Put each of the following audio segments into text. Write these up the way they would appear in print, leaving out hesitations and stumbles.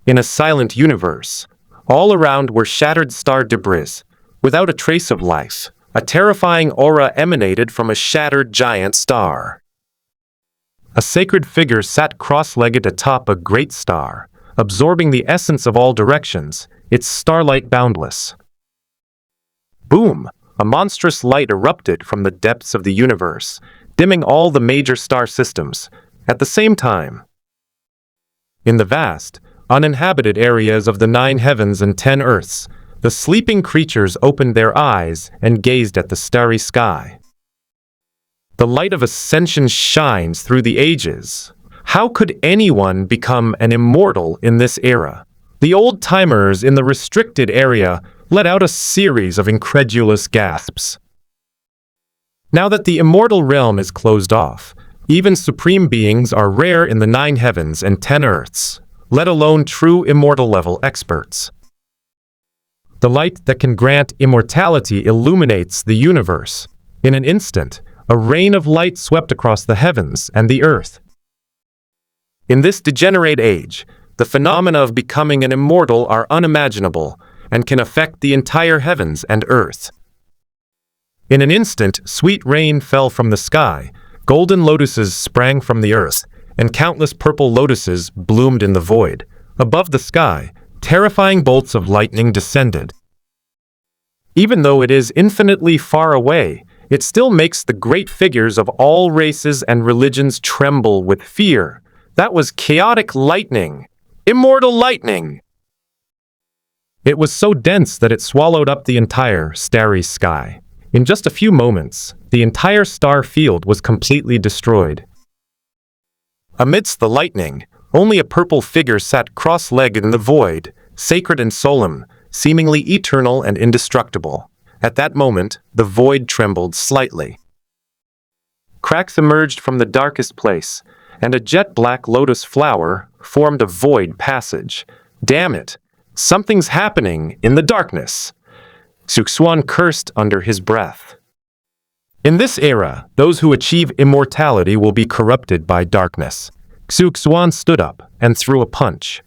in a silent universe. All around were shattered star debris, without a trace of life. A terrifying aura emanated from a shattered giant star. A sacred figure sat cross-legged atop a great star, absorbing the essence of all directions, its starlight boundless. Boom! A monstrous light erupted from the depths of the universe, dimming all the major star systems at the same time. In the vast, uninhabited areas of the 9 heavens and 10 earths, the sleeping creatures opened their eyes and gazed at the starry sky. The light of ascension shines through the ages. How could anyone become an immortal in this era? The old-timers in the restricted area let out a series of incredulous gasps. Now that the immortal realm is closed off, even supreme beings are rare in the 9 heavens and 10 earths, let alone true immortal-level experts. The light that can grant immortality illuminates the universe. In an instant, a rain of light swept across the heavens and the earth. In this degenerate age, the phenomena of becoming an immortal are unimaginable and can affect the entire heavens and earth. In an instant, sweet rain fell from the sky, golden lotuses sprang from the earth, and countless purple lotuses bloomed in the void. Above the sky, terrifying bolts of lightning descended. Even though it is infinitely far away, it still makes the great figures of all races and religions tremble with fear. That was chaotic lightning. Immortal lightning! It was so dense that it swallowed up the entire starry sky. In just a few moments, the entire star field was completely destroyed. Amidst the lightning, only a purple figure sat cross-legged in the void, sacred and solemn, seemingly eternal and indestructible. At that moment, the void trembled slightly. Cracks emerged from the darkest place, and a jet-black lotus flower formed a void passage. Damn it! Something's happening in the darkness! Xuan cursed under his breath. In this era, those who achieve immortality will be corrupted by darkness. Xuan stood up and threw a punch.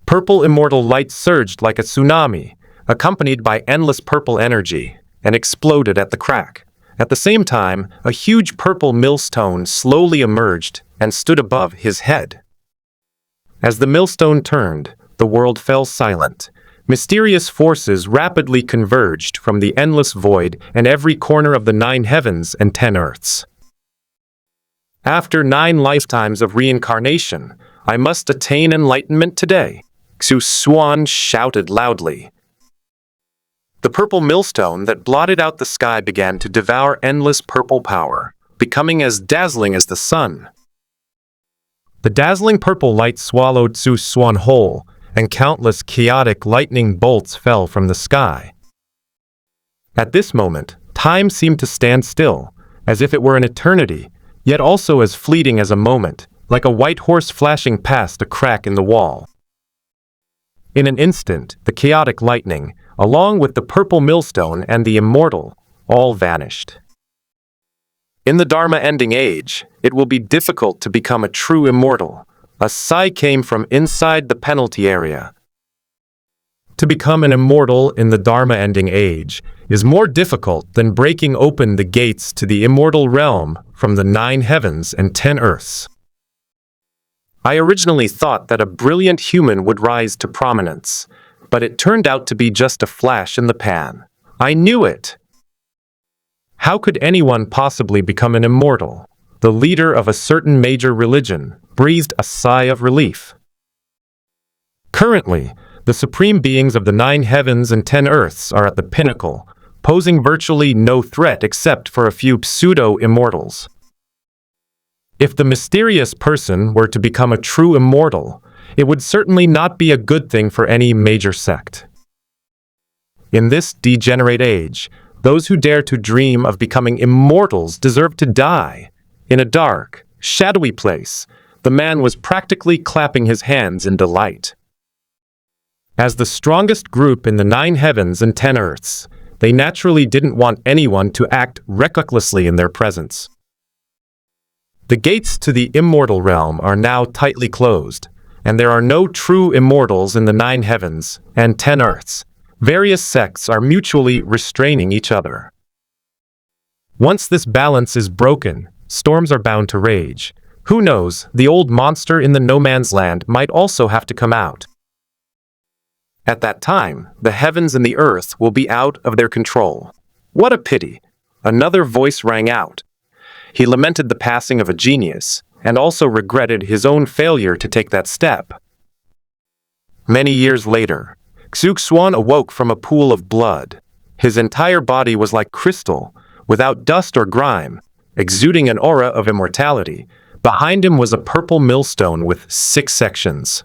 Purple immortal light surged like a tsunami, accompanied by endless purple energy, and exploded at the crack. At the same time, a huge purple millstone slowly emerged and stood above his head. As the millstone turned, the world fell silent. Mysterious forces rapidly converged from the endless void and every corner of the 9 heavens and 10 earths. After 9 lifetimes of reincarnation, I must attain enlightenment today, Xuan shouted loudly. The purple millstone that blotted out the sky began to devour endless purple power, becoming as dazzling as the sun. The dazzling purple light swallowed Xuan whole, and countless chaotic lightning bolts fell from the sky. At this moment, time seemed to stand still, as if it were an eternity, yet also as fleeting as a moment, like a white horse flashing past a crack in the wall. In an instant, the chaotic lightning, along with the purple millstone and the immortal, all vanished. In the Dharma-ending age, it will be difficult to become a true immortal. A sigh came from inside the penalty area. To become an immortal in the Dharma-ending age is more difficult than breaking open the gates to the immortal realm from the 9 heavens and 10 earths. I originally thought that a brilliant human would rise to prominence, but it turned out to be just a flash in the pan. I knew it! How could anyone possibly become an immortal? The leader of a certain major religion breathed a sigh of relief. Currently, the supreme beings of the 9 heavens and 10 earths are at the pinnacle, posing virtually no threat except for a few pseudo-immortals. If the mysterious person were to become a true immortal, it would certainly not be a good thing for any major sect. In this degenerate age, those who dare to dream of becoming immortals deserve to die. In a dark, shadowy place, the man was practically clapping his hands in delight. As the strongest group in the 9 heavens and 10 earths, they naturally didn't want anyone to act recklessly in their presence. The gates to the immortal realm are now tightly closed. and there are no true immortals in the 9 heavens and 10 earths. Various sects are mutually restraining each other. Once this balance is broken, storms are bound to rage. Who knows, the old monster in the no man's land might also have to come out. At that time, the heavens and the earth will be out of their control. What a pity! Another voice rang out. He lamented the passing of a genius, and also regretted his own failure to take that step. Many years later, Xuan awoke from a pool of blood. His entire body was like crystal, without dust or grime, exuding an aura of immortality. Behind him was a purple millstone with 6 sections.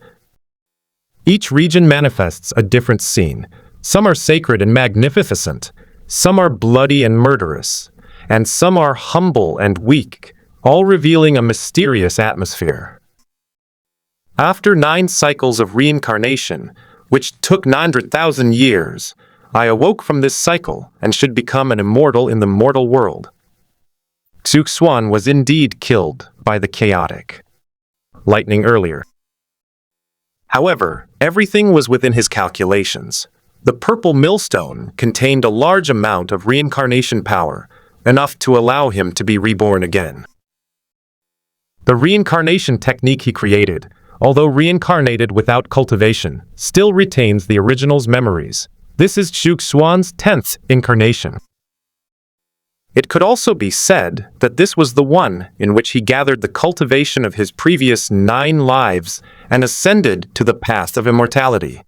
Each region manifests a different scene. Some are sacred and magnificent, some are bloody and murderous, and some are humble and weak, all revealing a mysterious atmosphere. After 9 cycles of reincarnation, which took 900,000 years, I awoke from this cycle and should become an immortal in the mortal world. Xuan was indeed killed by the chaotic lightning earlier. However, everything was within his calculations. The purple millstone contained a large amount of reincarnation power, enough to allow him to be reborn again. The reincarnation technique he created, although reincarnated without cultivation, still retains the original's memories. This is Xuan's 10th incarnation. It could also be said that this was the one in which he gathered the cultivation of his previous 9 lives and ascended to the path of immortality.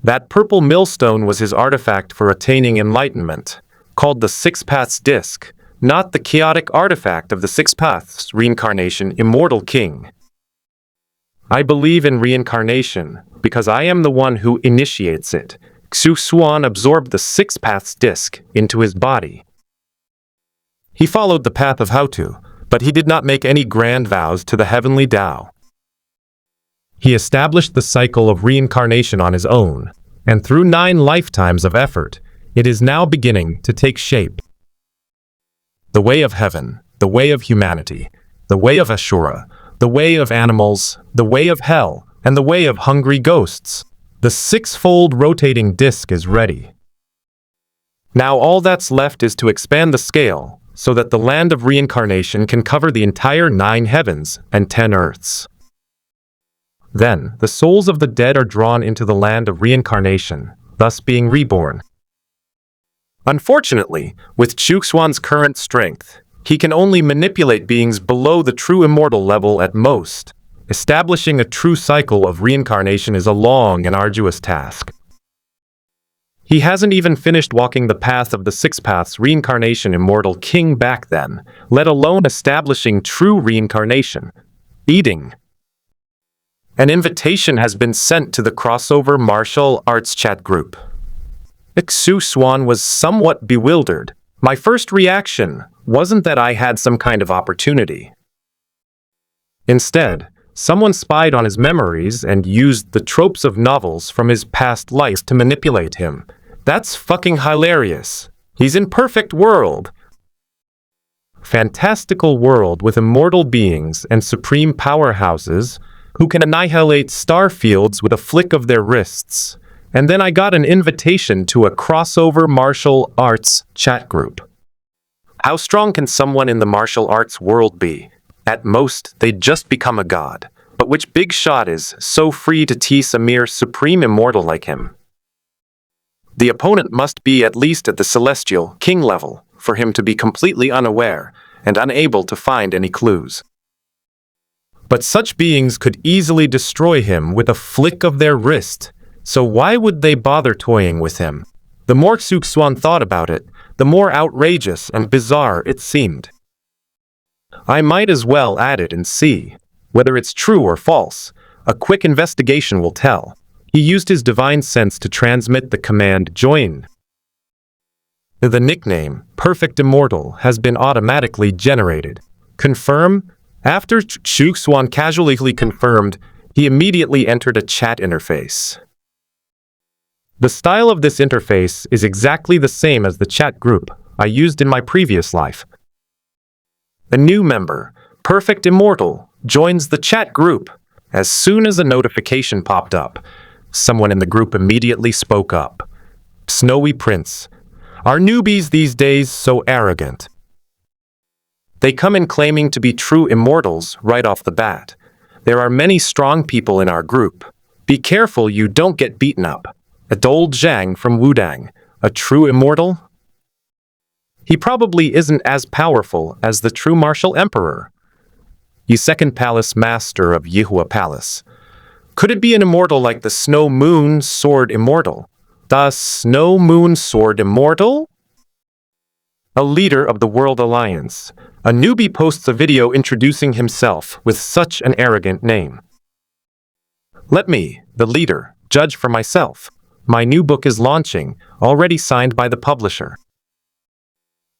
That purple millstone was his artifact for attaining enlightenment, called the 6 Paths Disc, not the chaotic artifact of the 6 Paths Reincarnation Immortal King. I believe in reincarnation because I am the one who initiates it. Xuan absorbed the 6 Paths Disc into his body. He followed the path of how to, but he did not make any grand vows to the heavenly Tao. He established the cycle of reincarnation on his own, and through 9 lifetimes of effort, it is now beginning to take shape. The way of heaven, the way of humanity, the way of Ashura, the way of animals, the way of hell, and the way of hungry ghosts. The 6-fold rotating disc is ready. Now all that's left is to expand the scale, so that the land of reincarnation can cover the entire 9 heavens and 10 earths. Then, the souls of the dead are drawn into the land of reincarnation, thus being reborn. Unfortunately, with Xuan's current strength, he can only manipulate beings below the true immortal level at most. Establishing a true cycle of reincarnation is a long and arduous task. He hasn't even finished walking the path of the 6 Paths Reincarnation Immortal King back then, let alone establishing true reincarnation. Eating. An invitation has been sent to the crossover martial arts chat group. Xuan was somewhat bewildered. My first reaction wasn't that I had some kind of opportunity. Instead, someone spied on his memories and used the tropes of novels from his past life to manipulate him. That's fucking hilarious. He's in perfect world. Fantastical world with immortal beings and supreme powerhouses who can annihilate star fields with a flick of their wrists. And then I got an invitation to a crossover martial arts chat group. How strong can someone in the martial arts world be? At most, they'd just become a god. But which big shot is so free to tease a mere supreme immortal like him? The opponent must be at least at the celestial king level for him to be completely unaware and unable to find any clues. But such beings could easily destroy him with a flick of their wrist, so why would they bother toying with him? The more Xuan thought about it, the more outrageous and bizarre it seemed. I might as well add it and see. Whether it's true or false, a quick investigation will tell. He used his divine sense to transmit the command, join. The nickname, Perfect Immortal, has been automatically generated. Confirm? After Xuan casually confirmed, he immediately entered a chat interface. The style of this interface is exactly the same as the chat group I used in my previous life. A new member, Perfect Immortal, joins the chat group, As soon as a notification popped up, someone in the group immediately spoke up. Snowy Prince, are newbies these days so arrogant? They come in claiming to be true immortals right off the bat. There are many strong people in our group. Be careful you don't get beaten up. Adol Zhang from Wudang, a true immortal? He probably isn't as powerful as the true martial emperor. Ye second palace master of Yihua Palace. Could it be an immortal like the Snow Moon Sword Immortal? The Snow Moon Sword Immortal? A leader of the World Alliance. A newbie posts a video introducing himself with such an arrogant name. Let me, the leader, judge for myself. My new book is launching, already signed by the publisher.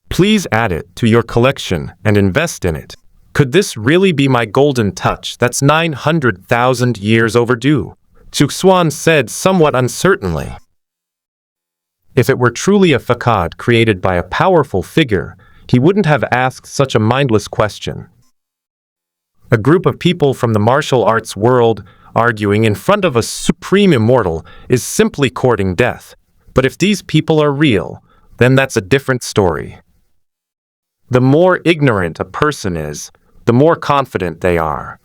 Please add it to your collection and invest in it. Could this really be my golden touch that's 900,000 years overdue? Xuan said somewhat uncertainly. If it were truly a facade created by a powerful figure, he wouldn't have asked such a mindless question. A group of people from the martial arts world arguing in front of a supreme immortal is simply courting death. But if these people are real, then that's a different story. The more ignorant a person is, the more confident they are,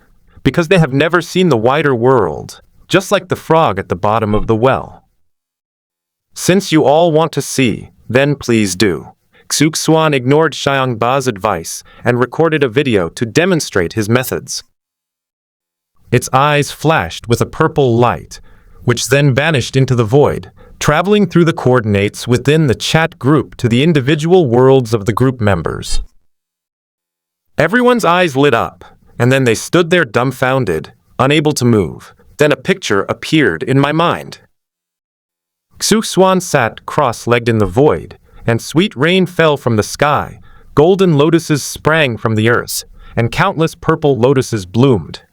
because they have never seen the wider world, just like the frog at the bottom of the well. Since you all want to see, then please do. Xuan ignored Xiangba's advice and recorded a video to demonstrate his methods. Its eyes flashed with a purple light, which then vanished into the void, traveling through the coordinates within the chat group to the individual worlds of the group members. Everyone's eyes lit up, and then they stood there dumbfounded, unable to move. Then a picture appeared in my mind. Xuan sat cross-legged in the void, and sweet rain fell from the sky, golden lotuses sprang from the earth, and countless purple lotuses bloomed.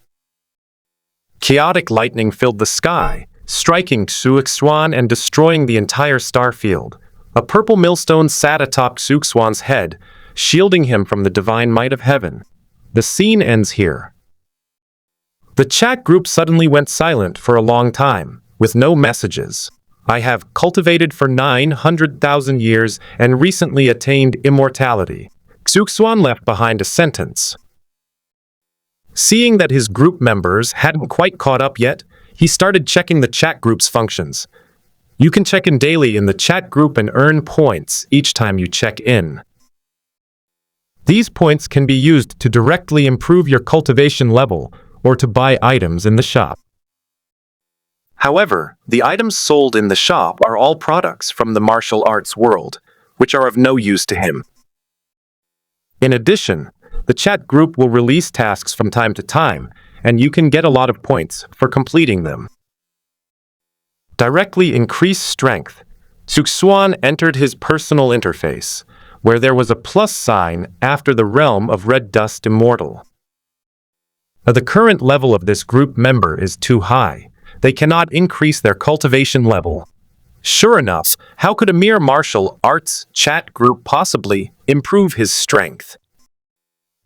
Chaotic lightning filled the sky, striking Xuan and destroying the entire star field. A purple millstone sat atop Xuan's head, shielding him from the divine might of heaven. The scene ends here. The chat group suddenly went silent for a long time, with no messages. I have cultivated for 900,000 years and recently attained immortality. Xuan left behind a sentence. Seeing that his group members hadn't quite caught up yet, he started checking the chat group's functions. You can check in daily in the chat group and earn points each time you check in. These points can be used to directly improve your cultivation level or to buy items in the shop. However, the items sold in the shop are all products from the martial arts world, which are of no use to him. In addition, the chat group will release tasks from time to time, and you can get a lot of points for completing them. Directly increase strength. Xuan entered his personal interface, where there was a plus sign after the realm of Red Dust Immortal. The current level of this group member is too high. They cannot increase their cultivation level. Sure enough, how could a mere martial arts chat group possibly improve his strength?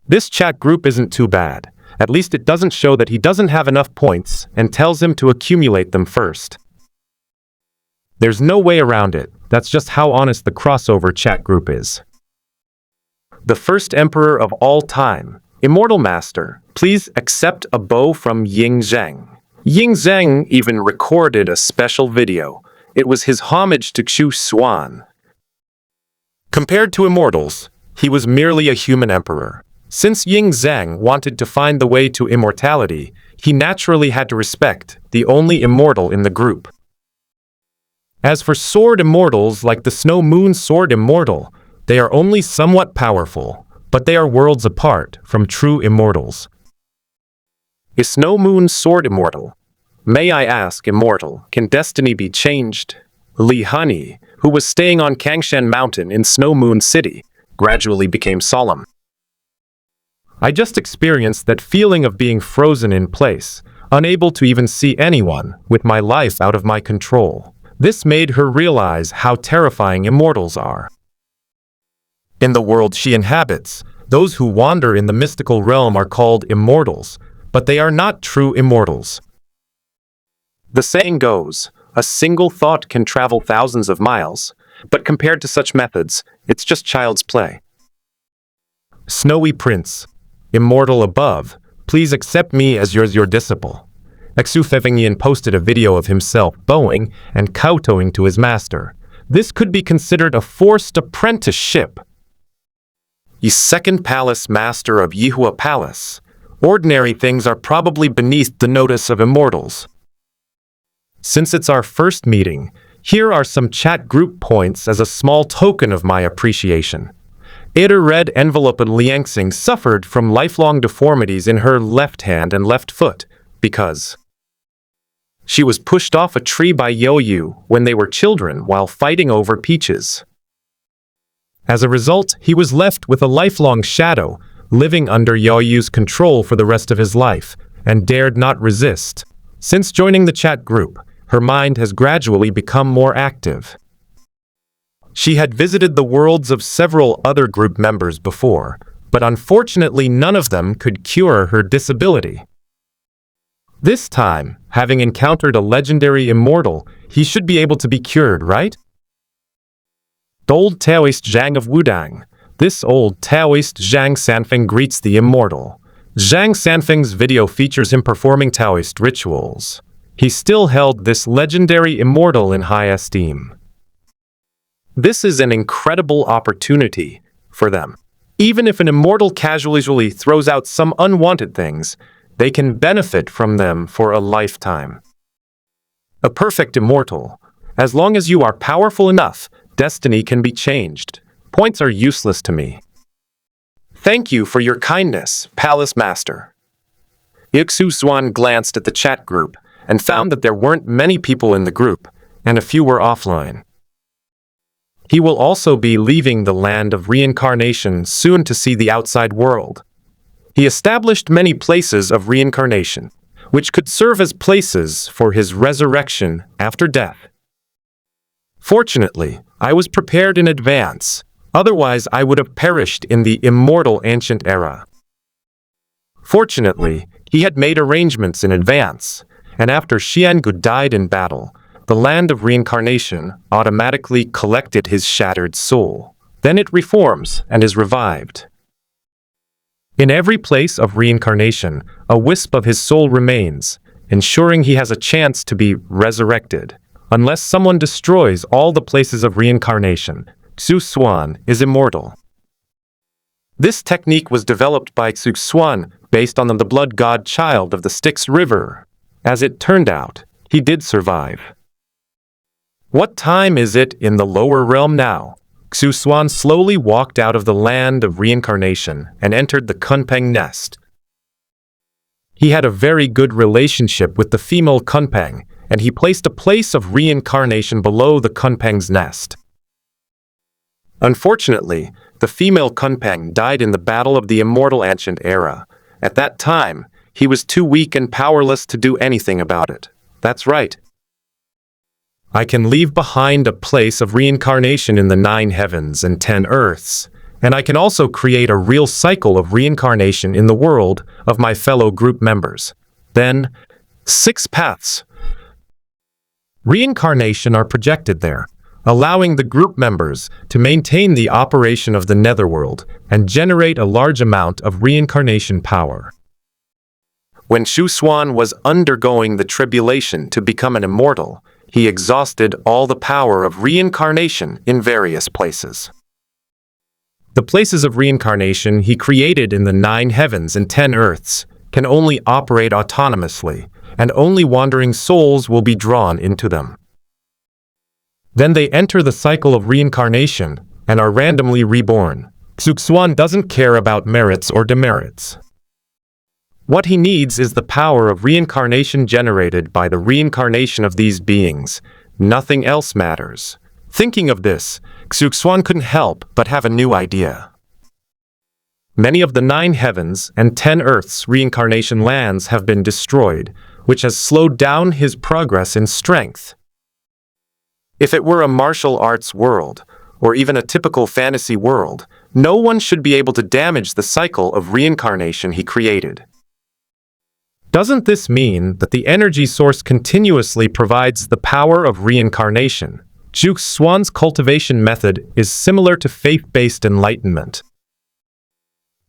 This chat group isn't too bad. At least it doesn't show that he doesn't have enough points and tells him to accumulate them first. There's no way around it. That's just how honest the crossover chat group is. The first emperor of all time, Immortal Master, please accept a bow from Ying Zheng. Ying Zheng even recorded a special video. It was his homage to Xuan. Compared to immortals, he was merely a human emperor. Since Ying Zheng wanted to find the way to immortality, he naturally had to respect the only immortal in the group. As for sword immortals like the Snow Moon Sword Immortal, they are only somewhat powerful, but they are worlds apart from true immortals. Is Snow Moon Sword immortal? May I ask, Immortal, can destiny be changed? Li Hani, who was staying on Kangshan Mountain in Snow Moon City, gradually became solemn. I just experienced that feeling of being frozen in place, unable to even see anyone, with my life out of my control. This made her realize how terrifying immortals are. In the world she inhabits, those who wander in the mystical realm are called immortals, but they are not true immortals. The saying goes, a single thought can travel thousands of miles, but compared to such methods, it's just child's play. Snowy Prince, immortal above, please accept me as your disciple. Xuan posted a video of himself bowing and kowtowing to his master. This could be considered a forced apprenticeship. Ye second palace master of Yihua Palace. Ordinary things are probably beneath the notice of immortals. Since it's our first meeting, here are some chat group points as a small token of my appreciation. Ida red envelope and Liangsing suffered from lifelong deformities in her left hand and left foot because she was pushed off a tree by Yoyu when they were children while fighting over peaches. As a result, he was left with a lifelong shadow, living under Yoyu's control for the rest of his life, and dared not resist. Since joining the chat group, her mind has gradually become more active. She had visited the worlds of several other group members before, but unfortunately none of them could cure her disability. This time, having encountered a legendary immortal, he should be able to be cured, right? Old Taoist Zhang of Wudang. This old Taoist Zhang Sanfeng greets the immortal. Zhang Sanfeng's video features him performing Taoist rituals. He still held this legendary immortal in high esteem. This is an incredible opportunity for them. Even if an immortal casually throws out some unwanted things, they can benefit from them for a lifetime. A perfect immortal. As long as you are powerful enough, destiny can be changed. Points are useless to me. Thank you for your kindness, Palace Master. Xuan glanced at the chat group and found that there weren't many people in the group, and a few were offline. He will also be leaving the land of reincarnation soon to see the outside world. He established many places of reincarnation, which could serve as places for his resurrection after death. Fortunately, I was prepared in advance, otherwise I would have perished in the immortal ancient era. Fortunately, he had made arrangements in advance, and after Xiangu died in battle, the land of reincarnation automatically collected his shattered soul. Then it reforms and is revived. In every place of reincarnation, a wisp of his soul remains, ensuring he has a chance to be resurrected. Unless someone destroys all the places of reincarnation, Xuan is immortal. This technique was developed by Xuan based on the blood god child of the Styx River. As it turned out, he did survive. What time is it in the lower realm now? Xuan slowly walked out of the land of reincarnation and entered the Kunpeng nest. He had a very good relationship with the female Kunpeng, and he placed a place of reincarnation below the Kunpeng's nest. Unfortunately, the female Kunpeng died in the battle of the immortal ancient era. At that time, he was too weak and powerless to do anything about it. That's right. I can leave behind a place of reincarnation in the 9 heavens and 10 earths, and I can also create a real cycle of reincarnation in the world of my fellow group members. Then, 6 paths. Reincarnation are projected there, allowing the group members to maintain the operation of the netherworld and generate a large amount of reincarnation power. When Xuan was undergoing the tribulation to become an immortal, he exhausted all the power of reincarnation in various places. The places of reincarnation he created in the 9 heavens and 10 earths can only operate autonomously, and only wandering souls will be drawn into them. Then they enter the cycle of reincarnation and are randomly reborn. Xuan doesn't care about merits or demerits. What he needs is the power of reincarnation generated by the reincarnation of these beings. Nothing else matters. Thinking of this, Xuan couldn't help but have a new idea. Many of the 9 heavens and 10 earths reincarnation lands have been destroyed, which has slowed down his progress in strength. If it were a martial arts world, or even a typical fantasy world, no one should be able to damage the cycle of reincarnation he created. Doesn't this mean that the energy source continuously provides the power of reincarnation? Xuan's cultivation method is similar to faith-based enlightenment.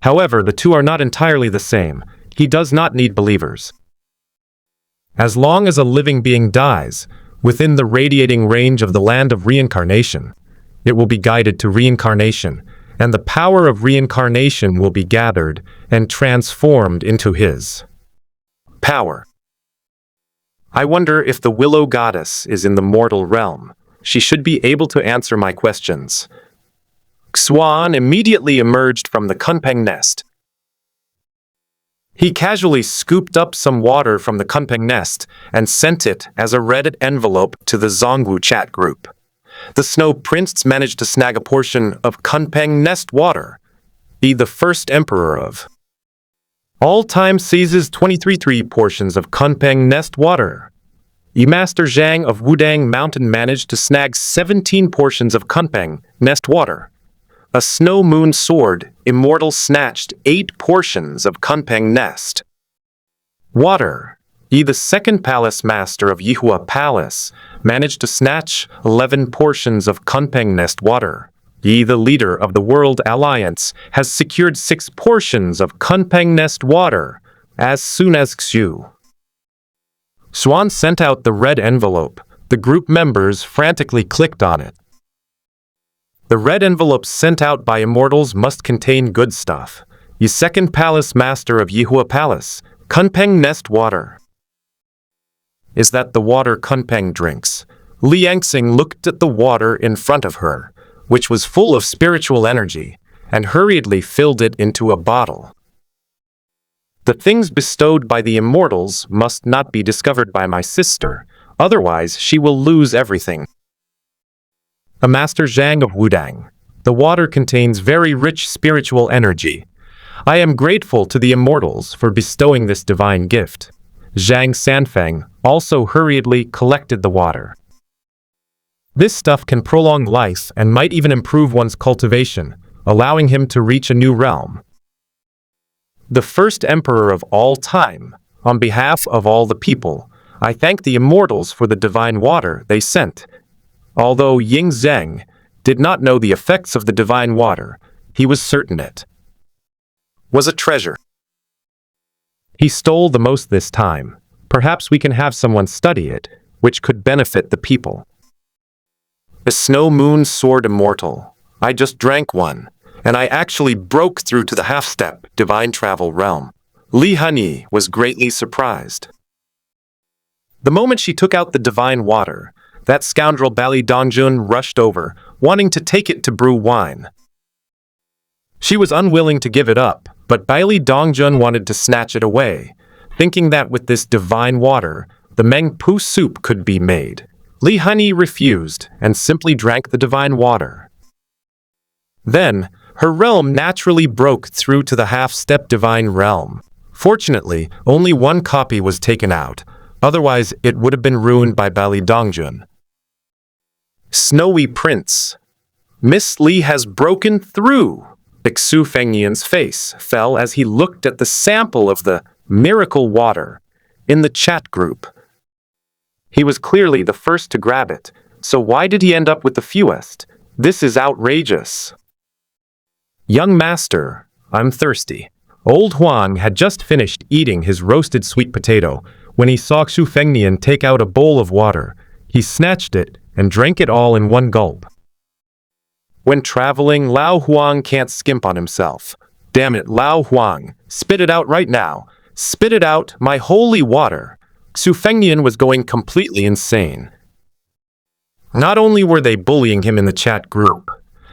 However, the two are not entirely the same. He does not need believers. As long as a living being dies, within the radiating range of the land of reincarnation, it will be guided to reincarnation, and the power of reincarnation will be gathered and transformed into his power. I wonder if the Willow Goddess is in the mortal realm. She should be able to answer my questions. Xuan immediately emerged from the Kunpeng nest. He casually scooped up some water from the Kunpeng nest and sent it as a red envelope to the Zongwu chat group. The Snow Prince managed to snag a portion of Kunpeng nest water. Be the first emperor of all time seizes 23 portions of Kunpeng nest water. Master Zhang of Wudang Mountain managed to snag 17 portions of Kunpeng nest water. A Snow Moon Sword, Immortal snatched 8 portions of Kunpeng nest water. The second palace master of Yihua Palace managed to snatch 11 portions of Kunpeng nest water. The leader of the World Alliance has secured 6 portions of Kunpeng nest water as soon as Xuan sent out the red envelope. The group members frantically clicked on it. The red envelopes sent out by immortals must contain good stuff. The second palace master of Yihua Palace, Kunpeng nest water. Is that the water Kunpeng drinks? Li Yangxing looked at the water in front of her, which was full of spiritual energy, and hurriedly filled it into a bottle. The things bestowed by the immortals must not be discovered by my sister, otherwise she will lose everything. A Master Zhang of Wudang. The water contains very rich spiritual energy. I am grateful to the immortals for bestowing this divine gift. Zhang Sanfeng also hurriedly collected the water. This stuff can prolong life and might even improve one's cultivation, allowing him to reach a new realm. The first emperor of all time, on behalf of all the people, I thank the immortals for the divine water they sent. Although Ying Zheng did not know the effects of the divine water, he was certain it was a treasure. He stole the most this time. Perhaps we can have someone study it, which could benefit the people. The Snow Moon Sword Immortal. I just drank one, and I actually broke through to the half-step divine travel realm. Li Hanyi was greatly surprised. The moment she took out the divine water, that scoundrel Bali Dongjun rushed over, wanting to take it to brew wine. She was unwilling to give it up, but Bali Dongjun wanted to snatch it away, thinking that with this divine water, the Meng Pu soup could be made. Li Hanyi refused and simply drank the divine water. Then, her realm naturally broke through to the half-step divine realm. Fortunately, only one copy was taken out, otherwise it would have been ruined by Bali Dongjun. Snowy Prince. Miss Li has broken through. Xu Fengnian's face fell as he looked at the sample of the miracle water in the chat group. He was clearly the first to grab it, so why did he end up with the fewest? This is outrageous. Young master, I'm thirsty. Old Huang had just finished eating his roasted sweet potato when he saw Xu Fengnian take out a bowl of water. He snatched it and drank it all in one gulp. When traveling, Lao Huang can't skimp on himself. Damn it, Lao Huang, spit it out right now. Spit it out, my holy water. Xu Fengnian was going completely insane. Not only were they bullying him in the chat group,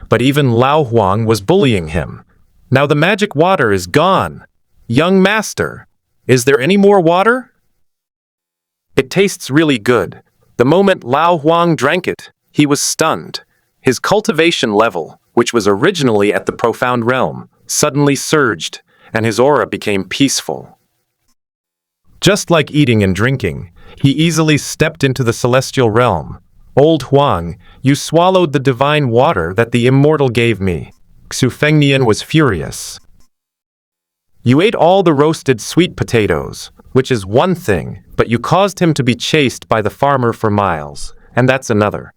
but even Lao Huang was bullying him. Now the magic water is gone. Young master, is there any more water? It tastes really good. The moment Lao Huang drank it, he was stunned. His cultivation level, which was originally at the profound realm, suddenly surged, and his aura became peaceful. Just like eating and drinking, he easily stepped into the celestial realm. Old Huang, you swallowed the divine water that the immortal gave me. Xu Fengnian was furious. You ate all the roasted sweet potatoes. which is one thing, but you caused him to be chased by the farmer for miles, and that's another.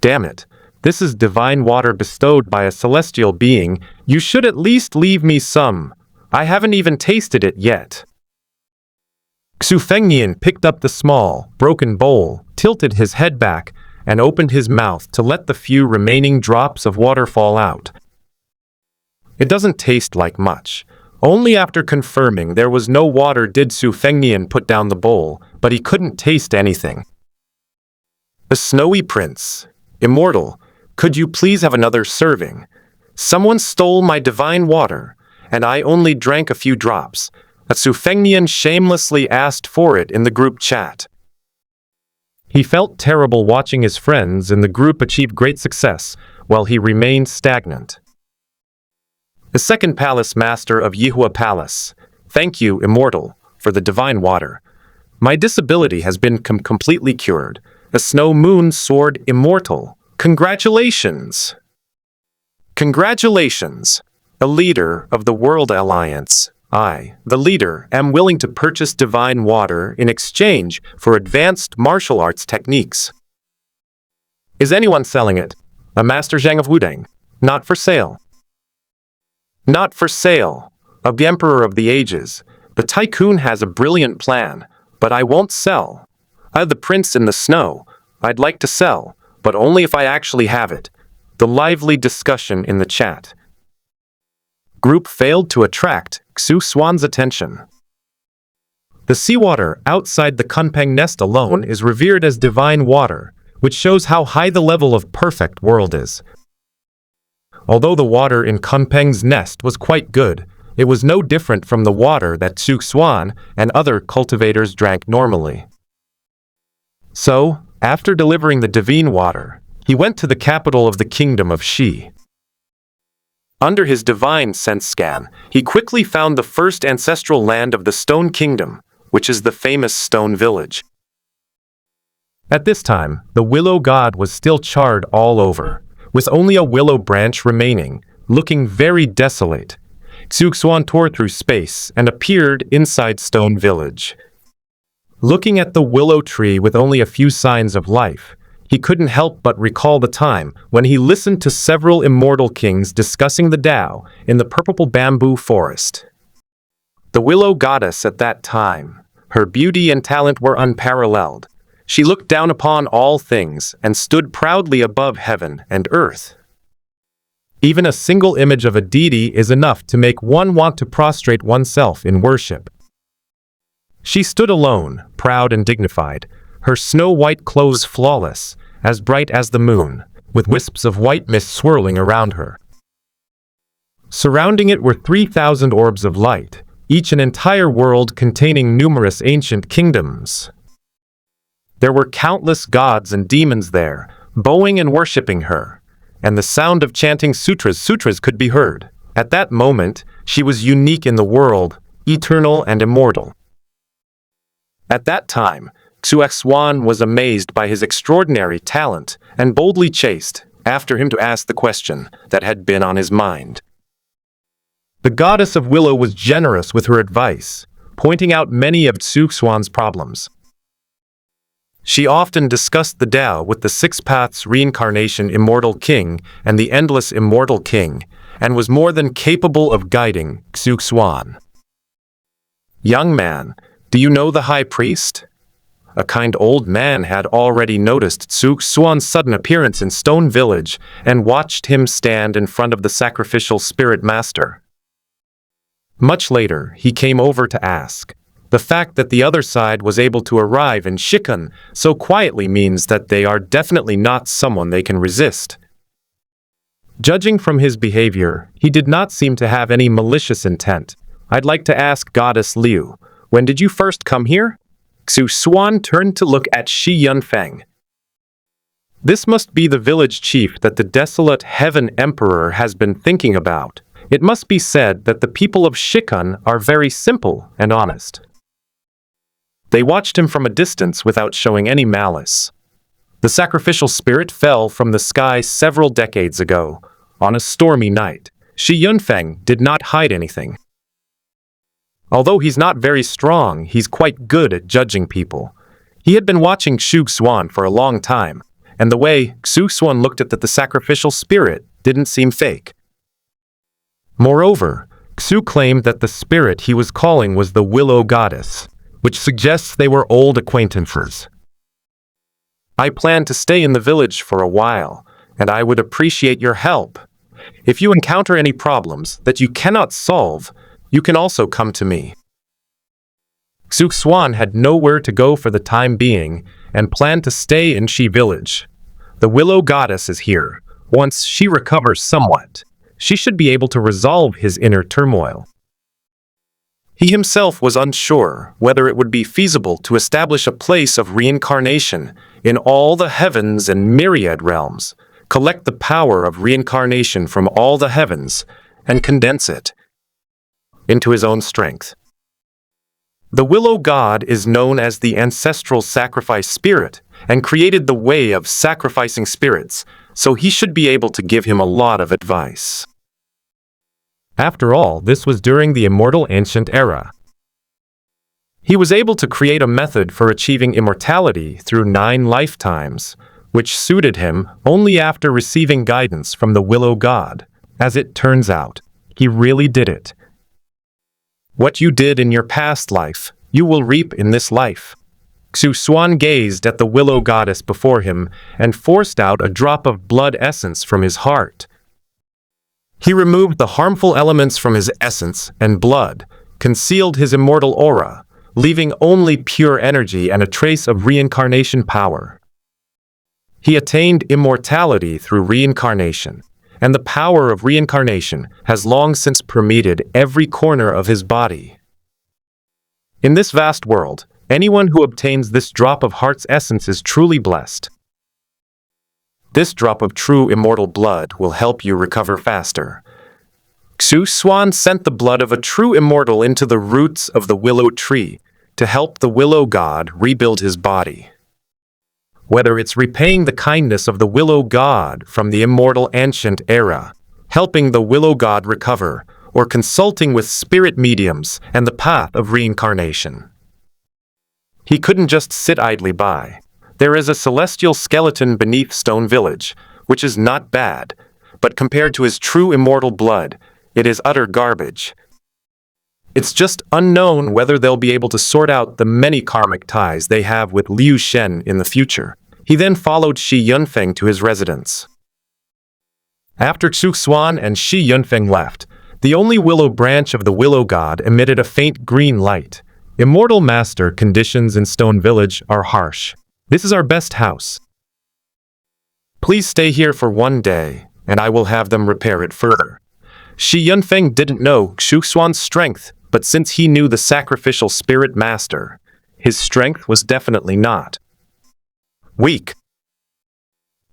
Damn it. This is divine water bestowed by a celestial being. You should at least leave me some. I haven't even tasted it yet. Xu Fengnian picked up the small, broken bowl, tilted his head back, and opened his mouth to let the few remaining drops of water fall out. It doesn't taste like much. Only after confirming there was no water did Xu Fengnian put down the bowl, but he couldn't taste anything. The Snowy Prince, Immortal, could you please have another serving? Someone stole my divine water, and I only drank a few drops. Xu Fengnian shamelessly asked for it in the group chat. He felt terrible watching his friends in the group achieve great success, while he remained stagnant. The second palace master of Yihua Palace, thank you, Immortal, for the divine water. My disability has been completely cured. The Snow Moon Sword Immortal. Congratulations! Congratulations! A leader of the World Alliance. I, the leader, am willing to purchase divine water in exchange for advanced martial arts techniques. Is anyone selling it? A Master Zhang of Wudang. Not for sale. Not for sale. Of the Emperor of the Ages. The tycoon has a brilliant plan, but I won't sell. The Prince in the Snow. I'd like to sell, but only if I actually have it. The lively discussion in the chat. Group failed to attract Xuan's attention. The seawater outside the Kunpeng nest alone is revered as divine water, which shows how high the level of perfect world is. Although the water in Kunpeng's nest was quite good, it was no different from the water that Xuan and other cultivators drank normally. So, after delivering the divine water, he went to the capital of the kingdom of Shi. Under his divine sense scan, he quickly found the first ancestral land of the Stone Kingdom, which is the famous Stone Village. At this time, the willow god was still charred all over, with only a willow branch remaining, looking very desolate. Xuan tore through space and appeared inside Stone Village. Looking at the willow tree with only a few signs of life, he couldn't help but recall the time when he listened to several immortal kings discussing the Tao in the purple bamboo forest. The willow goddess at that time, her beauty and talent were unparalleled. She looked down upon all things and stood proudly above heaven and earth. Even a single image of a deity is enough to make one want to prostrate oneself in worship. She stood alone, proud and dignified, her snow-white clothes flawless, as bright as the moon, with wisps of white mist swirling around her. Surrounding it were 3,000 orbs of light, each an entire world containing numerous ancient kingdoms. There were countless gods and demons there, bowing and worshipping her, and the sound of chanting sutras could be heard. At that moment, she was unique in the world, eternal and immortal. At that time, Xuan was amazed by his extraordinary talent and boldly chased after him to ask the question that had been on his mind. The goddess of Willow was generous with her advice, pointing out many of Xuan's problems. She often discussed the Tao with the Six Paths Reincarnation Immortal King and the Endless Immortal King, and was more than capable of guiding Xuan. Young man, do you know the High Priest? A kind old man had already noticed Xuan's sudden appearance in Stone Village and watched him stand in front of the sacrificial spirit master. Much later, he came over to ask. The fact that the other side was able to arrive in Shikun so quietly means that they are definitely not someone they can resist. Judging from his behavior, he did not seem to have any malicious intent. I'd like to ask Goddess Liu, when did you first come here? Xuan turned to look at Shi Yunfeng. This must be the village chief that the desolate Heaven Emperor has been thinking about. It must be said that the people of Shikun are very simple and honest. They watched him from a distance without showing any malice. The sacrificial spirit fell from the sky several decades ago, on a stormy night. Shi Yunfeng did not hide anything. Although he's not very strong, he's quite good at judging people. He had been watching Xuan for a long time, and the way Xuan looked at the sacrificial spirit didn't seem fake. Moreover, Xu claimed that the spirit he was calling was the Willow Goddess, which suggests they were old acquaintances. I plan to stay in the village for a while, and I would appreciate your help. If you encounter any problems that you cannot solve, you can also come to me. Xuan had nowhere to go for the time being and planned to stay in Shi village. The Willow Goddess is here. Once she recovers somewhat, she should be able to resolve his inner turmoil. He himself was unsure whether it would be feasible to establish a place of reincarnation in all the heavens and myriad realms, collect the power of reincarnation from all the heavens, and condense it into his own strength. The Willow God is known as the ancestral sacrifice spirit and created the way of sacrificing spirits, so he should be able to give him a lot of advice. After all, this was during the Immortal ancient era. He was able to create a method for achieving immortality through 9 lifetimes, which suited him only after receiving guidance from the Willow God. As it turns out, he really did it. What you did in your past life, you will reap in this life. Xuan gazed at the Willow Goddess before him and forced out a drop of blood essence from his heart. He removed the harmful elements from his essence and blood, concealed his immortal aura, leaving only pure energy and a trace of reincarnation power. He attained immortality through reincarnation, and the power of reincarnation has long since permeated every corner of his body. In this vast world, anyone who obtains this drop of heart's essence is truly blessed. This drop of true immortal blood will help you recover faster. Xuan sent the blood of a true immortal into the roots of the willow tree to help the Willow God rebuild his body. Whether it's repaying the kindness of the Willow God from the Immortal ancient era, helping the Willow God recover, or consulting with spirit mediums and the path of reincarnation. He couldn't just sit idly by. There is a celestial skeleton beneath Stone Village, which is not bad, but compared to his true immortal blood, it is utter garbage. It's just unknown whether they'll be able to sort out the many karmic ties they have with Liu Shen in the future. He then followed Shi Yunfeng to his residence. After Xuan and Shi Yunfeng left, the only willow branch of the Willow God emitted a faint green light. Immortal Master, conditions in Stone Village are harsh. This is our best house. Please stay here for 1 day, and I will have them repair it further. Shi Yunfeng didn't know Xuan's strength, but since he knew the sacrificial spirit master, his strength was definitely not weak.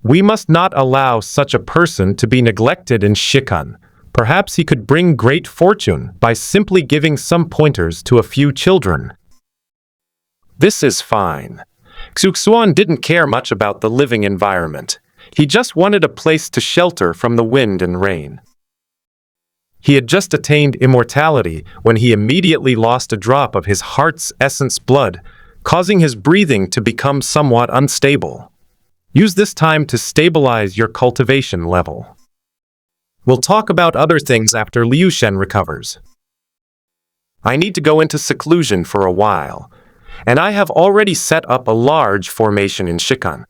We must not allow such a person to be neglected in Shikan. Perhaps he could bring great fortune by simply giving some pointers to a few children. This is fine. Xuan didn't care much about the living environment. He just wanted a place to shelter from the wind and rain. He had just attained immortality when he immediately lost a drop of his heart's essence blood, causing his breathing to become somewhat unstable. Use this time to stabilize your cultivation level. We'll talk about other things after Liu Shen recovers. I need to go into seclusion for a while, and I have already set up a large formation in Shikan.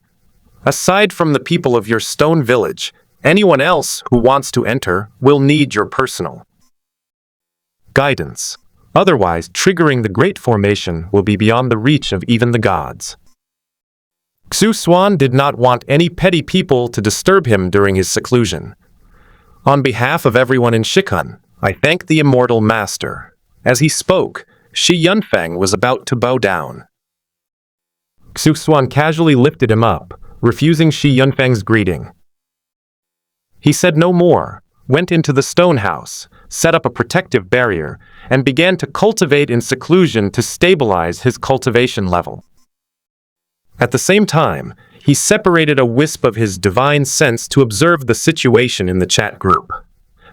Aside from the people of your stone village, anyone else who wants to enter will need your personal guidance. Otherwise, triggering the Great Formation will be beyond the reach of even the gods. Xuan did not want any petty people to disturb him during his seclusion. On behalf of everyone in Shikan, I thank the Immortal Master. As he spoke, Shi Yunfeng was about to bow down. Xuan casually lifted him up, refusing Shi Yunfeng's greeting. He said no more, went into the stone house, set up a protective barrier, and began to cultivate in seclusion to stabilize his cultivation level. At the same time, he separated a wisp of his divine sense to observe the situation in the chat group.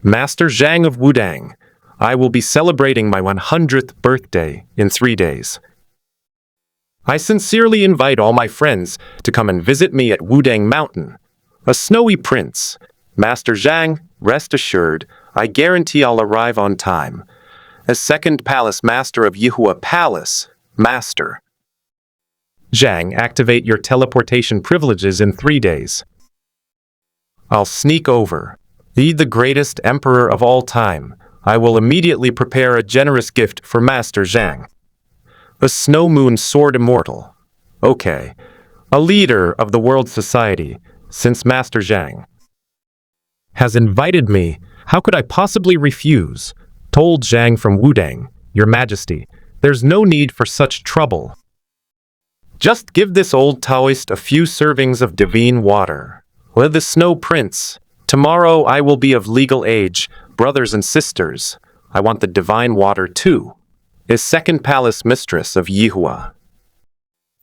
Master Zhang of Wudang, I will be celebrating my 100th birthday in 3 days. I sincerely invite all my friends to come and visit me at Wudang Mountain. A snowy prince. Master Zhang, rest assured, I guarantee I'll arrive on time. As second palace master of Yihua Palace, Master. Zhang, activate your teleportation privileges in 3 days. I'll sneak over. Be the greatest emperor of all time. I will immediately prepare a generous gift for Master Zhang. A snow moon sword immortal. Okay. A leader of the world society, since Master Zhang has invited me, how could I possibly refuse? Told Zhang from Wudang, Your Majesty, there's no need for such trouble. Just give this old Taoist a few servings of divine water. With the Snow Prince, tomorrow I will be of legal age, brothers and sisters. I want the divine water too. Is second palace mistress of Yihua.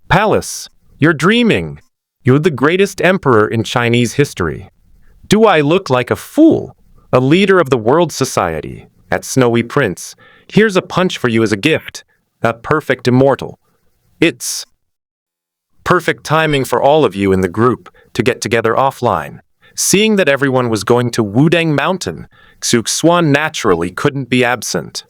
Palace, you're dreaming. You're the greatest emperor in Chinese history. Do I look like a fool? A leader of the world society. At Snowy Prince, here's a punch for you as a gift. A perfect immortal. It's perfect timing for all of you in the group to get together offline. Seeing that everyone was going to Wudang Mountain, Xuan naturally couldn't be absent.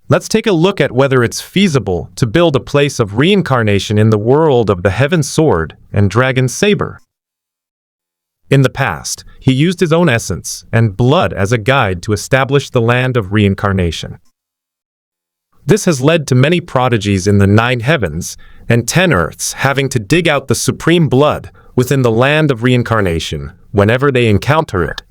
Let's take a look at whether it's feasible to build a place of reincarnation in the world of the Heaven Sword and Dragon Saber. In the past, he used his own essence and blood as a guide to establish the land of reincarnation. This has led to many prodigies in the 9 heavens and 10 earths having to dig out the supreme blood within the land of reincarnation whenever they encounter it.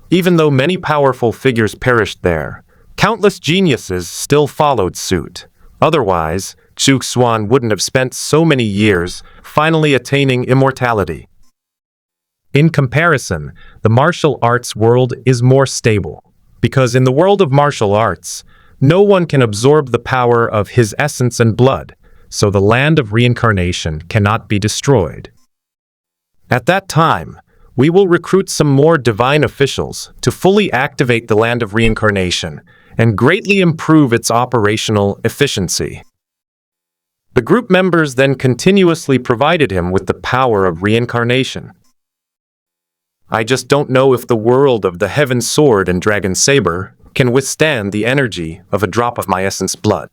Even though many powerful figures perished there, countless geniuses still followed suit. Otherwise, Xuan wouldn't have spent so many years finally attaining immortality. In comparison, the martial arts world is more stable, because in the world of martial arts, no one can absorb the power of his essence and blood, so the land of reincarnation cannot be destroyed. At that time, we will recruit some more divine officials to fully activate the land of reincarnation and greatly improve its operational efficiency. The group members then continuously provided him with the power of reincarnation. I just don't know if the world of the Heaven Sword and Dragon Saber can withstand the energy of a drop of my essence blood.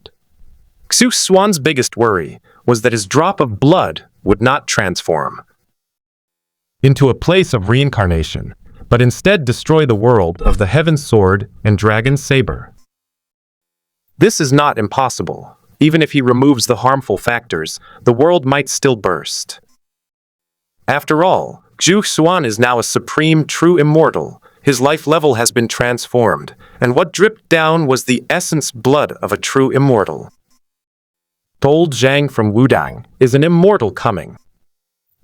Xuan's biggest worry was that his drop of blood would not transform into a place of reincarnation, but instead destroy the world of the Heaven Sword and Dragon Saber. This is not impossible. Even if he removes the harmful factors, the world might still burst. After all, Xuan is now a supreme true immortal. His life level has been transformed, and what dripped down was the essence blood of a true immortal. Told Zhang from Wudang, is an immortal coming.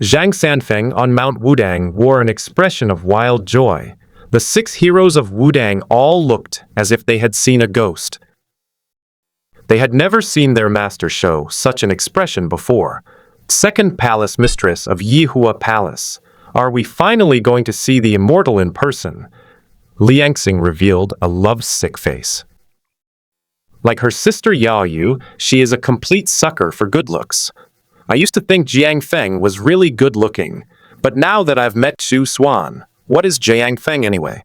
Zhang Sanfeng on Mount Wudang wore an expression of wild joy. The 6 heroes of Wudang all looked as if they had seen a ghost. They had never seen their master show such an expression before. Second palace mistress of Yihua Palace. Are we finally going to see the immortal in person? Liangxing revealed a lovesick face. Like her sister Yao Yu, she is a complete sucker for good looks. I used to think Jiang Feng was really good looking, but now that I've met Xuan, what is Jiang Feng anyway?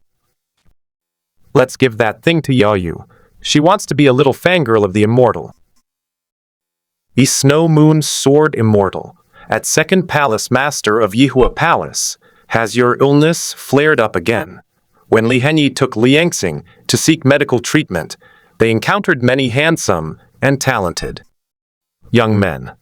Let's give that thing to Yao Yu. She wants to be a little fangirl of the immortal. The Snow Moon Sword Immortal. At second palace master of Yihua Palace, has your illness flared up again? When Li Henyi took Liangxing to seek medical treatment, they encountered many handsome and talented young men.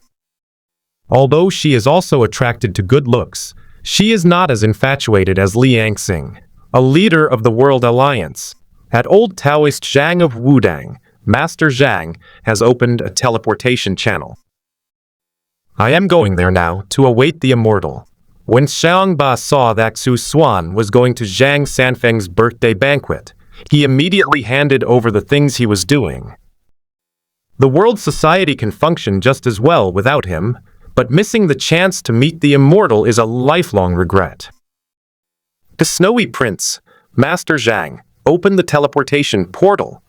Although she is also attracted to good looks, she is not as infatuated as Liangxing, a leader of the World Alliance. At Old Taoist Zhang of Wudang, Master Zhang has opened a teleportation channel. I am going there now to await the immortal. When Xiangba saw that Xuan was going to Zhang Sanfeng's birthday banquet, he immediately handed over the things he was doing. The world society can function just as well without him, but missing the chance to meet the immortal is a lifelong regret. The Snowy Prince, Master Zhang, opened the teleportation portal.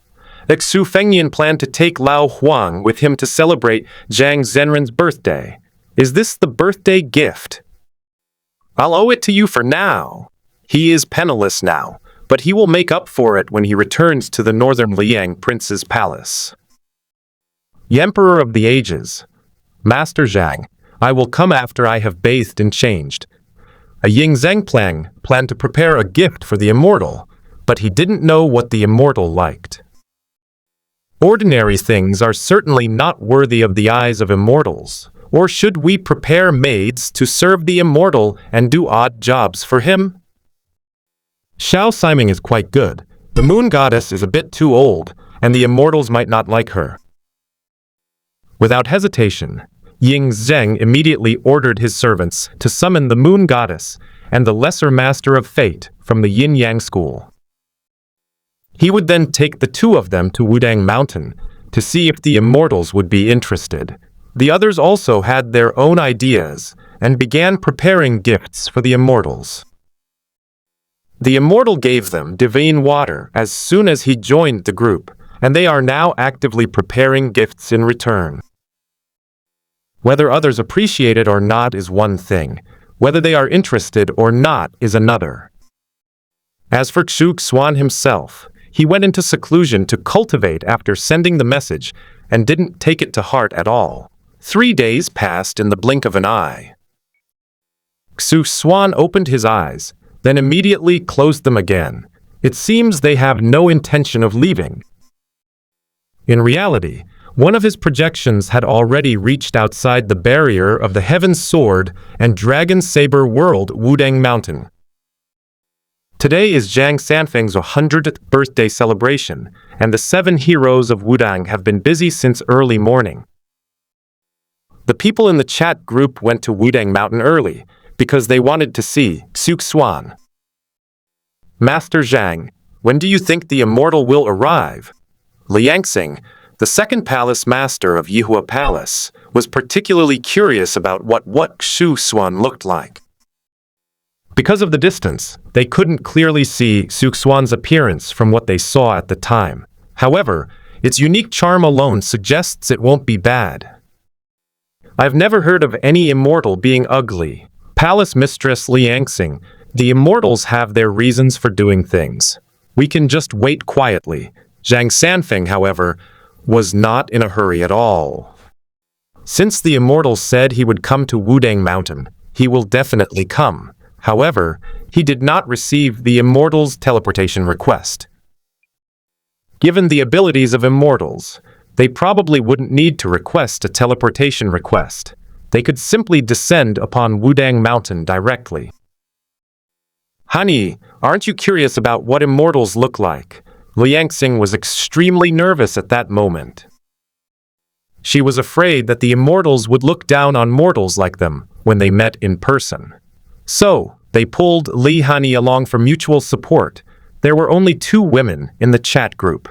Xu Fengnian planned to take Lao Huang with him to celebrate Zhang Zhenren's birthday. Is this the birthday gift? I'll owe it to you for now. He is penniless now, but he will make up for it when he returns to the northern Liang prince's palace. The Emperor of the Ages. Master Zhang, I will come after I have bathed and changed. A Ying Zhengplang planned to prepare a gift for the immortal, but he didn't know what the immortal liked. Ordinary things are certainly not worthy of the eyes of immortals, or should we prepare maids to serve the immortal and do odd jobs for him? Xiao Siming is quite good. The moon goddess is a bit too old, and the immortals might not like her. Without hesitation, Ying Zheng immediately ordered his servants to summon the moon goddess and the lesser master of fate from the yin-yang school. He would then take the two of them to Wudang Mountain to see if the immortals would be interested. The others also had their own ideas and began preparing gifts for the immortals. The immortal gave them divine water as soon as he joined the group, and they are now actively preparing gifts in return. Whether others appreciate it or not is one thing. Whether they are interested or not is another. As for Xuan himself, he went into seclusion to cultivate after sending the message and didn't take it to heart at all. 3 days passed in the blink of an eye. Xuan opened his eyes, then immediately closed them again. It seems they have no intention of leaving. In reality, one of his projections had already reached outside the barrier of the Heaven's Sword and Dragon Saber world Wudang Mountain. Today is Zhang Sanfeng's 100th birthday celebration, and the 7 heroes of Wudang have been busy since early morning. The people in the chat group went to Wudang Mountain early because they wanted to see Xuan. Master Zhang, when do you think the immortal will arrive? Liangxing, the second palace master of Yihua Palace, was particularly curious about what Xuan looked like. Because of the distance, they couldn't clearly see Xuan's appearance from what they saw at the time. However, its unique charm alone suggests it won't be bad. I've never heard of any immortal being ugly. Palace Mistress Liangxing, the immortals have their reasons for doing things. We can just wait quietly. Zhang Sanfeng, however, was not in a hurry at all. Since the immortal said he would come to Wudang Mountain, he will definitely come. However, he did not receive the immortal's teleportation request. Given the abilities of immortals, they probably wouldn't need to request a teleportation request. They could simply descend upon Wudang Mountain directly. Honey, aren't you curious about what immortals look like? Liangxing was extremely nervous at that moment. She was afraid that the immortals would look down on mortals like them when they met in person. So, they pulled Li Hani along for mutual support. There were only 2 women in the chat group.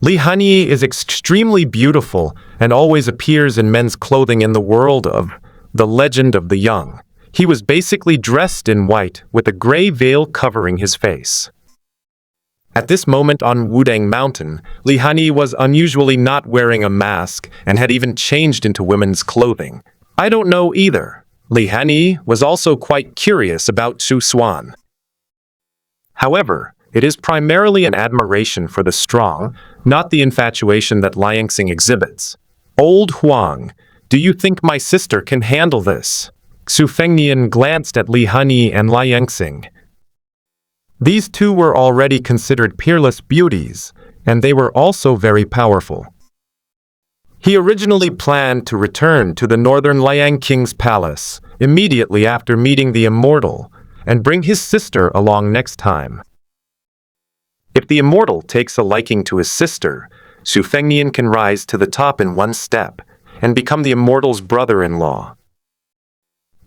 Li Hani is extremely beautiful and always appears in men's clothing in the world of The Legend of the Young. He was basically dressed in white with a gray veil covering his face. At this moment on Wudang Mountain, Li Hani was unusually not wearing a mask and had even changed into women's clothing. I don't know either. Li Hani was also quite curious about Xuan. However, it is primarily an admiration for the strong, not the infatuation that Liangxing exhibits. Old Huang, do you think my sister can handle this? Xu Fengnian glanced at Li Hani and Liangxing. These 2 were already considered peerless beauties, and they were also very powerful. He originally planned to return to the northern Liang King's palace immediately after meeting the immortal and bring his sister along next time. If the immortal takes a liking to his sister, Xu Fengnian can rise to the top in 1 step and become the immortal's brother-in-law.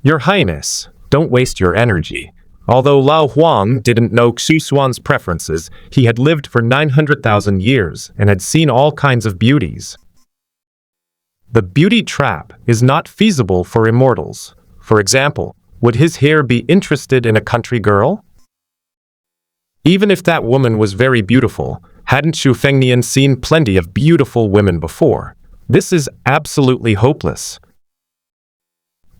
Your Highness, don't waste your energy. Although Lao Huang didn't know Xuan's preferences, he had lived for 900,000 years and had seen all kinds of beauties. The beauty trap is not feasible for immortals. For example, would his hair be interested in a country girl? Even if that woman was very beautiful, hadn't Xu Fengnian seen plenty of beautiful women before? This is absolutely hopeless.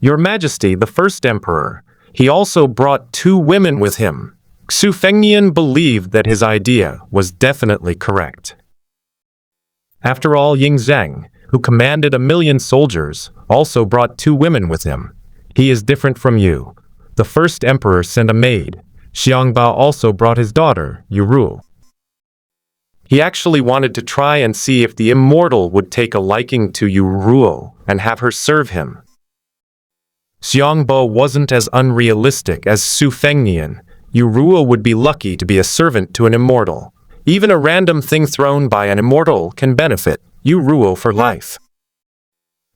Your Majesty, the first emperor, he also brought 2 women with him. Xu Fengnian believed that his idea was definitely correct. After all, Ying Zhang, who commanded 1,000,000 soldiers, also brought 2 women with him. He is different from you. The first emperor sent a maid. Xiangba also brought his daughter, Yuru. He actually wanted to try and see if the immortal would take a liking to Yuru and have her serve him. Xiangba wasn't as unrealistic as Xu Fengnian. Yuru would be lucky to be a servant to an immortal. Even a random thing thrown by an immortal can benefit Yuru for life.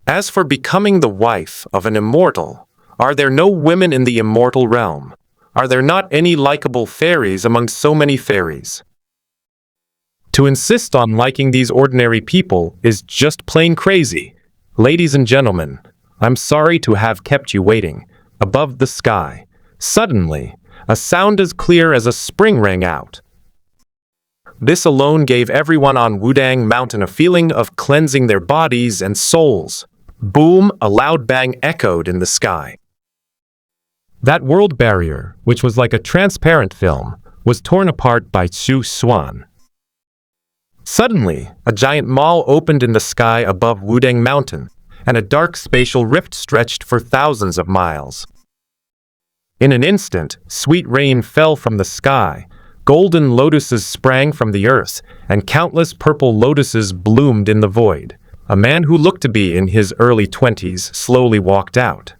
As for becoming the wife of an immortal, are there no women in the immortal realm? Are there not any likable fairies among so many fairies? To insist on liking these ordinary people is just plain crazy. Ladies and gentlemen, I'm sorry to have kept you waiting. Above the sky, suddenly, a sound as clear as a spring rang out. This alone gave everyone on Wudang Mountain a feeling of cleansing their bodies and souls. Boom, a loud bang echoed in the sky. That world barrier, which was like a transparent film, was torn apart by Xuan. Suddenly, a giant mall opened in the sky above Wudang Mountain, and a dark spatial rift stretched for thousands of miles. In an instant, sweet rain fell from the sky, golden lotuses sprang from the earth, and countless purple lotuses bloomed in the void. A man who looked to be in his early 20s slowly walked out.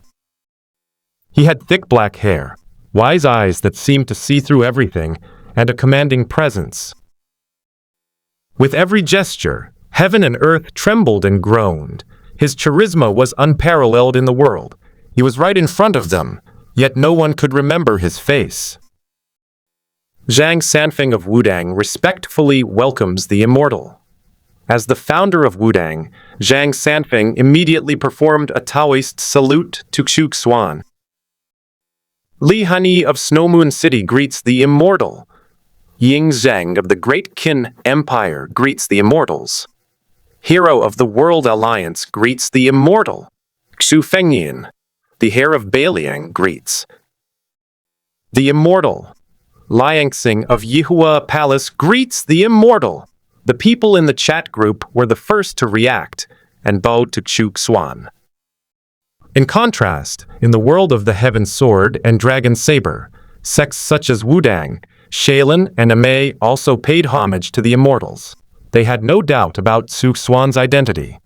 He had thick black hair, wise eyes that seemed to see through everything, and a commanding presence. With every gesture, heaven and earth trembled and groaned. His charisma was unparalleled in the world. He was right in front of them, yet no one could remember his face. Zhang Sanfeng of Wudang respectfully welcomes the immortal. As the founder of Wudang, Zhang Sanfeng immediately performed a Taoist salute to Xuan. Li Hani of Snowmoon City greets the immortal. Ying Zhang of the Great Qin Empire greets the immortals. Hero of the World Alliance greets the immortal. Xu Fengnian, the heir of Beiliang, greets the immortal. Liangxing of Yihua Palace greets the immortal. The people in the chat group were the first to react and bowed to Xuan. In contrast, in the world of the Heaven Sword and Dragon Saber, sects such as Wudang, Shaolin, and Amei also paid homage to the immortals. They had no doubt about Xuan's identity.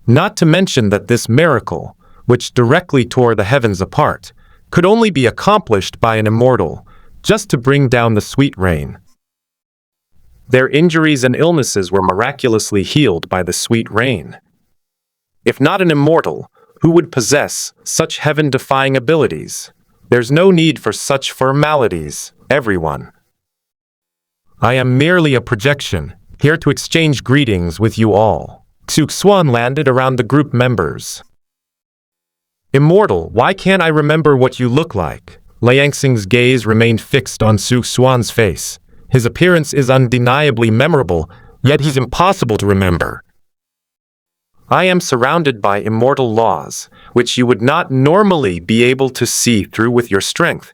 Not to mention that this miracle, which directly tore the heavens apart, could only be accomplished by an immortal, just to bring down the sweet rain. Their injuries and illnesses were miraculously healed by the sweet rain. If not an immortal, who would possess such heaven-defying abilities? There's no need for such formalities, everyone. I am merely a projection, here to exchange greetings with you all. Xuan landed around the group members. Immortal, why can't I remember what you look like? Liangxing's gaze remained fixed on Xuan's face. His appearance is undeniably memorable, yet he's impossible to remember. I am surrounded by immortal laws, which you would not normally be able to see through with your strength.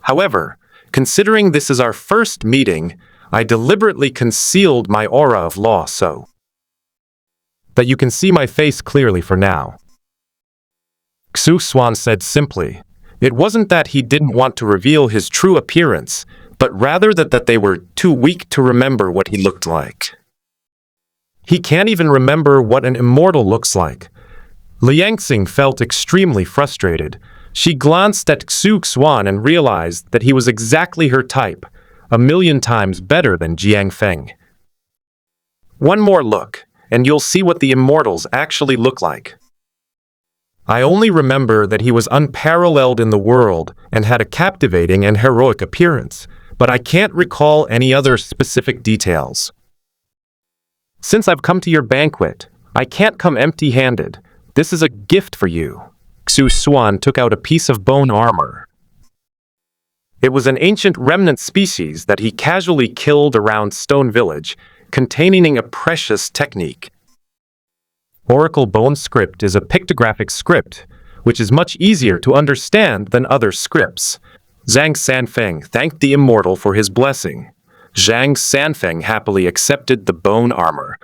However, considering this is our first meeting, I deliberately concealed my aura of law so that you can see my face clearly for now. Xuan said simply. It wasn't that he didn't want to reveal his true appearance, but rather that they were too weak to remember what he looked like. He can't even remember what an immortal looks like. Liangxing felt extremely frustrated. She glanced at Xuan and realized that he was exactly her type, 1,000,000 times better than Jiang Feng. One more look, and you'll see what the immortals actually look like. I only remember that he was unparalleled in the world and had a captivating and heroic appearance, but I can't recall any other specific details. Since I've come to your banquet, I can't come empty-handed. This is a gift for you. Xuan took out a piece of bone armor. It was an ancient remnant species that he casually killed around Stone Village, containing a precious technique. Oracle Bone script is a pictographic script, which is much easier to understand than other scripts. Zhang Sanfeng thanked the Immortal for his blessing. Zhang Sanfeng happily accepted the bone armor.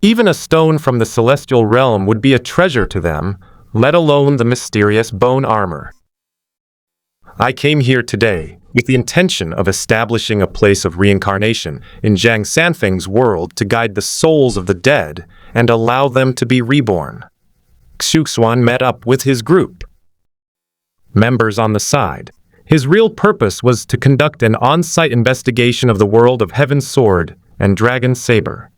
Even a stone from the celestial realm would be a treasure to them, let alone the mysterious bone armor. I came here today with the intention of establishing a place of reincarnation in Zhang Sanfeng's world to guide the souls of the dead and allow them to be reborn. Xuan met up with his group members on the side. His real purpose was to conduct an on-site investigation of the world of Heaven's Sword and Dragon's Saber.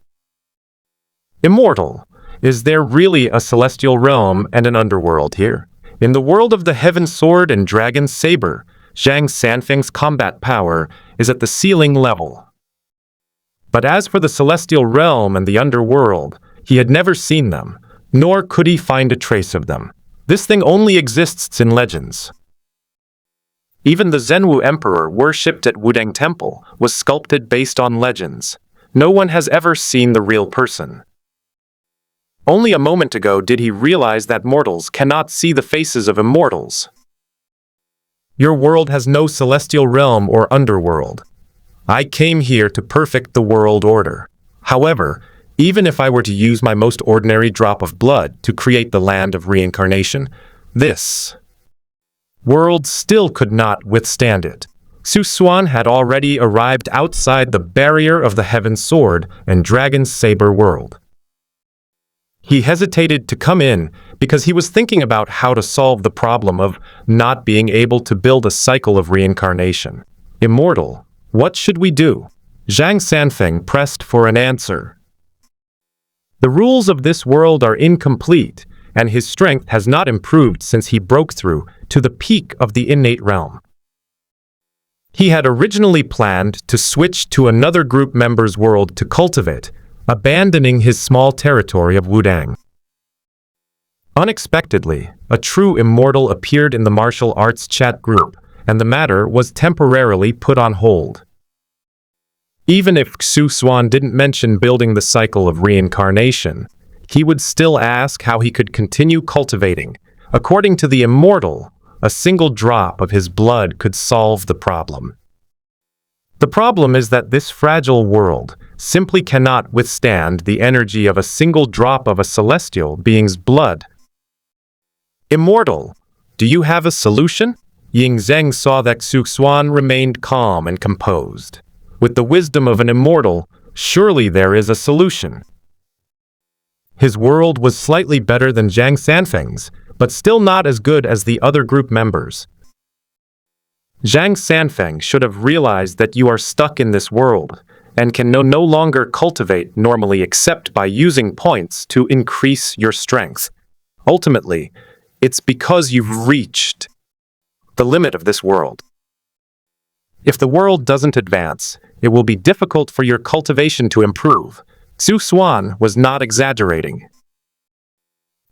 Immortal, is there really a celestial realm and an underworld here? In the world of the Heaven's Sword and Dragon's Saber, Zhang Sanfeng's combat power is at the ceiling level. But as for the celestial realm and the underworld, he had never seen them, nor could he find a trace of them. This thing only exists in legends. Even the Zhenwu Emperor worshipped at Wudang Temple was sculpted based on legends. No one has ever seen the real person. Only a moment ago did he realize that mortals cannot see the faces of immortals. Your world has no celestial realm or underworld. I came here to perfect the world order. However, even if I were to use my most ordinary drop of blood to create the land of reincarnation, this world still could not withstand it. Xuan had already arrived outside the barrier of the Heaven's Sword and Dragon's Saber world. He hesitated to come in because he was thinking about how to solve the problem of not being able to build a cycle of reincarnation. Immortal, what should we do? Zhang Sanfeng pressed for an answer. The rules of this world are incomplete, and his strength has not improved since he broke through to the peak of the innate realm. He had originally planned to switch to another group member's world to cultivate, abandoning his small territory of Wudang. Unexpectedly, a true immortal appeared in the martial arts chat group, and the matter was temporarily put on hold. Even if Xuan didn't mention building the cycle of reincarnation, he would still ask how he could continue cultivating. According to the Immortal, a single drop of his blood could solve the problem. The problem is that this fragile world simply cannot withstand the energy of a single drop of a celestial being's blood. Immortal, do you have a solution? Ying Zheng saw that Xuan remained calm and composed. With the wisdom of an immortal, surely there is a solution. His world was slightly better than Zhang Sanfeng's, but still not as good as the other group members. Zhang Sanfeng should have realized that you are stuck in this world and can no longer cultivate normally except by using points to increase your strength. Ultimately, it's because you've reached the limit of this world. If the world doesn't advance, it will be difficult for your cultivation to improve. Xuan was not exaggerating.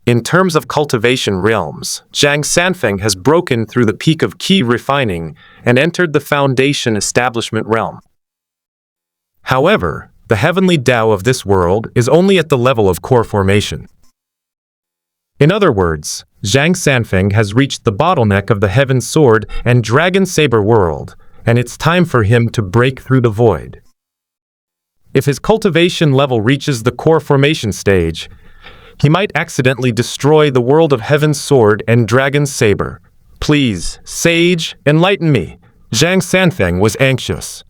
In terms of cultivation realms, Zhang Sanfeng has broken through the peak of key refining and entered the foundation establishment realm. However, the heavenly Tao of this world is only at the level of core formation. In other words, Zhang Sanfeng has reached the bottleneck of the Heaven's Sword and Dragon Saber world, and it's time for him to break through the void. If his cultivation level reaches the core formation stage, he might accidentally destroy the world of Heaven's Sword and Dragon's Saber. Please, Sage, enlighten me. Zhang Sanfeng was anxious.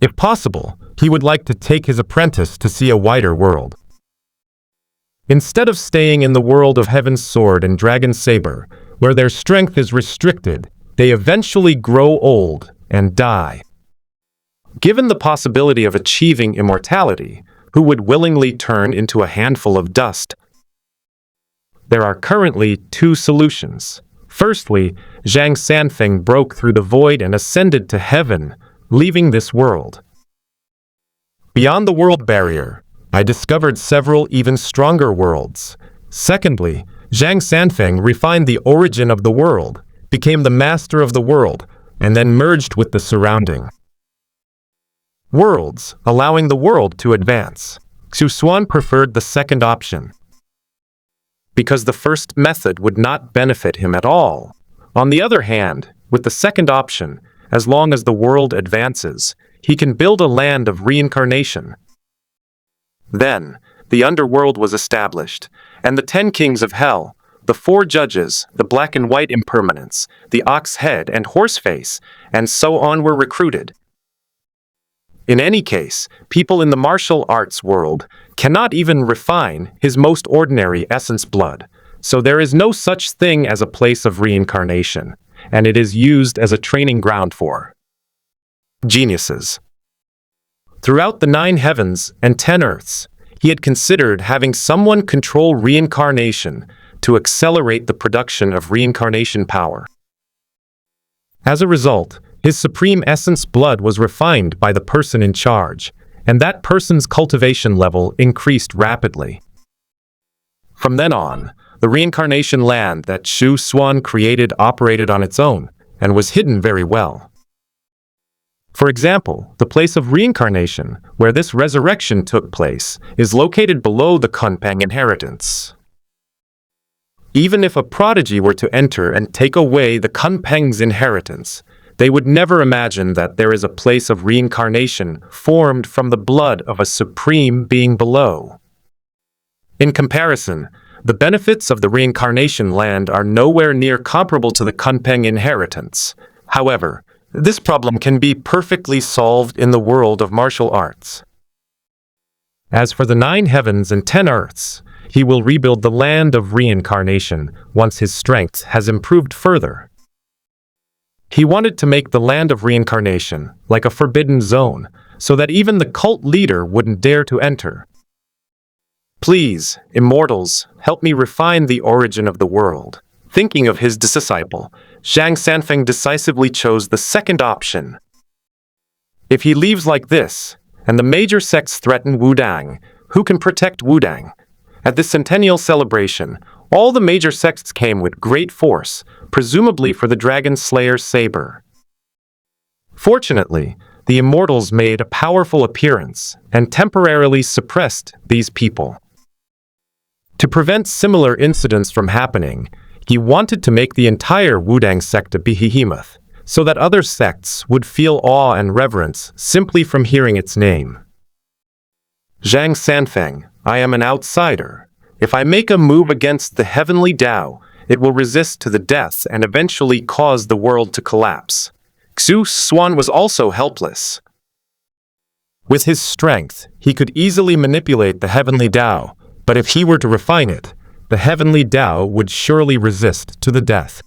If possible, he would like to take his apprentice to see a wider world. Instead of staying in the world of Heaven's Sword and Dragon's Saber, where their strength is restricted, they eventually grow old and die. Given the possibility of achieving immortality, who would willingly turn into a handful of dust? There are currently two solutions. Firstly, Zhang Sanfeng broke through the void and ascended to heaven, leaving this world. Beyond the world barrier, I discovered several even stronger worlds. Secondly, Zhang Sanfeng refined the origin of the world, became the master of the world, and then merged with the surrounding worlds, allowing the world to advance. Xuan preferred the second option, because the first method would not benefit him at all. On the other hand, with the second option, as long as the world advances, he can build a land of reincarnation. Then, the underworld was established, and the 10 kings of hell, the 4 judges, the black and white impermanents, the ox head and horse face, and so on were recruited. In any case, people in the martial arts world cannot even refine his most ordinary essence blood, so there is no such thing as a place of reincarnation, and it is used as a training ground for geniuses. Throughout the 9 heavens and 10 earths, he had considered having someone control reincarnation to accelerate the production of reincarnation power. As a result, his supreme essence blood was refined by the person in charge, and that person's cultivation level increased rapidly. From then on, the reincarnation land that Xuan created operated on its own and was hidden very well. For example, the place of reincarnation, where this resurrection took place, is located below the Kunpeng inheritance. Even if a prodigy were to enter and take away the Kunpeng's inheritance, they would never imagine that there is a place of reincarnation formed from the blood of a supreme being below. In comparison, the benefits of the reincarnation land are nowhere near comparable to the Kunpeng inheritance. However, this problem can be perfectly solved in the world of martial arts. As for the 9 heavens and 10 earths, he will rebuild the land of reincarnation once his strength has improved further. He wanted to make the land of reincarnation like a forbidden zone, so that even the cult leader wouldn't dare to enter. Please, immortals, help me refine the origin of the world. Thinking of his disciple, Zhang Sanfeng decisively chose the second option. If he leaves like this, and the major sects threaten Wudang, who can protect Wudang? At this centennial celebration, all the major sects came with great force, presumably for the Dragon Slayer's saber. Fortunately, the Immortals made a powerful appearance and temporarily suppressed these people. To prevent similar incidents from happening, he wanted to make the entire Wudang sect a behemoth, so that other sects would feel awe and reverence simply from hearing its name. Zhang Sanfeng, I am an outsider. If I make a move against the heavenly Tao, it will resist to the death and eventually cause the world to collapse. Xuan was also helpless. With his strength, he could easily manipulate the heavenly Tao, but if he were to refine it, the heavenly Tao would surely resist to the death.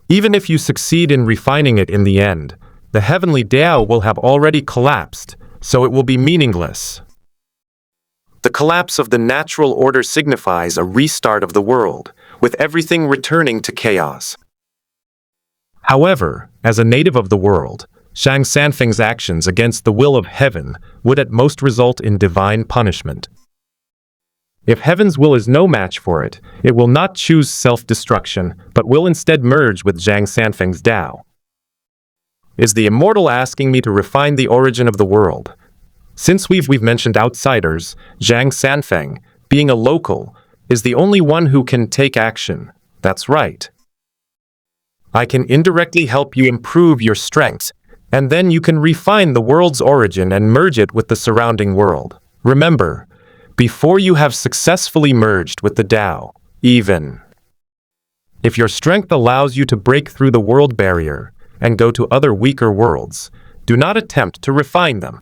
Even if you succeed in refining it in the end, the heavenly Tao will have already collapsed, so it will be meaningless. The collapse of the natural order signifies a restart of the world, with everything returning to chaos. However, as a native of the world, Zhang Sanfeng's actions against the will of heaven would at most result in divine punishment. If heaven's will is no match for it, it will not choose self-destruction, but will instead merge with Zhang Sanfeng's Tao. Is the immortal asking me to refine the origin of the world? Since we've mentioned outsiders, Zhang Sanfeng, being a local, is the only one who can take action. That's right. I can indirectly help you improve your strength, and then you can refine the world's origin and merge it with the surrounding world. Remember, before you have successfully merged with the Tao, even if your strength allows you to break through the world barrier and go to other weaker worlds, do not attempt to refine them.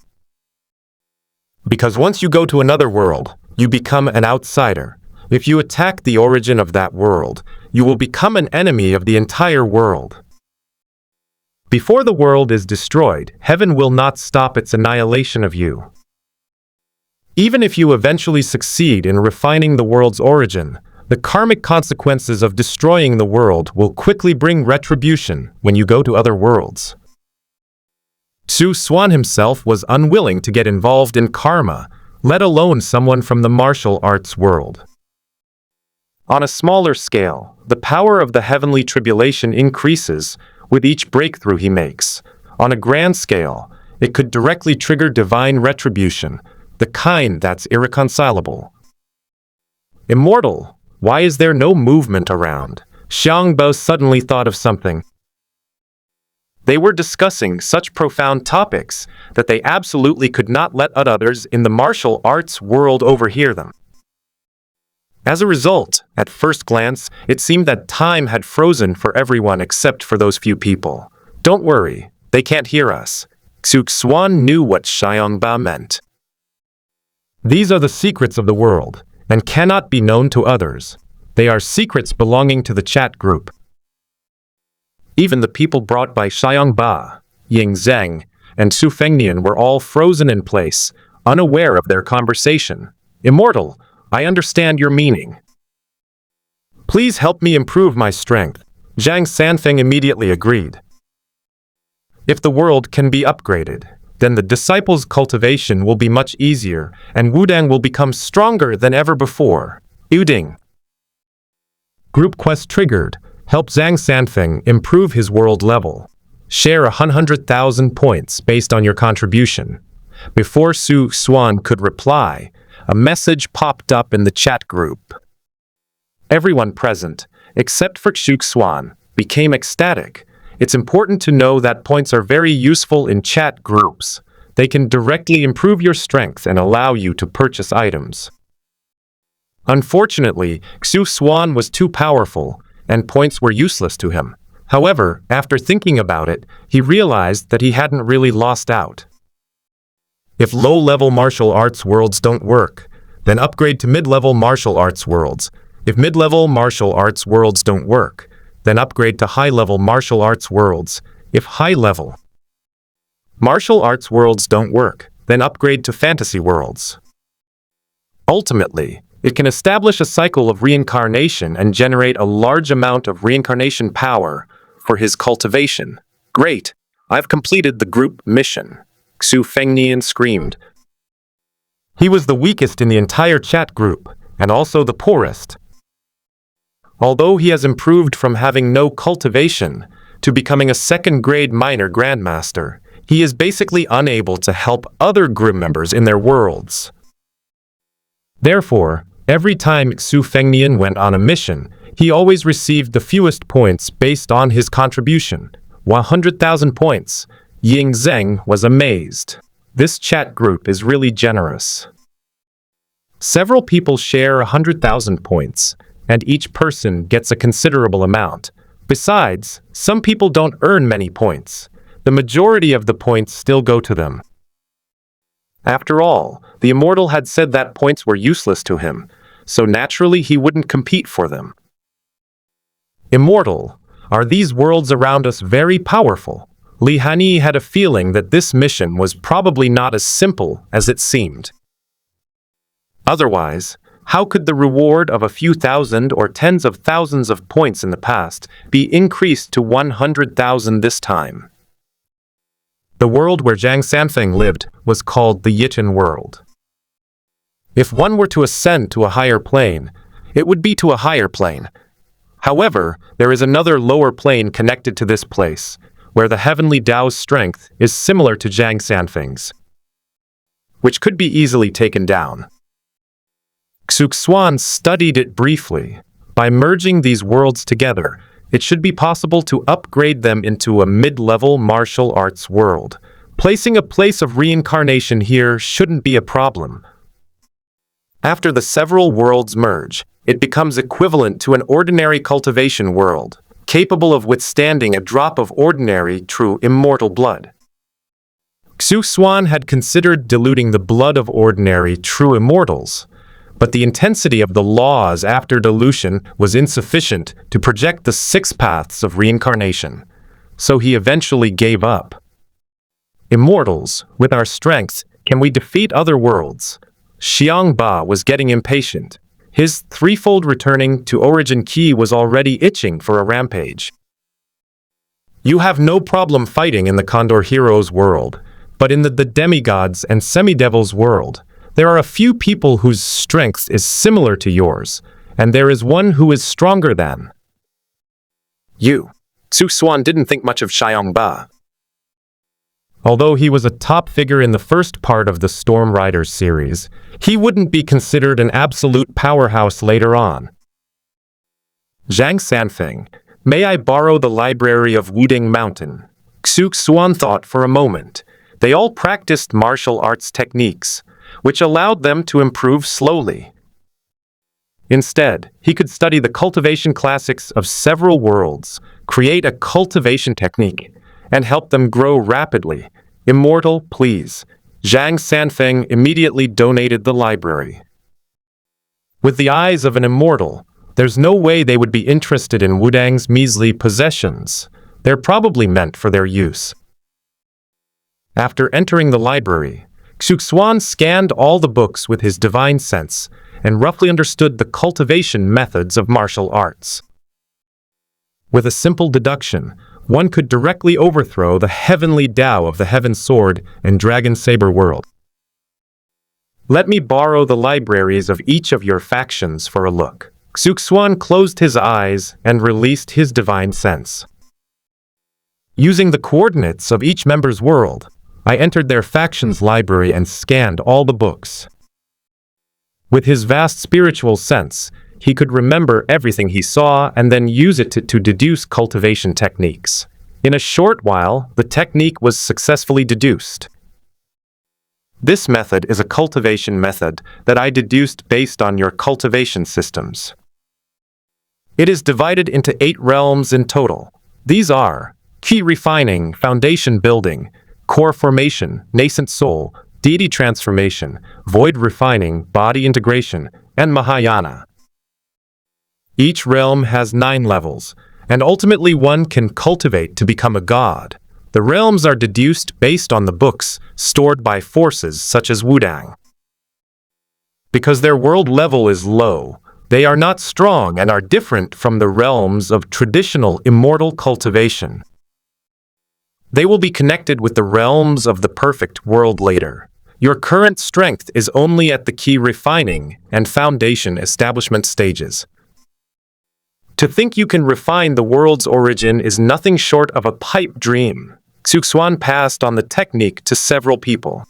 Because once you go to another world, you become an outsider. If you attack the origin of that world, you will become an enemy of the entire world. Before the world is destroyed, heaven will not stop its annihilation of you. Even if you eventually succeed in refining the world's origin, the karmic consequences of destroying the world will quickly bring retribution when you go to other worlds. Xuan himself was unwilling to get involved in karma, let alone someone from the martial arts world. On a smaller scale, the power of the heavenly tribulation increases with each breakthrough he makes. On a grand scale, it could directly trigger divine retribution, the kind that's irreconcilable. Immortal, why is there no movement around? Xiang Bo suddenly thought of something. They were discussing such profound topics that they absolutely could not let others in the martial arts world overhear them. As a result, at first glance, it seemed that time had frozen for everyone except for those few people. Don't worry, they can't hear us. Xuan knew what Xiang Ba meant. These are the secrets of the world, and cannot be known to others. They are secrets belonging to the chat group. Even the people brought by Xiang Ba, Ying Zheng, and Su Fengnian were all frozen in place, unaware of their conversation. Immortal, I understand your meaning. Please help me improve my strength. Zhang Sanfeng immediately agreed. If the world can be upgraded, then the disciples' cultivation will be much easier, and Wudang will become stronger than ever before. Uding. Group quest triggered. Help Zhang Sanfeng improve his world level. Share 100,000 points based on your contribution. Before Su Xuan could reply, a message popped up in the chat group. Everyone present, except for Xu Xuan, became ecstatic. It's important to know that points are very useful in chat groups. They can directly improve your strength and allow you to purchase items. Unfortunately, Xu Xuan was too powerful, and points were useless to him. However, after thinking about it, he realized that he hadn't really lost out. If low-level martial arts worlds don't work, then upgrade to mid-level martial arts worlds. If mid-level martial arts worlds don't work, then upgrade to high-level martial arts worlds. If high-level martial arts worlds don't work, then upgrade to fantasy worlds. Ultimately, it can establish a cycle of reincarnation and generate a large amount of reincarnation power for his cultivation. Great! I've completed the group mission. Su Fengnian screamed. He was the weakest in the entire chat group, and also the poorest. Although he has improved from having no cultivation to becoming a second-grade minor grandmaster, he is basically unable to help other group members in their worlds. Therefore, every time Su Fengnian went on a mission, he always received the fewest points based on his contribution, 100,000 points. Ying Zheng was amazed. This chat group is really generous. Several people share 100,000 points, and each person gets a considerable amount. Besides, some people don't earn many points. The majority of the points still go to them. After all, the Immortal had said that points were useless to him, so naturally he wouldn't compete for them. Immortal, are these worlds around us very powerful? Li Hani had a feeling that this mission was probably not as simple as it seemed. Otherwise, how could the reward of a few thousand or tens of thousands of points in the past be increased to 100,000 this time? The world where Zhang Sanfeng lived was called the Yichen world. If one were to ascend to a higher plane, it would be to a higher plane. However, there is another lower plane connected to this place, where the heavenly Tao's strength is similar to Zhang Sanfeng's, which could be easily taken down. Xu Xuan studied it briefly. By merging these worlds together, it should be possible to upgrade them into a mid-level martial arts world. Placing a place of reincarnation here shouldn't be a problem. After the several worlds merge, it becomes equivalent to an ordinary cultivation world, capable of withstanding a drop of ordinary, true, immortal blood. Xu Xuan had considered diluting the blood of ordinary, true immortals, but the intensity of the laws after dilution was insufficient to project the 6 paths of reincarnation, so he eventually gave up. Immortals, with our strength, can we defeat other worlds? Xiang Ba was getting impatient. His threefold returning to origin key was already itching for a rampage. You have no problem fighting in the Condor Heroes world, but in the demigods and semidevils world, there are a few people whose strength is similar to yours, and there is one who is stronger than. Xuan didn't think much of Xiangba. Although he was a top figure in the first part of the Storm Riders series, he wouldn't be considered an absolute powerhouse later on. Zhang Sanfeng, may I borrow the library of Wuding Mountain? Xuan thought for a moment. They all practiced martial arts techniques, which allowed them to improve slowly. Instead, he could study the cultivation classics of several worlds, create a cultivation technique, and help them grow rapidly. Immortal, please. Zhang Sanfeng immediately donated the library. With the eyes of an immortal, there's no way they would be interested in Wudang's measly possessions. They're probably meant for their use. After entering the library, Xuan scanned all the books with his divine sense and roughly understood the cultivation methods of martial arts. With a simple deduction, one could directly overthrow the heavenly Tao of the Heaven Sword and Dragon Saber world. Let me borrow the libraries of each of your factions for a look. Xuan closed his eyes and released his divine sense. Using the coordinates of each member's world, I entered their faction's library and scanned all the books. With his vast spiritual sense, he could remember everything he saw and then use it to deduce cultivation techniques. In a short while, the technique was successfully deduced. This method is a cultivation method that I deduced based on your cultivation systems. It is divided into 8 realms in total. These are Key Refining, Foundation Building, Core Formation, Nascent Soul, Deity Transformation, Void Refining, Body Integration, and Mahayana. Each realm has 9 levels, and ultimately one can cultivate to become a god. The realms are deduced based on the books stored by forces such as Wudang. Because their world level is low, they are not strong and are different from the realms of traditional immortal cultivation. They will be connected with the realms of the perfect world later. Your current strength is only at the key refining and foundation establishment stages. To think you can refine the world's origin is nothing short of a pipe dream. Xuan passed on the technique to several people.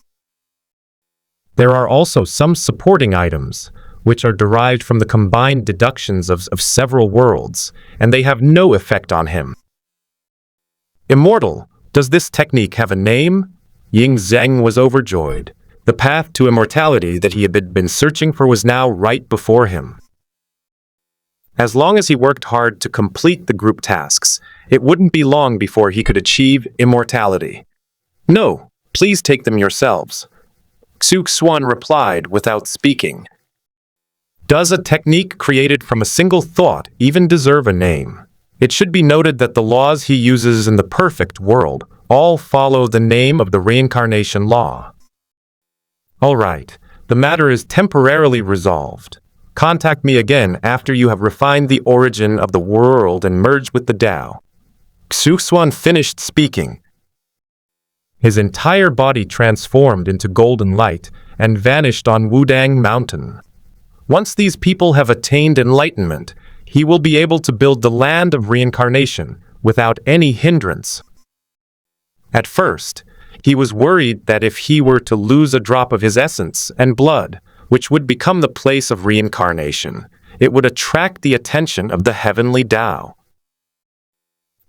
There are also some supporting items, which are derived from the combined deductions of several worlds, and they have no effect on him. Immortal, does this technique have a name? Ying Zheng was overjoyed. The path to immortality that he had been searching for was now right before him. As long as he worked hard to complete the group tasks, it wouldn't be long before he could achieve immortality. No, please take them yourselves. Xuan replied without speaking. Does a technique created from a single thought even deserve a name? It should be noted that the laws he uses in the perfect world all follow the name of the reincarnation law. All right, the matter is temporarily resolved. Contact me again after you have refined the origin of the world and merged with the Tao. Xuan finished speaking. His entire body transformed into golden light and vanished on Wudang Mountain. Once these people have attained enlightenment, he will be able to build the land of reincarnation without any hindrance. At first, he was worried that if he were to lose a drop of his essence and blood, which would become the place of reincarnation, it would attract the attention of the heavenly Tao.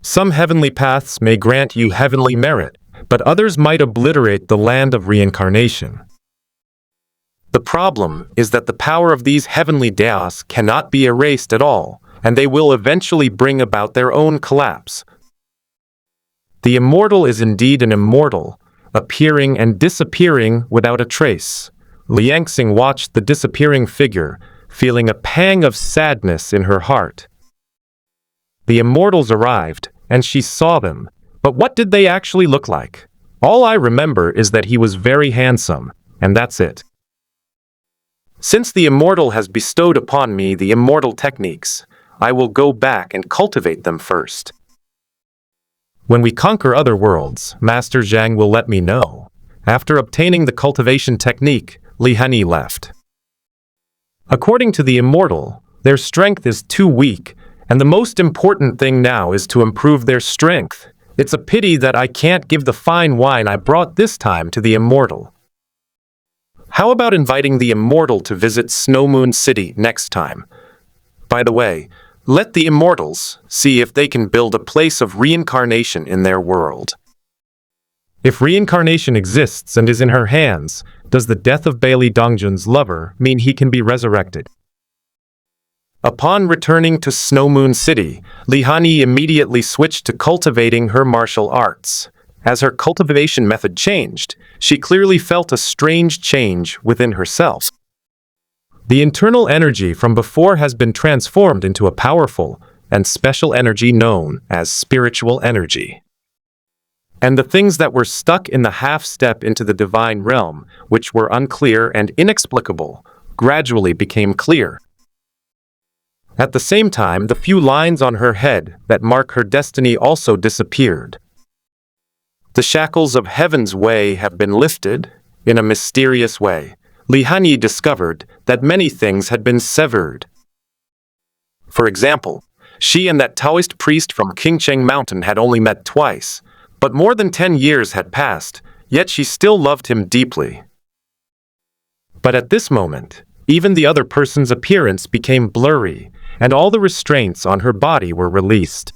Some heavenly paths may grant you heavenly merit, but others might obliterate the land of reincarnation. The problem is that the power of these heavenly Taos cannot be erased at all, and they will eventually bring about their own collapse. The immortal is indeed an immortal, appearing and disappearing without a trace. Liangxing watched the disappearing figure, feeling a pang of sadness in her heart. The immortals arrived, and she saw them, but what did they actually look like? All I remember is that he was very handsome, and that's it. Since the immortal has bestowed upon me the immortal techniques, I will go back and cultivate them first. When we conquer other worlds, Master Zhang will let me know. After obtaining the cultivation technique, Li Heni left. According to the immortal, their strength is too weak, And the most important thing now is to improve their strength. It's a pity that I can't give the fine wine I brought this time to the Immortal. How about inviting the Immortal to visit Snow Moon City next time? By the way, let the Immortals see if they can build a place of reincarnation in their world. If reincarnation exists and is in her hands, does the death of Bailey Dongjun's lover mean he can be resurrected? Upon returning to Snow Moon City, Lihani immediately switched to cultivating her martial arts. As her cultivation method changed, she clearly felt a strange change within herself. The internal energy from before has been transformed into a powerful and special energy known as spiritual energy. And the things that were stuck in the half-step into the divine realm, which were unclear and inexplicable, gradually became clear. At the same time, the few lines on her head that mark her destiny also disappeared. The shackles of heaven's way have been lifted. In a mysterious way, Lihani discovered that many things had been severed. For example, she and that Taoist priest from Qingcheng Mountain had only met twice, but more than 10 years had passed, yet she still loved him deeply. But at this moment, even the other person's appearance became blurry, and all the restraints on her body were released.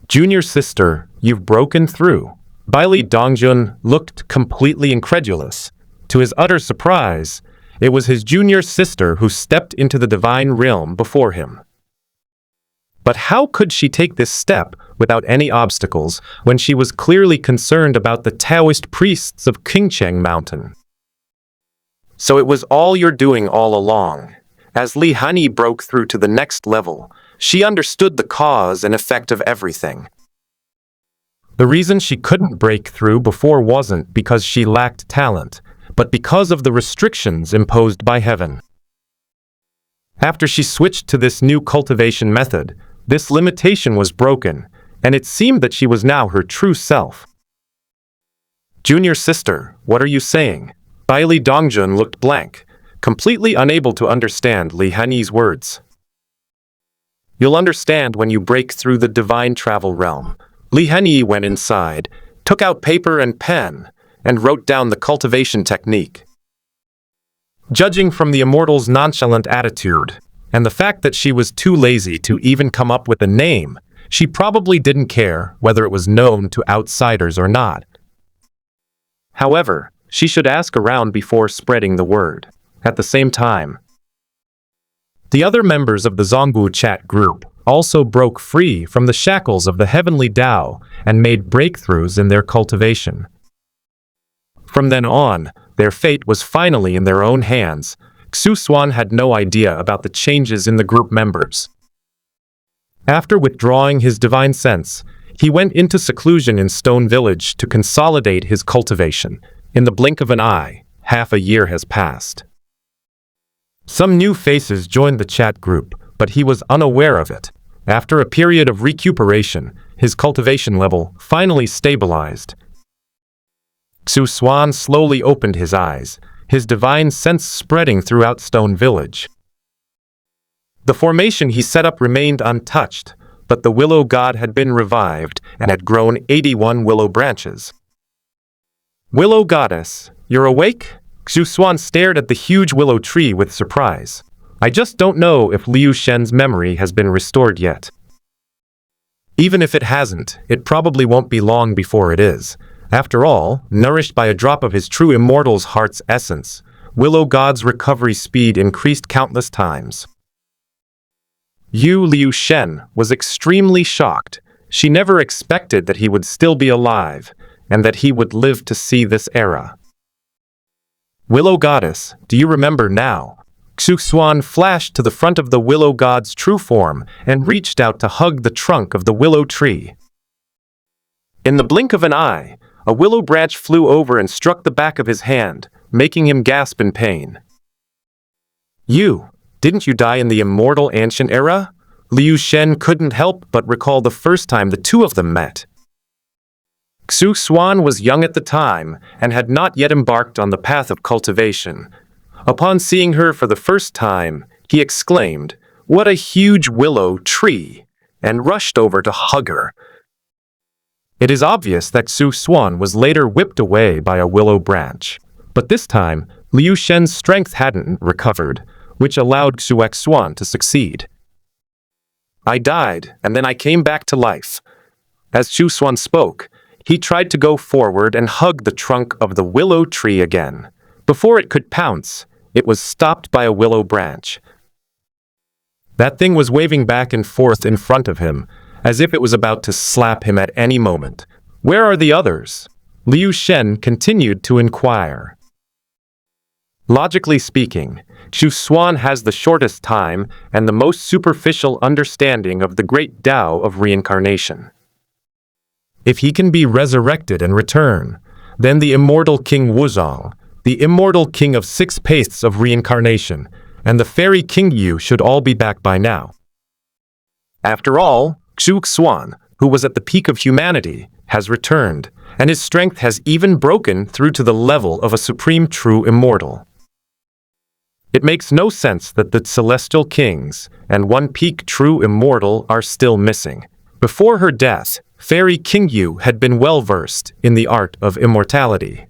Junior sister, you've broken through. Bailey Dongjun looked completely incredulous. To his utter surprise, it was his junior sister who stepped into the divine realm before him. But how could she take this step without any obstacles when she was clearly concerned about the Taoist priests of Qingcheng Mountain? So it was all your doing all along. As Lihani broke through to the next level, she understood the cause and effect of everything. The reason she couldn't break through before wasn't because she lacked talent, but because of the restrictions imposed by heaven. After she switched to this new cultivation method, this limitation was broken, and it seemed that she was now her true self. Junior sister, what are you saying? Bailey Dongjun looked blank, completely unable to understand Lihani's words. You'll understand when you break through the divine travel realm. Lihani went inside, took out paper and pen, and wrote down the cultivation technique. Judging from the Immortal's nonchalant attitude, and the fact that she was too lazy to even come up with a name, she probably didn't care whether it was known to outsiders or not. However, she should ask around before spreading the word. At the same time, the other members of the Zongbu chat group also broke free from the shackles of the heavenly Tao and made breakthroughs in their cultivation. From then on, their fate was finally in their own hands. Xuan had no idea about the changes in the group members. After withdrawing his divine sense, he went into seclusion in Stone Village to consolidate his cultivation. In the blink of an eye, half a year has passed. Some new faces joined the chat group, but he was unaware of it. After a period of recuperation, his cultivation level finally stabilized. Xuan slowly opened his eyes, his divine sense spreading throughout Stone Village. The formation he set up remained untouched, but the willow god had been revived and had grown 81 willow branches. Willow goddess, you're awake? Xuan stared at the huge willow tree with surprise. I just don't know if Liu Shen's memory has been restored yet. Even if it hasn't, it probably won't be long before it is. After all, nourished by a drop of his true immortal's heart's essence, Willow God's recovery speed increased countless times. Liu Shen was extremely shocked. She never expected that he would still be alive, and that he would live to see this era. Willow Goddess, do you remember now? Xuan flashed to the front of the Willow God's true form and reached out to hug the trunk of the willow tree. In the blink of an eye, a willow branch flew over and struck the back of his hand, making him gasp in pain. Didn't you die in the immortal ancient era? Liu Shen couldn't help but recall the first time the two of them met. Xuan was young at the time and had not yet embarked on the path of cultivation. Upon seeing her for the first time, he exclaimed, what a huge willow tree, and rushed over to hug her. It is obvious that Xuan was later whipped away by a willow branch, but this time, Liu Shen's strength hadn't recovered, which allowed Xuan to succeed. I died, and then I came back to life. As Xuan spoke, he tried to go forward and hug the trunk of the willow tree again. Before it could pounce, it was stopped by a willow branch. That thing was waving back and forth in front of him, as if it was about to slap him at any moment. Where are the others? Liu Shen continued to inquire. Logically speaking, Xuan has the shortest time and the most superficial understanding of the great Tao of reincarnation. If he can be resurrected and return, then the immortal King Wuzong, the immortal king of 6 paths of reincarnation, and the fairy King Yu should all be back by now. After all, Xuan, who was at the peak of humanity, has returned, and his strength has even broken through to the level of a supreme true immortal. It makes no sense that the celestial kings and one peak true immortal are still missing. Before her death, fairy King Yu had been well versed in the art of immortality.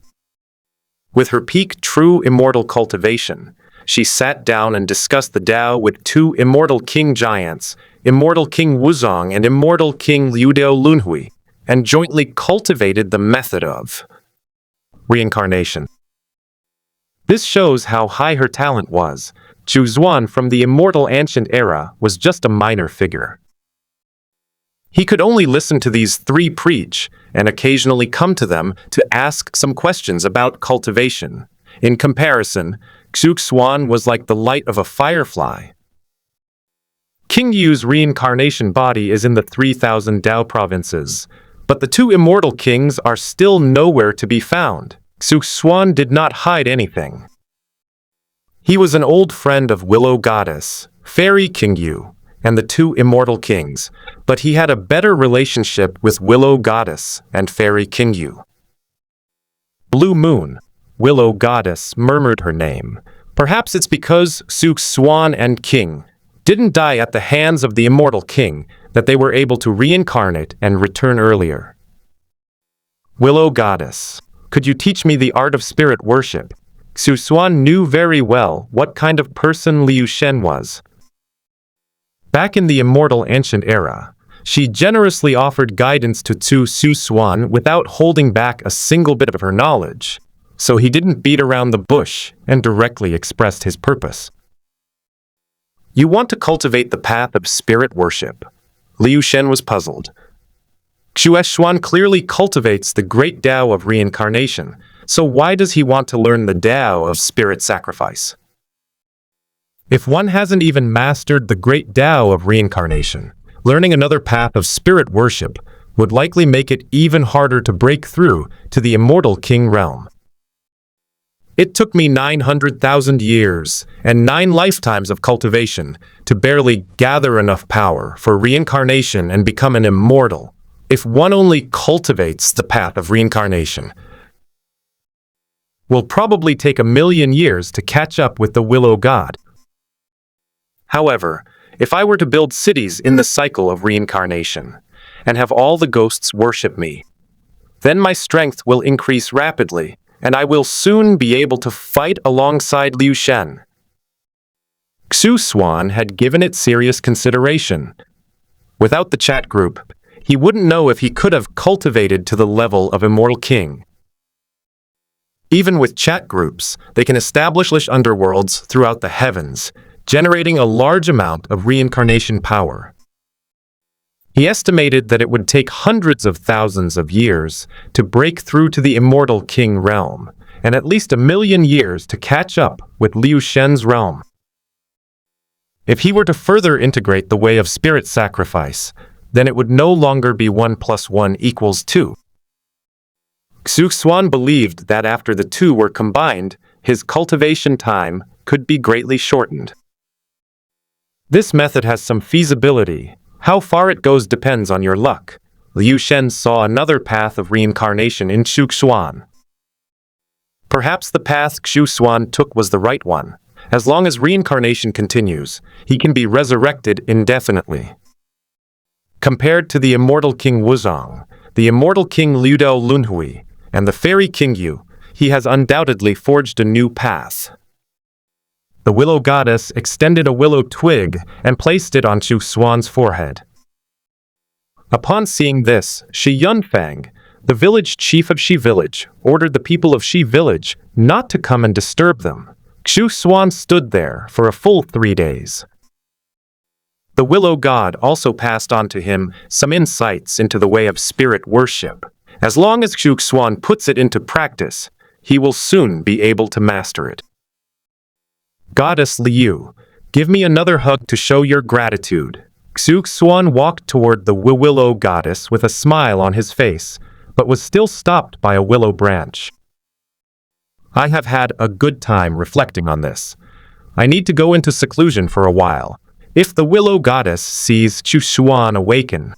With her peak true immortal cultivation, she sat down and discussed the Tao with 2 immortal king giants, immortal King Wuzong and immortal King Liudao Lunhui, and jointly cultivated the method of reincarnation. This shows how high her talent was. Xuan from the immortal ancient era was just a minor figure. He could only listen to these 3 preach and occasionally come to them to ask some questions about cultivation. In comparison, Xuan was like the light of a firefly. King Yu's reincarnation body is in the 3,000 Tao provinces, but the 2 immortal kings are still nowhere to be found. Xuan did not hide anything. He was an old friend of Willow Goddess, Fairy King Yu, and the 2 immortal kings, but he had a better relationship with Willow Goddess and Fairy King Yu. Blue Moon, Willow Goddess murmured her name. Perhaps it's because Xuan and King didn't die at the hands of the immortal king that they were able to reincarnate and return earlier. Willow Goddess, could you teach me the art of spirit worship? Xuan knew very well what kind of person Liu Shen was. Back in the immortal ancient era, she generously offered guidance to Xuan without holding back a single bit of her knowledge, so he didn't beat around the bush and directly expressed his purpose. You want to cultivate the path of spirit worship. Liu Shen was puzzled. Xuan clearly cultivates the great Tao of reincarnation, so why does he want to learn the Tao of spirit sacrifice? If one hasn't even mastered the great Tao of reincarnation, learning another path of spirit worship would likely make it even harder to break through to the immortal king realm. It took me 900,000 years and 9 lifetimes of cultivation to barely gather enough power for reincarnation and become an immortal. If one only cultivates the path of reincarnation, will probably take 1,000,000 years to catch up with the Willow God. However, if I were to build cities in the cycle of reincarnation and have all the ghosts worship me, then my strength will increase rapidly, and I will soon be able to fight alongside Liu Shen. Xuan had given it serious consideration. Without the chat group, he wouldn't know if he could have cultivated to the level of Immortal King. Even with chat groups, they can establish underworlds throughout the heavens, generating a large amount of reincarnation power. He estimated that it would take hundreds of thousands of years to break through to the Immortal King realm, and at least 1,000,000 years to catch up with Liu Shen's realm. If he were to further integrate the way of spirit sacrifice, then it would no longer be 1 + 1 = 2. Xuan believed that after the 2 were combined, his cultivation time could be greatly shortened. This method has some feasibility. How far it goes depends on your luck. Liu Shen saw another path of reincarnation in Xuan. Perhaps the path Xuan took was the right one. As long as reincarnation continues, he can be resurrected indefinitely. Compared to the immortal King Wuzong, the immortal King Liudao Lunhui, and the fairy King Yu, he has undoubtedly forged a new path. The willow goddess extended a willow twig and placed it on Xuan's forehead. Upon seeing this, Shi Yunfang, the village chief of Shi Village, ordered the people of Shi Village not to come and disturb them. Xuan stood there for a full 3 days. The willow god also passed on to him some insights into the way of spirit worship. As long as Xuan puts it into practice, he will soon be able to master it. Goddess Liu, give me another hug to show your gratitude. Xuan walked toward the willow goddess with a smile on his face, but was still stopped by a willow branch. I have had a good time reflecting on this. I need to go into seclusion for a while. If the willow goddess sees Xuan awaken,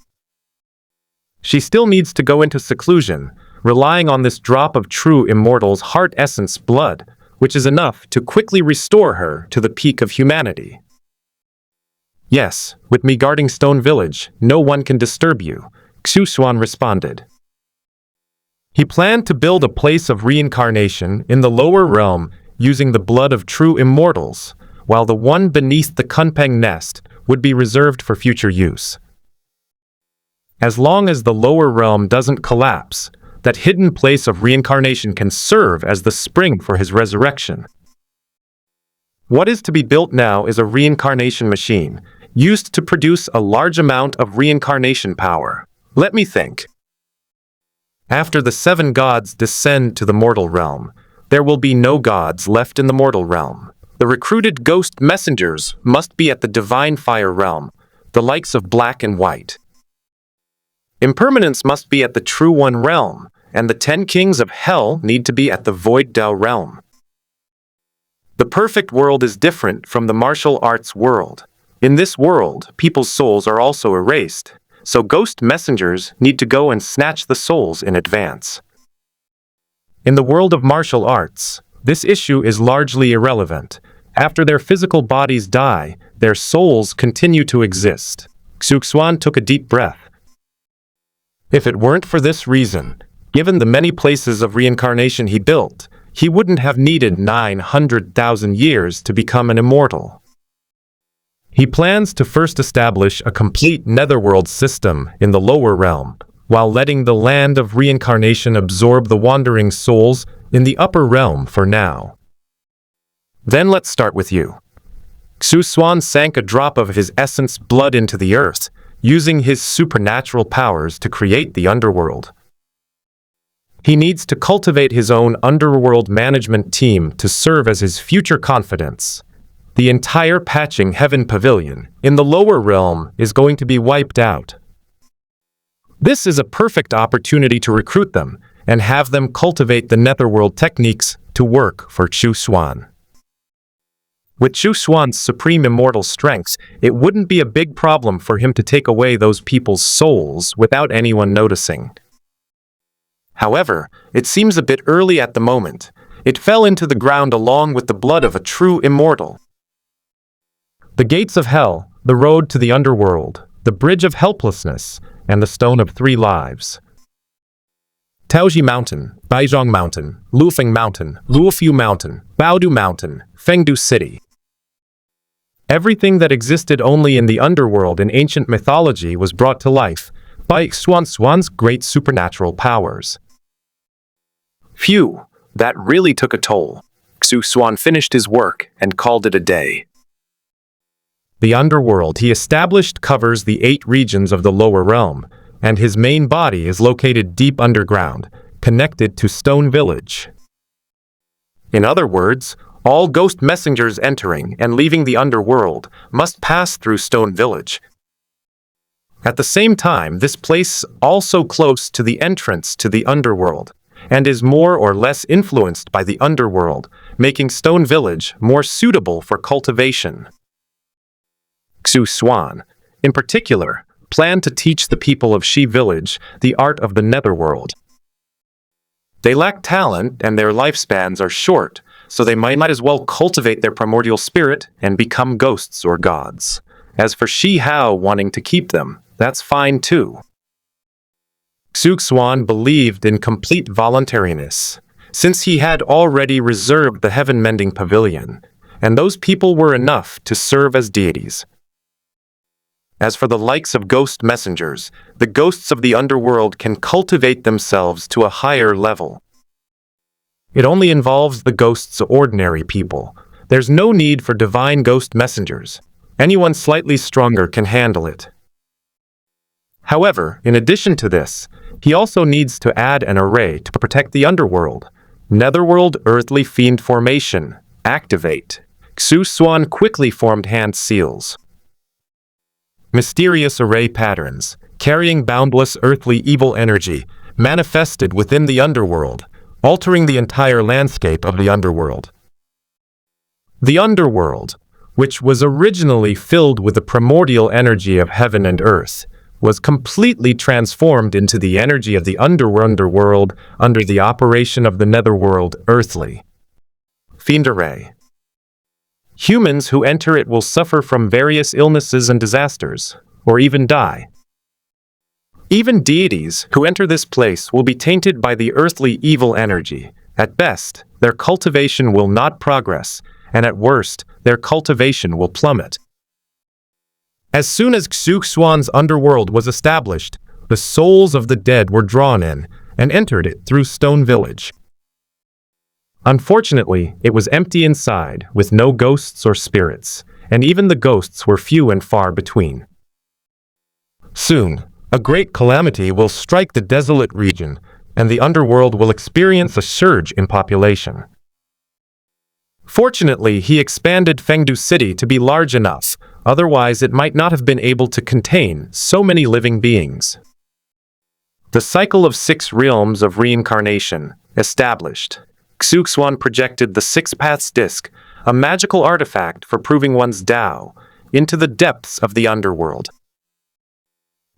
she still needs to go into seclusion, relying on this drop of true immortal's heart essence blood, which is enough to quickly restore her to the peak of humanity. Yes, with me guarding Stone Village, no one can disturb you, Xuan responded. He planned to build a place of reincarnation in the lower realm using the blood of true immortals, while the one beneath the Kunpeng nest would be reserved for future use. As long as the lower realm doesn't collapse, that hidden place of reincarnation can serve as the spring for his resurrection. What is to be built now is a reincarnation machine, used to produce a large amount of reincarnation power. Let me think. After the 7 gods descend to the mortal realm, there will be no gods left in the mortal realm. The recruited ghost messengers must be at the divine fire realm, the likes of black and white. Impermanence must be at the true one realm, and the 10 kings of hell need to be at the void Dao realm. The perfect world is different from the martial arts world. In this world, people's souls are also erased, so ghost messengers need to go and snatch the souls in advance. In the world of martial arts, this issue is largely irrelevant. After their physical bodies die, their souls continue to exist. Xuan took a deep breath. If it weren't for this reason, given the many places of reincarnation he built, he wouldn't have needed 900,000 years to become an immortal. He plans to first establish a complete netherworld system in the lower realm, while letting the land of reincarnation absorb the wandering souls in the upper realm for now. Then let's start with you. Xuan sank a drop of his essence blood into the earth, using his supernatural powers to create the underworld. He needs to cultivate his own underworld management team to serve as his future confidants. The entire Patching Heaven Pavilion in the lower realm is going to be wiped out. This is a perfect opportunity to recruit them and have them cultivate the netherworld techniques to work for Xuan. With Xuan's supreme immortal strengths, it wouldn't be a big problem for him to take away those people's souls without anyone noticing. However, it seems a bit early at the moment. It fell into the ground along with the blood of a true immortal. The gates of hell, the road to the underworld, the bridge of helplessness, and the stone of 3 lives. Taoji Mountain, Baizhong Mountain, Lufeng Mountain, Luofu Mountain, Baodu Mountain, Fengdu City. Everything that existed only in the underworld in ancient mythology was brought to life by Xuan's great supernatural powers. Phew, that really took a toll. Xuan finished his work and called it a day. The underworld he established covers the 8 regions of the lower realm, and his main body is located deep underground, connected to Stone Village. In other words, all ghost messengers entering and leaving the underworld must pass through Stone Village. At the same time, this place also close to the entrance to the underworld, and is more or less influenced by the underworld, making Stone Village more suitable for cultivation. Xuan, in particular, planned to teach the people of Shi Village the art of the netherworld. They lack talent and their lifespans are short, so they might as well cultivate their primordial spirit and become ghosts or gods. As for Shi Hao wanting to keep them, that's fine too. Xuan believed in complete voluntariness, since he had already reserved the heaven-mending pavilion, and those people were enough to serve as deities. As for the likes of ghost messengers, the ghosts of the underworld can cultivate themselves to a higher level. It only involves the ghosts of ordinary people. There's no need for divine ghost messengers. Anyone slightly stronger can handle it. However, in addition to this, he also needs to add an array to protect the underworld. Netherworld Earthly Fiend Formation. Activate. Xuan quickly formed hand seals. Mysterious array patterns, carrying boundless earthly evil energy, manifested within the underworld, altering the entire landscape of the underworld. The underworld, which was originally filled with the primordial energy of heaven and earth, was completely transformed into the energy of the underworld under the operation of the netherworld earthly fiend array. Humans who enter it will suffer from various illnesses and disasters, or even die. Even deities who enter this place will be tainted by the earthly evil energy. At best, their cultivation will not progress, and at worst, their cultivation will plummet. As soon as Xuan's underworld was established, the souls of the dead were drawn in and entered it through Stone Village. Unfortunately, it was empty inside, with no ghosts or spirits, and even the ghosts were few and far between. Soon, a great calamity will strike the desolate region, and the underworld will experience a surge in population. Fortunately, he expanded Fengdu City to be large enough, otherwise it might not have been able to contain so many living beings. The cycle of 6 realms of reincarnation, established. Xuan projected the 6 Paths Disc, a magical artifact for proving one's Tao, into the depths of the underworld.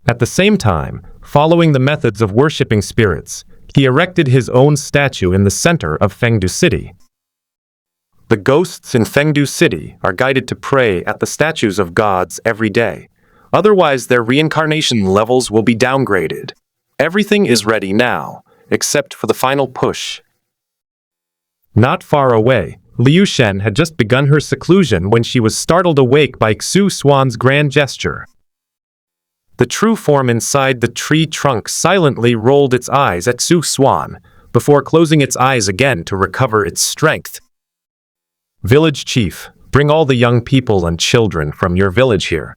At the same time, following the methods of worshipping spirits, he erected his own statue in the center of Fengdu City. The ghosts in Fengdu City are guided to pray at the statues of gods every day. Otherwise, their reincarnation levels will be downgraded. Everything is ready now, except for the final push. Not far away, Liu Shen had just begun her seclusion when she was startled awake by Xuan's grand gesture. The true form inside the tree trunk silently rolled its eyes at Xuan, before closing its eyes again to recover its strength. Village Chief, bring all the young people and children from your village here.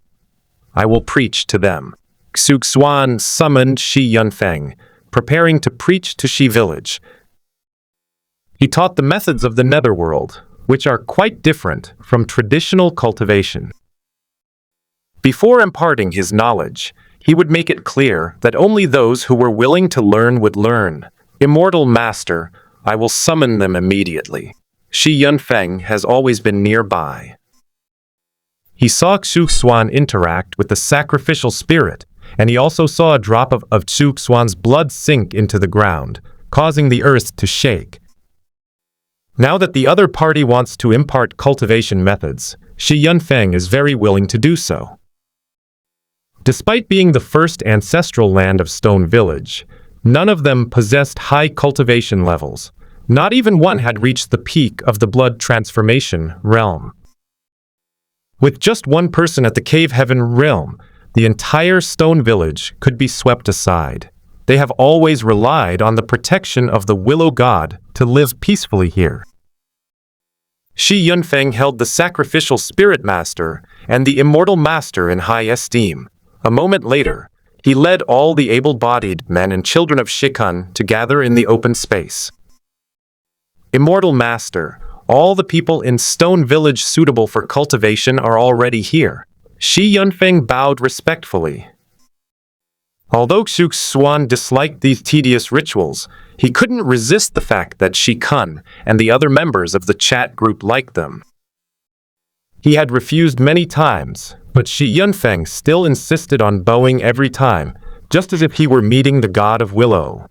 I will preach to them. Xuan summoned Shi Yunfeng, preparing to preach to Shi Village. He taught the methods of the netherworld, which are quite different from traditional cultivation. Before imparting his knowledge, he would make it clear that only those who were willing to learn would learn. Immortal Master, I will summon them immediately. Shi Yunfeng has always been nearby. He saw Xuan interact with the sacrificial spirit, and he also saw a drop of Xuan's blood sink into the ground, causing the earth to shake. Now that the other party wants to impart cultivation methods, Shi Yunfeng is very willing to do so. Despite being the first ancestral land of Stone Village, none of them possessed high cultivation levels. Not even one had reached the peak of the blood transformation realm. With just one person at the Cave Heaven realm, the entire Stone Village could be swept aside. They have always relied on the protection of the Willow God to live peacefully here. Shi Yunfeng held the Sacrificial Spirit Master and the Immortal Master in high esteem. A moment later, he led all the able-bodied men and children of Shikun to gather in the open space. Immortal Master, all the people in Stone Village suitable for cultivation are already here. Shi Yunfeng bowed respectfully. Although Xuan disliked these tedious rituals, he couldn't resist the fact that Shikun and the other members of the chat group liked them. He had refused many times, but Shi Yunfeng still insisted on bowing every time, just as if he were meeting the god of Willow.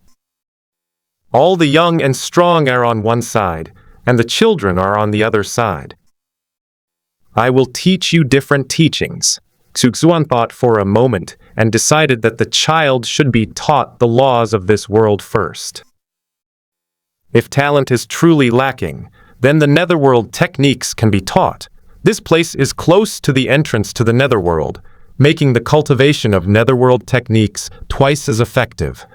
All the young and strong are on one side, and the children are on the other side. I will teach you different teachings. Xuan thought for a moment and decided that the child should be taught the laws of this world first. If talent is truly lacking, then the netherworld techniques can be taught. This place is close to the entrance to the netherworld, making the cultivation of netherworld techniques twice as effective.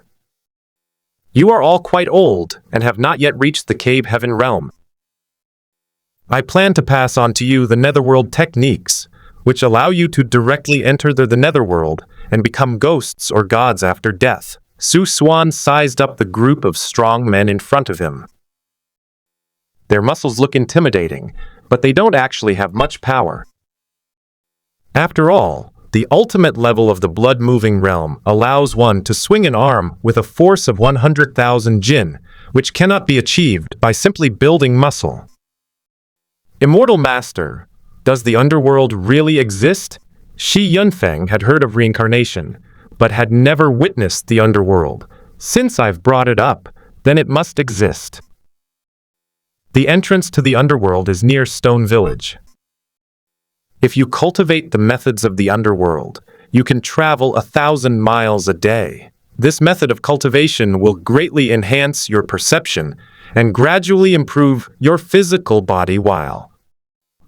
You are all quite old and have not yet reached the cave heaven realm. I plan to pass on to you the netherworld techniques, which allow you to directly enter the netherworld and become ghosts or gods after death. Xuan sized up the group of strong men in front of him. Their muscles look intimidating, but they don't actually have much power. After all, the ultimate level of the blood-moving realm allows one to swing an arm with a force of 100,000 jin, which cannot be achieved by simply building muscle. Immortal Master, does the underworld really exist? Shi Yunfeng had heard of reincarnation, but had never witnessed the underworld. Since I've brought it up, then it must exist. The entrance to the underworld is near Stone Village. If you cultivate the methods of the underworld, you can travel 1,000 miles a day. This method of cultivation will greatly enhance your perception and gradually improve your physical body while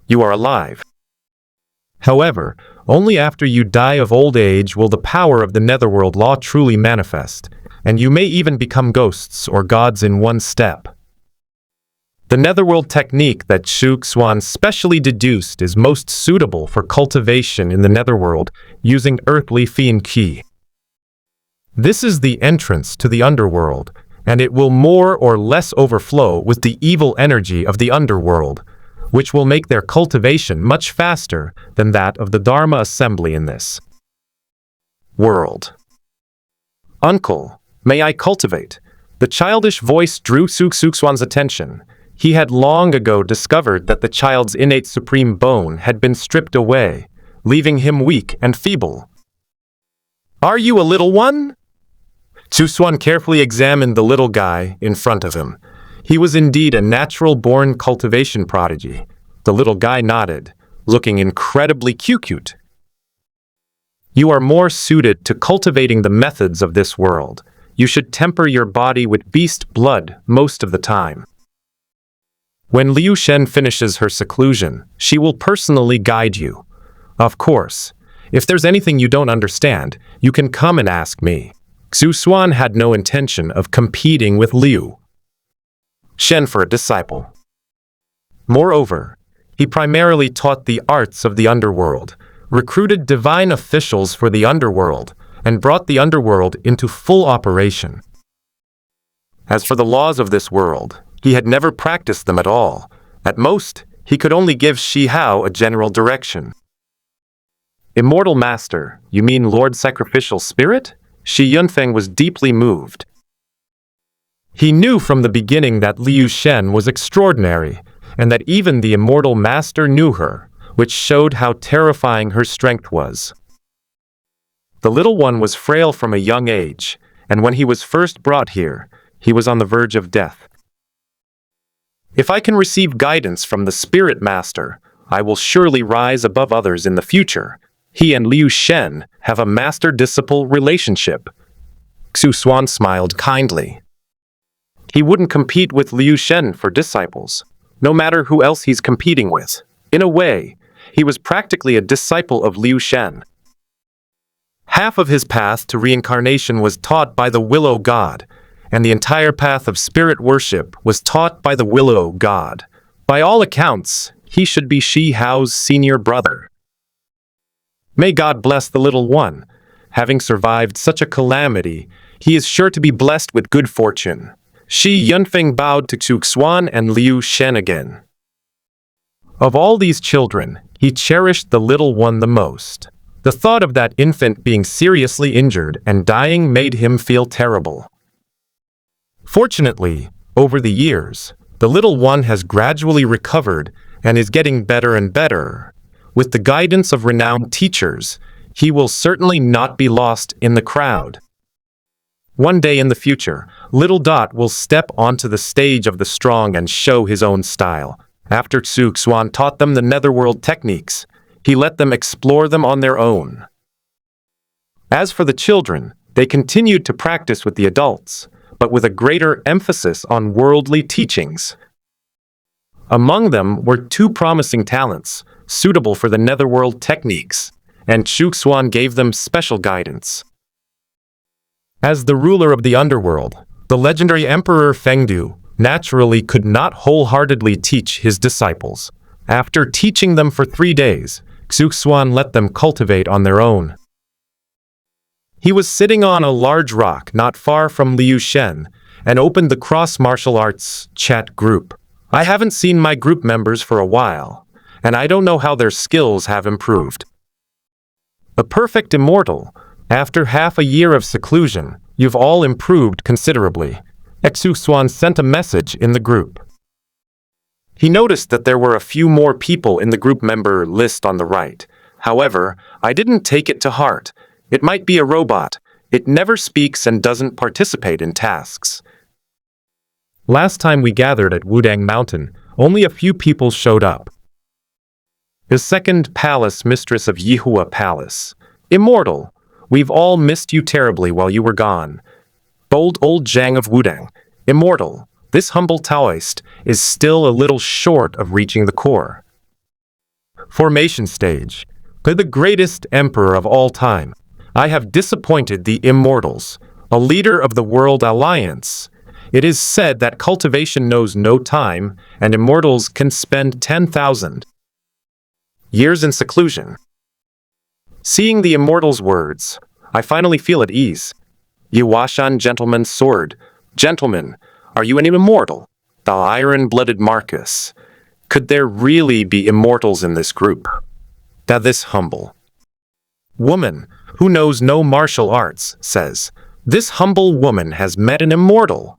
you are alive. However, only after you die of old age will the power of the netherworld law truly manifest, and you may even become ghosts or gods in one step. The netherworld technique that Xuan specially deduced is most suitable for cultivation in the netherworld using earthly fiend qi. This is the entrance to the underworld, and it will more or less overflow with the evil energy of the underworld, which will make their cultivation much faster than that of the Dharma assembly in this world. Uncle, may I cultivate? The childish voice drew Xuan's attention. He had long ago discovered that the child's innate supreme bone had been stripped away, leaving him weak and feeble. Are you a little one? Xuan carefully examined the little guy in front of him. He was indeed a natural-born cultivation prodigy. The little guy nodded, looking incredibly cute. You are more suited to cultivating the methods of this world. You should temper your body with beast blood most of the time. When Liu Shen finishes her seclusion, she will personally guide you. Of course, if there's anything you don't understand, you can come and ask me. Xuan had no intention of competing with Liu Shen for a disciple. Moreover, he primarily taught the arts of the underworld, recruited divine officials for the underworld, and brought the underworld into full operation. As for the laws of this world, he had never practiced them at all. At most, he could only give Shi Hao a general direction. Immortal Master, you mean Lord Sacrificial Spirit? Shi Yunfeng was deeply moved. He knew from the beginning that Liu Shen was extraordinary, and that even the Immortal Master knew her, which showed how terrifying her strength was. The little one was frail from a young age, and when he was first brought here, he was on the verge of death. If I can receive guidance from the Spirit Master, I will surely rise above others in the future. He and Liu Shen have a master-disciple relationship. Xuan smiled kindly. He wouldn't compete with Liu Shen for disciples, no matter who else he's competing with. In a way, he was practically a disciple of Liu Shen. Half of his path to reincarnation was taught by the Willow God, and the entire path of spirit worship was taught by the Willow God. By all accounts, he should be Shi Hao's senior brother. May God bless the little one. Having survived such a calamity, he is sure to be blessed with good fortune. Shi Yunfeng bowed to Xuan and Liu Shen again. Of all these children, he cherished the little one the most. The thought of that infant being seriously injured and dying made him feel terrible. Fortunately, over the years, the little one has gradually recovered and is getting better and better. With the guidance of renowned teachers, he will certainly not be lost in the crowd. One day in the future, Little Dot will step onto the stage of the strong and show his own style. After Xuan taught them the netherworld techniques, he let them explore them on their own. As for the children, they continued to practice with the adults, but with a greater emphasis on worldly teachings. Among them were two promising talents, suitable for the netherworld techniques, and Xuan gave them special guidance. As the ruler of the underworld, the legendary Emperor Fengdu naturally could not wholeheartedly teach his disciples. After teaching them for 3 days, Xuan let them cultivate on their own. He was sitting on a large rock not far from Liu Shen and opened the cross martial arts chat group. I haven't seen my group members for a while, and I don't know how their skills have improved. A perfect immortal, after half a year of seclusion, you've all improved considerably. Xuan sent a message in the group. He noticed that there were a few more people in the group member list on the right. However, I didn't take it to heart. It might be a robot. It never speaks and doesn't participate in tasks. Last time we gathered at Wudang Mountain, only a few people showed up. The second palace mistress of Yihua Palace. Immortal, we've all missed you terribly while you were gone. Bold old Zhang of Wudang. Immortal, this humble Taoist is still a little short of reaching the core. Formation stage. The greatest emperor of all time. I have disappointed the Immortals, a leader of the World Alliance. It is said that cultivation knows no time, and Immortals can spend 10,000 years in seclusion. Seeing the Immortals' words, I finally feel at ease. Yuwashan Gentleman's Sword. Gentlemen, are you an immortal? The iron-blooded Marcus. Could there really be immortals in this group? That this humble woman, who knows no martial arts, says, this humble woman has met an immortal.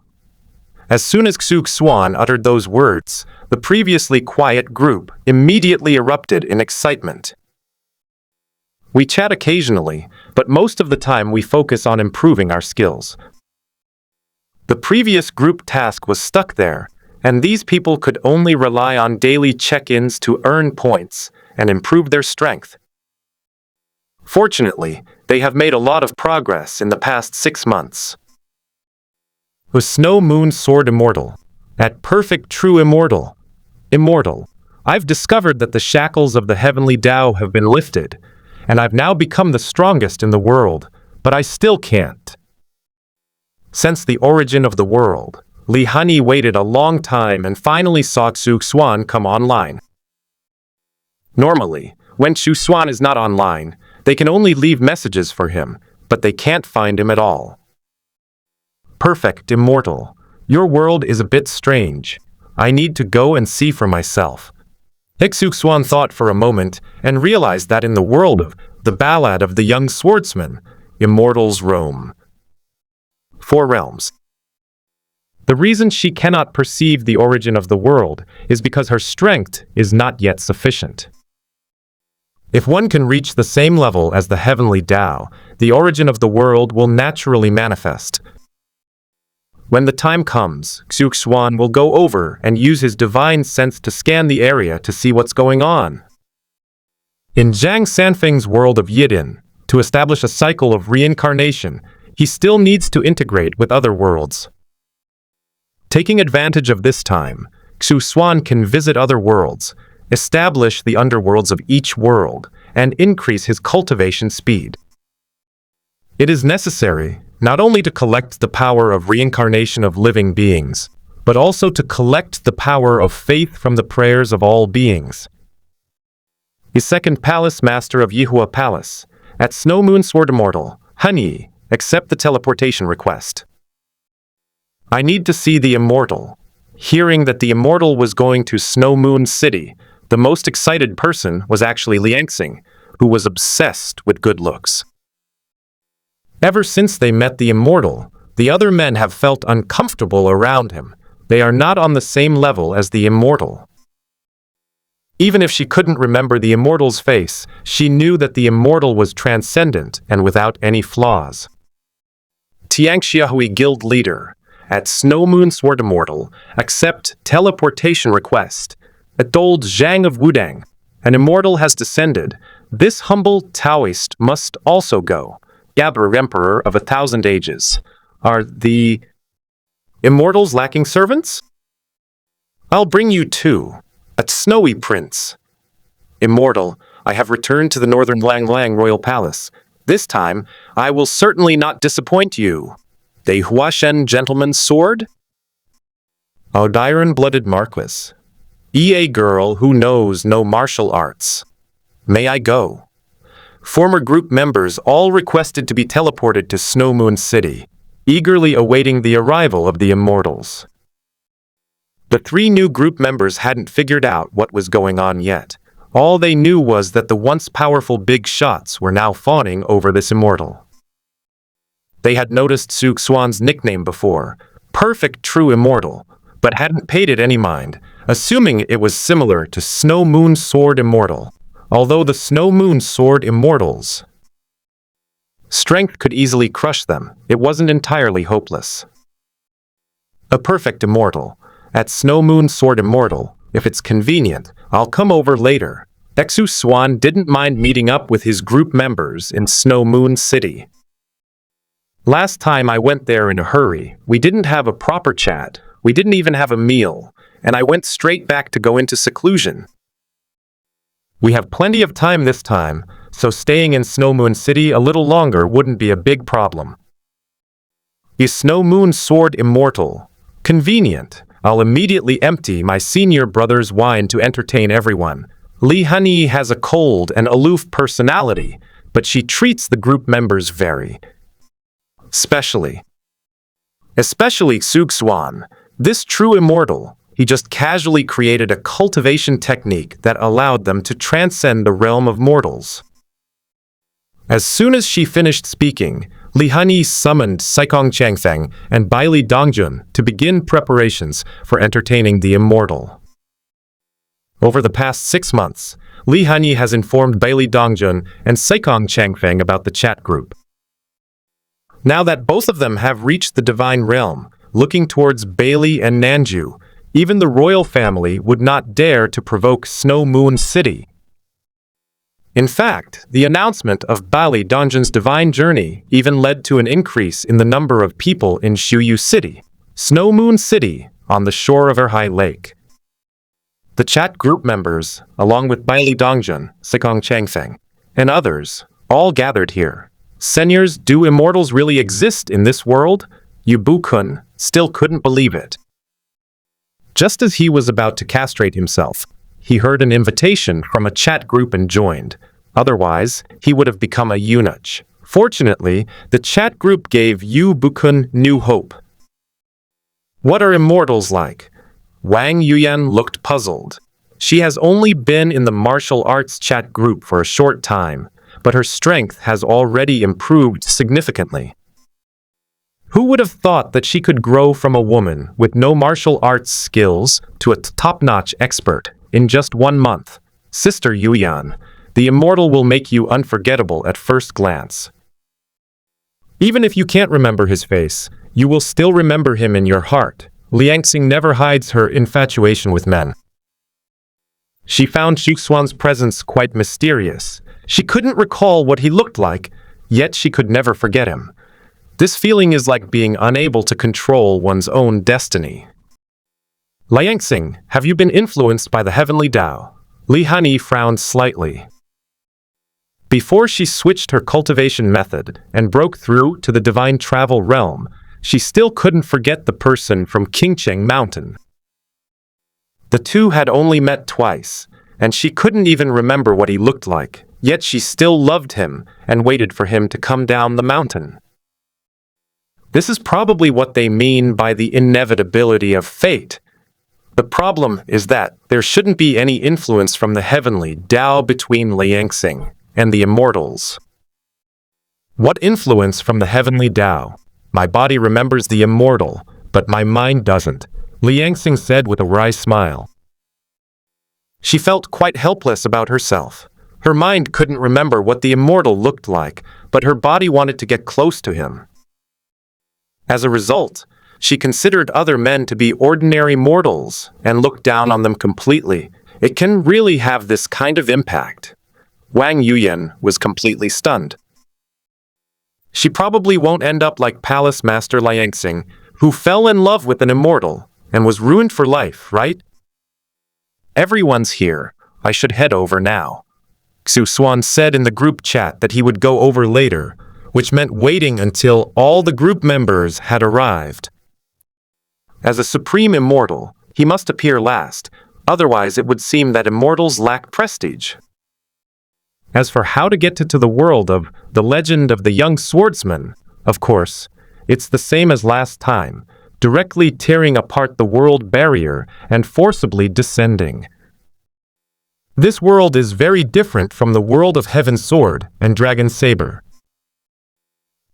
As soon as Xuan uttered those words, the previously quiet group immediately erupted in excitement. We chat occasionally, but most of the time we focus on improving our skills. The previous group task was stuck there, and these people could only rely on daily check-ins to earn points and improve their strength. Fortunately, they have made a lot of progress in the past 6 months. The Snow Moon Sword Immortal. At perfect true immortal. Immortal, I've discovered that the shackles of the heavenly Tao have been lifted, and I've now become the strongest in the world, but I still can't. Since the origin of the world, Li Hani waited a long time and finally saw Xuan come online. Normally, when Xuan is not online, they can only leave messages for him, but they can't find him at all. Perfect immortal, your world is a bit strange. I need to go and see for myself. Xuan thought for a moment and realized that in the world of the Ballad of the Young Swordsman, immortals roam 4 realms. The reason she cannot perceive the origin of the world is because her strength is not yet sufficient. If one can reach the same level as the heavenly Tao, the origin of the world will naturally manifest. When the time comes, Xuan will go over and use his divine sense to scan the area to see what's going on. In Zhang Sanfeng's world of Yidin, to establish a cycle of reincarnation, he still needs to integrate with other worlds. Taking advantage of this time, Xuan can visit other worlds, establish the underworlds of each world, and increase his cultivation speed. It is necessary not only to collect the power of reincarnation of living beings, but also to collect the power of faith from the prayers of all beings. The second palace master of Yihua Palace, at Snow Moon Sword Immortal, Honey, accept the teleportation request. I need to see the immortal. Hearing that the immortal was going to Snow Moon City, the most excited person was actually Liangxing, who was obsessed with good looks. Ever since they met the immortal, the other men have felt uncomfortable around him. They are not on the same level as the immortal. Even if she couldn't remember the immortal's face, she knew that the immortal was transcendent and without any flaws. Tiangxiahui Guild Leader. At Snow Moon Sword Immortal, accept teleportation request. Adold Zhang of Wudang. An immortal has descended. This humble Taoist must also go. Gabber Emperor of 1,000 ages. Are the immortals lacking servants? I'll bring you two. A snowy prince. Immortal, I have returned to the northern Lang Lang Royal Palace. This time, I will certainly not disappoint you. The Huashen Gentleman's Sword? Odiron-blooded Marquis. A girl who knows no martial arts. May I go? Former group members all requested to be teleported to Snow Moon City, eagerly awaiting the arrival of the immortals. The three new group members hadn't figured out what was going on yet. All they knew was that the once powerful big shots were now fawning over this immortal. They had noticed Xuan's nickname before, Perfect True Immortal, but hadn't paid it any mind, assuming it was similar to Snow Moon Sword Immortal. Although the Snow Moon Sword Immortals' strength could easily crush them, it wasn't entirely hopeless. A perfect immortal. At Snow Moon Sword Immortal, if it's convenient, I'll come over later. Xuan didn't mind meeting up with his group members in Snow Moon City. Last time I went there in a hurry, we didn't have a proper chat, we didn't even have a meal, and I went straight back to go into seclusion. We have plenty of time this time, so staying in Snow Moon City a little longer wouldn't be a big problem. Is Snow Moon Sword Immortal? Convenient. I'll immediately empty my senior brother's wine to entertain everyone. Li Hanyi has a cold and aloof personality, but she treats the group members very especially Xuan, this true immortal. He just casually created a cultivation technique that allowed them to transcend the realm of mortals. As soon as she finished speaking, Li Hanyi summoned Saikong Changfeng and Baili Dongjun to begin preparations for entertaining the immortal. Over the past 6 months, Li Hanyi has informed Baili Dongjun and Saikong Changfeng about the chat group. Now that both of them have reached the divine realm, looking towards Baili and Nanju, even the royal family would not dare to provoke Snow Moon City. In fact, the announcement of Baili Dongjun's divine journey even led to an increase in the number of people in Shuyu City, Snow Moon City, on the shore of Erhai Lake. The chat group members, along with Baili Dongjun, Saikong Changfeng, and others, all gathered here. Seniors, do immortals really exist in this world? Yubu-kun still couldn't believe it. Just as he was about to castrate himself, he heard an invitation from a chat group and joined. Otherwise, he would have become a eunuch. Fortunately, the chat group gave Yubu-kun new hope. What are immortals like? Wang Yuyan looked puzzled. She has only been in the martial arts chat group for a short time, but her strength has already improved significantly. Who would have thought that she could grow from a woman with no martial arts skills to a top-notch expert in just 1 month? Sister Yuyan, the immortal will make you unforgettable at first glance. Even if you can't remember his face, you will still remember him in your heart. Liangxing never hides her infatuation with men. She found Xuan's presence quite mysterious. She couldn't recall what he looked like, yet she could never forget him. This feeling is like being unable to control one's own destiny. Liangxing, have you been influenced by the heavenly Tao? Li Hanyi frowned slightly. Before she switched her cultivation method and broke through to the divine travel realm, she still couldn't forget the person from Qingcheng Mountain. The two had only met twice, and she couldn't even remember what he looked like, yet she still loved him and waited for him to come down the mountain. This is probably what they mean by the inevitability of fate. The problem is that there shouldn't be any influence from the heavenly Tao between Liangxing and the immortals. What influence from the heavenly Tao? My body remembers the immortal, but my mind doesn't, Liangxing said with a wry smile. She felt quite helpless about herself. Her mind couldn't remember what the immortal looked like, but her body wanted to get close to him. As a result, she considered other men to be ordinary mortals and looked down on them completely. It can really have this kind of impact. Wang Yuyan was completely stunned. She probably won't end up like Palace Master Liangxing, who fell in love with an immortal and was ruined for life, right? Everyone's here. I should head over now. Xuan said in the group chat that he would go over later, which meant waiting until all the group members had arrived. As a supreme immortal, he must appear last, otherwise it would seem that immortals lack prestige. As for how to get to the world of the legend of the young swordsman, of course, it's the same as last time, directly tearing apart the world barrier and forcibly descending. This world is very different from the world of Heaven's Sword and Dragon Saber.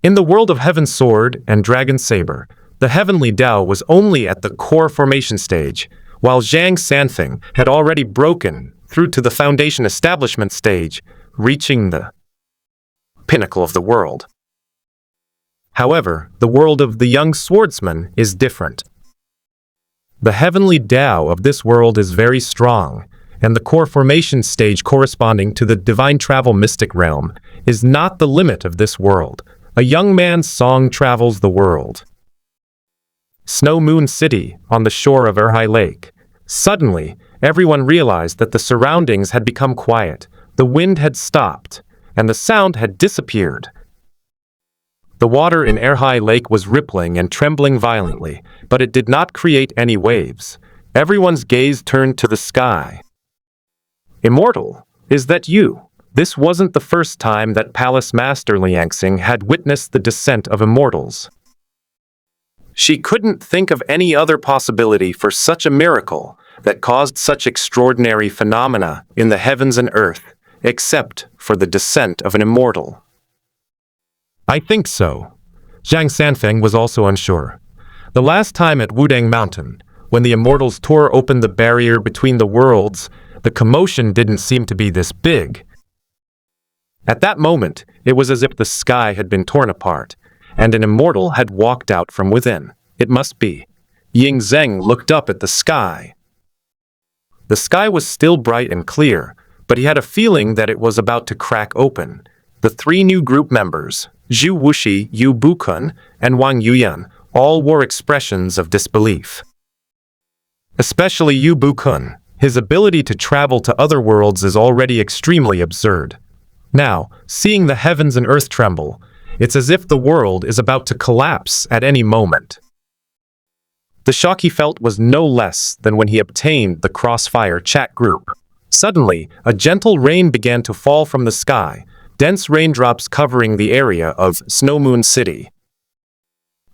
In the world of Heaven's Sword and Dragon Saber, the Heavenly Tao was only at the core formation stage, while Zhang Sanfeng had already broken through to the foundation establishment stage, reaching the pinnacle of the world. However, the world of the young swordsman is different. The Heavenly Tao of this world is very strong, and the core formation stage corresponding to the divine travel mystic realm is not the limit of this world. A young man's song travels the world. Snow Moon City, on the shore of Erhai Lake. Suddenly, everyone realized that the surroundings had become quiet, the wind had stopped, and the sound had disappeared. The water in Erhai Lake was rippling and trembling violently, but it did not create any waves. Everyone's gaze turned to the sky. Immortal, is that you? This wasn't the first time that Palace Master Liangxing had witnessed the descent of immortals. She couldn't think of any other possibility for such a miracle that caused such extraordinary phenomena in the heavens and earth, except for the descent of an immortal. I think so. Zhang Sanfeng was also unsure. The last time at Wudang Mountain, when the immortals tore open the barrier between the worlds, the commotion didn't seem to be this big. At that moment, it was as if the sky had been torn apart, and an immortal had walked out from within. It must be. Ying Zheng looked up at the sky. The sky was still bright and clear, but he had a feeling that it was about to crack open. The three new group members, Zhu Wuxi, Yu Bukun, and Wang Yuyan, all wore expressions of disbelief. Especially Yu Bukun. His ability to travel to other worlds is already extremely absurd. Now, seeing the heavens and earth tremble, it's as if the world is about to collapse at any moment. The shock he felt was no less than when he obtained the Crossfire chat group. Suddenly, a gentle rain began to fall from the sky, dense raindrops covering the area of Snow Moon City.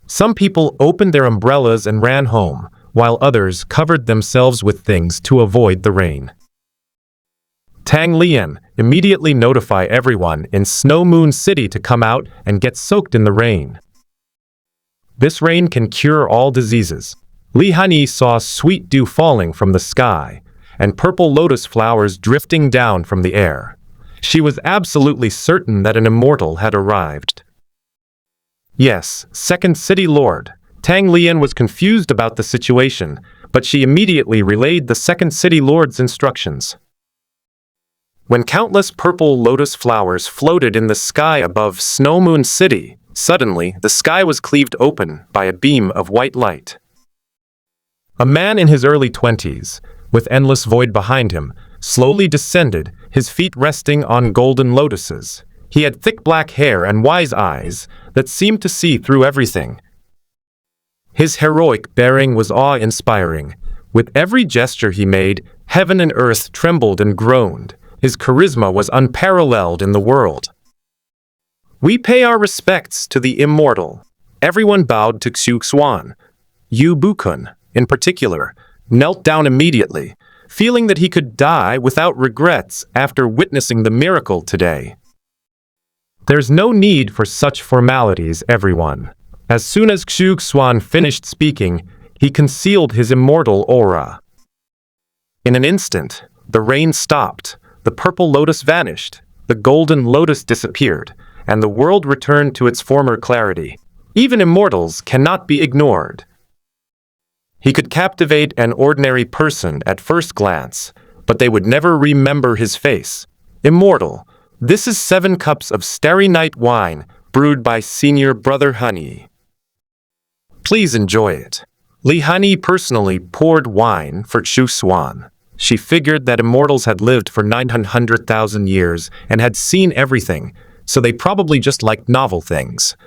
Some people opened their umbrellas and ran home, while others covered themselves with things to avoid the rain. Tang Lian, immediately notify everyone in Snow Moon City to come out and get soaked in the rain. This rain can cure all diseases. Li Hanyi saw sweet dew falling from the sky, and purple lotus flowers drifting down from the air. She was absolutely certain that an immortal had arrived. Yes, Second City Lord. Tang Lian was confused about the situation, but she immediately relayed the Second City Lord's instructions. When countless purple lotus flowers floated in the sky above Snow Moon City, suddenly the sky was cleaved open by a beam of white light. A man in his early 20s, with endless void behind him, slowly descended, his feet resting on golden lotuses. He had thick black hair and wise eyes that seemed to see through everything. His heroic bearing was awe-inspiring. With every gesture he made, heaven and earth trembled and groaned. His charisma was unparalleled in the world. We pay our respects to the immortal. Everyone bowed to Xuan. Yu Bukun, in particular, knelt down immediately, feeling that he could die without regrets after witnessing the miracle today. There's no need for such formalities, everyone. As soon as Xuan finished speaking, he concealed his immortal aura. In an instant, the rain stopped, the purple lotus vanished, the golden lotus disappeared, and the world returned to its former clarity. Even immortals cannot be ignored. He could captivate an ordinary person at first glance, but they would never remember his face. Immortal. This is 7 cups of starry night wine, brewed by Senior Brother Honey. Please enjoy it. Li Honey personally poured wine for Xuan. She figured that immortals had lived for 900,000 years and had seen everything, so they probably just liked novel things.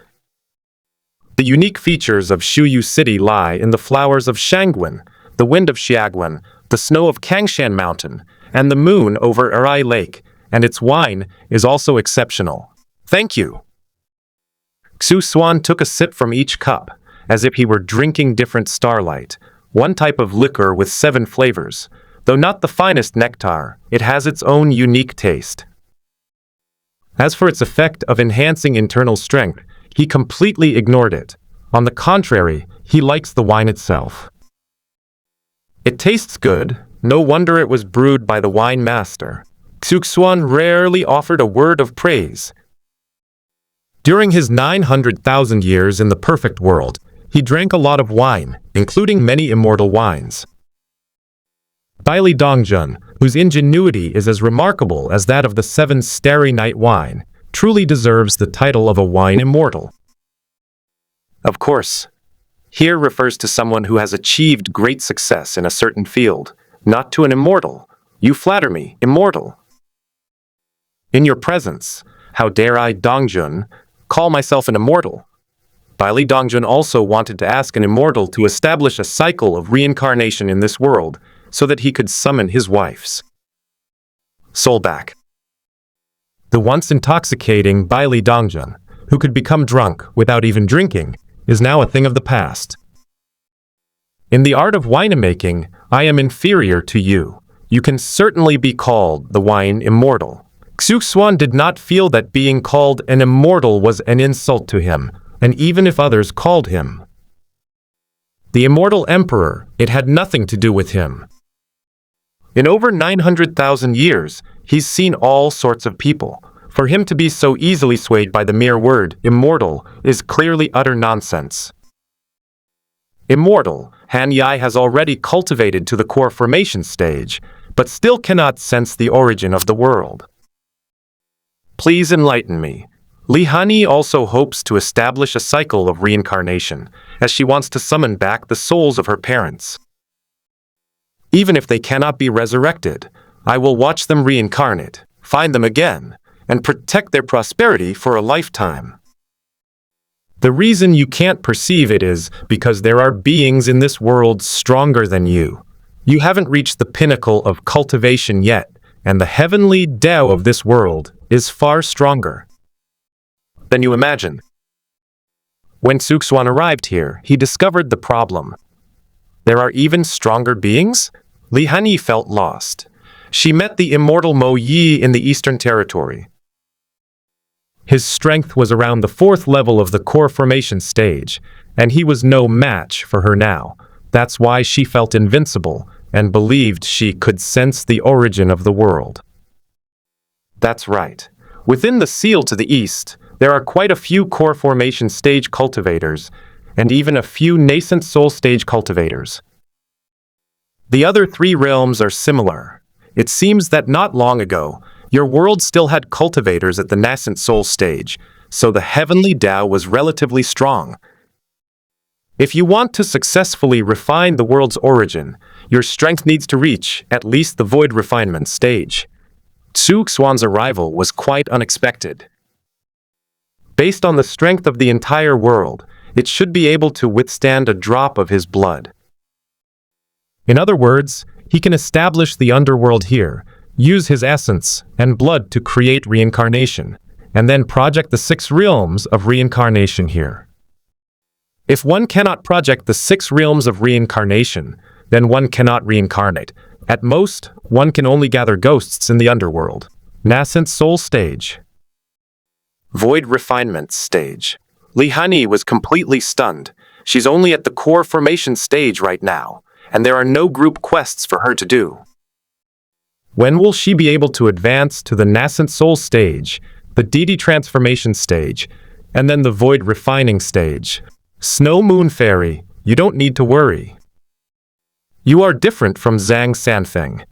The unique features of Shuyu City lie in the flowers of Shangguan, the wind of Xiaguan, the snow of Kangshan Mountain, and the moon over Arai Lake, and its wine is also exceptional. Thank you. Xuan took a sip from each cup, as if he were drinking different starlight, one type of liquor with 7 flavors. Though not the finest nectar, it has its own unique taste. As for its effect of enhancing internal strength, he completely ignored it. On the contrary, he likes the wine itself. It tastes good, no wonder it was brewed by the wine master. Xuan rarely offered a word of praise. During his 900,000 years in the perfect world, he drank a lot of wine, including many immortal wines. Baili Dongjun, whose ingenuity is as remarkable as that of the 7 starry night wine, truly deserves the title of a wine immortal. Of course, here refers to someone who has achieved great success in a certain field, not to an immortal. You flatter me, immortal. In your presence, how dare I, Dongjun, call myself an immortal? Baili Dongjun also wanted to ask an immortal to establish a cycle of reincarnation in this world, so that he could summon his wife's soul back. The once intoxicating Baili Dongjun, who could become drunk without even drinking, is now a thing of the past. In the art of winemaking, I am inferior to you. You can certainly be called the wine immortal. Xuan did not feel that being called an immortal was an insult to him, and even if others called him the immortal emperor, it had nothing to do with him. In over 900,000 years, he's seen all sorts of people. For him to be so easily swayed by the mere word immortal is clearly utter nonsense. Immortal, Han Yai has already cultivated to the core formation stage, but still cannot sense the origin of the world. Please enlighten me. Li Hani also hopes to establish a cycle of reincarnation, as she wants to summon back the souls of her parents. Even if they cannot be resurrected, I will watch them reincarnate, find them again, and protect their prosperity for a lifetime. The reason you can't perceive it is because there are beings in this world stronger than you. You haven't reached the pinnacle of cultivation yet, and the heavenly Tao of this world is far stronger than you imagine. When Xuan arrived here, he discovered the problem. There are even stronger beings? Li Hani felt lost. She met the immortal Mo Yi in the Eastern Territory. His strength was around the 4th level of the core formation stage, and he was no match for her now. That's why she felt invincible and believed she could sense the origin of the world. That's right. Within the seal to the east, there are quite a few core formation stage cultivators, and even a few nascent soul stage cultivators. The other 3 realms are similar. It seems that not long ago, your world still had cultivators at the nascent soul stage, so the heavenly Tao was relatively strong. If you want to successfully refine the world's origin, your strength needs to reach at least the void refinement stage. Xuan's arrival was quite unexpected. Based on the strength of the entire world, it should be able to withstand a drop of his blood. In other words, he can establish the underworld here, use his essence and blood to create reincarnation, and then project the 6 realms of reincarnation here. If one cannot project the 6 realms of reincarnation, then one cannot reincarnate. At most, one can only gather ghosts in the underworld. Nascent soul stage. Void refinement stage. Li Hani was completely stunned. She's only at the core formation stage right now, and there are no group quests for her to do. When will she be able to advance to the nascent soul stage, the deity transformation stage, And then the void refining stage. Snow Moon Fairy, you don't need to worry. You are different from Zhang Sanfeng.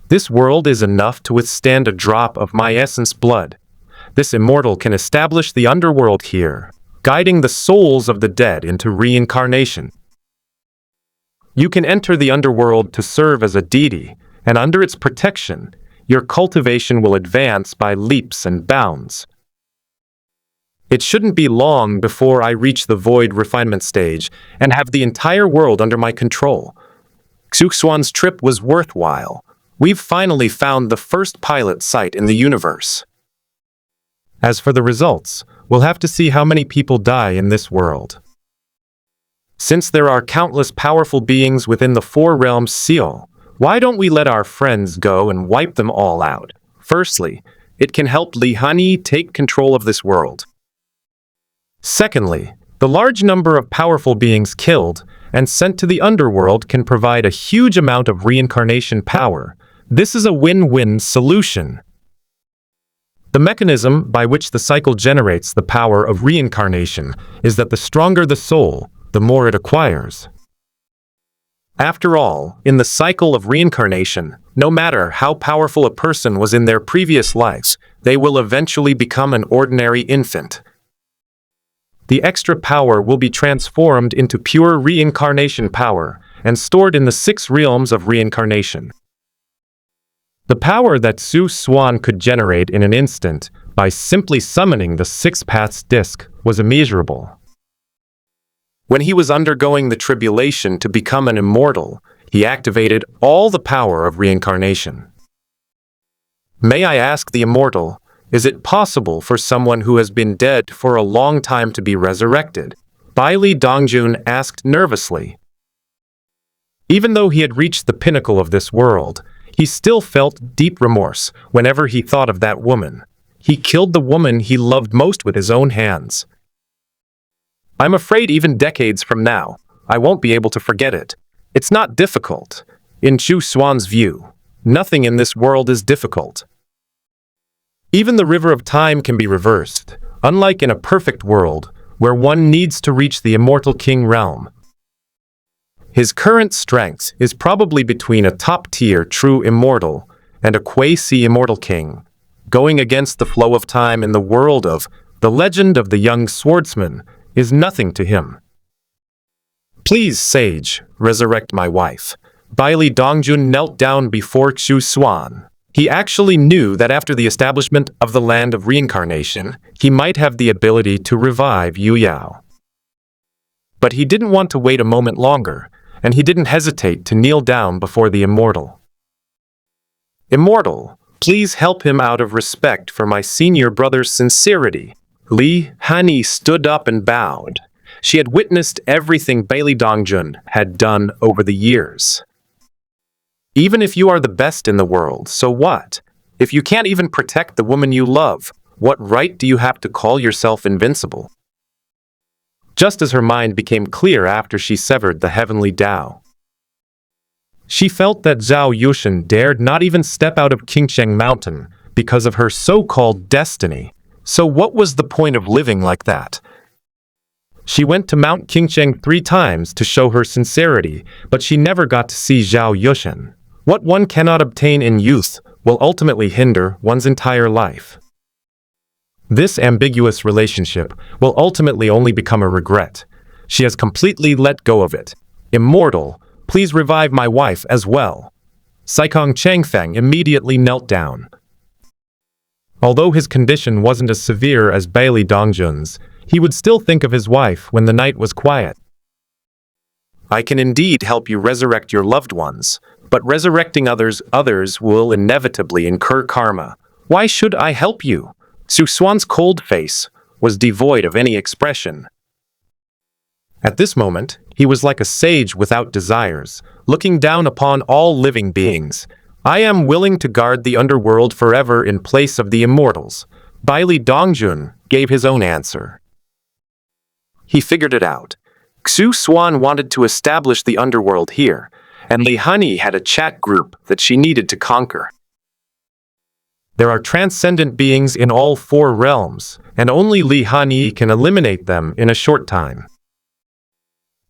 This world is enough to withstand a drop of my essence blood. This immortal can establish the underworld here, guiding the souls of the dead into reincarnation. You can enter the underworld to serve as a deity, and under its protection, your cultivation will advance by leaps and bounds. It shouldn't be long before I reach the void refinement stage and have the entire world under my control. Xuan's trip was worthwhile. We've finally found the first pilot site in the universe. As for the results, we'll have to see how many people die in this world. Since there are countless powerful beings within the Four Realms seal, why don't we let our friends go and wipe them all out? Firstly, it can help Li Hani take control of this world. Secondly, the large number of powerful beings killed and sent to the underworld can provide a huge amount of reincarnation power. This is a win-win solution. The mechanism by which the cycle generates the power of reincarnation is that the stronger the soul, the more it acquires. After all, in the cycle of reincarnation, no matter how powerful a person was in their previous lives, they will eventually become an ordinary infant. The extra power will be transformed into pure reincarnation power and stored in the 6 realms of reincarnation. The power that Xuan could generate in an instant by simply summoning the 6 paths disc was immeasurable. When he was undergoing the tribulation to become an immortal, he activated all the power of reincarnation. May I ask the immortal, is it possible for someone who has been dead for a long time to be resurrected? Baili Dongjun asked nervously. Even though he had reached the pinnacle of this world, he still felt deep remorse whenever he thought of that woman. He killed the woman he loved most with his own hands. I'm afraid even decades from now, I won't be able to forget it. It's not difficult. In Xuan's view, nothing in this world is difficult. Even the river of time can be reversed, unlike in a perfect world, where one needs to reach the immortal king realm. His current strength is probably between a top-tier true immortal and a quasi-immortal king, going against the flow of time in the world of the legend of the young swordsman is nothing to him. Please, sage, resurrect my wife. Baili Dongjun knelt down before Xuan. He actually knew that after the establishment of the land of reincarnation, he might have the ability to revive Yu Yao. But he didn't want to wait a moment longer, and he didn't hesitate to kneel down before the immortal. Immortal, please help him out of respect for my senior brother's sincerity. Li Hani stood up and bowed. She had witnessed everything Baili Dongjun had done over the years. Even if you are the best in the world, so what? If you can't even protect the woman you love, what right do you have to call yourself invincible? Just as her mind became clear after she severed the heavenly Tao. She felt that Zhao Yushan dared not even step out of Qingcheng Mountain because of her so-called destiny. So what was the point of living like that? She went to Mount Qingcheng 3 times to show her sincerity, but she never got to see Zhao Yushan. What one cannot obtain in youth will ultimately hinder one's entire life. This ambiguous relationship will ultimately only become a regret. She has completely let go of it. Immortal, please revive my wife as well. Saikong Changfeng immediately knelt down. Although his condition wasn't as severe as Baili Dongjun's, he would still think of his wife when the night was quiet. I can indeed help you resurrect your loved ones, but resurrecting others will inevitably incur karma. Why should I help you? Xuan's cold face was devoid of any expression. At this moment, he was like a sage without desires, looking down upon all living beings. I am willing to guard the underworld forever in place of the immortals. Baili Dongjun gave his own answer. He figured it out. Xuan wanted to establish the underworld here, and Li Hani had a chat group that she needed to conquer. There are transcendent beings in all four realms, and only Li Hanyi can eliminate them in a short time.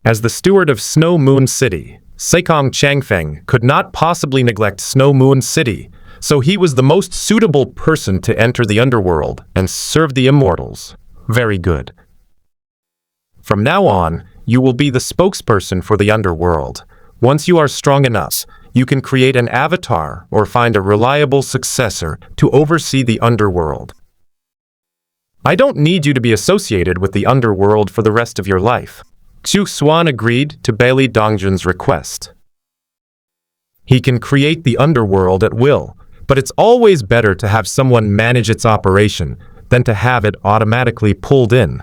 As the steward of Snow Moon City, Sekong Changfeng could not possibly neglect Snow Moon City, so he was the most suitable person to enter the underworld and serve the immortals. Very good. From now on, you will be the spokesperson for the underworld. Once you are strong enough, you can create an avatar or find a reliable successor to oversee the underworld. I don't need you to be associated with the underworld for the rest of your life. Xuan agreed to Bailey Dongjun's request. He can create the underworld at will, but it's always better to have someone manage its operation than to have it automatically pulled in.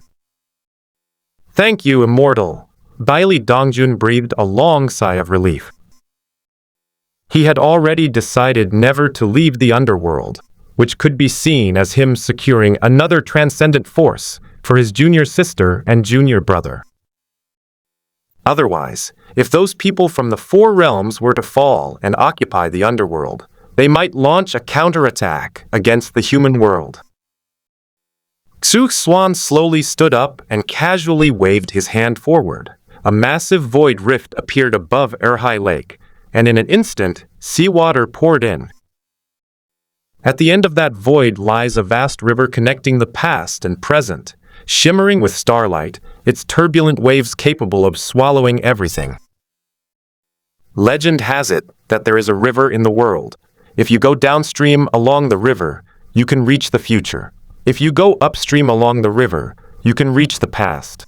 Thank you, Immortal. Bailey Dongjun breathed a long sigh of relief. He had already decided never to leave the underworld, which could be seen as him securing another transcendent force for his junior sister and junior brother. Otherwise, if those people from the four realms were to fall and occupy the underworld, they might launch a counterattack against the human world. Xuan slowly stood up and casually waved his hand forward. A massive void rift appeared above Erhai Lake, and in an instant, seawater poured in. At the end of that void lies a vast river connecting the past and present, shimmering with starlight, its turbulent waves capable of swallowing everything. Legend has it that there is a river in the world. If you go downstream along the river, you can reach the future. If you go upstream along the river, you can reach the past.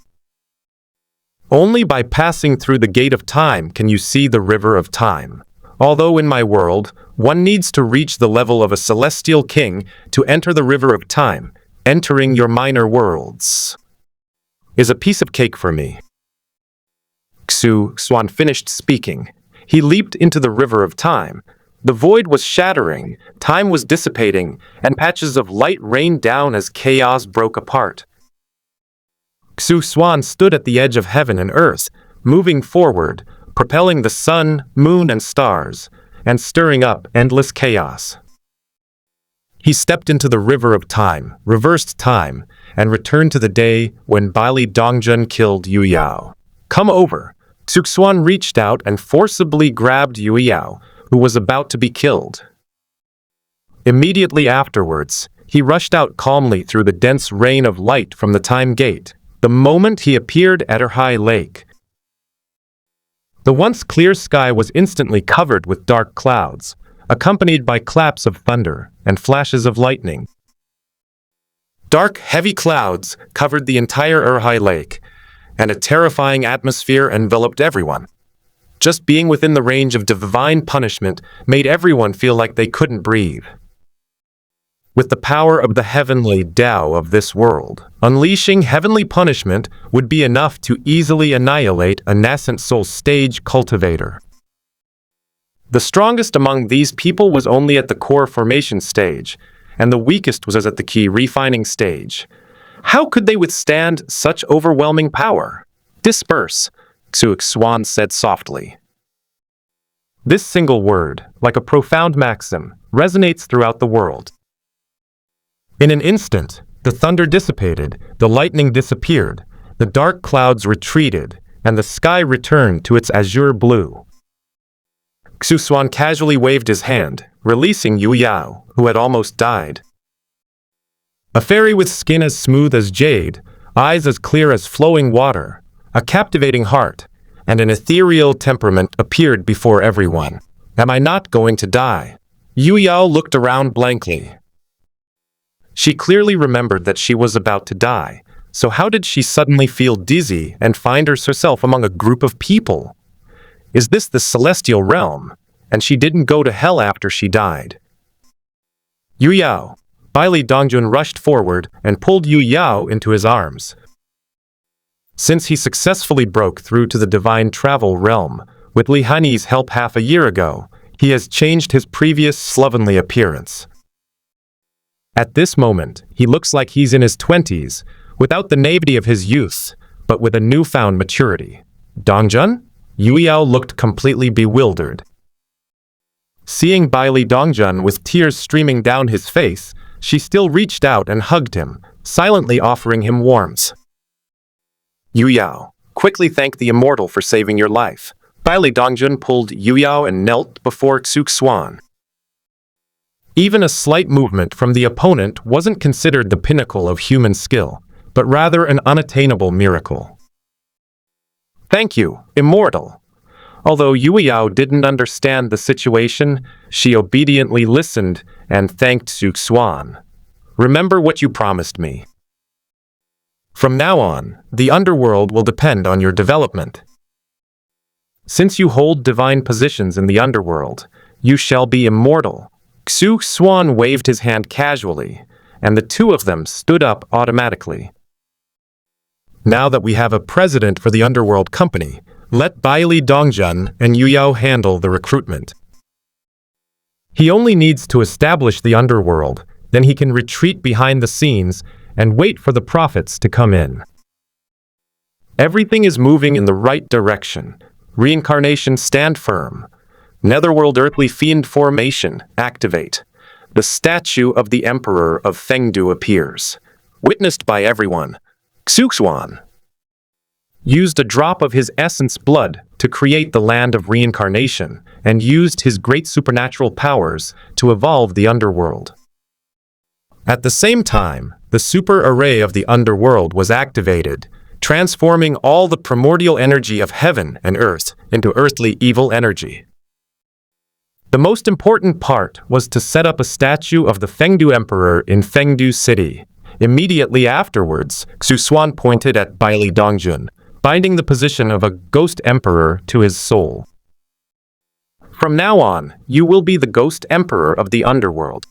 Only by passing through the gate of time can you see the river of time. Although in my world, one needs to reach the level of a celestial king to enter the river of time, entering your minor worlds is a piece of cake for me. Xuan finished speaking. He leaped into the river of time. The void was shattering, time was dissipating, and patches of light rained down as chaos broke apart. Xuan stood at the edge of heaven and earth, moving forward, propelling the sun, moon, and stars, and stirring up endless chaos. He stepped into the river of time, reversed time, and returned to the day when Bailey Dongjun killed Yu Yao. Come over. Xuan reached out and forcibly grabbed Yu Yao, who was about to be killed. Immediately afterwards, he rushed out calmly through the dense rain of light from the time gate. The moment he appeared at Erhai Lake, the once clear sky was instantly covered with dark clouds, accompanied by claps of thunder and flashes of lightning. Dark, heavy clouds covered the entire Erhai Lake, and a terrifying atmosphere enveloped everyone. Just being within the range of divine punishment made everyone feel like they couldn't breathe. With the power of the heavenly Tao of this world, unleashing heavenly punishment would be enough to easily annihilate a nascent soul stage cultivator. The strongest among these people was only at the core formation stage, and the weakest was at the key refining stage. How could they withstand such overwhelming power? Disperse, Xuan said softly. This single word, like a profound maxim, resonates throughout the world. In an instant, the thunder dissipated, the lightning disappeared, the dark clouds retreated, and the sky returned to its azure blue. Xuan casually waved his hand, releasing Yu Yao, who had almost died. A fairy with skin as smooth as jade, eyes as clear as flowing water, a captivating heart, and an ethereal temperament appeared before everyone. Am I not going to die? Yu Yao looked around blankly. She clearly remembered that she was about to die, so how did she suddenly feel dizzy and find herself among a group of people? Is this the celestial realm? And she didn't go to hell after she died. Yu Yao. Bailey Dongjun rushed forward and pulled Yu Yao into his arms. Since he successfully broke through to the divine travel realm, with Li Hanyi's help half a year ago, he has changed his previous slovenly appearance. At this moment, he looks like he's in his 20s, without the naivety of his youth, but with a newfound maturity. Dongjun? Yu Yao looked completely bewildered. Seeing Bailey Dongjun with tears streaming down his face, she still reached out and hugged him, silently offering him warmth. Yu Yao, quickly thank the Immortal for saving your life. Bailey Dongjun pulled Yu Yao and knelt before Xuan. Even a slight movement from the opponent wasn't considered the pinnacle of human skill, but rather an unattainable miracle. Thank you, Immortal. Although Yu Yao didn't understand the situation, she obediently listened and thanked Xuan. Remember what you promised me. From now on, the underworld will depend on your development. Since you hold divine positions in the underworld, you shall be immortal. Xuan waved his hand casually, and the two of them stood up automatically. Now that we have a president for the underworld company, let Bailey Dongjun and Yu Yao handle the recruitment. He only needs to establish the underworld, then he can retreat behind the scenes and wait for the prophets to come in. Everything is moving in the right direction. Reincarnation, stand firm. Netherworld earthly fiend formation, activate. The statue of the Emperor of Fengdu appears. Witnessed by everyone. Xuan used a drop of his essence blood to create the land of reincarnation and used his great supernatural powers to evolve the underworld. At the same time, the super array of the underworld was activated, transforming all the primordial energy of heaven and earth into earthly evil energy. The most important part was to set up a statue of the Fengdu Emperor in Fengdu City. Immediately afterwards, Xuan pointed at Bailey Dongjun, binding the position of a ghost emperor to his soul. From now on, you will be the ghost emperor of the underworld.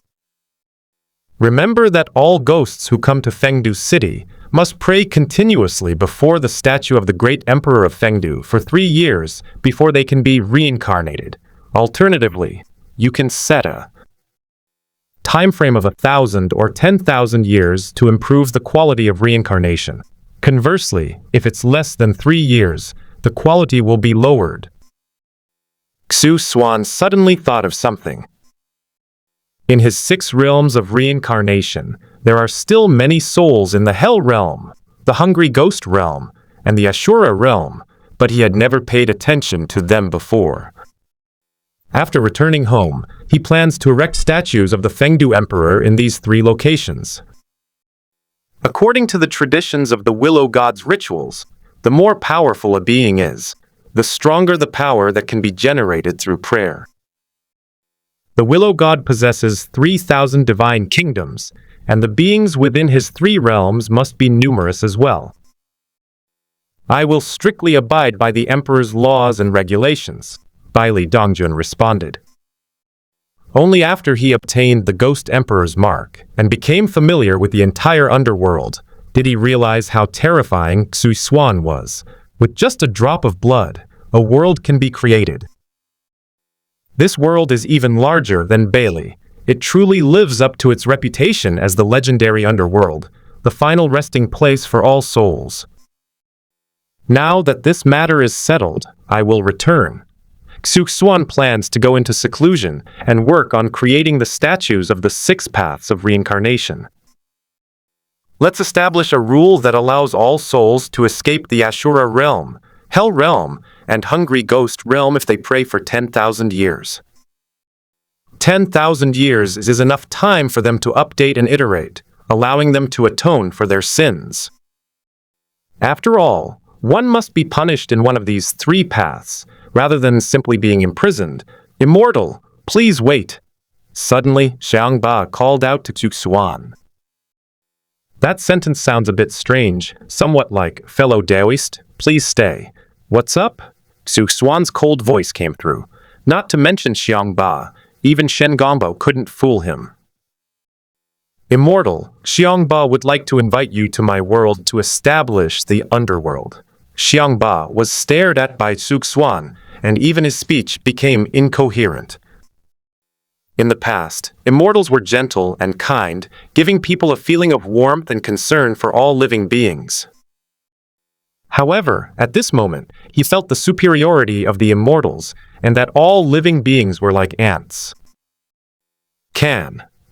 Remember that all ghosts who come to Fengdu City must pray continuously before the statue of the great emperor of Fengdu for 3 years before they can be reincarnated. Alternatively, you can set a time frame of 1,000 or 10,000 years to improve the quality of reincarnation. Conversely, if it's less than 3 years, the quality will be lowered. Xuan suddenly thought of something. In his 6 realms of reincarnation, there are still many souls in the Hell realm, the Hungry Ghost realm, and the Ashura realm, but he had never paid attention to them before. After returning home, he plans to erect statues of the Fengdu Emperor in these 3 locations. According to the traditions of the Willow God's rituals, the more powerful a being is, the stronger the power that can be generated through prayer. The Willow God possesses 3,000 divine kingdoms, and the beings within his 3 realms must be numerous as well. I will strictly abide by the Emperor's laws and regulations, Bailey Dongjun responded. Only after he obtained the Ghost Emperor's mark and became familiar with the entire underworld did he realize how terrifying Xuan was. With just a drop of blood, a world can be created. This world is even larger than Bailey. It truly lives up to its reputation as the legendary underworld, the final resting place for all souls. Now that this matter is settled, I will return. Xuan plans to go into seclusion and work on creating the statues of the 6 paths of reincarnation. Let's establish a rule that allows all souls to escape the Ashura realm, Hell realm, and Hungry Ghost realm if they pray for 10,000 years. 10,000 years is enough time for them to update and iterate, allowing them to atone for their sins. After all, one must be punished in one of these 3 paths, rather than simply being imprisoned. Immortal, please wait. Suddenly, Xiangba called out to Xuan. That sentence sounds a bit strange, somewhat like, fellow Taoist, please stay. What's up? Xuan's cold voice came through. Not to mention Xiangba, even Shen Gombo couldn't fool him. Immortal, Xiangba would like to invite you to my world to establish the underworld. Xiangba was stared at by Xuan, and even his speech became incoherent. In the past, immortals were gentle and kind, giving people a feeling of warmth and concern for all living beings. However, at this moment, he felt the superiority of the immortals, and that all living beings were like ants.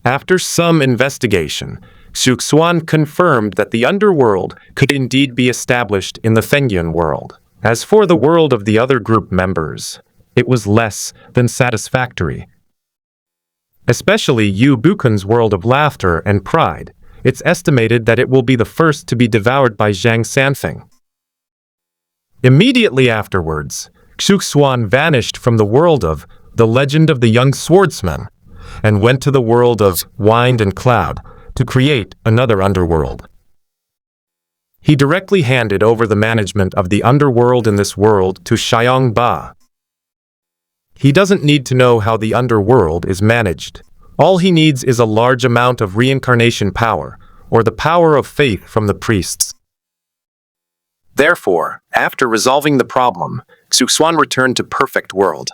After some investigation, Xuan confirmed that the underworld could indeed be established in the Fengyun world. As for the world of the other group members, it was less than satisfactory. Especially Yu Bukun's world of laughter and pride, it's estimated that it will be the first to be devoured by Zhang Sanfeng. Immediately afterwards, Xuan vanished from the world of The Legend of the Young Swordsman and went to the world of Wind and Cloud to create another underworld. He directly handed over the management of the underworld in this world to Xiang Ba. He doesn't need to know how the underworld is managed. All he needs is a large amount of reincarnation power, or the power of faith from the priests. Therefore, after resolving the problem, Xuan returned to Perfect World.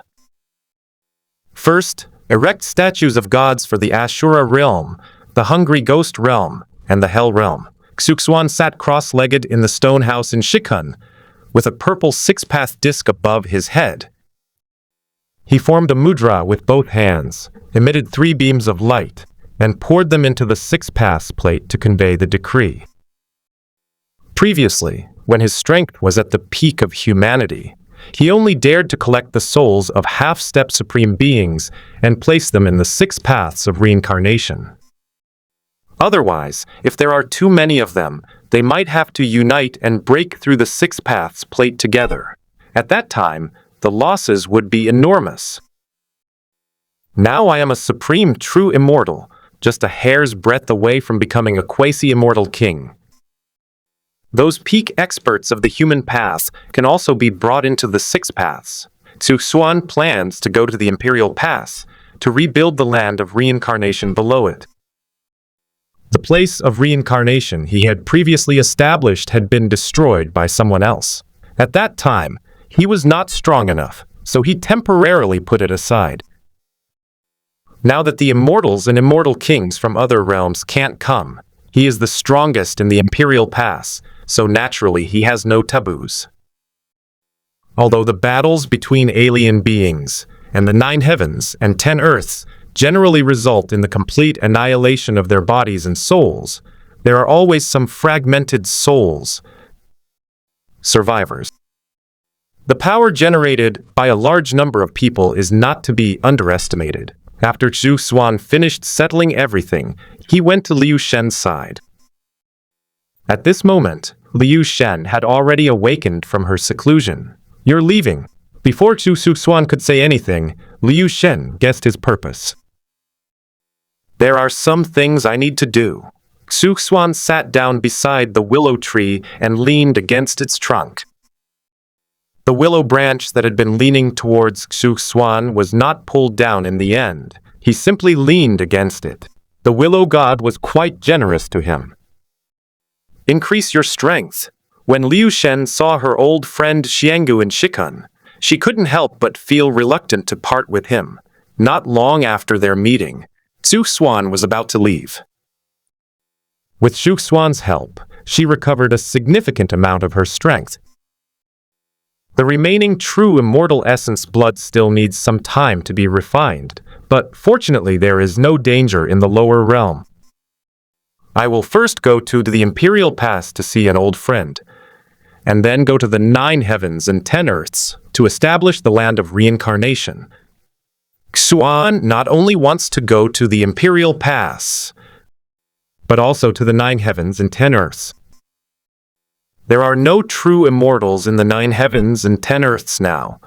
First, erect statues of gods for the Ashura realm, the Hungry Ghost realm, and the Hell realm. Xuan sat cross-legged in the stone house in Shikun, with a purple six-path disc above his head. He formed a mudra with both hands, emitted 3 beams of light, and poured them into the six-paths plate to convey the decree. Previously, when his strength was at the peak of humanity, he only dared to collect the souls of half-step supreme beings and place them in the 6 paths of reincarnation. Otherwise, if there are too many of them, they might have to unite and break through the 6 paths plate together. At that time, the losses would be enormous. Now I am a supreme true immortal, just a hair's breadth away from becoming a quasi-immortal king. Those peak experts of the human path can also be brought into the 6 paths. Xuan plans to go to the Imperial Pass to rebuild the land of reincarnation below it. The place of reincarnation he had previously established had been destroyed by someone else. At that time, he was not strong enough, so he temporarily put it aside. Now that the immortals and immortal kings from other realms can't come, he is the strongest in the Imperial Pass, so naturally he has no taboos. Although the battles between alien beings and the 9 heavens and 10 earths generally result in the complete annihilation of their bodies and souls, there are always some fragmented souls, survivors. The power generated by a large number of people is not to be underestimated. After Xuan finished settling everything, he went to Liu Shen's side. At this moment, Liu Shen had already awakened from her seclusion. "You're leaving." Before Xuan could say anything, Liu Shen guessed his purpose. "There are some things I need to do." Xuan sat down beside the willow tree and leaned against its trunk. The willow branch that had been leaning towards Xuan was not pulled down in the end. He simply leaned against it. The willow god was quite generous to him. "Increase your strength." When Liu Shen saw her old friend Xianggu in Shikun, she couldn't help but feel reluctant to part with him. Not long after their meeting, Xuan was about to leave. With Xuan's help, she recovered a significant amount of her strength. The remaining true immortal essence blood still needs some time to be refined, but fortunately there is no danger in the lower realm. I will first go to the Imperial Pass to see an old friend, and then go to the 9 heavens and 10 earths to establish the land of reincarnation. Xuan not only wants to go to the Imperial Pass, but also to the 9 heavens and 10 earths. There are no true immortals in the 9 heavens and 10 earths now,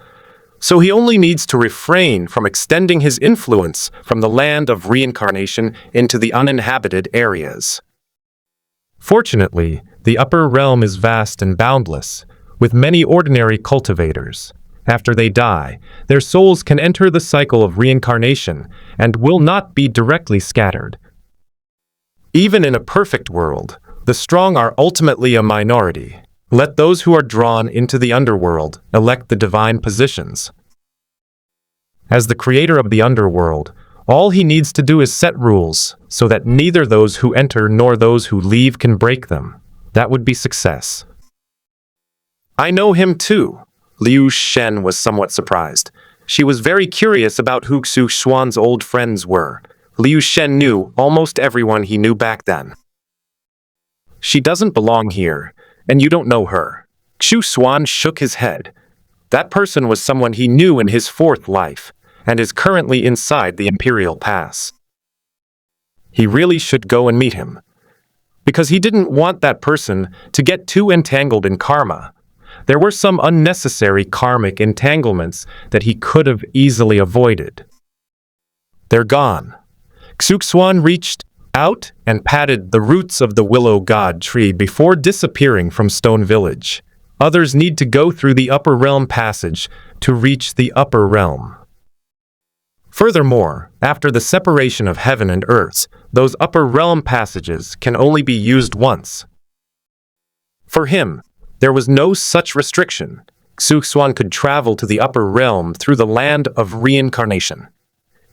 so he only needs to refrain from extending his influence from the land of reincarnation into the uninhabited areas. Fortunately, the upper realm is vast and boundless, with many ordinary cultivators. After they die, their souls can enter the cycle of reincarnation and will not be directly scattered. Even in a perfect world, the strong are ultimately a minority. Let those who are drawn into the underworld elect the divine positions. As the creator of the underworld, all he needs to do is set rules so that neither those who enter nor those who leave can break them. That would be success. "I know him too." Liu Shen was somewhat surprised. She was very curious about who Xuan's old friends were. Liu Shen knew almost everyone he knew back then. She doesn't belong here, and you don't know her. Xuan shook his head. That person was someone he knew in his fourth life, and is currently inside the Imperial Pass. He really should go and meet him, because he didn't want that person to get too entangled in karma. There were some unnecessary karmic entanglements that he could have easily avoided. They're gone. Xuan reached out and patted the roots of the willow god tree before disappearing from Stone Village. Others need to go through the upper realm passage to reach the upper realm. Furthermore, after the separation of heaven and earth, those upper realm passages can only be used once. For him, there was no such restriction. Xuan could travel to the upper realm through the land of reincarnation.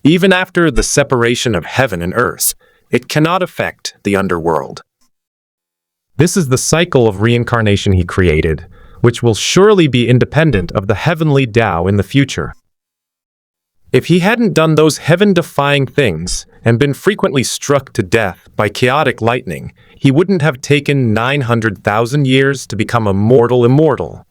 Even after the separation of heaven and earth, it cannot affect the underworld. This is the cycle of reincarnation he created, which will surely be independent of the heavenly Tao in the future. If he hadn't done those heaven-defying things and been frequently struck to death by chaotic lightning, he wouldn't have taken 900,000 years to become a mortal immortal.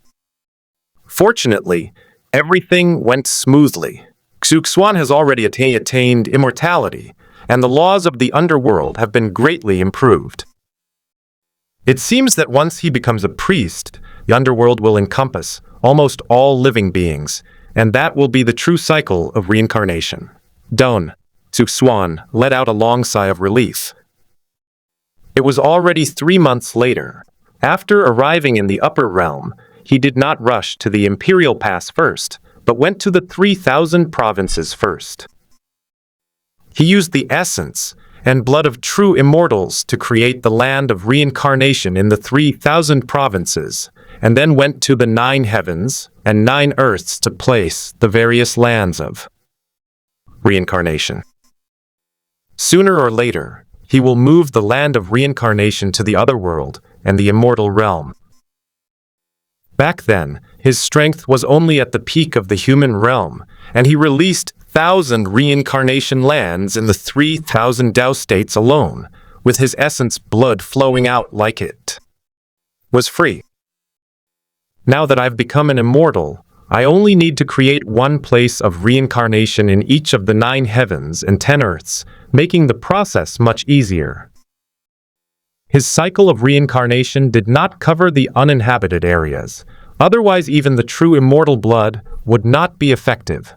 Fortunately, everything went smoothly. Xuan has already attained immortality, and the laws of the underworld have been greatly improved. It seems that once he becomes a priest, the underworld will encompass almost all living beings, and that will be the true cycle of reincarnation. Xuan let out a long sigh of relief. It was already 3 months later. After arriving in the upper realm, he did not rush to the Imperial Pass first, but went to the 3,000 provinces first. He used the essence and blood of true immortals to create the land of reincarnation in the 3,000 provinces, and then went to the 9 heavens and 9 earths to place the various lands of reincarnation. Sooner or later, he will move the land of reincarnation to the other world and the immortal realm. Back then, his strength was only at the peak of the human realm, and he released 1,000 reincarnation lands in the 3,000 Tao states alone, with his essence blood flowing out like it was free. Now that I've become an immortal, I only need to create 1 place of reincarnation in each of the 9 heavens and 10 earths, making the process much easier. His cycle of reincarnation did not cover the uninhabited areas, otherwise even the true immortal blood would not be effective.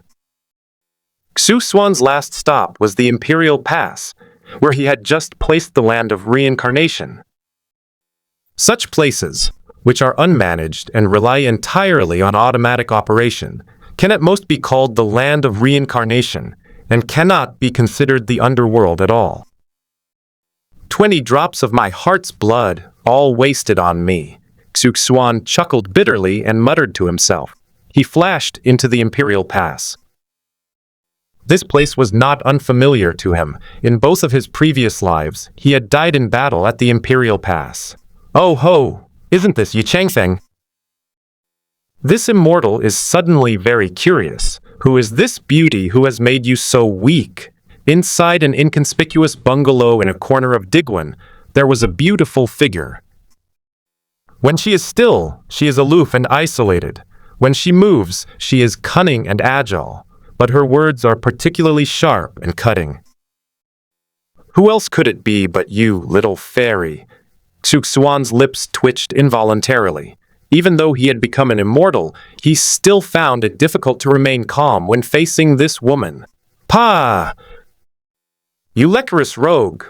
Xuan's last stop was the Imperial Pass, where he had just placed the land of reincarnation. Such places, which are unmanaged and rely entirely on automatic operation, can at most be called the land of reincarnation and cannot be considered the underworld at all. 20 drops of my heart's blood, all wasted on me. Xuan chuckled bitterly and muttered to himself. He flashed into the Imperial Pass. This place was not unfamiliar to him. In both of his previous lives, he had died in battle at the Imperial Pass. Oh ho! Isn't this Yi Changfeng? This immortal is suddenly very curious. Who is this beauty who has made you so weak? Inside an inconspicuous bungalow in a corner of Digwan, there was a beautiful figure. When she is still, she is aloof and isolated. When she moves, she is cunning and agile, but her words are particularly sharp and cutting. Who else could it be but you, little fairy? Xuan's lips twitched involuntarily. Even though he had become an immortal, he still found it difficult to remain calm when facing this woman. "Pa! You lecherous rogue!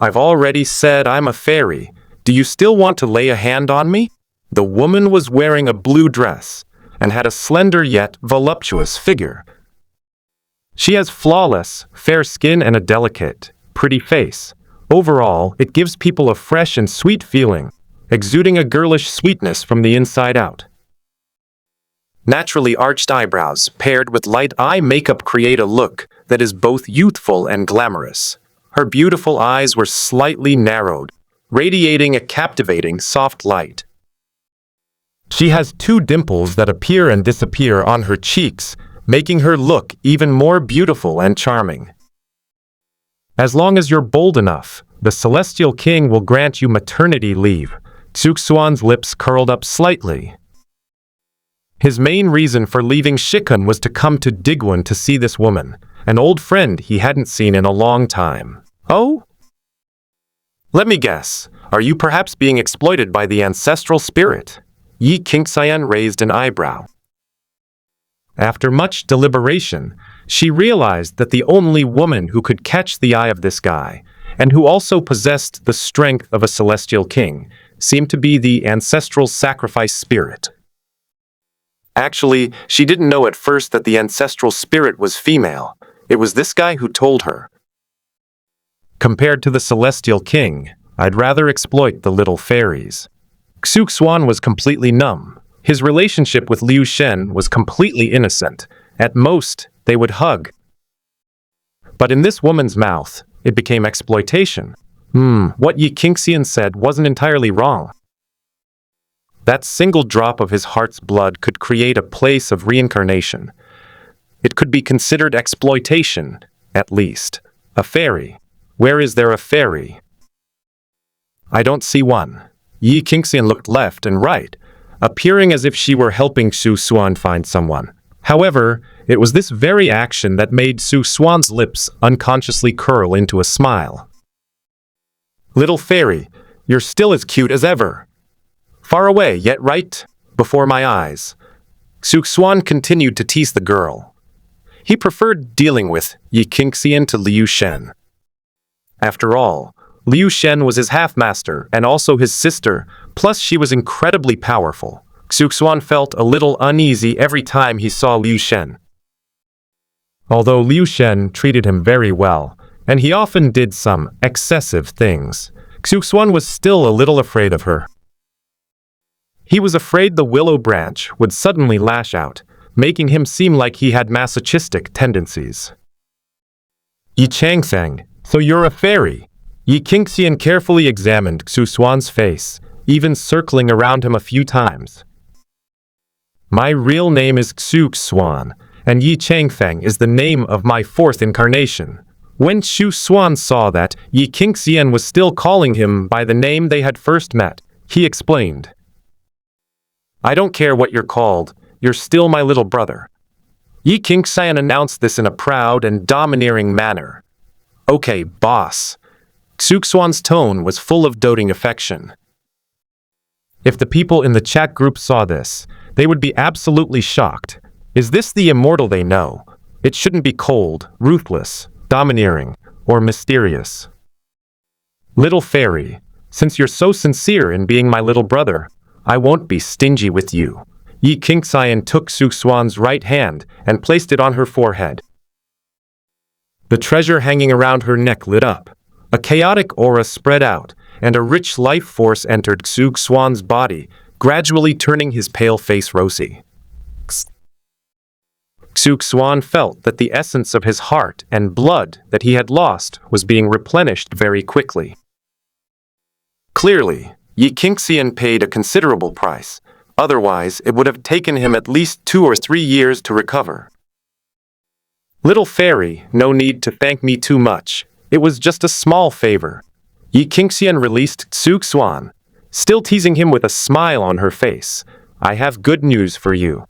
I've already said I'm a fairy. Do you still want to lay a hand on me?" The woman was wearing a blue dress and had a slender yet voluptuous figure. She has flawless, fair skin and a delicate, pretty face. Overall, it gives people a fresh and sweet feeling, exuding a girlish sweetness from the inside out. Naturally arched eyebrows paired with light eye makeup create a look that is both youthful and glamorous. Her beautiful eyes were slightly narrowed, radiating a captivating soft light. She has 2 dimples that appear and disappear on her cheeks, making her look even more beautiful and charming. As long as you're bold enough, the Celestial King will grant you maternity leave. Xuan's lips curled up slightly. His main reason for leaving Shikun was to come to Digwon to see this woman, an old friend he hadn't seen in a long time. Oh? Let me guess, are you perhaps being exploited by the ancestral spirit? Yi Qingxian raised an eyebrow. After much deliberation, she realized that the only woman who could catch the eye of this guy, and who also possessed the strength of a celestial king, seemed to be the ancestral sacrifice spirit. Actually, she didn't know at first that the ancestral spirit was female. It was this guy who told her. Compared to the celestial king, I'd rather exploit the little fairies. Xuan was completely numb. His relationship with Liu Shen was completely innocent. At most, they would hug. But in this woman's mouth, it became exploitation. What Yi Qingxian said wasn't entirely wrong. That single drop of his heart's blood could create a place of reincarnation. It could be considered exploitation, at least. A fairy. Where is there a fairy? I don't see one. Yi Qingxian looked left and right, appearing as if she were helping Xuan find someone. However, it was this very action that made Xuan's lips unconsciously curl into a smile. Little fairy, you're still as cute as ever. Far away, yet right before my eyes. Xuan continued to tease the girl. He preferred dealing with Yi Qingxian to Liu Shen. After all, Liu Shen was his half-master and also his sister, plus she was incredibly powerful. Xuan felt a little uneasy every time he saw Liu Shen. Although Liu Shen treated him very well, and he often did some excessive things, Xuan was still a little afraid of her. He was afraid the willow branch would suddenly lash out, making him seem like he had masochistic tendencies. Yi Changfeng, so you're a fairy? Yi Qingxian carefully examined Xuan's face, even circling around him a few times. My real name is Xuan, and Yi Changfeng is the name of my fourth incarnation. When Xuan saw that Yi Qingxian was still calling him by the name they had first met, he explained. I don't care what you're called, you're still my little brother. Yi Qingxian announced this in a proud and domineering manner. Okay, boss. Xuan's tone was full of doting affection. If the people in the chat group saw this, they would be absolutely shocked. Is this the immortal they know? It shouldn't be cold, ruthless, domineering, or mysterious. Little fairy, since you're so sincere in being my little brother, I won't be stingy with you. Yi Qingxian took Xuan's right hand and placed it on her forehead. The treasure hanging around her neck lit up. A chaotic aura spread out, and a rich life force entered Xuan's body, gradually turning his pale face rosy. Xuan felt that the essence of his heart and blood that he had lost was being replenished very quickly. Clearly, Yi Qingxian paid a considerable price. Otherwise, it would have taken him at least 2 or 3 years to recover. Little fairy, no need to thank me too much. It was just a small favor. Yi Qingxian released Xuan, still teasing him with a smile on her face. I have good news for you.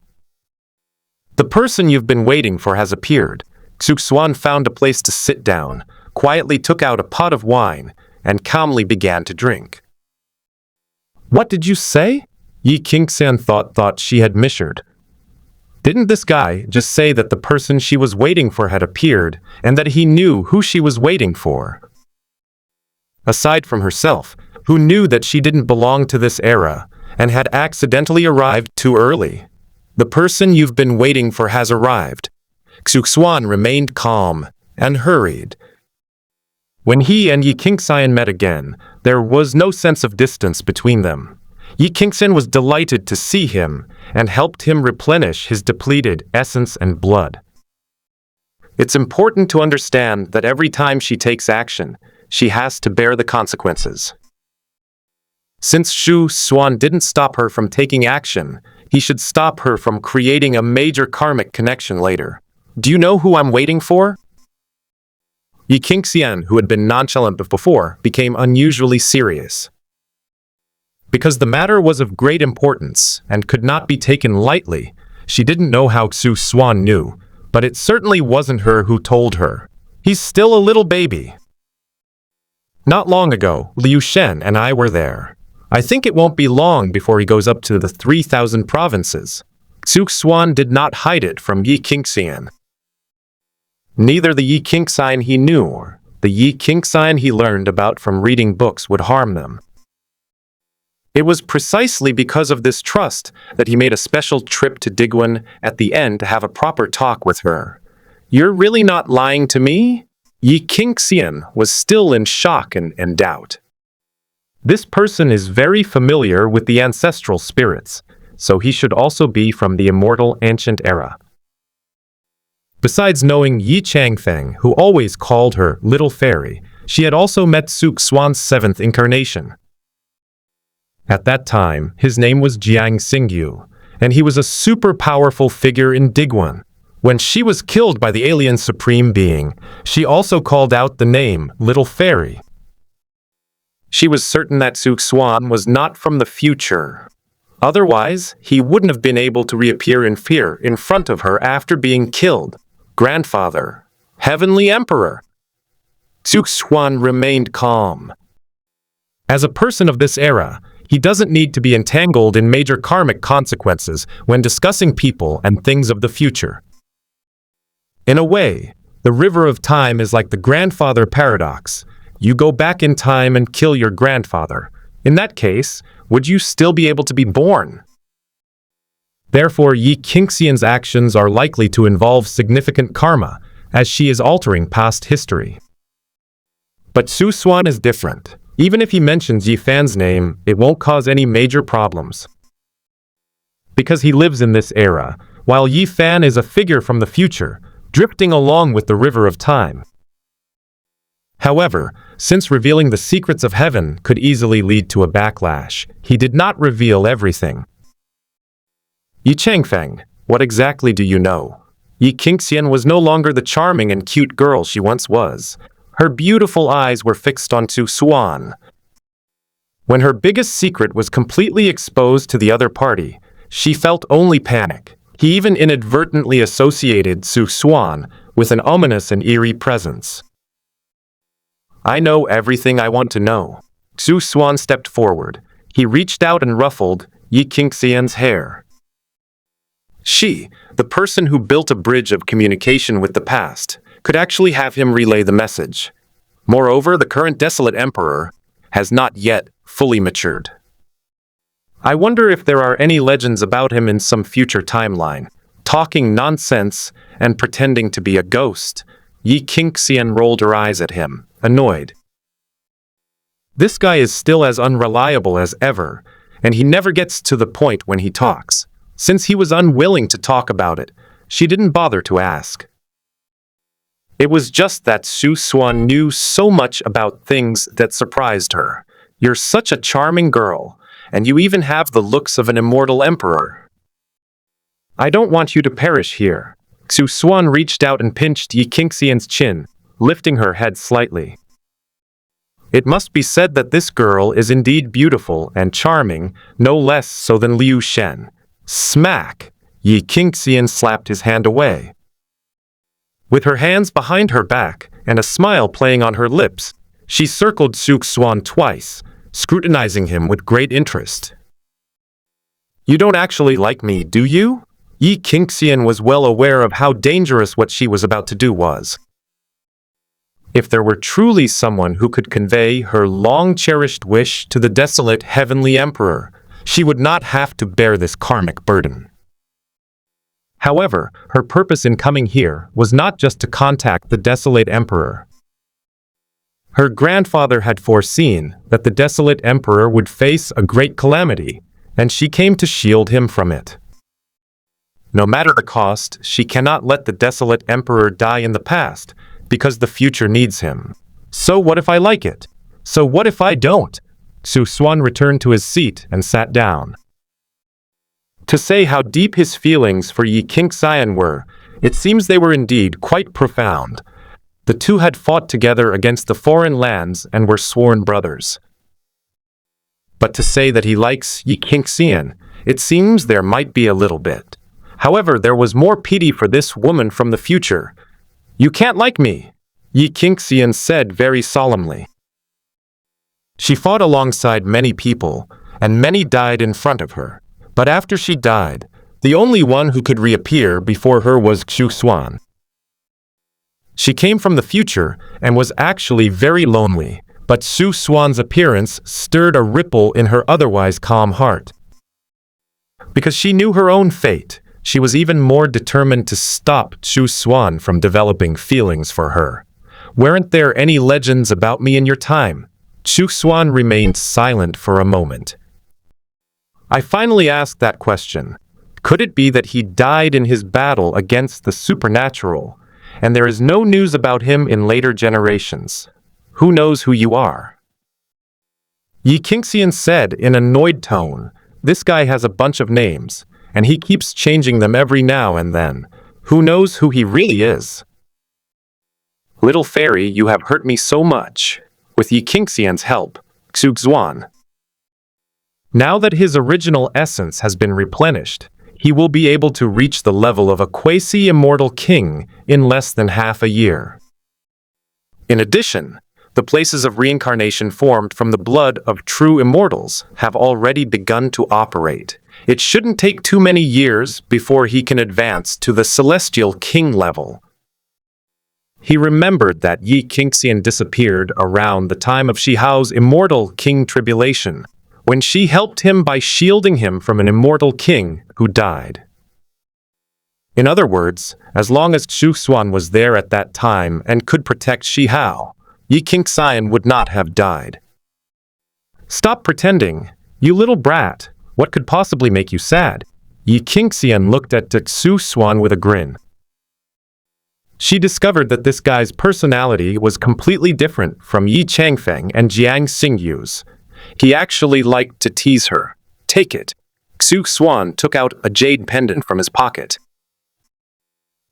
The person you've been waiting for has appeared. Xuan found a place to sit down, quietly took out a pot of wine, and calmly began to drink. What did you say? Yi Qingxian thought she had misheard. Didn't this guy just say that the person she was waiting for had appeared, and that he knew who she was waiting for? Aside from herself, who knew that she didn't belong to this era, and had accidentally arrived too early? The person you've been waiting for has arrived. Xuan remained calm and hurried. When he and Yi Qingxian met again, there was no sense of distance between them. Yi Qingxian was delighted to see him and helped him replenish his depleted essence and blood. It's important to understand that every time she takes action, she has to bear the consequences. Since Xuan didn't stop her from taking action, He should stop her from creating a major karmic connection later. Do you know who I'm waiting for? Xuan, who had been nonchalant before, became unusually serious. Because the matter was of great importance and could not be taken lightly, she didn't know how Xuan knew, but it certainly wasn't her who told her. He's still a little baby. Not long ago, Liu Shen and I were there. I think it won't be long before he goes up to the 3,000 provinces. Xuan did not hide it from Xuan. Neither the Xuan he knew or the Xuan he learned about from reading books would harm them. It was precisely because of this trust that he made a special trip to Diguan at the end to have a proper talk with her. You're really not lying to me? Xuan was still in shock and doubt. This person is very familiar with the ancestral spirits, so he should also be from the immortal ancient era. Besides knowing Yi Changfeng, who always called her Little Fairy, she had also met Xuan's seventh incarnation. At that time, his name was Jiang Xingyu, and he was a super powerful figure in Diguan. When she was killed by the alien supreme being, she also called out the name Little Fairy. She was certain that Xuan was not from the future. Otherwise, he wouldn't have been able to reappear in fear in front of her after being killed. Grandfather, Heavenly Emperor. Xuan remained calm. As a person of this era, he doesn't need to be entangled in major karmic consequences when discussing people and things of the future. In a way, the river of time is like the grandfather paradox. You go back in time and kill your grandfather. In that case, would you still be able to be born? Therefore, Xuan's actions are likely to involve significant karma, as she is altering past history. But Xuan is different. Even if he mentions Yifan's name, it won't cause any major problems. Because he lives in this era, while Yifan is a figure from the future, drifting along with the river of time. However, since revealing the secrets of heaven could easily lead to a backlash, he did not reveal everything. Yi Changfeng, what exactly do you know? Xuan was no longer the charming and cute girl she once was. Her beautiful eyes were fixed on Xuan. When her biggest secret was completely exposed to the other party, she felt only panic. He even inadvertently associated Xuan with an ominous and eerie presence. I know everything I want to know. Xuan stepped forward. He reached out and ruffled Xuan's hair. She, the person who built a bridge of communication with the past, could actually have him relay the message. Moreover, the current desolate emperor has not yet fully matured. I wonder if there are any legends about him in some future timeline, talking nonsense and pretending to be a ghost. Xuan rolled her eyes at him, annoyed. This guy is still as unreliable as ever, and he never gets to the point when he talks. Since he was unwilling to talk about it, she didn't bother to ask. It was just that Xuan knew so much about things that surprised her. You're such a charming girl, and you even have the looks of an immortal emperor. I don't want you to perish here. Xuan reached out and pinched Xuan's chin, lifting her head slightly. It must be said that this girl is indeed beautiful and charming, no less so than Liu Shen. Smack! Xuan slapped his hand away. With her hands behind her back and a smile playing on her lips, she circled Xuan twice, scrutinizing him with great interest. You don't actually like me, do you? Xuan was well aware of how dangerous what she was about to do was. If there were truly someone who could convey her long-cherished wish to the desolate heavenly emperor, she would not have to bear this karmic burden. However, her purpose in coming here was not just to contact the desolate emperor. Her grandfather had foreseen that the desolate emperor would face a great calamity, and she came to shield him from it. No matter the cost, she cannot let the desolate emperor die in the past, because the future needs him. So what if I like it? So what if I don't? Xuan returned to his seat and sat down. To say how deep his feelings for Yi Qingxian were, it seems they were indeed quite profound. The two had fought together against the foreign lands and were sworn brothers. But to say that he likes Yi Qingxian, it seems there might be a little bit. However, there was more pity for this woman from the future. "You can't like me," Yi Qingxian said very solemnly. She fought alongside many people, and many died in front of her. But after she died, the only one who could reappear before her was Xuan. She came from the future and was actually very lonely, but Xuan's appearance stirred a ripple in her otherwise calm heart. Because she knew her own fate, she was even more determined to stop Xuan from developing feelings for her. "Weren't there any legends about me in your time?" Xuan remained silent for a moment. I finally asked that question. Could it be that he died in his battle against the supernatural, and there is no news about him in later generations? Who knows who you are? Yi Qingxian said in an annoyed tone, "This guy has a bunch of names, and he keeps changing them every now and then. Who knows who he really is?" "Little fairy, you have hurt me so much." With Yi Qingxian's help, Xuan. Now that his original essence has been replenished, he will be able to reach the level of a quasi-immortal king in less than half a year. In addition, the places of reincarnation formed from the blood of true immortals have already begun to operate. It shouldn't take too many years before he can advance to the celestial king level. He remembered that Yi Qingxian disappeared around the time of Shihao's immortal king tribulation, when she helped him by shielding him from an immortal king who died. In other words, as long as Xuan was there at that time and could protect Shihao, Yi Qingxian would not have died. "Stop pretending, you little brat. What could possibly make you sad?" Yi Qingxian looked at Xuan with a grin. She discovered that this guy's personality was completely different from Yi Changfeng and Jiang Xingyu's. He actually liked to tease her. "Take it." Xuan took out a jade pendant from his pocket.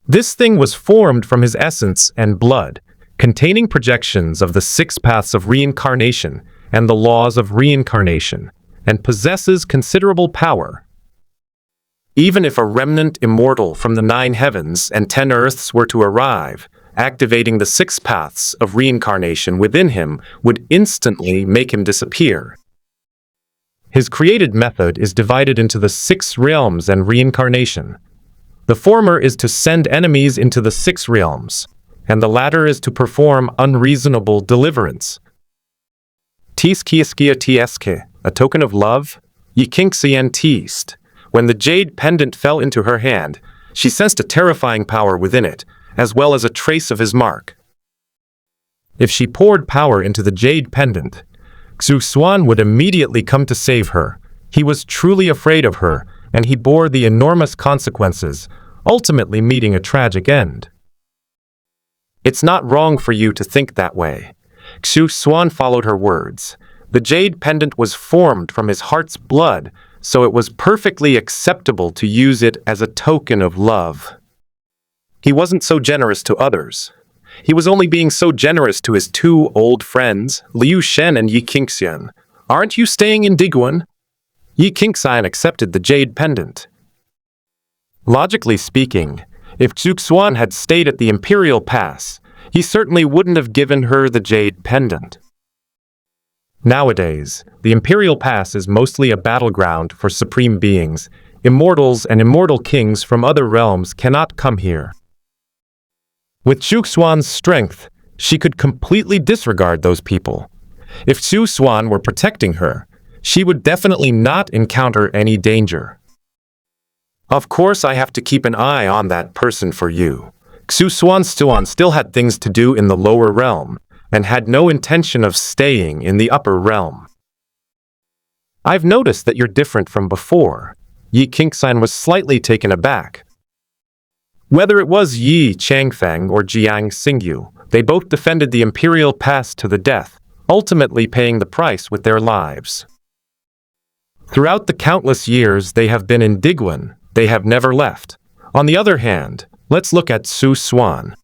This thing was formed from his essence and blood, containing projections of the 6 paths of reincarnation and the laws of reincarnation, and possesses considerable power. Even if a remnant immortal from the 9 heavens and 10 earths were to arrive, activating the 6 paths of reincarnation within him would instantly make him disappear. His created method is divided into the 6 realms and reincarnation. The former is to send enemies into the 6 realms, and the latter is to perform unreasonable deliverance. Tieske, a token of love? Yi Qingxian teased. When the jade pendant fell into her hand, she sensed a terrifying power within it, as well as a trace of his mark. If she poured power into the jade pendant, Xuan would immediately come to save her. He was truly afraid of her, and he bore the enormous consequences, ultimately meeting a tragic end. "It's not wrong for you to think that way." Xuan followed her words. The jade pendant was formed from his heart's blood, so it was perfectly acceptable to use it as a token of love. He wasn't so generous to others. He was only being so generous to his 2 old friends, Liu Shen and Yi Qingxian. "Aren't you staying in Diguan?" Yi Qingxian accepted the jade pendant. Logically speaking, if Xuan had stayed at the Imperial Pass, he certainly wouldn't have given her the jade pendant. Nowadays, the Imperial Pass is mostly a battleground for supreme beings. Immortals and immortal kings from other realms cannot come here. With Xuan's strength, she could completely disregard those people. If Xuan were protecting her, she would definitely not encounter any danger. "Of course I have to keep an eye on that person for you." Xuan still had things to do in the lower realm, and had no intention of staying in the upper realm. "I've noticed that you're different from before." Yi Qingxian was slightly taken aback. Whether it was Yi Changfeng or Jiang Xingyu, they both defended the Imperial Pass to the death, ultimately paying the price with their lives. Throughout the countless years they have been in Diguan, they have never left. On the other hand, let's look at Xuan.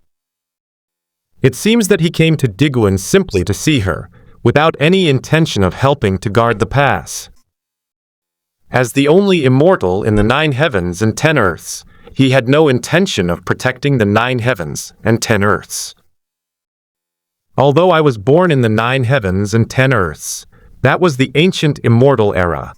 It seems that he came to Diguan simply to see her, without any intention of helping to guard the pass. As the only immortal in the 9 heavens and 10 earths, he had no intention of protecting the 9 heavens and 10 earths. Although I was born in the 9 heavens and 10 earths, that was the ancient immortal era.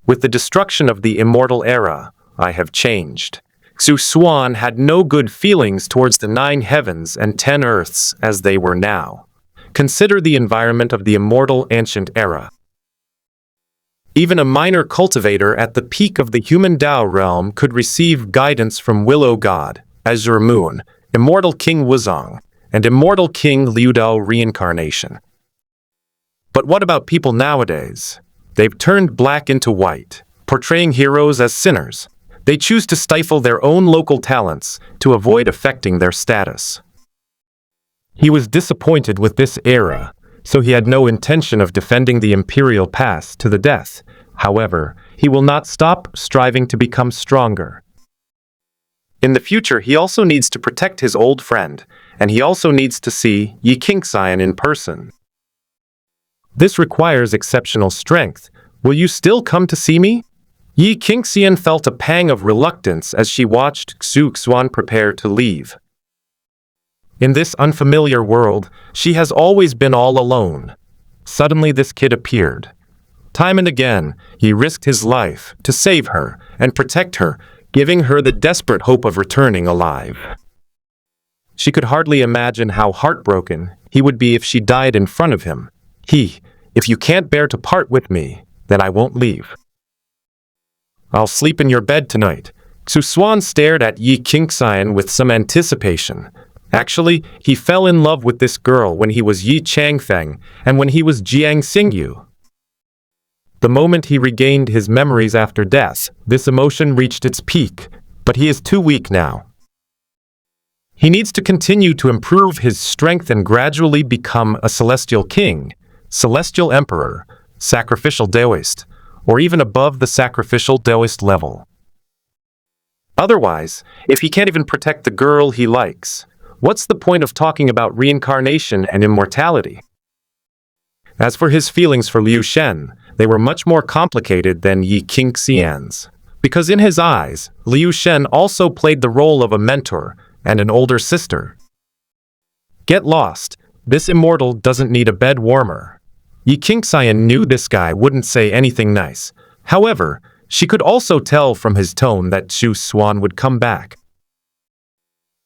With the destruction of the immortal era, I have changed. Xuan had no good feelings towards the 9 heavens and 10 earths as they were now. Consider the environment of the immortal ancient era. Even a minor cultivator at the peak of the human Tao realm could receive guidance from Willow God, Azure Moon, Immortal King Wuzong, and Immortal King Liudao reincarnation. But what about people nowadays? They've turned black into white, portraying heroes as sinners. They choose to stifle their own local talents to avoid affecting their status. He was disappointed with this era, so he had no intention of defending the imperial pass to the death. However, he will not stop striving to become stronger. In the future, he also needs to protect his old friend, and he also needs to see Yi Qingxian in person. This requires exceptional strength. Will you still come to see me? Yi Qingxian felt a pang of reluctance as she watched Xuan prepare to leave. In this unfamiliar world, she has always been all alone. Suddenly this kid appeared. Time and again, he risked his life to save her and protect her, giving her the desperate hope of returning alive. She could hardly imagine how heartbroken he would be if she died in front of him. If you can't bear to part with me, then I won't leave. I'll sleep in your bed tonight. Xuan stared at Yi Qingxian with some anticipation. Actually, he fell in love with this girl when he was Yi Changfeng and when he was Jiang Xingyu. The moment he regained his memories after death, this emotion reached its peak, but he is too weak now. He needs to continue to improve his strength and gradually become a celestial king, celestial emperor, sacrificial Taoist, or even above the sacrificial Taoist level. Otherwise, if he can't even protect the girl he likes, what's the point of talking about reincarnation and immortality? As for his feelings for Liu Shen, they were much more complicated than Yi Qingxian's, because in his eyes, Liu Shen also played the role of a mentor and an older sister. Get lost, this immortal doesn't need a bed warmer. Yi Qingxian knew this guy wouldn't say anything nice. However, she could also tell from his tone that Xuan would come back.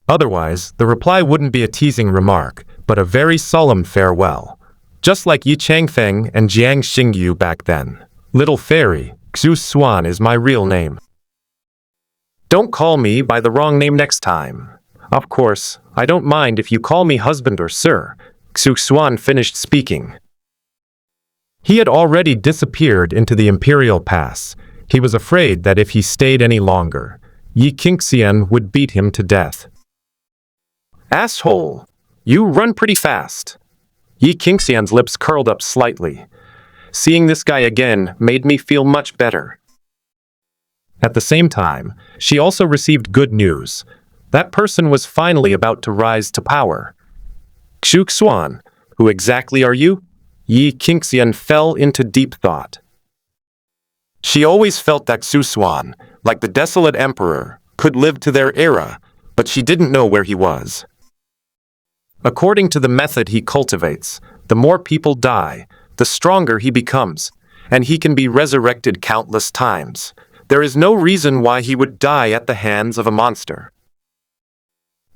Otherwise, the reply wouldn't be a teasing remark, but a very solemn farewell. Just like Yi Changfeng and Jiang Xingyu back then. Little fairy, Xuan is my real name. Don't call me by the wrong name next time. Of course, I don't mind if you call me husband or sir. Xuan finished speaking. He had already disappeared into the Imperial Pass. He was afraid that if he stayed any longer, Yi Qingxian would beat him to death. Asshole! You run pretty fast. Yi Qingxian's lips curled up slightly. Seeing this guy again made me feel much better. At the same time, she also received good news. That person was finally about to rise to power. Xuan, who exactly are you? Yi Qingxian fell into deep thought. She always felt that Xuan, like the desolate emperor, could live to their era, but she didn't know where he was. According to the method he cultivates, the more people die, the stronger he becomes, and he can be resurrected countless times. There is no reason why he would die at the hands of a monster.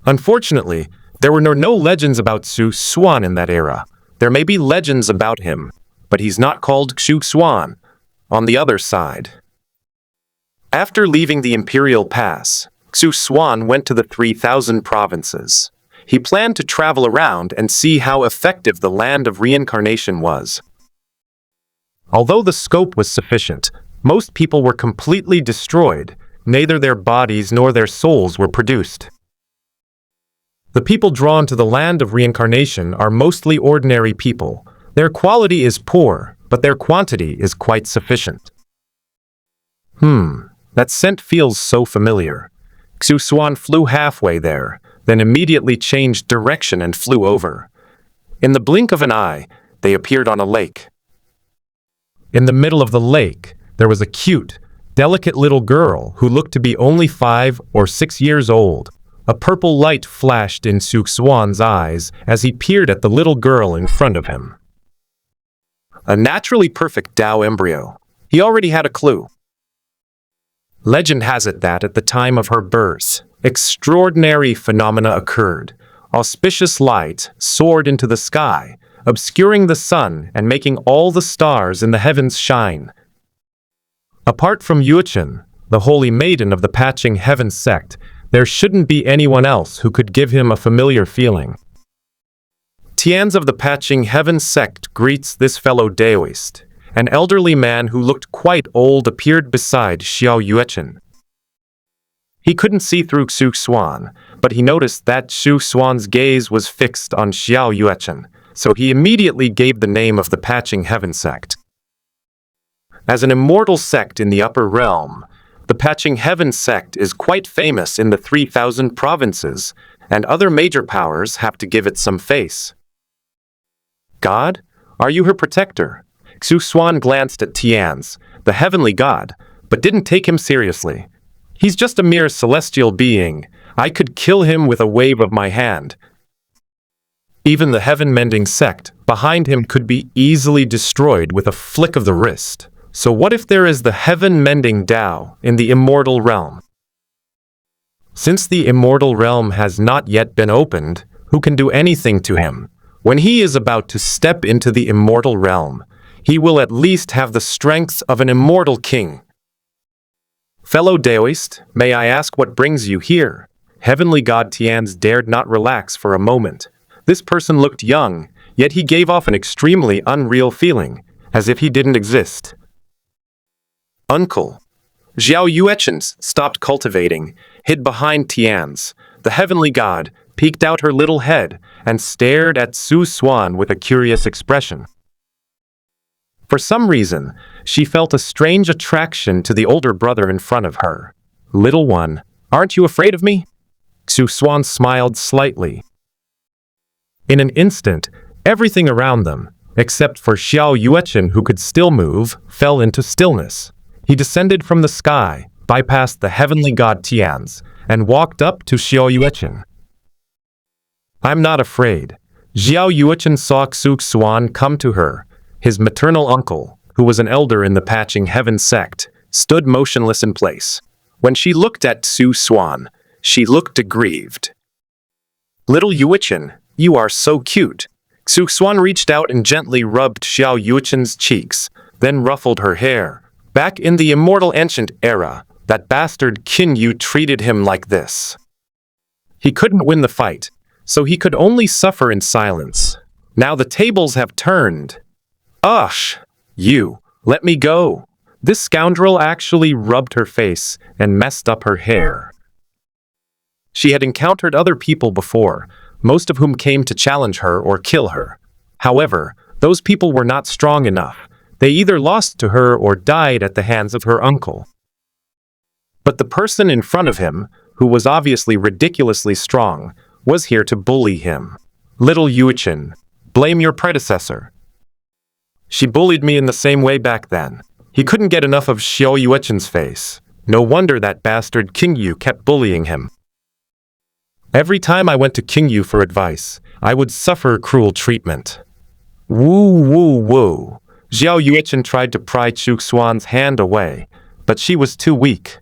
Unfortunately, there were no legends about Xuan in that era. There may be legends about him, but he's not called Xuan. On the other side. After leaving the Imperial Pass, Xuan went to the 3,000 provinces. He planned to travel around and see how effective the land of reincarnation was. Although the scope was sufficient, most people were completely destroyed. Neither their bodies nor their souls were produced. The people drawn to the land of reincarnation are mostly ordinary people. Their quality is poor, but their quantity is quite sufficient. That scent feels so familiar. Xuan flew halfway there, then immediately changed direction and flew over. In the blink of an eye, they appeared on a lake. In the middle of the lake, there was a cute, delicate little girl who looked to be only 5 or 6 years old. A purple light flashed in Xuan's eyes as he peered at the little girl in front of him. A naturally perfect Tao embryo. He already had a clue. Legend has it that at the time of her birth, extraordinary phenomena occurred. Auspicious light soared into the sky, obscuring the sun and making all the stars in the heavens shine. Apart from Xuan, the holy maiden of the Patching Heaven sect, there shouldn't be anyone else who could give him a familiar feeling. Tians of the Patching Heaven sect greets this fellow Daoist. An elderly man who looked quite old appeared beside Xuan. He couldn't see through Xuan, but he noticed that Xuan's gaze was fixed on Xuan, so he immediately gave the name of the Patching Heaven sect. As an immortal sect in the upper realm, the Patching Heaven sect is quite famous in the 3,000 provinces, and other major powers have to give it some face. God? Are you her protector? Xuan glanced at Tians, the heavenly god, but didn't take him seriously. He's just a mere celestial being. I could kill him with a wave of my hand. Even the heaven-mending sect behind him could be easily destroyed with a flick of the wrist. So what if there is the heaven-mending Tao in the immortal realm? Since the immortal realm has not yet been opened, who can do anything to him? When he is about to step into the immortal realm, he will at least have the strength of an immortal king. Fellow Daoist, may I ask what brings you here? Heavenly God Tians dared not relax for a moment. This person looked young, yet he gave off an extremely unreal feeling, as if he didn't exist. Uncle. Xuan stopped cultivating, hid behind Tians. The heavenly god peeked out her little head and stared at Xuan with a curious expression. For some reason, she felt a strange attraction to the older brother in front of her. Little one, aren't you afraid of me? Xuan smiled slightly. In an instant, everything around them, except for Xuan who could still move, fell into stillness. He descended from the sky, bypassed the heavenly god Tians, and walked up to Xuan. I'm not afraid. Xuan saw Xuan come to her. His maternal uncle, who was an elder in the Patching Heaven sect, stood motionless in place. When she looked at Xuan, she looked aggrieved. Little Xuan, you are so cute. Xuan reached out and gently rubbed Xuan's cheeks, then ruffled her hair. Back in the immortal ancient era, that bastard Qin treated him like this. He couldn't win the fight, so he could only suffer in silence. Now the tables have turned. Ush! You, let me go. This scoundrel actually rubbed her face and messed up her hair. She had encountered other people before, most of whom came to challenge her or kill her. However, those people were not strong enough. They either lost to her or died at the hands of her uncle. But the person in front of him, who was obviously ridiculously strong, was here to bully him. Little Xuan, blame your predecessor. She bullied me in the same way back then. He couldn't get enough of Xuan's face. No wonder that bastard King kept bullying him. Every time I went to King for advice, I would suffer cruel treatment. Woo. Xuan tried to pry Xuan's hand away, but she was too weak.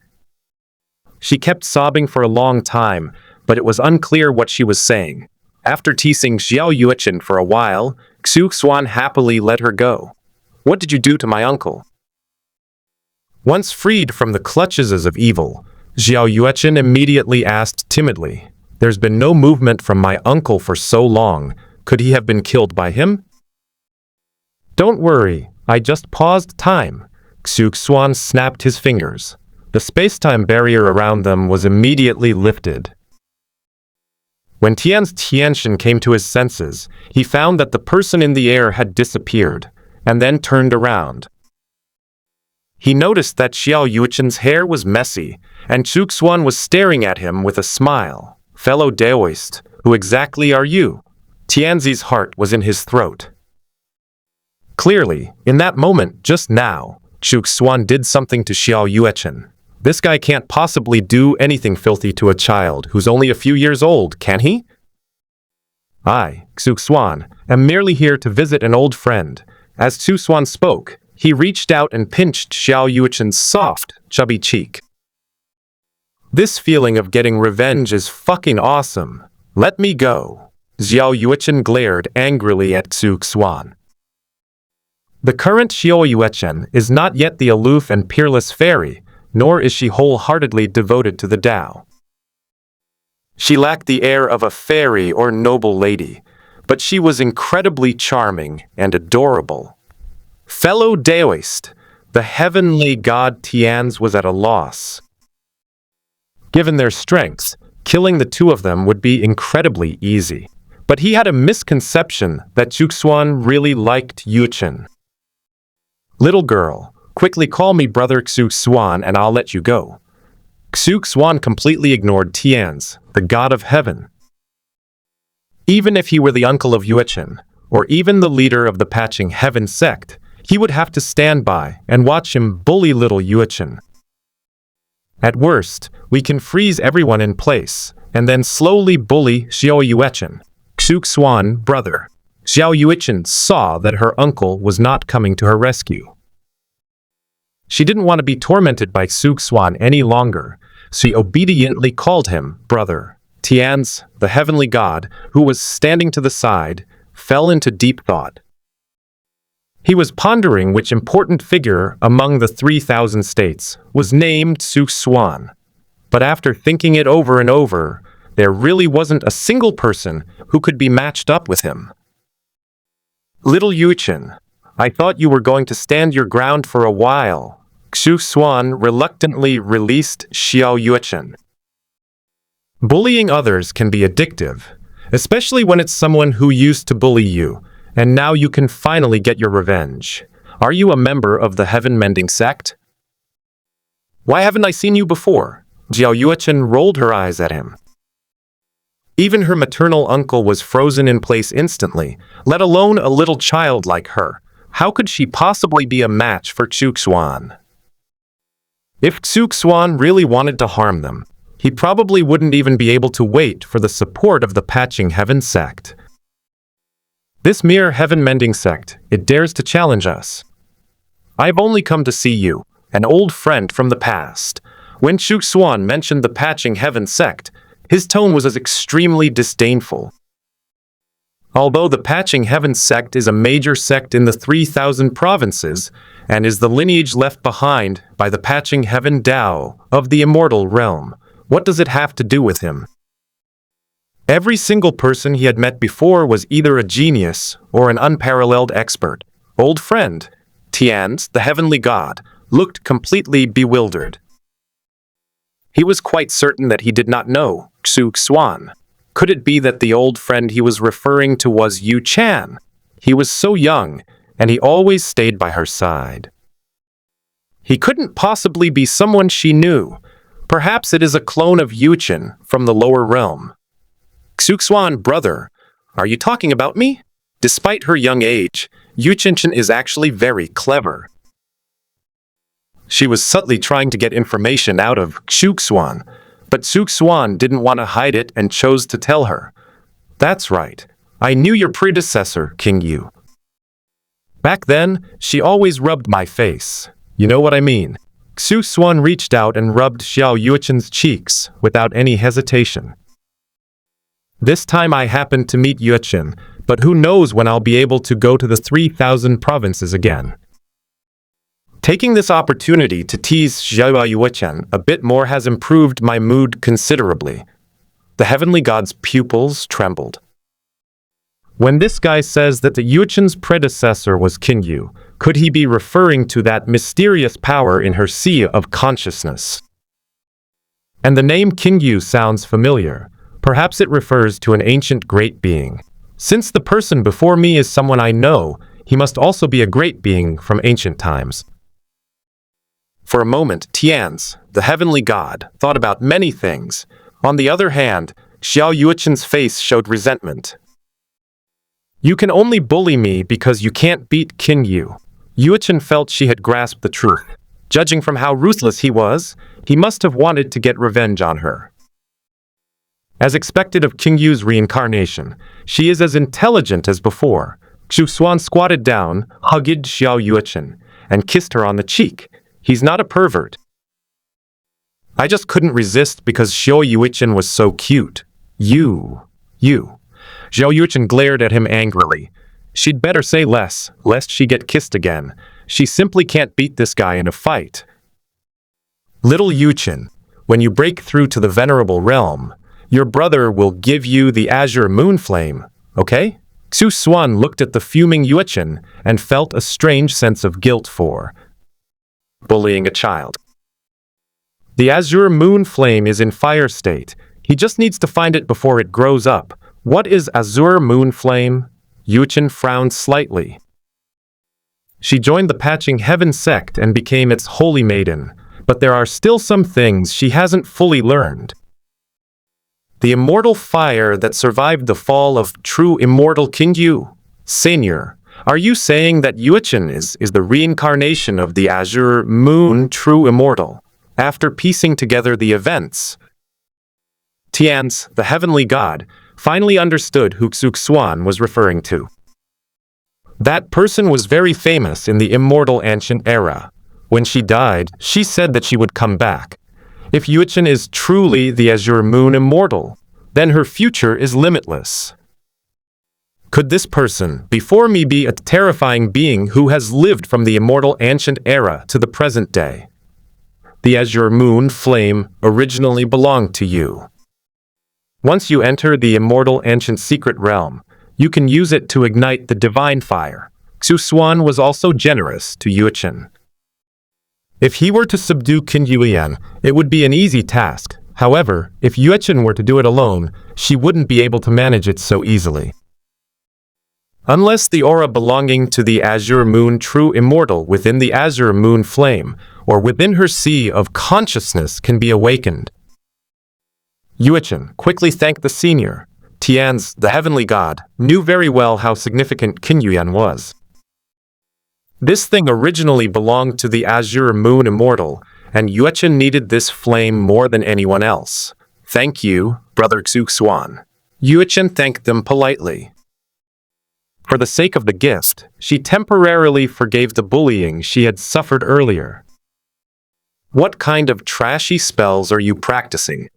She kept sobbing for a long time, but it was unclear what she was saying. After teasing Xuan for a while, Xuan happily let her go. What did you do to my uncle? Once freed from the clutches of evil, Xuan immediately asked timidly, There's been no movement from my uncle for so long. Could he have been killed by him? Don't worry, I just paused time. Xuan snapped his fingers. The space-time barrier around them was immediately lifted. When Tian's Tianxian came to his senses, he found that the person in the air had disappeared. and then turned around. He noticed that Xiao Yuchen's hair was messy, and Xuan was staring at him with a smile. "Fellow Daoist, who exactly are you?" Tianzi's heart was in his throat. Clearly, in that moment, just now, Xuan did something to Xiao Yuchen. This guy can't possibly do anything filthy to a child who's only a few years old, can he? I, Xuan, am merely here to visit an old friend. As Xuan spoke, he reached out and pinched Xiao Yuchen's soft, chubby cheek. This feeling of getting revenge is fucking awesome. Let me go. Xiao Yuchen glared angrily at Xuan. The current Xiao Yuchen is not yet the aloof and peerless fairy, nor is she wholeheartedly devoted to the Tao. She lacked the air of a fairy or noble lady, but she was incredibly charming and adorable. Fellow Daoist, the heavenly god Tianz was at a loss. Given their strengths, killing the two of them would be incredibly easy. But he had a misconception that Xuan really liked Yuchen. "Little girl, quickly call me Brother Xuan and I'll let you go." Xuan completely ignored Tianz, the god of heaven. Even if he were the uncle of Yuchen, or even the leader of the Patching Heaven sect, he would have to stand by and watch him bully little Yuchen. At worst, we can freeze everyone in place, and then slowly bully Xiao Yuchen. Xuan, brother. Xiao Yuchen saw that her uncle was not coming to her rescue. She didn't want to be tormented by Xuan any longer. She obediently called him brother. Tianz, the heavenly god, who was standing to the side, fell into deep thought. He was pondering which important figure among the 3,000 states was named Xuan. But after thinking it over and over, there really wasn't a single person who could be matched up with him. "Little Yuchen, I thought you were going to stand your ground for a while." Xuan reluctantly released Xiao Yuchen. Bullying others can be addictive, especially when it's someone who used to bully you, and now you can finally get your revenge. Are you a member of the Heaven Mending sect? Why haven't I seen you before? Xiao Yuchen rolled her eyes at him. Even her maternal uncle was frozen in place instantly, let alone a little child like her. How could she possibly be a match for Xuan? If Xuan really wanted to harm them, he probably wouldn't even be able to wait for the support of the Patching Heaven sect. This mere heaven-mending sect, it dares to challenge us. I've only come to see you, an old friend from the past. When Xuan mentioned the Patching Heaven sect, his tone was as extremely disdainful. Although the Patching Heaven sect is a major sect in the 3,000 provinces, and is the lineage left behind by the Patching Heaven Tao of the Immortal realm, what does it have to do with him? Every single person he had met before was either a genius or an unparalleled expert. Old friend, Tianz, the heavenly god, looked completely bewildered. He was quite certain that he did not know Xuan. Could it be that the old friend he was referring to was Yu Chan? He was so young, and he always stayed by her side. He couldn't possibly be someone she knew. Perhaps it is a clone of Yuchen from the lower realm. Xuan, brother, are you talking about me? Despite her young age, Yuchen is actually very clever. She was subtly trying to get information out of Xuan, but Xuan didn't want to hide it and chose to tell her. That's right, I knew your predecessor, King Yu. Back then, she always rubbed my face. You know what I mean? Xuan reached out and rubbed Xiao Yuchen's cheeks without any hesitation. This time I happened to meet Yuchen, but who knows when I'll be able to go to the 3,000 provinces again. Taking this opportunity to tease Xiao Yuchen a bit more has improved my mood considerably. The heavenly god's pupils trembled. When this guy says that the Yuchen's predecessor was King Yu, could he be referring to that mysterious power in her sea of consciousness? And the name King Yu sounds familiar. Perhaps it refers to an ancient great being. Since the person before me is someone I know, he must also be a great being from ancient times. For a moment, Tian's, the heavenly god, thought about many things. On the other hand, Xiao Yuchen's face showed resentment. You can only bully me because you can't beat Qin Yu. Yuchen felt she had grasped the truth. Judging from how ruthless he was, he must have wanted to get revenge on her. As expected of Qin Yu's reincarnation, she is as intelligent as before. Xuan squatted down, hugged Xiao Yuchen, and kissed her on the cheek. He's not a pervert. I just couldn't resist because Xiao Yuchen was so cute. You. Xiao Yuchen glared at him angrily. She'd better say less, lest she get kissed again. She simply can't beat this guy in a fight. Little Yuchen, when you break through to the venerable realm, your brother will give you the azure moon flame, okay? Xuan looked at the fuming Yuchen and felt a strange sense of guilt for bullying a child. The azure moon flame is in fire state. He just needs to find it before it grows up. What is azure moon flame? Yuchen frowned slightly. She joined the Patching Heaven sect and became its holy maiden, but there are still some things she hasn't fully learned. The immortal fire that survived the fall of true immortal Qin Yu. Senior, are you saying that Yuchen is the reincarnation of the azure moon true immortal? After piecing together the events, Tian's, the heavenly god, finally understood who Xuan was referring to. That person was very famous in the immortal ancient era. When she died, she said that she would come back. If Yuchen is truly the azure moon immortal, then her future is limitless. Could this person before me be a terrifying being who has lived from the immortal ancient era to the present day? The azure moon flame originally belonged to you. Once you enter the immortal ancient secret realm, you can use it to ignite the divine fire. Xuan was also generous to Yuchen. If he were to subdue Qin Yuyan, it would be an easy task. However, if Yuchen were to do it alone, she wouldn't be able to manage it so easily. Unless the aura belonging to the azure moon true immortal within the azure moon flame, or within her sea of consciousness can be awakened. Yuchen quickly thanked the senior. Tian's, the heavenly god, knew very well how significant Qin Yuyan was. This thing originally belonged to the azure moon immortal, and Yuchen needed this flame more than anyone else. Thank you, Brother Xuan. Yuchen thanked them politely. For the sake of the gift, she temporarily forgave the bullying she had suffered earlier. What kind of trashy spells are you practicing?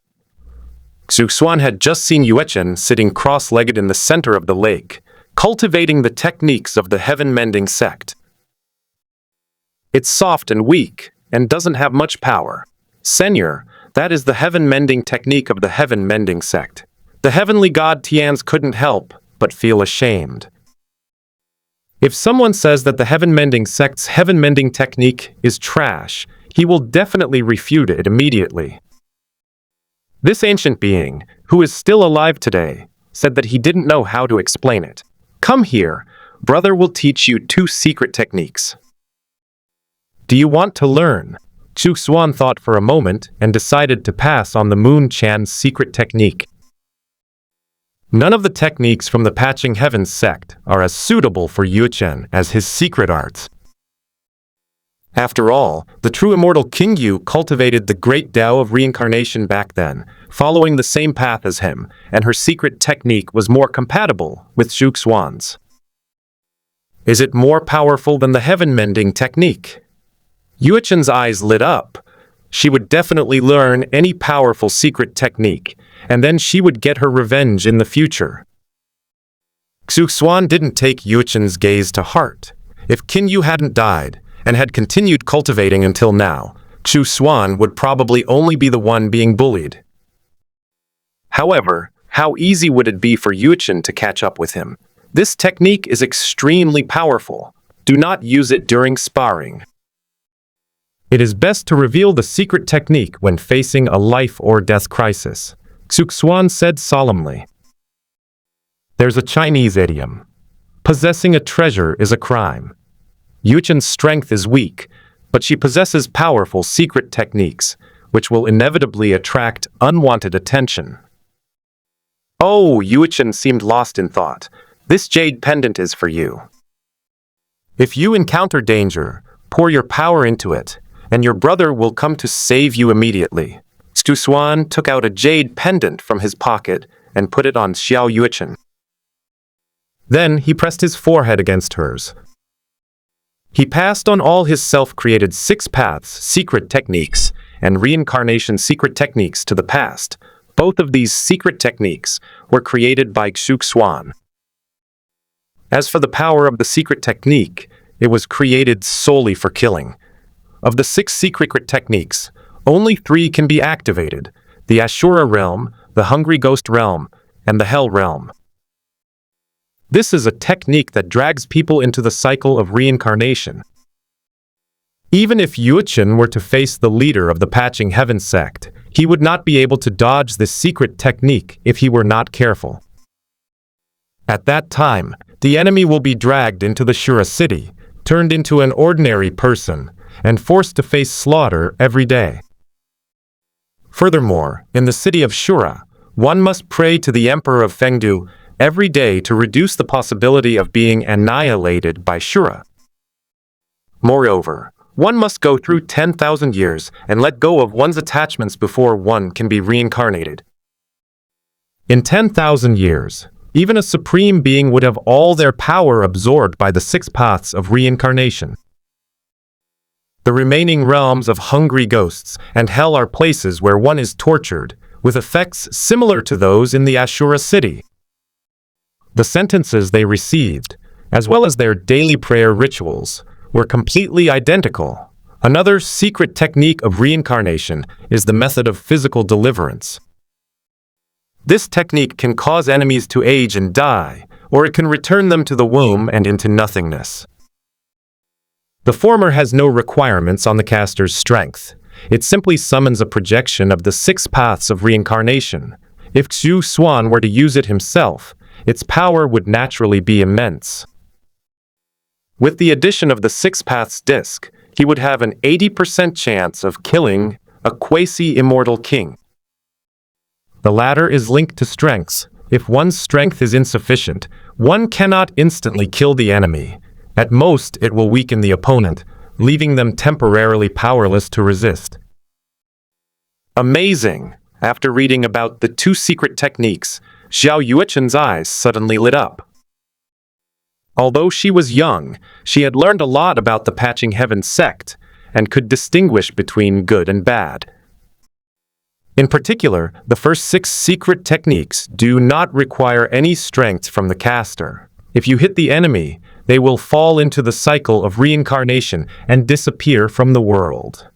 Xuan had just seen Yuchen sitting cross-legged in the center of the lake, cultivating the techniques of the heaven-mending sect. It's soft and weak, and doesn't have much power. Senior, that is the heaven-mending technique of the heaven-mending sect. The heavenly god Tian's couldn't help but feel ashamed. If someone says that the heaven-mending sect's heaven-mending technique is trash, he will definitely refute it immediately. This ancient being, who is still alive today, said that he didn't know how to explain it. Come here, brother will teach you 2 secret techniques. Do you want to learn? Xuan thought for a moment and decided to pass on the Moon Chan's secret technique. None of the techniques from the Patching Heaven sect are as suitable for Yuchen as his secret arts. After all, the true immortal Qin Yu cultivated the great Tao of reincarnation back then, following the same path as him, and her secret technique was more compatible with Xuan's. Is it more powerful than the heaven-mending technique? Yuchen's eyes lit up. She would definitely learn any powerful secret technique, and then she would get her revenge in the future. Xuan didn't take Yuchen's gaze to heart. If Qin Yu hadn't died, and had continued cultivating until now, Xuan would probably only be the one being bullied. However, how easy would it be for Yuchen to catch up with him? This technique is extremely powerful. Do not use it during sparring. It is best to reveal the secret technique when facing a life or death crisis, Xuan said solemnly. There's a Chinese idiom. Possessing a treasure is a crime. Yuchen's strength is weak, but she possesses powerful secret techniques, which will inevitably attract unwanted attention. Oh, Yuchen seemed lost in thought. This jade pendant is for you. If you encounter danger, pour your power into it, and your brother will come to save you immediately. Xuan took out a jade pendant from his pocket and put it on Xiao Yuchen. Then he pressed his forehead against hers. He passed on all his self-created 6 paths, secret techniques, and reincarnation secret techniques to the past. Both of these secret techniques were created by Xuan. As for the power of the secret technique, it was created solely for killing. Of the 6 secret techniques, only 3 can be activated: the Ashura realm, the Hungry Ghost realm, and the Hell realm. This is a technique that drags people into the cycle of reincarnation. Even if Yuchen were to face the leader of the Patching Heaven sect, he would not be able to dodge this secret technique if he were not careful. At that time, the enemy will be dragged into the Shura city, turned into an ordinary person, and forced to face slaughter every day. Furthermore, in the city of Shura, one must pray to the Emperor of Fengdu every day to reduce the possibility of being annihilated by Shura. Moreover, one must go through 10,000 years and let go of one's attachments before one can be reincarnated. In 10,000 years, even a supreme being would have all their power absorbed by the 6 paths of reincarnation. The remaining realms of hungry ghosts and hell are places where one is tortured, with effects similar to those in the Ashura city. The sentences they received, as well as their daily prayer rituals, were completely identical. Another secret technique of reincarnation is the method of physical deliverance. This technique can cause enemies to age and die, or it can return them to the womb and into nothingness. The former has no requirements on the caster's strength. It simply summons a projection of the 6 paths of reincarnation. If Xuan were to use it himself, its power would naturally be immense. With the addition of the 6 paths disc, he would have an 80% chance of killing a quasi-immortal king. The latter is linked to strengths. If one's strength is insufficient, one cannot instantly kill the enemy. At most, it will weaken the opponent, leaving them temporarily powerless to resist. Amazing! After reading about the 2 secret techniques, Xiao Yuchen's eyes suddenly lit up. Although she was young, she had learned a lot about the Patching Heaven sect and could distinguish between good and bad. In particular, the first 6 secret techniques do not require any strength from the caster. If you hit the enemy, they will fall into the cycle of reincarnation and disappear from the world.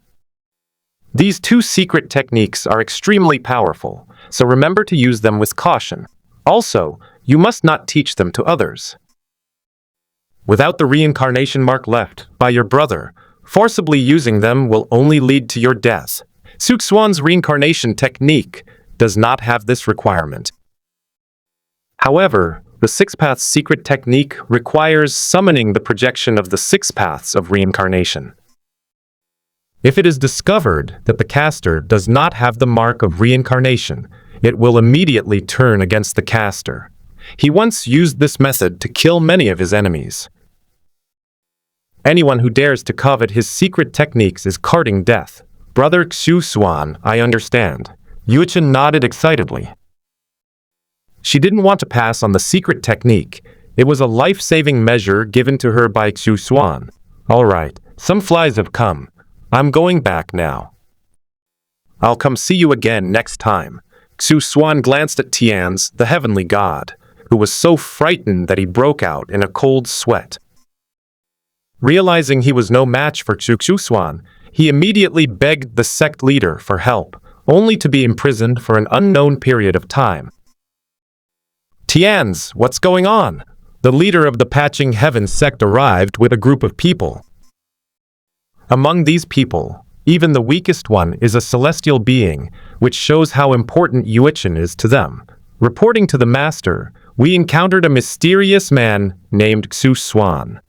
These 2 secret techniques are extremely powerful, so remember to use them with caution. Also, you must not teach them to others. Without the reincarnation mark left by your brother, forcibly using them will only lead to your death. Xuan's reincarnation technique does not have this requirement. However, the 6 paths secret technique requires summoning the projection of the 6 paths of reincarnation. If it is discovered that the caster does not have the mark of reincarnation, it will immediately turn against the caster. He once used this method to kill many of his enemies. Anyone who dares to covet his secret techniques is courting death. Brother Xuan, I understand. Yuchen nodded excitedly. She didn't want to pass on the secret technique. It was a life-saving measure given to her by Xuan. All right, some flies have come. I'm going back now. I'll come see you again next time. Xuan glanced at Tian's, the heavenly god, who was so frightened that he broke out in a cold sweat. Realizing he was no match for Xuan, he immediately begged the sect leader for help, only to be imprisoned for an unknown period of time. Tian's, what's going on? The leader of the Patching Heaven sect arrived with a group of people. Among these people, even the weakest one is a celestial being, which shows how important Yuchen is to them. Reporting to the master, we encountered a mysterious man named Xuan.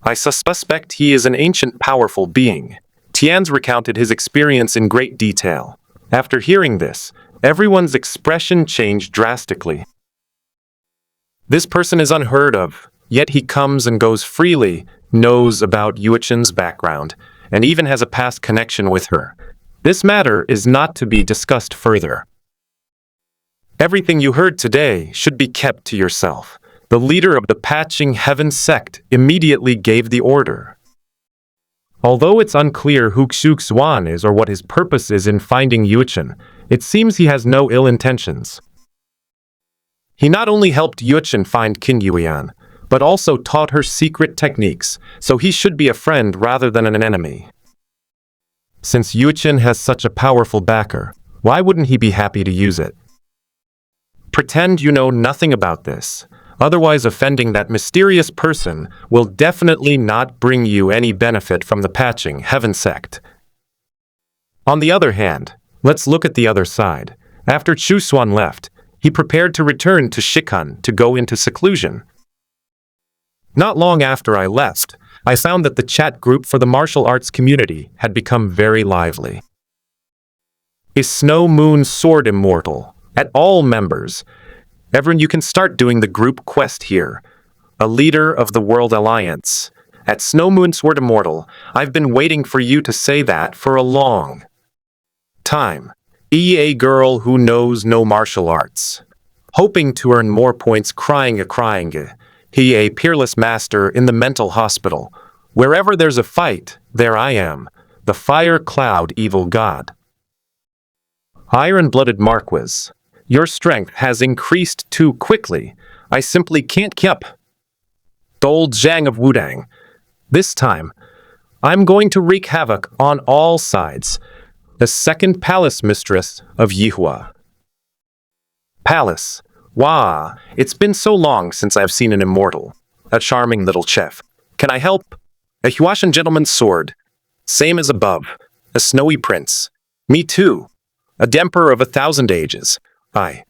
I suspect he is an ancient powerful being. Tian's recounted his experience in great detail. After hearing this, everyone's expression changed drastically. This person is unheard of, yet he comes and goes freely, knows about Yuchen's background, and even has a past connection with her. This matter is not to be discussed further. Everything you heard today should be kept to yourself. The leader of the Patching Heaven sect immediately gave the order. Although it's unclear who Xuan is or what his purpose is in finding Yuchen, it seems he has no ill intentions. He not only helped Yuchen find Qin Yuan, but also taught her secret techniques, so he should be a friend rather than an enemy. Since Yuchen has such a powerful backer, why wouldn't he be happy to use it? Pretend you know nothing about this. Otherwise, offending that mysterious person will definitely not bring you any benefit from the Patching Heaven sect. On the other hand, let's look at the other side. After Xuan left, he prepared to return to Shikun to go into seclusion. Not long after I left, I found that the chat group for the martial arts community had become very lively. Is Snow Moon Sword immortal? At all members, everyone, you can start doing the group quest here. A leader of the World Alliance. At Snow Moon Sword Immortal, I've been waiting for you to say that for a long time. A girl who knows no martial arts. Hoping to earn more points crying. He a peerless master in the mental hospital. Wherever there's a fight, there I am. The fire cloud evil god. Iron-blooded Marquis. Your strength has increased too quickly. I simply can't keep up. Dole Zhang of Wudang. This time, I'm going to wreak havoc on all sides. The second palace mistress of Yihua. Palace. Wah, it's been so long since I've seen an immortal. A charming little chef. Can I help? A Huashan gentleman's sword. Same as above. A snowy prince. Me too. A Emperor of 1,000 ages. I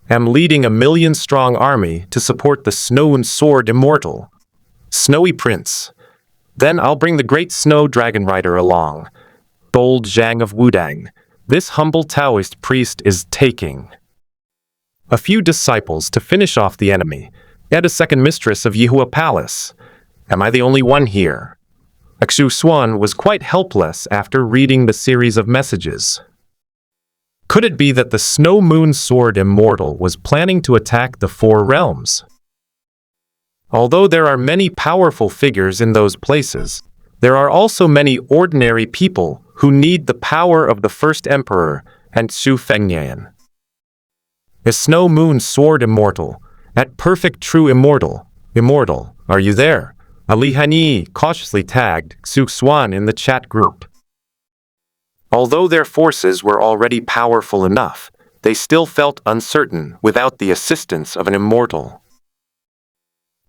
am leading a 1,000,000-strong army to support the Snow and Sword Immortal. Snowy Prince. Then I'll bring the great Snow Dragon Rider along. Bold Zhang of Wudang. This humble Taoist priest is taking a few disciples to finish off the enemy. Yet a second mistress of Yihua Palace. Am I the only one here? Xuan was quite helpless after reading the series of messages. Could it be that the Snow Moon Sword Immortal was planning to attack the Four Realms? Although there are many powerful figures in those places, there are also many ordinary people who need the power of the First Emperor and Xu Fengnian. Is Snow Moon Sword immortal? At perfect true immortal. Immortal, are you there? Ali Hani cautiously tagged Xuan in the chat group. Although their forces were already powerful enough, they still felt uncertain without the assistance of an immortal.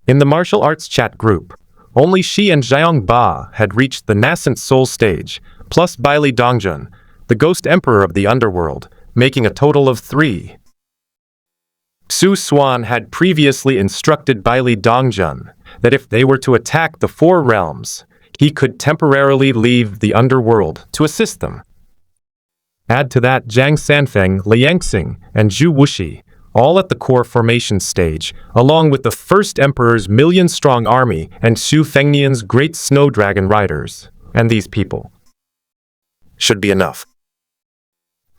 In the martial arts chat group, only Shi and Zhang Ba had reached the nascent soul stage, plus Baili Dongjun, the ghost emperor of the underworld, making a total of 3. Xuan had previously instructed Baili Dongjun that if they were to attack the Four Realms, he could temporarily leave the underworld to assist them. Add to that Zhang Sanfeng, Liangxing, and Zhu Wuxi, all at the core formation stage, along with the First Emperor's 1,000,000-strong army and Xu Fengnian's great Snow Dragon Riders. And these people should be enough.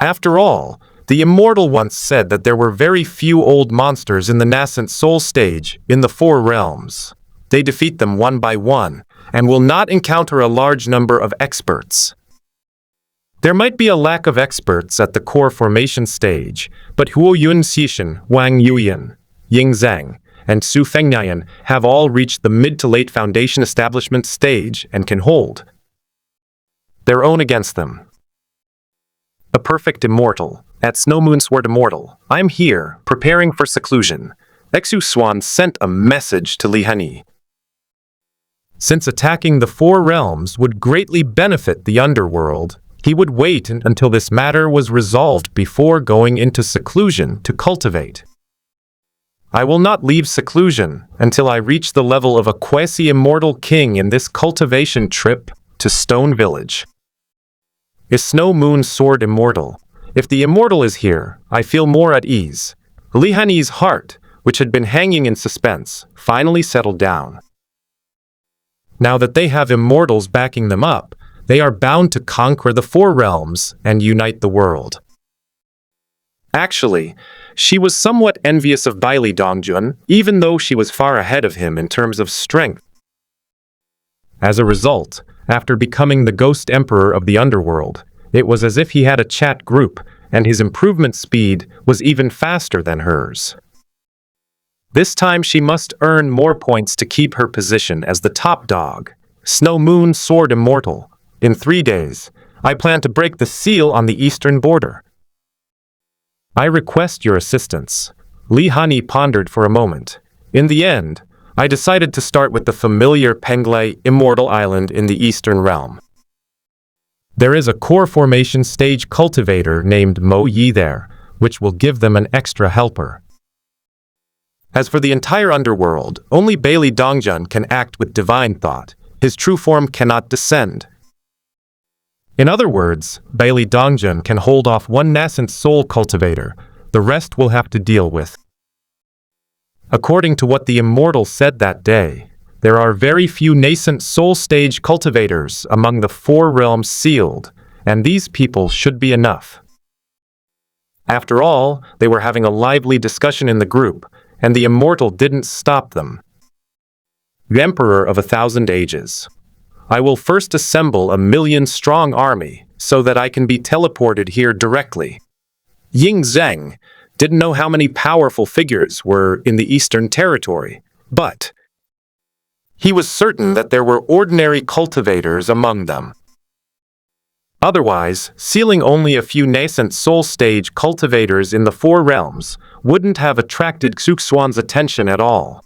After all, the Immortal once said that there were very few old monsters in the nascent soul stage in the Four Realms. They defeat them one by one, and will not encounter a large number of experts. There might be a lack of experts at the core formation stage, but Huo Yun Xishan, Wang Yuyan, Ying Zhang, and Xu Fengnian have all reached the mid to late foundation establishment stage and can hold their own against them. A perfect immortal. At Snow Moon Sword Immortal, I'm here, preparing for seclusion. Xuan sent a message to Li Hani. Since attacking the Four Realms would greatly benefit the underworld, he would wait until this matter was resolved before going into seclusion to cultivate I will not leave seclusion until I reach the level of a quasi-immortal king in this cultivation trip to Stone Village. Is Snow Moon Sword immortal? If the immortal is here, I feel more at ease. Li Hani's heart, which had been hanging in suspense, finally settled down. Now that they have immortals backing them up, they are bound to conquer the four realms and unite the world. Actually, she was somewhat envious of Bailey Dongjun, even though she was far ahead of him in terms of strength. As a result, after becoming the Ghost Emperor of the Underworld, it was as if he had a chat group, and his improvement speed was even faster than hers. This time she must earn more points to keep her position as the top dog. Snow Moon Sword Immortal. In 3 days, I plan to break the seal on the eastern border. I request your assistance. Li Hani pondered for a moment. In the end, I decided to start with the familiar Penglai Immortal Island in the Eastern Realm. There is a core formation stage cultivator named Mo Yi there, which will give them an extra helper. As for the entire underworld, only Bailey Dongjun can act with divine thought. His true form cannot descend. In other words, Bailey Dongjun can hold off one nascent soul cultivator. The rest will have to deal with. According to what the Immortal said that day, there are very few nascent soul stage cultivators among the four realms sealed, and these people should be enough. After all, they were having a lively discussion in the group, and the Immortal didn't stop them. The Emperor of 1,000 Ages. I will first assemble a 1,000,000-strong army so that I can be teleported here directly. Ying Zheng didn't know how many powerful figures were in the Eastern Territory, but he was certain that there were ordinary cultivators among them. Otherwise, sealing only a few nascent soul stage cultivators in the four realms wouldn't have attracted Xuan's attention at all.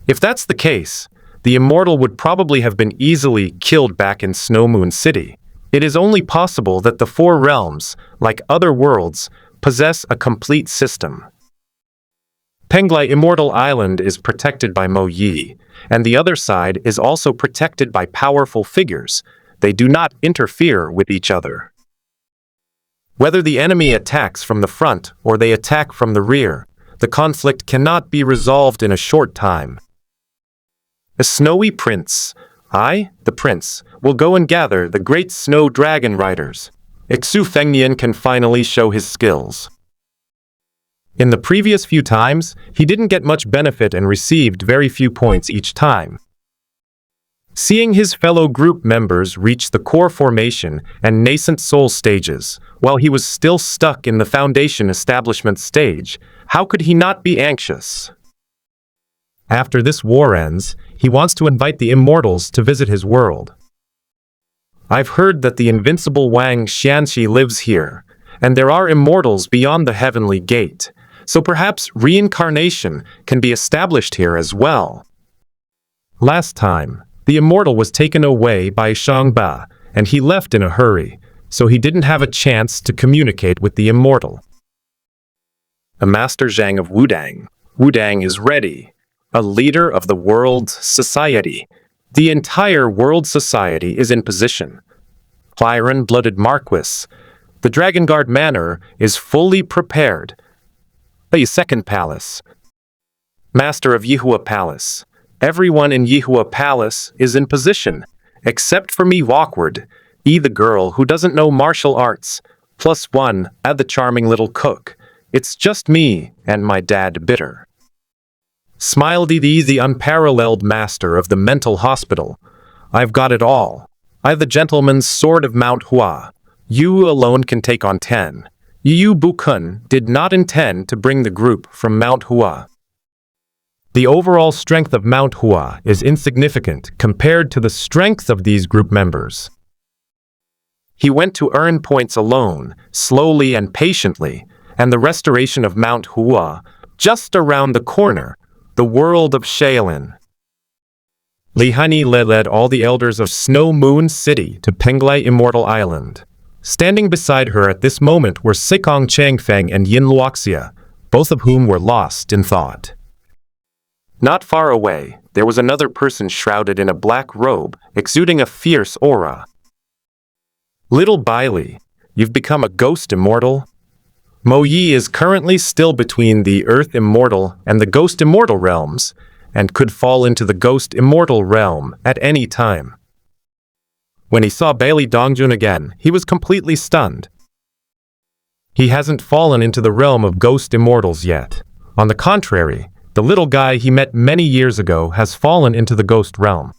If that's the case, the Immortal would probably have been easily killed back in Snow Moon City. It is only possible that the four realms, like other worlds, possess a complete system. Penglai Immortal Island is protected by Mo Yi, and the other side is also protected by powerful figures. They do not interfere with each other. Whether the enemy attacks from the front or they attack from the rear, the conflict cannot be resolved in a short time. A snowy prince, I, the prince, will go and gather the great snow dragon riders. Xu Fengnian can finally show his skills. In the previous few times, he didn't get much benefit and received very few points each time. Seeing his fellow group members reach the core formation and nascent soul stages, while he was still stuck in the foundation establishment stage, how could he not be anxious? After this war ends, he wants to invite the Immortals to visit his world. I've heard that the invincible Wang Xianxi lives here, and there are Immortals beyond the Heavenly Gate, so perhaps reincarnation can be established here as well. Last time, the Immortal was taken away by Shangba, and he left in a hurry, so he didn't have a chance to communicate with the Immortal. A Master Zhang of Wudang. Wudang is ready. A leader of the world society. The entire world society is in position. Iron-blooded Marquis. The Dragon Guard Manor is fully prepared. A second palace. Master of Yihua Palace. Everyone in Yihua Palace is in position, except for me awkward, the girl who doesn't know martial arts, +1, add the charming little cook. It's just me and my dad bitter. Smile the unparalleled master of the mental hospital. I've got it all. I the gentleman's sword of Mount Hua. You alone can take on 10. Yu Bukun did not intend to bring the group from Mount Hua. The overall strength of Mount Hua is insignificant compared to the strength of these group members. He went to earn points alone, slowly and patiently, and the restoration of Mount Hua, just around the corner, the world of Shaolin. Li Hani led all the elders of Snow Moon City to Penglai Immortal Island. Standing beside her at this moment were Sikong Changfeng and Yin Luoxia. both of whom were lost in thought. Not far away, there was another person shrouded in a black robe, exuding a fierce aura. Little Bailey, you've become a ghost immortal? Mo Yi is currently still between the Earth Immortal and the Ghost Immortal realms, and could fall into the Ghost Immortal realm at any time. When he saw Bailey Dongjun again, he was completely stunned. He hasn't fallen into the realm of Ghost Immortals yet. On the contrary, the little guy he met many years ago has fallen into the Ghost realm.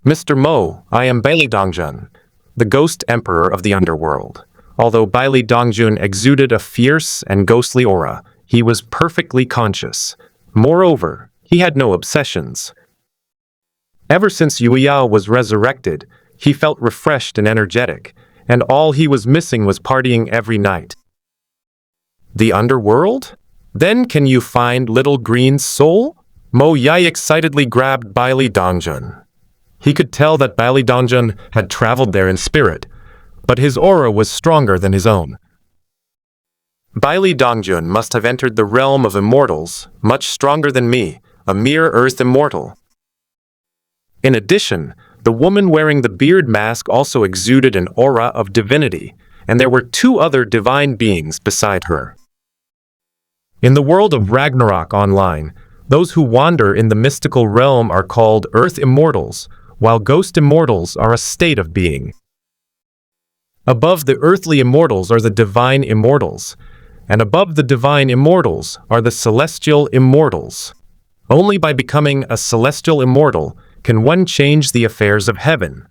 Mr. Mo, I am Bailey Dongjun, the Ghost Emperor of the Underworld. Although Bailey Dongjun exuded a fierce and ghostly aura, he was perfectly conscious. Moreover, he had no obsessions. Ever since Yueyao was resurrected, he felt refreshed and energetic, and all he was missing was partying every night. The Underworld? Then can you find Little Green's soul? Mo Yi excitedly grabbed Bailey Dongjun. He could tell that Bailey Dongjun had traveled there in spirit, but his aura was stronger than his own. Bailey Dongjun must have entered the realm of immortals, much stronger than me, a mere earth immortal. In addition, the woman wearing the beard mask also exuded an aura of divinity, and there were two other divine beings beside her. In the world of Ragnarok Online, those who wander in the mystical realm are called earth immortals, while ghost immortals are a state of being. Above the earthly immortals are the divine immortals, and above the divine immortals are the celestial immortals. Only by becoming a celestial immortal can one change the affairs of heaven.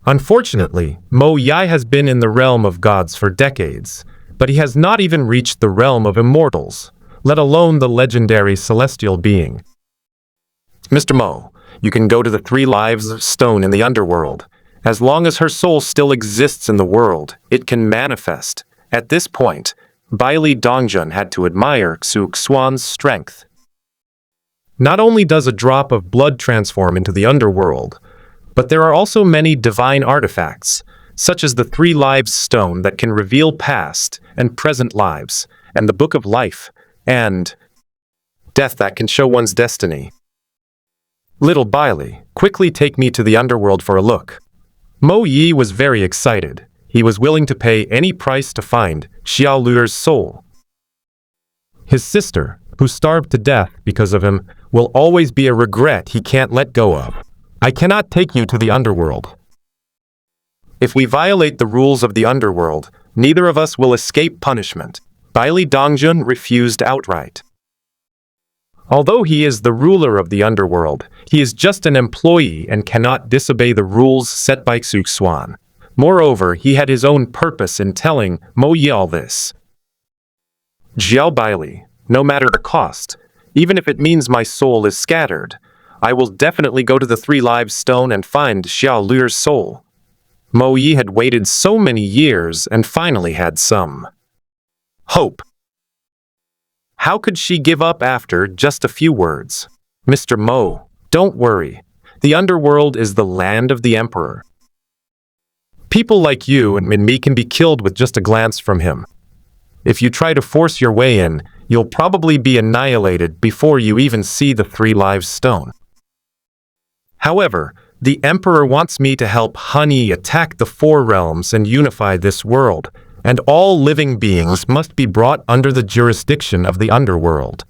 Unfortunately, Mo Yi has been in the realm of gods for decades, but he has not even reached the realm of immortals, let alone the legendary celestial being. Mr. Mo, you can go to the 3 Lives Stone in the Underworld. As long as her soul still exists in the world, it can manifest. At this point, Bailey Dongjun had to admire Xuan's strength. Not only does a drop of blood transform into the underworld, but there are also many divine artifacts, such as the 3 Lives Stone that can reveal past and present lives, and the Book of Life, and death that can show one's destiny. Little Bailey, quickly take me to the underworld for a look. Mo Yi was very excited. He was willing to pay any price to find Xiao Luer's soul. His sister, who starved to death because of him, will always be a regret he can't let go of. I cannot take you to the underworld. If we violate the rules of the underworld, neither of us will escape punishment. Bailey Dongjun refused outright. Although he is the ruler of the underworld, he is just an employee and cannot disobey the rules set by Xuan. Moreover, he had his own purpose in telling Mo Yi all this. Xiao Bailey, no matter the cost, even if it means my soul is scattered, I will definitely go to the 3 Lives Stone and find Xiao Luer's soul. Mo Yi had waited so many years and finally had some hope. How could she give up after just a few words? Mr. Mo, don't worry. The underworld is the land of the Emperor. People like you and me can be killed with just a glance from him. If you try to force your way in, you'll probably be annihilated before you even see the 3 Lives Stone. However, the Emperor wants me to help Honey attack the 4 realms and unify this world, and all living beings must be brought under the jurisdiction of the underworld.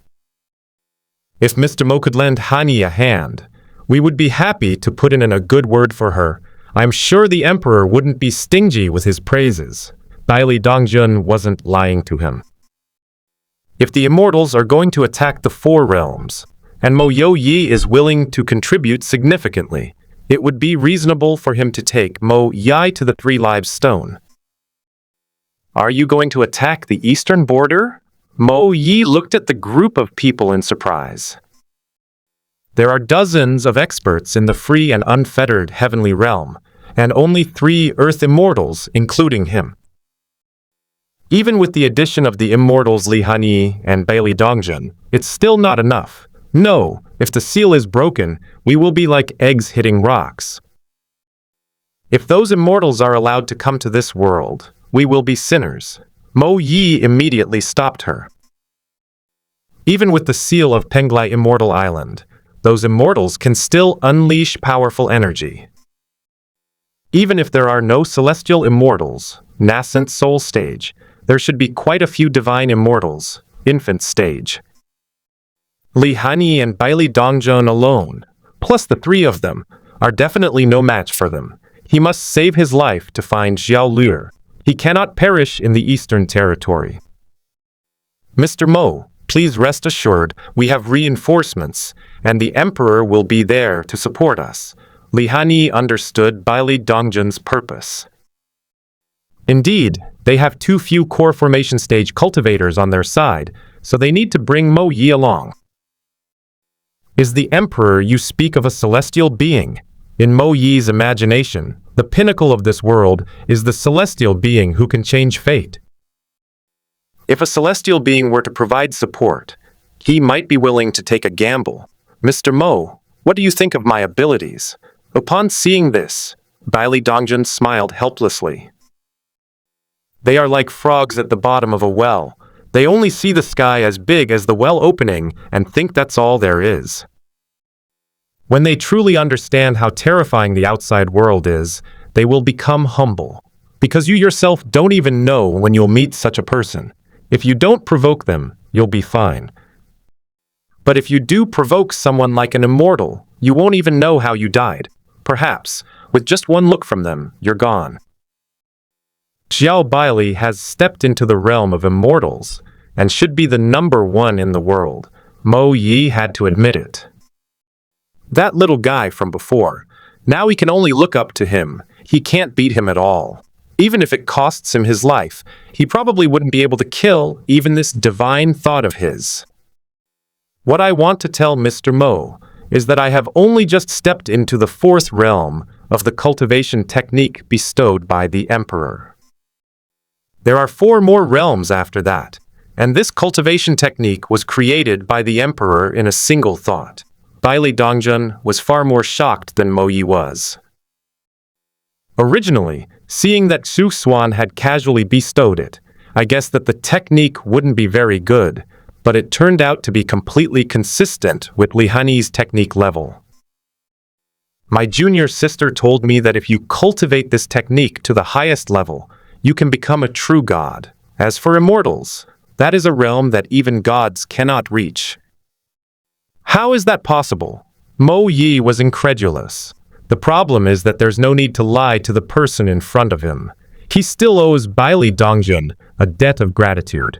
If Mr. Mo could lend Hani a hand, we would be happy to put in a good word for her. I'm sure the Emperor wouldn't be stingy with his praises. Bailey Dongjun wasn't lying to him. If the immortals are going to attack the 4 realms, and Mo Yi is willing to contribute significantly, it would be reasonable for him to take Mo Yi to the 3 Lives Stone. Are you going to attack the eastern border? Mo Yi looked at the group of people in surprise. There are dozens of experts in the free and unfettered heavenly realm, and only 3 earth immortals, including him. Even with the addition of the immortals Li Hani and Bailey Dongjun, it's still not enough. No, if the seal is broken, we will be like eggs hitting rocks. If those immortals are allowed to come to this world, we will be sinners. Mo Yi immediately stopped her. Even with the seal of Penglai Immortal Island, those immortals can still unleash powerful energy. Even if there are no celestial immortals, nascent soul stage, there should be quite a few divine immortals, infant stage. Li Hani and Baili Dongjun alone, plus the three of them, are definitely no match for them. He must save his life to find Xiao Lure. He cannot perish in the Eastern Territory. Mr. Mo, please rest assured we have reinforcements, and the Emperor will be there to support us. Li Hani understood Baili Dongjun's purpose. Indeed, they have too few core formation stage cultivators on their side, so they need to bring Mo Yi along. Is the Emperor you speak of a celestial being? In Mo Yi's imagination, the pinnacle of this world is the celestial being who can change fate. If a celestial being were to provide support, he might be willing to take a gamble. Mr. Mo, what do you think of my abilities? Upon seeing this, Baili Dongjun smiled helplessly. They are like frogs at the bottom of a well. They only see the sky as big as the well opening and think that's all there is. When they truly understand how terrifying the outside world is, they will become humble. Because you yourself don't even know when you'll meet such a person. If you don't provoke them, you'll be fine. But if you do provoke someone like an immortal, you won't even know how you died. Perhaps, with just one look from them, you're gone. Xiao Baili has stepped into the realm of immortals, and should be the #1 in the world. Mo Yi had to admit it. That little guy from before, now he can only look up to him. He can't beat him at all. Even if it costs him his life, he probably wouldn't be able to kill even this divine thought of his. What I want to tell Mr. Mo is that I have only just stepped into the 4th realm of the cultivation technique bestowed by the Emperor. There are 4 more realms after that, and this cultivation technique was created by the Emperor in a single thought. Baili Dongjun was far more shocked than Mo Yi was. Originally, seeing that Xuan had casually bestowed it, I guessed that the technique wouldn't be very good, but it turned out to be completely consistent with Li Hani's technique level. My junior sister told me that if you cultivate this technique to the highest level, you can become a true god. As for immortals, that is a realm that even gods cannot reach. How is that possible? Mo Yi was incredulous. The problem is that there's no need to lie to the person in front of him. He still owes Baili Dongjun a debt of gratitude.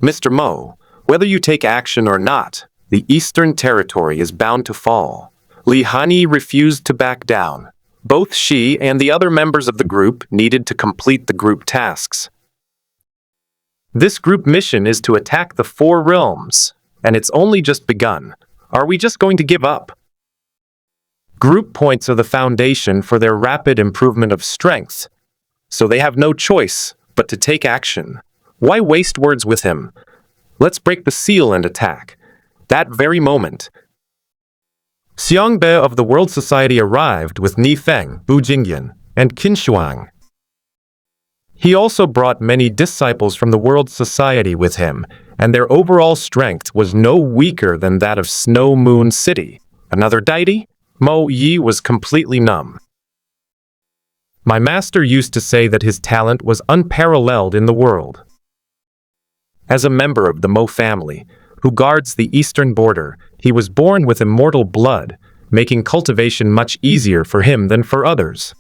Mr. Mo, whether you take action or not, the Eastern Territory is bound to fall. Li Hani refused to back down. Both she and the other members of the group needed to complete the group tasks. This group mission is to attack the 4 realms, and it's only just begun. Are we just going to give up? Group points are the foundation for their rapid improvement of strength, so they have no choice but to take action. Why waste words with him? Let's break the seal and attack. That very moment, Xiangbe of the World Society arrived with Ni Feng, Bu Jingyan, and Qin Shuang. He also brought many disciples from the World Society with him, and their overall strength was no weaker than that of Snow Moon City. Another deity? Mo Yi was completely numb. My master used to say that his talent was unparalleled in the world. As a member of the Mo family, who guards the eastern border, he was born with immortal blood, making cultivation much easier for him than for others.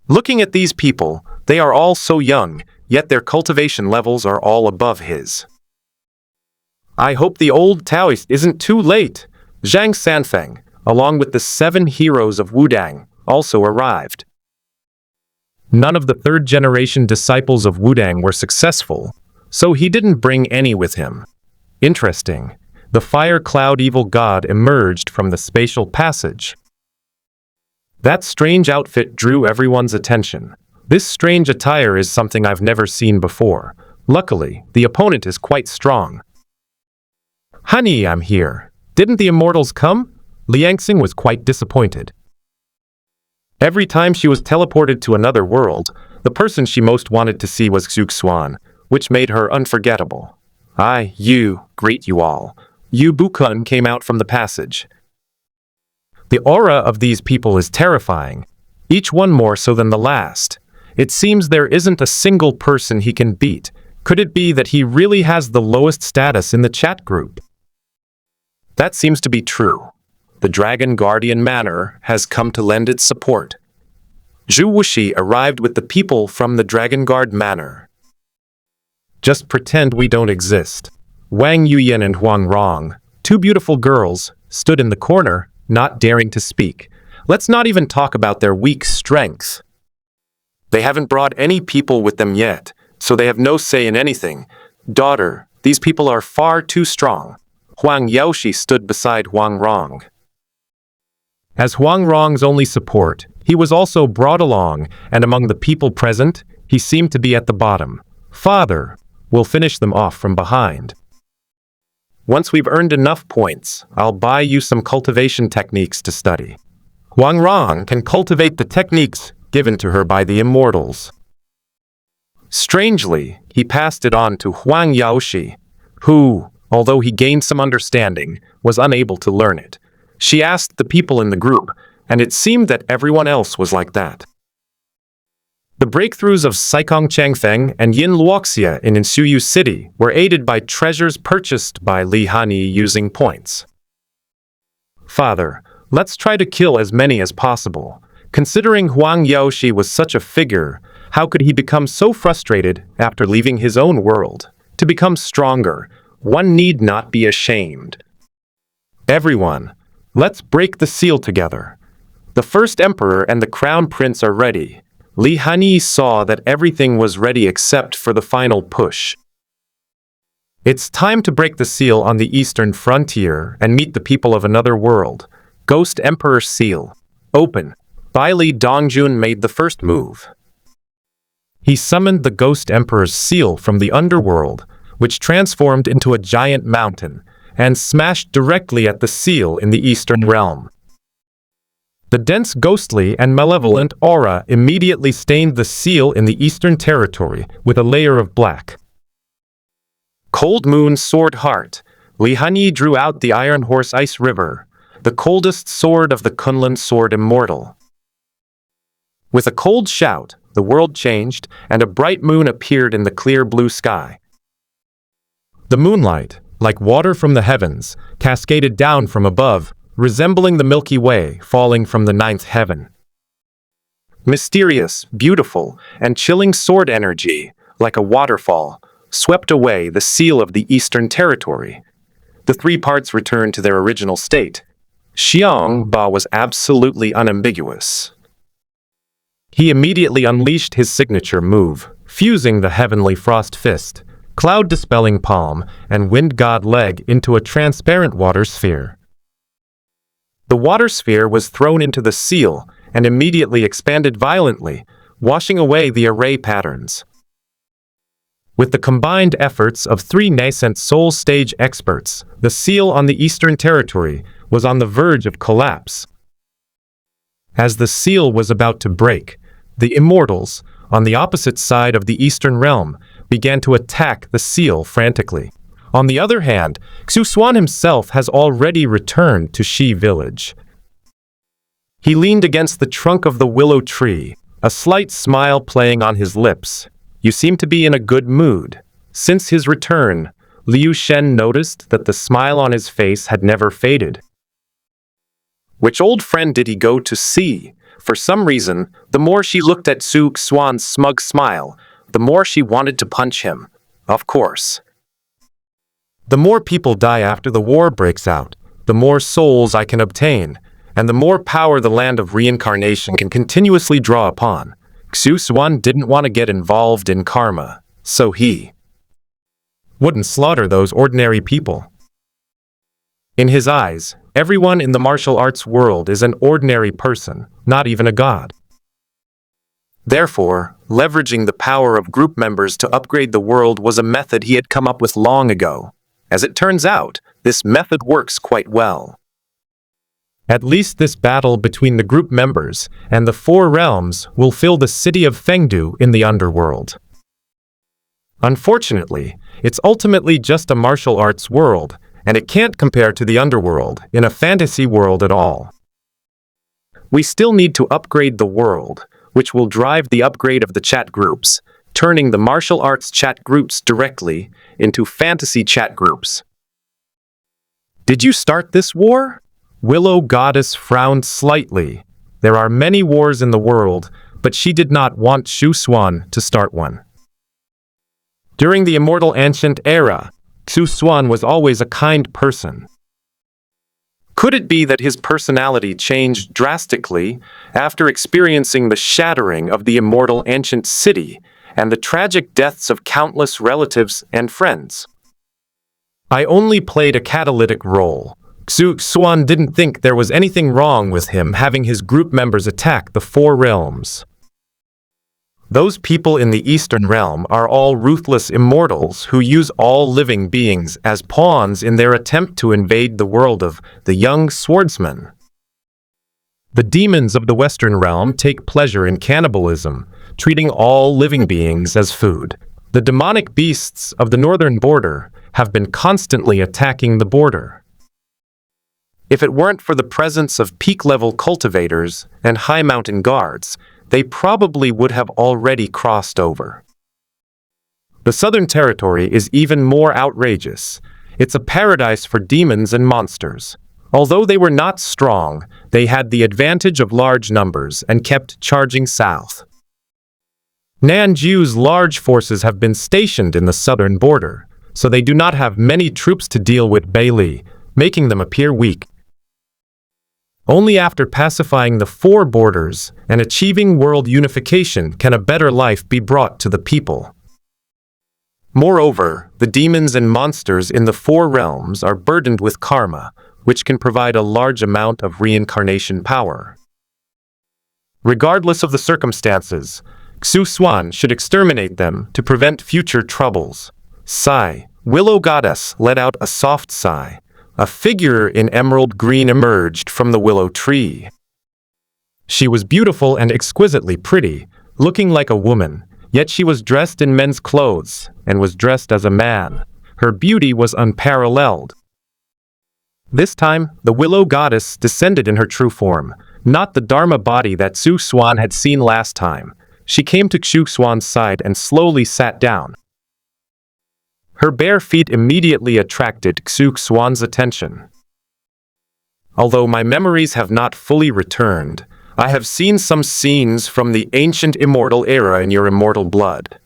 Looking at these people, they are all so young, yet their cultivation levels are all above his. I hope the old Taoist isn't too late. Zhang Sanfeng, along with the 7 heroes of Wudang, also arrived. None of the 3rd-generation disciples of Wudang were successful, so he didn't bring any with him. Interesting. The fire cloud evil god emerged from the spatial passage. That strange outfit drew everyone's attention. This strange attire is something I've never seen before. Luckily, the opponent is quite strong. Honey, I'm here. Didn't the immortals come? Liangxing was quite disappointed. Every time she was teleported to another world, The person she most wanted to see was Xuan, which made her unforgettable. Greet you all. Yu Bukun came out from the passage. The aura of these people is terrifying, each one more so than the last. It seems there isn't a single person he can beat. Could it be that he really has the lowest status in the chat group? That seems to be true. The Dragon Guardian Manor has come to lend its support. Zhu Wuxi arrived with the people from the Dragon Guard Manor. Just pretend we don't exist. Wang Yuyan and Huang Rong, two beautiful girls, stood in the corner, not daring to speak. Let's not even talk about their weak strength. They haven't brought any people with them yet, so they have no say in anything. Daughter, these people are far too strong. Huang Yaoshi stood beside Huang Rong. As Huang Rong's only support, he was also brought along, and among the people present, he seemed to be at the bottom. Father, we'll finish them off from behind. Once we've earned enough points, I'll buy you some cultivation techniques to study. Huang Rong can cultivate the techniques given to her by the Immortals. Strangely, he passed it on to Huang Yaoshi, who, although he gained some understanding, was unable to learn it. She asked the people in the group, and it seemed that everyone else was like that. The breakthroughs of Saikong Changfeng and Yin Luoxia in Insuyu City were aided by treasures purchased by Li Hani using points. Father, let's try to kill as many as possible. Considering Huang Yaoshi was such a figure, how could he become so frustrated after leaving his own world? To become stronger, one need not be ashamed. Everyone, let's break the seal together. The first emperor and the crown prince are ready. Li Hani saw that everything was ready except for the final push. It's time to break the seal on the eastern frontier and meet the people of another world. Ghost Emperor Seal. Open. Li Dongjun made the first move. He summoned the Ghost Emperor's seal from the underworld, which transformed into a giant mountain, and smashed directly at the seal in the eastern realm. The dense ghostly and malevolent aura immediately stained the seal in the eastern territory with a layer of black. Cold Moon Sword Heart. Li Hani drew out the Iron Horse Ice River, the coldest sword of the Kunlun Sword Immortal. With a cold shout, the world changed, and a bright moon appeared in the clear blue sky. The moonlight, like water from the heavens, cascaded down from above, resembling the Milky Way falling from the ninth heaven. Mysterious, beautiful, and chilling sword energy, like a waterfall, swept away the seal of the Eastern Territory. The three parts returned to their original state. Xiang Ba was absolutely unambiguous. He immediately unleashed his signature move, fusing the Heavenly Frost Fist, Cloud-Dispelling Palm, and Wind God Leg into a transparent water sphere. The water sphere was thrown into the seal and immediately expanded violently, washing away the array patterns. With the combined efforts of three nascent soul stage experts, the seal on the Eastern Territory was on the verge of collapse. As the seal was about to break, the Immortals, on the opposite side of the Eastern Realm, began to attack the seal frantically. On the other hand, Xuan himself has already returned to Shi Village. He leaned against the trunk of the willow tree, a slight smile playing on his lips. You seem to be in a good mood. Since his return, Liu Shen noticed that the smile on his face had never faded. Which old friend did he go to see? For some reason, the more she looked at Xuan's smug smile, the more she wanted to punch him. Of course. The more people die after the war breaks out, the more souls I can obtain, and the more power the land of reincarnation can continuously draw upon. Xuan didn't want to get involved in karma, so he wouldn't slaughter those ordinary people. In his eyes, everyone in the martial arts world is an ordinary person, not even a god. Therefore, leveraging the power of group members to upgrade the world was a method he had come up with long ago. As it turns out, this method works quite well. At least this battle between the group members and the four realms will fill the city of Fengdu in the underworld. Unfortunately, it's ultimately just a martial arts world, and it can't compare to the underworld in a fantasy world at all. We still need to upgrade the world, which will drive the upgrade of the chat groups, turning the martial arts chat groups directly into fantasy chat groups. Did you start this war? Willow Goddess frowned slightly. There are many wars in the world, but she did not want Xuan to start one. During the Immortal Ancient Era, Xuan was always a kind person. Could it be that his personality changed drastically after experiencing the shattering of the Immortal Ancient City and the tragic deaths of countless relatives and friends? I only played a catalytic role. Xuan didn't think there was anything wrong with him having his group members attack the four realms. Those people in the Eastern Realm are all ruthless immortals who use all living beings as pawns in their attempt to invade the world of the young swordsman. The demons of the Western Realm take pleasure in cannibalism, treating all living beings as food. The demonic beasts of the northern border have been constantly attacking the border. If it weren't for the presence of peak-level cultivators and high mountain guards, they probably would have already crossed over. The Southern Territory is even more outrageous. It's a paradise for demons and monsters. Although they were not strong, they had the advantage of large numbers and kept charging south. Nanju's large forces have been stationed in the southern border, so they do not have many troops to deal with Bailey, making them appear weak. Only after pacifying the four borders and achieving world unification can a better life be brought to the people. Moreover, the demons and monsters in the four realms are burdened with karma, which can provide a large amount of reincarnation power. Regardless of the circumstances, Xuan should exterminate them to prevent future troubles. Sigh. Willow Goddess let out a soft sigh. A figure in emerald green emerged from the willow tree. She was beautiful and exquisitely pretty, looking like a woman, yet she was dressed in men's clothes and was dressed as a man. Her beauty was unparalleled. This time, the willow goddess descended in her true form, not the Dharma body that Xuan had seen last time. She came to Xuan's side and slowly sat down. Her bare feet immediately attracted Xuan's attention. Although my memories have not fully returned, I have seen some scenes from the ancient immortal era in your immortal blood.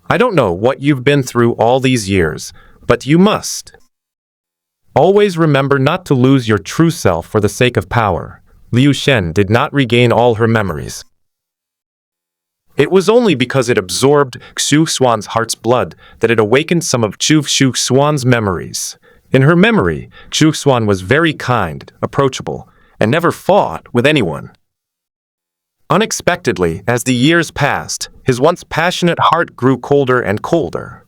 I don't know what you've been through all these years, but you must. Always remember not to lose your true self for the sake of power. Liu Shen did not regain all her memories. It was only because it absorbed Xuan's heart's blood that it awakened some of Xuan's memories. In her memory, Xuan was very kind, approachable, and never fought with anyone. Unexpectedly, as the years passed, his once passionate heart grew colder and colder.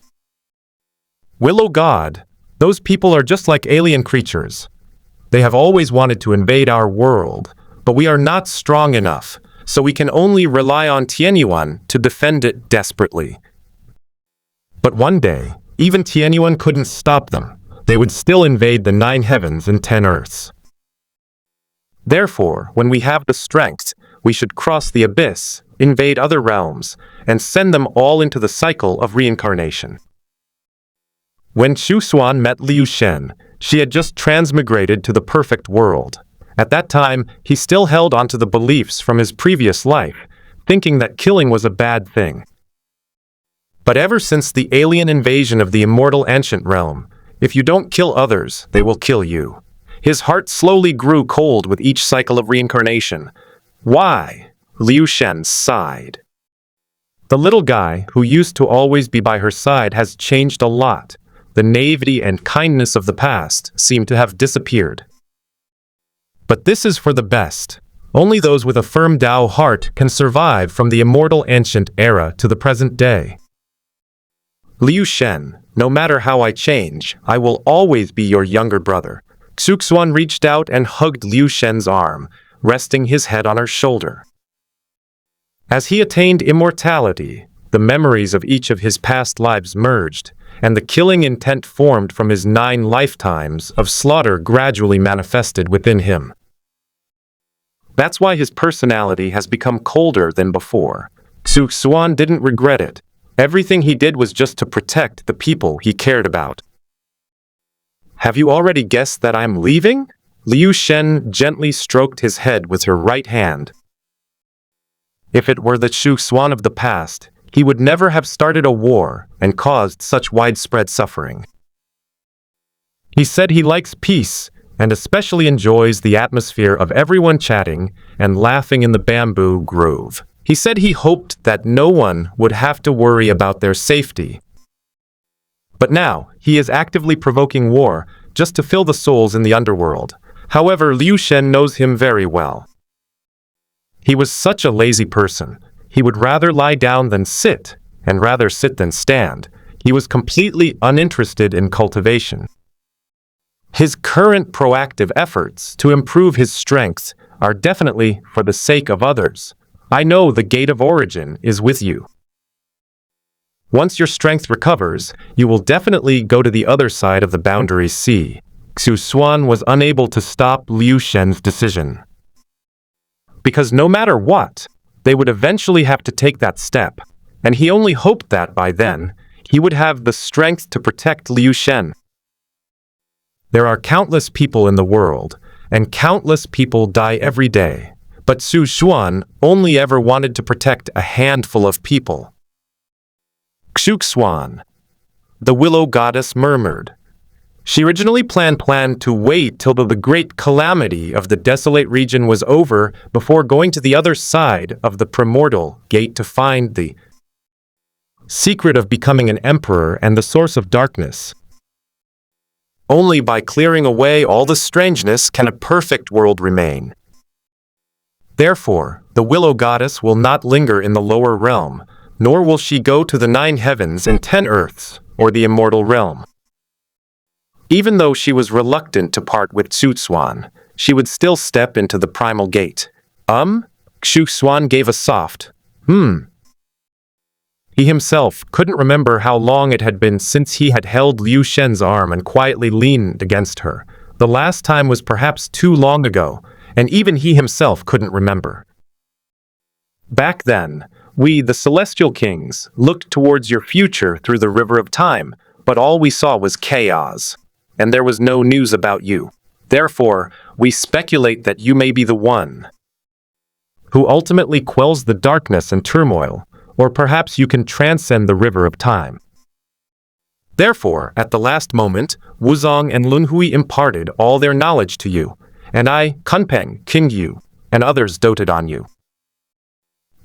Willow God, those people are just like alien creatures. They have always wanted to invade our world, but we are not strong enough, so we can only rely on Tianyuan to defend it desperately. But one day, even Tianyuan couldn't stop them. They would still invade the 9 heavens and 10 earths. Therefore, when we have the strength, we should cross the abyss, invade other realms, and send them all into the cycle of reincarnation. When Xuan met Liu Shen, she had just transmigrated to the perfect world. At that time, he still held onto the beliefs from his previous life, thinking that killing was a bad thing. But ever since the alien invasion of the immortal ancient realm, if you don't kill others, they will kill you. His heart slowly grew cold with each cycle of reincarnation. Why? Liu Shen sighed. The little guy, who used to always be by her side, has changed a lot. The naivety and kindness of the past seem to have disappeared. But this is for the best. Only those with a firm Tao heart can survive from the immortal ancient era to the present day. Liu Shen, no matter how I change, I will always be your younger brother. Xuan reached out and hugged Liu Shen's arm, resting his head on her shoulder. As he attained immortality, the memories of each of his past lives merged, and the killing intent formed from his 9 lifetimes of slaughter gradually manifested within him. That's why his personality has become colder than before. Xuan didn't regret it. Everything he did was just to protect the people he cared about. Have you already guessed that I'm leaving? Liu Shen gently stroked his head with her right hand. If it were the Xuan of the past, he would never have started a war and caused such widespread suffering. He said he likes peace and especially enjoys the atmosphere of everyone chatting and laughing in the bamboo grove. He said he hoped that no one would have to worry about their safety. But now, he is actively provoking war just to fill the souls in the underworld. However, Liu Shen knows him very well. He was such a lazy person. He would rather lie down than sit, and rather sit than stand. He was completely uninterested in cultivation. His current proactive efforts to improve his strength are definitely for the sake of others. I know the gate of origin is with you. Once your strength recovers, you will definitely go to the other side of the boundary sea. Xuan was unable to stop Liu Shen's decision. Because no matter what, they would eventually have to take that step, and he only hoped that by then, he would have the strength to protect Liu Shen. There are countless people in the world, and countless people die every day, but Xuan only ever wanted to protect a handful of people. Xuan, the willow goddess murmured. She originally planned to wait till the great calamity of the desolate region was over before going to the other side of the primordial gate to find the secret of becoming an emperor and the source of darkness. Only by clearing away all the strangeness can a perfect world remain. Therefore, the willow goddess will not linger in the lower realm, nor will she go to the 9 heavens and 10 earths, or the immortal realm. Even though she was reluctant to part with Xuan, she would still step into the primal gate. Xuan gave a soft, He himself couldn't remember how long it had been since he had held Liu Shen's arm and quietly leaned against her. The last time was perhaps too long ago, and even he himself couldn't remember. Back then, we, the Celestial Kings, looked towards your future through the river of time, but all we saw was chaos, and there was no news about you. Therefore, we speculate that you may be the one who ultimately quells the darkness and turmoil, or perhaps you can transcend the river of time. Therefore, at the last moment, Wuzong and Lunhui imparted all their knowledge to you, and I, Kunpeng, King Yu, and others doted on you.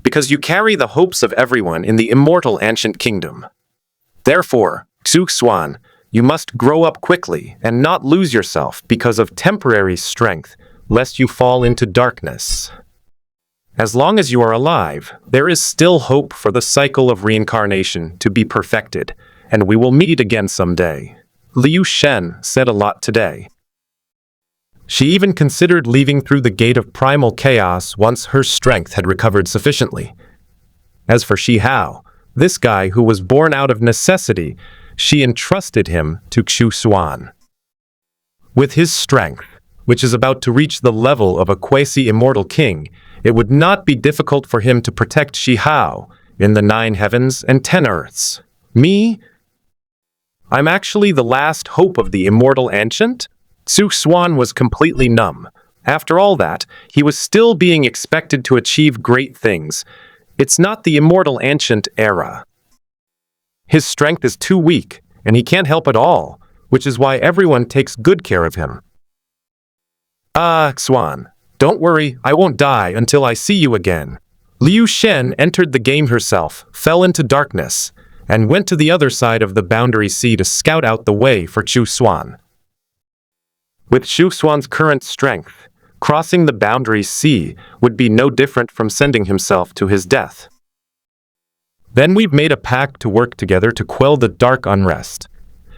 Because you carry the hopes of everyone in the immortal ancient kingdom. Therefore, Xuan, you must grow up quickly and not lose yourself because of temporary strength, lest you fall into darkness. As long as you are alive, there is still hope for the cycle of reincarnation to be perfected, and we will meet again someday. Liu Shen said a lot today. She even considered leaving through the gate of primal chaos once her strength had recovered sufficiently. As for Shi Hao, this guy who was born out of necessity, she entrusted him to Xuan. With his strength, which is about to reach the level of a quasi-immortal king, it would not be difficult for him to protect Shi Hao in the 9 heavens and 10 earths. Me? I'm actually the last hope of the immortal ancient? Xuan was completely numb. After all that, he was still being expected to achieve great things. It's not the immortal ancient era. His strength is too weak, and he can't help at all, which is why everyone takes good care of him. Xuan, don't worry, I won't die until I see you again. Liu Shen entered the game herself, fell into darkness, and went to the other side of the boundary sea to scout out the way for Xuan. With Xuan's current strength, crossing the boundary sea would be no different from sending himself to his death. Then we've made a pact to work together to quell the dark unrest.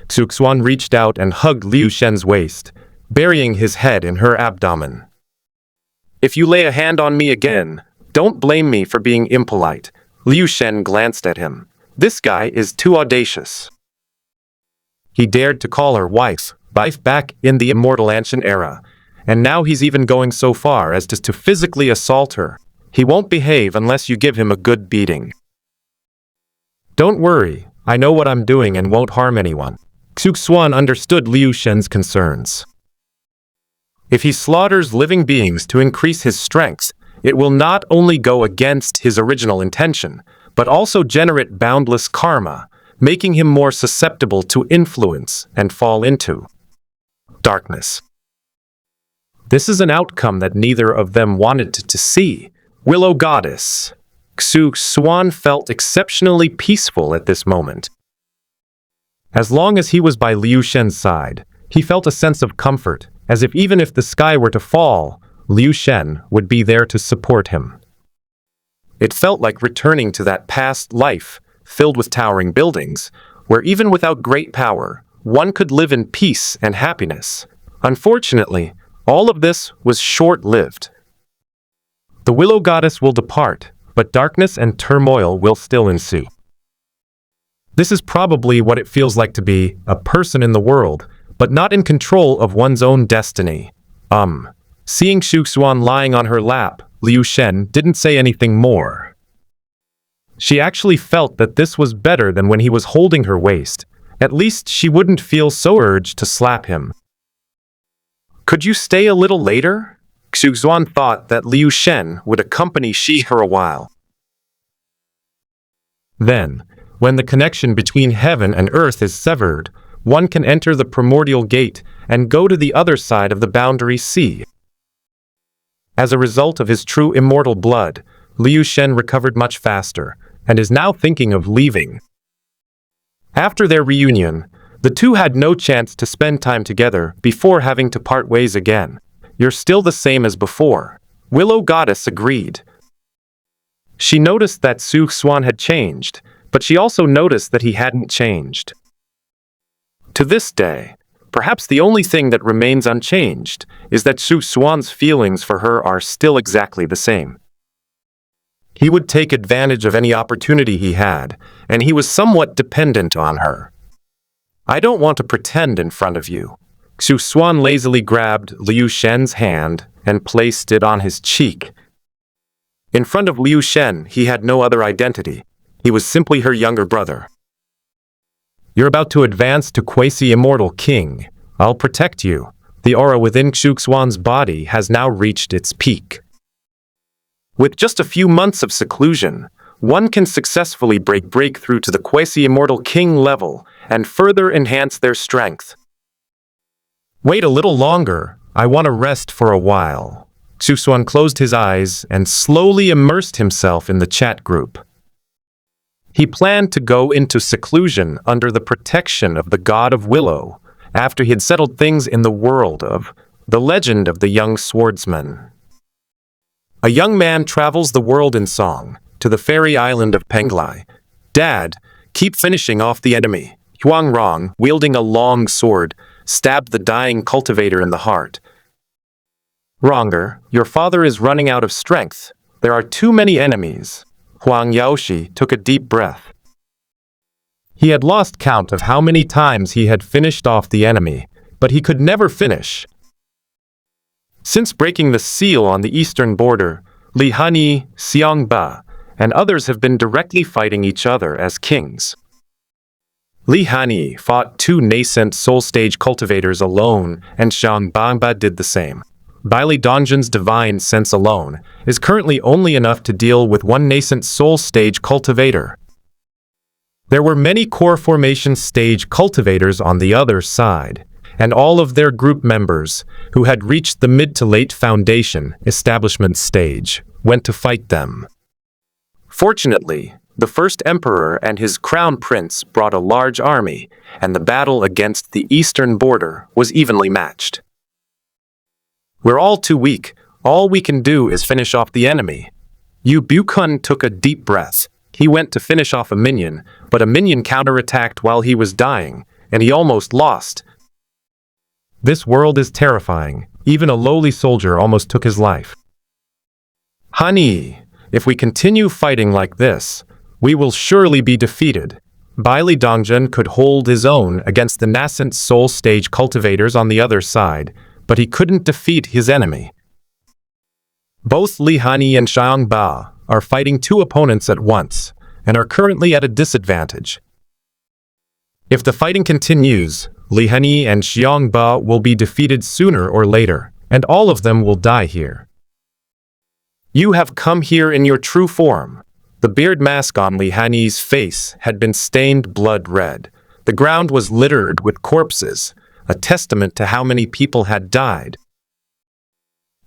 Xuan reached out and hugged Liu Shen's waist, burying his head in her abdomen. "If you lay a hand on me again, don't blame me for being impolite." Liu Shen glanced at him. This guy is too audacious. He dared to call her wife back in the Immortal Ancient era, and now he's even going so far as to physically assault her. He won't behave unless you give him a good beating. "Don't worry, I know what I'm doing and won't harm anyone." Xuan understood Liu Shen's concerns. If he slaughters living beings to increase his strength, it will not only go against his original intention, but also generate boundless karma, making him more susceptible to influence and fall into darkness. This is an outcome that neither of them wanted to see. Willow Goddess. Xuan felt exceptionally peaceful at this moment. As long as he was by Liu Shen's side, he felt a sense of comfort, as if even if the sky were to fall, Liu Shen would be there to support him. It felt like returning to that past life, filled with towering buildings, where even without great power, one could live in peace and happiness. Unfortunately, all of this was short-lived. The Willow Goddess will depart, but darkness and turmoil will still ensue. This is probably what it feels like to be a person in the world, but not in control of one's own destiny. Seeing Xuan lying on her lap, Liu Shen didn't say anything more. She actually felt that this was better than when he was holding her waist. At least she wouldn't feel so urged to slap him. "Could you stay a little later?" Xuan thought that Liu Shen would accompany her a while. Then, when the connection between heaven and earth is severed, one can enter the primordial gate and go to the other side of the boundary sea. As a result of his true immortal blood, Liu Shen recovered much faster, and is now thinking of leaving. After their reunion, the two had no chance to spend time together before having to part ways again. "You're still the same as before," Willow Goddess agreed. She noticed that Xuan had changed, but she also noticed that he hadn't changed. To this day, perhaps the only thing that remains unchanged is that Xuan's feelings for her are still exactly the same. He would take advantage of any opportunity he had, and he was somewhat dependent on her. "I don't want to pretend in front of you." Xuan lazily grabbed Liu Shen's hand and placed it on his cheek. In front of Liu Shen, he had no other identity. He was simply her younger brother. "You're about to advance to quasi-immortal king. I'll protect you." The aura within Xuan's body has now reached its peak. With just a few months of seclusion, one can successfully break through to the quasi-immortal king level and further enhance their strength. "Wait a little longer. I want to rest for a while." Xuan closed his eyes and slowly immersed himself in the chat group. He planned to go into seclusion under the protection of the God of Willow after he had settled things in the world of The Legend of the Young Swordsman. A young man travels the world in song to the fairy island of Penglai. "Dad, keep finishing off the enemy." Huang Rong, wielding a long sword, stabbed the dying cultivator in the heart. "Wronger, your father is running out of strength. There are too many enemies." Huang Yaoshi took a deep breath. He had lost count of how many times he had finished off the enemy, but he could never finish. Since breaking the seal on the eastern border, Li Hanyi, Xiang Ba, and others have been directly fighting each other as kings. Li Hanyi fought 2 nascent soul stage cultivators alone, and Xiang Ba did the same. Bailey Donjan's divine sense alone is currently only enough to deal with 1 nascent soul stage cultivator. There were many core formation stage cultivators on the other side, and all of their group members, who had reached the mid to late foundation establishment stage, went to fight them. Fortunately, the first emperor and his crown prince brought a large army, and the battle against the eastern border was evenly matched. "We're all too weak. All we can do is finish off the enemy." Yu Bukun took a deep breath. He went to finish off a minion, but a minion counterattacked while he was dying, and he almost lost. This world is terrifying. Even a lowly soldier almost took his life. Honey, if we continue fighting like this, we will surely be defeated. Bailey Dongjun could hold his own against the nascent soul stage cultivators on the other side, but he couldn't defeat his enemy. Both Li Hani and Xiang Ba are fighting two opponents at once, and are currently at a disadvantage. If the fighting continues, Li Hani and Xiang Ba will be defeated sooner or later, and all of them will die here. You have come here in your true form. The beard mask on Li Hani's face had been stained blood red. The ground was littered with corpses, a testament to how many people had died.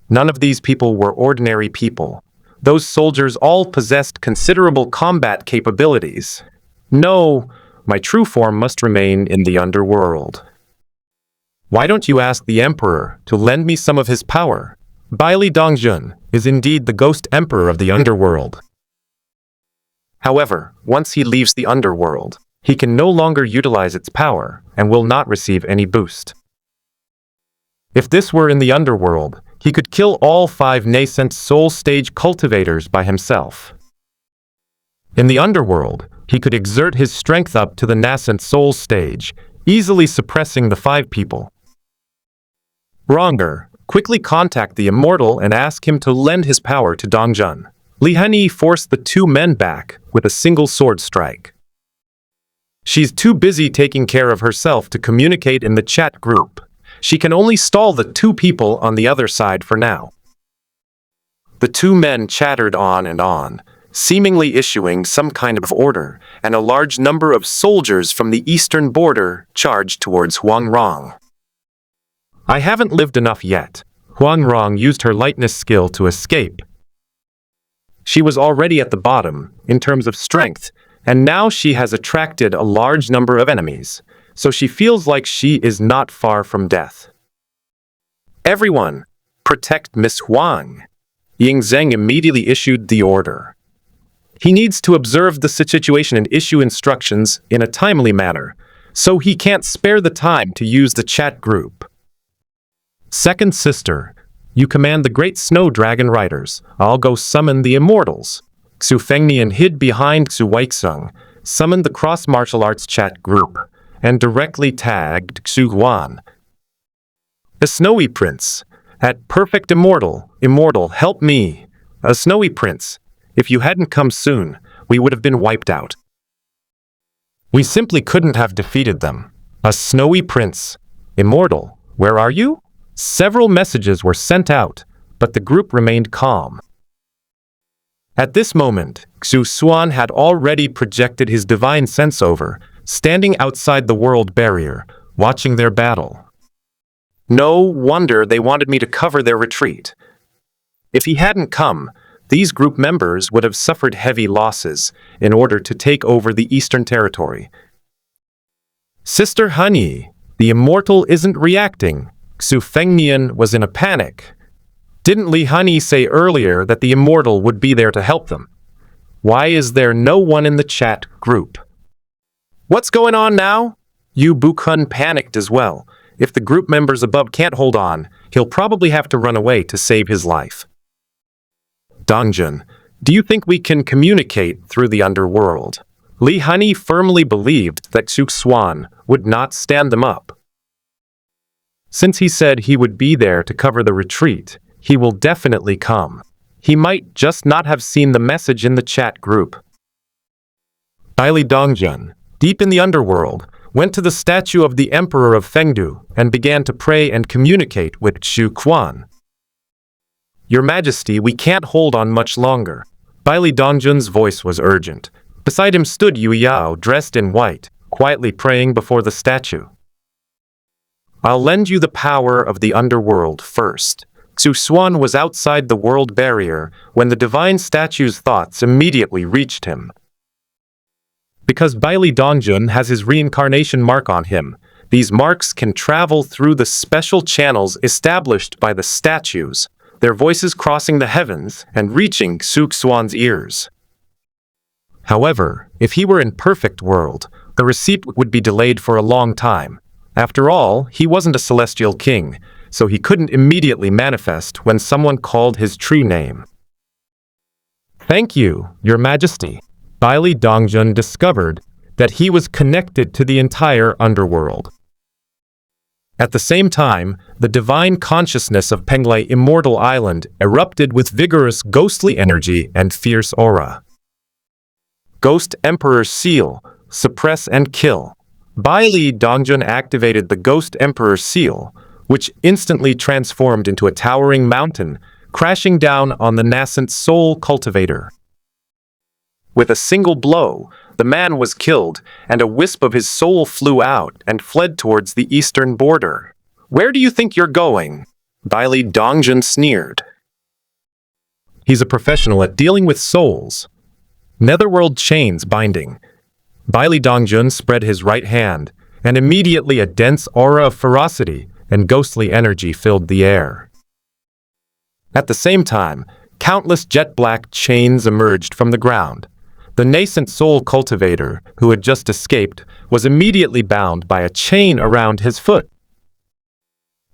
None of these people were ordinary people. Those soldiers all possessed considerable combat capabilities. No, my true form must remain in the underworld. Why don't you ask the Emperor to lend me some of his power? Bailey Dongjun is indeed the ghost emperor of the underworld. However, once he leaves the underworld, he can no longer utilize its power and will not receive any boost. If this were in the underworld, he could kill all 5 nascent soul stage cultivators by himself. In the underworld, he could exert his strength up to the nascent soul stage, easily suppressing the 5 people. Wronger, quickly contact the Immortal and ask him to lend his power to Dongjun. Li Hani forced the 2 men back with a single sword strike. She's too busy taking care of herself to communicate in the chat group. She can only stall the 2 people on the other side for now. The 2 men chattered on, seemingly issuing some kind of order, and a large number of soldiers from the eastern border charged towards Huangrong. I haven't lived enough yet. Huangrong used her lightness skill to escape. She was already at the bottom in terms of strength, and now she has attracted a large number of enemies, so she feels like she is not far from death. Everyone, protect Miss Huang. Ying Zheng immediately issued the order. He needs to observe the situation and issue instructions in a timely manner, so he can't spare the time to use the chat group. Second sister, you command the great snow dragon riders. I'll go summon the immortals. Xu Fengnian hid behind Xu Weixeng, summoned the cross martial arts chat group, and directly tagged Xu Xuan. The Snowy Prince, at Perfect Immortal, help me. A Snowy Prince, if you hadn't come soon, we would have been wiped out. We simply couldn't have defeated them. A Snowy Prince, Immortal, where are you? Several messages were sent out, but the group remained calm. At this moment, Xuan had already projected his divine sense over, standing outside the world barrier, watching their battle. No wonder they wanted me to cover their retreat. If he hadn't come, these group members would have suffered heavy losses in order to take over the Eastern Territory. Sister Honey, the Immortal isn't reacting. Xu Fengnian was in a panic. Didn't Li Hani say earlier that the Immortal would be there to help them? Why is there no one in the chat group? What's going on now? Yu Bukun panicked as well. If the group members above can't hold on, he'll probably have to run away to save his life. Dongjun, do you think we can communicate through the underworld? Li Hani firmly believed that Xu Xuan would not stand them up. Since he said he would be there to cover the retreat, he will definitely come. He might just not have seen the message in the chat group. Bailey Dongjun, deep in the underworld, went to the statue of the Emperor of Fengdu and began to pray and communicate with Xu Quan. Your Majesty, we can't hold on much longer. Bailey Dongjun's voice was urgent. Beside him stood Yu Yao, dressed in white, quietly praying before the statue. I'll lend you the power of the underworld first. Xu Xuan was outside the world barrier when the divine statue's thoughts immediately reached him. Because Bailey Dongjun has his reincarnation mark on him, these marks can travel through the special channels established by the statues, their voices crossing the heavens and reaching Xu Xuan's ears. However, if he were in perfect world, the receipt would be delayed for a long time. After all, he wasn't a celestial king, so he couldn't immediately manifest when someone called his true name. "Thank you, Your Majesty." Baili Dongjun discovered that he was connected to the entire underworld. At the same time, the divine consciousness of Penglai Immortal Island erupted with vigorous ghostly energy and fierce aura. Ghost Emperor Seal, suppress and kill. Baili Dongjun activated the Ghost Emperor Seal, which instantly transformed into a towering mountain, crashing down on the nascent soul cultivator. With a single blow, the man was killed, and a wisp of his soul flew out and fled towards the eastern border. "Where do you think you're going?" Baili Dongjun sneered. "He's a professional at dealing with souls. Netherworld chains binding." Baili Dongjun spread his right hand, and immediately a dense aura of ferocity and ghostly energy filled the air. At the same time, countless jet-black chains emerged from the ground. The nascent soul cultivator, who had just escaped, was immediately bound by a chain around his foot.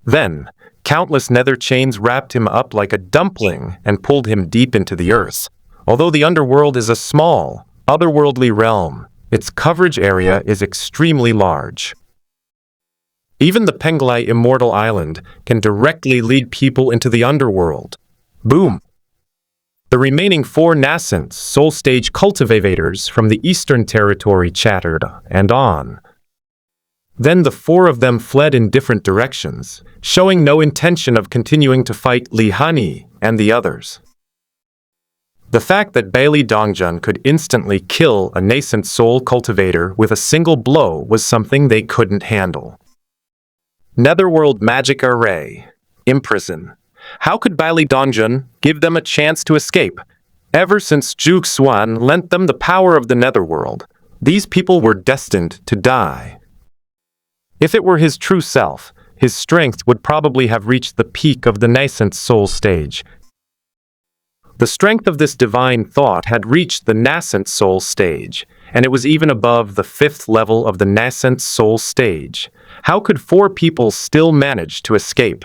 Then, countless nether chains wrapped him up like a dumpling and pulled him deep into the earth. Although the underworld is a small, otherworldly realm, its coverage area is extremely large. Even the Penglai Immortal Island can directly lead people into the underworld. Boom! The remaining 4 nascent soul stage cultivators from the Eastern Territory chattered and on. Then the 4 of them fled in different directions, showing no intention of continuing to fight Li Hani and the others. The fact that Baili Dongjun could instantly kill a nascent soul cultivator with a single blow was something they couldn't handle. Netherworld Magic Array. Imprison. How could Baili Dongjun give them a chance to escape? Ever since Xuan lent them the power of the Netherworld, these people were destined to die. If it were his true self, his strength would probably have reached the peak of the nascent soul stage. The strength of this divine thought had reached the nascent soul stage, and it was even above the 5th level of the nascent soul stage. How could 4 people still manage to escape?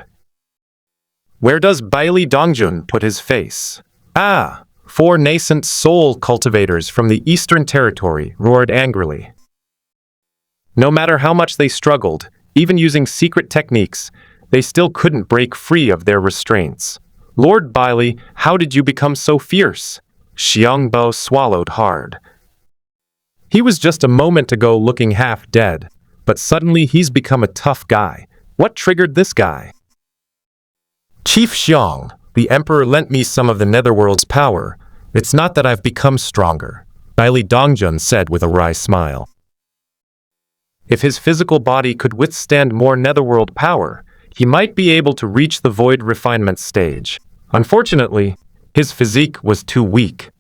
Where does Baili Dongjun put his face? "Ah!" 4 nascent soul cultivators from the Eastern Territory roared angrily. No matter how much they struggled, even using secret techniques, they still couldn't break free of their restraints. "Lord Baili, how did you become so fierce?" Xiangbo swallowed hard. He was just a moment ago looking half dead, but suddenly he's become a tough guy. What triggered this guy? "Chief Xiang, the Emperor lent me some of the Netherworld's power. It's not that I've become stronger," Baili Dongjun said with a wry smile. If his physical body could withstand more Netherworld power, he might be able to reach the void refinement stage. Unfortunately, his physique was too weak.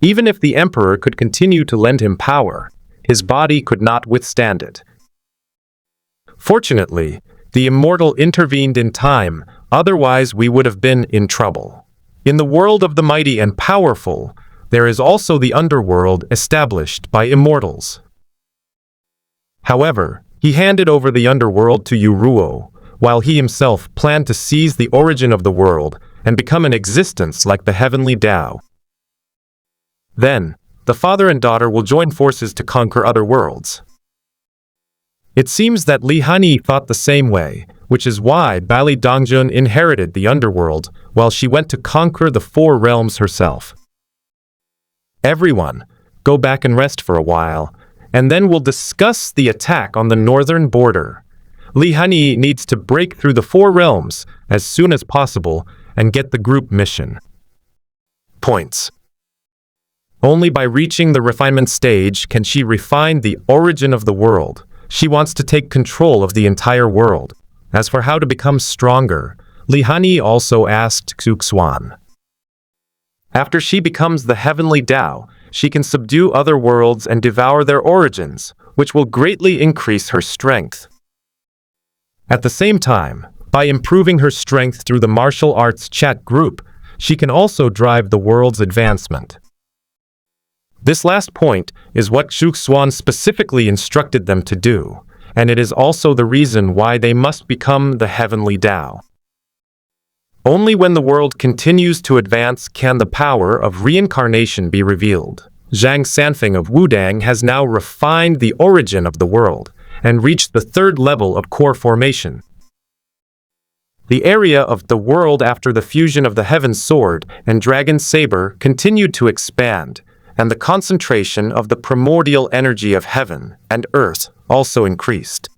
Even if the Emperor could continue to lend him power, his body could not withstand it. Fortunately, the Immortal intervened in time, otherwise we would have been in trouble. In the world of the mighty and powerful, there is also the underworld established by Immortals. However, he handed over the underworld to Yuruo, while he himself planned to seize the origin of the world and become an existence like the heavenly Tao. Then, the father and daughter will join forces to conquer other worlds. It seems that Li Hani thought the same way, which is why Baili Dongjun inherited the underworld while she went to conquer the 4 realms herself. Everyone, go back and rest for a while, and then we'll discuss the attack on the northern border. Li Hani needs to break through the 4 realms as soon as possible and get the group mission. Points. Only by reaching the refinement stage can she refine the origin of the world. She wants to take control of the entire world. As for how to become stronger, Li Hani also asked Xuan. After she becomes the heavenly Tao, she can subdue other worlds and devour their origins, which will greatly increase her strength. At the same time, by improving her strength through the martial arts chat group, she can also drive the world's advancement. This last point is what Xuan specifically instructed them to do, and it is also the reason why they must become the heavenly Tao. Only when the world continues to advance can the power of reincarnation be revealed. Zhang Sanfeng of Wudang has now refined the origin of the world and reached the third level of core formation. The area of the world after the fusion of the Heaven Sword and Dragon Saber continued to expand, and the concentration of the primordial energy of heaven and earth also increased.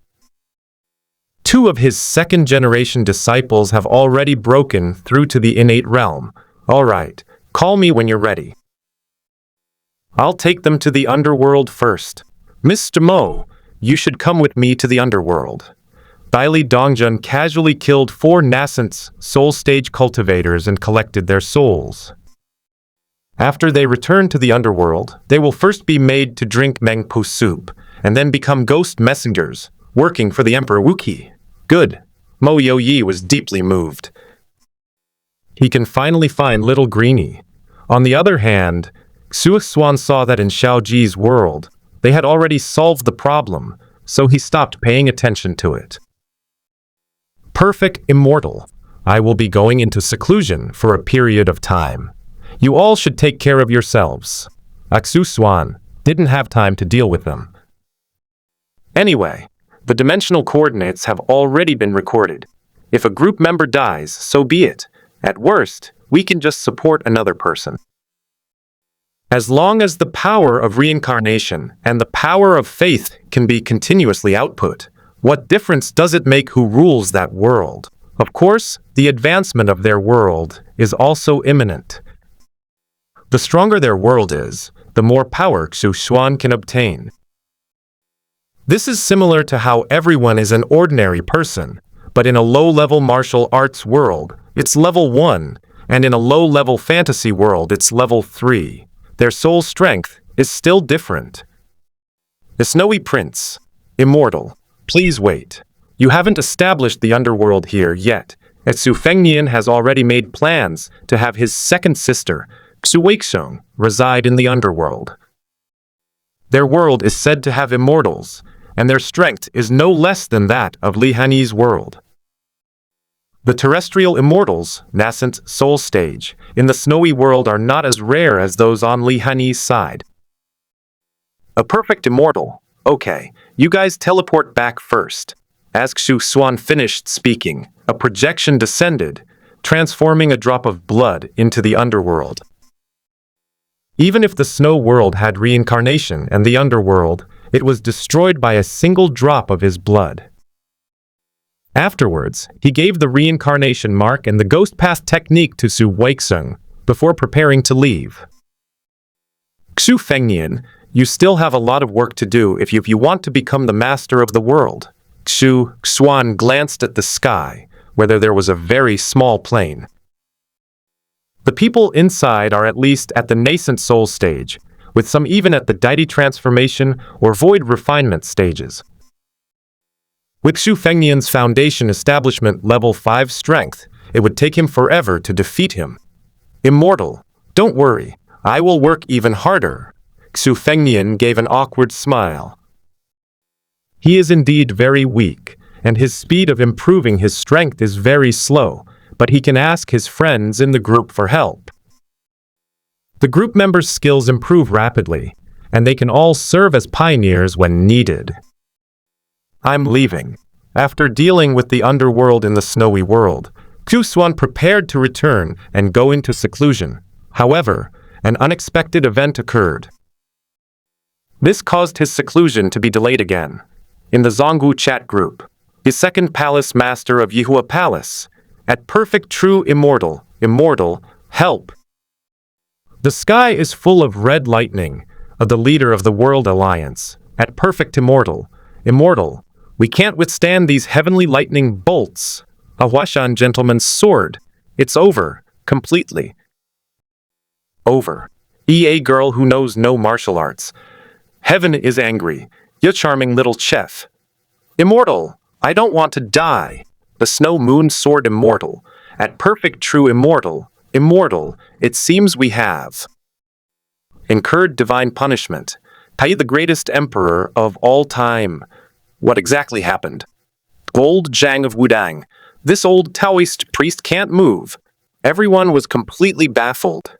2 of his second-generation disciples have already broken through to the innate realm. All right, call me when you're ready. I'll take them to the underworld first. Mr. Mo, you should come with me to the underworld. Daili Dongjun casually killed 4 nascent soul stage cultivators and collected their souls. After they return to the underworld, they will first be made to drink Mengpo soup, and then become ghost messengers, working for the Emperor Wuqi. Good. Mo Youyi was deeply moved. He can finally find little Greenie. On the other hand, Xuan saw that in Xiaoji's world, they had already solved the problem, so he stopped paying attention to it. Perfect Immortal. I will be going into seclusion for a period of time. You all should take care of yourselves. Xuan didn't have time to deal with them. Anyway, the dimensional coordinates have already been recorded. If a group member dies, so be it. At worst, we can just support another person. As long as the power of reincarnation and the power of faith can be continuously output, what difference does it make who rules that world? Of course, the advancement of their world is also imminent. The stronger their world is, the more power Xuan can obtain. This is similar to how everyone is an ordinary person, but in a low-level martial arts world, it's level 1, and in a low-level fantasy world, it's level 3. Their soul strength is still different. The Snowy Prince, Immortal, please wait. You haven't established the underworld here yet, as Su Fengnian has already made plans to have his second sister, Xu Weixong, reside in the underworld. Their world is said to have immortals, and their strength is no less than that of Li Hanyi's world. The terrestrial immortals, nascent soul stage, in the snowy world are not as rare as those on Li Hanyi's side. A perfect immortal. Okay, you guys teleport back first. As Xuan finished speaking, a projection descended, transforming a drop of blood into the underworld. Even if the snow world had reincarnation and the underworld, it was destroyed by a single drop of his blood. Afterwards, he gave the reincarnation mark and the ghost path technique to Su Weixong before preparing to leave. Xu Fengnian, you still have a lot of work to do if you want to become the master of the world. Xuan glanced at the sky, where there was a very small plane. The people inside are at least at the nascent soul stage, with some even at the deity transformation or void refinement stages. With Xu Fengnian's foundation establishment level 5 strength, it would take him forever to defeat him. Immortal, don't worry, I will work even harder. Xu Fengnian gave an awkward smile. He is indeed very weak, and his speed of improving his strength is very slow, but he can ask his friends in the group for help. The group members' skills improve rapidly, and they can all serve as pioneers when needed. I'm leaving. After dealing with the underworld in the snowy world, Xuan prepared to return and go into seclusion. However, an unexpected event occurred. This caused his seclusion to be delayed again. In the Zonggu chat group, the second palace master of Yihua Palace, at perfect true immortal, help. The sky is full of red lightning, of the leader of the World Alliance, at perfect immortal, we can't withstand these heavenly lightning bolts. A Huashan gentleman's sword. It's over, completely. Over. EA girl who knows no martial arts. Heaven is angry. You charming little chef. Immortal, I don't want to die. The snow moon sword immortal. At perfect true immortal, it seems we have incurred divine punishment. Tai the greatest emperor of all time. What exactly happened? Gold Zhang of Wudang. This old Taoist priest can't move. Everyone was completely baffled.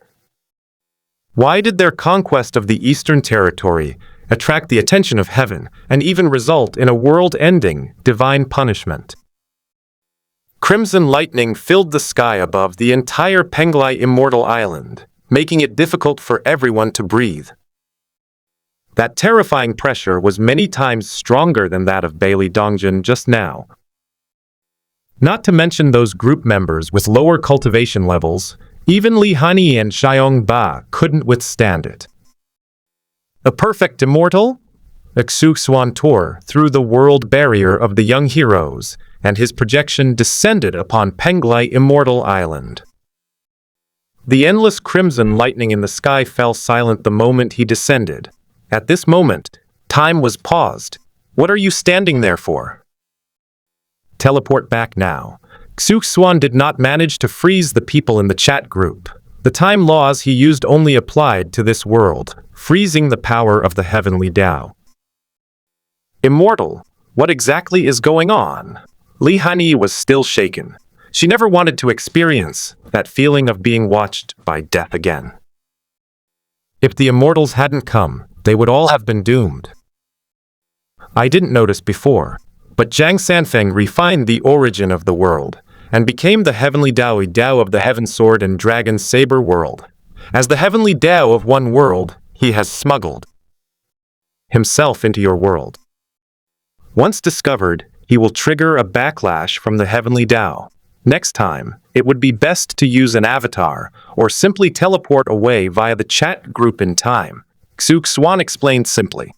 Why did their conquest of the Eastern Territory attract the attention of heaven and even result in a world-ending divine punishment? Crimson lightning filled the sky above the entire Penglai Immortal Island, making it difficult for everyone to breathe. That terrifying pressure was many times stronger than that of Bailey Dongjin just now. Not to mention those group members with lower cultivation levels, even Li Hani and Xiong Ba couldn't withstand it. A perfect immortal? Xuan tore through the world barrier of the young heroes, and his projection descended upon Penglai Immortal Island. The endless crimson lightning in the sky fell silent the moment he descended. At this moment, time was paused. What are you standing there for? Teleport back now. Xuan did not manage to freeze the people in the chat group. The time laws he used only applied to this world, freezing the power of the heavenly Tao. Immortal, what exactly is going on? Li Hani was still shaken. She never wanted to experience that feeling of being watched by death again. If the immortals hadn't come, they would all have been doomed. I didn't notice before, but Zhang Sanfeng refined the origin of the world and became the heavenly Dao of the Heaven Sword and Dragon Saber world. As the heavenly Tao of one world, he has smuggled himself into your world. Once discovered, he will trigger a backlash from the heavenly Tao. Next time, it would be best to use an avatar or simply teleport away via the chat group in time. Xuan explained simply.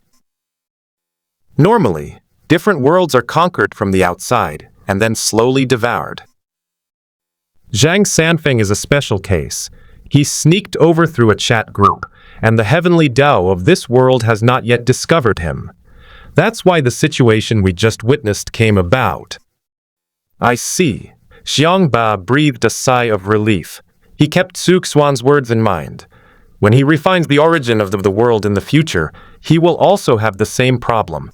Normally, different worlds are conquered from the outside and then slowly devoured. Zhang Sanfeng is a special case. He sneaked over through a chat group, and the heavenly Tao of this world has not yet discovered him. That's why the situation we just witnessed came about. I see. Xiong Ba breathed a sigh of relief. He kept Xuan's words in mind. When he refines the origin of the world in the future, he will also have the same problem.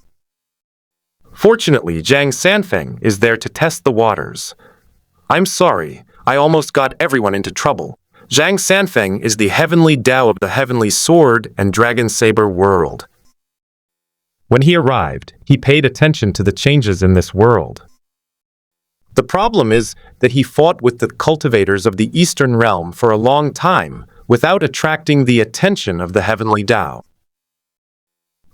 Fortunately, Zhang Sanfeng is there to test the waters. I'm sorry, I almost got everyone into trouble. Zhang Sanfeng is the heavenly Tao of the Heavenly Sword and Dragon Saber world. When he arrived, he paid attention to the changes in this world. The problem is that he fought with the cultivators of the Eastern realm for a long time without attracting the attention of the heavenly Tao.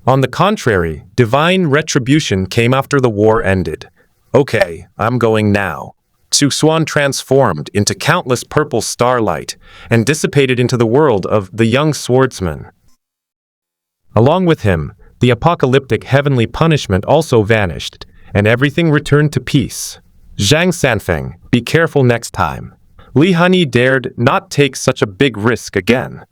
On the contrary, divine retribution came after the war ended. Okay, I'm going now. Xuan transformed into countless purple starlight and dissipated into the world of the young swordsman. Along with him, the apocalyptic heavenly punishment also vanished, and everything returned to peace. Zhang Sanfeng, be careful next time. Li Hani dared not take such a big risk again.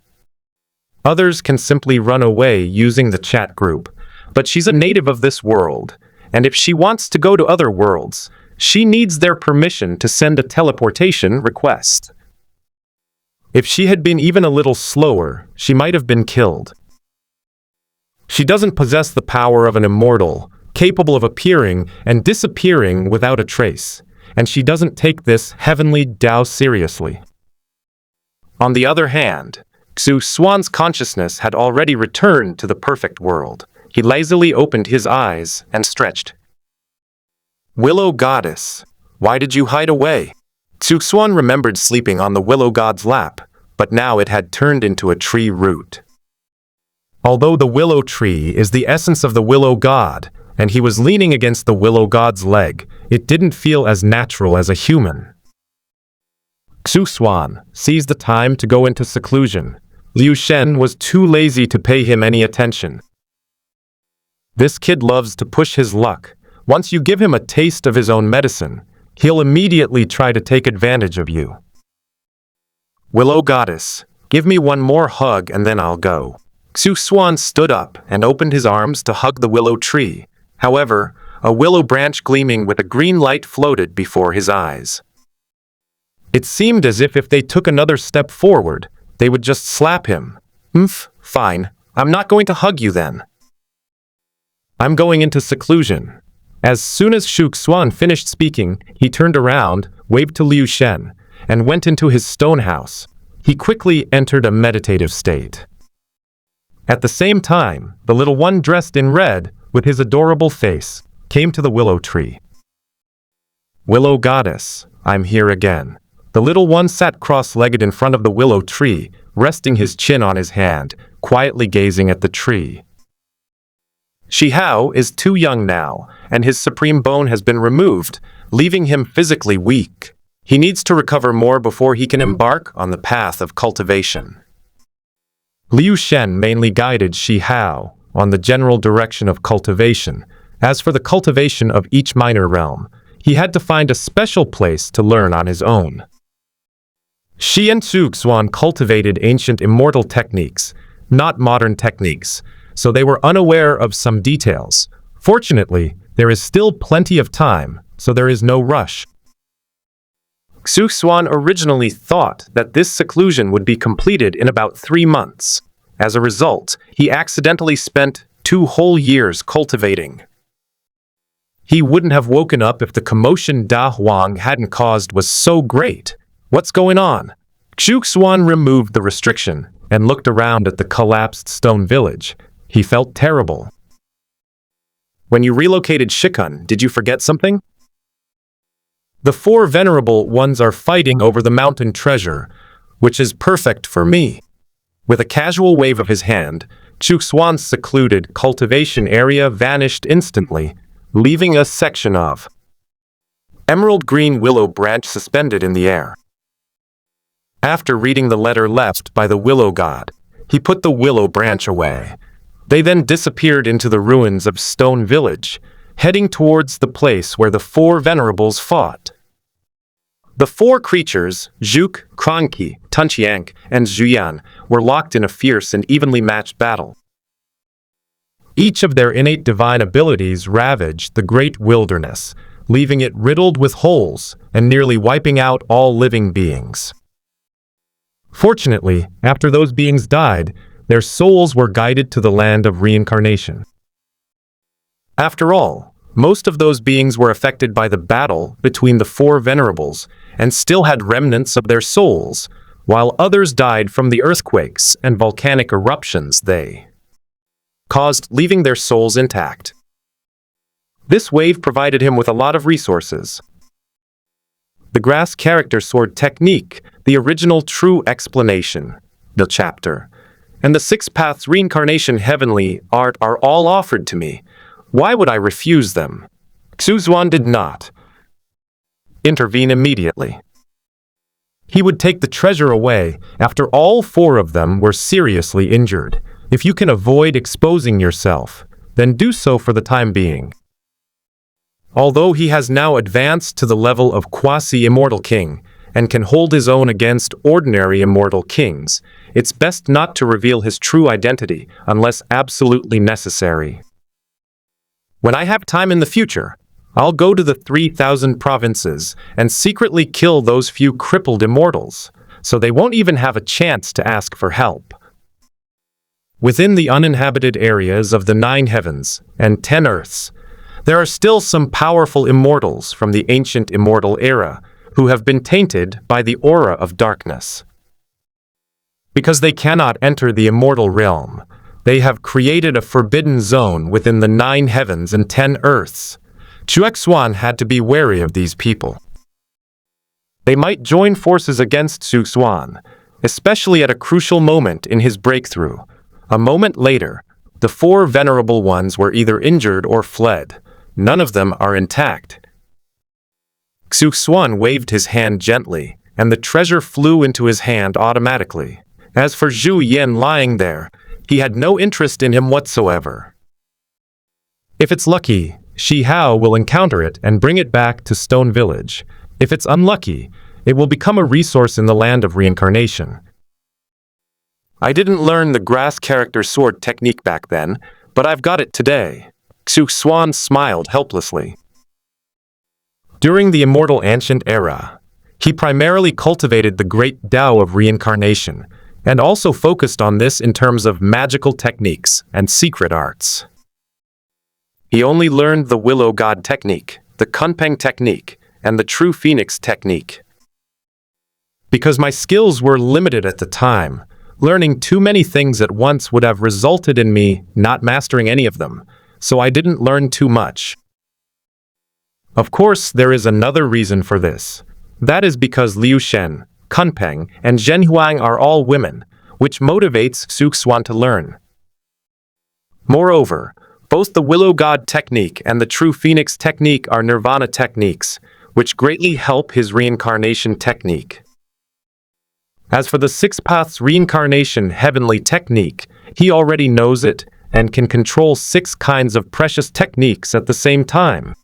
Others can simply run away using the chat group, but she's a native of this world, and if she wants to go to other worlds, she needs their permission to send a teleportation request. If she had been even a little slower, she might have been killed. She doesn't possess the power of an immortal, capable of appearing and disappearing without a trace, and she doesn't take this heavenly Tao seriously. On the other hand, Xuan's consciousness had already returned to the perfect world. He lazily opened his eyes and stretched. Willow Goddess, why did you hide away? Xuan remembered sleeping on the Willow God's lap, but now it had turned into a tree root. Although the willow tree is the essence of the Willow God, and he was leaning against the Willow God's leg, it didn't feel as natural as a human. Xuan seized the time to go into seclusion. Liu Shen was too lazy to pay him any attention. This kid loves to push his luck. Once you give him a taste of his own medicine, he'll immediately try to take advantage of you. Willow Goddess, give me one more hug and then I'll go. Xuan stood up and opened his arms to hug the willow tree. However, a willow branch gleaming with a green light floated before his eyes. It seemed as if they took another step forward, they would just slap him. Fine, I'm not going to hug you then. I'm going into seclusion. As soon as Xuan finished speaking, he turned around, waved to Liu Shen, and went into his stone house. He quickly entered a meditative state. At the same time, the little one dressed in red, with his adorable face, came to the willow tree. "Willow goddess, I'm here again." The little one sat cross-legged in front of the willow tree, resting his chin on his hand, quietly gazing at the tree. Shihao is too young now, and his supreme bone has been removed, leaving him physically weak. He needs to recover more before he can embark on the path of cultivation. Liu Shen mainly guided Shihao on the general direction of cultivation. As for the cultivation of each minor realm, he had to find a special place to learn on his own. Shi and Xuan cultivated ancient immortal techniques, not modern techniques, so they were unaware of some details. Fortunately, there is still plenty of time, so there is no rush. Xuan originally thought that this seclusion would be completed in about 3 months. As a result, he accidentally spent 2 whole years cultivating. He wouldn't have woken up if the commotion Da Huang hadn't caused was so great. What's going on? Xuan removed the restriction and looked around at the collapsed stone village. He felt terrible. When you relocated Shikun, did you forget something? The 4 venerable ones are fighting over the mountain treasure, which is perfect for me. With a casual wave of his hand, Xuan's secluded cultivation area vanished instantly, leaving a section of emerald green willow branch suspended in the air. After reading the letter left by the willow god, he put the willow branch away. They then disappeared into the ruins of Stone Village, heading towards the place where the 4 venerables fought. The 4 creatures, Zhuke, Kranki, Tunqiang, and Xuan, were locked in a fierce and evenly matched battle. Each of their innate divine abilities ravaged the great wilderness, leaving it riddled with holes and nearly wiping out all living beings. Fortunately, after those beings died, their souls were guided to the land of reincarnation. After all, most of those beings were affected by the battle between the 4 venerables and still had remnants of their souls, while others died from the earthquakes and volcanic eruptions they caused, leaving their souls intact. This wave provided him with a lot of resources. The grass character sword technique, the original true explanation, the chapter, and the 6 paths reincarnation heavenly art are all offered to me. Why would I refuse them? Xuan did not intervene immediately. He would take the treasure away after all 4 of them were seriously injured. If you can avoid exposing yourself, then do so for the time being. Although he has now advanced to the level of quasi-immortal king and can hold his own against ordinary immortal kings, it's best not to reveal his true identity unless absolutely necessary. When I have time in the future, I'll go to the 3,000 provinces and secretly kill those few crippled immortals, so they won't even have a chance to ask for help. Within the uninhabited areas of the 9 heavens and 10 earths, there are still some powerful immortals from the ancient immortal era who have been tainted by the aura of darkness. Because they cannot enter the immortal realm, they have created a forbidden zone within the 9 heavens and 10 earths. Xuan had to be wary of these people. They might join forces against Xuan, especially at a crucial moment in his breakthrough. A moment later, the 4 venerable ones were either injured or fled. None of them are intact. Xuan waved his hand gently, and the treasure flew into his hand automatically. As for Zhu Yen lying there, he had no interest in him whatsoever. If it's lucky, Shihao will encounter it and bring it back to Stone Village. If it's unlucky, it will become a resource in the land of reincarnation. I didn't learn the grass character sword technique back then, but I've got it today. Xuan smiled helplessly. During the immortal ancient era, he primarily cultivated the great Tao of reincarnation, and also focused on this in terms of magical techniques and secret arts. He only learned the Willow God technique, the Kunpeng technique, and the True Phoenix technique. Because my skills were limited at the time, learning too many things at once would have resulted in me not mastering any of them, so I didn't learn too much. Of course, there is another reason for this. That is because Liu Shen, Kunpeng, and Zhen Huang are all women, which motivates Xuan to learn. Moreover, both the Willow God technique and the True Phoenix technique are Nirvana techniques, which greatly help his reincarnation technique. As for the Six Paths Reincarnation Heavenly Technique, he already knows it and can control 6 kinds of precious techniques at the same time.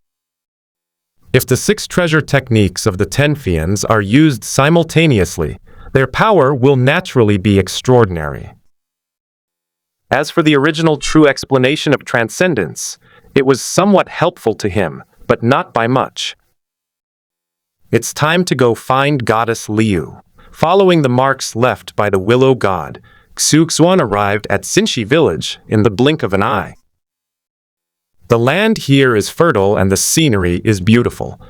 If the 6 treasure techniques of the 10 Fians are used simultaneously, their power will naturally be extraordinary. As for the original true explanation of transcendence, it was somewhat helpful to him, but not by much. It's time to go find Goddess Liu. Following the marks left by the Willow God, Xuan arrived at Xinshi village in the blink of an eye. The land here is fertile and the scenery is beautiful.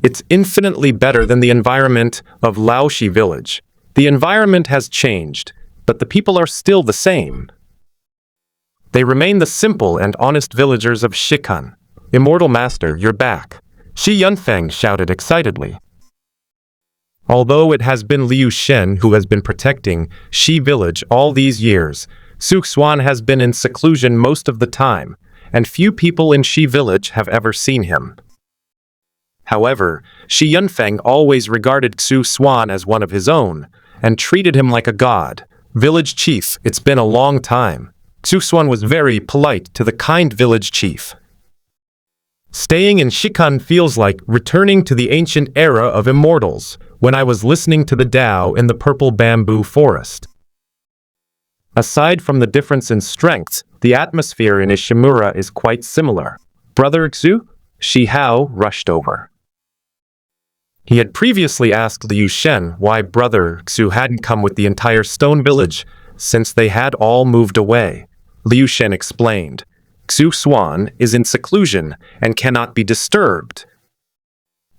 It's infinitely better than the environment of Laoshi village. The environment has changed, but the people are still the same. They remain the simple and honest villagers of Shikan. Immortal Master, you're back, Shi Yunfeng shouted excitedly. Although it has been Liu Shen who has been protecting Shi village all these years, Xuan has been in seclusion most of the time, and few people in Shi village have ever seen him. However, Shi Yunfeng always regarded Xuan as one of his own, and treated him like a god. Village chief, it's been a long time. Xuan was very polite to the kind village chief. Staying in Shikan feels like returning to the ancient era of immortals, when I was listening to the Tao in the purple bamboo forest. Aside from the difference in strength, the atmosphere in Ishimura is quite similar. Brother Xu? Shi Hao rushed over. He had previously asked Liu Shen why Brother Xu hadn't come with the entire stone village, since they had all moved away. Liu Shen explained, Xuan is in seclusion and cannot be disturbed.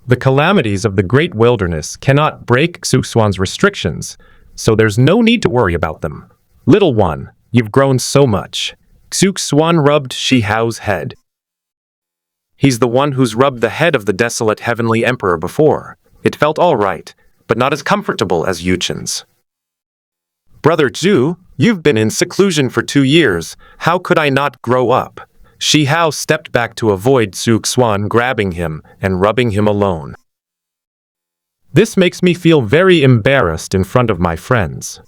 The calamities of the great wilderness cannot break Xuan's restrictions, so there's no need to worry about them. Little one, you've grown so much. Xuan rubbed Shi Hao's head. He's the one who's rubbed the head of the desolate heavenly emperor before. It felt all right, but not as comfortable as Yuchen's. Brother Zhu, you've been in seclusion for 2 years. How could I not grow up? Shi Hao stepped back to avoid Xuan grabbing him and rubbing him alone. This makes me feel very embarrassed in front of my friends.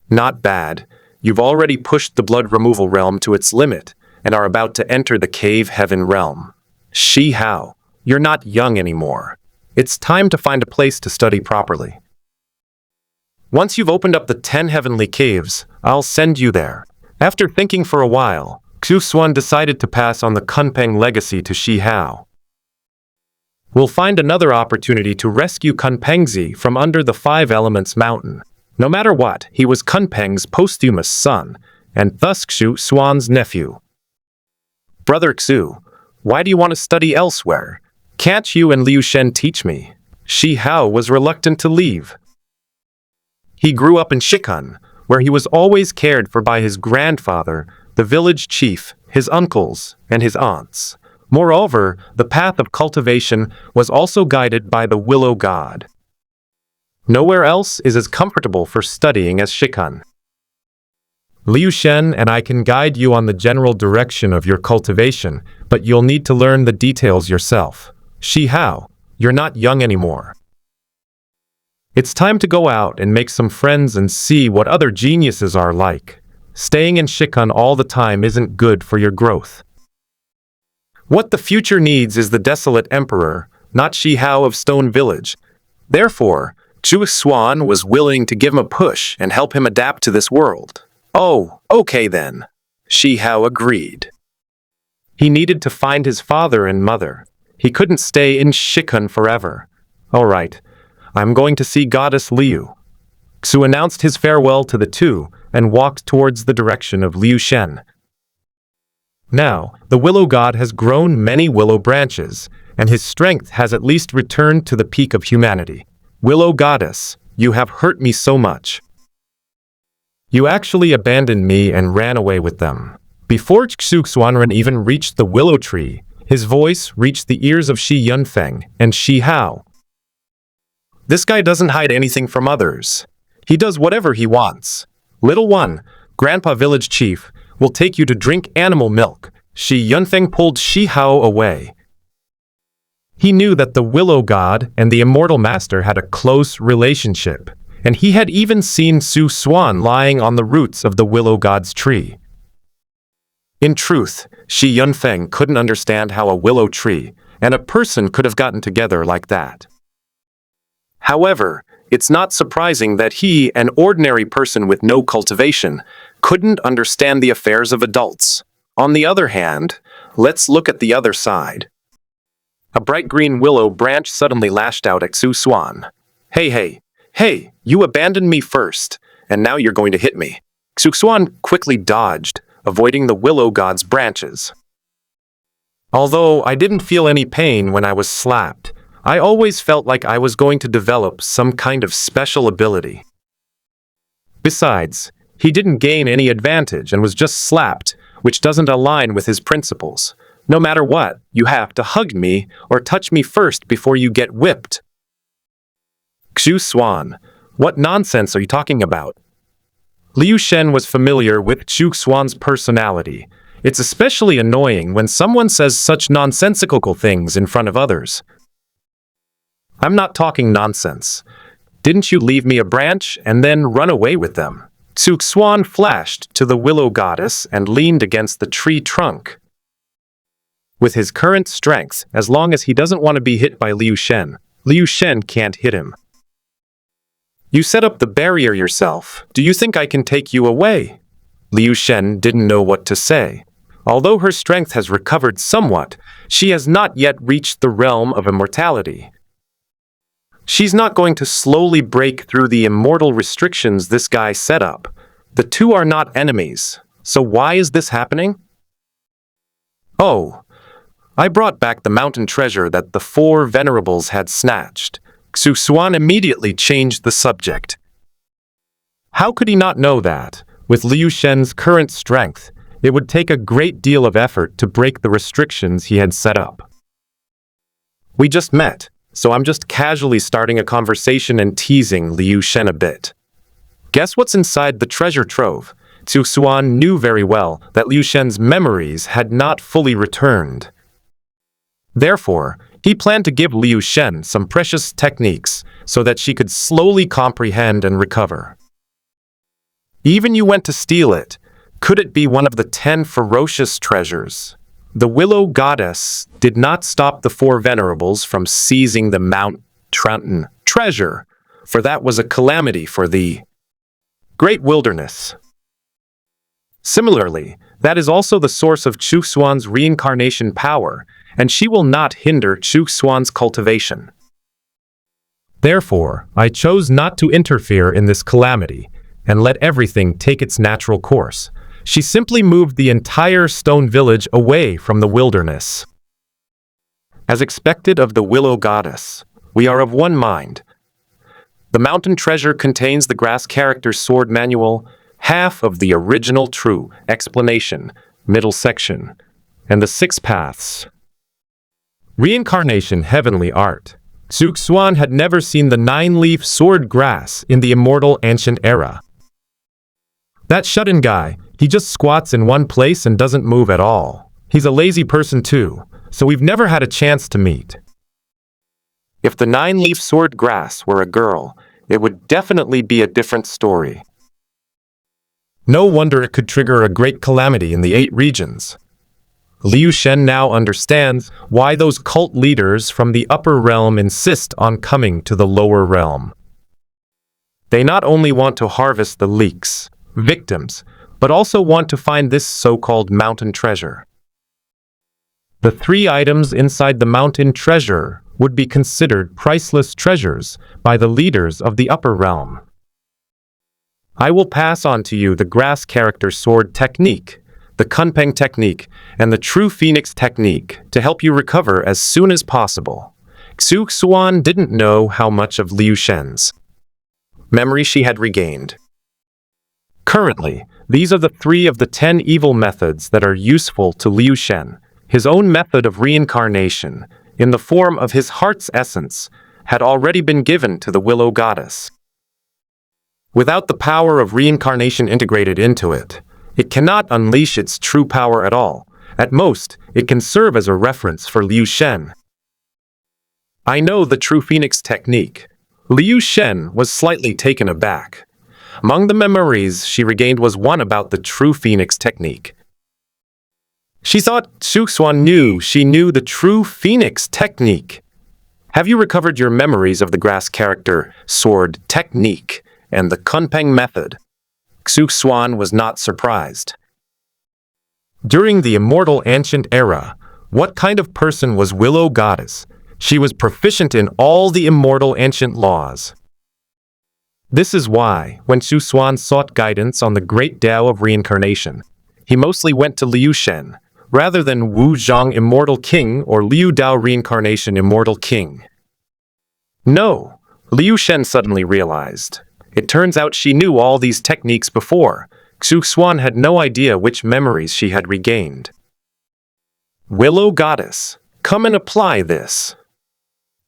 Not bad. You've already pushed the blood removal realm to its limit and are about to enter the cave heaven realm. Shi Hao, you're not young anymore. It's time to find a place to study properly. Once you've opened up the 10 heavenly caves, I'll send you there. After thinking for a while, Xuan decided to pass on the Kunpeng legacy to Shi Hao. We'll find another opportunity to rescue Kunpengzi from under the 5 Elements mountain. No matter what, he was Kunpeng's posthumous son, and thus Xuan's nephew. Brother Xu, why do you want to study elsewhere? Can't you and Liu Shen teach me? Shi Hao was reluctant to leave. He grew up in Shikan, where he was always cared for by his grandfather, the village chief, his uncles, and his aunts. Moreover, the path of cultivation was also guided by the Willow God. Nowhere else is as comfortable for studying as Shikan. Liu Shen and I can guide you on the general direction of your cultivation, but you'll need to learn the details yourself. Shi Hao, you're not young anymore. It's time to go out and make some friends and see what other geniuses are like. Staying in Shikan all the time isn't good for your growth. What the future needs is the desolate emperor, not Shi Hao of Stone Village. Therefore, Xuan was willing to give him a push and help him adapt to this world. Oh, okay then. Shi Hao agreed. He needed to find his father and mother. He couldn't stay in Shikan forever. All right, I'm going to see Goddess Liu. Xu announced his farewell to the two and walked towards the direction of Liu Shen. Now, the willow god has grown many willow branches, and his strength has at least returned to the peak of humanity. Willow goddess, you have hurt me so much. You actually abandoned me and ran away with them. Before Xuan even reached the willow tree, his voice reached the ears of Shi Yunfeng and Shi Hao. This guy doesn't hide anything from others. He does whatever he wants. Little one, Grandpa Village Chief, will take you to drink animal milk. Shi Yunfeng pulled Shi Hao away. He knew that the Willow God and the Immortal Master had a close relationship, and he had even seen Xuan lying on the roots of the Willow God's tree. In truth, Shi Yunfeng couldn't understand how a willow tree and a person could have gotten together like that. However, it's not surprising that he, an ordinary person with no cultivation, couldn't understand the affairs of adults. On the other hand, let's look at the other side. A bright green willow branch suddenly lashed out at Xuan. Hey, you abandoned me first, and now you're going to hit me. Xuan quickly dodged, avoiding the willow god's branches. Although I didn't feel any pain when I was slapped, I always felt like I was going to develop some kind of special ability. Besides, he didn't gain any advantage and was just slapped, which doesn't align with his principles. No matter what, you have to hug me or touch me first before you get whipped. Xuan, what nonsense are you talking about? Liu Shen was familiar with Xuan's personality. It's especially annoying when someone says such nonsensical things in front of others. I'm not talking nonsense. Didn't you leave me a branch and then run away with them? Xuan flashed to the willow goddess and leaned against the tree trunk. With his current strength, as long as he doesn't want to be hit by Liu Shen can't hit him. You set up the barrier yourself. Do you think I can take you away? Liu Shen didn't know what to say. Although her strength has recovered somewhat, she has not yet reached the realm of immortality. She's not going to slowly break through the immortal restrictions this guy set up. The two are not enemies. So why is this happening? Oh, I brought back the mountain treasure that the four venerables had snatched. Xuan immediately changed the subject. How could he not know that, with Liu Shen's current strength, it would take a great deal of effort to break the restrictions he had set up? We just met, so I'm just casually starting a conversation and teasing Liu Shen a bit. Guess what's inside the treasure trove? Xuan knew very well that Liu Shen's memories had not fully returned. Therefore, he planned to give Liu Shen some precious techniques so that she could slowly comprehend and recover. Even you went to steal it. Could it be one of the 10 ferocious treasures? The willow goddess did not stop the four venerables from seizing the mountain treasure, for that was a calamity for the great wilderness. Similarly, that is also the source of Xuan's reincarnation power, and she will not hinder Xuan's cultivation. Therefore, I chose not to interfere in this calamity and let everything take its natural course. She simply moved the entire stone village away from the wilderness. As expected of the willow goddess, we are of one mind. The mountain treasure contains the grass character's sword manual, half of the original true explanation, middle section, and the 6 paths. Reincarnation heavenly art. Xuan had never seen the 9-leaf sword grass in the immortal ancient era. That shut-in guy, he just squats in one place and doesn't move at all. He's a lazy person too, so we've never had a chance to meet. If the 9-leaf sword grass were a girl, it would definitely be a different story. No wonder it could trigger a great calamity in the 8 regions. Liu Shen now understands why those cult leaders from the upper realm insist on coming to the lower realm. They not only want to harvest the leaks, victims, but also want to find this so-called mountain treasure. The 3 items inside the mountain treasure would be considered priceless treasures by the leaders of the upper realm. I will pass on to you the grass character sword technique. the Kunpeng technique, and the True Phoenix technique to help you recover as soon as possible. Xuan didn't know how much of Liu Shen's memory she had regained. Currently, these are the 3 of the 10 evil methods that are useful to Liu Shen. His own method of reincarnation, in the form of his heart's essence, had already been given to the Willow Goddess. Without the power of reincarnation integrated into it, it cannot unleash its true power at all. At most, it can serve as a reference for Liu Shen. I know the True Phoenix technique. Liu Shen was slightly taken aback. Among the memories she regained was one about the True Phoenix technique. She thought Xuan knew she knew the True Phoenix technique. Have you recovered your memories of the grass character, sword technique, and the Kunpeng method? Xuan was not surprised. During the Immortal Ancient Era, what kind of person was Willow Goddess? She was proficient in all the immortal ancient laws. This is why, when Xuan sought guidance on the great Tao of reincarnation, he mostly went to Liu Shen, rather than Wu Zhang Immortal King or Liu Dao Reincarnation Immortal King. No, Liu Shen suddenly realized. It turns out she knew all these techniques before. Xuan had no idea which memories she had regained. Willow Goddess, come and apply this.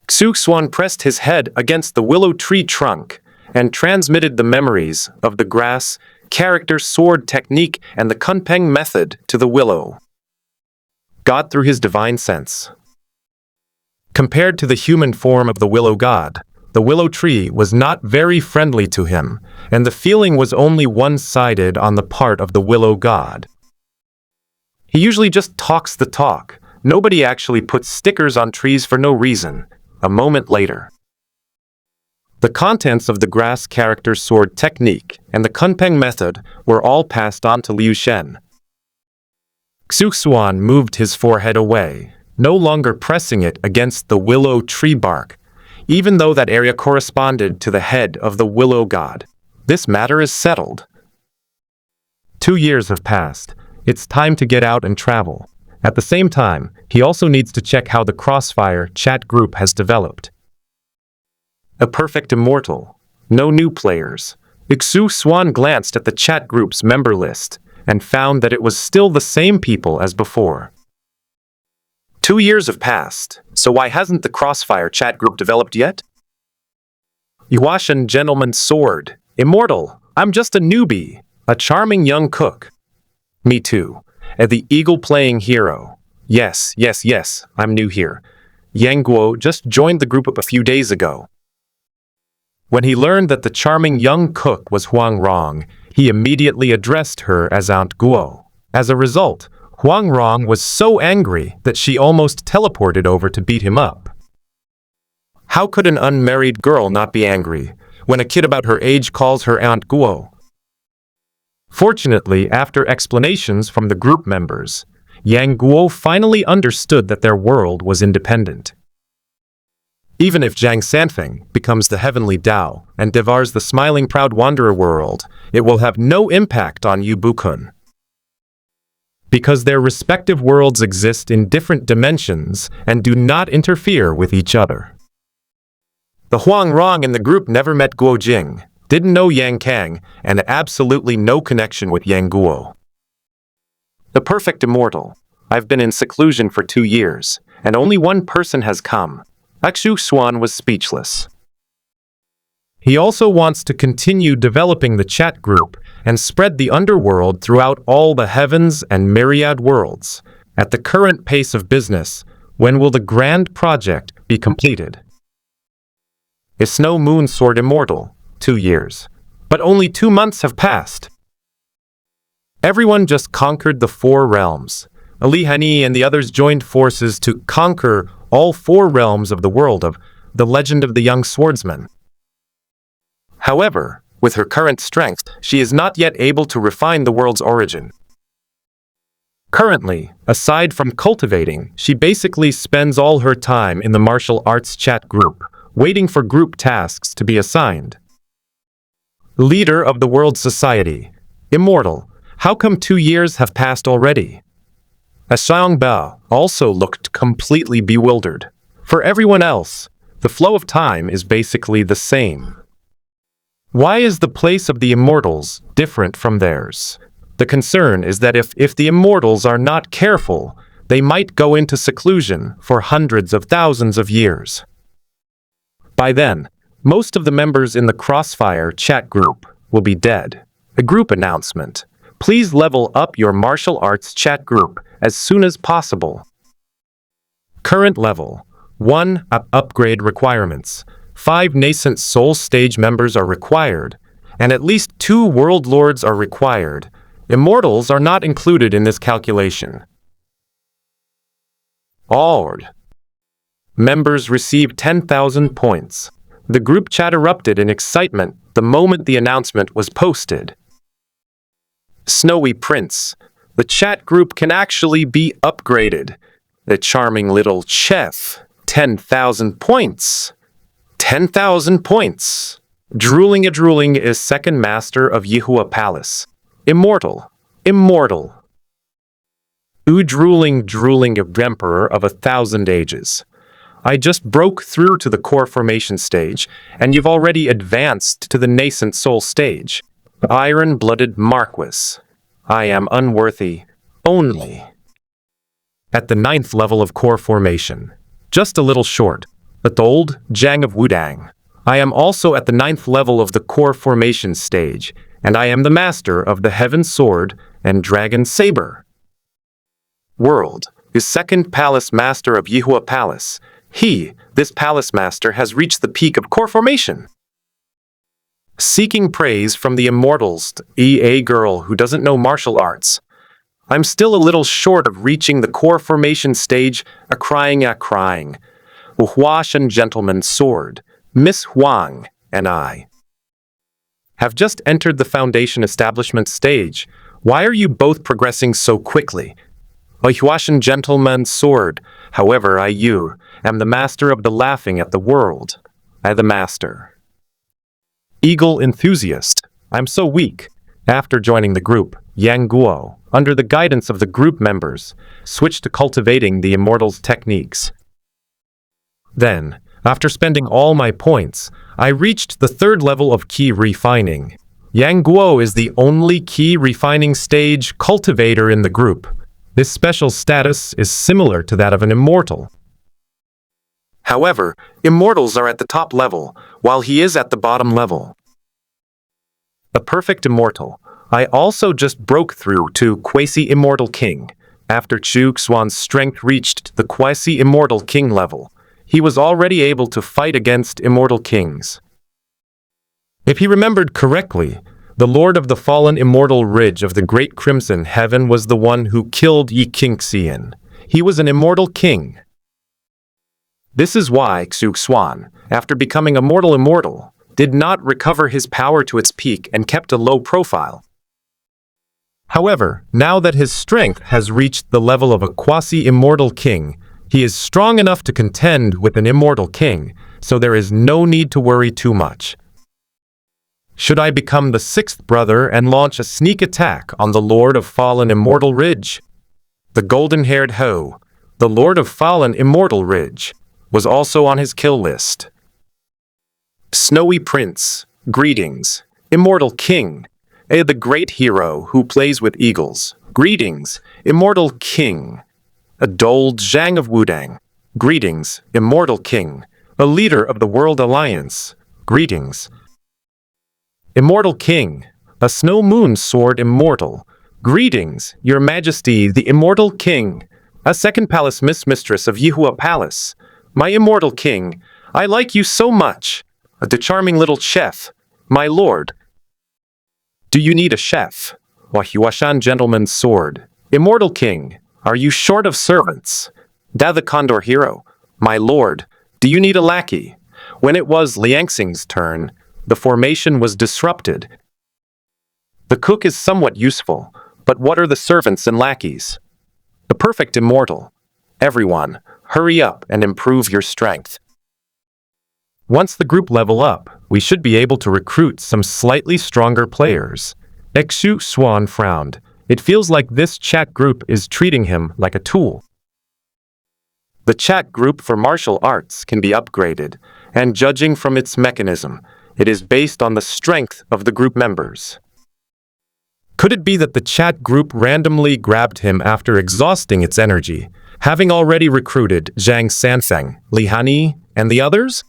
Xuan pressed his head against the willow tree trunk and transmitted the memories of the grass, character, sword technique, and the Kunpeng method to the willow god through his divine sense. Compared to the human form of the willow god, the willow tree was not very friendly to him, and the feeling was only one-sided on the part of the willow god. He usually just talks the talk. Nobody actually puts stickers on trees for no reason. A moment later, the contents of the grass character sword technique and the Kunpeng method were all passed on to Liu Shen. Xuan moved his forehead away, no longer pressing it against the willow tree bark, even though that area corresponded to the head of the willow god. This matter is settled. 2 years have passed. It's time to get out and travel. At the same time, he also needs to check how the Crossfire chat group has developed. A perfect immortal. No new players. Xuan glanced at the chat group's member list and found that it was still the same people as before. 2 years have passed, so why hasn't the Crossfire chat group developed yet? Yuashan Gentleman's Sword. Immortal. I'm just a newbie. A charming young cook. Me too. The eagle-playing hero. Yes, I'm new here. Yang Guo just joined the group a few days ago. When he learned that the charming young cook was Huang Rong, he immediately addressed her as Aunt Guo. As a result, Huang Rong was so angry that she almost teleported over to beat him up. How could an unmarried girl not be angry when a kid about her age calls her Aunt Guo? Fortunately, after explanations from the group members, Yang Guo finally understood that their world was independent. Even if Zhang Sanfeng becomes the heavenly Dao and devours the smiling proud wanderer world, it will have no impact on Yu Bukun. Because their respective worlds exist in different dimensions and do not interfere with each other. The Huang Rong in the group never met Guo Jing, didn't know Yang Kang, and absolutely no connection with Yang Guo. The perfect immortal. I've been in seclusion for 2 years, and only one person has come. Xuan was speechless. He also wants to continue developing the chat group and spread the underworld throughout all the heavens and myriad worlds. At the current pace of business, when will the grand project be completed? Is Snow Moon Sword immortal? 2 years. But only 2 months have passed. Everyone just conquered the 4 realms. Ali Hani and the others joined forces to conquer all 4 realms of the world of the legend of the young swordsman. However, with her current strength, she is not yet able to refine the world's origin. Currently, aside from cultivating, she basically spends all her time in the martial arts chat group, waiting for group tasks to be assigned. Leader of the world society. Immortal. How come 2 years have passed already? Xiang Bao also looked completely bewildered. For everyone else, the flow of time is basically the same. Why is the place of the immortals different from theirs? The concern is that if the immortals are not careful, they might go into seclusion for hundreds of thousands of years. By then, most of the members in the Crossfire chat group will be dead. A group announcement. Please level up your martial arts chat group as soon as possible. Current level. 1. Upgrade requirements. 5 nascent soul stage members are required, and at least 2 world lords are required. Immortals are not included in this calculation. All members receive 10,000 points. The group chat erupted in excitement the moment the announcement was posted. Snowy Prince. The chat group can actually be upgraded. The charming little chef. 10,000 points. 10,000 points. Drooling is second master of Yihua Palace. Immortal. Drooling emperor of 1,000 ages. I just broke through to the core formation stage, and you've already advanced to the nascent soul stage. Iron-blooded Marquis. I am unworthy only. At the 9th level of core formation. Just a little short. Old Zhang of Wudang. I am also at the 9th level of the core formation stage, and I am the master of the Heaven Sword and Dragon Saber. World is second palace master of Yihua Palace. This palace master, has reached the peak of core formation. Seeking praise from the immortals, a girl who doesn't know martial arts. I'm still a little short of reaching the core formation stage, crying. Huashan Gentleman Sword, Miss Huang, and I have just entered the foundation establishment stage. Why are you both progressing so quickly? Huashan Gentleman Sword, however, I am the master of the laughing at the world. The master. Eagle Enthusiast. I'm so weak. After joining the group, Yang Guo, under the guidance of the group members, switched to cultivating the immortals' techniques. Then, after spending all my points, I reached the 3rd level of key refining. Yang Guo is the only key refining stage cultivator in the group. This special status is similar to that of an immortal. However, immortals are at the top level, while he is at the bottom level. A perfect immortal. I also just broke through to Quasi-Immortal King. After Xuan's strength reached the Quasi-Immortal King level, he was already able to fight against immortal kings. If he remembered correctly, the Lord of the Fallen Immortal Ridge of the Great Crimson Heaven was the one who killed Yi Qingxian. He was an immortal king. This is why Xuan, after becoming a mortal immortal, did not recover his power to its peak and kept a low profile. However, now that his strength has reached the level of a quasi-immortal king, he is strong enough to contend with an immortal king, so there is no need to worry too much. Should I become the 6th brother and launch a sneak attack on the Lord of Fallen Immortal Ridge? The golden-haired Ho, the Lord of Fallen Immortal Ridge, was also on his kill list. Snowy Prince, greetings. Immortal King, the great hero who plays with eagles. Greetings, Immortal King. Old Zhang of Wudang. Greetings, Immortal King, a leader of the World Alliance. Greetings. Immortal King, a Snow Moon Sword Immortal. Greetings, Your Majesty, the Immortal King, a second palace mistress of Yihua Palace. My Immortal King, I like you so much. The charming little chef, my lord. Do you need a chef? Huashan Gentleman's Sword. Immortal King, are you short of servants? Da the Condor Hero, my lord, do you need a lackey? When it was Liangxing's turn, the formation was disrupted. The cook is somewhat useful, but what are the servants and lackeys? The perfect immortal. Everyone, hurry up and improve your strength. Once the group level up, we should be able to recruit some slightly stronger players. Xuan frowned. It feels like this chat group is treating him like a tool. The chat group for martial arts can be upgraded, and judging from its mechanism, it is based on the strength of the group members. Could it be that the chat group randomly grabbed him after exhausting its energy, having already recruited Zhang Sanfeng, Li Hani, and the others?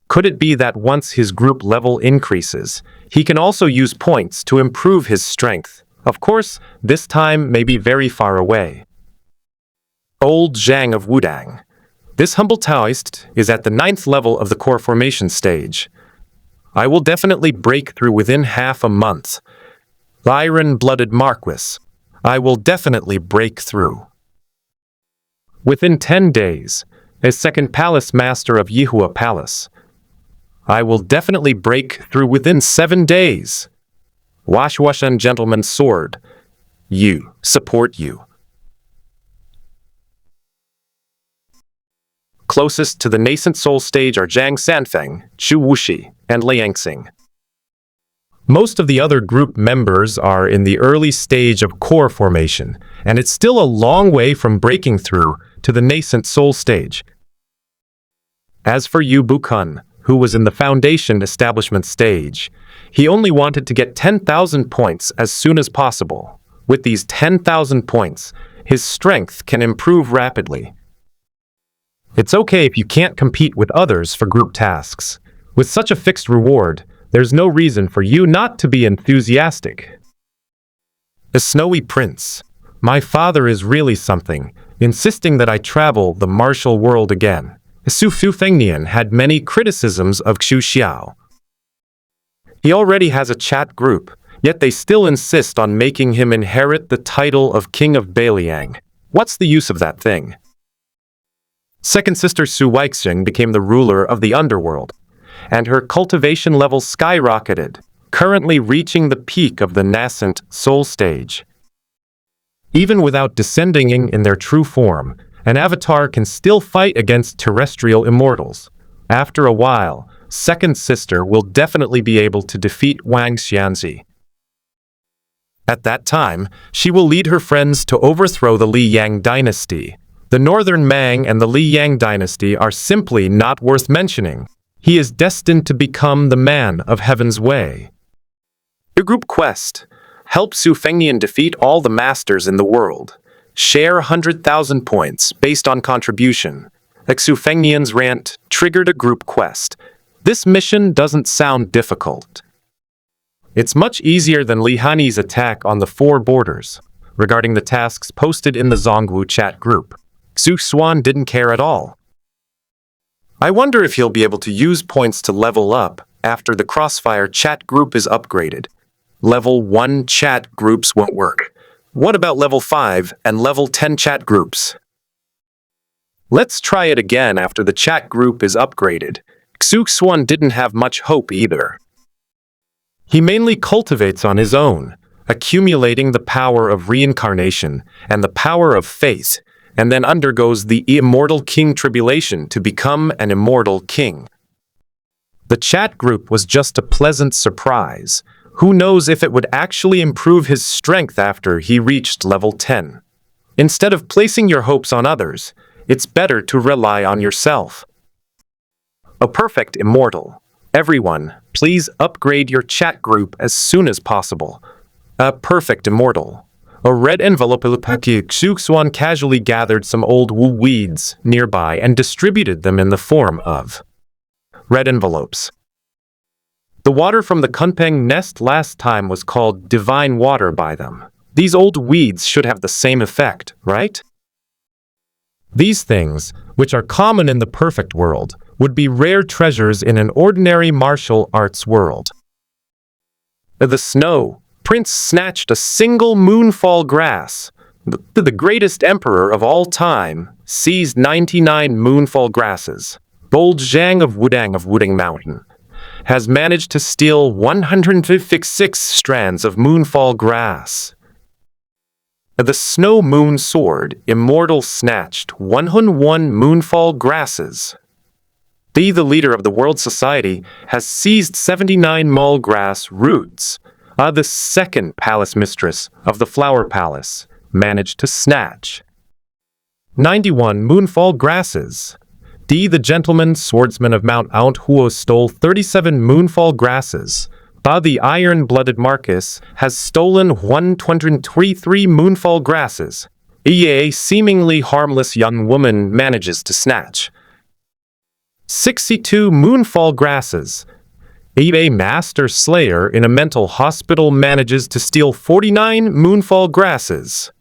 Could it be that once his group level increases, he can also use points to improve his strength? Of course, this time may be very far away. Old Zhang of Wudang. This humble Taoist is at the 9th level of the core formation stage. I will definitely break through within half a month. Iron-blooded Marquis. I will definitely break through. Within 10 days, a second palace master of Yihua Palace. I will definitely break through within 7 days. Washwashan Gentleman's Sword. You. Support you. Closest to the nascent soul stage are Zhang Sanfeng, Chu Wuxi, and Liang Xing. Most of the other group members are in the early stage of core formation, and it's still a long way from breaking through to the nascent soul stage. As for Yu Bukun, who was in the foundation establishment stage, he only wanted to get 10,000 points as soon as possible. With these 10,000 points, his strength can improve rapidly. It's okay if you can't compete with others for group tasks. With such a fixed reward, there's no reason for you not to be enthusiastic. The Snowy Prince. My father is really something, insisting that I travel the martial world again. Su Fengnian had many criticisms of Xu Xiao. He already has a chat group, yet they still insist on making him inherit the title of King of Beiliang. What's the use of that thing? Second sister Su Weixing became the ruler of the underworld, and her cultivation level skyrocketed, currently reaching the peak of the nascent soul stage. Even without descending in their true form, an avatar can still fight against terrestrial immortals. After a while, second sister will definitely be able to defeat Wang Xianzi. At that time, she will lead her friends to overthrow the Li Yang dynasty. The Northern Mang and the Li Yang dynasty are simply not worth mentioning. He is destined to become the man of Heaven's Way. Your group quest. Help Su Fengnian defeat all the masters in the world. Share 100,000 points based on contribution. Like Su Fengnian's rant triggered a group quest. This mission doesn't sound difficult. It's much easier than Li Hani's attack on the 4 borders. Regarding the tasks posted in the Zongwu chat group, Xuan didn't care at all. I wonder if he'll be able to use points to level up after the Crossfire chat group is upgraded. Level 1 chat groups won't work. What about level 5 and level 10 chat groups? Let's try it again after the chat group is upgraded. Xuan didn't have much hope either. He mainly cultivates on his own, accumulating the power of reincarnation and the power of faith, and then undergoes the Immortal King tribulation to become an immortal king. The chat group was just a pleasant surprise. Who knows if it would actually improve his strength after he reached level 10. Instead of placing your hopes on others, it's better to rely on yourself. A perfect immortal. Everyone, please upgrade your chat group as soon as possible. A perfect immortal. A red envelope. Xuan casually gathered some old wu weeds nearby and distributed them in the form of red envelopes. The water from the Kunpeng nest last time was called divine water by them. These old weeds should have the same effect, right? These things, which are common in the perfect world, would be rare treasures in an ordinary martial arts world. The Snow Prince snatched a single moonfall grass. The greatest emperor of all time seized 99 moonfall grasses. Bold Zhang of Wudang Mountain has managed to steal 156 strands of moonfall grass. The Snow Moon Sword Immortal snatched 101 moonfall grasses. The leader of the World Society, has seized 79 mulgrass roots. The second palace mistress of the Flower Palace managed to snatch 91 moonfall grasses. The gentleman swordsman of Mount Aunt Huo stole 37 moonfall grasses. The iron-blooded Marcus has stolen 123 moonfall grasses. A seemingly harmless young woman manages to snatch 62 moonfall grasses. A master slayer in a mental hospital manages to steal 49 moonfall grasses.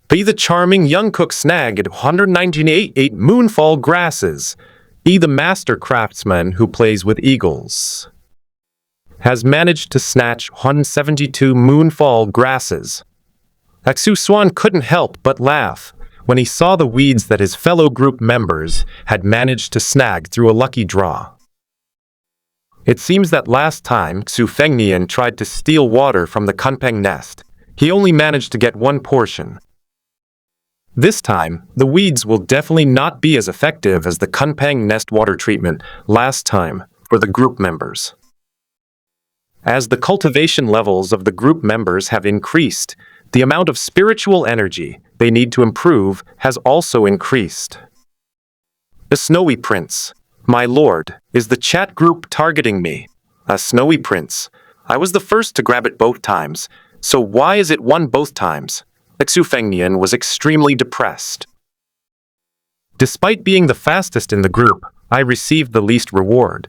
The charming young cook snagged 198 moonfall grasses. The master craftsman who plays with eagles has managed to snatch 172 moonfall grasses. Xuan couldn't help but laugh when he saw the weeds that his fellow group members had managed to snag through a lucky draw. It seems that last time Xuan tried to steal water from the Kunpeng nest, he only managed to get one portion. This time, the weeds will definitely not be as effective as the Kunpeng nest water treatment last time for the group members. As the cultivation levels of the group members have increased, the amount of spiritual energy they need to improve has also increased. The Snowy Prince, my lord, is the chat group targeting me? A Snowy Prince. I was the first to grab it both times, so why is it won both times? Xuan was extremely depressed. Despite being the fastest in the group, I received the least reward.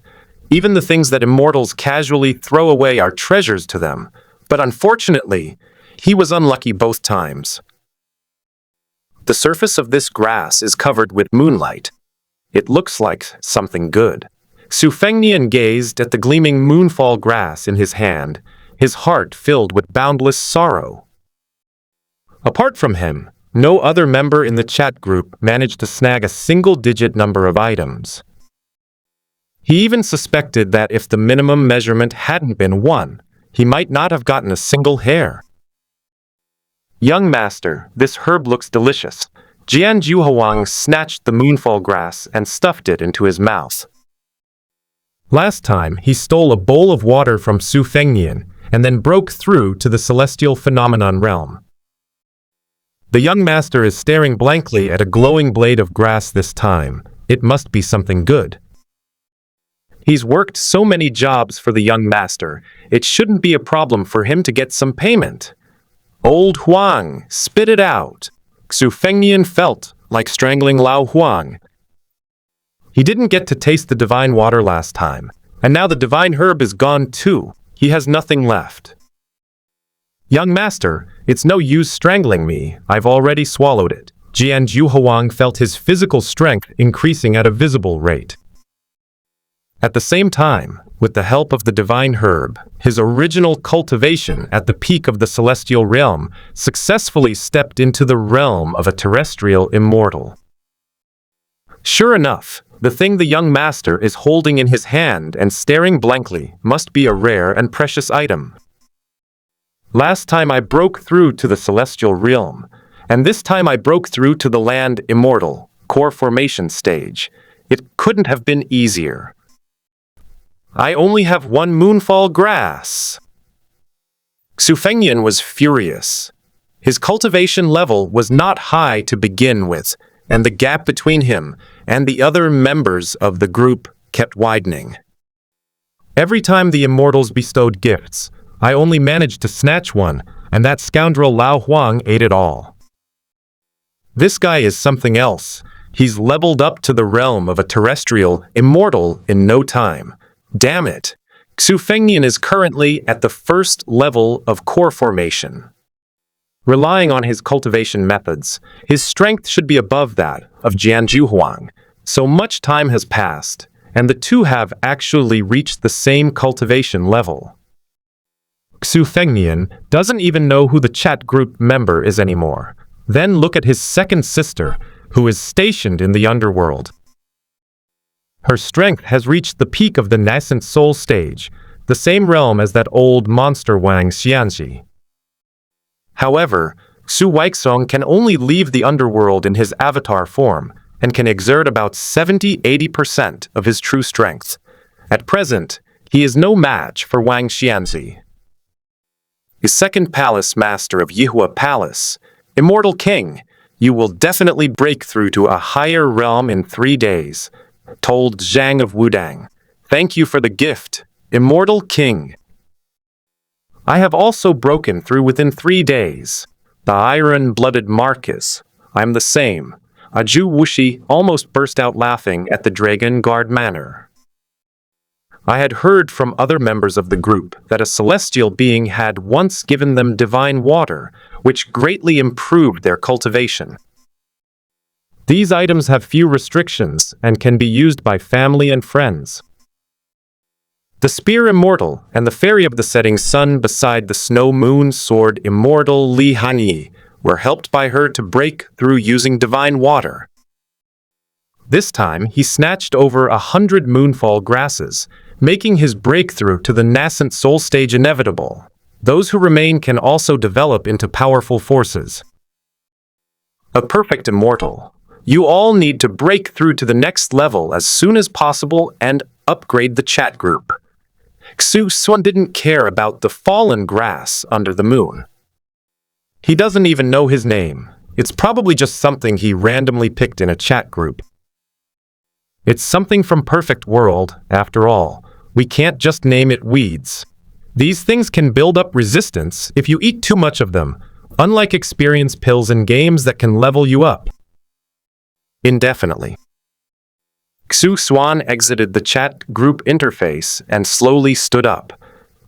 Even the things that immortals casually throw away are treasures to them. But unfortunately, he was unlucky both times. The surface of this grass is covered with moonlight. It looks like something good. Xuan gazed at the gleaming moonfall grass in his hand, his heart filled with boundless sorrow. Apart from him, no other member in the chat group managed to snag a single-digit number of items. He even suspected that if the minimum measurement hadn't been 1, he might not have gotten a single hair. Young master, this herb looks delicious. Jian Juhuang snatched the moonfall grass and stuffed it into his mouth. Last time, he stole a bowl of water from Xuan and then broke through to the celestial phenomenon realm. The young master is staring blankly at a glowing blade of grass this time. It must be something good. He's worked so many jobs for the young master, it shouldn't be a problem for him to get some payment. Old Huang, spit it out. Xuan felt like strangling Lao Huang. He didn't get to taste the divine water last time, and now the divine herb is gone too. He has nothing left. Young master, it's no use strangling me. I've already swallowed it. Jian Juhuang felt his physical strength increasing at a visible rate. At the same time, with the help of the divine herb, his original cultivation at the peak of the celestial realm successfully stepped into the realm of a terrestrial immortal. Sure enough, the thing the young master is holding in his hand and staring blankly must be a rare and precious item. Last time I broke through to the celestial realm, and this time I broke through to the land Immortal, core formation stage. It couldn't have been easier. I only have 1 moonfall grass. Xuan was furious. His cultivation level was not high to begin with, and the gap between him and the other members of the group kept widening. Every time the immortals bestowed gifts, I only managed to snatch one, and that scoundrel Lao Huang ate it all. This guy is something else. He's leveled up to the realm of a terrestrial immortal in no time. Damn it! Xuan is currently at the first level of core formation. Relying on his cultivation methods, his strength should be above that of Jian Juhuang. So much time has passed, and the two have actually reached the same cultivation level. Xuan doesn't even know who the chat group member is anymore. Then look at his second sister, who is stationed in the underworld. Her strength has reached the peak of the nascent soul stage, the same realm as that old monster Wang Xianxi. However, Xu Weixong can only leave the underworld in his avatar form and can exert about 70–80% of his true strength. At present, he is no match for Wang Xianxi. the second palace master of Yihua Palace, Immortal King, you will definitely break through to a higher realm in 3 days, told Zhang of Wudang. Thank you for the gift, Immortal King. I have also broken through within 3 days. The iron-blooded Marcus. I'm the same. Aju Wushi almost burst out laughing at the Dragon Guard manner. I had heard from other members of the group that a celestial being had once given them divine water, which greatly improved their cultivation. These items have few restrictions and can be used by family and friends. The spear Immortal and the fairy of the setting sun beside the snow moon sword Immortal Li Hanyi were helped by her to break through using divine water. This time, he snatched over 100 moonfall grasses, making his breakthrough to the nascent soul stage inevitable. Those who remain can also develop into powerful forces. A perfect immortal. You all need to break through to the next level as soon as possible and upgrade the chat group. Xuan didn't care about the fallen grass under the moon. He doesn't even know his name. It's probably just something he randomly picked in a chat group. It's something from Perfect World, after all. We can't just name it weeds. These things can build up resistance if you eat too much of them, unlike experience pills in games that can level you up indefinitely. Xuan exited the chat group interface and slowly stood up.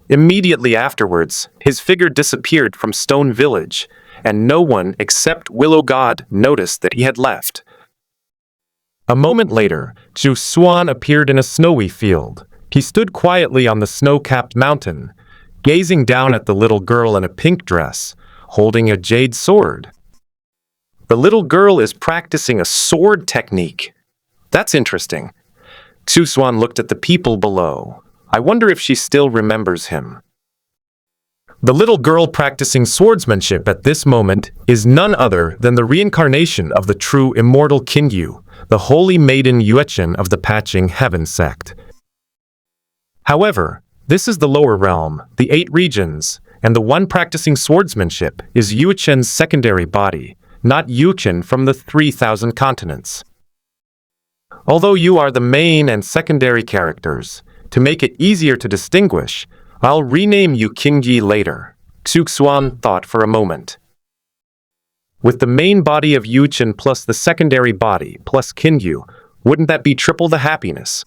Immediately afterwards, his figure disappeared from Stone Village, and no one except Willow God noticed that he had left. A moment later, Xuan appeared in a snowy field. He stood quietly on the snow-capped mountain, gazing down at the little girl in a pink dress, holding a jade sword. The little girl is practicing a sword technique. That's interesting. Xuan looked at the people below. I wonder if she still remembers him. The little girl practicing swordsmanship at this moment is none other than the reincarnation of the true immortal Qingyu, the holy maiden Yuechen of the Patching Heaven sect. However, this is the lower realm, the 8 regions, and the one practicing swordsmanship is Yuechen's secondary body, not Yuechen from the 3,000 continents. Although you are the main and secondary characters, to make it easier to distinguish, I'll rename you Qingyi later. Xuan thought for a moment. With the main body of Yuechen plus the secondary body plus Qingyu, wouldn't that be triple the happiness?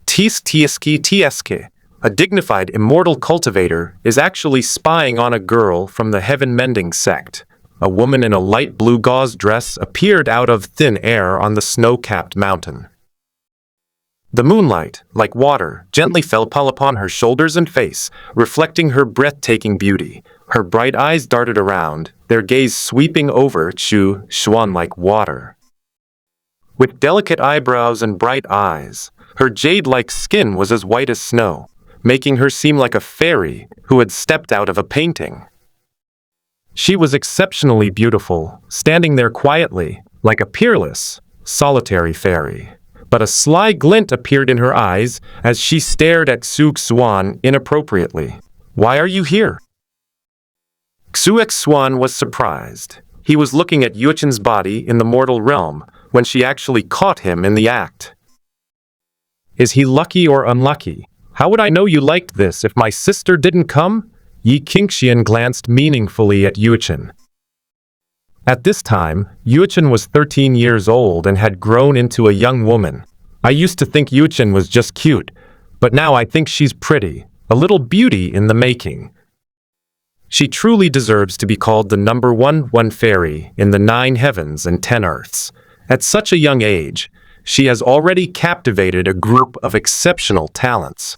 Tieske, a dignified immortal cultivator, is actually spying on a girl from the Heaven Mending sect. A woman in a light blue gauze dress appeared out of thin air on the snow-capped mountain. The moonlight, like water, gently fell upon her shoulders and face, reflecting her breathtaking beauty. Her bright eyes darted around, their gaze sweeping over Xuan like water. With delicate eyebrows and bright eyes, her jade-like skin was as white as snow, making her seem like a fairy who had stepped out of a painting. She was exceptionally beautiful, standing there quietly, like a peerless, solitary fairy. But a sly glint appeared in her eyes as she stared at Xuan inappropriately. Why are you here? Xuan was surprised. He was looking at Yuechen's body in the mortal realm when she actually caught him in the act. Is he lucky or unlucky? How would I know you liked this if my sister didn't come? Yi Qingxian glanced meaningfully at Yuechen. At this time, Yuechen was 13 years old and had grown into a young woman. I used to think Yuechen was just cute, but now I think she's pretty, a little beauty in the making. She truly deserves to be called the number one fairy in the 9 heavens and 10 earths. At such a young age, she has already captivated a group of exceptional talents.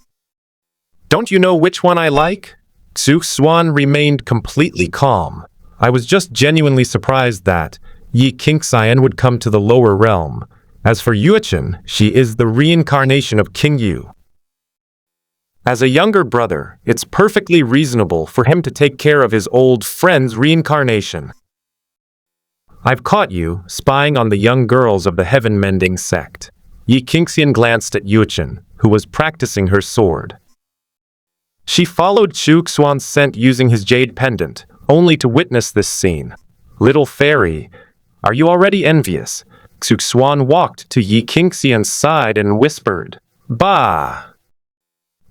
Don't you know which one I like? Xuan remained completely calm. I was just genuinely surprised that Yi Qingxian would come to the lower realm. As for Yuechen, she is the reincarnation of Qingyu. As a younger brother, it's perfectly reasonable for him to take care of his old friend's reincarnation. I've caught you spying on the young girls of the Heaven Mending sect. Yi Qingxian glanced at Yuechen, who was practicing her sword. She followed Xuan's scent using his jade pendant, only to witness this scene. Little fairy, are you already envious? Xuan walked to Yi Qingxian's side and whispered, Bah!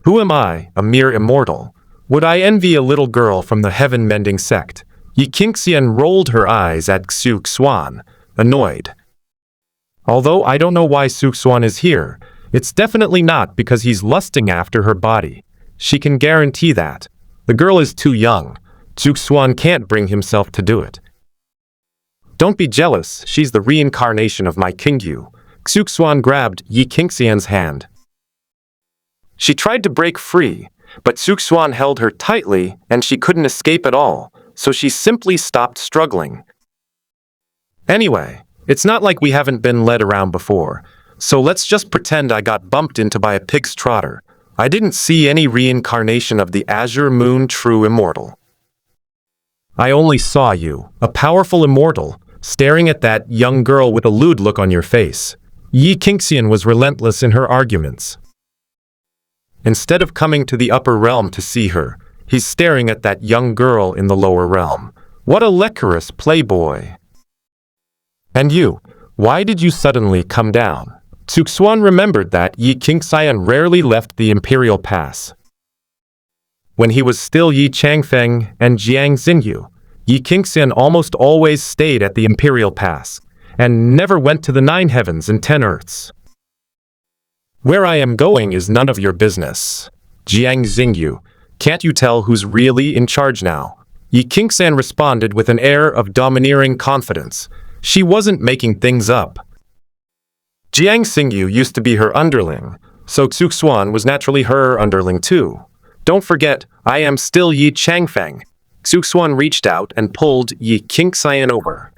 Who am I, a mere immortal? Would I envy a little girl from the heaven-mending sect? Yi Qingxian rolled her eyes at Xuan, annoyed. Although I don't know why Xuan is here, it's definitely not because he's lusting after her body. She can guarantee that. The girl is too young. Xuan can't bring himself to do it. Don't be jealous, she's the reincarnation of my Qingyu. Xuan grabbed Yi Qingxian's hand. She tried to break free, but Xuan held her tightly and she couldn't escape at all, so she simply stopped struggling. Anyway, it's not like we haven't been led around before, so let's just pretend I got bumped into by a pig's trotter. I didn't see any reincarnation of the Azure Moon True Immortal. I only saw you, a powerful immortal, staring at that young girl with a lewd look on your face. Yi Qingxian was relentless in her arguments. Instead of coming to the upper realm to see her, he's staring at that young girl in the lower realm. What a lecherous playboy. And you, why did you suddenly come down? Xuan remembered that Yi Qingxian rarely left the Imperial Pass. When he was still Yi Changfeng and Jiang Xingyu, Yi Qingxian almost always stayed at the Imperial Pass, and never went to the 9 heavens and 10 earths. Where I am going is none of your business. Jiang Xingyu, can't you tell who's really in charge now? Yi Qingxian responded with an air of domineering confidence. She wasn't making things up. Jiang Xingyu used to be her underling, so Xuan was naturally her underling too. Don't forget, I am still Yi Changfeng. Xuan reached out and pulled Yi Qingxian over.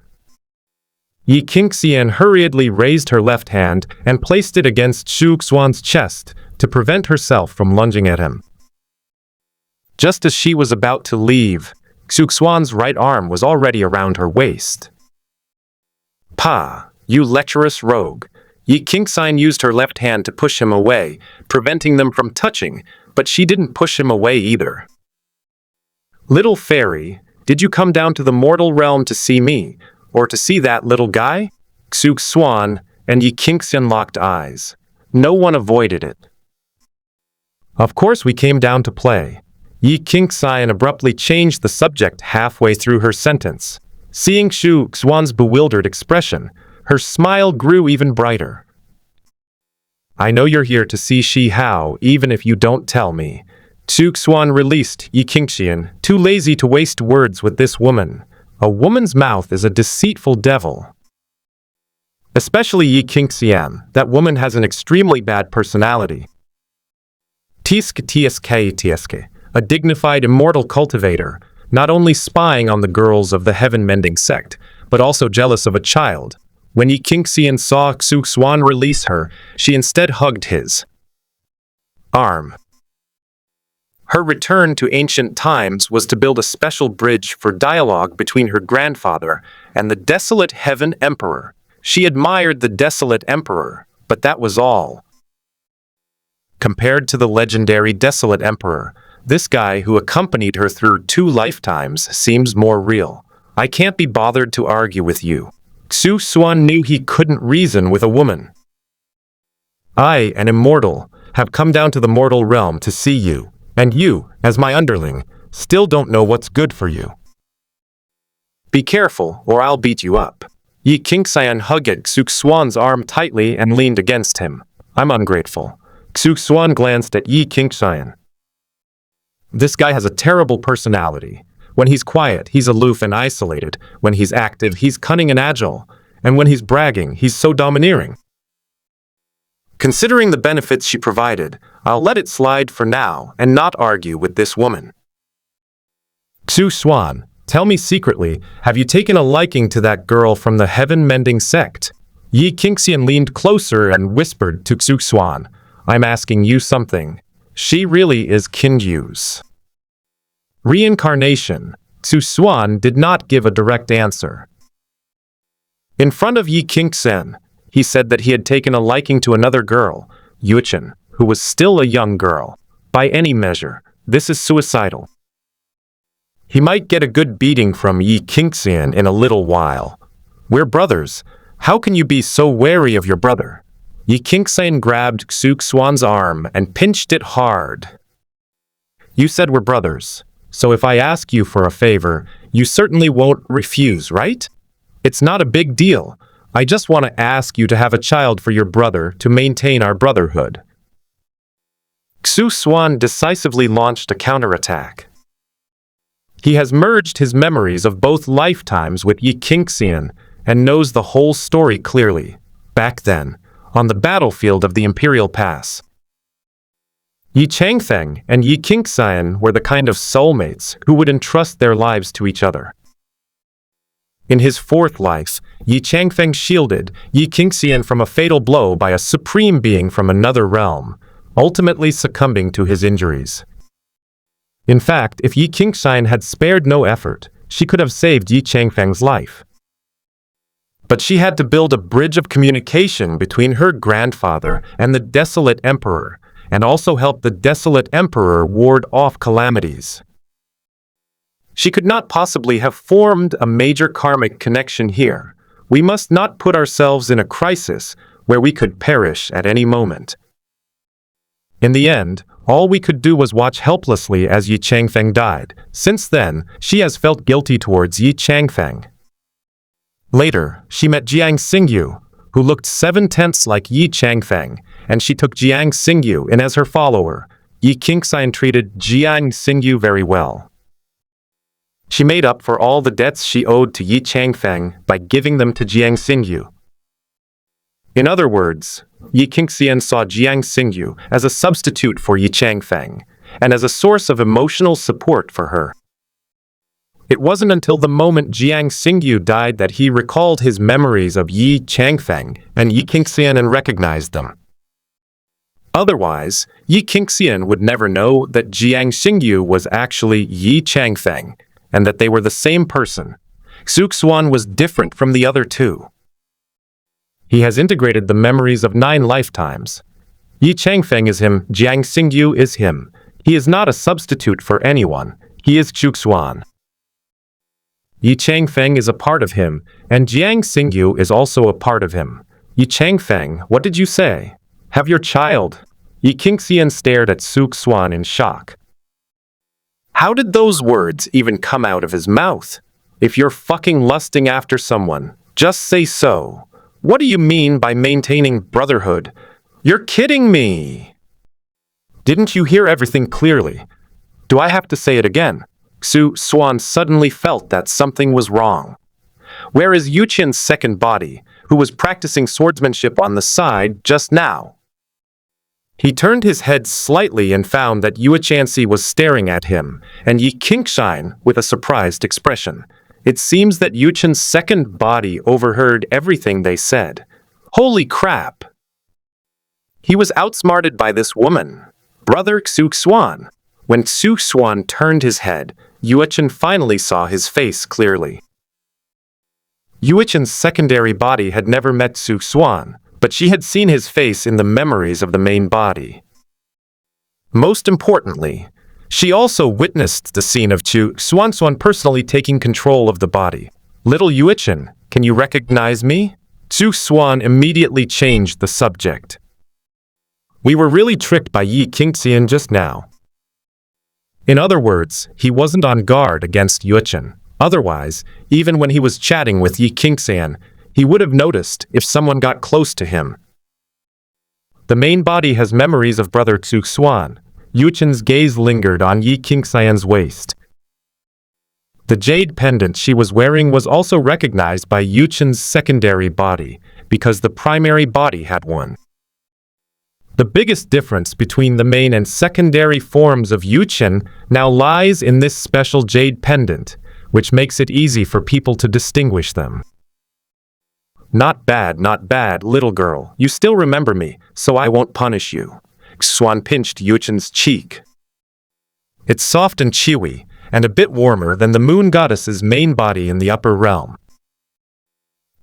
Yi Qingxian hurriedly raised her left hand and placed it against Xuan's chest to prevent herself from lunging at him. Just as she was about to leave, Xuan's right arm was already around her waist. Pa, you lecherous rogue. Yi Qingxian used her left hand to push him away, preventing them from touching, but she didn't push him away either. Little fairy, did you come down to the mortal realm to see me, or to see that little guy? Xuan and Yi Qingxian locked eyes. No one avoided it. Of course we came down to play. Yi Qingxian abruptly changed the subject halfway through her sentence. Seeing Xuan's bewildered expression, her smile grew even brighter. I know you're here to see Shi Hao, even if you don't tell me. Xuan released Yi Qingxian, too lazy to waste words with this woman. A woman's mouth is a deceitful devil. Especially Yi Qingxian, that woman has an extremely bad personality. Tsk, a dignified immortal cultivator, not only spying on the girls of the heaven-mending sect, but also jealous of a child. When Yi Qingxian saw Xuan release her, she instead hugged his arm. Her return to ancient times was to build a special bridge for dialogue between her grandfather and the desolate Heaven Emperor. She admired the desolate Emperor, but that was all. Compared to the legendary desolate Emperor, this guy who accompanied her through 2 lifetimes seems more real. I can't be bothered to argue with you. Xuan knew he couldn't reason with a woman. I, an immortal, have come down to the mortal realm to see you, and you, as my underling, still don't know what's good for you. Be careful, or I'll beat you up. Yi Qingxian hugged Xuan's arm tightly and leaned against him. I'm ungrateful. Xuan glanced at Yi Qingxian. This guy has a terrible personality. When he's quiet, he's aloof and isolated. When he's active, he's cunning and agile. And when he's bragging, he's so domineering. Considering the benefits she provided, I'll let it slide for now and not argue with this woman. Xuan, tell me secretly, have you taken a liking to that girl from the heaven-mending sect? Yi Qingxian leaned closer and whispered to Xuan, I'm asking you something. She really is Qingyu's reincarnation. Xuan did not give a direct answer. In front of Yi Qingxian, he said that he had taken a liking to another girl, Yuchen, who was still a young girl. By any measure, this is suicidal. He might get a good beating from Yi Qingxian in a little while. We're brothers. How can you be so wary of your brother? Yi Qingxian grabbed Xuan's arm and pinched it hard. You said we're brothers, so if I ask you for a favor, you certainly won't refuse, right? It's not a big deal. I just want to ask you to have a child for your brother to maintain our brotherhood. Xuan decisively launched a counterattack. He has merged his memories of both lifetimes with Yi Qingxian and knows the whole story clearly, back then, on the battlefield of the Imperial Pass. Yi Changfeng and Yi Qingxian were the kind of soulmates who would entrust their lives to each other. In his fourth life, Yi Changfeng shielded Yi Qingxian from a fatal blow by a supreme being from another realm, ultimately succumbing to his injuries. In fact, if Yi Qingxian had spared no effort, she could have saved Yi Changfeng's life. But she had to build a bridge of communication between her grandfather and the desolate emperor, and also help the desolate emperor ward off calamities. She could not possibly have formed a major karmic connection here. We must not put ourselves in a crisis where we could perish at any moment. In the end, all we could do was watch helplessly as Yi Changfeng died. Since then, she has felt guilty towards Yi Changfeng. Later, she met Jiang Xingyu, who looked 7/10 like Yi Changfeng, and she took Jiang Xingyu in as her follower. Yi Qingxian treated Jiang Xingyu very well. She made up for all the debts she owed to Yi Changfeng by giving them to Jiang Xingyu. In other words, Yi Qingxian saw Jiang Xingyu as a substitute for Yi Changfeng, and as a source of emotional support for her. It wasn't until the moment Jiang Xingyu died that he recalled his memories of Yi Changfeng and Yi Qingxian and recognized them. Otherwise, Yi Qingxian would never know that Jiang Xingyu was actually Yi Changfeng, and that they were the same person. Xuan was different from the other two. He has integrated the memories of 9 lifetimes. Yi Changfeng is him, Jiang Xingyu is him. He is not a substitute for anyone. He is Xuan. Yi Changfeng is a part of him, and Jiang Xingyu is also a part of him. Yi Changfeng, what did you say? Have your child? Yi Qingxian stared at Xuan in shock. How did those words even come out of his mouth? If you're fucking lusting after someone, just say so. What do you mean by maintaining brotherhood? You're kidding me! Didn't you hear everything clearly? Do I have to say it again? Xuan suddenly felt that something was wrong. Where is Yuqian's second body, who was practicing swordsmanship on the side just now? He turned his head slightly and found that Yuqian was staring at him, and Yi Qingxian with a surprised expression. It seems that Yuqian's second body overheard everything they said. Holy crap! He was outsmarted by this woman, brother Xuan. When Xuan turned his head, Yuqian finally saw his face clearly. Yuqian's secondary body had never met Xuan, but she had seen his face in the memories of the main body. Most importantly, she also witnessed the scene of Xuan personally taking control of the body. Little Yuqian, can you recognize me? Xuan immediately changed the subject. We were really tricked by Yi Qingxian just now. In other words, he wasn't on guard against Yuqian. Otherwise, even when he was chatting with Yi Qingxian, he would have noticed if someone got close to him. The main body has memories of brother Xuan. Yuqian's gaze lingered on Yi Qingxian's waist. The jade pendant she was wearing was also recognized by Yuqian's secondary body, because the primary body had one. The biggest difference between the main and secondary forms of Yuqian now lies in this special jade pendant, which makes it easy for people to distinguish them. Not bad, little girl. You still remember me, so I won't punish you. Xuan pinched Yuqian's cheek. It's soft and chewy, and a bit warmer than the moon goddess's main body in the upper realm.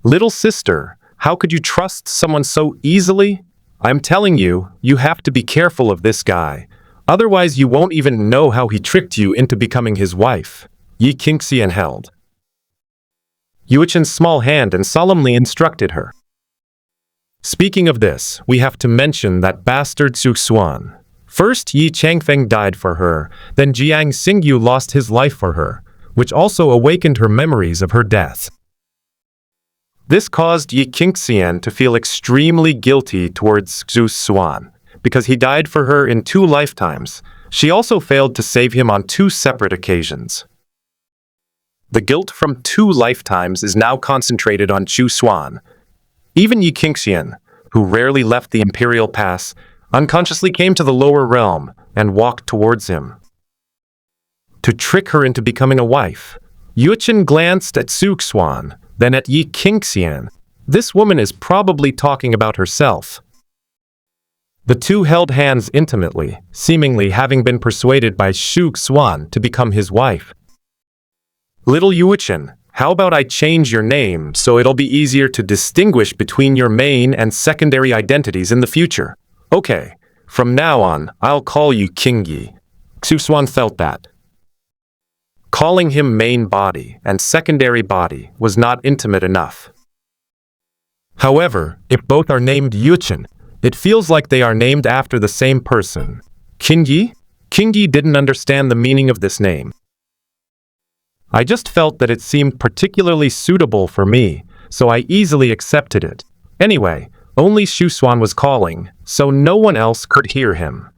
Little sister, how could you trust someone so easily? I'm telling you, you have to be careful of this guy. Otherwise, you won't even know how he tricked you into becoming his wife. Yi Qingxian held Yuqian's small hand and solemnly instructed her. Speaking of this, we have to mention that bastard Xuan. First, Yi Changfeng died for her, then Jiang Xingyu lost his life for her, which also awakened her memories of her death. This caused Yi Qingxian to feel extremely guilty towards Xuan, because he died for her in 2 lifetimes. She also failed to save him on 2 separate occasions. The guilt from 2 lifetimes is now concentrated on Xuan. Even Yi Qingxian, who rarely left the Imperial Pass, unconsciously came to the lower realm and walked towards him. To trick her into becoming a wife, Yuqian glanced at Xuan, then at Yi Qingxian. This woman is probably talking about herself. The two held hands intimately, seemingly having been persuaded by Xuan to become his wife. Little Yuqian, how about I change your name so it'll be easier to distinguish between your main and secondary identities in the future? Okay, from now on, I'll call you Qingyi. Xuan felt that calling him main body and secondary body was not intimate enough. However, if both are named Yuqian, it feels like they are named after the same person. Qingyi? Qingyi didn't understand the meaning of this name. I just felt that it seemed particularly suitable for me, so I easily accepted it. Anyway, only Xuan was calling, so no one else could hear him.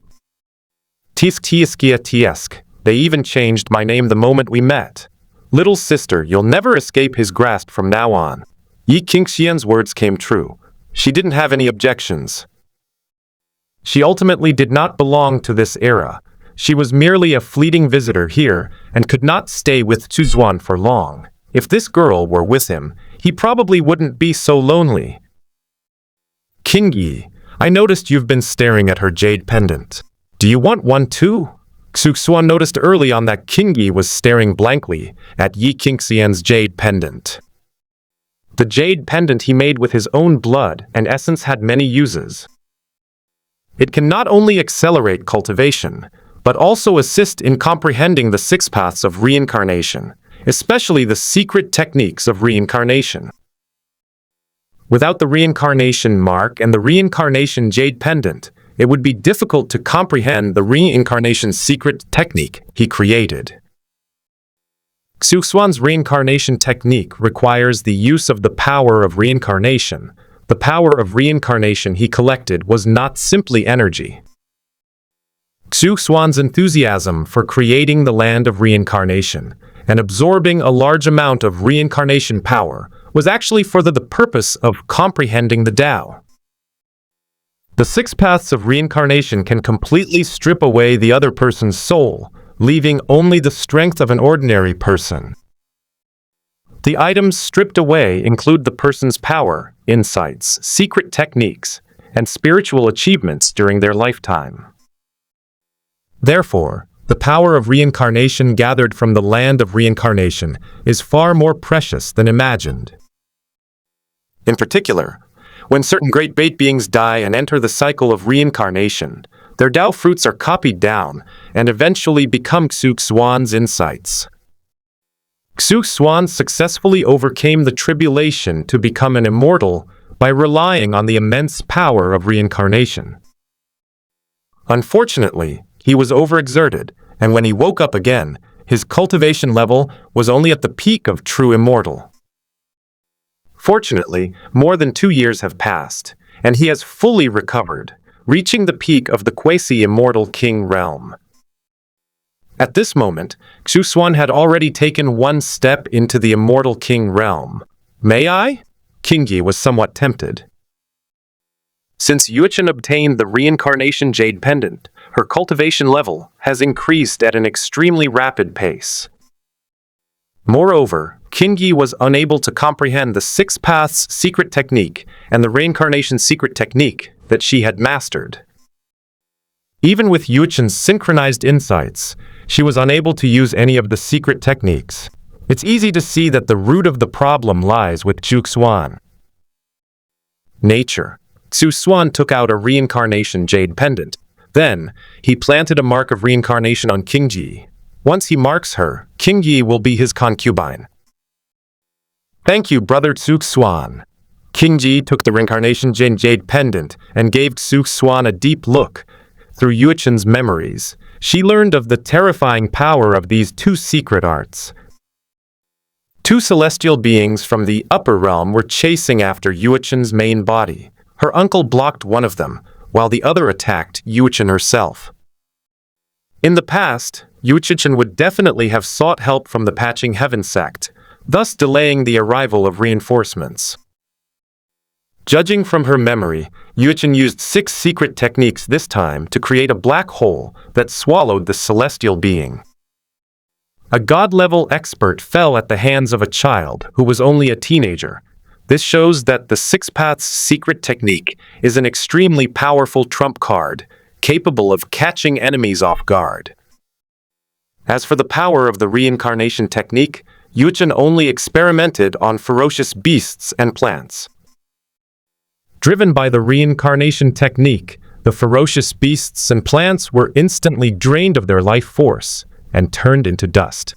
Tisk Tieskia Tiesk. They even changed my name the moment we met. Little sister, you'll never escape his grasp from now on. Yi Qingxian's words came true. She didn't have any objections. She ultimately did not belong to this era. She was merely a fleeting visitor here and could not stay with Xuan for long. If this girl were with him, he probably wouldn't be so lonely. Qingyi, I noticed you've been staring at her jade pendant. Do you want one too? Xuan noticed early on that Qingyi was staring blankly at Yi Qingxian's jade pendant. The jade pendant he made with his own blood and essence had many uses. It can not only accelerate cultivation, but also assist in comprehending the 6 paths of reincarnation, especially the secret techniques of reincarnation. Without the reincarnation mark and the reincarnation jade pendant, it would be difficult to comprehend the reincarnation secret technique he created. Xuan's reincarnation technique requires the use of the power of reincarnation. The power of reincarnation he collected was not simply energy. Xuan's enthusiasm for creating the land of reincarnation and absorbing a large amount of reincarnation power was actually for the purpose of comprehending the Tao. The 6 paths of reincarnation can completely strip away the other person's soul, leaving only the strength of an ordinary person. The items stripped away include the person's power, insights, secret techniques, and spiritual achievements during their lifetime. Therefore, the power of reincarnation gathered from the land of reincarnation is far more precious than imagined. In particular, when certain great bait beings die and enter the cycle of reincarnation, their Tao fruits are copied down and eventually become Xuan's insights. Xuan successfully overcame the tribulation to become an immortal by relying on the immense power of reincarnation. Unfortunately, he was overexerted, and when he woke up again, his cultivation level was only at the peak of true immortal. Fortunately, more than 2 years have passed, and he has fully recovered, reaching the peak of the quasi-immortal king realm. At this moment, Xuan had already taken 1 step into the immortal king realm. May I? Qingyi was somewhat tempted. Since Yuqian obtained the reincarnation jade pendant, her cultivation level has increased at an extremely rapid pace. Moreover, Qingyi was unable to comprehend the 6 paths secret technique and the reincarnation secret technique that she had mastered. Even with Yuqian's synchronized insights, she was unable to use any of the secret techniques. It's easy to see that the root of the problem lies with Xuan. Nature. Xuan took out a reincarnation jade pendant, Then, he planted a mark of reincarnation on Qingji. Once he marks her, Qingji will be his concubine. Thank you, brother Xuan. Qingji took the reincarnation jade pendant and gave Xuan a deep look. Through Yuchen's memories, she learned of the terrifying power of these two secret arts. Two celestial beings from the upper realm were chasing after Yuchen's main body. Her uncle blocked one of them, while the other attacked Yuchen herself. In the past, Yuchen would definitely have sought help from the Patching Heaven sect, thus delaying the arrival of reinforcements. Judging from her memory, Yuchen used 6 secret techniques this time to create a black hole that swallowed the celestial being. A god-level expert fell at the hands of a child who was only a teenager. This shows that the 6 Paths secret technique is an extremely powerful trump card, capable of catching enemies off guard. As for the power of the reincarnation technique, Yuchen only experimented on ferocious beasts and plants. Driven by the reincarnation technique, the ferocious beasts and plants were instantly drained of their life force and turned into dust.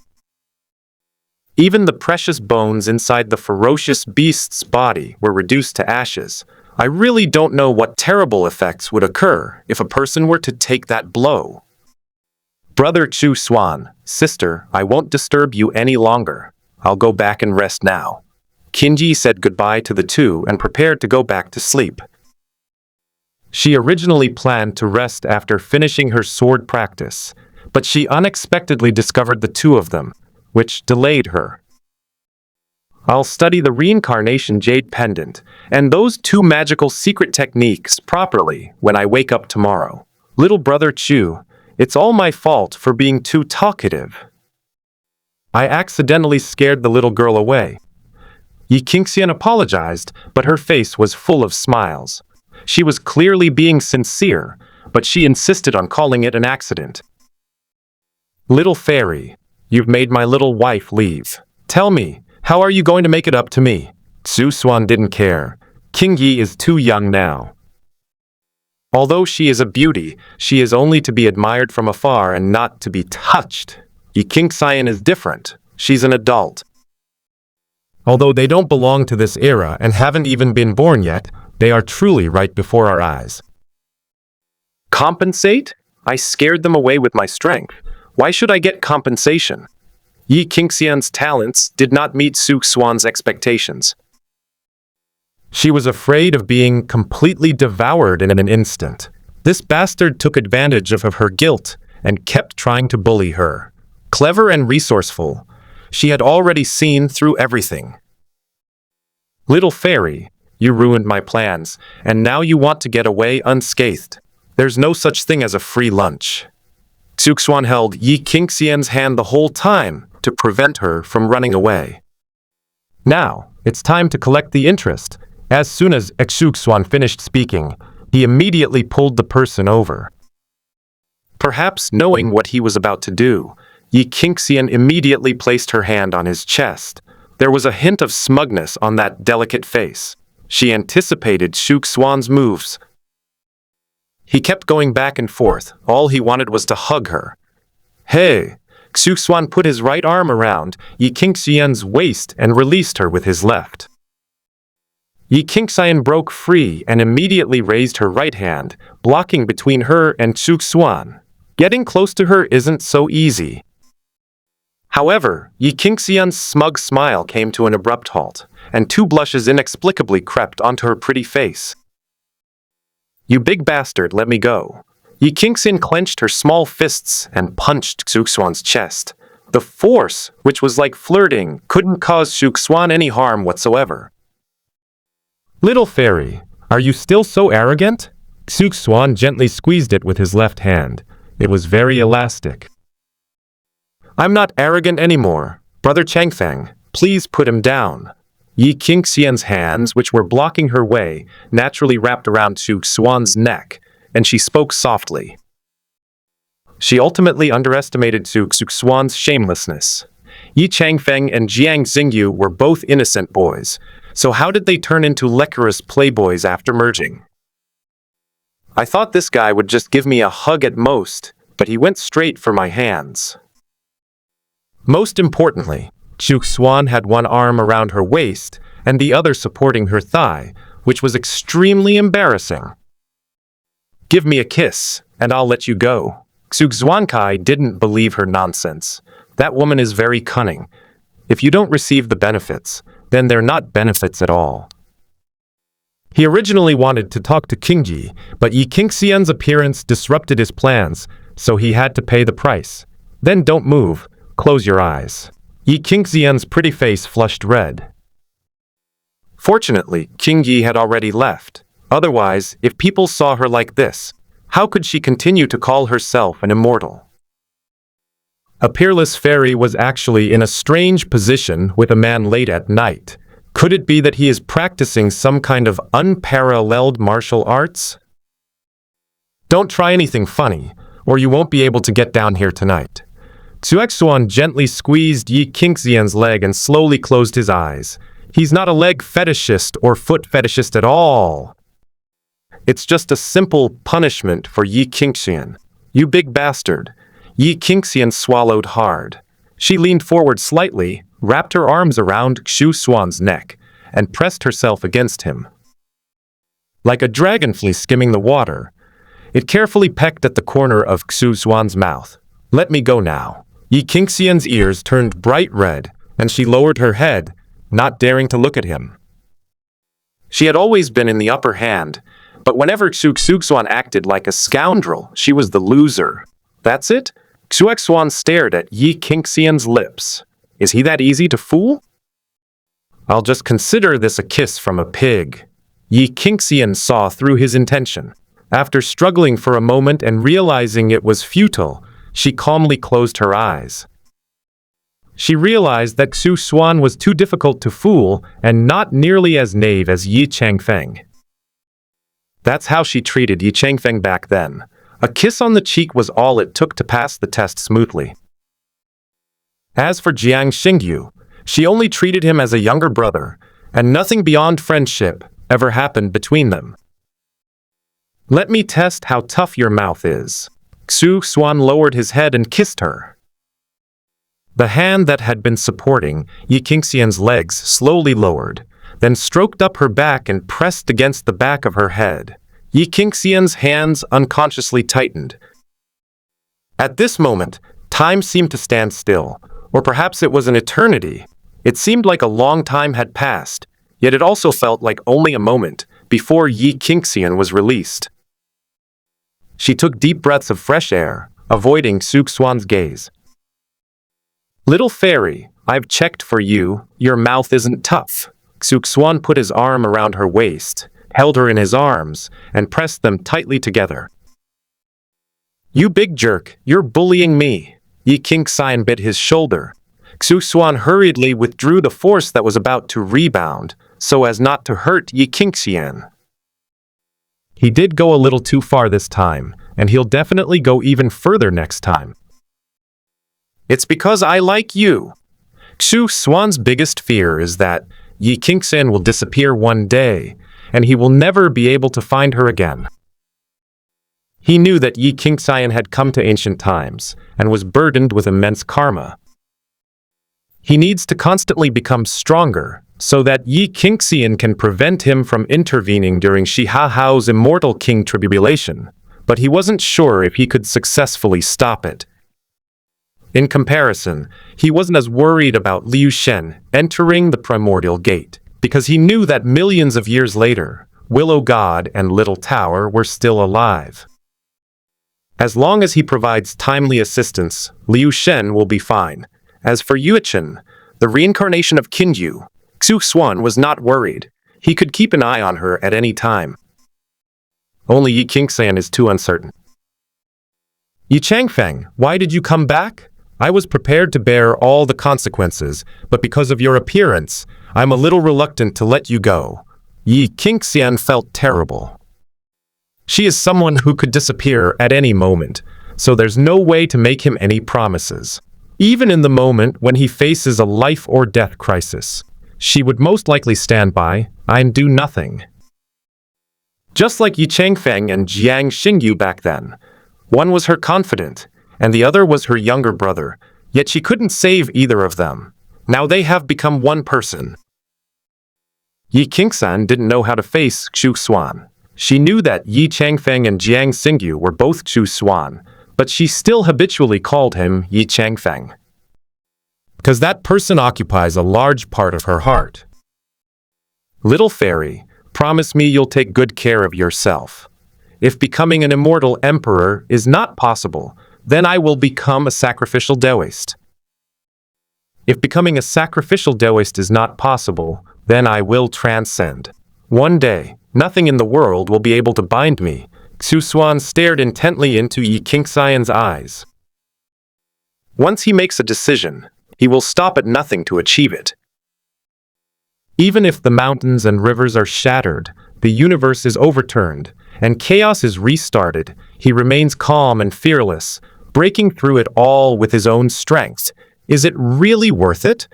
Even the precious bones inside the ferocious beast's body were reduced to ashes. I really don't know what terrible effects would occur if a person were to take that blow. Brother Xuan, sister, I won't disturb you any longer. I'll go back and rest now. Qingji said goodbye to the two and prepared to go back to sleep. She originally planned to rest after finishing her sword practice, but she unexpectedly discovered the two of them, which delayed her. I'll study the reincarnation jade pendant and those 2 magical secret techniques properly when I wake up tomorrow. Little brother Chu, it's all my fault for being too talkative. I accidentally scared the little girl away. Yi Qingxian apologized, but her face was full of smiles. She was clearly being sincere, but she insisted on calling it an accident. Little fairy, you've made my little wife leave. Tell me, how are you going to make it up to me? Xuan didn't care. Qingyi is too young now. Although she is a beauty, she is only to be admired from afar and not to be touched. Yi Qingxian is different. She's an adult. Although they don't belong to this era and haven't even been born yet, they are truly right before our eyes. Compensate? I scared them away with my strength. Why should I get compensation? Yi Qingxian's talents did not meet Xuan's expectations. She was afraid of being completely devoured in an instant. This bastard took advantage of her guilt and kept trying to bully her. Clever and resourceful, she had already seen through everything. Little fairy, you ruined my plans, and now you want to get away unscathed. There's no such thing as a free lunch. Xuan held Yi Qingxian's hand the whole time to prevent her from running away. Now, it's time to collect the interest. As soon as Xuan finished speaking, he immediately pulled the person over. Perhaps knowing what he was about to do, Yi Qingxian immediately placed her hand on his chest. There was a hint of smugness on that delicate face. She anticipated Xuan's moves. He kept going back and forth. All he wanted was to hug her. Hey! Xuan put his right arm around Yi Qingxian's waist and released her with his left. Yi Qingxian broke free and immediately raised her right hand, blocking between her and Xuan. Getting close to her isn't so easy. However, Yi Qingxian's smug smile came to an abrupt halt, and 2 blushes inexplicably crept onto her pretty face. You big bastard, let me go. Yi Qingxian clenched her small fists and punched Xuan's chest. The force, which was like flirting, couldn't cause Xuan any harm whatsoever. Little fairy, are you still so arrogant? Xuan gently squeezed it with his left hand. It was very elastic. I'm not arrogant anymore. Brother Changfeng, please put him down. Yi Qingxian's hands, which were blocking her way, naturally wrapped around Xuan's neck, and she spoke softly. She ultimately underestimated Xuan's shamelessness. Yi Changfeng and Jiang Xingyu were both innocent boys, so how did they turn into lecherous playboys after merging? I thought this guy would just give me a hug at most, but he went straight for my hands. Most importantly, Xuan had one arm around her waist and the other supporting her thigh, which was extremely embarrassing. Give me a kiss, and I'll let you go. Xuan didn't believe her nonsense. That woman is very cunning. If you don't receive the benefits, then they're not benefits at all. He originally wanted to talk to Qingji, but Yi Qingxian's appearance disrupted his plans, so he had to pay the price. Then don't move. Close your eyes. Yi Qingxian's pretty face flushed red. Fortunately, Qingji had already left. Otherwise, if people saw her like this, how could she continue to call herself an immortal? A peerless fairy was actually in a strange position with a man late at night. Could it be that he is practicing some kind of unparalleled martial arts? Don't try anything funny, or you won't be able to get down here tonight. Xuan gently squeezed Yi Qingxian's leg and slowly closed his eyes. He's not a leg fetishist or foot fetishist at all. It's just a simple punishment for Yi Qingxian. You big bastard. Yi Qingxian swallowed hard. She leaned forward slightly, wrapped her arms around Xuan's neck, and pressed herself against him. Like a dragonfly skimming the water, it carefully pecked at the corner of Xuan's mouth. Let me go now. Yi Qingxian's ears turned bright red, and she lowered her head, not daring to look at him. She had always been in the upper hand, but whenever Xuan acted like a scoundrel, she was the loser. That's it? Xuan stared at Yi Qingxian's lips. Is he that easy to fool? I'll just consider this a kiss from a pig. Yi Qingxian saw through his intention. After struggling for a moment and realizing it was futile, she calmly closed her eyes. She realized that Xuan was too difficult to fool and not nearly as knave as Yi Changfeng. That's how she treated Yi Changfeng back then. A kiss on the cheek was all it took to pass the test smoothly. As for Jiang Xingyu, she only treated him as a younger brother, and nothing beyond friendship ever happened between them. Let me test how tough your mouth is. Xuan lowered his head and kissed her. The hand that had been supporting Yi Qingxian's legs slowly lowered, then stroked up her back and pressed against the back of her head. Yi Qingxian's hands unconsciously tightened. At this moment, time seemed to stand still, or perhaps it was an eternity. It seemed like a long time had passed, yet it also felt like only a moment before Yi Qingxian was released. She took deep breaths of fresh air, avoiding Xuan's gaze. Little fairy, I've checked for you. Your mouth isn't tough. Xuan put his arm around her waist, held her in his arms, and pressed them tightly together. You big jerk, you're bullying me. Yi Qingxian bit his shoulder. Xuan hurriedly withdrew the force that was about to rebound, so as not to hurt Yi Qingxian. He did go a little too far this time, and he'll definitely go even further next time. It's because I like you. Xuan's biggest fear is that Yi Qingxian will disappear one day, and he will never be able to find her again. He knew that Yi Qingxian had come to ancient times, and was burdened with immense karma. He needs to constantly become stronger, so that Yi Qingxian can prevent him from intervening during Shihao's immortal king tribulation, but he wasn't sure if he could successfully stop it. In comparison, he wasn't as worried about Liu Shen entering the primordial gate, because he knew that millions of years later, Willow God and Little Tower were still alive. As long as he provides timely assistance, Liu Shen will be fine. As for Yuchen, the reincarnation of Qingyu, Xuan was not worried. He could keep an eye on her at any time. Only Yi Qingxian is too uncertain. Yi Changfeng, why did you come back? I was prepared to bear all the consequences, but because of your appearance, I'm a little reluctant to let you go. Yi Qingxian felt terrible. She is someone who could disappear at any moment, so there's no way to make him any promises. Even in the moment when he faces a life or death crisis, she would most likely stand by and do nothing. Just like Yi Changfeng and Jiang Xingyu back then. One was her confidant, and the other was her younger brother, yet she couldn't save either of them. Now they have become one person. Yi Qingsan didn't know how to face Xuan. She knew that Yi Changfeng and Jiang Xingyu were both Xuan, but she still habitually called him Yi Changfeng. Because that person occupies a large part of her heart. Little fairy, promise me you'll take good care of yourself. If becoming an immortal emperor is not possible, then I will become a sacrificial Taoist. If becoming a sacrificial Taoist is not possible, then I will transcend. One day, nothing in the world will be able to bind me. Xuan stared intently into Yi Qingxian's eyes. Once he makes a decision, he will stop at nothing to achieve it. Even if the mountains and rivers are shattered, the universe is overturned, and chaos is restarted, he remains calm and fearless, breaking through it all with his own strength. Is it really worth it?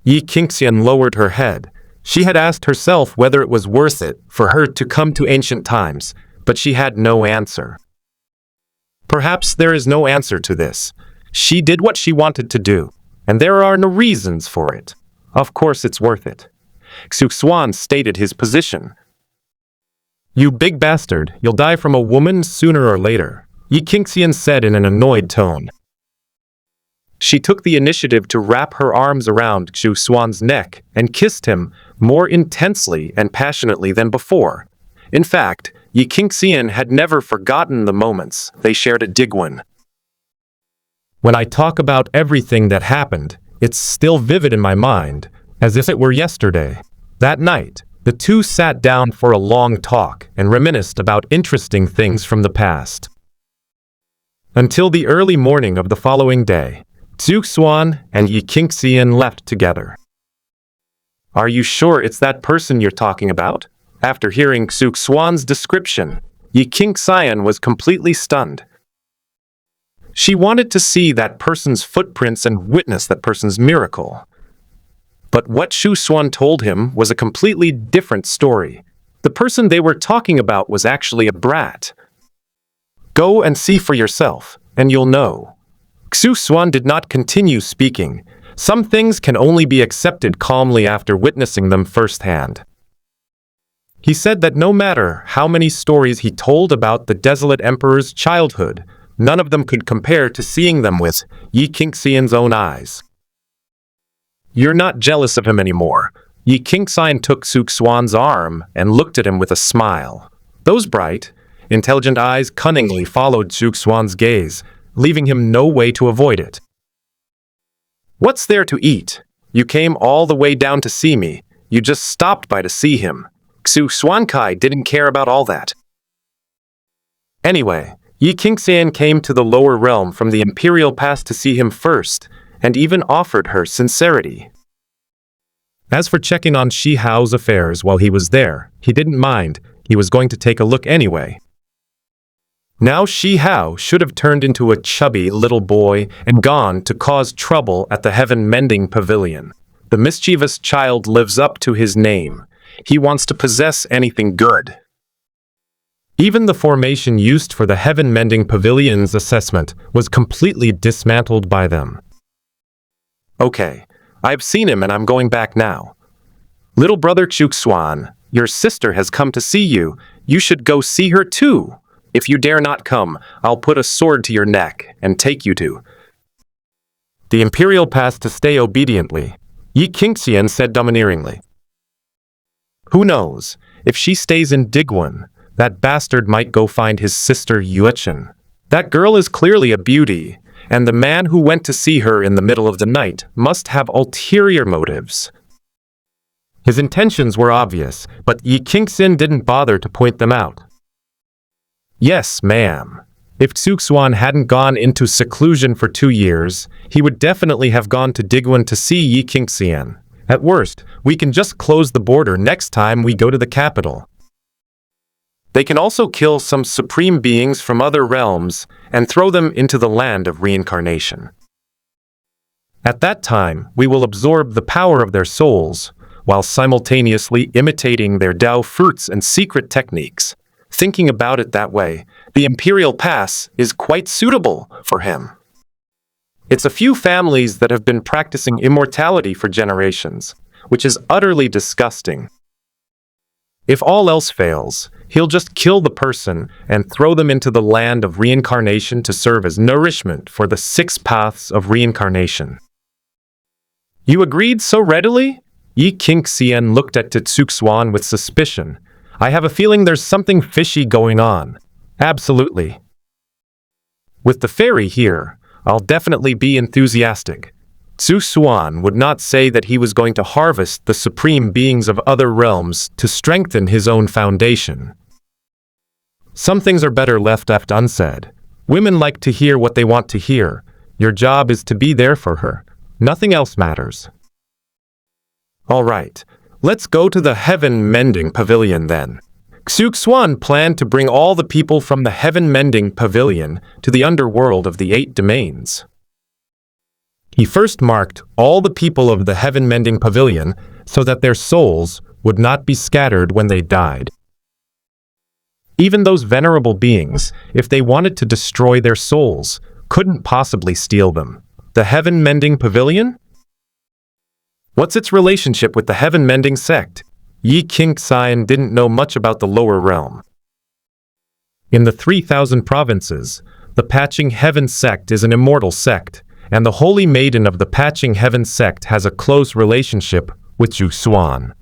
Yi Qingxian lowered her head. She had asked herself whether it was worth it for her to come to ancient times, but she had no answer. Perhaps there is no answer to this. She did what she wanted to do, and there are no reasons for it. Of course it's worth it. Xuan stated his position. You big bastard, you'll die from a woman sooner or later, Yi Qingxian said in an annoyed tone. She took the initiative to wrap her arms around Xuan's neck and kissed him more intensely and passionately than before. In fact, Yi Qingxian had never forgotten the moments they shared at Digwen. When I talk about everything that happened, it's still vivid in my mind, as if it were yesterday. That night, the two sat down for a long talk and reminisced about interesting things from the past. Until the early morning of the following day, Xuan and Yi Qingxian left together. Are you sure it's that person you're talking about? After hearing Xuan's description, Yi Qingxian was completely stunned. She wanted to see that person's footprints and witness that person's miracle. But what Xuan told him was a completely different story. The person they were talking about was actually a brat. Go and see for yourself, and you'll know. Xuan did not continue speaking. Some things can only be accepted calmly after witnessing them firsthand. He said that no matter how many stories he told about the desolate emperor's childhood, none of them could compare to seeing them with Yi Qingxian's own eyes. You're not jealous of him anymore. Yi Qingxian took Xuan's arm and looked at him with a smile. Those bright, intelligent eyes cunningly followed Xuan's gaze, leaving him no way to avoid it. What's there to eat? You came all the way down to see me. You just stopped by to see him. Xuan Kai didn't care about all that. Anyway, Yi Qingxian came to the lower realm from the imperial past to see him first, and even offered her sincerity. As for checking on Shi Hao's affairs while he was there, he didn't mind. He was going to take a look anyway. Now Shi Hao should have turned into a chubby little boy and gone to cause trouble at the heaven-mending pavilion. The mischievous child lives up to his name. He wants to possess anything good. Even the formation used for the heaven-mending pavilion's assessment was completely dismantled by them. Okay, I've seen him and I'm going back now. Little brother Xuan, your sister has come to see you. You should go see her too. If you dare not come, I'll put a sword to your neck and take you to the imperial pass to stay obediently, Yi Qingxian said domineeringly. Who knows, if she stays in Digwen, that bastard might go find his sister Yuechen. That girl is clearly a beauty, and the man who went to see her in the middle of the night must have ulterior motives. His intentions were obvious, but Yi Qingxian didn't bother to point them out. Yes, ma'am. If Xuan hadn't gone into seclusion for 2 years, he would definitely have gone to Digwen to see Yi Qingxian. At worst, we can just close the border next time we go to the capital. They can also kill some supreme beings from other realms and throw them into the land of reincarnation. At that time, we will absorb the power of their souls. while simultaneously imitating their Dao fruits and secret techniques. Thinking about it that way, the Imperial Pass is quite suitable for him. It's a few families that have been practicing immortality for generations, which is utterly disgusting. If all else fails, he'll just kill the person and throw them into the land of reincarnation to serve as nourishment for the 6 paths of reincarnation. You agreed so readily? Xuan looked at Xuan with suspicion. I have a feeling there's something fishy going on. Absolutely. With the fairy here, I'll definitely be enthusiastic. Xuan would not say that he was going to harvest the supreme beings of other realms to strengthen his own foundation. Some things are better left unsaid. Women like to hear what they want to hear. Your job is to be there for her. Nothing else matters. All right, let's go to the Heaven-Mending Pavilion then. Xuan planned to bring all the people from the Heaven-Mending Pavilion to the underworld of the 8 domains. He first marked all the people of the Heaven-Mending Pavilion so that their souls would not be scattered when they died. Even those venerable beings, if they wanted to destroy their souls, couldn't possibly steal them. The Heaven-Mending Pavilion? What's its relationship with the Heaven-Mending sect? Xuan didn't know much about the lower realm. In the 3,000 provinces, the Patching Heaven sect is an immortal sect, and the Holy Maiden of the Patching Heaven sect has a close relationship with Xuan.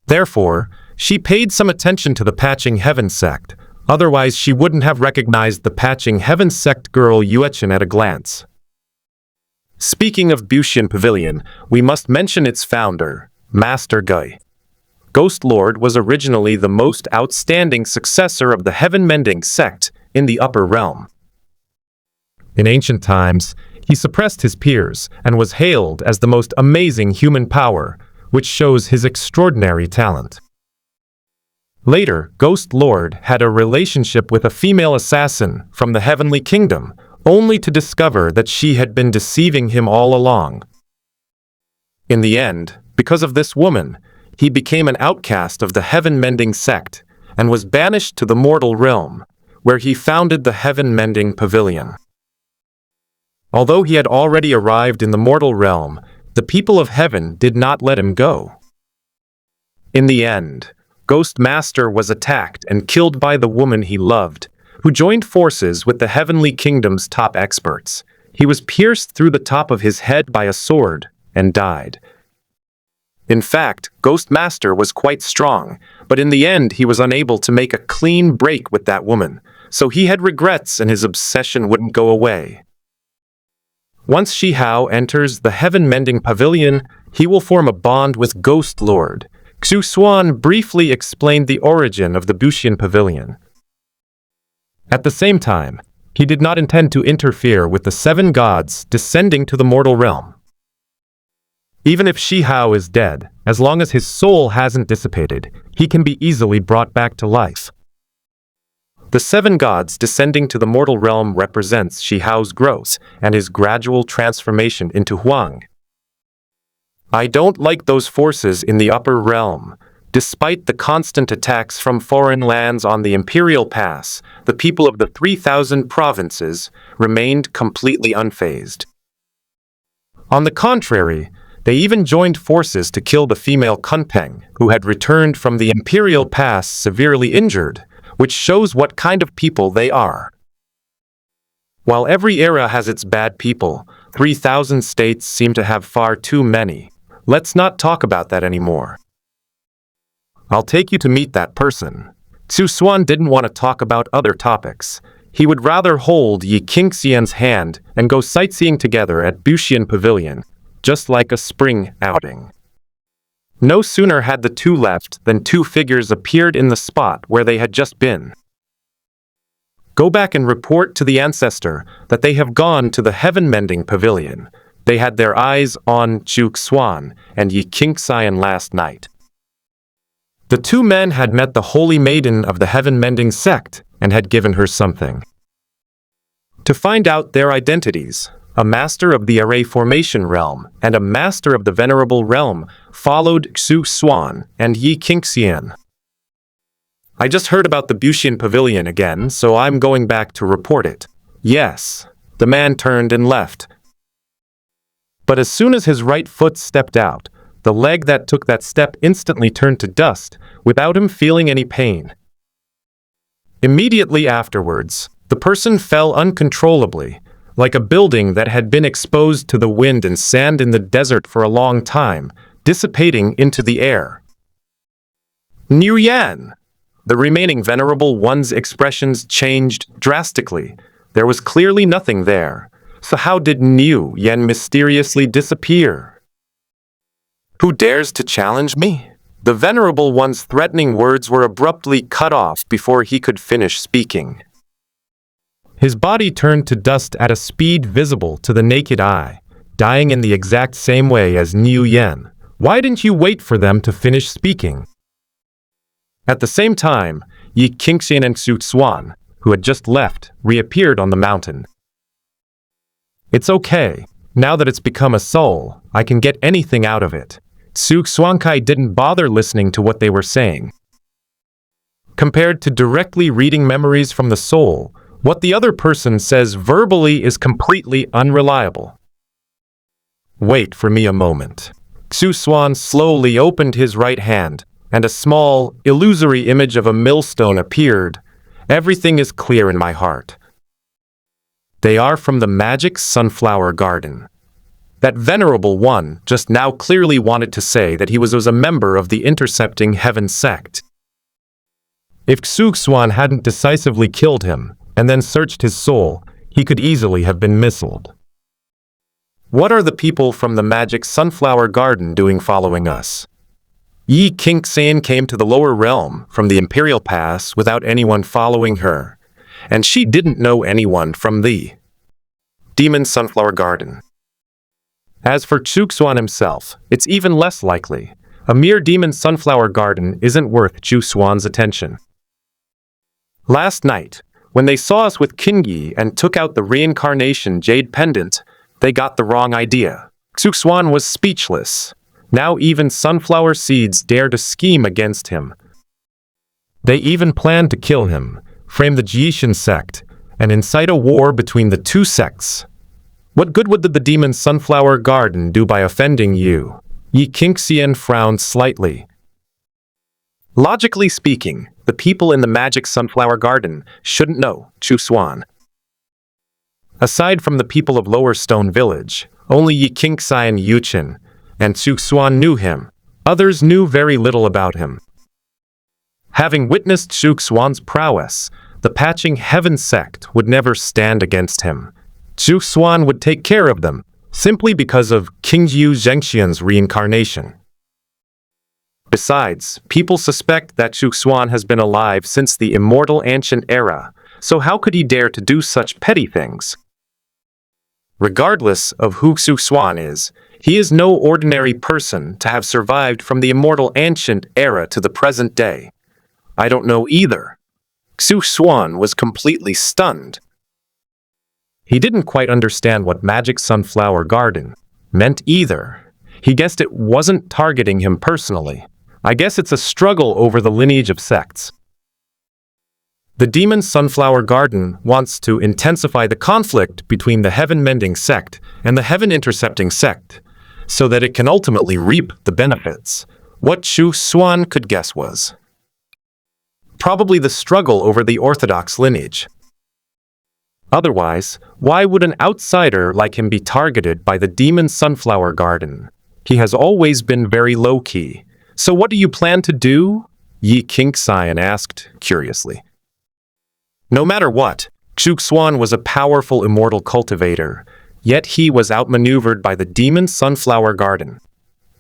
Therefore, she paid some attention to the Patching Heaven sect, otherwise she wouldn't have recognized the Patching Heaven sect girl Yuechen at a glance. Speaking of Bushian Pavilion, we must mention its founder, Master Gui. Ghost Lord was originally the most outstanding successor of the Heaven-Mending sect in the upper realm. In ancient times, he suppressed his peers and was hailed as the most amazing human power, which shows his extraordinary talent. Later, Ghost Lord had a relationship with a female assassin from the Heavenly Kingdom, only to discover that she had been deceiving him all along. In the end, because of this woman, he became an outcast of the Heaven-Mending sect and was banished to the mortal realm, where he founded the Heaven-Mending Pavilion. Although he had already arrived in the mortal realm, the people of heaven did not let him go. In the end, Ghost Master was attacked and killed by the woman he loved, who joined forces with the Heavenly Kingdom's top experts. He was pierced through the top of his head by a sword and died. In fact, Ghost Master was quite strong, but in the end he was unable to make a clean break with that woman, so he had regrets and his obsession wouldn't go away. Once Shihao enters the Heaven-Mending Pavilion, he will form a bond with Ghost Lord. Xuan briefly explained the origin of the Bushian Pavilion. At the same time, he did not intend to interfere with the 7 gods descending to the mortal realm. Even if Shihao is dead, as long as his soul hasn't dissipated, he can be easily brought back to life. The 7 gods descending to the mortal realm represents Shihao's growth and his gradual transformation into Huang. I don't like those forces in the upper realm. Despite the constant attacks from foreign lands on the Imperial Pass, the people of the 3,000 provinces remained completely unfazed. On the contrary, they even joined forces to kill the female Kunpeng, who had returned from the Imperial Pass severely injured, which shows what kind of people they are. While every era has its bad people, 3,000 states seem to have far too many. Let's not talk about that anymore. I'll take you to meet that person. Xuan didn't want to talk about other topics. He would rather hold Xuan's hand and go sightseeing together at Bushian Pavilion, just like a spring outing. No sooner had the two left than 2 figures appeared in the spot where they had just been. Go back and report to the ancestor that they have gone to the Heaven-Mending Pavilion. They had their eyes on Xuan and Xuan last night. The 2 men had met the Holy Maiden of the Heaven-Mending sect and had given her something. To find out their identities, a master of the array formation realm and a master of the venerable realm, followed Xuan and Yi Qingxian. I just heard about the Bushian Pavilion again, so I'm going back to report it. Yes. The man turned and left. But as soon as his right foot stepped out, the leg that took that step instantly turned to dust, without him feeling any pain. Immediately afterwards, the person fell uncontrollably, like a building that had been exposed to the wind and sand in the desert for a long time, dissipating into the air. Niu Yan! The remaining Venerable One's expressions changed drastically. There was clearly nothing there. So how did Niu Yan mysteriously disappear? Who dares to challenge me? The Venerable One's threatening words were abruptly cut off before he could finish speaking. His body turned to dust at a speed visible to the naked eye, dying in the exact same way as Niu Yan. Why didn't you wait for them to finish speaking? At the same time, Yi Qingxian and Xuan, who had just left, reappeared on the mountain. It's okay. Now that it's become a soul, I can get anything out of it. Xuankai didn't bother listening to what they were saying. Compared to directly reading memories from the soul, what the other person says verbally is completely unreliable. Wait for me a moment. Xuan slowly opened his right hand, and a small, illusory image of a millstone appeared. Everything is clear in my heart. They are from the magic sunflower garden. That Venerable One just now clearly wanted to say that he was a member of the Intercepting Heaven sect. If Xuan hadn't decisively killed him, and then searched his soul, he could easily have been missiled. What are the people from the magic sunflower garden doing following us? Yi Qingxian came to the lower realm from the Imperial Pass without anyone following her, and she didn't know anyone from the Demon Sunflower Garden. As for Xuan himself, it's even less likely. A mere Demon Sunflower Garden isn't worth Xuan's attention. Last night, when they saw us with Qingyi and took out the reincarnation jade pendant, they got the wrong idea. Xuan was speechless. Now even sunflower seeds dare to scheme against him. They even planned to kill him, frame the Jixian sect, and incite a war between the two sects. What good would the Demon Sunflower Garden do by offending you? Yi Qingxian frowned slightly. Logically speaking, the people in the magic sunflower garden shouldn't know Xuan. Aside from the people of Lower Stone Village, only Yi Qingxian Yuchen and Xuan knew him. Others knew very little about him. Having witnessed Xuan's prowess, the Patching Heaven sect would never stand against him. Xuan would take care of them, simply because of Qingyu Zhengxian's reincarnation. Besides, people suspect that Xuan has been alive since the Immortal ancient era, so how could he dare to do such petty things? Regardless of who Xuan is, he is no ordinary person to have survived from the Immortal ancient era to the present day. I don't know either. Xuan was completely stunned. He didn't quite understand what Magic Sunflower Garden meant either. He guessed it wasn't targeting him personally. I guess it's a struggle over the lineage of sects. The Demon Sunflower Garden wants to intensify the conflict between the Heaven Mending sect and the Heaven Intercepting sect, so that it can ultimately reap the benefits. What Xuan could guess was probably the struggle over the orthodox lineage. Otherwise, why would an outsider like him be targeted by the Demon Sunflower Garden? He has always been very low-key. So what do you plan to do? Yi Qingxian asked, curiously. No matter what, Xuan was a powerful immortal cultivator, yet he was outmaneuvered by the Demon Sunflower Garden.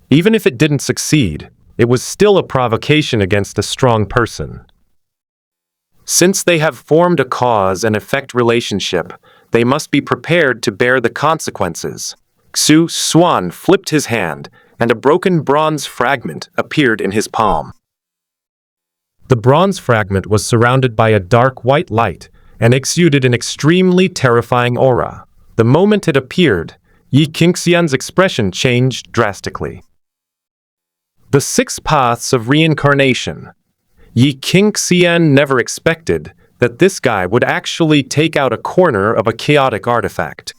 Even if it didn't succeed, it was still a provocation against a strong person. Since they have formed a cause and effect relationship, they must be prepared to bear the consequences. Xuan flipped his hand, and a broken bronze fragment appeared in his palm. The bronze fragment was surrounded by a dark white light and exuded an extremely terrifying aura. The moment it appeared, Yi Qingxian's expression changed drastically. The 6 paths of reincarnation. Yi Qingxian never expected that this guy would actually take out a corner of a chaotic artifact.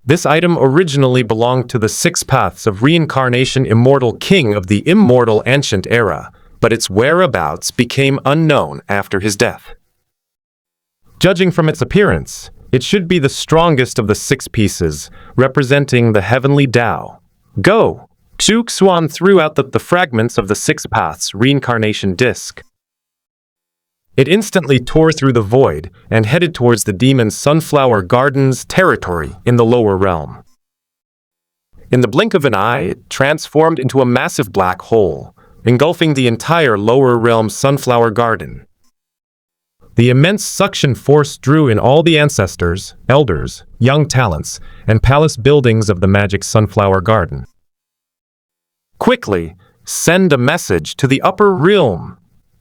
This item originally belonged to the 6 paths of reincarnation immortal king of the immortal ancient era, but its whereabouts became unknown after his death. Judging from its appearance, it should be the strongest of the 6 pieces, representing the heavenly Tao. Go! Xuan threw out the fragments of the 6 paths reincarnation disc. It instantly tore through the void and headed towards the demon Sunflower Garden's territory in the lower realm. In the blink of an eye, it transformed into a massive black hole, engulfing the entire lower realm Sunflower Garden. The immense suction force drew in all the ancestors, elders, young talents, and palace buildings of the magic Sunflower Garden. Quickly, send a message to the upper realm.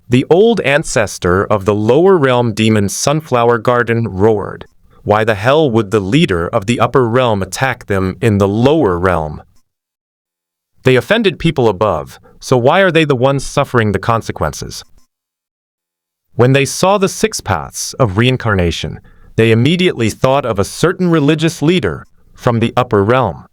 The old ancestor of the lower realm demon Sunflower Garden roared. Why the hell would the leader of the upper realm attack them in the lower realm? They offended people above, so why are they the ones suffering the consequences? When they saw the 6 paths of reincarnation, they immediately thought of a certain religious leader from the upper realm.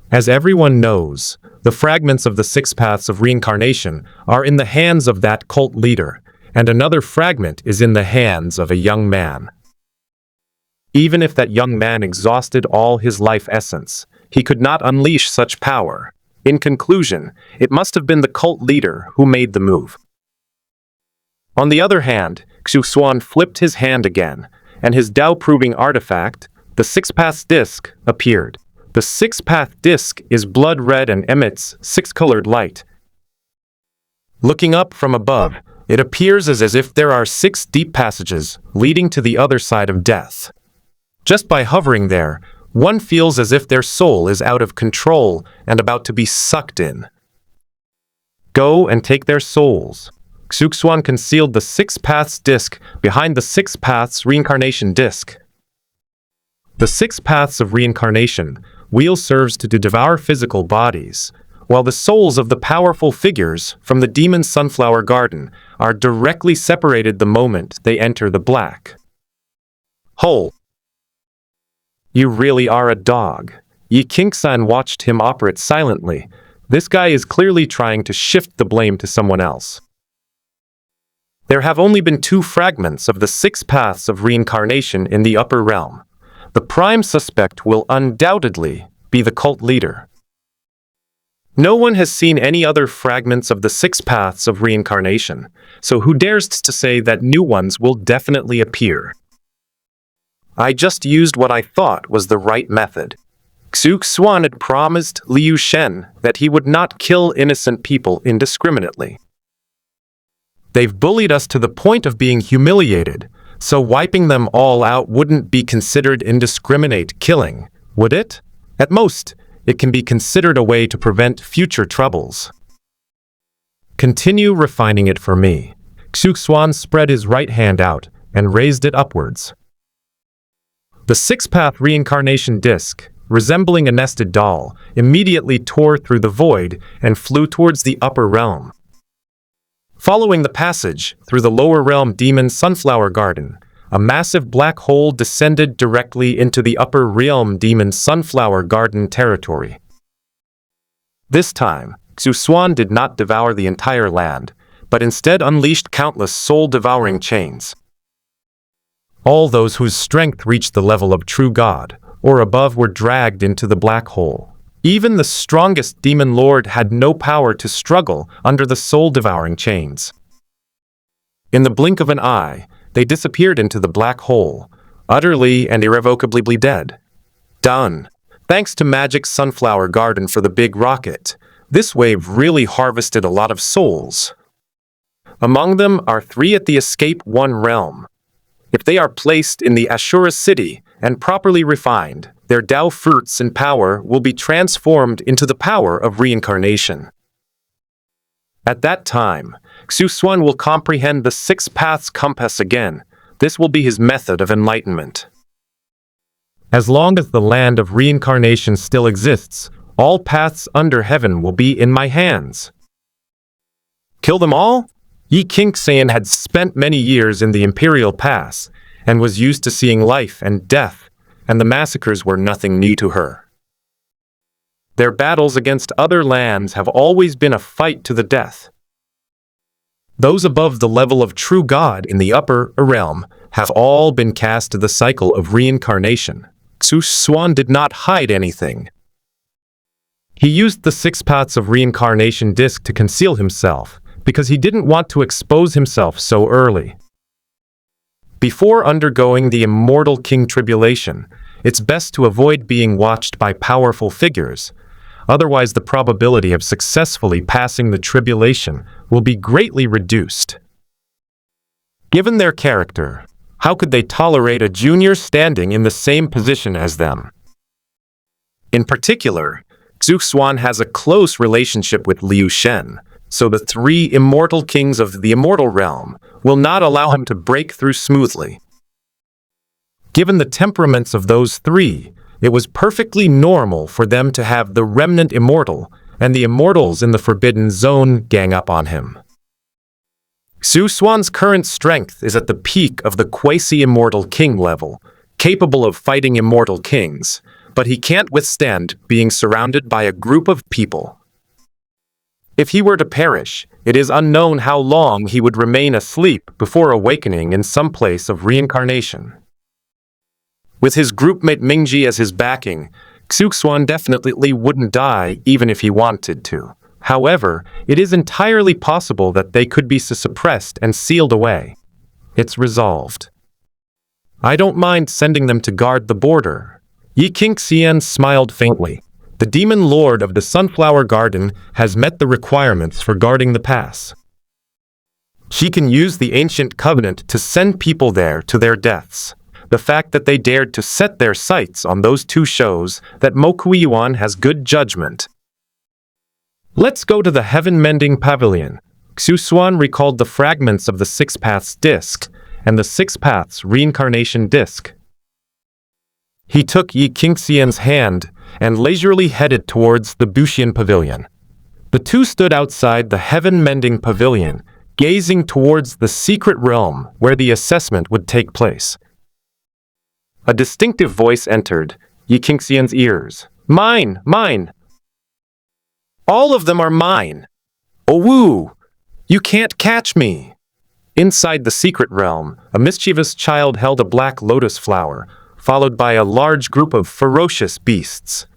As everyone knows, the fragments of the 6 paths of reincarnation are in the hands of that cult leader, and another fragment is in the hands of a young man. Even if that young man exhausted all his life essence, he could not unleash such power. In conclusion, it must have been the cult leader who made the move. On the other hand, Xuan flipped his hand again, and his Tao-proving artifact, the 6 paths disc, appeared. The 6 path disc is blood red and emits 6-colored light. Looking up from above, it appears as if there are 6 deep passages leading to the other side of death. Just by hovering there, one feels as if their soul is out of control and about to be sucked in. Go and take their souls. Xuan concealed the 6 paths disc behind the 6 paths reincarnation disc. The 6 paths of reincarnation wheel serves to devour physical bodies, while the souls of the powerful figures from the demon Sunflower Garden are directly separated the moment they enter the black hole. You really are a dog. Yi Qingxian watched him operate silently. This guy is clearly trying to shift the blame to someone else. There have only been 2 fragments of the 6 paths of reincarnation in the upper realm. The prime suspect will undoubtedly be the cult leader. No one has seen any other fragments of the 6 paths of reincarnation, so who dares to say that new ones will definitely appear? I just used what I thought was the right method. Xuan had promised Liu Shen that he would not kill innocent people indiscriminately. They've bullied us to the point of being humiliated, so wiping them all out wouldn't be considered indiscriminate killing, would it? At most, it can be considered a way to prevent future troubles. Continue refining it for me. Xuan spread his right hand out and raised it upwards. The 6-path reincarnation disc, resembling a nested doll, immediately tore through the void and flew towards the upper realm. Following the passage through the lower realm demon Sunflower Garden, a massive black hole descended directly into the upper realm demon Sunflower Garden territory. This time, Xuan did not devour the entire land, but instead unleashed countless soul-devouring chains. All those whose strength reached the level of true God or above were dragged into the black hole. Even the strongest demon lord had no power to struggle under the soul-devouring chains. In the blink of an eye, they disappeared into the black hole, utterly and irrevocably dead. Done. Thanks to Magic Sunflower Garden for the big rocket, this wave really harvested a lot of souls. Among them are 3 at the Escape 1 realm. If they are placed in the Ashura city and properly refined, their Tao fruits and power will be transformed into the power of reincarnation. At that time, Xuan will comprehend the 6 paths compass again. This will be his method of enlightenment. As long as the land of reincarnation still exists, all paths under heaven will be in my hands. Kill them all? Yi Qingxian had spent many years in the Imperial Pass and was used to seeing life and death, and the massacres were nothing new to her. Their battles against other lands have always been a fight to the death. Those above the level of true God in the upper realm have all been cast to the cycle of reincarnation. Xuan did not hide anything. He used the 6 paths of reincarnation disc to conceal himself, because he didn't want to expose himself so early. Before undergoing the immortal king tribulation, it's best to avoid being watched by powerful figures. Otherwise, the probability of successfully passing the tribulation will be greatly reduced. Given their character, how could they tolerate a junior standing in the same position as them? In particular, Xuan has a close relationship with Liu Shen, so the 3 immortal kings of the immortal realm will not allow him to break through smoothly. Given the temperaments of those 3, it was perfectly normal for them to have the remnant immortal and the immortals in the Forbidden Zone gang up on him. Xuan's current strength is at the peak of the quasi-immortal king level, capable of fighting immortal kings, but he can't withstand being surrounded by a group of people. If he were to perish, it is unknown how long he would remain asleep before awakening in some place of reincarnation. With his groupmate Mingji as his backing, Xuan definitely wouldn't die even if he wanted to. However, it is entirely possible that they could be suppressed and sealed away. It's resolved. I don't mind sending them to guard the border. Yi Qingxian smiled faintly. The demon lord of the Sunflower Garden has met the requirements for guarding the pass. She can use the ancient covenant to send people there to their deaths. The fact that they dared to set their sights on those 2 shows that Xuan has good judgment. Let's go to the heaven-mending pavilion. Xuan recalled the fragments of the 6 paths disc and the 6 paths reincarnation disc. He took Yi Qingxian's hand and leisurely headed towards the Bushian pavilion. The 2 stood outside the heaven-mending pavilion, gazing towards the secret realm where the assessment would take place. A distinctive voice entered Yi Qingxian's ears. Mine! Mine! All of them are mine! Oh woo! You can't catch me! Inside the secret realm, a mischievous child held a black lotus flower, followed by a large group of ferocious beasts.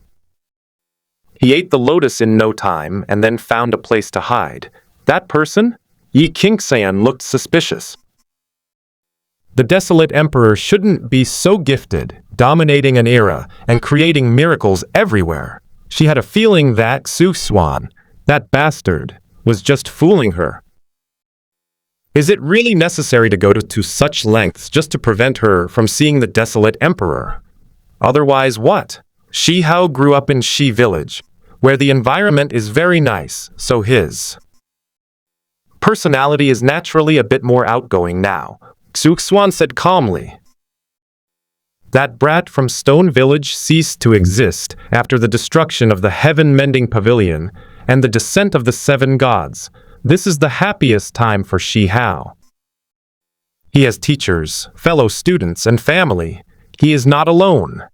He ate the lotus in no time and then found a place to hide. That person? Yi Qingxian looked suspicious. The desolate emperor shouldn't be so gifted, dominating an era and creating miracles everywhere. She had a feeling that Xuan, that bastard, was just fooling her. Is it really necessary to go to such lengths just to prevent her from seeing the desolate emperor? Otherwise what? Shi Hao grew up in Shi village, where the environment is very nice, so his personality is naturally a bit more outgoing now, Xuan said calmly. That brat from Stone Village ceased to exist after the destruction of the heaven-mending pavilion and the descent of the 7 gods. This is the happiest time for Shi Hao. He has teachers, fellow students, and family. He is not alone.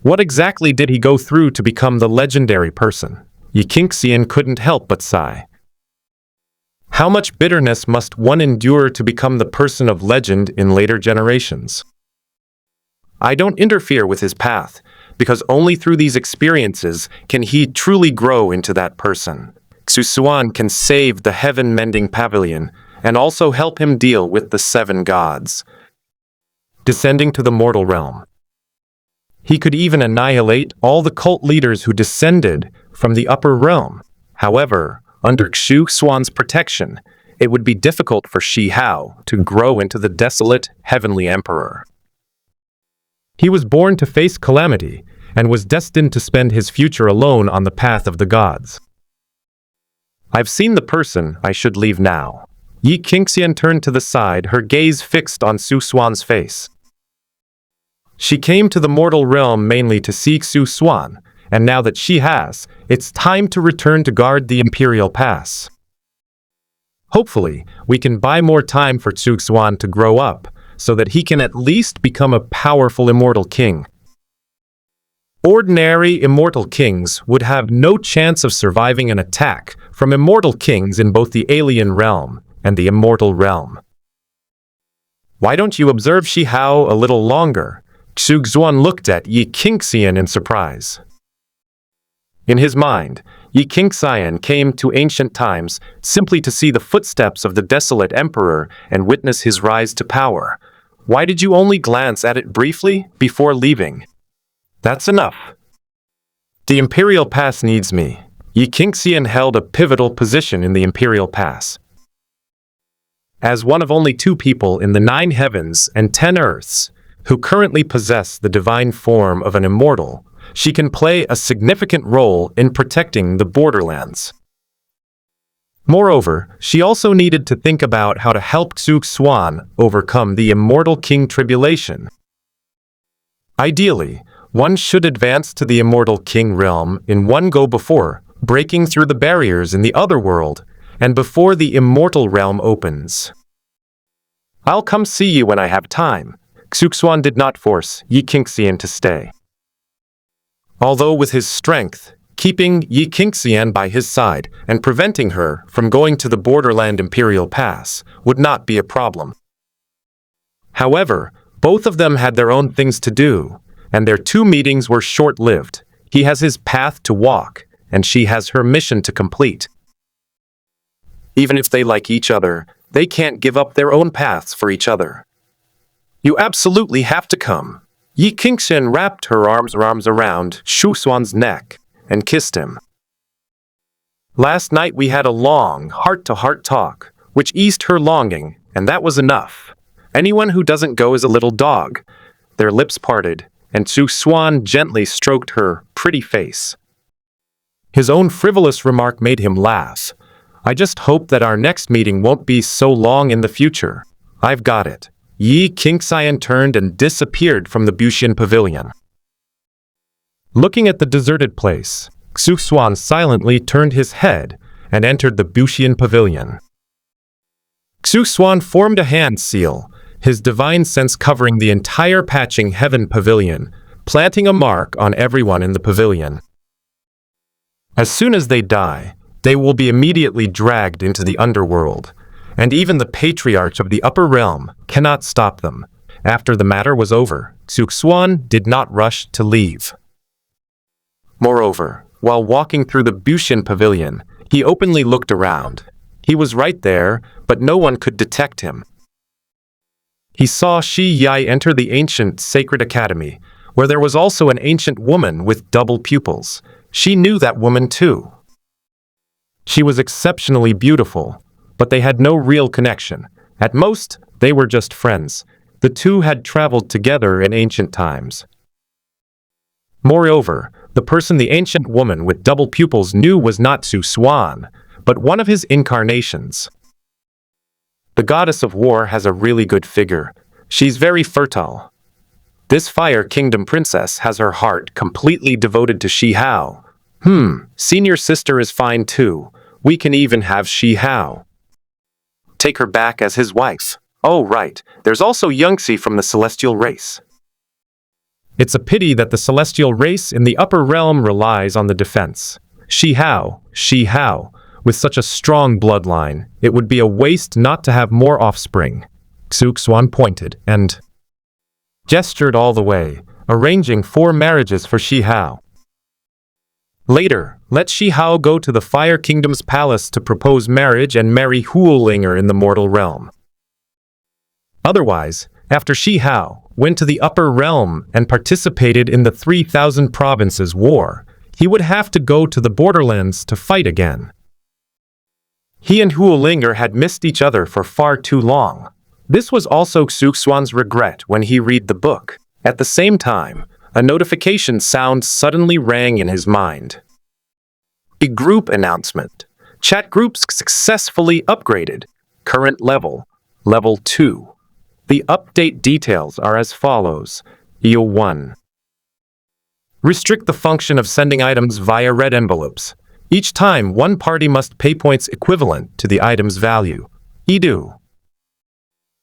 What exactly did he go through to become the legendary person? Yi Qingxian couldn't help but sigh. How much bitterness must one endure to become the person of legend in later generations? I don't interfere with his path, because only through these experiences can he truly grow into that person. Xuan can save the heaven-mending pavilion and also help him deal with the 7 gods. Descending to the mortal realm. He could even annihilate all the cult leaders who descended from the upper realm. However, under Xuan's protection, it would be difficult for Shi Hao to grow into the desolate heavenly emperor. He was born to face calamity and was destined to spend his future alone on the path of the gods. I've seen the person I should leave now. Yi Qingxian turned to the side, her gaze fixed on Xuan's face. She came to the mortal realm mainly to seek Xuan, and now that she has, it's time to return to guard the Imperial Pass. Hopefully, we can buy more time for Xuan to grow up, so that he can at least become a powerful immortal king. Ordinary immortal kings would have no chance of surviving an attack from immortal kings in both the alien realm and the immortal realm. Why don't you observe Shi Hao a little longer? Xuan looked at Yi Qingxian in surprise. In his mind, Yi Qingxian came to ancient times simply to see the footsteps of the desolate emperor and witness his rise to power. Why did you only glance at it briefly before leaving? That's enough. The Imperial Pass needs me. Yi Qingxian held a pivotal position in the Imperial Pass. As one of only 2 people in the 9 heavens and 10 earths who currently possess the divine form of an immortal, she can play a significant role in protecting the borderlands. Moreover, she also needed to think about how to help Xuan overcome the Immortal King tribulation. Ideally, one should advance to the Immortal King realm in one go before breaking through the barriers in the other world and before the Immortal realm opens. I'll come see you when I have time. Xuan did not force Yi Qingxian to stay. Although with his strength, keeping Yi Qingxian by his side and preventing her from going to the Borderland Imperial Pass would not be a problem. However, both of them had their own things to do, and their 2 meetings were short-lived. He has his path to walk, and she has her mission to complete. Even if they like each other, they can't give up their own paths for each other. You absolutely have to come. Yi Qingxian wrapped her arms around Xuan's neck and kissed him. Last night we had a long, heart-to-heart talk, which eased her longing, and that was enough. Anyone who doesn't go is a little dog. Their lips parted, and Xuan gently stroked her pretty face. His own frivolous remark made him laugh. I just hope that our next meeting won't be so long in the future. I've got it. Yi Qingxian turned and disappeared from the Buxian Pavilion. Looking at the deserted place, Xuan silently turned his head and entered the Buxian Pavilion. Xuan formed a hand seal, his divine sense covering the entire patching heaven pavilion, planting a mark on everyone in the pavilion. As soon as they die, they will be immediately dragged into the underworld, and even the patriarch of the upper realm cannot stop them. After the matter was over, Xuan did not rush to leave. Moreover, while walking through the Buxian Pavilion, he openly looked around. He was right there, but no one could detect him. He saw Shi Yai enter the ancient sacred academy, where there was also an ancient woman with double pupils. She knew that woman too. She was exceptionally beautiful, but they had no real connection. At most, they were just friends. The 2 had traveled together in ancient times. Moreover, the person the ancient woman with double pupils knew was not Xuan, but one of his incarnations. The goddess of war has a really good figure. She's very fertile. This Fire Kingdom princess has her heart completely devoted to Shi Hao. Senior sister is fine too. We can even have Shi Hao take her back as his wife. Oh right, there's also Yangxi from the celestial race. It's a pity that the celestial race in the upper realm relies on the defense. Shi Hao, with such a strong bloodline, it would be a waste not to have more offspring. Xuan pointed and gestured all the way, arranging 4 marriages for Shi Hao. Later, let Shi Hao go to the Fire Kingdom's palace to propose marriage and marry Huolinger in the mortal realm. Otherwise, after Shi Hao went to the upper realm and participated in the 3,000 provinces war, he would have to go to the borderlands to fight again. He and Huolinger had missed each other for far too long. This was also Xuan's regret when he read the book. At the same time, a notification sound suddenly rang in his mind. A group announcement. Chat groups successfully upgraded. Current level, level 2. The update details are as follows. EO1. Restrict the function of sending items via red envelopes. Each time, one party must pay points equivalent to the item's value. EDO.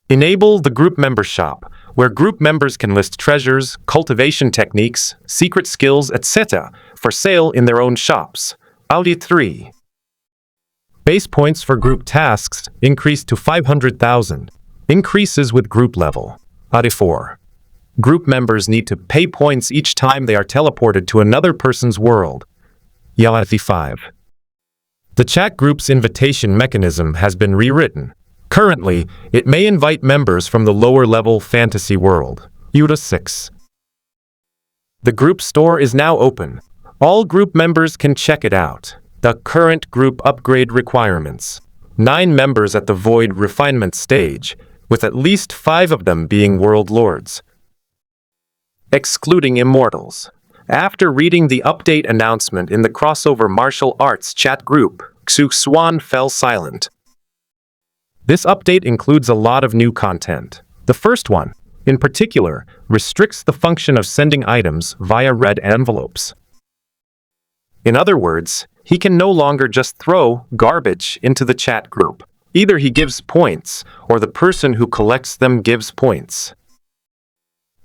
Enable the group member shop, where group members can list treasures, cultivation techniques, secret skills, etc. for sale in their own shops. Audi 3. Base points for group tasks increase to 500,000. Increases with group level. Audi 4. Group members need to pay points each time they are teleported to another person's world. Audi 5. The chat group's invitation mechanism has been rewritten. Currently, it may invite members from the lower-level fantasy world. Audi 6. The group store is now open. All group members can check it out. The current group upgrade requirements. 9 members at the Void refinement stage, with at least 5 of them being World Lords. Excluding Immortals. After reading the update announcement in the crossover martial arts chat group, Xuan fell silent. This update includes a lot of new content. The first one, in particular, restricts the function of sending items via red envelopes. In other words, he can no longer just throw garbage into the chat group. Either he gives points, or the person who collects them gives points.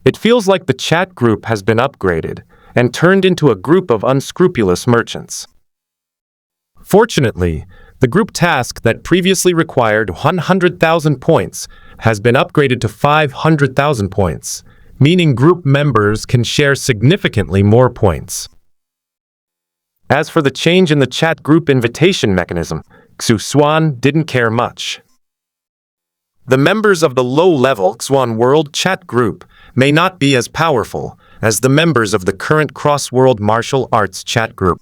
It feels like the chat group has been upgraded and turned into a group of unscrupulous merchants. Fortunately, the group task that previously required 100,000 points has been upgraded to 500,000 points, meaning group members can share significantly more points. As for the change in the chat group invitation mechanism, Xuan didn't care much. The members of the low-level Xuan World chat group may not be as powerful as the members of the current cross-world martial arts chat group.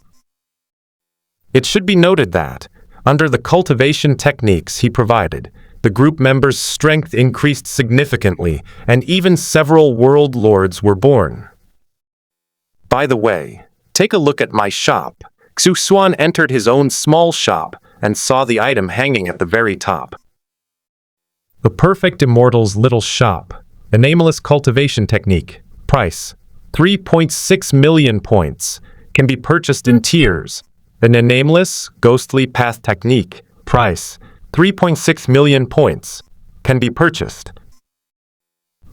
It should be noted that, under the cultivation techniques he provided, the group members' strength increased significantly, and even several world lords were born. By the way, take a look at my shop. Xuan entered his own small shop and saw the item hanging at the very top. The Perfect Immortal's Little Shop. A nameless cultivation technique. Price: 3.6 million points. Can be purchased in tiers. A nameless, ghostly path technique. Price: 3.6 million points. Can be purchased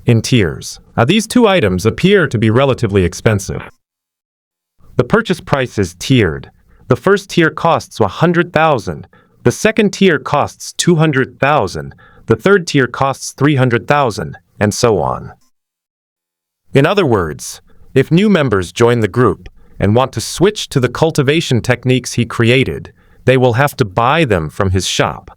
in tiers. These two items appear to be relatively expensive. The purchase price is tiered. The first tier costs 100,000. The second tier costs 200,000. The third tier costs 300,000, and so on. In other words, if new members join the group and want to switch to the cultivation techniques he created, they will have to buy them from his shop.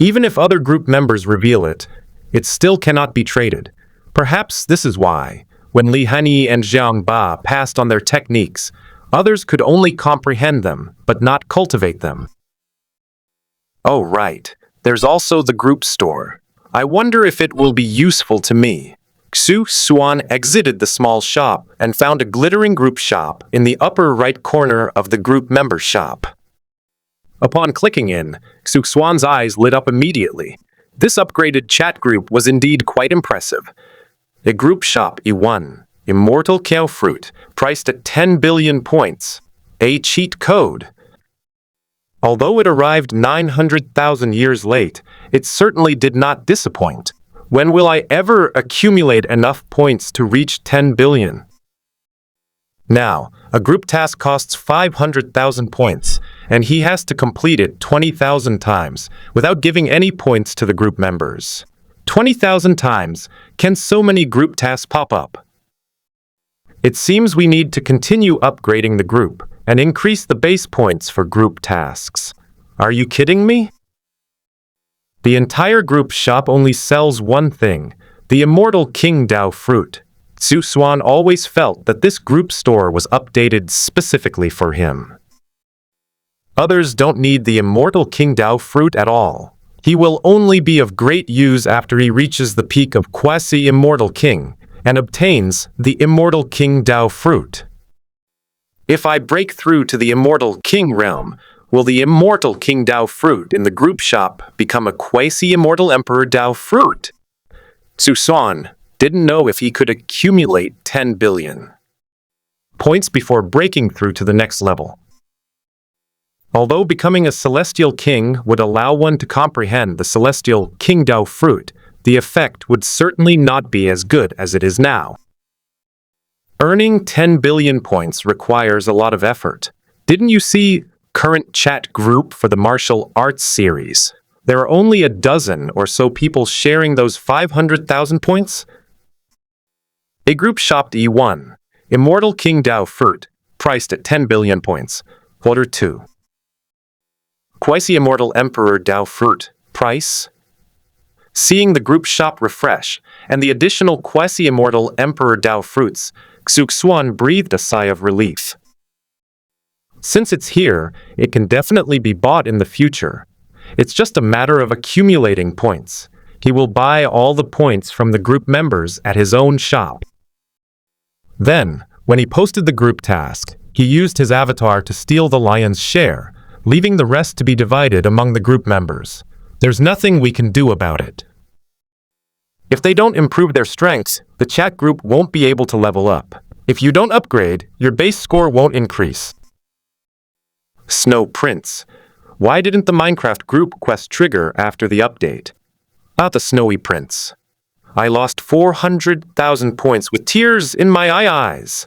Even if other group members reveal it, it still cannot be traded. Perhaps this is why, when Li Hanyi and Zhang Ba passed on their techniques, others could only comprehend them, but not cultivate them. Oh right, there's also the group store. I wonder if it will be useful to me. Xuan exited the small shop and found a glittering group shop in the upper right corner of the group member shop. Upon clicking in, Xuan's eyes lit up immediately. This upgraded chat group was indeed quite impressive. A group shop E1, Immortal Cow Fruit, priced at 10 billion points. A cheat code. Although it arrived 900,000 years late, it certainly did not disappoint. When will I ever accumulate enough points to reach 10 billion? Now, a group task costs 500,000 points, and he has to complete it 20,000 times without giving any points to the group members. 20,000 times, can so many group tasks pop up? It seems we need to continue upgrading the group and increase the base points for group tasks. Are you kidding me? The entire group shop only sells one thing, the Immortal King Dao fruit. Xuan always felt that this group store was updated specifically for him. Others don't need the Immortal King Dao fruit at all. He will only be of great use after he reaches the peak of Quasi-Immortal King and obtains the Immortal King Dao fruit. If I break through to the Immortal King realm, will the Immortal King Dao fruit in the group shop become a Quasi-Immortal Emperor Dao fruit? Xuan, didn't know if he could accumulate 10 billion points before breaking through to the next level. Although becoming a celestial king would allow one to comprehend the celestial King Dao fruit, the effect would certainly not be as good as it is now. Earning 10 billion points requires a lot of effort. Didn't you see current chat group for the martial arts series? There are only a dozen or so people sharing those 500,000 points. A group shopped E1, Immortal King Dao fruit, priced at 10 billion points. Order 2. Quasi-Immortal Emperor Dao fruit, price? Seeing the group shop refresh, and the additional Quasi-Immortal Emperor Dao fruits, Xuan breathed a sigh of relief. Since it's here, it can definitely be bought in the future. It's just a matter of accumulating points. He will buy all the points from the group members at his own shop. Then, when he posted the group task, he used his avatar to steal the lion's share, leaving the rest to be divided among the group members. There's nothing we can do about it. If they don't improve their strengths, the chat group won't be able to level up. If you don't upgrade, your base score won't increase. Snow Prince. Why didn't the Minecraft group quest trigger after the update? The Snowy Prince. I lost 400,000 points with tears in my eyes.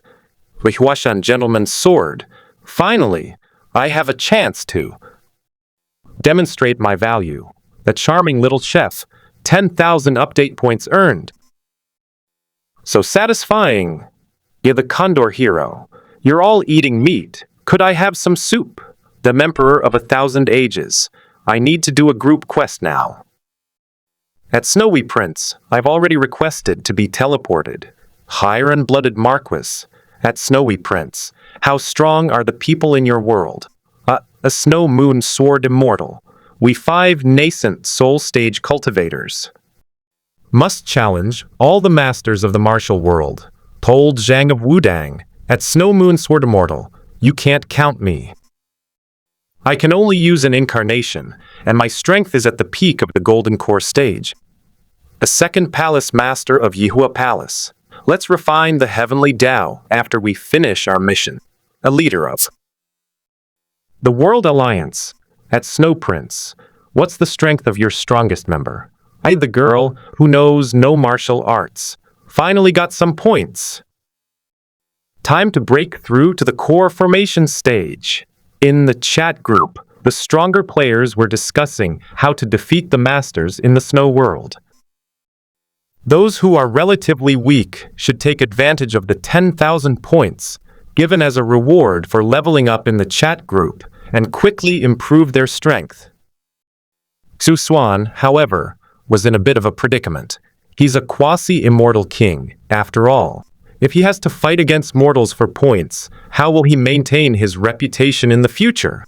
The Xuan Gentleman's Sword. Finally, I have a chance to demonstrate my value. The charming little chef, 10,000 update points earned. So satisfying. You're the Condor hero. You're all eating meat. Could I have some soup? The Emperor of 1,000 ages. I need to do a group quest now. At Snowy Prince, I've already requested to be teleported. Iron-blooded Marquis. At Snowy Prince, how strong are the people in your world? A Snow Moon Sword Immortal. We 5 nascent soul stage cultivators must challenge all the masters of the martial world. Told Zhang of Wudang, at Snow Moon Sword Immortal, you can't count me. I can only use an incarnation, and my strength is at the peak of the Golden Core stage. The second Palace Master of Yihua Palace. Let's refine the Heavenly Dao after we finish our mission. A leader of the World Alliance. At Snow Prince, what's the strength of your strongest member? The girl who knows no martial arts. Finally got some points. Time to break through to the core formation stage. In the chat group, the stronger players were discussing how to defeat the masters in the snow world. Those who are relatively weak should take advantage of the 10,000 points given as a reward for leveling up in the chat group and quickly improve their strength. Xuan, however, was in a bit of a predicament. He's a quasi-immortal king, after all. If he has to fight against mortals for points, how will he maintain his reputation in the future?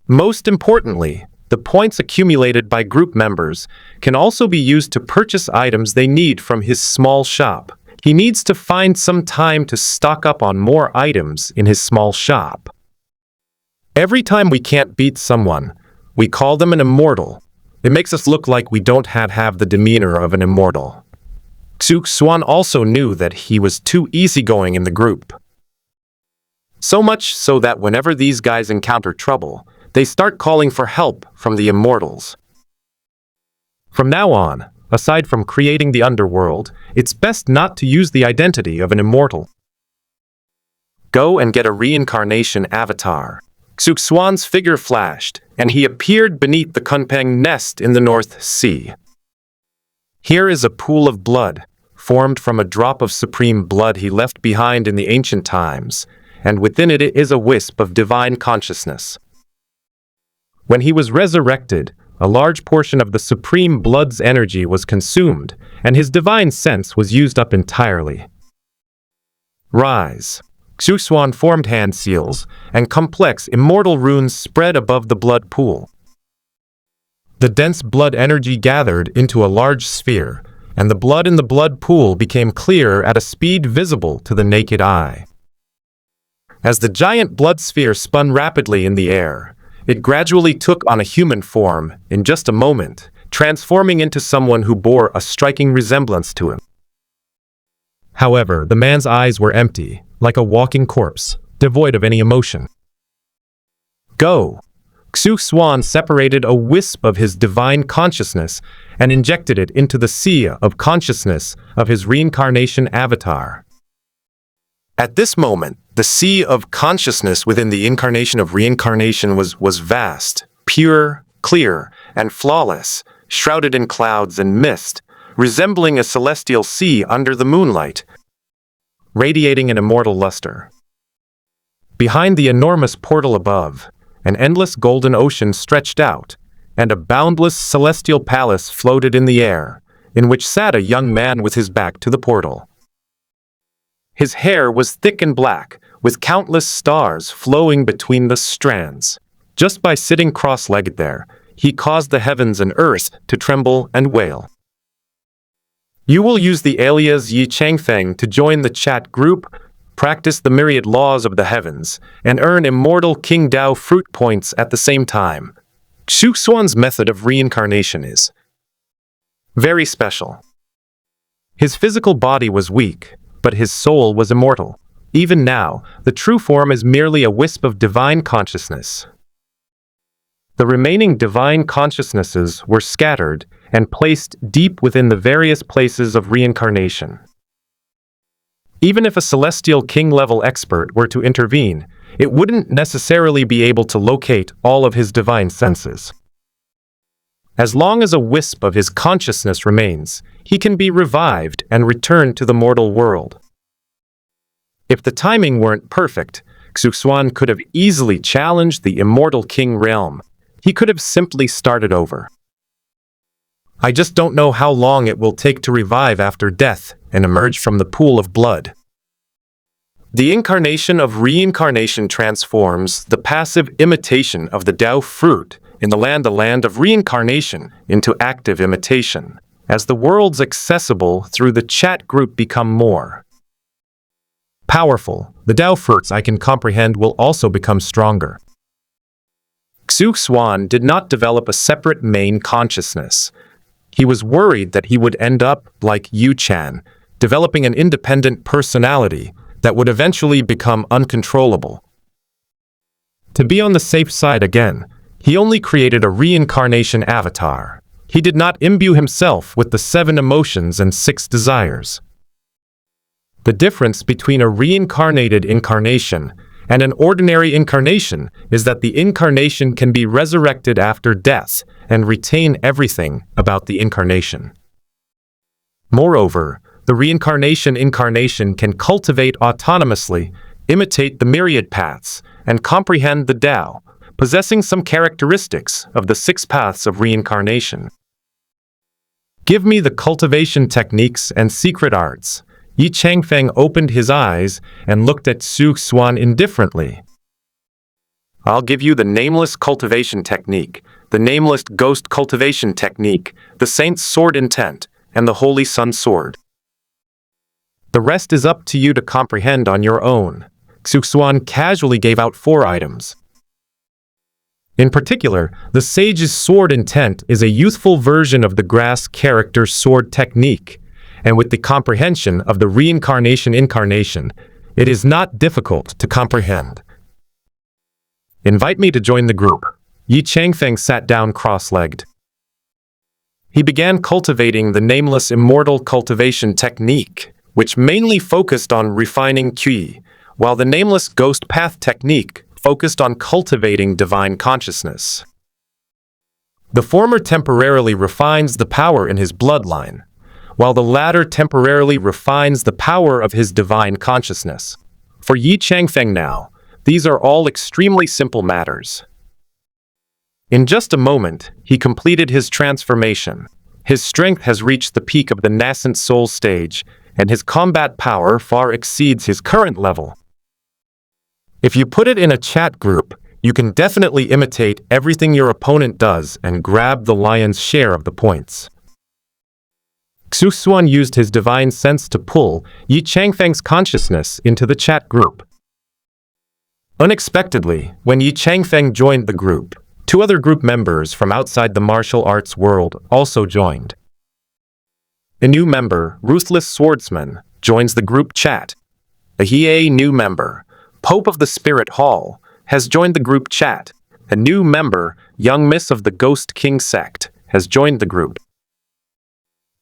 Most importantly, the points accumulated by group members can also be used to purchase items they need from his small shop. He needs to find some time to stock up on more items in his small shop. Every time we can't beat someone, we call them an immortal. It makes us look like we don't have the demeanor of an immortal. Xuan also knew that he was too easygoing in the group. So much so that whenever these guys encounter trouble, they start calling for help from the immortals. From now on, aside from creating the underworld, it's best not to use the identity of an immortal. Go and get a reincarnation avatar. Xuan's figure flashed, and he appeared beneath the Kunpeng nest in the North Sea. Here is a pool of blood, formed from a drop of supreme blood he left behind in the ancient times, and within it is a wisp of divine consciousness. When he was resurrected, a large portion of the supreme blood's energy was consumed, and his divine sense was used up entirely. Rise. Xuan formed hand seals, and complex immortal runes spread above the blood pool. The dense blood energy gathered into a large sphere, and the blood in the blood pool became clear at a speed visible to the naked eye. As the giant blood sphere spun rapidly in the air, it gradually took on a human form in just a moment, transforming into someone who bore a striking resemblance to him. However, the man's eyes were empty, like a walking corpse, devoid of any emotion. Go! Xuan separated a wisp of his divine consciousness and injected it into the sea of consciousness of his reincarnation avatar. At this moment, the sea of consciousness within the incarnation of reincarnation was vast, pure, clear, and flawless, shrouded in clouds and mist, resembling a celestial sea under the moonlight, radiating an immortal luster. Behind the enormous portal above, an endless golden ocean stretched out, and a boundless celestial palace floated in the air, in which sat a young man with his back to the portal. His hair was thick and black, with countless stars flowing between the strands. Just by sitting cross-legged there, he caused the heavens and earth to tremble and wail. You will use the alias Yi Changfeng to join the chat group, practice the myriad laws of the heavens, and earn immortal King Dao fruit points at the same time. Xuan's method of reincarnation is very special. His physical body was weak, but his soul was immortal. Even now, the true form is merely a wisp of divine consciousness. The remaining divine consciousnesses were scattered and placed deep within the various places of reincarnation. Even if a celestial king-level expert were to intervene, it wouldn't necessarily be able to locate all of his divine senses. As long as a wisp of his consciousness remains, he can be revived and returned to the mortal world. If the timing weren't perfect, Xuan could have easily challenged the immortal king realm. He could have simply started over. I just don't know how long it will take to revive after death and emerge from the pool of blood. The incarnation of reincarnation transforms the passive imitation of the Dao fruit in the land of reincarnation into active imitation, as the worlds accessible through the chat group become more powerful. The Dao fruits I can comprehend will also become stronger. Xuan did not develop a separate main consciousness. He was worried that he would end up like Yu Chan, developing an independent personality that would eventually become uncontrollable. To be on the safe side again, he only created a reincarnation avatar. He did not imbue himself with the 7 emotions and 6 desires. The difference between a reincarnated incarnation and an ordinary incarnation is that the incarnation can be resurrected after death and retain everything about the incarnation. Moreover, the reincarnation incarnation can cultivate autonomously, imitate the myriad paths, and comprehend the Tao, possessing some characteristics of the 6 paths of reincarnation. Give me the cultivation techniques and secret arts. Yi Changfeng opened his eyes and looked at Xuan indifferently. I'll give you the nameless cultivation technique, the nameless ghost cultivation technique, the saint's sword intent, and the holy sun sword. The rest is up to you to comprehend on your own. Xuan casually gave out 4 items. In particular, the sage's sword intent is a youthful version of the grass character sword technique, and with the comprehension of the reincarnation incarnation, it is not difficult to comprehend. Invite me to join the group. Yi Changfeng sat down cross-legged. He began cultivating the nameless immortal cultivation technique, which mainly focused on refining qi, while the nameless ghost path technique focused on cultivating divine consciousness. The former temporarily refines the power in his bloodline, while the latter temporarily refines the power of his divine consciousness. For Yi Changfeng now, these are all extremely simple matters. In just a moment, he completed his transformation. His strength has reached the peak of the nascent soul stage, and his combat power far exceeds his current level. If you put it in a chat group, you can definitely imitate everything your opponent does and grab the lion's share of the points. Xuan used his divine sense to pull Yi Changfeng's consciousness into the chat group. Unexpectedly, when Yi Changfeng joined the group, Two other group members from outside the martial arts world also joined. A new member, Ruthless Swordsman, joins the group chat. A new member, Pope of the Spirit Hall, has joined the group chat. A new member, Young Miss of the Ghost King Sect, has joined the group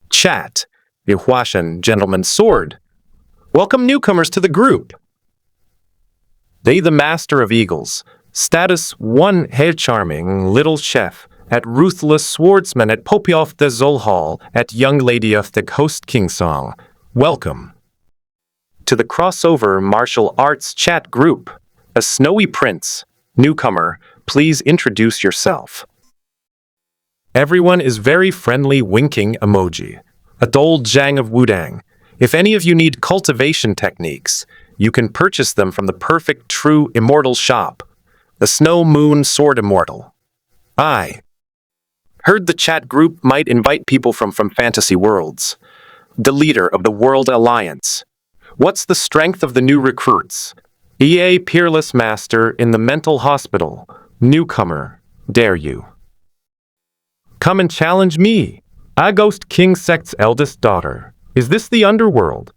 chat. Xuan, Gentleman's Sword. Welcome newcomers to the group. They the Master of Eagles. Status 1 Head Charming Little Chef at Ruthless Swordsman at Popioff the Zol Hall at Young Lady of the Ghost King Song. Welcome to the crossover martial arts chat group. A Snowy Prince. Newcomer, please introduce yourself. Everyone is very friendly winking emoji. Adol Zhang of Wudang. If any of you need cultivation techniques, you can purchase them from the Perfect True Immortal shop. The Snow Moon Sword Immortal. I heard the chat group might invite people from fantasy worlds. The leader of the World Alliance. What's the strength of the new recruits? EA Peerless Master in the Mental Hospital. Newcomer, dare you? Come and challenge me. I Ghost King Sect's eldest daughter. Is this the underworld?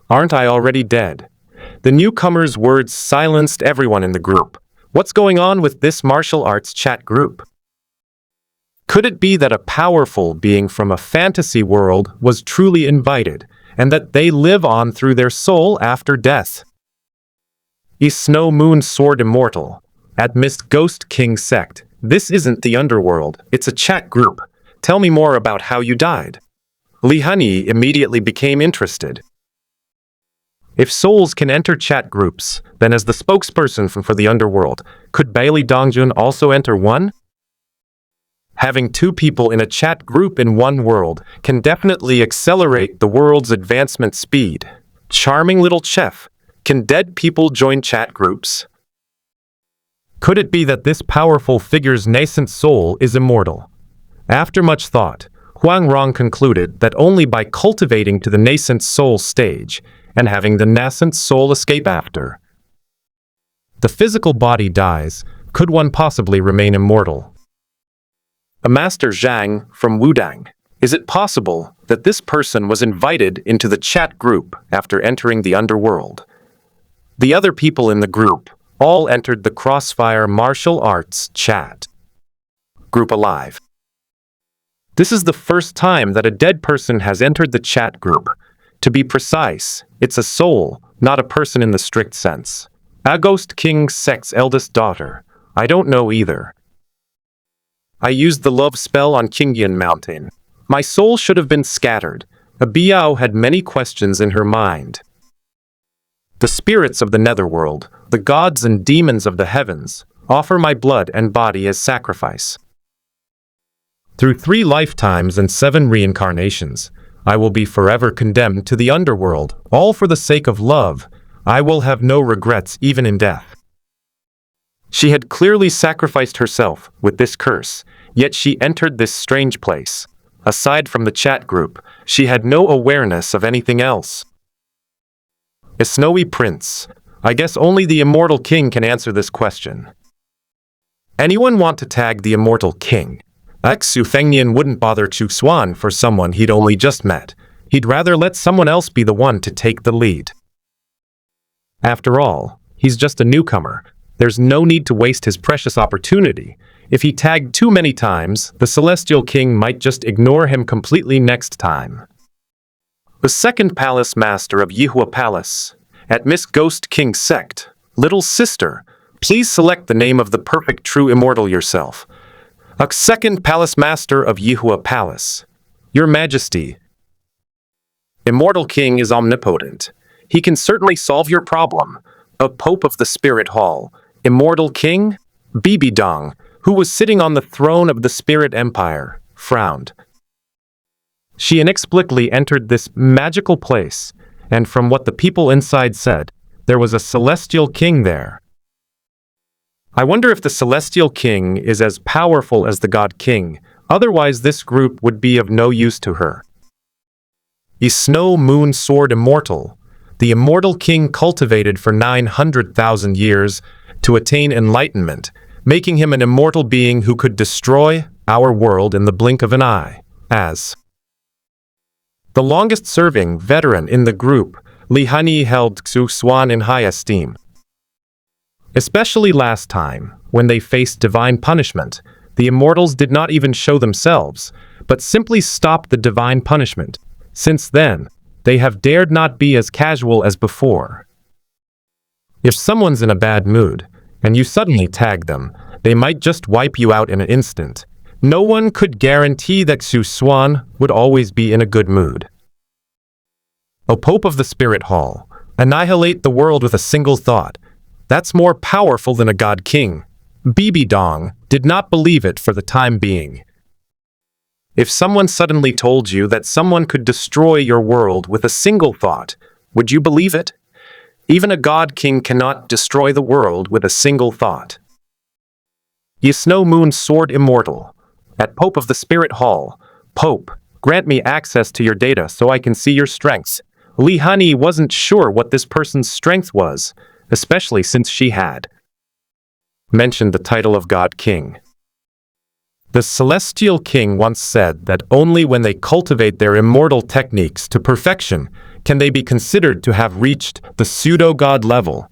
Aren't I already dead? The newcomer's words silenced everyone in the group. What's going on with this martial arts chat group? Could it be that a powerful being from a fantasy world was truly invited, and that they live on through their soul after death? Snow Moon Sword Immortal. At Miss Ghost King Sect. This isn't the underworld, it's a chat group. Tell me more about how you died. Li Honey immediately became interested. If souls can enter chat groups, then as the spokesperson for the underworld, could Bailey Dongjun also enter one? Having two people in a chat group in one world can definitely accelerate the world's advancement speed. Charming little chef. Can dead people join chat groups? Could it be that this powerful figure's nascent soul is immortal? After much thought, Huang Rong concluded that only by cultivating to the nascent soul stage and having the nascent soul escape after the physical body dies, could one possibly remain immortal? A Master Zhang from Wudang. Is it possible that this person was invited into the chat group after entering the underworld? The other people in the group all entered the Crossfire Martial Arts chat group alive. This is the first time that a dead person has entered the chat group. To be precise, it's a soul, not a person in the strict sense. A Ghost King Sect's eldest daughter. I don't know either. I used the love spell on Qingyan Mountain. My soul should have been scattered. A Biao had many questions in her mind. The spirits of the netherworld, the gods and demons of the heavens, offer my blood and body as sacrifice. Through 3 lifetimes and 7 reincarnations, I will be forever condemned to the underworld, all for the sake of love. I will have no regrets even in death. She had clearly sacrificed herself with this curse, yet she entered this strange place. Aside from the chat group, she had no awareness of anything else. A Snowy Prince. I guess only the Immortal King can answer this question. Anyone want to tag the Immortal King? Xu Fengnian wouldn't bother Xuan for someone he'd only just met. He'd rather let someone else be the one to take the lead. After all, he's just a newcomer. There's no need to waste his precious opportunity. If he tagged too many times, the Celestial King might just ignore him completely next time. The second Palace Master of Yihua Palace. At Miss Ghost King Sect. Little sister, please select the name of the perfect true immortal yourself. A second Palace Master of Yihua Palace. Your Majesty. Immortal King is omnipotent. He can certainly solve your problem. A Pope of the Spirit Hall. Immortal King? Bibi Dong, who was sitting on the throne of the Spirit Empire, frowned. She inexplicably entered this magical place, and from what the people inside said, there was a Celestial King there. I wonder if the Celestial King is as powerful as the God King, otherwise this group would be of no use to her. Snow Moon Sword Immortal. The Immortal King cultivated for 900,000 years to attain enlightenment, making him an immortal being who could destroy our world in the blink of an eye. As the longest-serving veteran in the group, Xuan held Xuan in high esteem. Especially last time, when they faced divine punishment, the immortals did not even show themselves, but simply stopped the divine punishment. Since then, they have dared not be as casual as before. If someone's in a bad mood, and you suddenly tag them, they might just wipe you out in an instant. No one could guarantee that Xuan would always be in a good mood. O Pope of the Spirit Hall, annihilate the world with a single thought. That's more powerful than a God King. Bibi Dong did not believe it for the time being. If someone suddenly told you that someone could destroy your world with a single thought, would you believe it? Even a God King cannot destroy the world with a single thought. Ye Snow Moon Sword Immortal. At Pope of the Spirit Hall, Pope, grant me access to your data so I can see your strengths. Xuan wasn't sure what this person's strength was, especially since she had mentioned the title of God King. The Celestial King once said that only when they cultivate their immortal techniques to perfection can they be considered to have reached the pseudo-god level.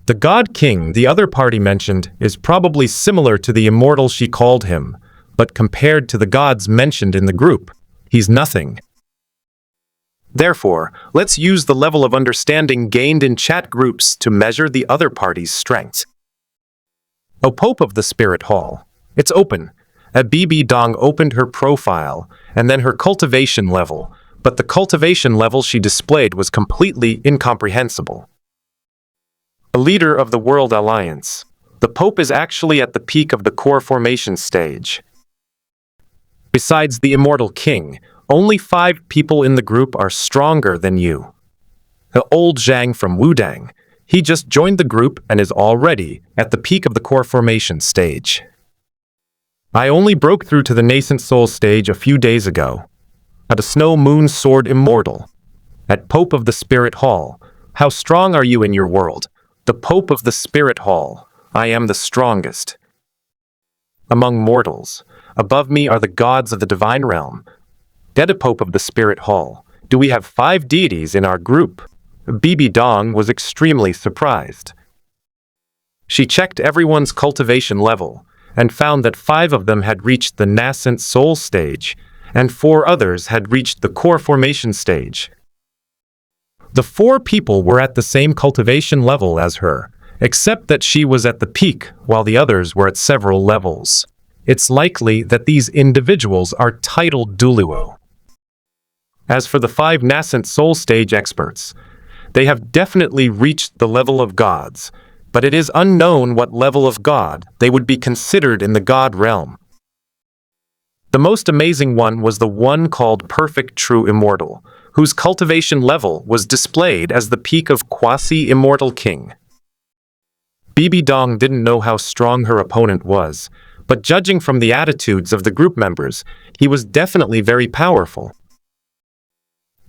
The God King the other party mentioned is probably similar to the immortal she called him, but compared to the gods mentioned in the group, he's nothing. Therefore, let's use the level of understanding gained in chat groups to measure the other party's strength. O Pope of the Spirit Hall, it's open. Bibi Dong opened her profile and then her cultivation level, but the cultivation level she displayed was completely incomprehensible. A leader of the World Alliance, the Pope is actually at the peak of the core formation stage. Besides the Immortal King, only 5 people in the group are stronger than you. The old Zhang from Wudang, he just joined the group and is already at the peak of the core formation stage. I only broke through to the nascent soul stage a few days ago. At a Snow Moon Sword Immortal. At Pope of the Spirit Hall, how strong are you in your world? The Pope of the Spirit Hall, I am the strongest. Among mortals, above me are the gods of the divine realm. Dead Pope of the Spirit Hall, do we have 5 deities in our group? Bibi Dong was extremely surprised. She checked everyone's cultivation level and found that 5 of them had reached the nascent soul stage, and 4 others had reached the core formation stage. The 4 people were at the same cultivation level as her, except that she was at the peak while the others were at several levels. It's likely that these individuals are titled Duluo. As for the 5 nascent soul stage experts, they have definitely reached the level of gods, but it is unknown what level of god they would be considered in the god realm. The most amazing one was the one called Perfect True Immortal, whose cultivation level was displayed as the peak of Quasi-Immortal King. Bibi Dong didn't know how strong her opponent was, but judging from the attitudes of the group members, he was definitely very powerful.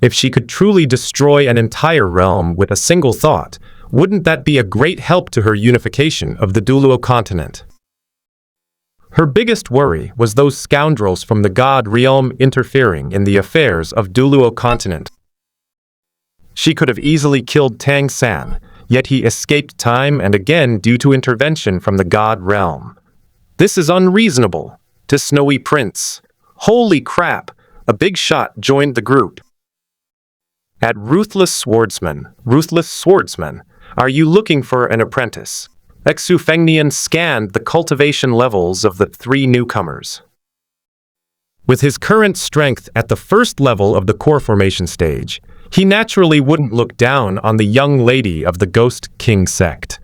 If she could truly destroy an entire realm with a single thought, wouldn't that be a great help to her unification of the Duluo continent? Her biggest worry was those scoundrels from the God realm interfering in the affairs of Duluo continent. She could have easily killed Tang San, yet he escaped time and again due to intervention from the God realm. This is unreasonable. To Snowy Prince. Holy crap, a big shot joined the group. At Ruthless Swordsman, are you looking for an apprentice? Xu Fengnian scanned the cultivation levels of the 3 newcomers. With his current strength at the first level of the core formation stage, he naturally wouldn't look down on the young lady of the Ghost King sect.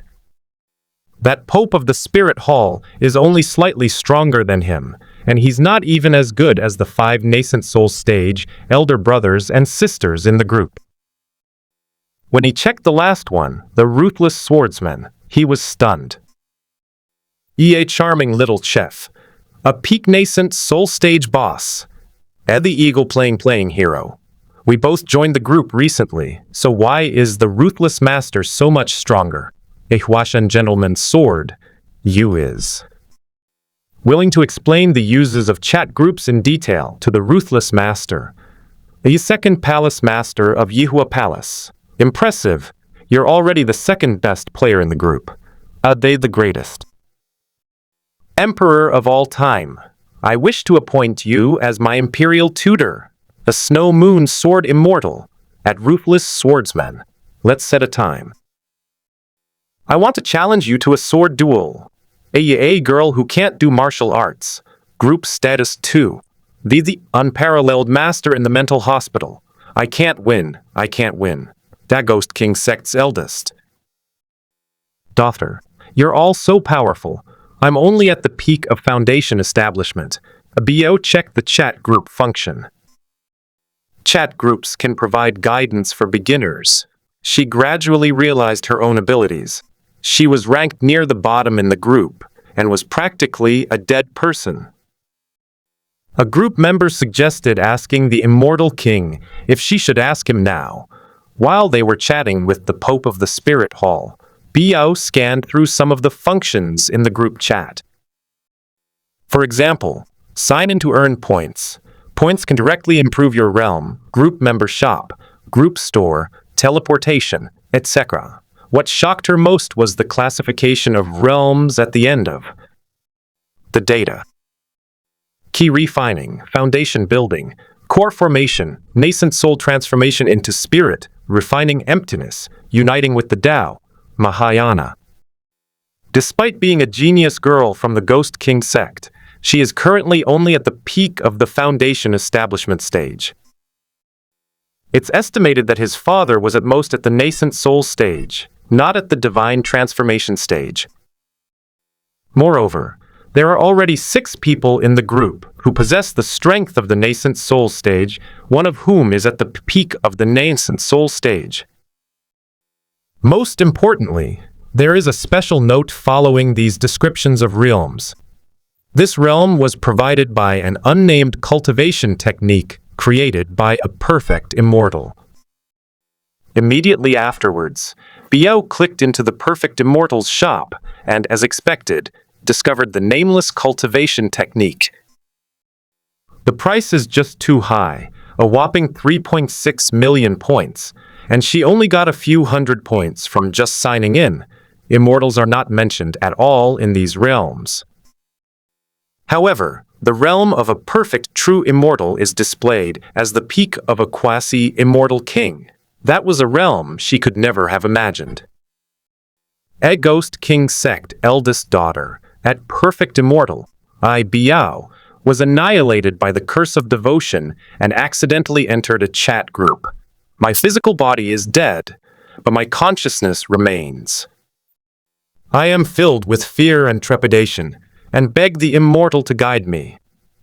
That Pope of the Spirit Hall is only slightly stronger than him, and he's not even as good as the 5 nascent soul stage elder brothers and sisters in the group. When he checked the last one, the Ruthless Swordsman, he was stunned. A charming little chef, a peak nascent soul stage boss, the Eagle playing hero. We both joined the group recently, so why is the Ruthless Master so much stronger? A Huashan gentleman's sword. Yu is willing to explain the uses of chat groups in detail to the ruthless master, the second palace master of Yihua Palace. Impressive. You're already the second best player in the group. Are they the greatest? Emperor of all time, I wish to appoint you as my imperial tutor, the Snow Moon Sword Immortal, at Ruthless Swordsman. Let's set a time. I want to challenge you to a sword duel. A girl who can't do martial arts. Group status 2. The unparalleled master in the mental hospital. I can't win. I can't win. That Ghost King sect's eldest. Daughter, you're all so powerful. I'm only at the peak of foundation establishment. BO, check the chat group function. Chat groups can provide guidance for beginners. She gradually realized her own abilities. She was ranked near the bottom in the group and was practically a dead person. A group member suggested asking the Immortal King if she should ask him now. While they were chatting with the Pope of the Spirit Hall, Biao scanned through some of the functions in the group chat. For example, sign in to earn points. Points can directly improve your realm, group member shop, group store, teleportation, etc. What shocked her most was the classification of realms at the end of the data. Key refining, foundation building, core formation, nascent soul transformation into spirit, refining emptiness, uniting with the Tao, Mahayana. Despite being a genius girl from the Ghost King sect, she is currently only at the peak of the foundation establishment stage. It's estimated that his father was at most at the nascent soul stage, not at the divine transformation stage. Moreover, there are already 6 people in the group who possess the strength of the nascent soul stage, one of whom is at the peak of the nascent soul stage. Most importantly, there is a special note following these descriptions of realms. This realm was provided by an unnamed cultivation technique created by a perfect immortal. Immediately afterwards, Biao clicked into the perfect immortal's shop and, as expected, discovered the nameless cultivation technique. The price is just too high, a whopping 3.6 million points, and she only got a few hundred points from just signing in. Immortals are not mentioned at all in these realms. However, the realm of a perfect true immortal is displayed as the peak of a quasi-immortal king. That was a realm she could never have imagined. A Ghost King sect eldest daughter, at perfect immortal, Biao, was annihilated by the curse of devotion and accidentally entered a chat group. My physical body is dead, but my consciousness remains. I am filled with fear and trepidation, and beg the immortal to guide me.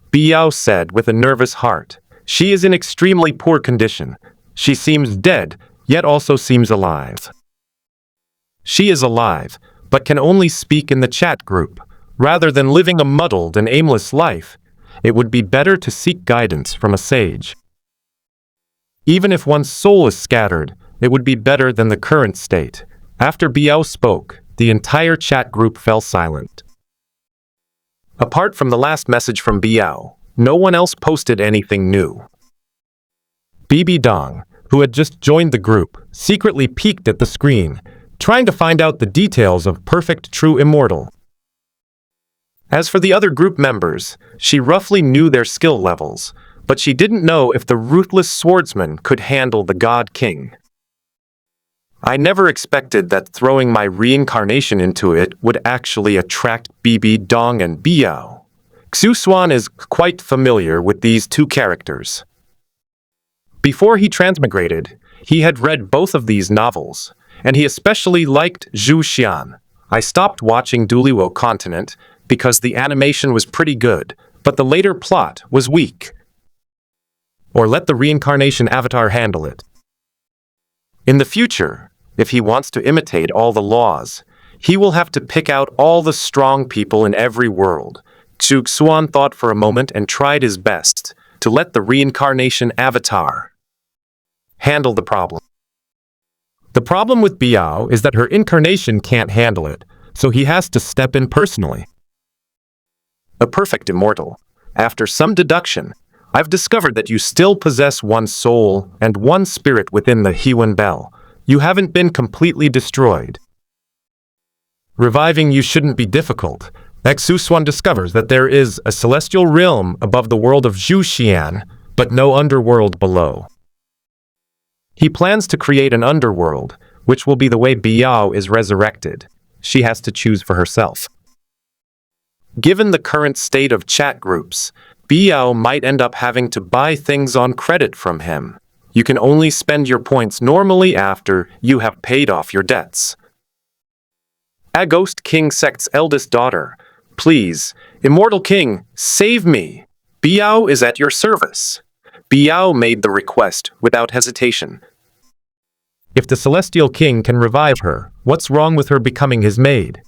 Biao said with a nervous heart. She is in extremely poor condition. She seems dead, yet also seems alive. She is alive, but can only speak in the chat group. Rather than living a muddled and aimless life, it would be better to seek guidance from a sage. Even if one's soul is scattered, it would be better than the current state. After Biao spoke, the entire chat group fell silent. Apart from the last message from Biao, no one else posted anything new. Bibi Dong, who had just joined the group, secretly peeked at the screen, trying to find out the details of Perfect True Immortal. As for the other group members, she roughly knew their skill levels, but she didn't know if the ruthless swordsman could handle the God King. I never expected that throwing my reincarnation into it would actually attract Bibi Dong and Biao. Xuan is quite familiar with these two characters. Before he transmigrated, he had read both of these novels, and he especially liked Zhu Xian. I stopped watching Duliwo Continent because the animation was pretty good, but the later plot was weak. Or let the reincarnation avatar handle it. In the future, if he wants to imitate all the laws, he will have to pick out all the strong people in every world. Xuan thought for a moment and tried his best to let the reincarnation avatar handle the problem. The problem with Biao is that her incarnation can't handle it, so he has to step in personally. A perfect immortal. After some deduction, I've discovered that you still possess one soul and one spirit within the Xuan Bell. You haven't been completely destroyed. Reviving you shouldn't be difficult. Xuan discovers that there is a celestial realm above the world of Xuan, but no underworld below. He plans to create an underworld, which will be the way Biao is resurrected. She has to choose for herself. Given the current state of chat groups, Biao might end up having to buy things on credit from him. You can only spend your points normally after you have paid off your debts. A Ghost King Sect's eldest daughter, please, Immortal King, save me. Biao is at your service. Biao made the request without hesitation. If the Celestial King can revive her, what's wrong with her becoming his maid?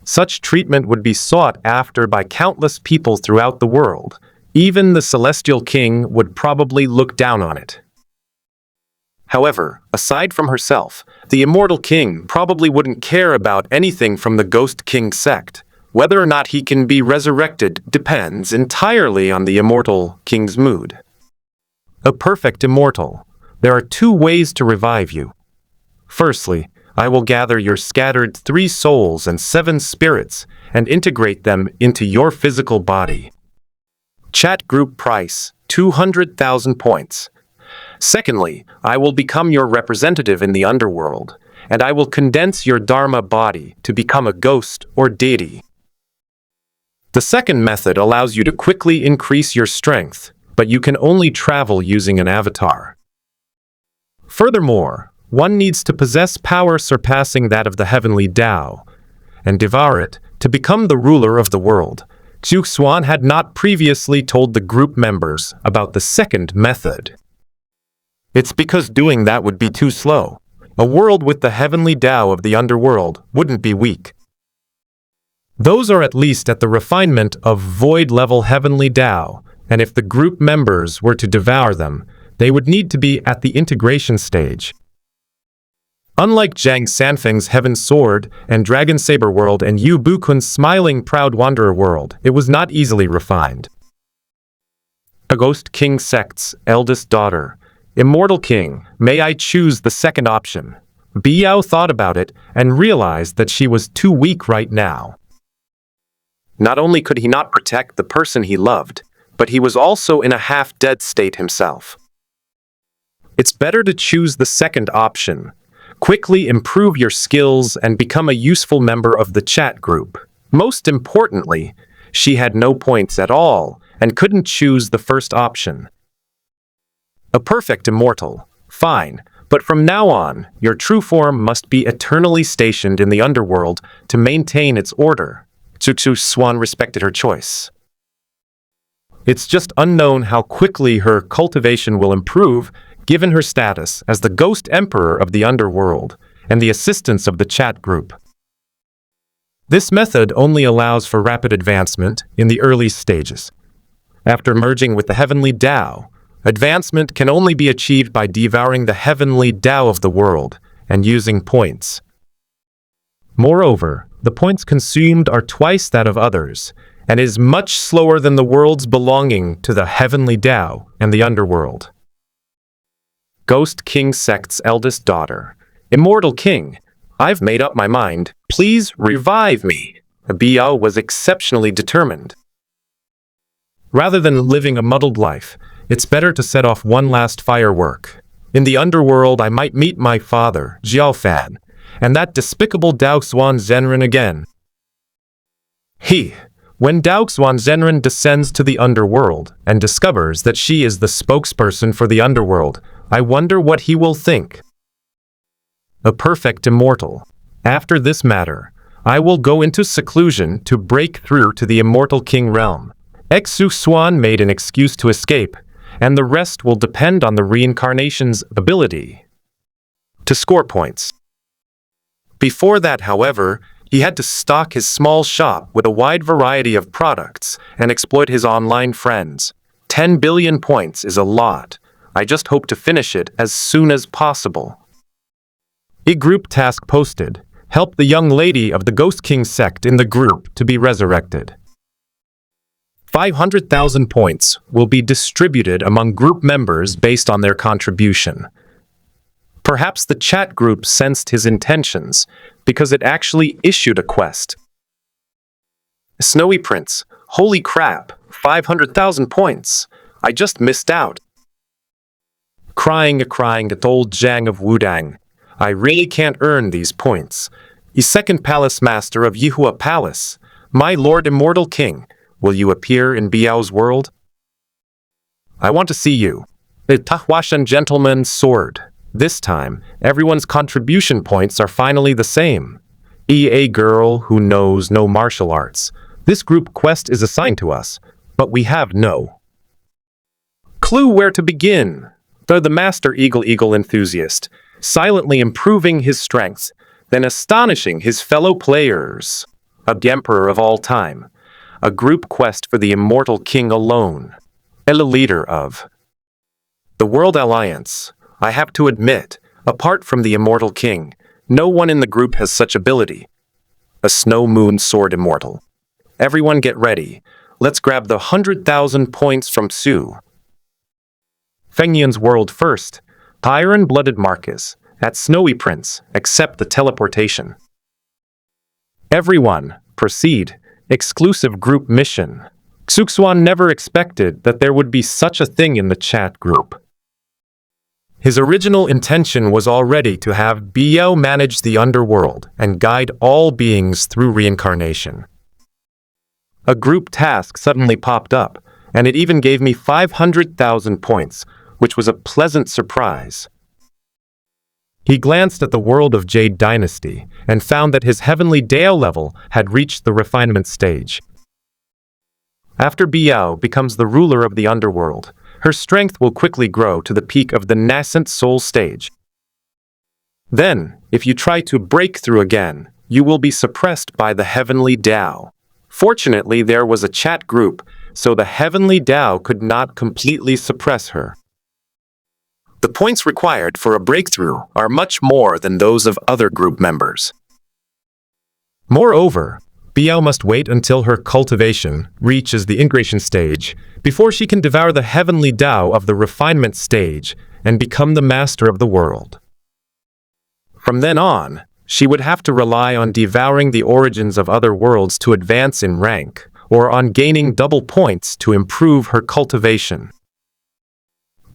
Such treatment would be sought after by countless people throughout the world. Even the Celestial King would probably look down on it. However, aside from herself, the Immortal King probably wouldn't care about anything from the Ghost King sect. Whether or not he can be resurrected depends entirely on the Immortal King's mood. A perfect immortal. There are two ways to revive you. Firstly, I will gather your scattered 3 souls and 7 spirits and integrate them into your physical body. Chat group price, 200,000 points. Secondly, I will become your representative in the underworld, and I will condense your Dharma body to become a ghost or deity. The second method allows you to quickly increase your strength, but you can only travel using an avatar. Furthermore, one needs to possess power surpassing that of the heavenly Tao, and devour it to become the ruler of the world. Xuan had not previously told the group members about the second method. It's because doing that would be too slow. A world with the heavenly Tao of the underworld wouldn't be weak. Those are at least at the refinement of void-level heavenly Tao, and if the group members were to devour them, they would need to be at the integration stage. Unlike Zhang Sanfeng's Heaven Sword and Dragon Saber World and Yu Bukun's Smiling Proud Wanderer World, it was not easily refined. A Ghost King Sect's eldest daughter, Immortal King, may I choose the second option? Biao thought about it and realized that she was too weak right now. Not only could he not protect the person he loved, but he was also in a half-dead state himself. It's better to choose the second option. Quickly improve your skills and become a useful member of the chat group. Most importantly, she had no points at all and couldn't choose the first option. A perfect immortal. Fine, but from now on, your true form must be eternally stationed in the underworld to maintain its order. Xuan respected her choice. It's just unknown how quickly her cultivation will improve given her status as the Ghost Emperor of the underworld and the assistance of the chat group. This method only allows for rapid advancement in the early stages. After merging with the heavenly Tao, advancement can only be achieved by devouring the heavenly Tao of the world and using points. Moreover, the points consumed are twice that of others, and is much slower than the worlds belonging to the heavenly Tao and the underworld. Ghost King Sect's eldest daughter, Immortal King, I've made up my mind. Please revive me. Biao was exceptionally determined. Rather than living a muddled life, it's better to set off one last firework. In the underworld, I might meet my father, Xiaofan, and that despicable Dao Xuan Zhenren again. When Dao Xuan Zhenren descends to the underworld and discovers that she is the spokesperson for the underworld, I wonder what he will think. A perfect immortal. After this matter, I will go into seclusion to break through to the Immortal King realm. Xuan made an excuse to escape, and the rest will depend on the reincarnation's ability to score points. Before that, however, he had to stock his small shop with a wide variety of products and exploit his online friends. 10 billion points is a lot. I just hope to finish it as soon as possible. A group task posted. help the young lady of the Ghost King sect in the group to be resurrected. 500,000 points will be distributed among group members based on their contribution. Perhaps the chat group sensed his intentions because it actually issued a quest. Snowy Prince, holy crap, 500,000 points. I just missed out. Crying at old Zhang of Wudang. I really can't earn these points. The second palace master of Yihua Palace, my lord Immortal King, will you appear in Biao's world? I want to see you. The Tahwashan gentleman's sword. This time, everyone's contribution points are finally the same. A girl who knows no martial arts. This group quest is assigned to us, but we have no clue where to begin. Though the master eagle enthusiast, silently improving his strength, then astonishing his fellow players. The emperor of all time. A group quest for the Immortal King alone. A leader of the World Alliance. I have to admit, apart from the Immortal King, no one in the group has such ability. A Snow Moon Sword Immortal. Everyone get ready. Let's grab the 100,000 points from Su. Fengyan's world first. Iron-blooded Marcus. At Snowy Prince, accept the teleportation. Everyone, proceed. Exclusive group mission. Xuan never expected that there would be such a thing in the chat group. His original intention was already to have Biao manage the underworld and guide all beings through reincarnation. A group task suddenly popped up, and it even gave me 500,000 points, which was a pleasant surprise. He glanced at the world of Jade Dynasty and found that his heavenly Dao level had reached the refinement stage. After Biao becomes the ruler of the underworld, her strength will quickly grow to the peak of the nascent soul stage. Then, if you try to break through again, you will be suppressed by the heavenly Dao. Fortunately, there was a chat group, so the heavenly Dao could not completely suppress her. The points required for a breakthrough are much more than those of other group members. Moreover, Biao must wait until her cultivation reaches the integration stage before she can devour the heavenly Dao of the refinement stage and become the master of the world. From then on, she would have to rely on devouring the origins of other worlds to advance in rank, or on gaining double points to improve her cultivation.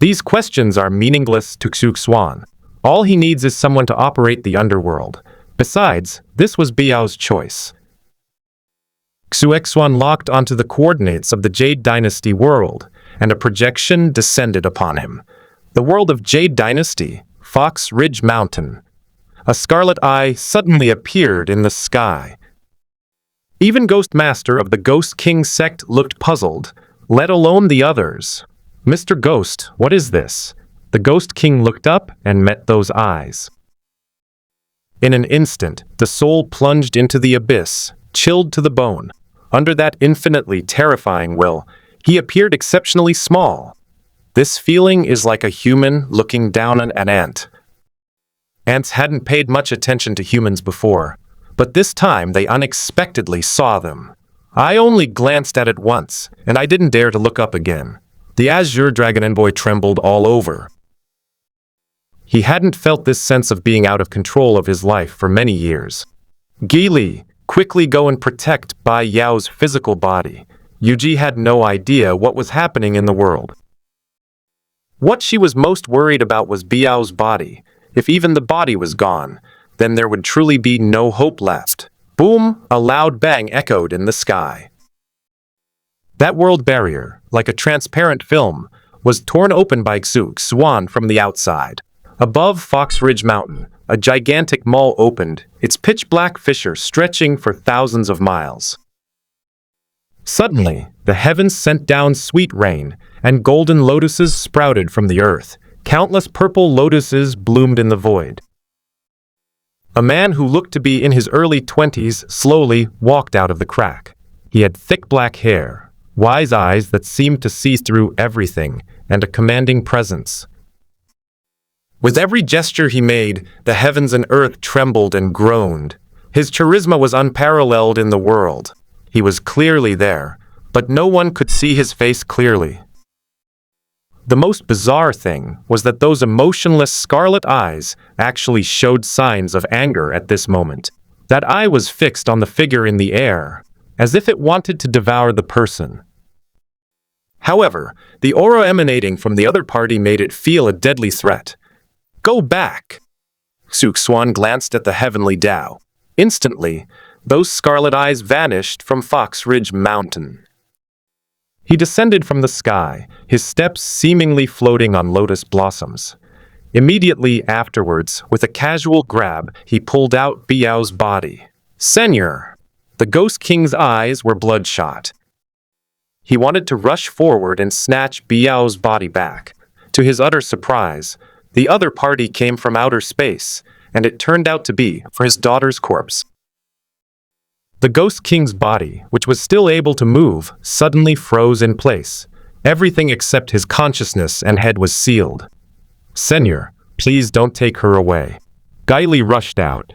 These questions are meaningless to Xuan. All he needs is someone to operate the underworld. Besides, this was Biao's choice. Xuan locked onto the coordinates of the Jade Dynasty world, and a projection descended upon him. The world of Jade Dynasty, Fox Ridge Mountain. A scarlet eye suddenly appeared in the sky. Even Ghost Master of the Ghost King sect looked puzzled, let alone the others. Mr. Ghost, what is this? The Ghost King looked up and met those eyes. In an instant, the soul plunged into the abyss, chilled to the bone. Under that infinitely terrifying will, he appeared exceptionally small. This feeling is like a human looking down on an ant. Ants hadn't paid much attention to humans before, but this time they unexpectedly saw them. I only glanced at it once, and I didn't dare to look up again. The Azure Dragon Envoy trembled all over. He hadn't felt this sense of being out of control of his life for many years. Geely, quickly go and protect Bai Yao's physical body. Yuji had no idea what was happening in the world. What she was most worried about was Biao's body. If even the body was gone, then there would truly be no hope left. Boom! A loud bang echoed in the sky. That world barrier, like a transparent film, was torn open by Xuan from the outside. Above Fox Ridge Mountain, a gigantic mall opened, its pitch-black fissure stretching for thousands of miles. Suddenly, the heavens sent down sweet rain, and golden lotuses sprouted from the earth. Countless purple lotuses bloomed in the void. A man who looked to be in his early 20s slowly walked out of the crack. He had thick black hair, wise eyes that seemed to see through everything, and a commanding presence. With every gesture he made, the heavens and earth trembled and groaned. His charisma was unparalleled in the world. He was clearly there, but no one could see his face clearly. The most bizarre thing was that those emotionless scarlet eyes actually showed signs of anger at this moment. That eye was fixed on the figure in the air, as if it wanted to devour the person. However, the aura emanating from the other party made it feel a deadly threat. "Go back!" Xuan glanced at the heavenly Tao. Instantly, those scarlet eyes vanished from Fox Ridge Mountain. He descended from the sky, his steps seemingly floating on lotus blossoms. Immediately afterwards, with a casual grab, he pulled out Biao's body. "Seigneur!" The Ghost King's eyes were bloodshot. He wanted to rush forward and snatch Biao's body back. To his utter surprise, the other party came from outer space, and it turned out to be for his daughter's corpse. The Ghost King's body, which was still able to move, suddenly froze in place. Everything except his consciousness and head was sealed. "Seigneur, please don't take her away." Guile rushed out.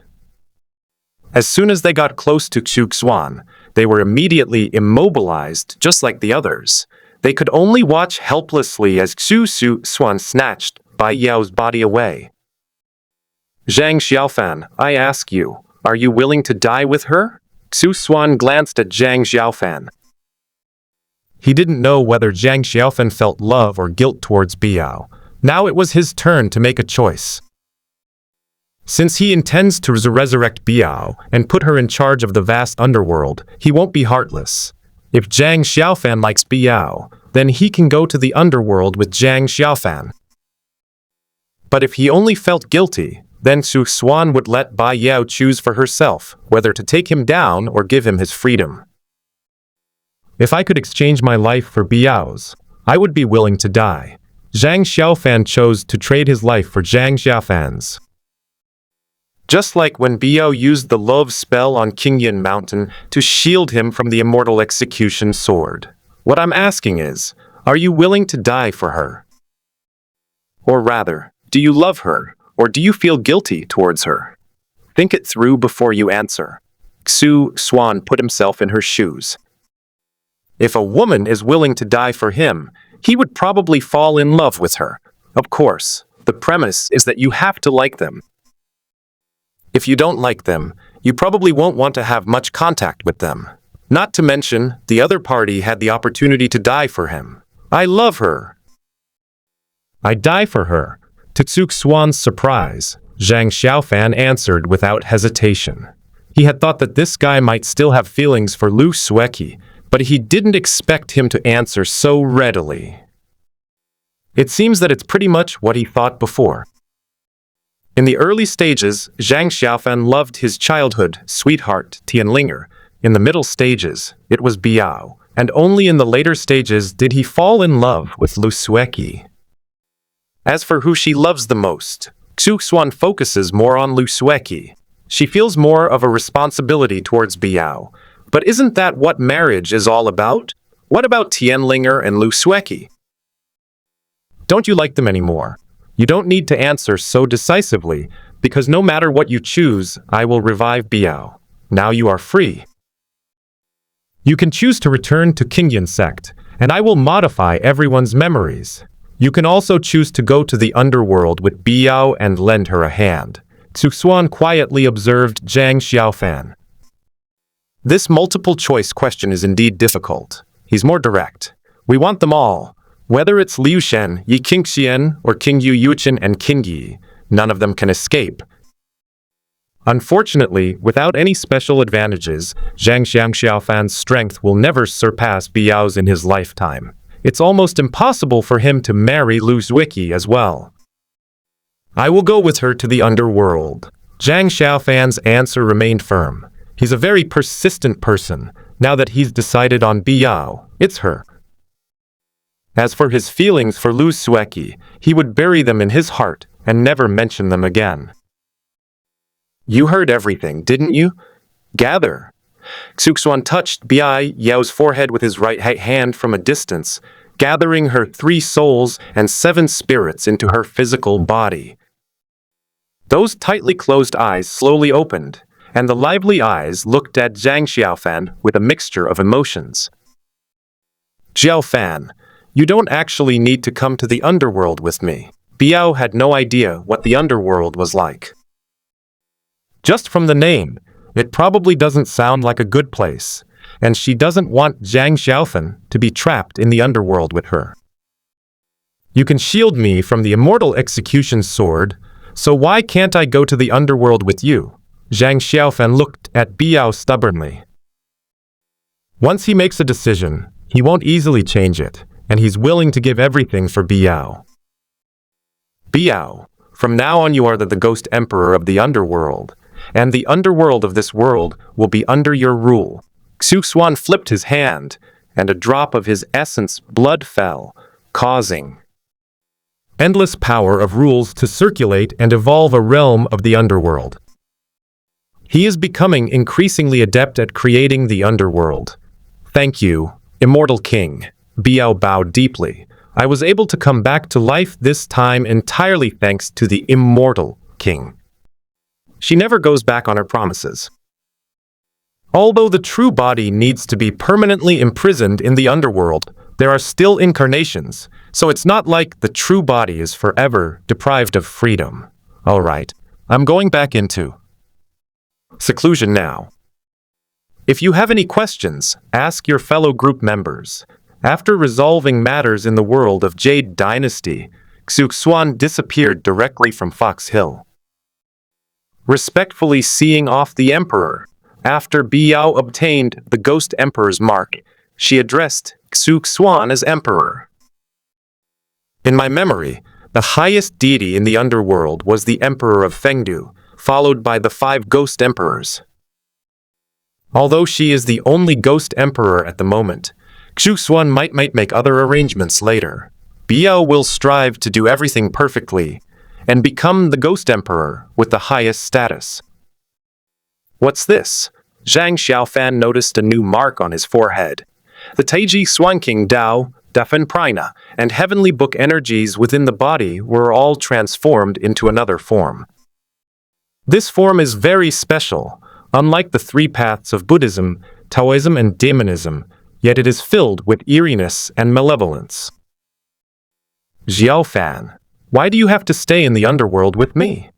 As soon as they got close to Xuan, they were immediately immobilized, just like the others. They could only watch helplessly as Xuan snatched Biao's body away. "Zhang Xiaofan, I ask you, are you willing to die with her?" Xuan glanced at Zhang Xiaofan. He didn't know whether Zhang Xiaofan felt love or guilt towards Biao. Now it was his turn to make a choice. Since he intends to resurrect Biao and put her in charge of the vast underworld, he won't be heartless. If Zhang Xiaofan likes Biao, then he can go to the underworld with Zhang Xiaofan. But if he only felt guilty, then Xuan would let Biao choose for herself whether to take him down or give him his freedom. If I could exchange my life for Biao's, I would be willing to die. Zhang Xiaofan chose to trade his life for Zhang Xiaofan's. Just like when Biao used the love spell on Qingyan Mountain to shield him from the immortal execution sword. What I'm asking is, are you willing to die for her? Or rather, do you love her, or do you feel guilty towards her? Think it through before you answer. Xuan put himself in her shoes. If a woman is willing to die for him, he would probably fall in love with her. Of course, the premise is that you have to like them. If you don't like them, you probably won't want to have much contact with them. Not to mention, the other party had the opportunity to die for him. I love her. I die for her. To Xuan's surprise, Zhang Xiaofan answered without hesitation. He had thought that this guy might still have feelings for Lu Sueki, but he didn't expect him to answer so readily. It seems that it's pretty much what he thought before. In the early stages, Zhang Xiaofan loved his childhood sweetheart, Tianlinger. In the middle stages, it was Biao, and only in the later stages did he fall in love with Lu Sueki. As for who she loves the most, Xuan focuses more on Lu Sueki. She feels more of a responsibility towards Biao. But isn't that what marriage is all about? What about Tianlinger and Lu Sueki? Don't you like them anymore? You don't need to answer so decisively, because no matter what you choose, I will revive Biao. Now you are free. You can choose to return to Qingyan sect, and I will modify everyone's memories. You can also choose to go to the underworld with Biao and lend her a hand. Xuan quietly observed Zhang Xiaofan. This multiple-choice question is indeed difficult. He's more direct. We want them all. Whether it's Liu Shen, Yi Qingxian, or King Yu Yuchen and King Yi, none of them can escape. Unfortunately, without any special advantages, Zhang Xiaofan's strength will never surpass Biao's in his lifetime. It's almost impossible for him to marry Lu Sueki as well. I will go with her to the underworld. Zhang Xiaofan's answer remained firm. He's a very persistent person. Now that he's decided on Biao, it's her. As for his feelings for Lu Sueki, he would bury them in his heart and never mention them again. You heard everything, didn't you? Gather. Xuan touched Biao's forehead with his right hand from a distance, gathering her 3 souls and 7 spirits into her physical body. Those tightly closed eyes slowly opened, and the lively eyes looked at Zhang Xiaofan with a mixture of emotions. Xiaofan, you don't actually need to come to the underworld with me. Biao had no idea what the underworld was like. Just from the name, it probably doesn't sound like a good place, and she doesn't want Zhang Xiaofan to be trapped in the underworld with her. You can shield me from the immortal execution sword, so why can't I go to the underworld with you? Zhang Xiaofan looked at Biao stubbornly. Once he makes a decision, he won't easily change it, and he's willing to give everything for Biao. Biao, from now on you are the Ghost Emperor of the underworld, and the underworld of this world will be under your rule. Xuan flipped his hand, and a drop of his essence blood fell, causing endless power of rules to circulate and evolve a realm of the underworld. He is becoming increasingly adept at creating the underworld. Thank you, Immortal King. Biao bowed deeply. I was able to come back to life this time entirely thanks to the Immortal King. She never goes back on her promises. Although the true body needs to be permanently imprisoned in the underworld, there are still incarnations, so it's not like the true body is forever deprived of freedom. All right, I'm going back into seclusion now. If you have any questions, ask your fellow group members. After resolving matters in the world of Jade Dynasty, Xuan disappeared directly from Fox Hill. Respectfully seeing off the Emperor, after Biao obtained the Ghost Emperor's mark, she addressed Xuan as Emperor. In my memory, the highest deity in the underworld was the Emperor of Fengdu, followed by the 5 Ghost Emperors. Although she is the only Ghost Emperor at the moment, Xuan might make other arrangements later. Biao will strive to do everything perfectly and become the Ghost Emperor with the highest status. What's this? Zhang Xiaofan noticed a new mark on his forehead. The Taiji Xuanqing Dao, Dafen Prina, and Heavenly Book energies within the body were all transformed into another form. This form is very special, unlike the 3 paths of Buddhism, Taoism, and Demonism, yet it is filled with eeriness and malevolence. Xiaofan, why do you have to stay in the underworld with me?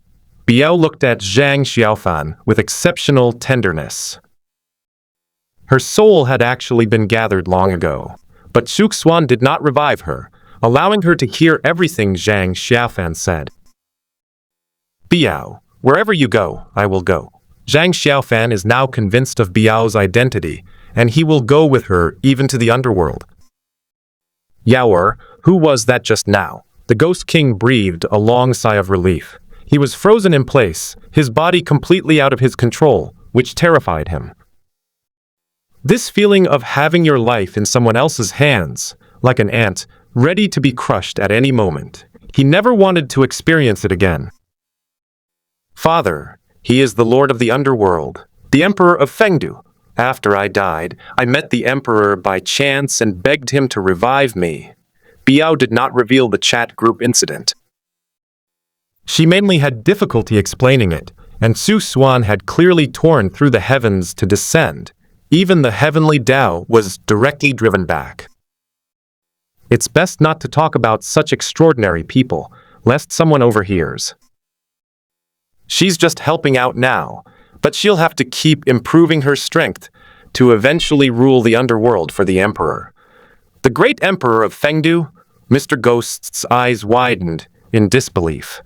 Biao looked at Zhang Xiaofan with exceptional tenderness. Her soul had actually been gathered long ago, but Xuan did not revive her, allowing her to hear everything Zhang Xiaofan said. Biao, wherever you go, I will go. Zhang Xiaofan is now convinced of Biao's identity, and he will go with her even to the underworld. Yaoer, who was that just now? The Ghost King breathed a long sigh of relief. He was frozen in place, his body completely out of his control, which terrified him. This feeling of having your life in someone else's hands, like an ant, ready to be crushed at any moment. He never wanted to experience it again. Father, he is the Lord of the Underworld, the Emperor of Fengdu. After I died, I met the Emperor by chance and begged him to revive me. Biao did not reveal the chat group incident. She mainly had difficulty explaining it, and Xuan had clearly torn through the heavens to descend. Even the heavenly Tao was directly driven back. It's best not to talk about such extraordinary people, lest someone overhears. She's just helping out now, but she'll have to keep improving her strength to eventually rule the underworld for the Emperor. The great Emperor of Fengdu? Mr. Ghost's eyes widened in disbelief.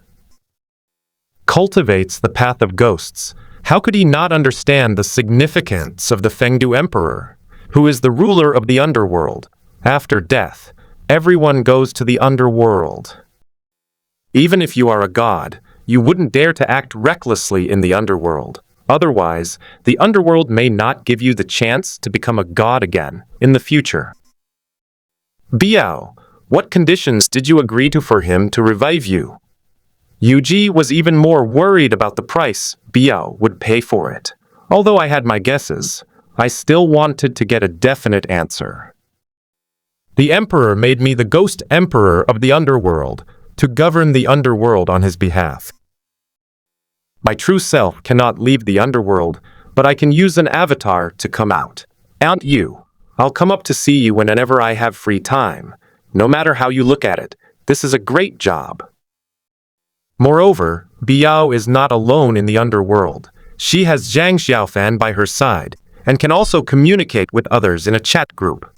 Cultivates the path of ghosts. How could he not understand the significance of the Fengdu Emperor, who is the ruler of the underworld? After death, everyone goes to the underworld. Even if you are a god, you wouldn't dare to act recklessly in the underworld. Otherwise, the underworld may not give you the chance to become a god again in the future. Biao, what conditions did you agree to for him to revive you? Yuji was even more worried about the price Biao would pay for it. Although I had my guesses, I still wanted to get a definite answer. The Emperor made me the Ghost Emperor of the Underworld, to govern the underworld on his behalf. My true self cannot leave the underworld, but I can use an avatar to come out. And you. I'll come up to see you whenever I have free time. No matter how you look at it, this is a great job. Moreover, Biao is not alone in the underworld. She has Zhang Xiaofan by her side, and can also communicate with others in a chat group.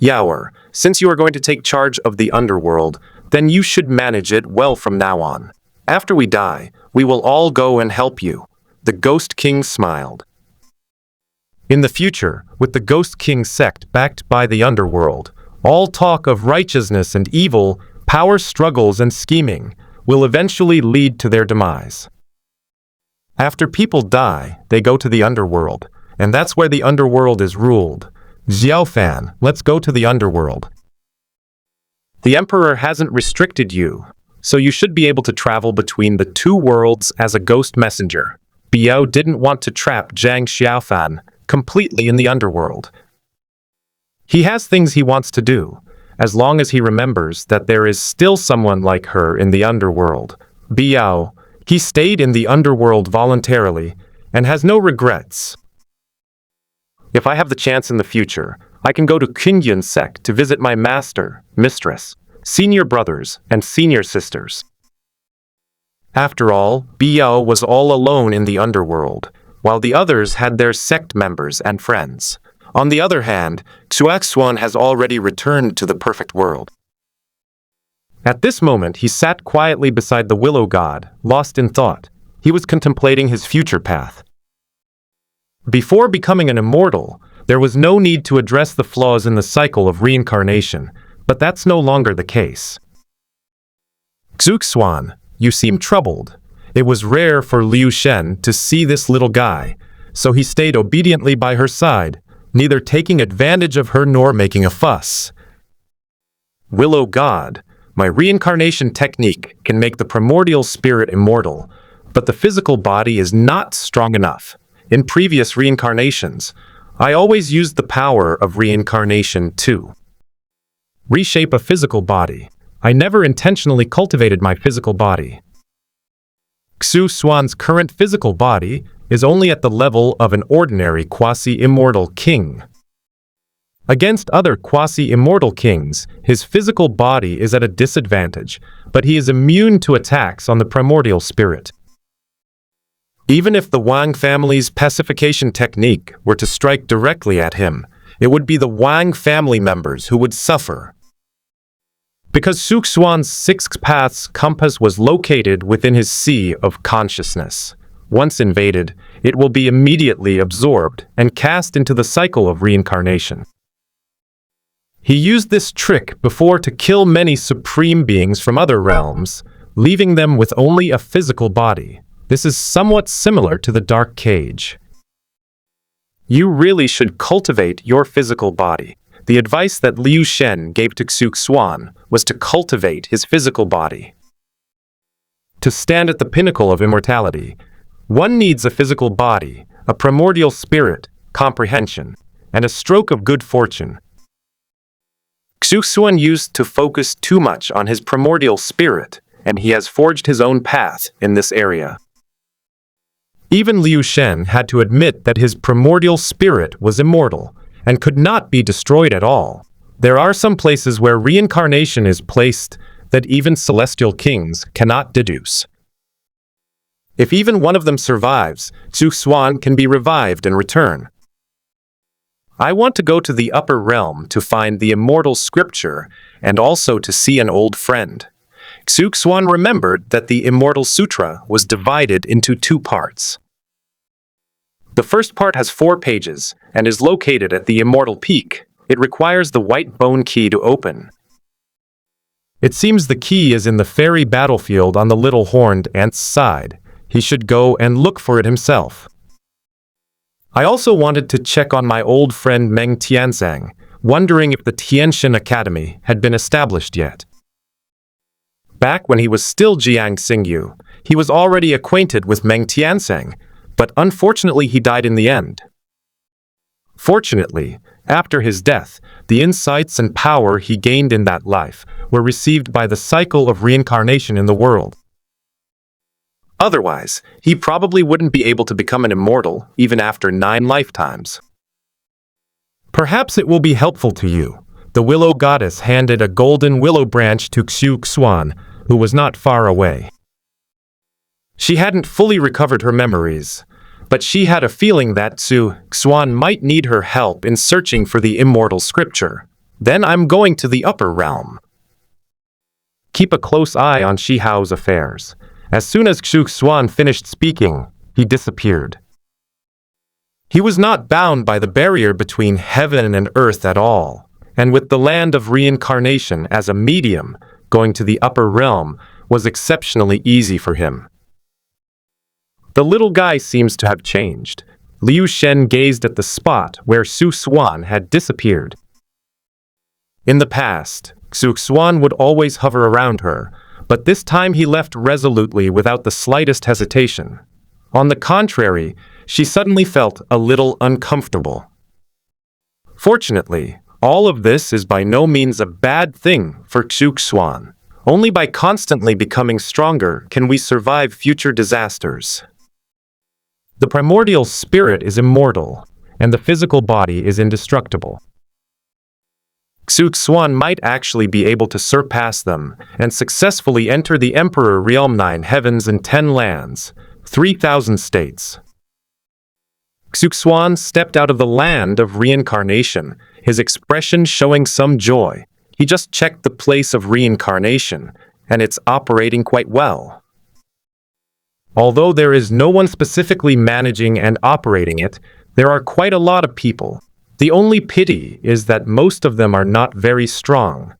Yaoer, since you are going to take charge of the underworld, then you should manage it well from now on. After we die, we will all go and help you. The Ghost King smiled. In the future, with the Ghost King sect backed by the underworld, all talk of righteousness and evil, power struggles and scheming, will eventually lead to their demise. After people die, they go to the underworld, and that's where the underworld is ruled. Xiaofan, let's go to the underworld. The Emperor hasn't restricted you, so you should be able to travel between the two worlds as a ghost messenger. Biao didn't want to trap Zhang Xiaofan completely in the underworld. He has things he wants to do, as long as he remembers that there is still someone like her in the underworld. Biao, he stayed in the underworld voluntarily and has no regrets. If I have the chance in the future, I can go to Qingyun sect to visit my master, mistress, senior brothers, and senior sisters. After all, Biao was all alone in the underworld, while the others had their sect members and friends. On the other hand, Xuan has already returned to the perfect world. At this moment, he sat quietly beside the willow god, lost in thought. He was contemplating his future path. Before becoming an immortal, there was no need to address the flaws in the cycle of reincarnation, but that's no longer the case. Xuan, you seem troubled. It was rare for Liu Shen to see this little guy, so he stayed obediently by her side, neither taking advantage of her nor making a fuss. Willow God, my reincarnation technique can make the primordial spirit immortal, but the physical body is not strong enough. In previous reincarnations, I always used the power of reincarnation to reshape a physical body. I never intentionally cultivated my physical body. Xuan's current physical body is only at the level of an ordinary quasi-immortal king. Against other quasi-immortal kings, his physical body is at a disadvantage, but he is immune to attacks on the primordial spirit. Even if the Wang family's pacification technique were to strike directly at him, it would be the Wang family members who would suffer. Because Xuan's sixth path's compass was located within his sea of consciousness. Once invaded, it will be immediately absorbed and cast into the cycle of reincarnation. He used this trick before to kill many supreme beings from other realms, leaving them with only a physical body. This is somewhat similar to the dark cage. You really should cultivate your physical body. The advice that Liu Shen gave to Xuan was to cultivate his physical body. To stand at the pinnacle of immortality, one needs a physical body, a primordial spirit, comprehension, and a stroke of good fortune. Xuan used to focus too much on his primordial spirit, and he has forged his own path in this area. Even Liu Shen had to admit that his primordial spirit was immortal and could not be destroyed at all. There are some places where reincarnation is placed that even celestial kings cannot deduce. If even one of them survives, Xuan can be revived and return. I want to go to the upper realm to find the immortal scripture and also to see an old friend. Xuan remembered that the Immortal Sutra was divided into two parts. The first part has 4 pages and is located at the Immortal Peak. It requires the white bone key to open. It seems the key is in the fairy battlefield on the little horned ant's side. He should go and look for it himself. I also wanted to check on my old friend Meng Tianzang, wondering if the Tianxin Academy had been established yet. Back when he was still Jiang Xingyu, he was already acquainted with Meng Tianzang, but unfortunately he died in the end. Fortunately, after his death, the insights and power he gained in that life were received by the cycle of reincarnation in the world. Otherwise, he probably wouldn't be able to become an immortal even after 9 lifetimes. Perhaps it will be helpful to you. The willow goddess handed a golden willow branch to Xuan, who was not far away. She hadn't fully recovered her memories, but she had a feeling that Xuan might need her help in searching for the immortal scripture. Then I'm going to the upper realm. Keep a close eye on Shihao's affairs. As soon as Xuan finished speaking, he disappeared. He was not bound by the barrier between heaven and earth at all, and with the land of reincarnation as a medium, going to the upper realm was exceptionally easy for him. The little guy seems to have changed. Liu Shen gazed at the spot where Xuan had disappeared. In the past, Xuan would always hover around her, but this time he left resolutely without the slightest hesitation. On the contrary, she suddenly felt a little uncomfortable. Fortunately, all of this is by no means a bad thing for Xuan. Only by constantly becoming stronger can we survive future disasters. The primordial spirit is immortal, and the physical body is indestructible. Xuan might actually be able to surpass them and successfully enter the Emperor Realm 9 heavens and 10 lands, 3,000 states. Xuan stepped out of the land of reincarnation, his expression showing some joy. He just checked the place of reincarnation, and it's operating quite well. Although there is no one specifically managing and operating it, there are quite a lot of people. The only pity is that most of them are not very strong.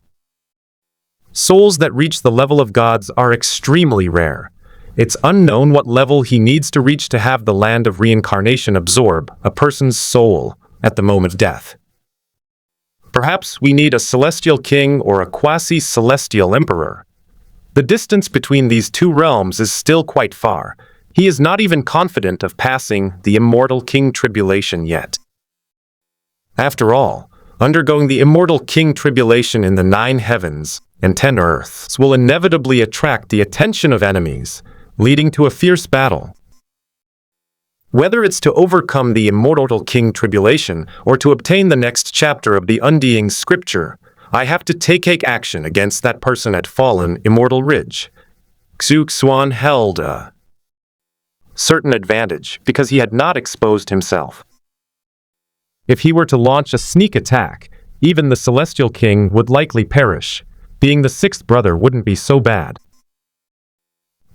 Souls that reach the level of gods are extremely rare. It's unknown what level he needs to reach to have the land of reincarnation absorb a person's soul at the moment of death. Perhaps we need a celestial king or a quasi-celestial emperor. The distance between these two realms is still quite far. He is not even confident of passing the immortal king tribulation yet. After all, undergoing the immortal king tribulation in the 9 heavens and 10 earths will inevitably attract the attention of enemies, leading to a fierce battle. Whether it's to overcome the immortal king tribulation or to obtain the next chapter of the undying scripture, I have to take action against that person at fallen Immortal Ridge. Xuan held a certain advantage because he had not exposed himself. If he were to launch a sneak attack, even the Celestial King would likely perish. Being the 6th brother wouldn't be so bad.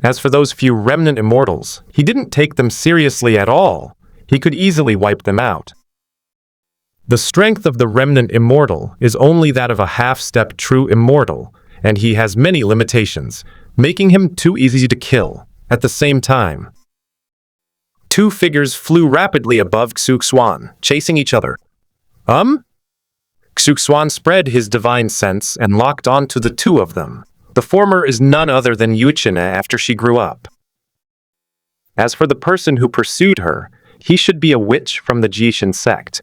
As for those few remnant immortals, he didn't take them seriously at all. He could easily wipe them out. The strength of the remnant immortal is only that of a half-step true immortal, and he has many limitations, making him too easy to kill. At the same time, 2 figures flew rapidly above Xuan, chasing each other. Xuan spread his divine sense and locked onto the 2 of them. The former is none other than Yuchina after she grew up. As for the person who pursued her, he should be a witch from the Jishin sect.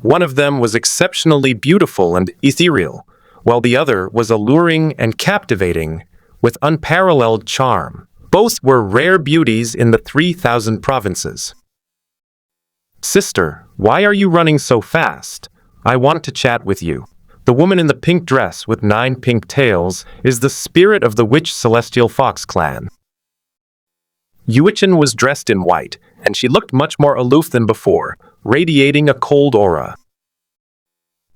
One of them was exceptionally beautiful and ethereal, while the other was alluring and captivating, with unparalleled charm. Both were rare beauties in the 3,000 provinces. Sister, why are you running so fast? I want to chat with you. The woman in the pink dress with 9 pink tails is the spirit of the witch Celestial Fox clan. Yuichin was dressed in white, and she looked much more aloof than before, radiating a cold aura.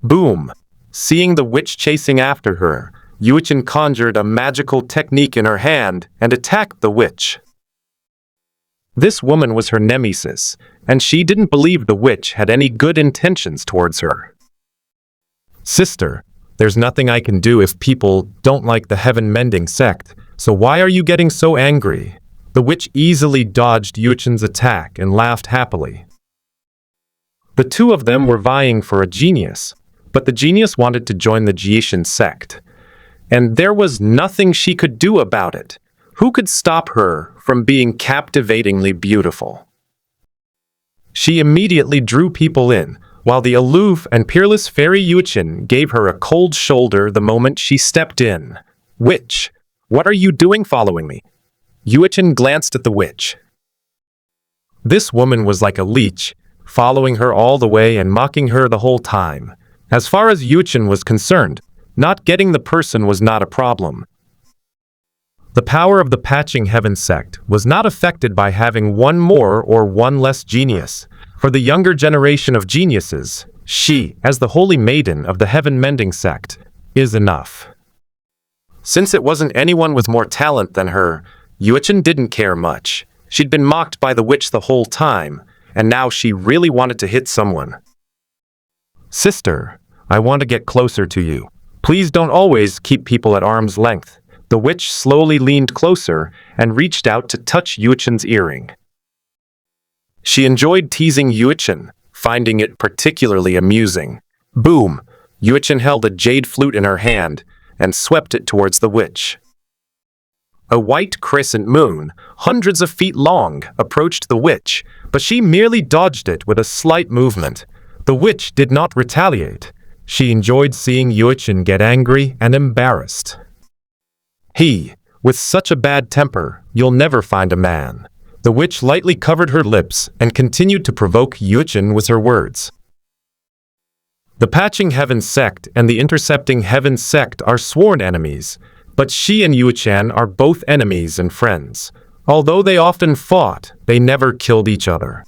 Boom! Seeing the witch chasing after her, Yuichin conjured a magical technique in her hand and attacked the witch. This woman was her nemesis, and she didn't believe the witch had any good intentions towards her. Sister, there's nothing I can do if people don't like the heaven-mending sect, so why are you getting so angry? The witch easily dodged Yuichin's attack and laughed happily. The 2 of them were vying for a genius, but the genius wanted to join the Jishin sect, and there was nothing she could do about it. Who could stop her from being captivatingly beautiful? She immediately drew people in, while the aloof and peerless fairy Yuichin gave her a cold shoulder the moment she stepped in. Witch, what are you doing following me? Yuchen glanced at the witch. This woman was like a leech, following her all the way and mocking her the whole time. As far as Yuchen was concerned, not getting the person was not a problem. The power of the Patching Heaven sect was not affected by having one more or one less genius. For the younger generation of geniuses, she, as the holy maiden of the Heaven Mending sect, is enough. Since it wasn't anyone with more talent than her, Yuchen didn't care much. She'd been mocked by the witch the whole time, and now she really wanted to hit someone. Sister, I want to get closer to you. Please don't always keep people at arm's length. The witch slowly leaned closer and reached out to touch Yuchen's earring. She enjoyed teasing Yuchen, finding it particularly amusing. Boom! Yuchen held a jade flute in her hand and swept it towards the witch. A white crescent moon, hundreds of feet long, approached the witch, but she merely dodged it with a slight movement. The witch did not retaliate. She enjoyed seeing Yuchen get angry and embarrassed. With such a bad temper, you'll never find a man. The witch lightly covered her lips and continued to provoke Yuchen with her words. The Patching Heaven sect and the Intercepting Heaven sect are sworn enemies, but she and Yuchen are both enemies and friends. Although they often fought, they never killed each other.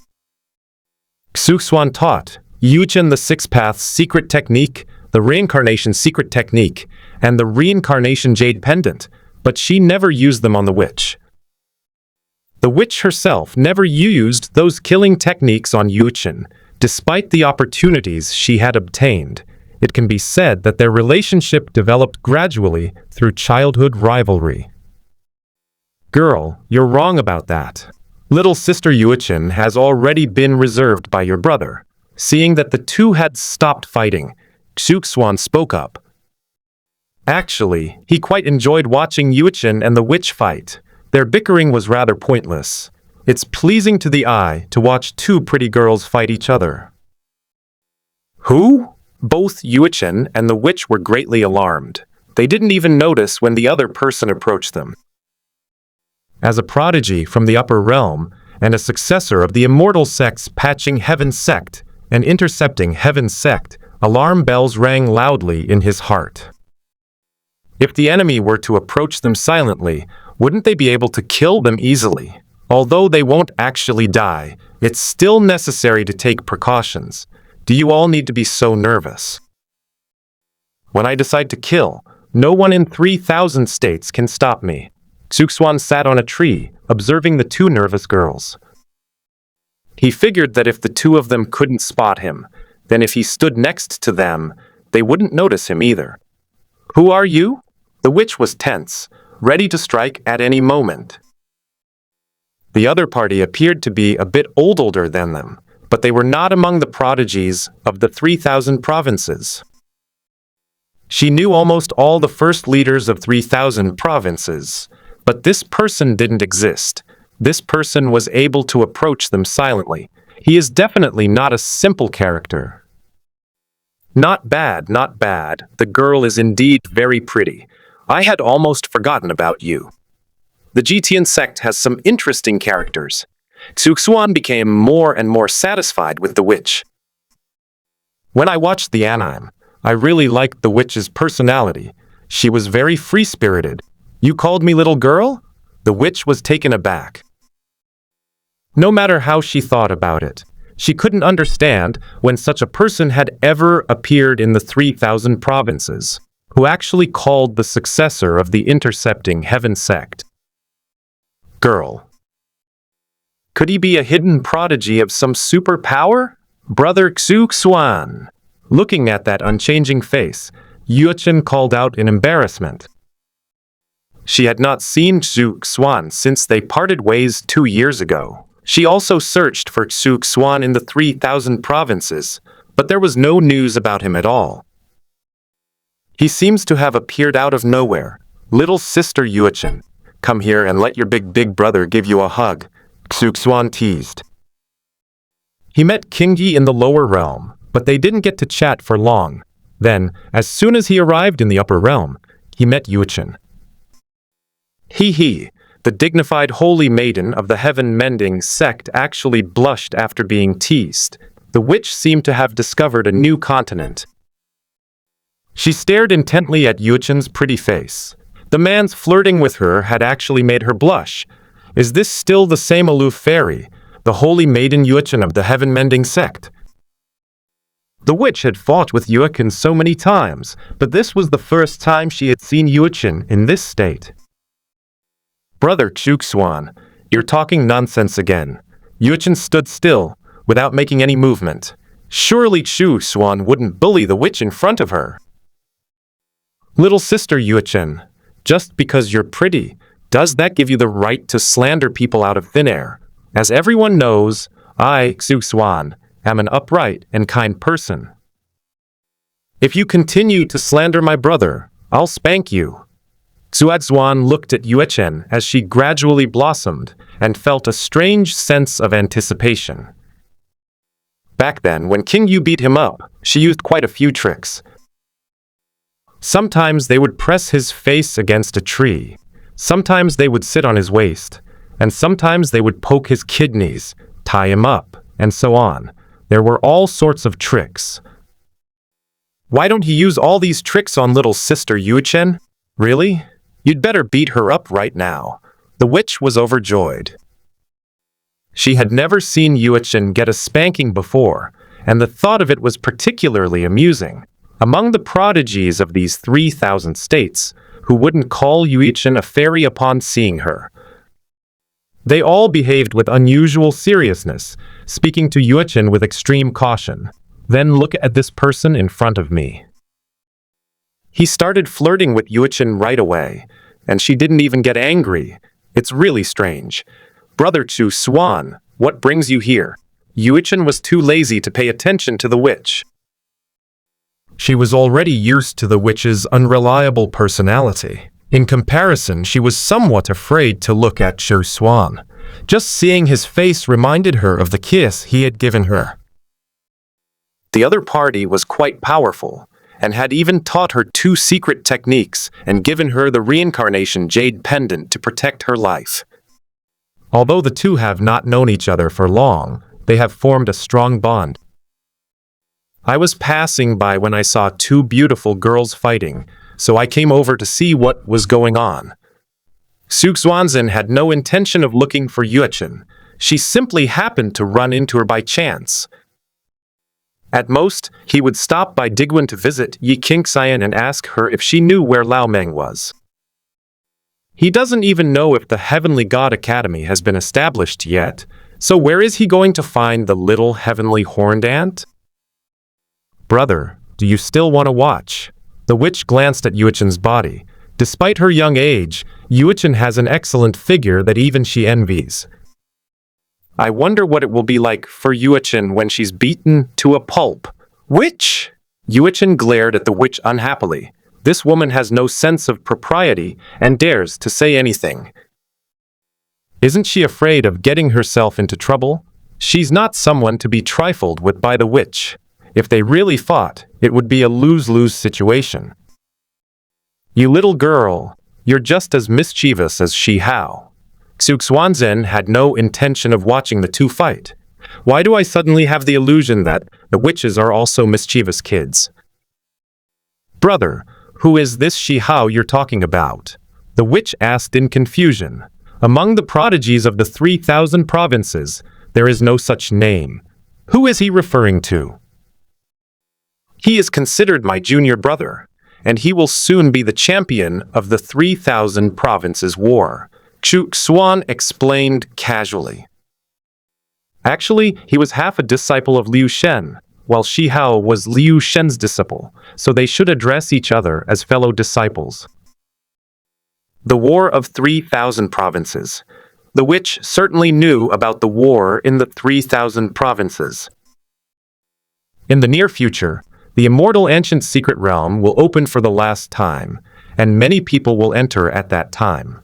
Xuan taught Yuchen the Six Paths secret technique, the reincarnation secret technique, and the reincarnation jade pendant, but she never used them on the witch. The witch herself never used those killing techniques on Yuchen, despite the opportunities she had obtained. It can be said that their relationship developed gradually through childhood rivalry. Girl, you're wrong about that. Little sister Yuchen has already been reserved by your brother. Seeing that the two had stopped fighting, Xuan spoke up. Actually, he quite enjoyed watching Yuchen and the witch fight. Their bickering was rather pointless. It's pleasing to the eye to watch two pretty girls fight each other. Who? Both Yuchen and the witch were greatly alarmed. They didn't even notice when the other person approached them. As a prodigy from the upper realm and a successor of the Immortal sect's Patching Heaven sect and Intercepting Heaven sect, alarm bells rang loudly in his heart. If the enemy were to approach them silently, wouldn't they be able to kill them easily? Although they won't actually die, it's still necessary to take precautions. Do you all need to be so nervous? When I decide to kill, no one in 3,000 states can stop me. Xuan sat on a tree, observing the two nervous girls. He figured that if the two of them couldn't spot him, then if he stood next to them, they wouldn't notice him either. Who are you? The witch was tense, ready to strike at any moment. The other party appeared to be a bit older than them, but they were not among the prodigies of the 3,000 provinces. She knew almost all the first leaders of 3,000 provinces, but this person didn't exist. This person was able to approach them silently. He is definitely not a simple character. Not bad, not bad. The girl is indeed very pretty. I had almost forgotten about you. The GTN sect has some interesting characters. Xuan became more and more satisfied with the witch. When I watched the anime, I really liked the witch's personality. She was very free-spirited. You called me little girl? The witch was taken aback. No matter how she thought about it, she couldn't understand when such a person had ever appeared in the 3,000 provinces, who actually called the successor of the Intercepting Heaven sect. Girl. Could he be a hidden prodigy of some superpower? Brother Xuan. Looking at that unchanging face, Yuchen called out in embarrassment. She had not seen Xuan since they parted ways 2 years ago. She also searched for Xuan in the 3,000 provinces, but there was no news about him at all. He seems to have appeared out of nowhere. Little sister Yuchen, come here and let your big brother give you a hug, Xuan teased. He met Qingyi in the lower realm, but they didn't get to chat for long. Then, as soon as he arrived in the upper realm, he met Yuchen. the dignified holy maiden of the heaven-mending sect actually blushed after being teased. The witch seemed to have discovered a new continent. She stared intently at Yuchen's pretty face. The man's flirting with her had actually made her blush. Is this still the same aloof fairy, the holy maiden Yuchen of the heaven-mending sect? The witch had fought with Yuchen so many times, but this was the first time she had seen Yuchen in this state. Brother Xuan, you're talking nonsense again. Yuchen stood still, without making any movement. Surely Xuan wouldn't bully the witch in front of her. Little sister Yuchen, just because you're pretty, does that give you the right to slander people out of thin air? As everyone knows, I, Xuan, am an upright and kind person. If you continue to slander my brother, I'll spank you. Xuan looked at Yuchen as she gradually blossomed and felt a strange sense of anticipation. Back then, when King Yu beat him up, she used quite a few tricks. Sometimes they would press his face against a tree, sometimes they would sit on his waist, and sometimes they would poke his kidneys, tie him up, and so on. There were all sorts of tricks. Why don't he use all these tricks on little sister Yuchen? Really? You'd better beat her up right now. The witch was overjoyed. She had never seen Yuchen get a spanking before, and the thought of it was particularly amusing. Among the prodigies of these 3,000 states, who wouldn't call Yuchen a fairy upon seeing her? They all behaved with unusual seriousness, speaking to Yuchen with extreme caution. Then look at this person in front of me. He started flirting with Yuchen right away, and she didn't even get angry. It's really strange. Brother Xuan, what brings you here? Yuchen was too lazy to pay attention to the witch. She was already used to the witch's unreliable personality. In comparison, she was somewhat afraid to look at Xuan. Just seeing his face reminded her of the kiss he had given her. The other party was quite powerful, and had even taught her 2 secret techniques and given her the reincarnation jade pendant to protect her life. Although the two have not known each other for long, they have formed a strong bond. I was passing by when I saw 2 beautiful girls fighting, so I came over to see what was going on. Xuan had no intention of looking for Yuchen. She simply happened to run into her by chance. At most, he would stop by Digwen to visit Yi Qingxian and ask her if she knew where Lao Meng was. He doesn't even know if the Heavenly God Academy has been established yet, so where is he going to find the little heavenly horned ant? Brother, do you still want to watch? The witch glanced at Yuchen's body. Despite her young age, Yuchen has an excellent figure that even she envies. I wonder what it will be like for Yuchen when she's beaten to a pulp. Witch! Yuchen glared at the witch unhappily. This woman has no sense of propriety and dares to say anything. Isn't she afraid of getting herself into trouble? She's not someone to be trifled with by the witch. If they really fought, it would be a lose-lose situation. You little girl, you're just as mischievous as Shi Hao. Xuan had no intention of watching the two fight. Why do I suddenly have the illusion that the witches are also mischievous kids? Brother, who is this Shi Hao you're talking about? The witch asked in confusion. Among the prodigies of the 3,000 provinces, there is no such name. Who is he referring to? He is considered my junior brother, and he will soon be the champion of the 3,000 provinces war. Xuan explained casually. Actually, he was half a disciple of Liu Shen, while Shi Hao was Liu Shen's disciple, so they should address each other as fellow disciples. The War of 3,000 Provinces. The witch certainly knew about the war in the 3,000 provinces. In the near future, the immortal ancient secret realm will open for the last time, and many people will enter at that time.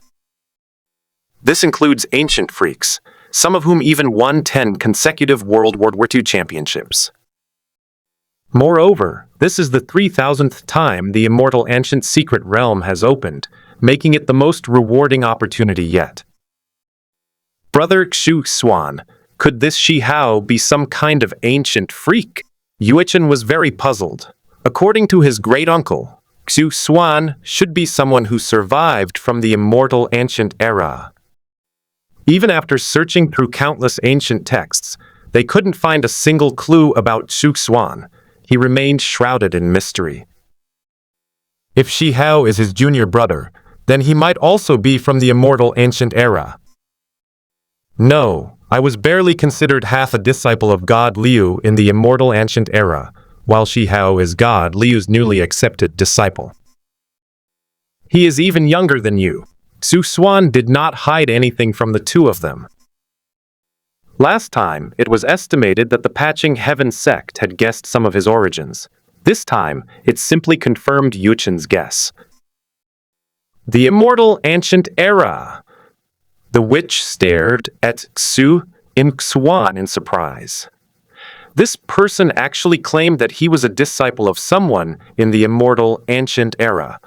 This includes ancient freaks, some of whom even won 10 consecutive World War II championships. Moreover, this is the 3,000th time the immortal ancient secret realm has opened, making it the most rewarding opportunity yet. Brother Xuan, could this Shihao be some kind of ancient freak? Yuchen was very puzzled. According to his great-uncle, Xuan should be someone who survived from the immortal ancient era. Even after searching through countless ancient texts, they couldn't find a single clue about Xuan. He remained shrouded in mystery. If Shihao is his junior brother, then he might also be from the immortal ancient era. No, I was barely considered half a disciple of God Liu in the immortal ancient era, while Shihao is God Liu's newly accepted disciple. He is even younger than you. Xuan did not hide anything from the two of them. Last time, it was estimated that the Patching Heaven sect had guessed some of his origins. This time, it simply confirmed Yuchen's guess. The immortal ancient era. The witch stared at Xuan in surprise. This person actually claimed that he was a disciple of someone in the immortal ancient era.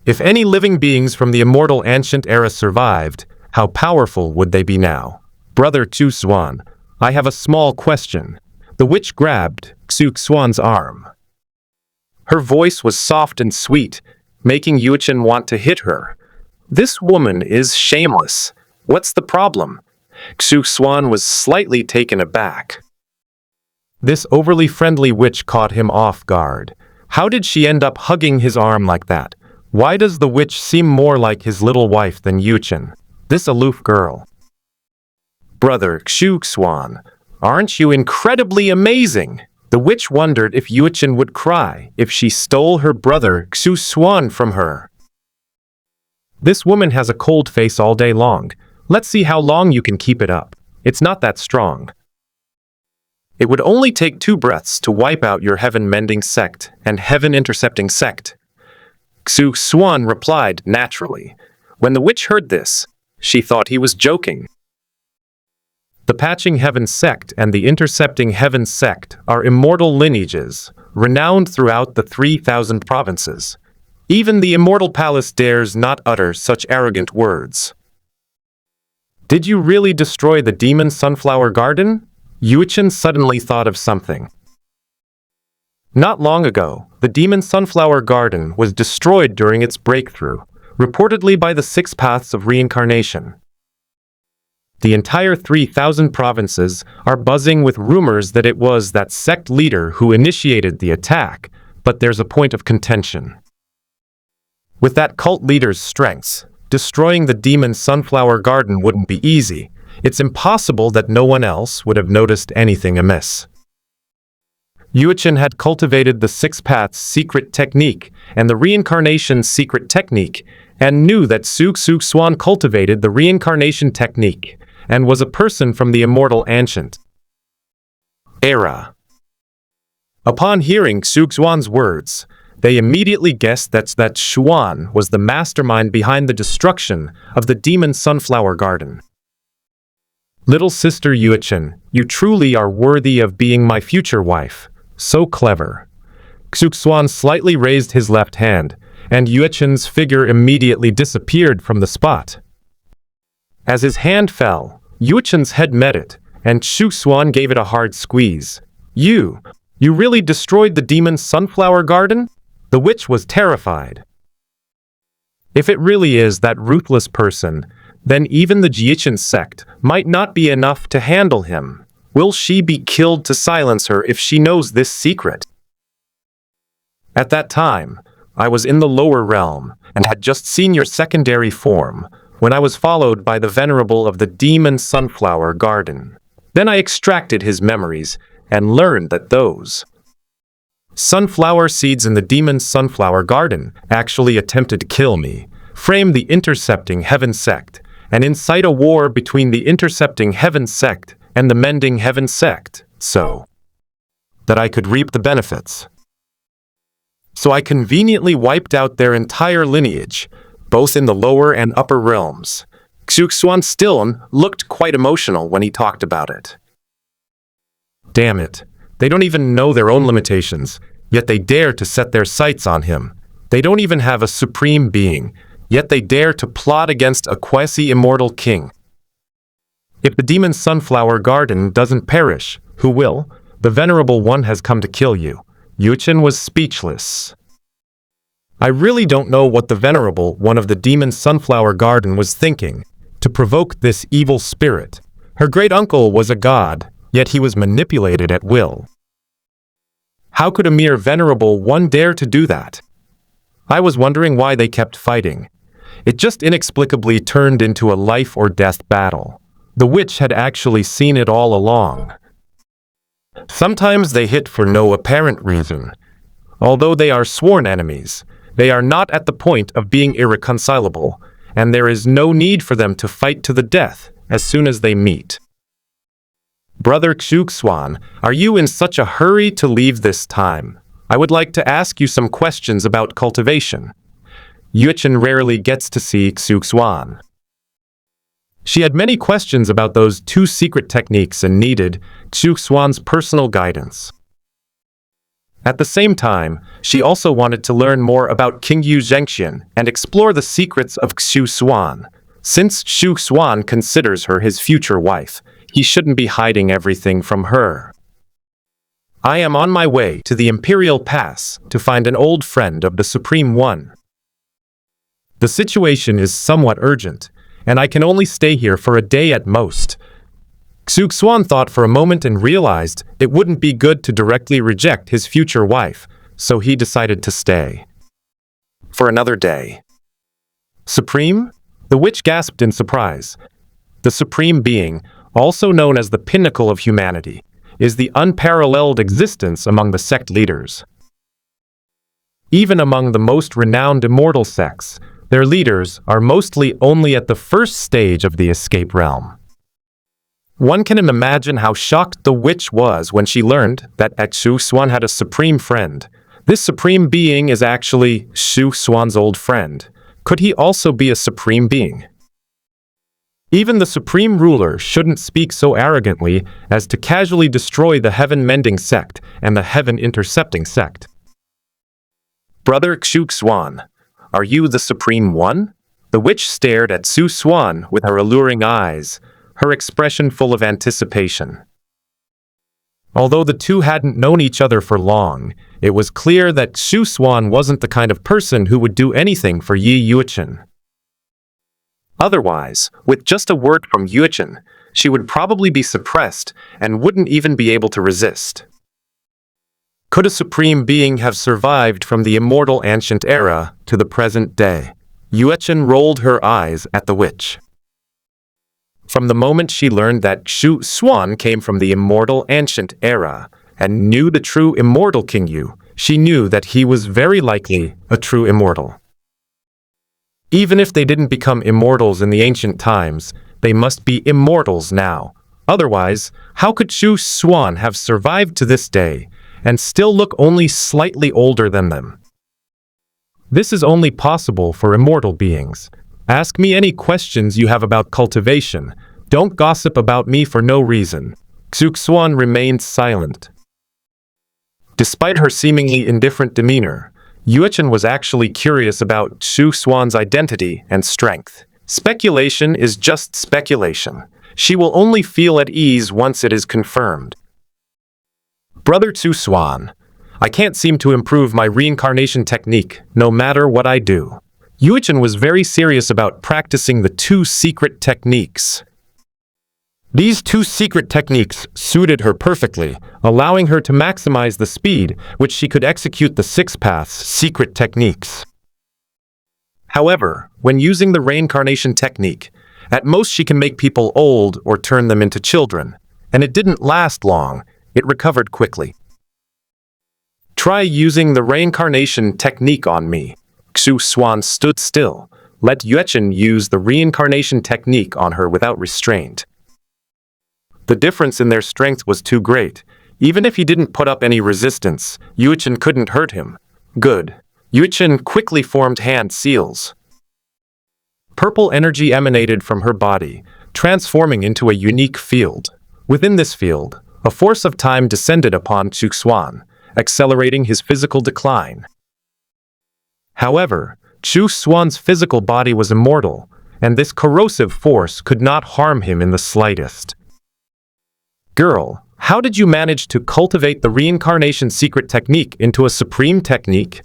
If any living beings from the immortal ancient era survived, how powerful would they be now? Brother Xuan, I have a small question. The witch grabbed Xuan's arm. Her voice was soft and sweet, making Yuchen want to hit her. This woman is shameless. What's the problem? Xuan was slightly taken aback. This overly friendly witch caught him off guard. How did she end up hugging his arm like that? Why does the witch seem more like his little wife than Yuchen? This aloof girl. Brother Xuan, aren't you incredibly amazing? The witch wondered if Yuchen would cry if she stole her brother Xuan from her. This woman has a cold face all day long. Let's see how long you can keep it up. It's not that strong. It would only take 2 breaths to wipe out your heaven-mending sect and heaven-intercepting sect. Xuan replied naturally. When the witch heard this, she thought he was joking. The Patching Heaven sect and the Intercepting Heaven sect are immortal lineages, renowned throughout the 3,000 provinces. Even the Immortal Palace dares not utter such arrogant words. Did you really destroy the Demon Sunflower Garden? Yuchen suddenly thought of something. Not long ago, the Demon Sunflower Garden was destroyed during its breakthrough, reportedly by the 6 paths of reincarnation. The entire 3,000 provinces are buzzing with rumors that it was that sect leader who initiated the attack, but there's a point of contention. With that cult leader's strengths, destroying the Demon Sunflower Garden wouldn't be easy. It's impossible that no one else would have noticed anything amiss. Yuchen had cultivated the 6 paths secret technique and the reincarnation secret technique, and knew that Xuan cultivated the reincarnation technique and was a person from the immortal ancient era. Upon hearing Xuan's words, they immediately guessed that Xuan was the mastermind behind the destruction of the Demon Sunflower Garden. Little sister Yuchen, you truly are worthy of being my future wife. So clever. Xuan slightly raised his left hand, and Yuchen's figure immediately disappeared from the spot. As his hand fell, Yuchen's head met it, and Xuan gave it a hard squeeze. You really destroyed the Demon Sunflower Garden? The witch was terrified. If it really is that ruthless person, then even the Jichen sect might not be enough to handle him. Will she be killed to silence her if she knows this secret? At that time, I was in the lower realm and had just seen your secondary form when I was followed by the venerable of the Demon Sunflower Garden. Then I extracted his memories and learned that those sunflower seeds in the Demon Sunflower Garden actually attempted to kill me, frame the Intercepting Heaven sect, and incite a war between the Intercepting Heaven sect and the Mending Heaven sect, so that I could reap the benefits. So I conveniently wiped out their entire lineage, both in the lower and upper realms. Xuan still looked quite emotional when he talked about it. Damn it, they don't even know their own limitations, yet they dare to set their sights on him. They don't even have a supreme being, yet they dare to plot against a quasi-immortal king. If the demon sunflower garden doesn't perish, who will? The venerable one has come to kill you. Xuan was speechless. I really don't know what the venerable one of the demon sunflower garden was thinking to provoke this evil spirit. Her great-uncle was a god, yet he was manipulated at will. How could a mere venerable one dare to do that? I was wondering why they kept fighting. It just inexplicably turned into a life-or-death battle. The witch had actually seen it all along. Sometimes they hit for no apparent reason. Although they are sworn enemies, they are not at the point of being irreconcilable, and there is no need for them to fight to the death as soon as they meet. Brother Xuan, are you in such a hurry to leave this time? I would like to ask you some questions about cultivation. Xuan rarely gets to see Xuan. She had many questions about those 2 secret techniques and needed Xuan's personal guidance. At the same time, she also wanted to learn more about King Yu Zhengxian and explore the secrets of Xuan. Since Xuan considers her his future wife, he shouldn't be hiding everything from her. I am on my way to the Imperial Pass to find an old friend of the Supreme One. The situation is somewhat urgent, and I can only stay here for a day at most. Xuan thought for a moment and realized it wouldn't be good to directly reject his future wife, so he decided to stay. For another day. Supreme? The witch gasped in surprise. The Supreme Being, also known as the pinnacle of humanity, is the unparalleled existence among the sect leaders. Even among the most renowned immortal sects, their leaders are mostly only at the first stage of the escape realm. One can imagine how shocked the witch was when she learned that Xuan had a supreme friend. This supreme being is actually Xuan's old friend. Could he also be a supreme being? Even the supreme ruler shouldn't speak so arrogantly as to casually destroy the heaven-mending sect and the heaven-intercepting sect. Brother Xuan, are you the Supreme One? The witch stared at Xuan with her alluring eyes, her expression full of anticipation. Although the two hadn't known each other for long, it was clear that Xuan wasn't the kind of person who would do anything for Yi Yuchen. Otherwise, with just a word from Yuchen, she would probably be suppressed and wouldn't even be able to resist. Could a supreme being have survived from the immortal ancient era to the present day? Yuchen rolled her eyes at the witch. From the moment she learned that Xuan came from the immortal ancient era and knew the true immortal King Yu, she knew that he was very likely a true immortal. Even if they didn't become immortals in the ancient times, they must be immortals now. Otherwise, how could Xuan have survived to this day and still look only slightly older than them? This is only possible for immortal beings. Ask me any questions you have about cultivation. Don't gossip about me for no reason. Xuan remained silent. Despite her seemingly indifferent demeanor, Yuchen was actually curious about Xuan's identity and strength. Speculation is just speculation. She will only feel at ease once it is confirmed. Brother Xuan, I can't seem to improve my reincarnation technique, no matter what I do. Yuchen was very serious about practicing the 2 secret techniques. These 2 secret techniques suited her perfectly, allowing her to maximize the speed which she could execute the 6 paths secret techniques. However, when using the reincarnation technique, at most she can make people old or turn them into children, and it didn't last long, it recovered quickly. Try using the reincarnation technique on me. Xuan stood still. Let Yuchen use the reincarnation technique on her without restraint. The difference in their strength was too great. Even if he didn't put up any resistance, Yuchen couldn't hurt him. Good. Yuchen quickly formed hand seals. Purple energy emanated from her body, transforming into a unique field. Within this field, a force of time descended upon Xuan, accelerating his physical decline. However, Xuan's physical body was immortal, and this corrosive force could not harm him in the slightest. Girl, how did you manage to cultivate the reincarnation secret technique into a supreme technique?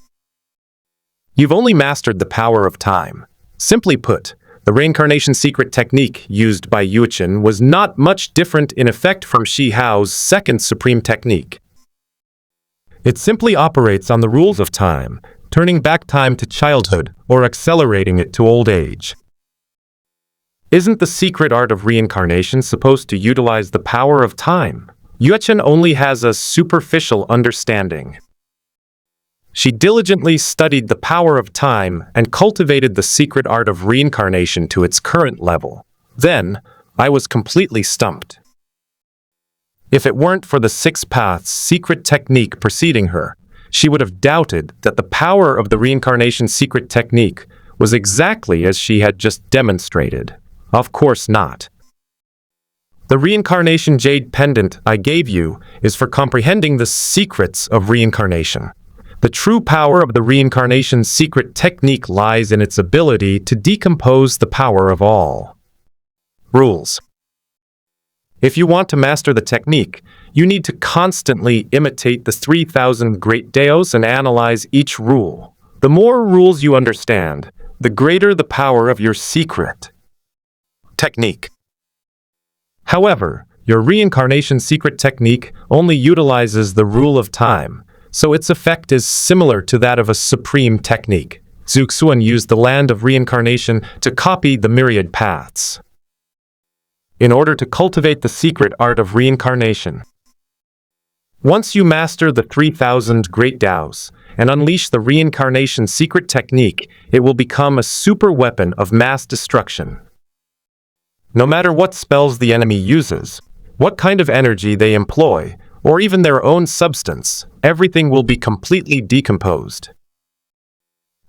You've only mastered the power of time. Simply put, the reincarnation secret technique used by Xuan was not much different in effect from Shi Hao's second supreme technique. It simply operates on the rules of time, turning back time to childhood or accelerating it to old age. Isn't the secret art of reincarnation supposed to utilize the power of time? Xuan only has a superficial understanding. She diligently studied the power of time and cultivated the secret art of reincarnation to its current level. Then, I was completely stumped. If it weren't for the Six Paths secret technique preceding her, she would have doubted that the power of the reincarnation secret technique was exactly as she had just demonstrated. Of course not. The reincarnation jade pendant I gave you is for comprehending the secrets of reincarnation. The true power of the reincarnation secret technique lies in its ability to decompose the power of all. Rules. If you want to master the technique, you need to constantly imitate the 3,000 great Daos and analyze each rule. The more rules you understand, the greater the power of your secret technique. However, your reincarnation secret technique only utilizes the rule of time, so its effect is similar to that of a supreme technique. Xuan used the land of reincarnation to copy the myriad paths in order to cultivate the secret art of reincarnation. Once you master the 3,000 great Daos and unleash the reincarnation secret technique, it will become a super weapon of mass destruction. No matter what spells the enemy uses, what kind of energy they employ, or even their own substance, everything will be completely decomposed.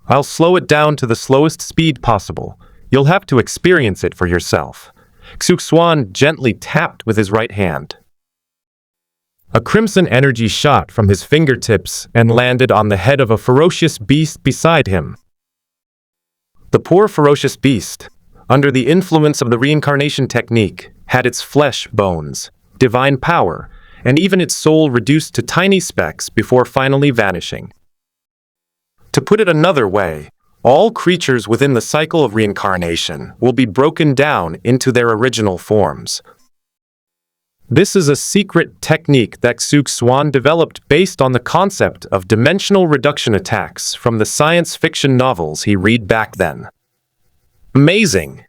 I'll slow it down to the slowest speed possible. You'll have to experience it for yourself. Xuan gently tapped with his right hand. A crimson energy shot from his fingertips and landed on the head of a ferocious beast beside him. The poor ferocious beast, under the influence of the reincarnation technique, had its flesh, bones, divine power, and even its soul reduced to tiny specks before finally vanishing. To put it another way, all creatures within the cycle of reincarnation will be broken down into their original forms. This is a secret technique that Xuan developed based on the concept of dimensional reduction attacks from the science fiction novels he read back then. Amazing!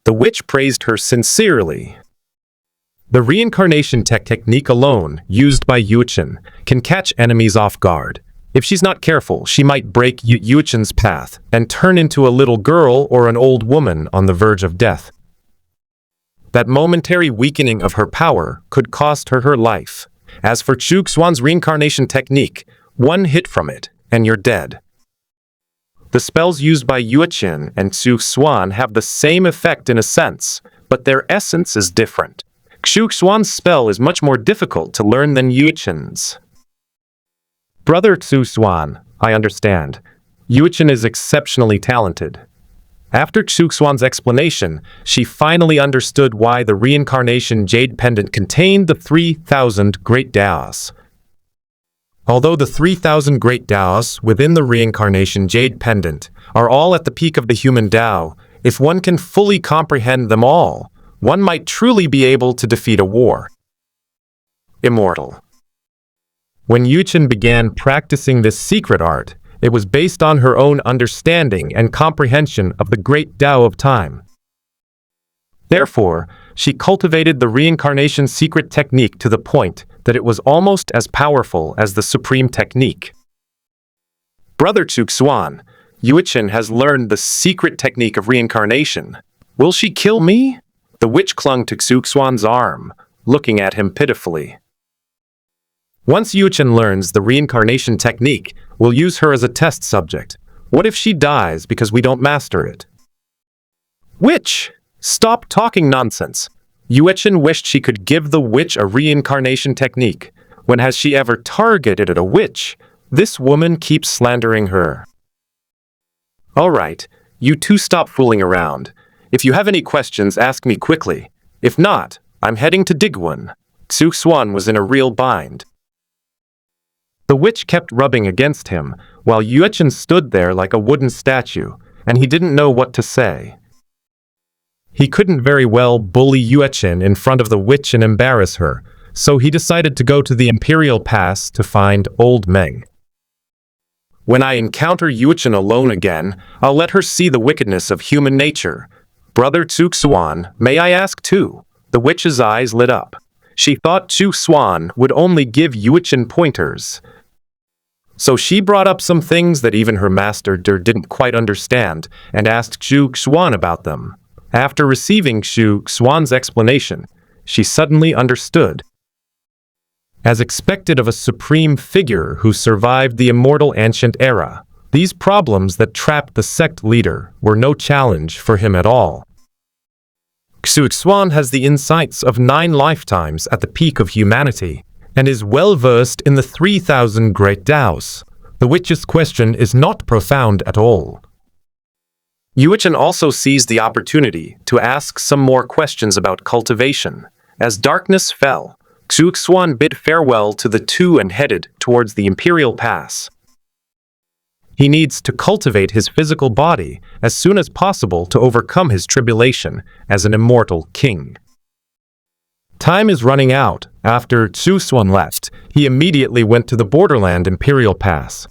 The witch praised her sincerely. The reincarnation technique alone, used by Xuan, can catch enemies off guard. If she's not careful, she might break Xuan's path and turn into a little girl or an old woman on the verge of death. That momentary weakening of her power could cost her her life. As for Xuan's reincarnation technique, one hit from it, and you're dead. The spells used by Xuan and Xuan have the same effect in a sense, but their essence is different. Xuan's spell is much more difficult to learn than Xuan's. Brother Xuan, I understand. Xuan is exceptionally talented. After Xuan's explanation, she finally understood why the reincarnation jade pendant contained the 3,000 great Daos. Although the 3,000 great Daos within the reincarnation jade pendant are all at the peak of the human Dao, if one can fully comprehend them all, one might truly be able to defeat a war. Immortal. When Xuan began practicing this secret art, it was based on her own understanding and comprehension of the great Tao of time. Therefore, she cultivated the reincarnation secret technique to the point that it was almost as powerful as the supreme technique. Brother Xuan, Xuan has learned the secret technique of reincarnation. Will she kill me? The witch clung to Xuan's arm, looking at him pitifully. Once Xuan learns the reincarnation technique, we'll use her as a test subject. What if she dies because we don't master it? Witch! Stop talking nonsense. Xuan wished she could give the witch a reincarnation technique. When has she ever targeted a witch? This woman keeps slandering her. All right, you two stop fooling around. If you have any questions, ask me quickly. If not, I'm heading to Xuan. Xuan was in a real bind. The witch kept rubbing against him, while Xuan stood there like a wooden statue, and he didn't know what to say. He couldn't very well bully Xuan in front of the witch and embarrass her, so he decided to go to the Imperial Pass to find Old Meng. When I encounter Xuan alone again, I'll let her see the wickedness of human nature. Brother Xuan, may I ask too? The witch's eyes lit up. She thought Xuan would only give Xuan pointers. So she brought up some things that even her master didn't quite understand and asked Xuan about them. After receiving Xuan's explanation, she suddenly understood. As expected of a supreme figure who survived the immortal ancient era, these problems that trapped the sect leader were no challenge for him at all. Xuan has the insights of 9 lifetimes at the peak of humanity, and is well versed in the 3,000 great Taos. The witch's question is not profound at all. Xuan also seized the opportunity to ask some more questions about cultivation. As darkness fell, Xuan bid farewell to the two and headed towards the Imperial Pass. He needs to cultivate his physical body as soon as possible to overcome his tribulation as an immortal king. Time is running out. After Xuan left, he immediately went to the borderland Imperial Pass.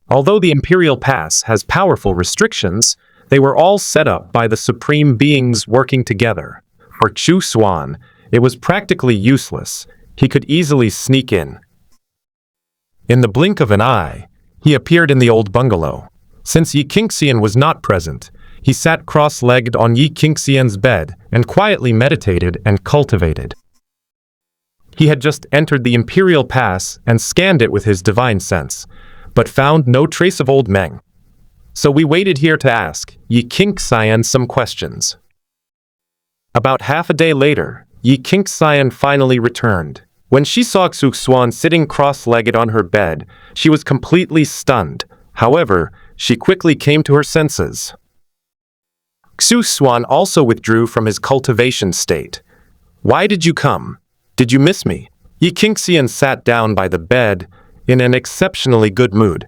Although the Imperial Pass has powerful restrictions, they were all set up by the supreme beings working together. For Xuan, it was practically useless. He could easily sneak in. In the blink of an eye, he appeared in the old bungalow. Since Yi Qingxian was not present, he sat cross-legged on Yi Qingxian's bed and quietly meditated and cultivated. He had just entered the Imperial Pass and scanned it with his divine sense, but found no trace of Old Meng. So we waited here to ask Yi Qingxian some questions. About half a day later, Yi Qingxian finally returned. When she saw Xuan sitting cross-legged on her bed, she was completely stunned. However, she quickly came to her senses. Xuan also withdrew from his cultivation state. "Why did you come? Did you miss me?" Yi Qingxian sat down by the bed, in an exceptionally good mood.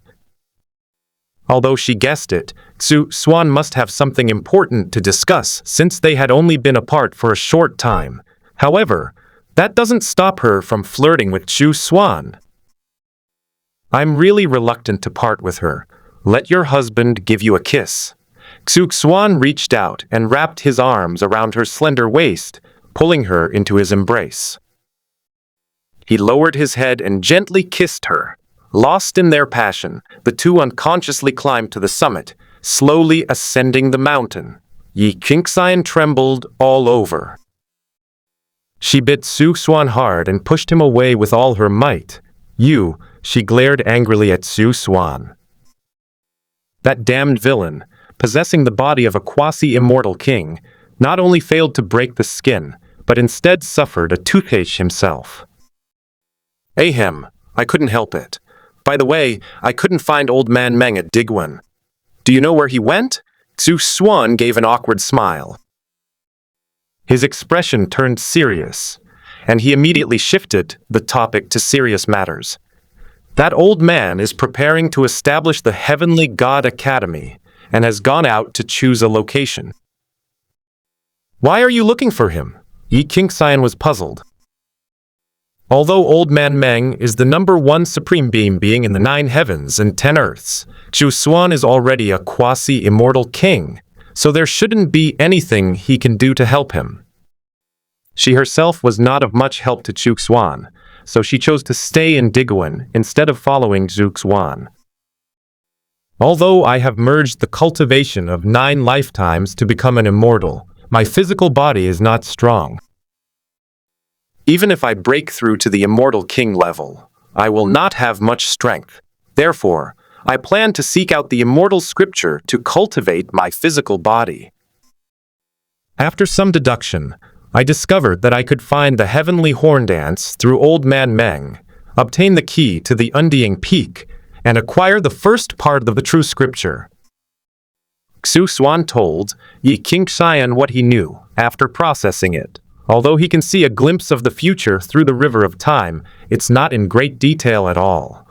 Although she guessed it, Xuan must have something important to discuss since they had only been apart for a short time. However, that doesn't stop her from flirting with Xuan. "I'm really reluctant to part with her. Let your husband give you a kiss." Xuan reached out and wrapped his arms around her slender waist, pulling her into his embrace. He lowered his head and gently kissed her. Lost in their passion, the two unconsciously climbed to the summit, slowly ascending the mountain. Yi Qingxian trembled all over. She bit Xuan hard and pushed him away with all her might. "You," she glared angrily at Xuan. That damned villain, possessing the body of a quasi-immortal king, not only failed to break the skin, but instead suffered a toothache himself. "Ahem, I couldn't help it. By the way, I couldn't find Old Man Meng at Xuan. Do you know where he went?" Xuan gave an awkward smile. His expression turned serious, and he immediately shifted the topic to serious matters. "That old man is preparing to establish the Heavenly God Academy and has gone out to choose a location." "Why are you looking for him?" Yi Qingxian was puzzled. Although Old Man Meng is the #1 supreme being in the 9 heavens and 10 earths, Xuan is already a quasi-immortal king, so there shouldn't be anything he can do to help him. She herself was not of much help to Xuan, so she chose to stay in Xuan instead of following Xuan. "Although I have merged the cultivation of 9 lifetimes to become an immortal, my physical body is not strong. Even if I break through to the immortal king level, I will not have much strength. Therefore, I plan to seek out the immortal scripture to cultivate my physical body." After some deduction, I discovered that I could find the heavenly horn dance through Old Man Meng, obtain the key to the Undying Peak, and acquire the first part of the true scripture. Xuan told Xuan what he knew after processing it. Although he can see a glimpse of the future through the river of time, it's not in great detail at all.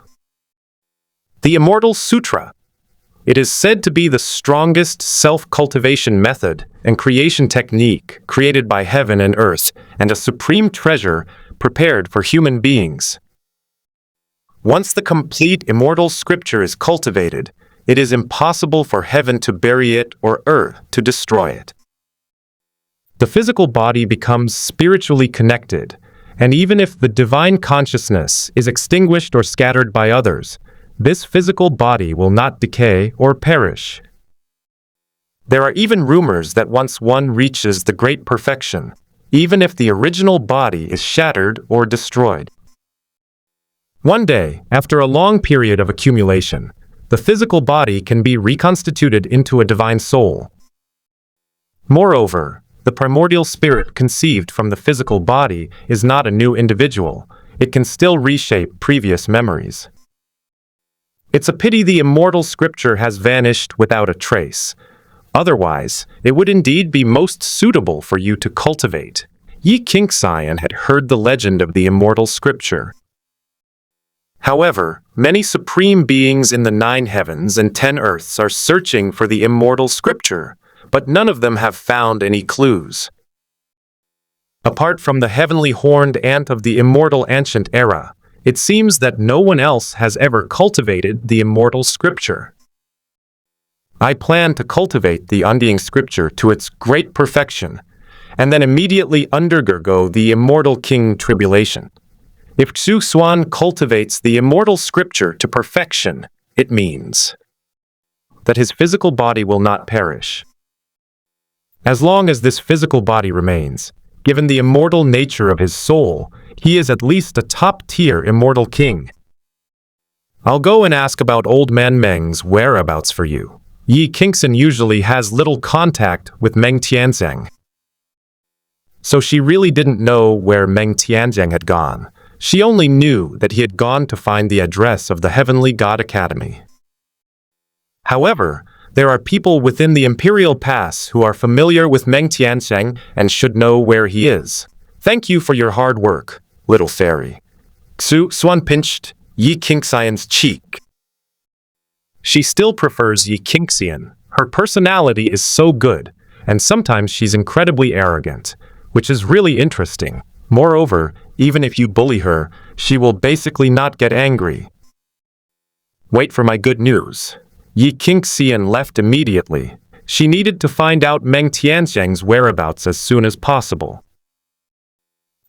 The Immortal Sutra. It is said to be the strongest self-cultivation method and creation technique created by heaven and earth, and a supreme treasure prepared for human beings. Once the complete immortal scripture is cultivated, it is impossible for heaven to bury it or earth to destroy it. The physical body becomes spiritually connected, and even if the divine consciousness is extinguished or scattered by others, this physical body will not decay or perish. There are even rumors that once one reaches the great perfection, even if the original body is shattered or destroyed. One day, after a long period of accumulation, the physical body can be reconstituted into a divine soul. Moreover, the primordial spirit conceived from the physical body is not a new individual. It can still reshape previous memories. It's a pity the immortal scripture has vanished without a trace. Otherwise, it would indeed be most suitable for you to cultivate. Xuan had heard the legend of the immortal scripture. However, many supreme beings in the 9 heavens and 10 earths are searching for the immortal scripture, but none of them have found any clues. Apart from the heavenly horned ant of the immortal ancient era, it seems that no one else has ever cultivated the immortal scripture. I plan to cultivate the undying scripture to its great perfection, and then immediately undergo the immortal king tribulation. If Xuan cultivates the immortal scripture to perfection, it means that his physical body will not perish. As long as this physical body remains, given the immortal nature of his soul, he is at least a top-tier immortal king. I'll go and ask about old man Meng's whereabouts for you. Xuan usually has little contact with Meng Tianzhang. So she really didn't know where Meng Tianzhang had gone. She only knew that he had gone to find the address of the Heavenly God Academy. However, there are people within the Imperial Pass who are familiar with Meng Tianzhang and should know where he is. Thank you for your hard work, little fairy. Xuan pinched Xuan's cheek. She still prefers Xuan. Her personality is so good, and sometimes she's incredibly arrogant, which is really interesting. Moreover, even if you bully her, she will basically not get angry. Wait for my good news. Xuan left immediately. She needed to find out Meng Tianzhang's whereabouts as soon as possible.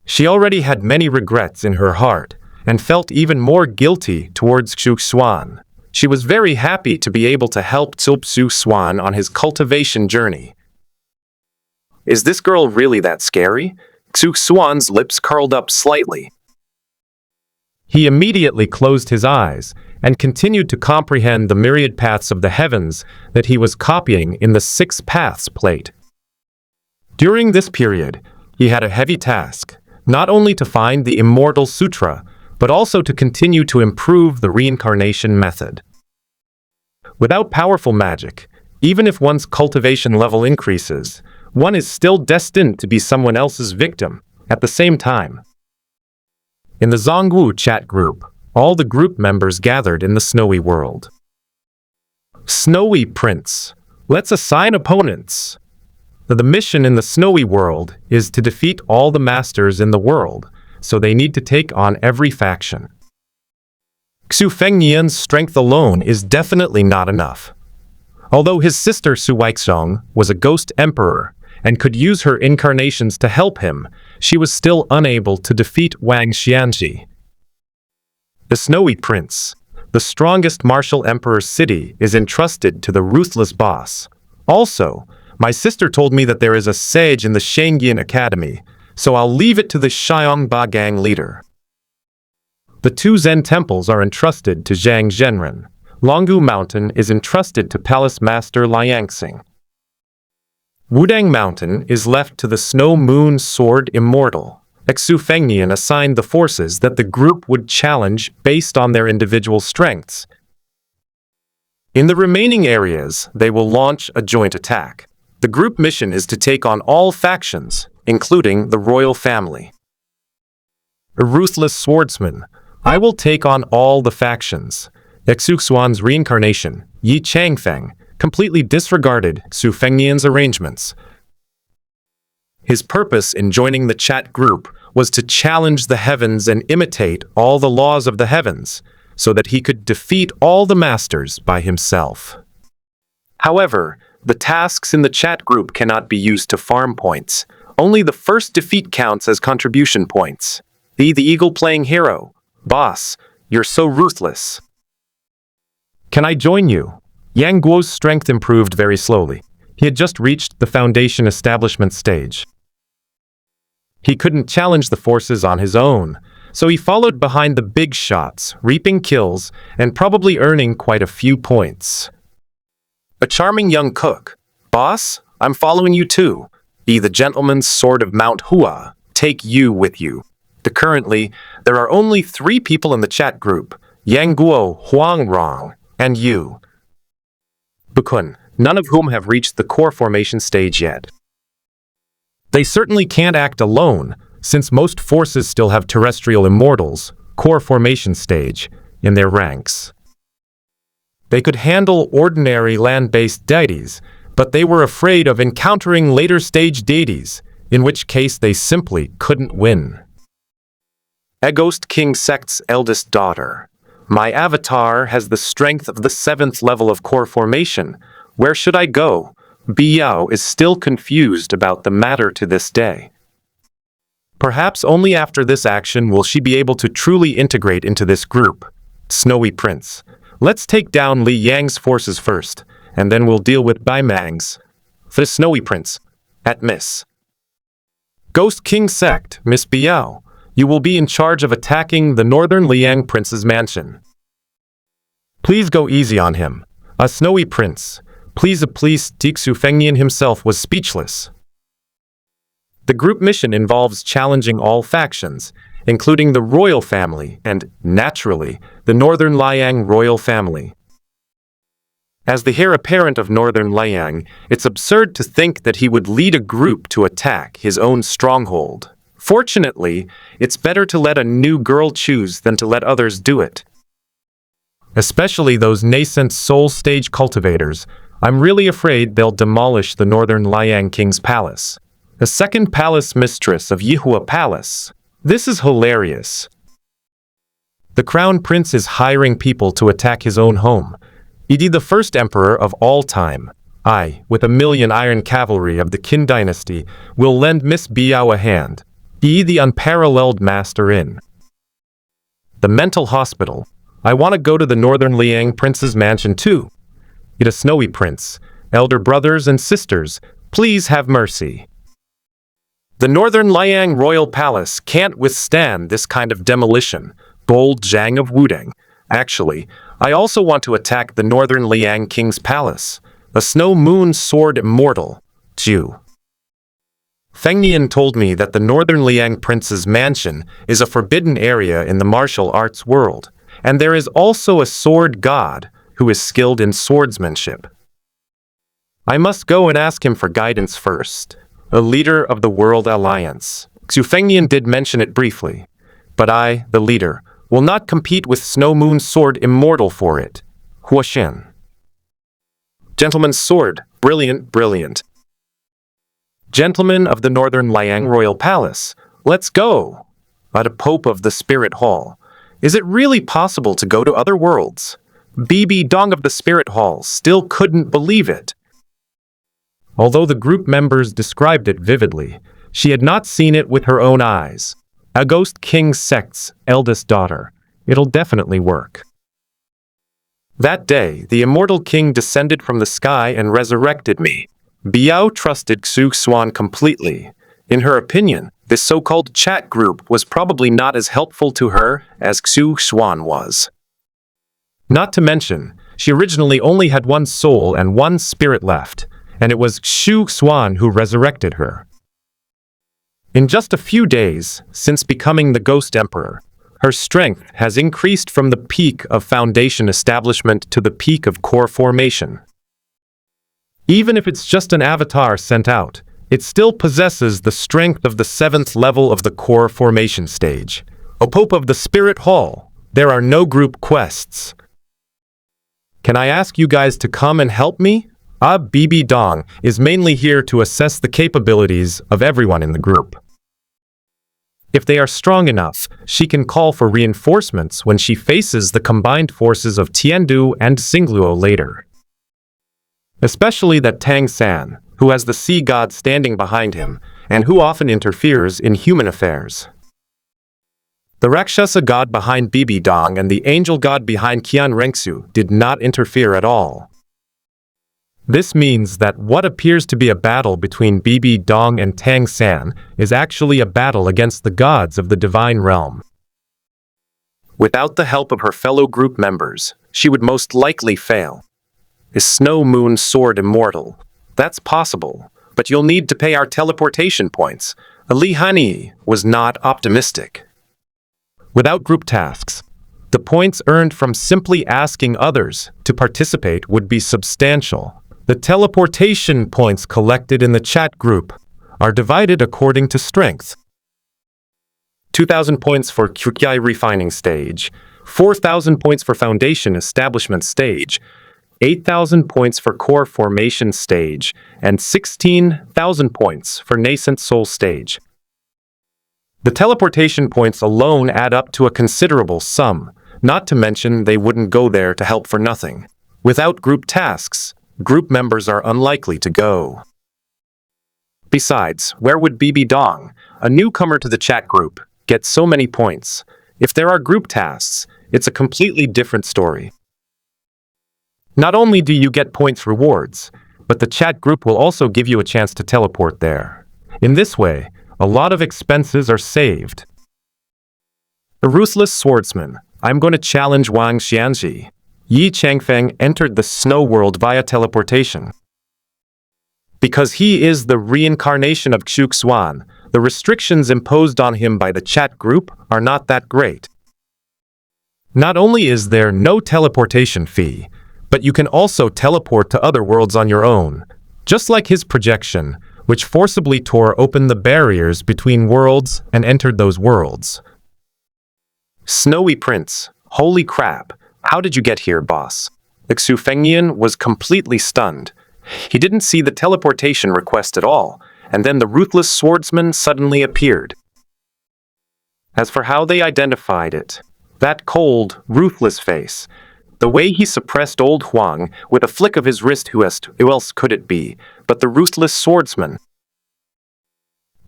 She already had many regrets in her heart, and felt even more guilty towards Xuan. She was very happy to be able to help Xuan on his cultivation journey. Is this girl really that scary? Xuan's lips curled up slightly. He immediately closed his eyes and continued to comprehend the myriad paths of the heavens that he was copying in the 6 paths plate. During this period, he had a heavy task, not only to find the Immortal Sutra, but also to continue to improve the reincarnation method. Without powerful magic, even if one's cultivation level increases, one is still destined to be someone else's victim at the same time. In the Zhongwu chat group, all the group members gathered in the snowy world. Snowy Prince, let's assign opponents. The mission in the snowy world is to defeat all the masters in the world, so they need to take on every faction. Xu Fengnian's strength alone is definitely not enough. Although his sister Su Weixong was a ghost emperor and could use her incarnations to help him, she was still unable to defeat Wang Xianji. The Snowy Prince, the strongest martial emperor's city, is entrusted to the ruthless boss. Also, my sister told me that there is a sage in the Shangyan Academy, so I'll leave it to the Xiongba gang leader. The 2 Zen temples are entrusted to Zhang Zhenren. Longgu Mountain is entrusted to Palace Master Liangxing. Wudang Mountain is left to the Snow Moon Sword Immortal. Xu Fengnian assigned the forces that the group would challenge based on their individual strengths. In the remaining areas, they will launch a joint attack. The group mission is to take on all factions, including the royal family. A ruthless swordsman, I will take on all the factions. Xuan's reincarnation, Yi Changfeng, completely disregarded Xu Fengnian's arrangements. His purpose in joining the chat group was to challenge the heavens and imitate all the laws of the heavens, so that he could defeat all the masters by himself. However, the tasks in the chat group cannot be used to farm points. Only the first defeat counts as contribution points. The eagle playing hero. Boss, you're so ruthless. Can I join you? Yang Guo's strength improved very slowly. He had just reached the foundation establishment stage. He couldn't challenge the forces on his own, so he followed behind the big shots, reaping kills and probably earning quite a few points. A charming young cook. Boss, I'm following you too. The gentleman's sword of Mount Hua. Take you with you. Currently, there are only 3 people in the chat group. Yang Guo, Huang Rong, and you. Bukun, none of whom have reached the core formation stage yet. They certainly can't act alone, since most forces still have terrestrial immortals, core formation stage, in their ranks. They could handle ordinary land-based deities, but they were afraid of encountering later-stage deities, in which case they simply couldn't win. A Ghost King Sect's eldest daughter. My avatar has the strength of the 7th level of core formation. Where should I go? Biao is still confused about the matter to this day. Perhaps only after this action will she be able to truly integrate into this group. Snowy Prince. Let's take down Li Yang's forces first, and then we'll deal with Bai Mang's. The Snowy Prince. At Miss. Ghost King Sect, Miss Biao. You will be in charge of attacking the Northern Liang Prince's mansion. Please go easy on him. A Snowy Prince. Please, Xu Fengnian himself was speechless. The group mission involves challenging all factions, including the royal family and, naturally, the Northern Liang royal family. As the heir apparent of Northern Liang, it's absurd to think that he would lead a group to attack his own stronghold. Fortunately, it's better to let a new girl choose than to let others do it. Especially those nascent soul stage cultivators, I'm really afraid they'll demolish the Northern Liang King's palace. The second palace mistress of Yihua Palace. This is hilarious. The Crown Prince is hiring people to attack his own home. The first emperor of all time. I, with 1,000,000 iron cavalry of the Qin dynasty, will lend Miss Biao a hand. The unparalleled master in the mental hospital. I want to go to the Northern Liang Prince's mansion too. A Snowy Prince. Elder brothers and sisters, please have mercy. The Northern Liang Royal Palace can't withstand this kind of demolition. Bold Zhang of Wudang. Actually, I also want to attack the Northern Liang King's palace. A Snow Moon Sword Immortal. Ju. Fengnian told me that the Northern Liang Prince's mansion is a forbidden area in the martial arts world, and there is also a sword god who is skilled in swordsmanship. I must go and ask him for guidance first. A leader of the World Alliance. Xu Fengnian did mention it briefly, but I, the leader, will not compete with Snow Moon Sword Immortal for it. Huashen. Gentleman's sword. Brilliant, brilliant. Gentlemen of the Northern Liang Royal Palace, let's go! At a Pope of the Spirit Hall. Is it really possible to go to other worlds? BB Dong of the Spirit Hall still couldn't believe it. Although the group members described it vividly, she had not seen it with her own eyes. A Ghost King Sect's eldest daughter. It'll definitely work. That day, the Immortal King descended from the sky and resurrected me. Biao trusted Xuan completely. In her opinion, this so-called chat group was probably not as helpful to her as Xuan was. Not to mention, she originally only had one soul and one spirit left, and it was Xuan who resurrected her. In just a few days, since becoming the Ghost Emperor, Her strength has increased from the peak of foundation establishment to the peak of core formation. Even if it's just an avatar sent out, it still possesses the strength of the 7th level of the core formation stage. O Pope of the Spirit Hall, there are no group quests. Can I ask you guys to come and help me? Bibi Dong is mainly here to assess the capabilities of everyone in the group. If they are strong enough, she can call for reinforcements when she faces the combined forces of Tiandu and Xingluo later. Especially that Tang San, who has the sea god standing behind him, and who often interferes in human affairs. The Rakshasa god behind Bibi Dong and the angel god behind Qian Rengsu did not interfere at all. This means that what appears to be a battle between Bibi Dong and Tang San is actually a battle against the gods of the divine realm. Without the help of her fellow group members, she would most likely fail. Is Snow Moon Sword immortal? That's possible, but you'll need to pay our teleportation points. Ali Hani was not optimistic. Without group tasks, the points earned from simply asking others to participate would be substantial. The teleportation points collected in the chat group are divided according to strength. 2,000 points for Kyukyai refining stage, 4,000 points for foundation establishment stage, 8,000 points for core formation stage, and 16,000 points for nascent soul stage. The teleportation points alone add up to a considerable sum, not to mention they wouldn't go there to help for nothing. Without group tasks, group members are unlikely to go. Besides, where would Bibi Dong, a newcomer to the chat group, get so many points? If there are group tasks, it's a completely different story. Not only do you get points rewards, but the chat group will also give you a chance to teleport there. In this way, a lot of expenses are saved. The Ruthless Swordsman. I'm going to challenge Wang Xianji. Yi Changfeng entered the snow world via teleportation. Because he is the reincarnation of Xuan, the restrictions imposed on him by the chat group are not that great. Not only is there no teleportation fee, but you can also teleport to other worlds on your own, just like his projection, which forcibly tore open the barriers between worlds and entered those worlds. Snowy Prince, holy crap, how did you get here, boss? Xu Fengnian was completely stunned. He didn't see the teleportation request at all, and then the Ruthless Swordsman suddenly appeared. As for how they identified it, that cold, ruthless face, the way he suppressed old Huang with a flick of his wrist, who else could it be but the Ruthless Swordsman?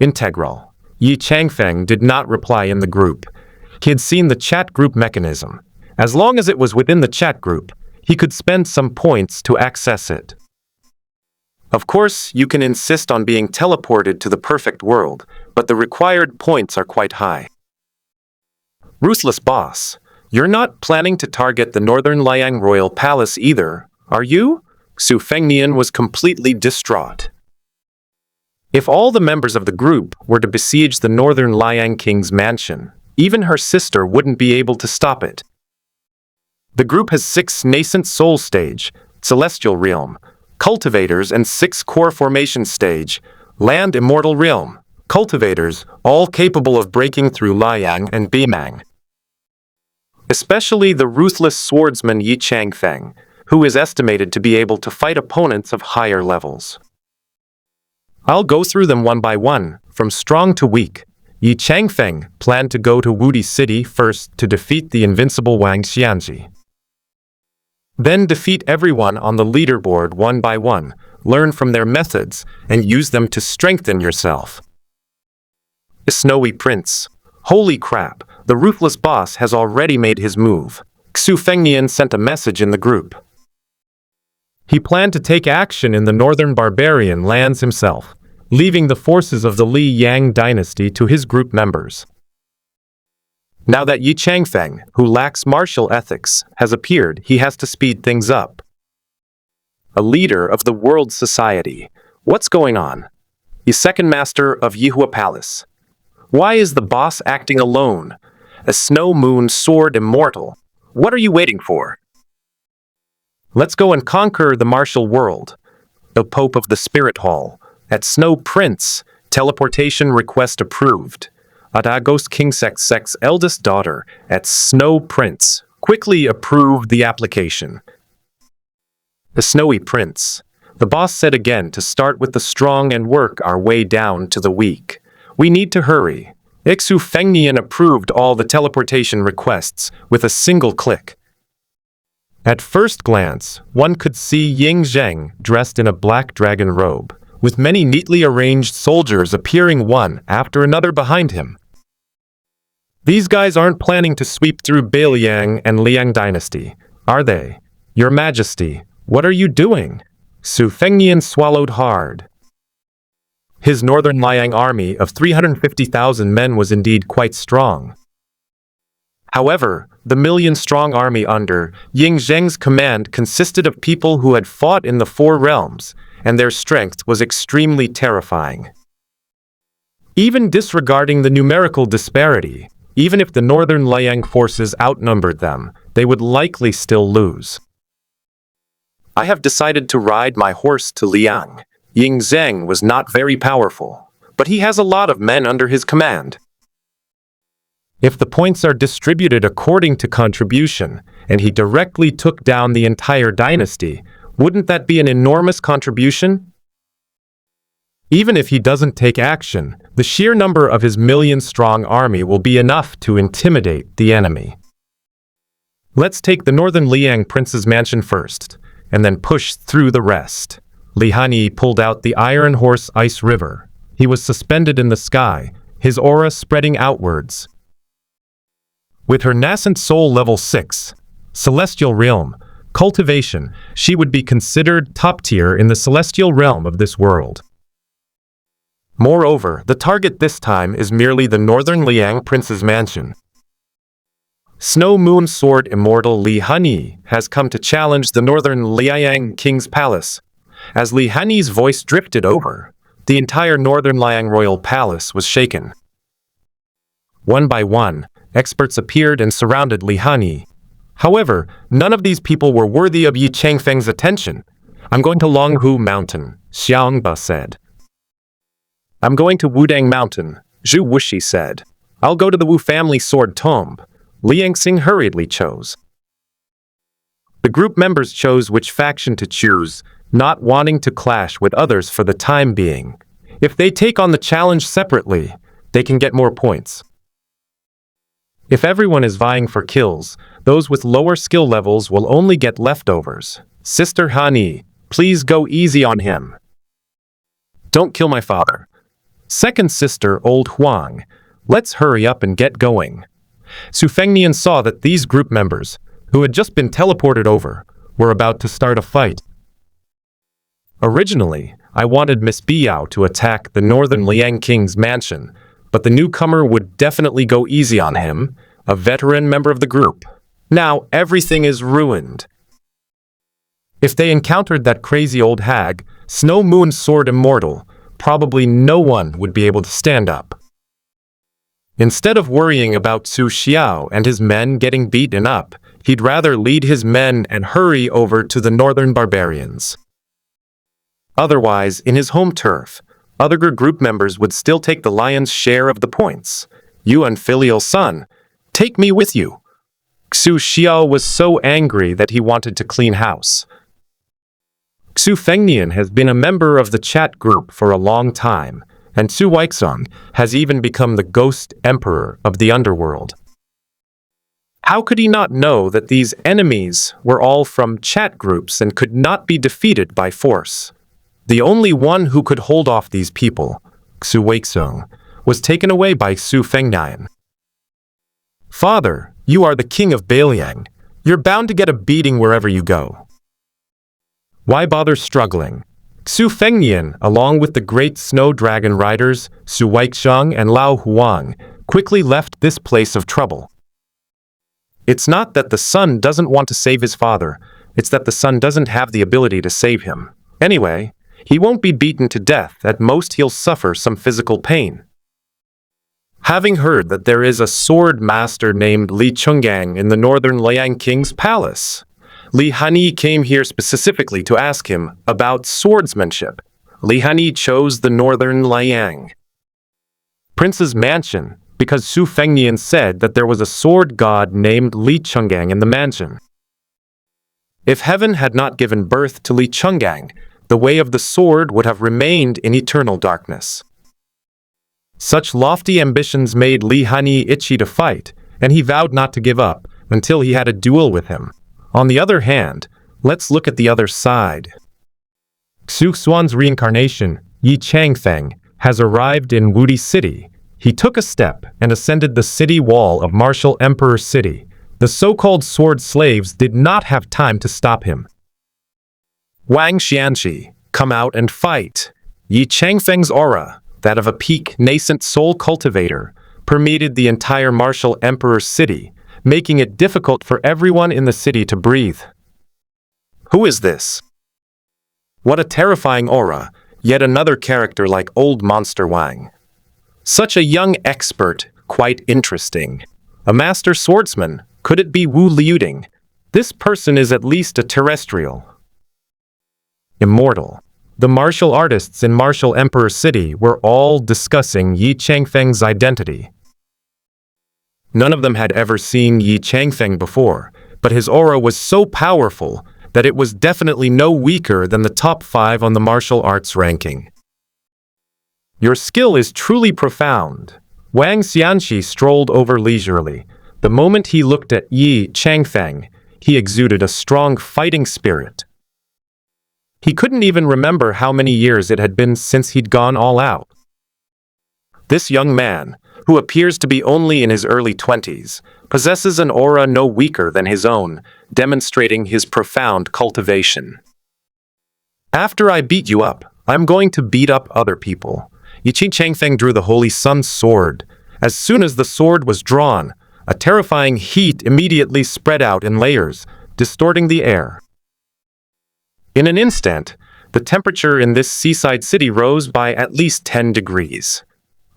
Integral. Yi Changfeng did not reply in the group. He had seen the chat group mechanism. As long as it was within the chat group, he could spend some points to access it. Of course, you can insist on being teleported to the perfect world, but the required points are quite high. Ruthless boss, you're not planning to target the Northern Liang Royal Palace either, are you? Xu Fengnian was completely distraught. If all the members of the group were to besiege the Northern Liang King's mansion, even her sister wouldn't be able to stop it. The group has 6 nascent soul stage, celestial realm, cultivators, and 6 core formation stage, land immortal realm, cultivators, all capable of breaking through Liang and Bimang. Especially the Ruthless Swordsman Yi Changfeng, who is estimated to be able to fight opponents of higher levels. I'll go through them one by one, from strong to weak. Yi Changfeng planned to go to Wudi City first to defeat the invincible Wang Xianji. Then defeat everyone on the leaderboard one by one, learn from their methods, and use them to strengthen yourself. The Snowy Prince. Holy crap, the ruthless boss has already made his move. Xu Fengnian sent a message in the group. He planned to take action in the northern barbarian lands himself, leaving the forces of the Li Yang dynasty to his group members. Now that Yi Changfeng, who lacks martial ethics, has appeared, he has to speed things up. A leader of the world society. What's going on? He's second master of Yihua Palace. Why is the boss acting alone? a snow moon sword immortal. What are you waiting for? Let's go and conquer the martial world. The Pope of the Spirit Hall. At Snow Prince, teleportation request approved. Adagos King Sex's eldest daughter at Snow Prince quickly approved the application. The Snowy Prince. The boss said again to start with the strong and work our way down to the weak. We need to hurry. Ixu Fengnian approved all the teleportation requests with a single click. At first glance, one could see Ying Zheng dressed in a black dragon robe, with many neatly arranged soldiers appearing one after another behind him. These guys aren't planning to sweep through Beiliang and Liang dynasty, are they? Your Majesty, what are you doing? Su Fengnian swallowed hard. His northern Liang army of 350,000 men was indeed quite strong. However, the million-strong army under Ying Zheng's command consisted of people who had fought in the Four Realms, and their strength was extremely terrifying. Even disregarding the numerical disparity, even if the northern Liang forces outnumbered them, they would likely still lose. I have decided to ride my horse to Liang. Ying Zheng was not very powerful, but he has a lot of men under his command. If the points are distributed according to contribution, and he directly took down the entire dynasty, wouldn't that be an enormous contribution? Even if he doesn't take action, the sheer number of his million-strong army will be enough to intimidate the enemy. Let's take the northern Liang prince's mansion first, and then push through the rest. Li Hanyi pulled out the Iron Horse Ice River. He was suspended in the sky, his aura spreading outwards. With her nascent soul level 6, celestial realm, cultivation, she would be considered top tier in the celestial realm of this world. Moreover, the target this time is merely the northern Liang prince's mansion. Snow Moon Sword Immortal Li Hanyi has come to challenge the northern Liang king's palace. As Li Hanyi's voice drifted over, the entire northern Liang royal palace was shaken. One by one, experts appeared and surrounded Li Hanyi. However, none of these people were worthy of Yi Changfeng's attention. I'm going to Longhu Mountain, Xiangba said. I'm going to Wudang Mountain, Zhu Wuxi said. I'll go to the Wu family sword tomb, Liang Xing hurriedly chose. The group members chose which faction to choose, not wanting to clash with others for the time being. If they take on the challenge separately, they can get more points. If everyone is vying for kills, those with lower skill levels will only get leftovers. Sister Hanyi, please go easy on him. Don't kill my father. Second sister, Old Huang, let's hurry up and get going. Su Fengnian saw that these group members, who had just been teleported over, were about to start a fight. Originally, I wanted Miss Biao to attack the northern Liang king's mansion, but the newcomer would definitely go easy on him, a veteran member of the group. Now everything is ruined. If they encountered that crazy old hag, Snow Moon Sword Immortal, probably no one would be able to stand up. Instead of worrying about Su Xiao and his men getting beaten up, he'd rather lead his men and hurry over to the northern barbarians. Otherwise, in his home turf, other group members would still take the lion's share of the points. You unfilial son, take me with you. Xu Xiao was so angry that he wanted to clean house. Xu Fengnian has been a member of the chat group for a long time, and Su Weixong has even become the ghost emperor of the underworld. How could he not know that these enemies were all from chat groups and could not be defeated by force? The only one who could hold off these people, Xu Weixong, was taken away by Su Fengnian. Father, you are the king of Beiliang. You're bound to get a beating wherever you go. Why bother struggling? Xu Fengnian, along with the great snow dragon riders, Su Weixong and Lao Huang, quickly left this place of trouble. It's not that the son doesn't want to save his father, it's that the son doesn't have the ability to save him. Anyway, he won't be beaten to death, at most he'll suffer some physical pain. Having heard that there is a sword master named Li Chungang in the northern Liang King's palace, Li Hani came here specifically to ask him about swordsmanship. Li Hani chose the northern Liang prince's mansion because Su Fengnian said that there was a sword god named Li Chungang in the mansion. If heaven had not given birth to Li Chungang, the way of the sword would have remained in eternal darkness. Such lofty ambitions made Li Hani itchy to fight, and he vowed not to give up until he had a duel with him. On the other hand, let's look at the other side. Xuan's reincarnation, Yi Changfeng, has arrived in Wudi City. He took a step and ascended the city wall of Martial Emperor City. The so-called sword slaves did not have time to stop him. Wang Xianxi, come out and fight. Yi Changfeng's aura, that of a peak nascent soul cultivator, permeated the entire Martial Emperor City, making it difficult for everyone in the city to breathe. Who is this? What a terrifying aura, yet another character like old monster Wang. Such a young expert, quite interesting. A master swordsman, could it be Wu Liuding? This person is at least a terrestrial. Immortal. The martial artists in Martial Emperor City were all discussing Yi Changfeng's identity. None of them had ever seen Yi Changfeng before, but his aura was so powerful that it was definitely no weaker than the top 5 on the martial arts ranking. Your skill is truly profound. Wang Xianxi strolled over leisurely. The moment he looked at Yi Changfeng, he exuded a strong fighting spirit. He couldn't even remember how many years it had been since he'd gone all out. This young man, who appears to be only in his early 20s, possesses an aura no weaker than his own, demonstrating his profound cultivation. After I beat you up, I'm going to beat up other people. Yi Changfeng drew the Holy Sun's sword. As soon as the sword was drawn, a terrifying heat immediately spread out in layers, distorting the air. In an instant, the temperature in this seaside city rose by at least 10 degrees.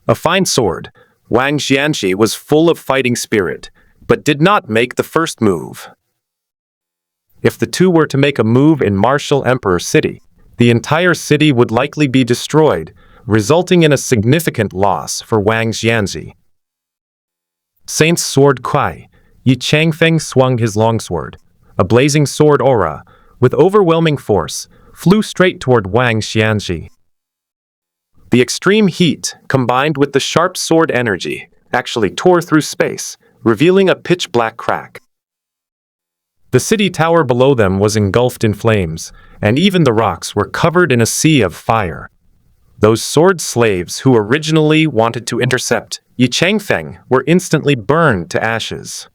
A fine sword, Wang Xianxi was full of fighting spirit, but did not make the first move. If the two were to make a move in Martial Emperor City, the entire city would likely be destroyed, resulting in a significant loss for Wang Xianxi. Saint's sword Kuai, Yi Changfeng swung his longsword. A blazing sword aura, with overwhelming force, flew straight toward Wang Xianxi. The extreme heat, combined with the sharp sword energy, actually tore through space, revealing a pitch-black crack. The city tower below them was engulfed in flames, and even the rocks were covered in a sea of fire. Those sword slaves who originally wanted to intercept Yi Changfeng were instantly burned to ashes.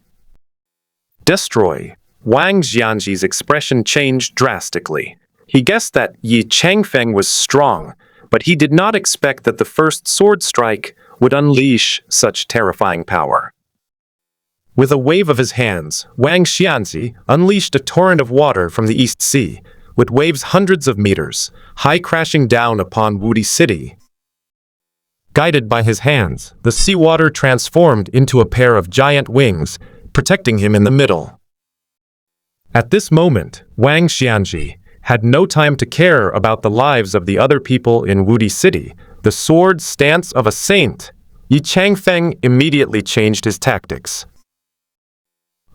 Destroy. Wang Xianxi's expression changed drastically. He guessed that Yi Changfeng was strong, but he did not expect that the first sword strike would unleash such terrifying power. With a wave of his hands, Wang Xianxi unleashed a torrent of water from the East Sea, with waves hundreds of meters, high crashing down upon Wudi City. Guided by his hands, the seawater transformed into a pair of giant wings, protecting him in the middle. At this moment, Wang Xianxi had no time to care about the lives of the other people in Wudi City. The sword stance of a saint, Yi Changfeng immediately changed his tactics.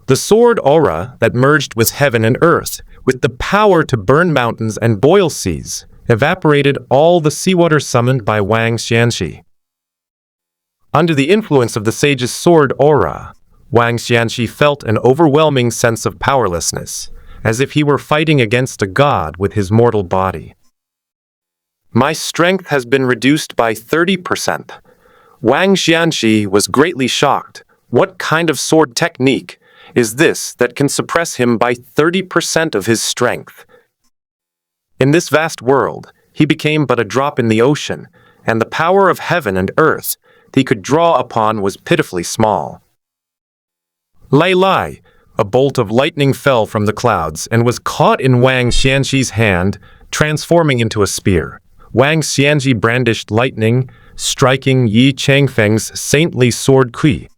The sword aura that merged with heaven and earth, with the power to burn mountains and boil seas, evaporated all the seawater summoned by Wang Xianxi. Under the influence of the sage's sword aura, Wang Xianxi felt an overwhelming sense of powerlessness, as if he were fighting against a god with his mortal body. My strength has been reduced by 30%. Wang Xianxi was greatly shocked. What kind of sword technique is this that can suppress him by 30% of his strength? In this vast world, he became but a drop in the ocean, and the power of heaven and earth he could draw upon was pitifully small. Lai, a bolt of lightning fell from the clouds and was caught in Wang Xianxi's hand, transforming into a spear. Wang Xianxi brandished lightning, striking Yi Changfeng's saintly sword Kui.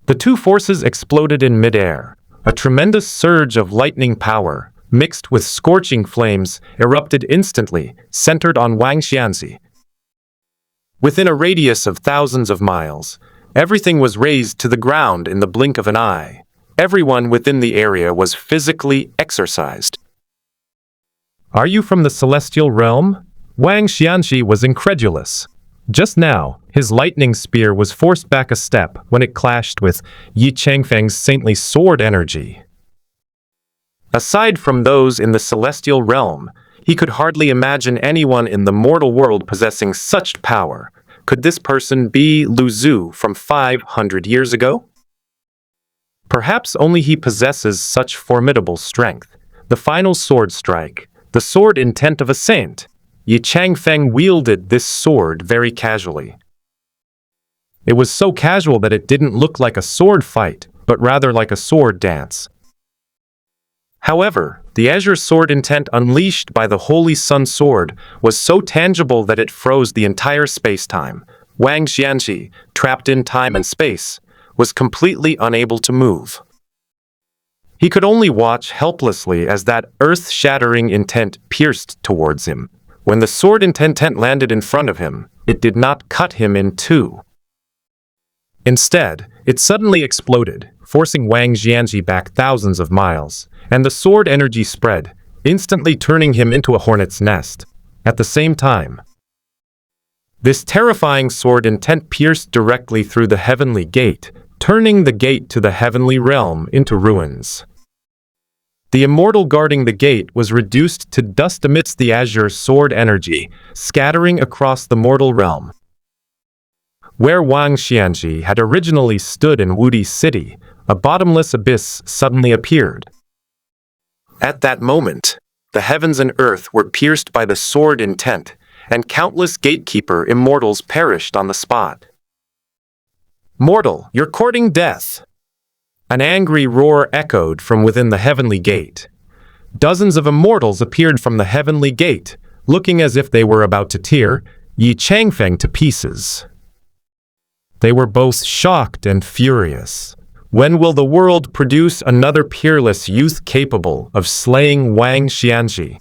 The two forces exploded in midair. A tremendous surge of lightning power, mixed with scorching flames, erupted instantly, centered on Wang Xianzi. Within a radius of thousands of miles, everything was razed to the ground in the blink of an eye. Everyone within the area was physically exorcised. "Are you from the celestial realm?" Wang Xianzi was incredulous. Just now, his lightning spear was forced back a step when it clashed with Yi Changfeng's saintly sword energy. Aside from those in the celestial realm, he could hardly imagine anyone in the mortal world possessing such power. Could this person be Lu Zhu from 500 years ago? Perhaps only he possesses such formidable strength. The final sword strike, the sword intent of a saint. Yi Changfeng wielded this sword very casually. It was so casual that it didn't look like a sword fight, but rather like a sword dance. However, the azure sword intent unleashed by the Holy Sun sword was so tangible that it froze the entire space-time. Wang Xianzi, trapped in time and space, was completely unable to move. He could only watch helplessly as that earth-shattering intent pierced towards him. When the sword intent landed in front of him, it did not cut him in two. Instead, it suddenly exploded, forcing Wang Xianzi back thousands of miles, and the sword energy spread, instantly turning him into a hornet's nest. At the same time, this terrifying sword intent pierced directly through the heavenly gate, turning the gate to the heavenly realm into ruins. The immortal guarding the gate was reduced to dust amidst the azure sword energy, scattering across the mortal realm. Where Wang Xianzi had originally stood in Wudi City, a bottomless abyss suddenly appeared. At that moment, the heavens and earth were pierced by the sword intent, and countless gatekeeper immortals perished on the spot. "Mortal, you're courting death!" An angry roar echoed from within the heavenly gate. Dozens of immortals appeared from the heavenly gate, looking as if they were about to tear Yi Changfeng to pieces. They were both shocked and furious. When will the world produce another peerless youth capable of slaying Wang Xianzi?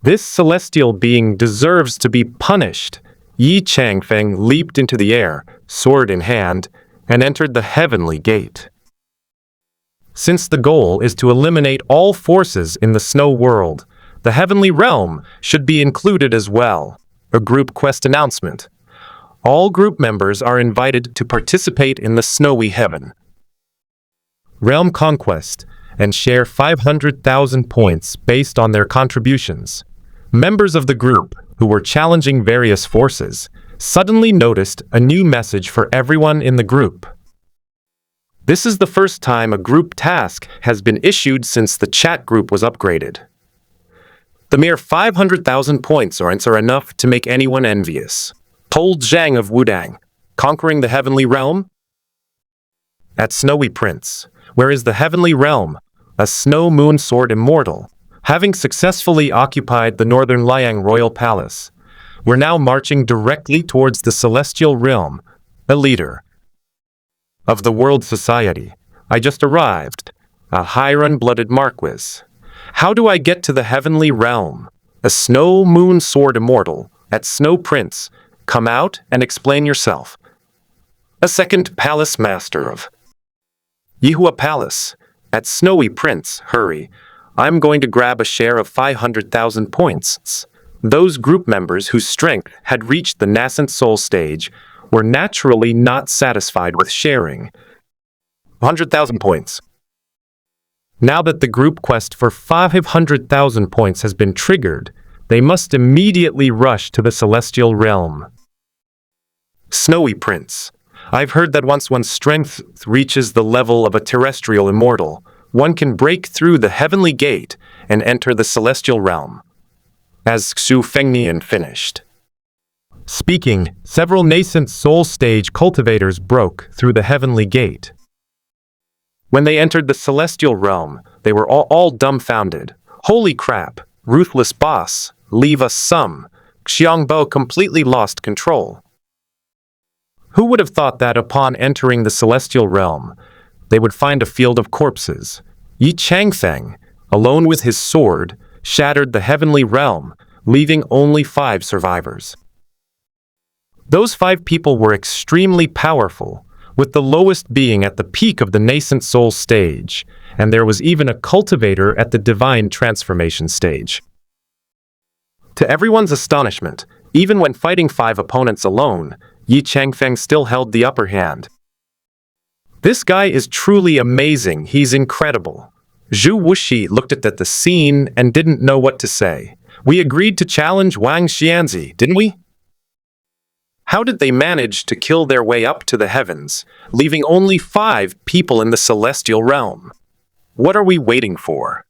This celestial being deserves to be punished. Yi Changfeng leaped into the air, sword in hand, and entered the heavenly gate. Since the goal is to eliminate all forces in the snow world, the heavenly realm should be included as well. A group quest announcement. All group members are invited to participate in the snowy heaven realm conquest and share 500,000 points based on their contributions. Members of the group, who were challenging various forces, suddenly noticed a new message for everyone in the group. This is the first time a group task has been issued since the chat group was upgraded. The mere 500,000 points are enough to make anyone envious. Told Zhang of Wudang, conquering the heavenly realm? At Snowy Prince, where is the heavenly realm, a snow moon sword immortal, having successfully occupied the northern Liang royal palace. We're now marching directly towards the celestial realm, a leader of the world society. I just arrived, a Hiran-blooded marquis. How do I get to the heavenly realm? A snow moon sword immortal, at Snow Prince. Come out and explain yourself. A second palace master of Yihua Palace, at Snowy Prince. Hurry, I'm going to grab a share of 500,000 points. Those group members whose strength had reached the nascent soul stage were naturally not satisfied with sharing 100,000 points. Now that the group quest for 500,000 points has been triggered, they must immediately rush to the celestial realm. Snowy Prince, I've heard that once one's strength reaches the level of a terrestrial immortal, one can break through the heavenly gate and enter the celestial realm. As Xu Fengnian finished speaking, several nascent soul stage cultivators broke through the heavenly gate. When they entered the celestial realm, they were all dumbfounded. Holy crap, ruthless boss, leave us some. Xiangbo completely lost control. Who would have thought that upon entering the celestial realm, they would find a field of corpses? Yi Changfeng, alone with his sword, shattered the heavenly realm, leaving only 5 survivors. Those 5 people were extremely powerful, with the lowest being at the peak of the nascent soul stage, and there was even a cultivator at the divine transformation stage. To everyone's astonishment, even when fighting 5 opponents alone, Yi Changfeng still held the upper hand. This guy is truly amazing, he's incredible. Zhu Wuxi looked at the scene and didn't know what to say. We agreed to challenge Wang Xianzi, didn't we? How did they manage to kill their way up to the heavens, leaving only 5 people in the celestial realm? What are we waiting for?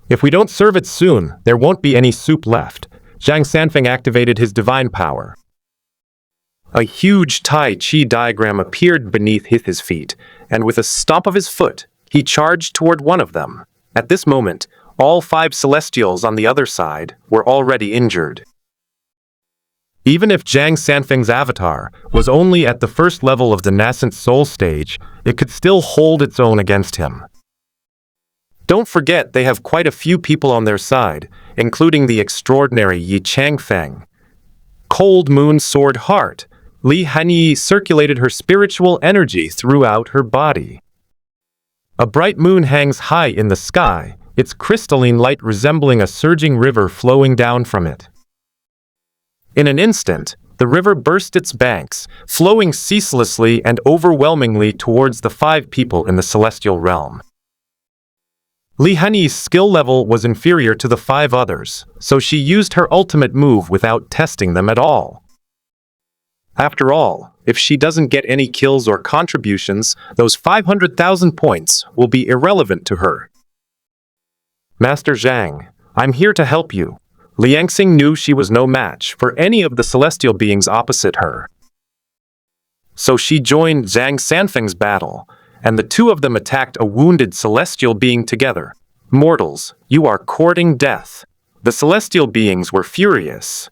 If we don't serve it soon, there won't be any soup left. Zhang Sanfeng activated his divine power. A huge Tai Chi diagram appeared beneath his feet, and with a stomp of his foot, he charged toward one of them. At this moment, all 5 celestials on the other side were already injured. Even if Zhang Sanfeng's avatar was only at the first level of the nascent soul stage, it could still hold its own against him. Don't forget they have quite a few people on their side, including the extraordinary Yi Changfeng. Cold Moon Sword Heart, Li Hanyi circulated her spiritual energy throughout her body. A bright moon hangs high in the sky, its crystalline light resembling a surging river flowing down from it. In an instant, the river burst its banks, flowing ceaselessly and overwhelmingly towards the 5 people in the celestial realm. Li Hanyi's skill level was inferior to the 5 others, so she used her ultimate move without testing them at all. After all, if she doesn't get any kills or contributions, those 500,000 points will be irrelevant to her. Master Zhang, I'm here to help you. Liang Xing knew she was no match for any of the celestial beings opposite her. So she joined Zhang Sanfeng's battle, and the 2 of them attacked a wounded celestial being together. Mortals, you are courting death. The celestial beings were furious.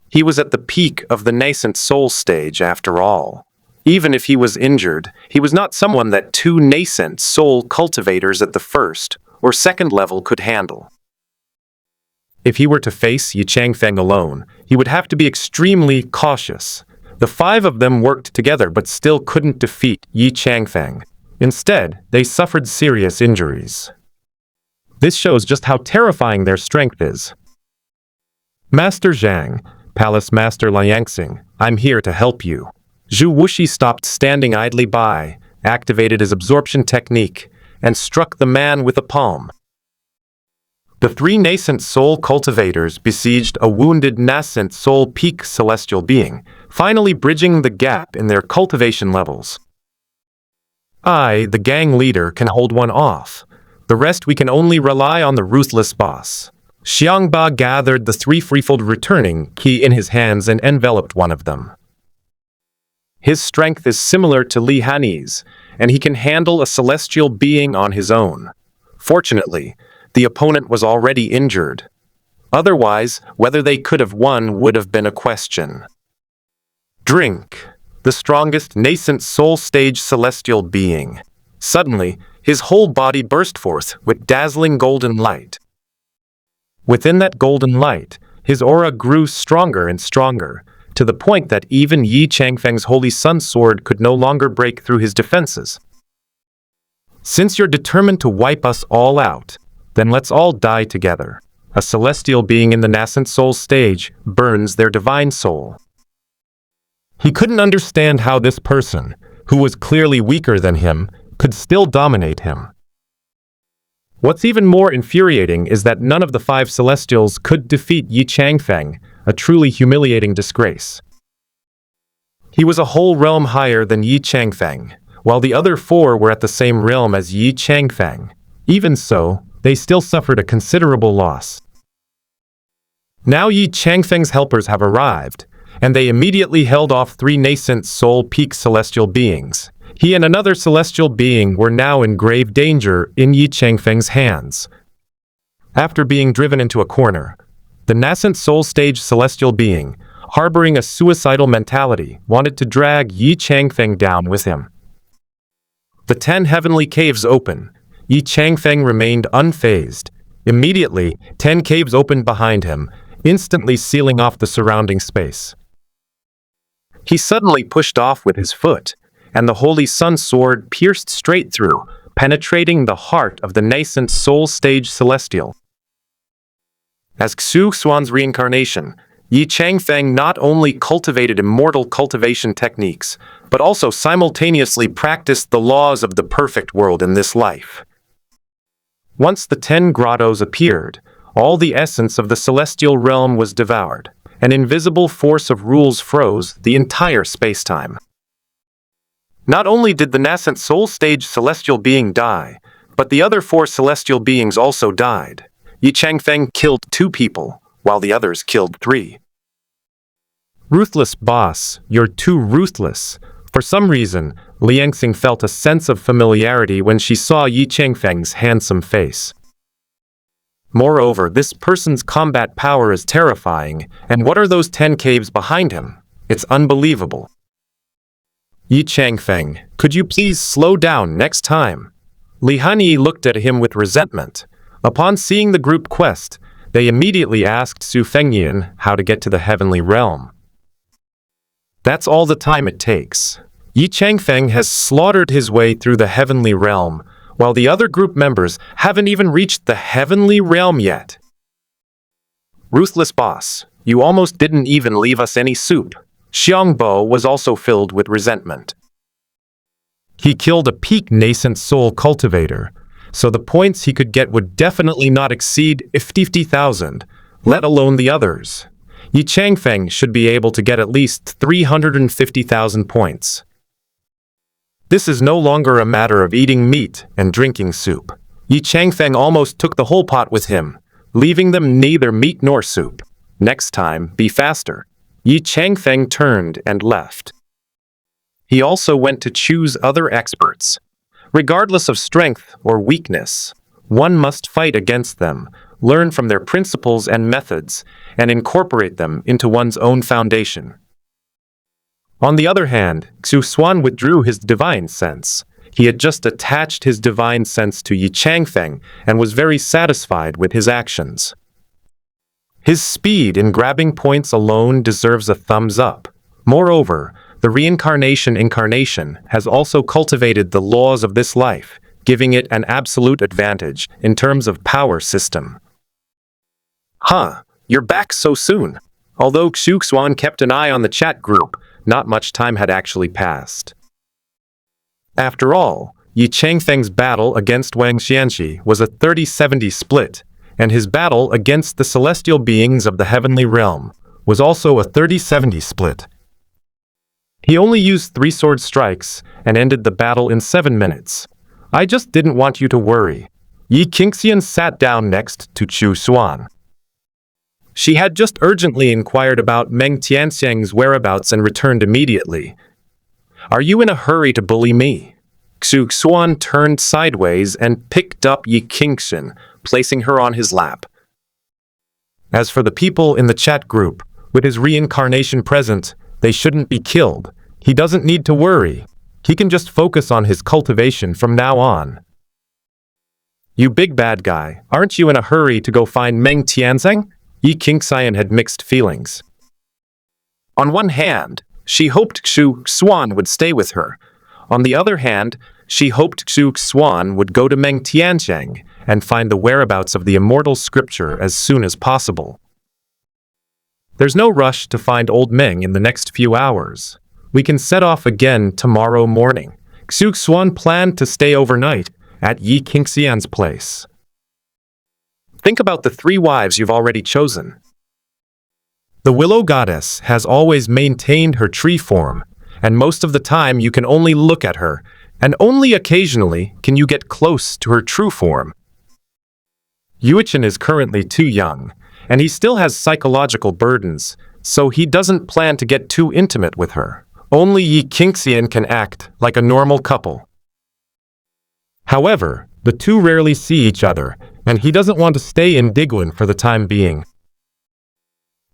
He was at the peak of the nascent soul stage after all. Even if he was injured, he was not someone that 2 nascent soul cultivators at the first or second level could handle. If he were to face Yi Changfeng alone, he would have to be extremely cautious. The 5 of them worked together but still couldn't defeat Yi Changfeng. Instead, they suffered serious injuries. This shows just how terrifying their strength is. Master Zhang, Palace Master Liang Xing, I'm here to help you. Zhu Wuxi stopped standing idly by, activated his absorption technique, and struck the man with a palm. The 3 nascent soul cultivators besieged a wounded nascent soul peak celestial being, finally bridging the gap in their cultivation levels. I, the gang leader, can hold one off. The rest we can only rely on the ruthless boss. Xiangba gathered the 3 threefold returning key in his hands and enveloped one of them. His strength is similar to Li Hanyi's, and he can handle a celestial being on his own. Fortunately, the opponent was already injured. Otherwise, whether they could have won would have been a question. Drink, the strongest nascent soul stage celestial being. Suddenly, his whole body burst forth with dazzling golden light. Within that golden light, his aura grew stronger and stronger, to the point that even Yi Changfeng's Holy Sun Sword could no longer break through his defenses. Since you're determined to wipe us all out, then let's all die together. A celestial being in the nascent soul stage burns their divine soul. He couldn't understand how this person, who was clearly weaker than him, could still dominate him. What's even more infuriating is that none of the 5 celestials could defeat Yi Changfeng, a truly humiliating disgrace. He was a whole realm higher than Yi Changfeng, while the other 4 were at the same realm as Yi Changfeng. Even so, they still suffered a considerable loss. Now Yi Changfeng's helpers have arrived, and they immediately held off 3 nascent soul peak celestial beings. He and another celestial being were now in grave danger in Yi Changfeng's hands. After being driven into a corner, The nascent soul-stage celestial being, harboring a suicidal mentality, wanted to drag Yi Changfeng down with him. The 10 heavenly caves open. Yi Changfeng remained unfazed. Immediately, 10 caves opened behind him, instantly sealing off the surrounding space. He suddenly pushed off with his foot, and the Holy Sun sword pierced straight through, penetrating the heart of the nascent soul-stage celestial. As Xuan's reincarnation, Yi Changfeng not only cultivated immortal cultivation techniques, but also simultaneously practiced the laws of the perfect world in this life. Once the 10 grottos appeared, all the essence of the celestial realm was devoured. An invisible force of rules froze the entire space-time. Not only did the nascent soul-stage celestial being die, but the other 4 celestial beings also died. Yi Changfeng killed 2 people, while the others killed 3. Ruthless boss, you're too ruthless. For some reason, Liang Xing felt a sense of familiarity when she saw Yi Changfeng's handsome face. Moreover, this person's combat power is terrifying, and what are those 10 caves behind him? It's unbelievable. Yi Changfeng, could you please slow down next time? Li Hanyi looked at him with resentment. Upon seeing the group quest, they immediately asked Su Fengyin how to get to the heavenly realm. That's all the time it takes. Yi Changfeng has slaughtered his way through the heavenly realm, while the other group members haven't even reached the heavenly realm yet. Ruthless boss, you almost didn't even leave us any soup. Xiangbo was also filled with resentment. He killed a peak nascent soul cultivator, so the points he could get would definitely not exceed 50,000, let alone the others. Yi Changfeng should be able to get at least 350,000 points. This is no longer a matter of eating meat and drinking soup. Yi Changfeng almost took the whole pot with him, leaving them neither meat nor soup. Next time, be faster. Yi Changfeng turned and left. He also went to choose other experts. Regardless of strength or weakness, one must fight against them, learn from their principles and methods, and incorporate them into one's own foundation. On the other hand, Xuan withdrew his divine sense. He had just attached his divine sense to Yi Changfeng and was very satisfied with his actions. His speed in grabbing points alone deserves a thumbs up. Moreover, the reincarnation incarnation has also cultivated the laws of this life, giving it an absolute advantage in terms of power system. Huh, you're back so soon. Although Xuan kept an eye on the chat group, not much time had actually passed. After all, Yi Changfeng's battle against Wang Xianxi was a 30-70 split, and his battle against the celestial beings of the heavenly realm was also a 30-70 split. He only used 3 sword strikes and ended the battle in 7 minutes. I just didn't want you to worry. Yi Qingxian sat down next to Xuan. She had just urgently inquired about Meng Tianxiang's whereabouts and returned immediately. Are you in a hurry to bully me? Xuan turned sideways and picked up Yi Qingxian, placing her on his lap. As for the people in the chat group, with his reincarnation present, they shouldn't be killed. He doesn't need to worry. He can just focus on his cultivation from now on. You big bad guy, aren't you in a hurry to go find Meng Tianxiang? Yi Qingxian had mixed feelings. On one hand, she hoped Xuan would stay with her. On the other hand, she hoped Xuan would go to Meng Tianxiang and find the whereabouts of the immortal scripture as soon as possible. There's no rush to find old Meng in the next few hours. We can set off again tomorrow morning. Xuan planned to stay overnight at Yi Qingxian's place. Think about the 3 wives you've already chosen. The willow goddess has always maintained her tree form, and most of the time you can only look at her, and only occasionally can you get close to her true form. Yuichen is currently too young, and he still has psychological burdens, so he doesn't plan to get too intimate with her. Only Yi Qingxian can act like a normal couple. However, the two rarely see each other, and he doesn't want to stay in Diguan for the time being.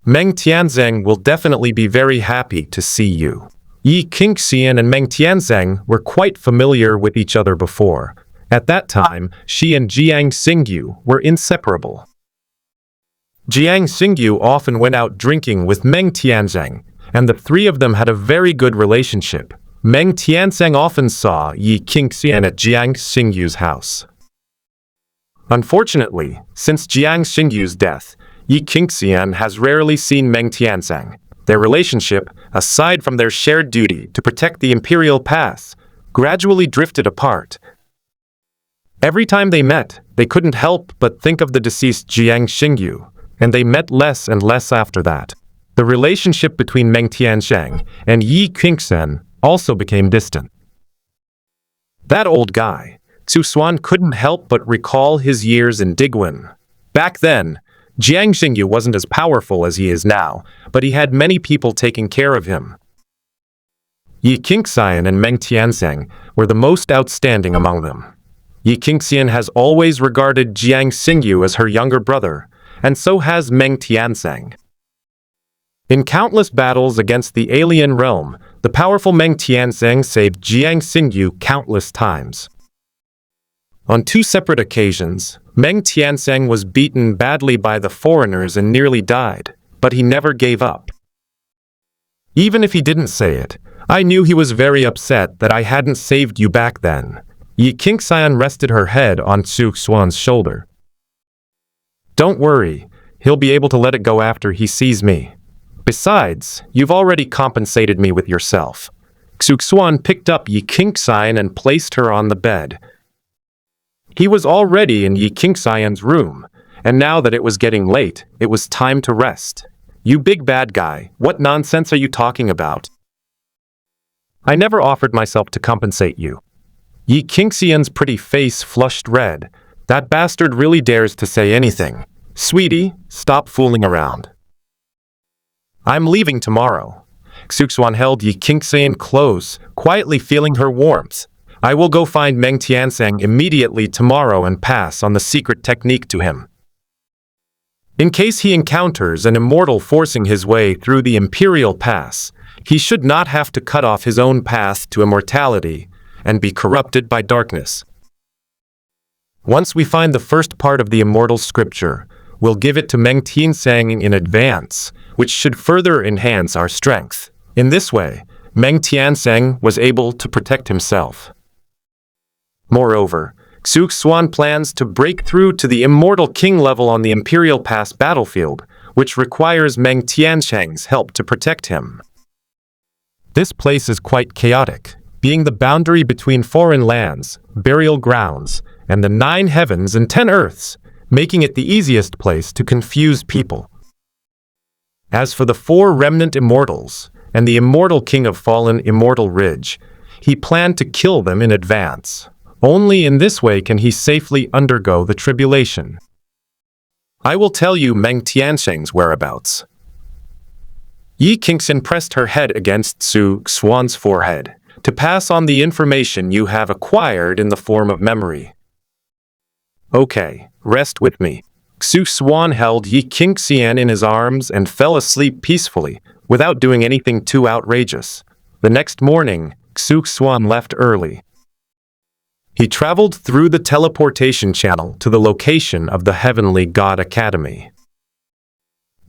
Meng Tianzeng will definitely be very happy to see you. Yi Qingxian and Meng Tianzeng were quite familiar with each other before. At that time, she and Jiang Xingyu were inseparable. Jiang Xingyu often went out drinking with Meng Tianzeng, and the three of them had a very good relationship. Meng Tianzeng often saw Yi Qingxian at Jiang Xingyu's house. Unfortunately, since Jiang Xingyu's death, Yi Qingxian has rarely seen Meng Tianzeng. Their relationship, aside from their shared duty to protect the imperial pass, gradually drifted apart. Every time they met, they couldn't help but think of the deceased Jiang Xingyu, and they met less and less after that. The relationship between Meng Tianzeng and Yi Qingxian also became distant. That old guy, Xuan, couldn't help but recall his years in Digwen. Back then, Jiang Xingyu wasn't as powerful as he is now, but he had many people taking care of him. Yi Qingxian and Meng Tianzeng were the most outstanding among them. Yi Qingxian has always regarded Jiang Xingyu as her younger brother, and so has Meng Tianzeng. In countless battles against the alien realm, the powerful Meng Tianzeng saved Jiang Xingyu countless times. On two separate occasions, Meng Tianzeng was beaten badly by the foreigners and nearly died, but he never gave up. Even if he didn't say it, I knew he was very upset that I hadn't saved you back then. Yi Qingxian rested her head on Xuan's shoulder. Don't worry, he'll be able to let it go after he sees me. Besides, you've already compensated me with yourself. Xuan picked up Yi Qingxian and placed her on the bed. He was already in Yi Qingxian's room, and now that it was getting late, it was time to rest. You big bad guy, what nonsense are you talking about? I never offered myself to compensate you. Yi Qingxian's pretty face flushed red. That bastard really dares to say anything. Sweetie, stop fooling around. I'm leaving tomorrow. Xuan held Yi Qingxian close, quietly feeling her warmth. I will go find Meng Tianzeng immediately tomorrow and pass on the secret technique to him. In case he encounters an immortal forcing his way through the imperial pass, he should not have to cut off his own path to immortality and be corrupted by darkness. Once we find the first part of the immortal scripture, we'll give it to Meng Tianzeng in advance, which should further enhance our strength. In this way, Meng Tianzeng was able to protect himself. Moreover, Xuan plans to break through to the Immortal King level on the Imperial Pass battlefield, which requires Meng Tianzeng's help to protect him. This place is quite chaotic, being the boundary between foreign lands, burial grounds, and the 9 heavens and 10 earths, making it the easiest place to confuse people. As for the 4 remnant immortals, and the Immortal King of Fallen Immortal Ridge, he planned to kill them in advance. Only in this way can he safely undergo the tribulation. I will tell you Meng Tianzeng's whereabouts. Yi Qingxian pressed her head against Xuan's forehead to pass on the information you have acquired in the form of memory. Okay, rest with me. Xuan held Yi Qingxian in his arms and fell asleep peacefully, without doing anything too outrageous. The next morning, Xuan left early. He traveled through the teleportation channel to the location of the Heavenly God Academy.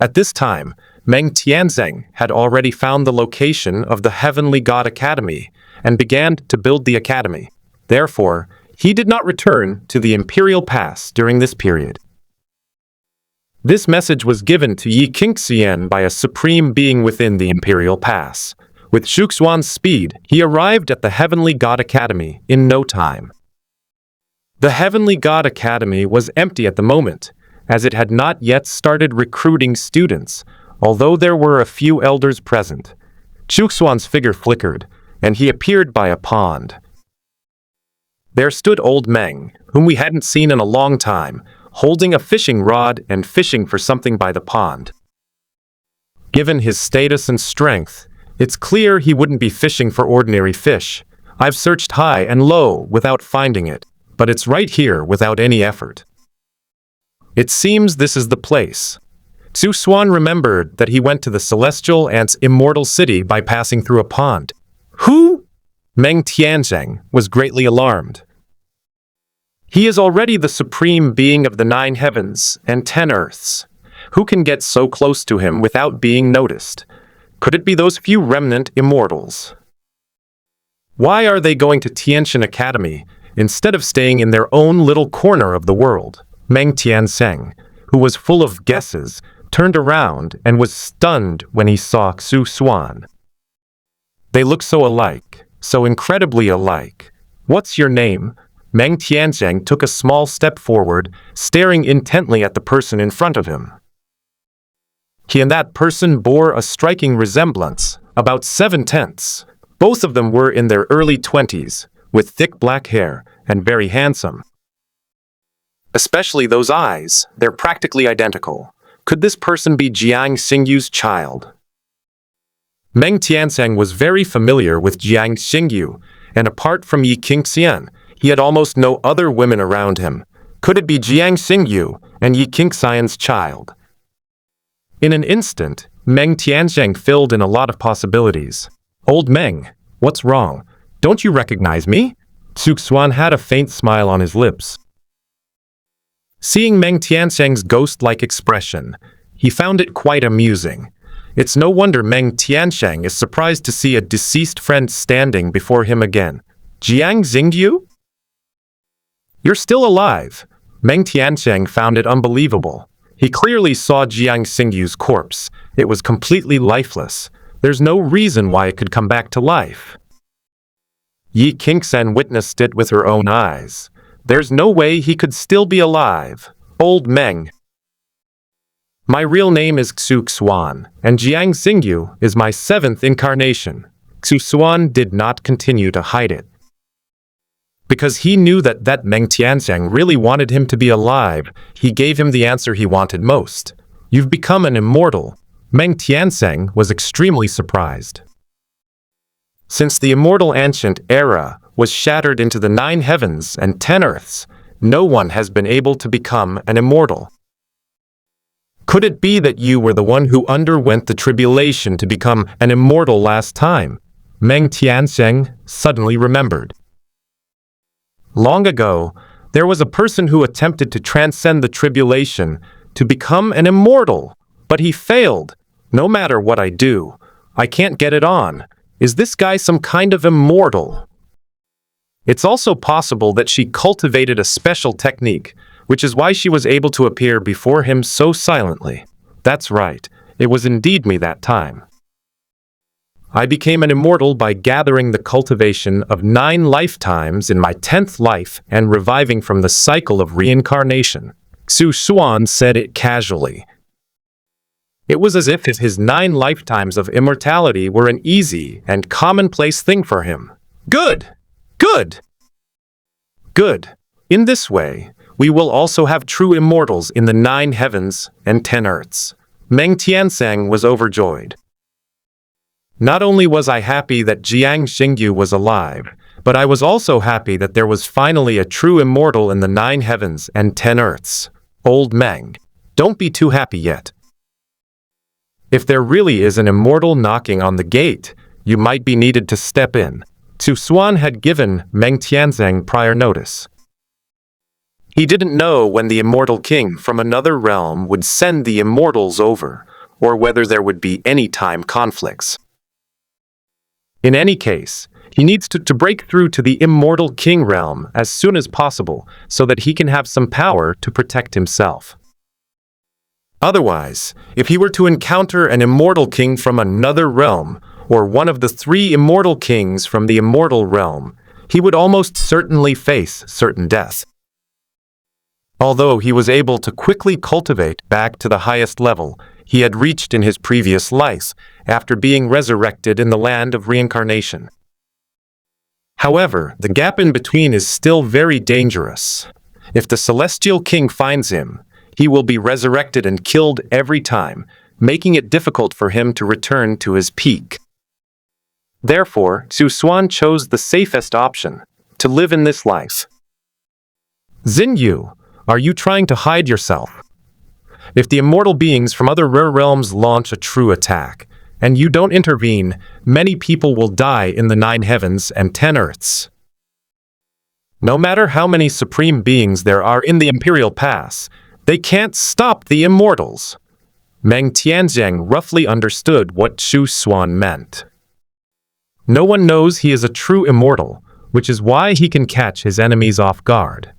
At this time, Meng Tianzeng had already found the location of the Heavenly God Academy and began to build the academy. Therefore, he did not return to the Imperial Pass during this period. This message was given to Yi Qingxian by a supreme being within the Imperial Pass. With Xuan's speed, he arrived at the Heavenly God Academy in no time. The Heavenly God Academy was empty at the moment, as it had not yet started recruiting students, although there were a few elders present. Xuan's figure flickered, and he appeared by a pond. There stood old Meng, whom we hadn't seen in a long time, holding a fishing rod and fishing for something by the pond. Given his status and strength, it's clear he wouldn't be fishing for ordinary fish. I've searched high and low without finding it, but it's right here without any effort. It seems this is the place. Xuan remembered that he went to the celestial ant's immortal city by passing through a pond. Who? Meng Tianzheng was greatly alarmed. He is already the supreme being of the 9 heavens and 10 earths. Who can get so close to him without being noticed? Could it be those few remnant immortals? Why are they going to Tiantian Academy instead of staying in their own little corner of the world? Meng Tianzheng, who was full of guesses, turned around and was stunned when he saw Xuan. They look so alike, so incredibly alike. What's your name? Meng Tianzheng took a small step forward, staring intently at the person in front of him. He and that person bore a striking resemblance, about 7/10. Both of them were in their early 20s, with thick black hair and very handsome. Especially those eyes, they're practically identical. Could this person be Jiang Xingyu's child? Meng Tianzheng was very familiar with Jiang Xingyu, and apart from Yi Qingxian, he had almost no other women around him. Could it be Jiang Xingyu and Yi Qingxian's child? In an instant, Meng Tianzheng filled in a lot of possibilities. Old Meng, what's wrong? Don't you recognize me? Xuan had a faint smile on his lips. Seeing Meng Tianzheng's ghost-like expression, he found it quite amusing. It's no wonder Meng Tianzheng is surprised to see a deceased friend standing before him again. Jiang Xingyu? You're still alive. Meng Tianzheng found it unbelievable. He clearly saw Jiang Xingyu's corpse. It was completely lifeless. There's no reason why it could come back to life. Yi Qingxian witnessed it with her own eyes. There's no way he could still be alive. Old Meng. My real name is Xuan, and Jiang Xingyu is my 7th incarnation. Xuan did not continue to hide it. Because he knew that Meng Tianzheng really wanted him to be alive, he gave him the answer he wanted most. You've become an immortal. Meng Tianzheng was extremely surprised. Since the immortal ancient era was shattered into the 9 heavens and 10 earths, no one has been able to become an immortal. Could it be that you were the one who underwent the tribulation to become an immortal last time? Meng Tianzheng suddenly remembered. Long ago, there was a person who attempted to transcend the tribulation to become an immortal, but he failed. No matter what I do, I can't get it on. Is this guy some kind of immortal? It's also possible that she cultivated a special technique, which is why she was able to appear before him so silently. That's right, it was indeed me that time. I became an immortal by gathering the cultivation of 9 lifetimes in my 10th life and reviving from the cycle of reincarnation. Xuan said it casually. It was as if his 9 lifetimes of immortality were an easy and commonplace thing for him. Good! Good! Good! In this way, we will also have true immortals in the 9 heavens and 10 earths. Meng Tianzheng was overjoyed. Not only was I happy that Jiang Xingyu was alive, but I was also happy that there was finally a true immortal in the 9 heavens and 10 earths. Old Meng, don't be too happy yet. If there really is an immortal knocking on the gate, you might be needed to step in. Xuan had given Meng Tianzheng prior notice. He didn't know when the immortal king from another realm would send the immortals over, or whether there would be any time conflicts. In any case, he needs to break through to the immortal king realm as soon as possible so that he can have some power to protect himself. Otherwise, if he were to encounter an immortal king from another realm, or one of the 3 immortal kings from the immortal realm, he would almost certainly face certain death. Although he was able to quickly cultivate back to the highest level he had reached in his previous life after being resurrected in the land of reincarnation. However, the gap in between is still very dangerous. If the celestial king finds him, he will be resurrected and killed every time, making it difficult for him to return to his peak. Therefore, Xuan chose the safest option, to live in this life. Xingyu, are you trying to hide yourself? If the immortal beings from other rare realms launch a true attack, and you don't intervene, many people will die in the 9 heavens and 10 earths. No matter how many supreme beings there are in the Imperial Pass, they can't stop the immortals. Meng Tianzheng roughly understood what Xuan meant. No one knows he is a true immortal, which is why he can catch his enemies off guard.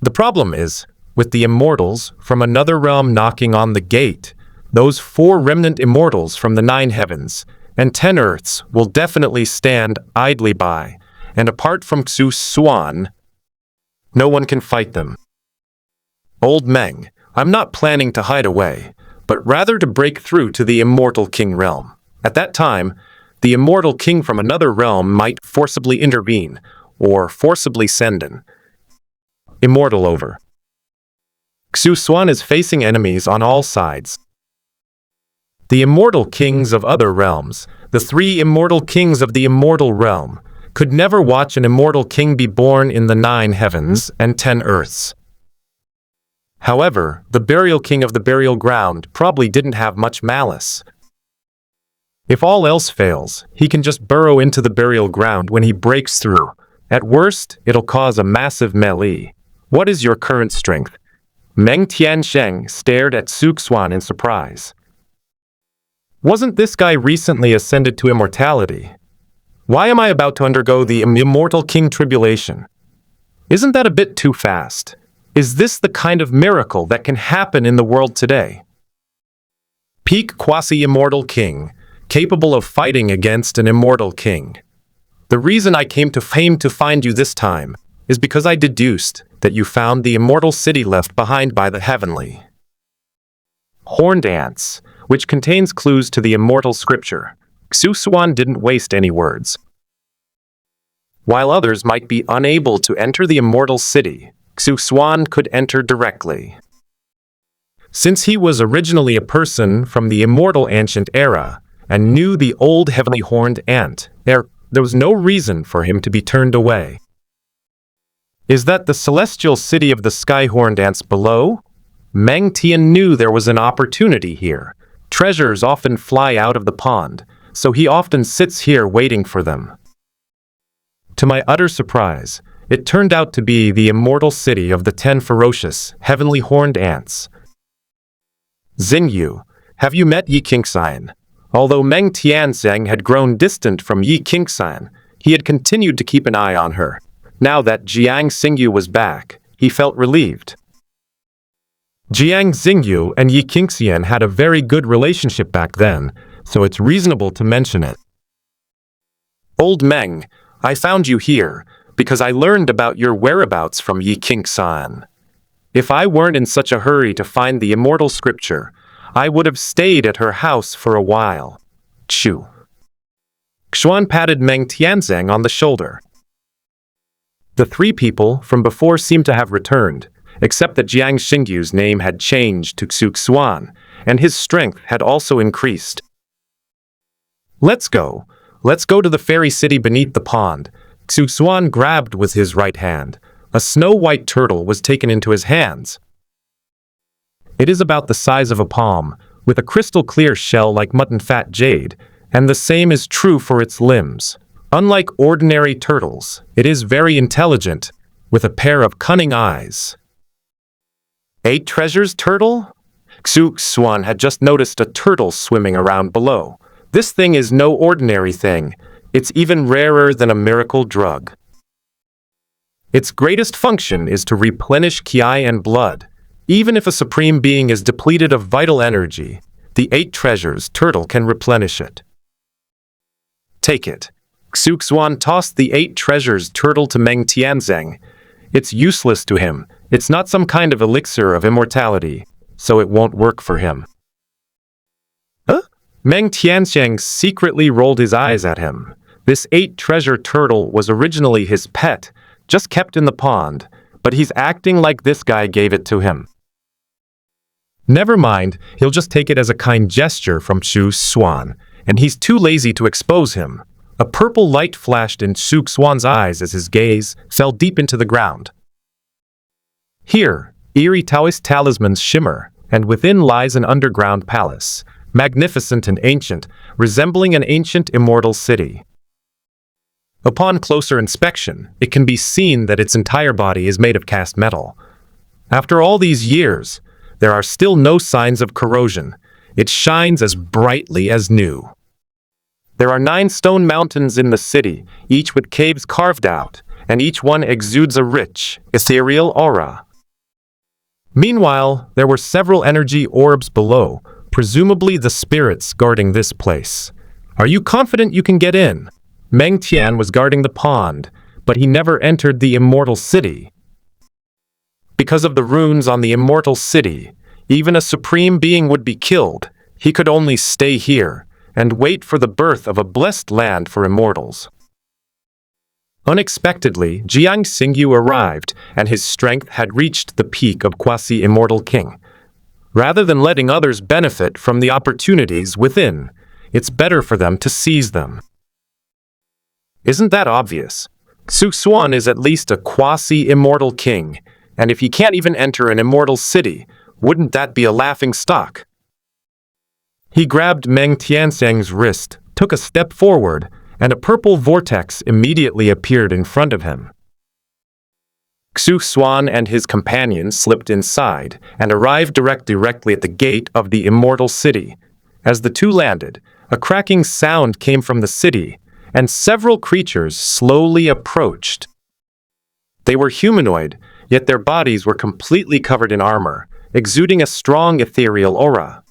The problem is, with the immortals from another realm knocking on the gate, those 4 remnant immortals from the 9 heavens and 10 earths will definitely stand idly by, and apart from Xuan, no one can fight them. Old Meng, I'm not planning to hide away, but rather to break through to the immortal king realm. At that time, the immortal king from another realm might forcibly intervene, or forcibly send an immortal over. Xuan is facing enemies on all sides. The immortal kings of other realms, the 3 immortal kings of the immortal realm, could never watch an immortal king be born in the 9 heavens and 10 earths. However, the burial king of the burial ground probably didn't have much malice. If all else fails, he can just burrow into the burial ground when he breaks through. At worst, it'll cause a massive melee. What is your current strength? Meng Tianzheng stared at Xuan in surprise. Wasn't this guy recently ascended to immortality? Why am I about to undergo the immortal king tribulation? Isn't that a bit too fast? Is this the kind of miracle that can happen in the world today? Peak quasi-immortal king, capable of fighting against an immortal king. The reason I came to fame to find you this time is because I deduced that you found the immortal city left behind by the heavenly horned ants, which contains clues to the immortal scripture. Xuan didn't waste any words. While others might be unable to enter the immortal city, Xuan could enter directly. Since he was originally a person from the immortal ancient era and knew the old heavenly horned ant, there was no reason for him to be turned away. Is that the celestial city of the sky-horned ants below? Meng Tian knew there was an opportunity here. Treasures often fly out of the pond, so he often sits here waiting for them. To my utter surprise, it turned out to be the immortal city of the 10 ferocious, heavenly horned ants. Xingyu, have you met Yi Qingxian? Although Meng Tianzheng had grown distant from Yi Qingxian, he had continued to keep an eye on her. Now that Jiang Xingyu was back, he felt relieved. Jiang Xingyu and Yi Qingxian had a very good relationship back then, so it's reasonable to mention it. Old Meng, I found you here because I learned about your whereabouts from Yi Qingxian. If I weren't in such a hurry to find the immortal scripture, I would have stayed at her house for a while. Chu. Xuan patted Meng Tianzheng on the shoulder. The 3 people from before seemed to have returned, except that Jiang Xingyu's name had changed to Xuan, and his strength had also increased. Let's go. Let's go to the fairy city beneath the pond. Xuan grabbed with his right hand. A snow-white turtle was taken into his hands. It is about the size of a palm, with a crystal-clear shell like mutton-fat jade, and the same is true for its limbs. Unlike ordinary turtles, it is very intelligent, with a pair of cunning eyes. 8 treasures turtle? Xuan had just noticed a turtle swimming around below. This thing is no ordinary thing. It's even rarer than a miracle drug. Its greatest function is to replenish ki and blood. Even if a supreme being is depleted of vital energy, the 8 treasures turtle can replenish it. Take it. Xuan tossed the 8 treasures turtle to Meng Tianzheng. It's useless to him. It's not some kind of elixir of immortality, so it won't work for him. Huh? Meng Tianzheng secretly rolled his eyes at him. This 8 treasure turtle was originally his pet, just kept in the pond, but he's acting like this guy gave it to him. Never mind, he'll just take it as a kind gesture from Xuan, and he's too lazy to expose him. A purple light flashed in Xuan's eyes as his gaze fell deep into the ground. Here, eerie Taoist talismans shimmer, and within lies an underground palace, magnificent and ancient, resembling an ancient immortal city. Upon closer inspection, it can be seen that its entire body is made of cast metal. After all these years, there are still no signs of corrosion. It shines as brightly as new. There are 9 stone mountains in the city, each with caves carved out, and each one exudes a rich, ethereal aura. Meanwhile, there were several energy orbs below, presumably the spirits guarding this place. Are you confident you can get in? Meng Tian was guarding the pond, but he never entered the immortal city. Because of the runes on the immortal city, even a supreme being would be killed. He could only stay here and wait for the birth of a blessed land for immortals. Unexpectedly, Jiang Xingyu arrived, and his strength had reached the peak of quasi-immortal king. Rather than letting others benefit from the opportunities within, it's better for them to seize them. Isn't that obvious? Xuan is at least a quasi-immortal king, and if he can't even enter an immortal city, wouldn't that be a laughing stock? He grabbed Meng Tianzhang's wrist, took a step forward, and a purple vortex immediately appeared in front of him. Xuan and his companions slipped inside and arrived directly at the gate of the immortal city. As the two landed, a cracking sound came from the city, and several creatures slowly approached. They were humanoid, yet their bodies were completely covered in armor, exuding a strong ethereal aura.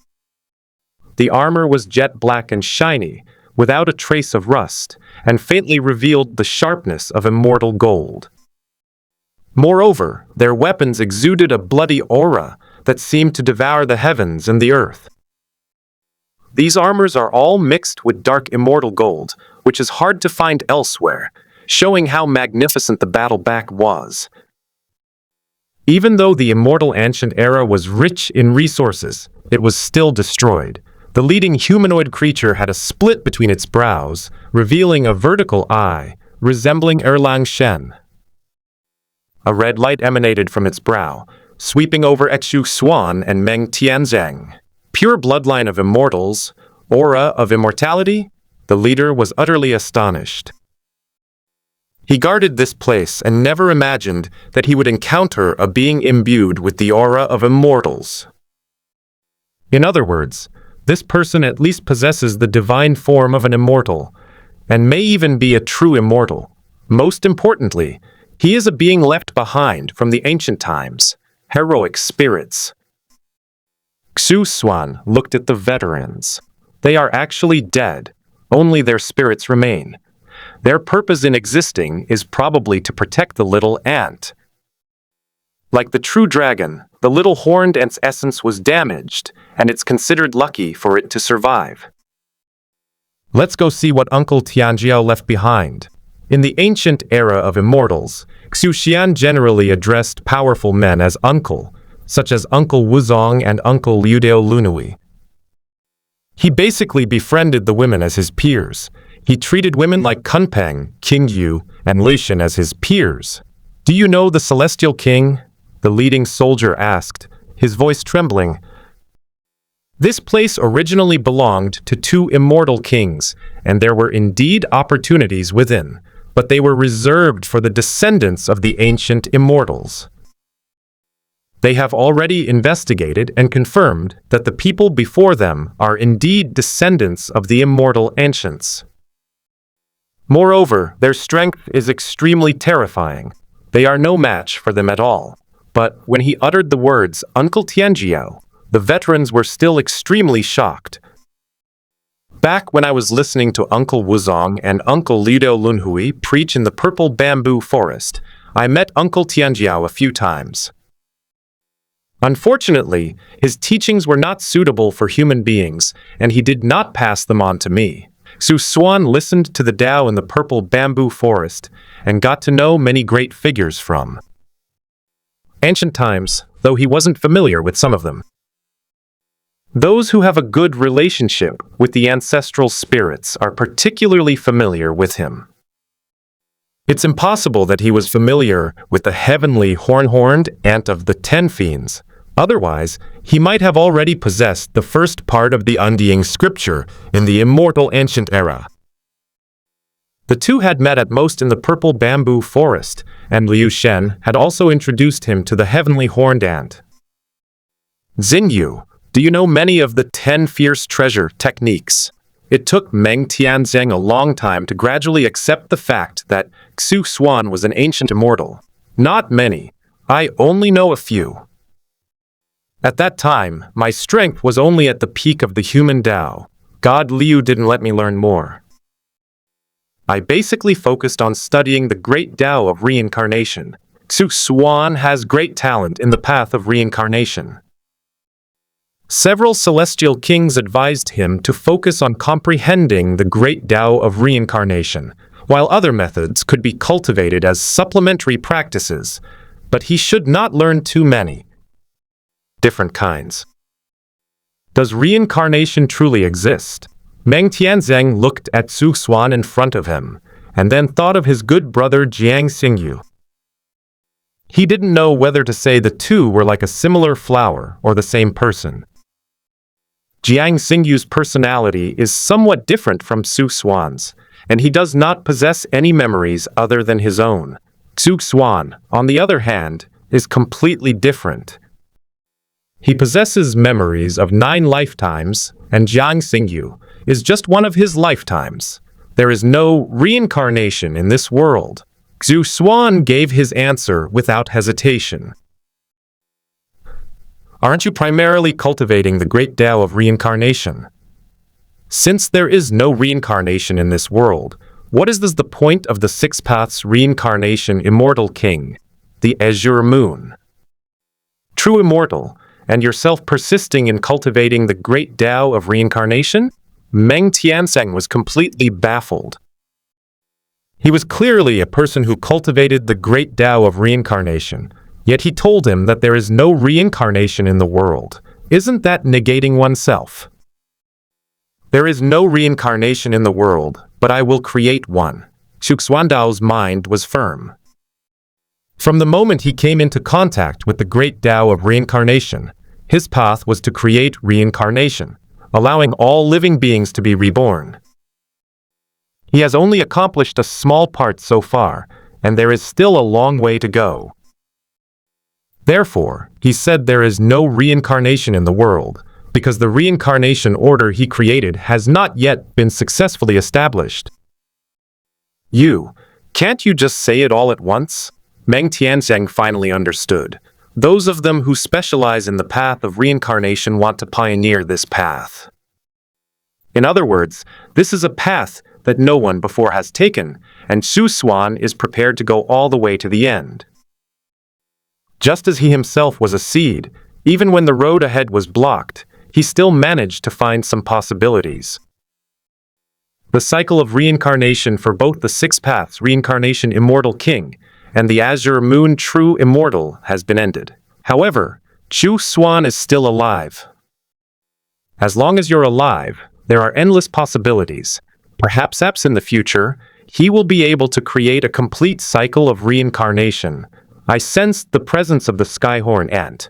The armor was jet black and shiny, without a trace of rust, and faintly revealed the sharpness of immortal gold. Moreover, their weapons exuded a bloody aura that seemed to devour the heavens and the earth. These armors are all mixed with dark immortal gold, which is hard to find elsewhere, showing how magnificent the battle back was. Even though the immortal ancient era was rich in resources, it was still destroyed. The leading humanoid creature had a split between its brows, revealing a vertical eye, resembling Erlang Shen. A red light emanated from its brow, sweeping over Xuan and Meng Tianzhang. Pure bloodline of immortals, aura of immortality? The leader was utterly astonished. He guarded this place and never imagined that he would encounter a being imbued with the aura of immortals. In other words, this person at least possesses the divine form of an immortal, and may even be a true immortal. Most importantly, he is a being left behind from the ancient times, heroic spirits. Xuan looked at the veterans. They are actually dead, only their spirits remain. Their purpose in existing is probably to protect the little ant. Like the true dragon, the little horned ant's essence was damaged, and it's considered lucky for it to survive. Let's go see what Uncle Tianjiao left behind. In the ancient era of immortals, Xuan generally addressed powerful men as uncle, such as Uncle Wuzong and Uncle Liudao Lunui. He basically befriended the women as his peers. He treated women like Kunpeng, King Yu, and Lishan as his peers. Do you know the Celestial King? The leading soldier asked, his voice trembling. This place originally belonged to 2 immortal kings, and there were indeed opportunities within, but they were reserved for the descendants of the ancient immortals. They have already investigated and confirmed that the people before them are indeed descendants of the immortal ancients. Moreover, their strength is extremely terrifying. They are no match for them at all. But when he uttered the words, Uncle Tianjiao, the veterans were still extremely shocked. Back when I was listening to Uncle Wuzong and Uncle Liudao Lunhui preach in the purple bamboo forest, I met Uncle Tianjiao a few times. Unfortunately, his teachings were not suitable for human beings, and he did not pass them on to me. Xuan listened to the Tao in the purple bamboo forest and got to know many great figures from ancient times, though he wasn't familiar with some of them. Those who have a good relationship with the ancestral spirits are particularly familiar with him. It's impossible that he was familiar with the heavenly horned ant of the 10 fiends, Otherwise, he might have already possessed the first part of the undying scripture in the immortal ancient era. The two had met at most in the purple bamboo forest, and Liu Shen had also introduced him to the heavenly horned ant. Xingyu, do you know many of the 10 fierce treasure techniques? It took Meng Tianzeng a long time to gradually accept the fact that Xuan was an ancient immortal. Not many. I only know a few. At that time, my strength was only at the peak of the human Tao. God Liu didn't let me learn more. I basically focused on studying the great Tao of reincarnation. Xuan has great talent in the path of reincarnation. Several celestial kings advised him to focus on comprehending the great Tao of reincarnation, while other methods could be cultivated as supplementary practices, but he should not learn too many. Different kinds. Does reincarnation truly exist? Meng Tianzeng looked at Xuan in front of him, and then thought of his good brother Jiang Xingyu. He didn't know whether to say the two were like a similar flower or the same person. Jiang Xingyu's personality is somewhat different from Xuan's, and he does not possess any memories other than his own. Xuan, on the other hand, is completely different. He possesses memories of 9 lifetimes, and Jiang Xingyu is just one of his lifetimes. There is no reincarnation in this world. Xuan gave his answer without hesitation. Aren't you primarily cultivating the great Tao of reincarnation? Since there is no reincarnation in this world, what is the point of the 6 paths reincarnation immortal king, the azure moon? True immortal, and yourself persisting in cultivating the great Tao of reincarnation? Meng Tianzeng was completely baffled. He was clearly a person who cultivated the great Tao of reincarnation, yet he told him that there is no reincarnation in the world. Isn't that negating oneself? There is no reincarnation in the world, but I will create one. Xuandao's mind was firm. From the moment he came into contact with the great Tao of reincarnation, his path was to create reincarnation, allowing all living beings to be reborn. He has only accomplished a small part so far, and there is still a long way to go. Therefore, he said there is no reincarnation in the world, because the reincarnation order he created has not yet been successfully established. Can't you just say it all at once? Meng Tianzeng finally understood. Those of them who specialize in the path of reincarnation want to pioneer this path. In other words, this is a path that no one before has taken, and Xuan is prepared to go all the way to the end. Just as he himself was a seed, even when the road ahead was blocked, he still managed to find some possibilities. The cycle of reincarnation for both the 6 paths reincarnation immortal king and the azure moon true immortal has been ended. However, Xuan is still alive. As long as you're alive, there are endless possibilities. Perhaps in the future, he will be able to create a complete cycle of reincarnation. I sensed the presence of the skyhorn ant.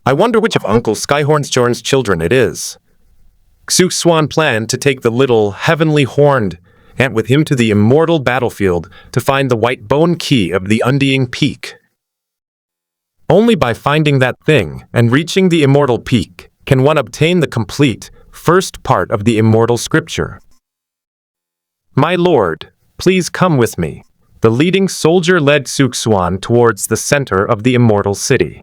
I wonder which of Uncle Skyhorn's children it is. Xuan planned to take the little heavenly horned ant with him to the immortal battlefield to find the white bone key of the undying peak. Only by finding that thing and reaching the immortal peak can one obtain the complete first part of the immortal scripture. My lord, please come with me. The leading soldier led Xuan towards the center of the immortal city.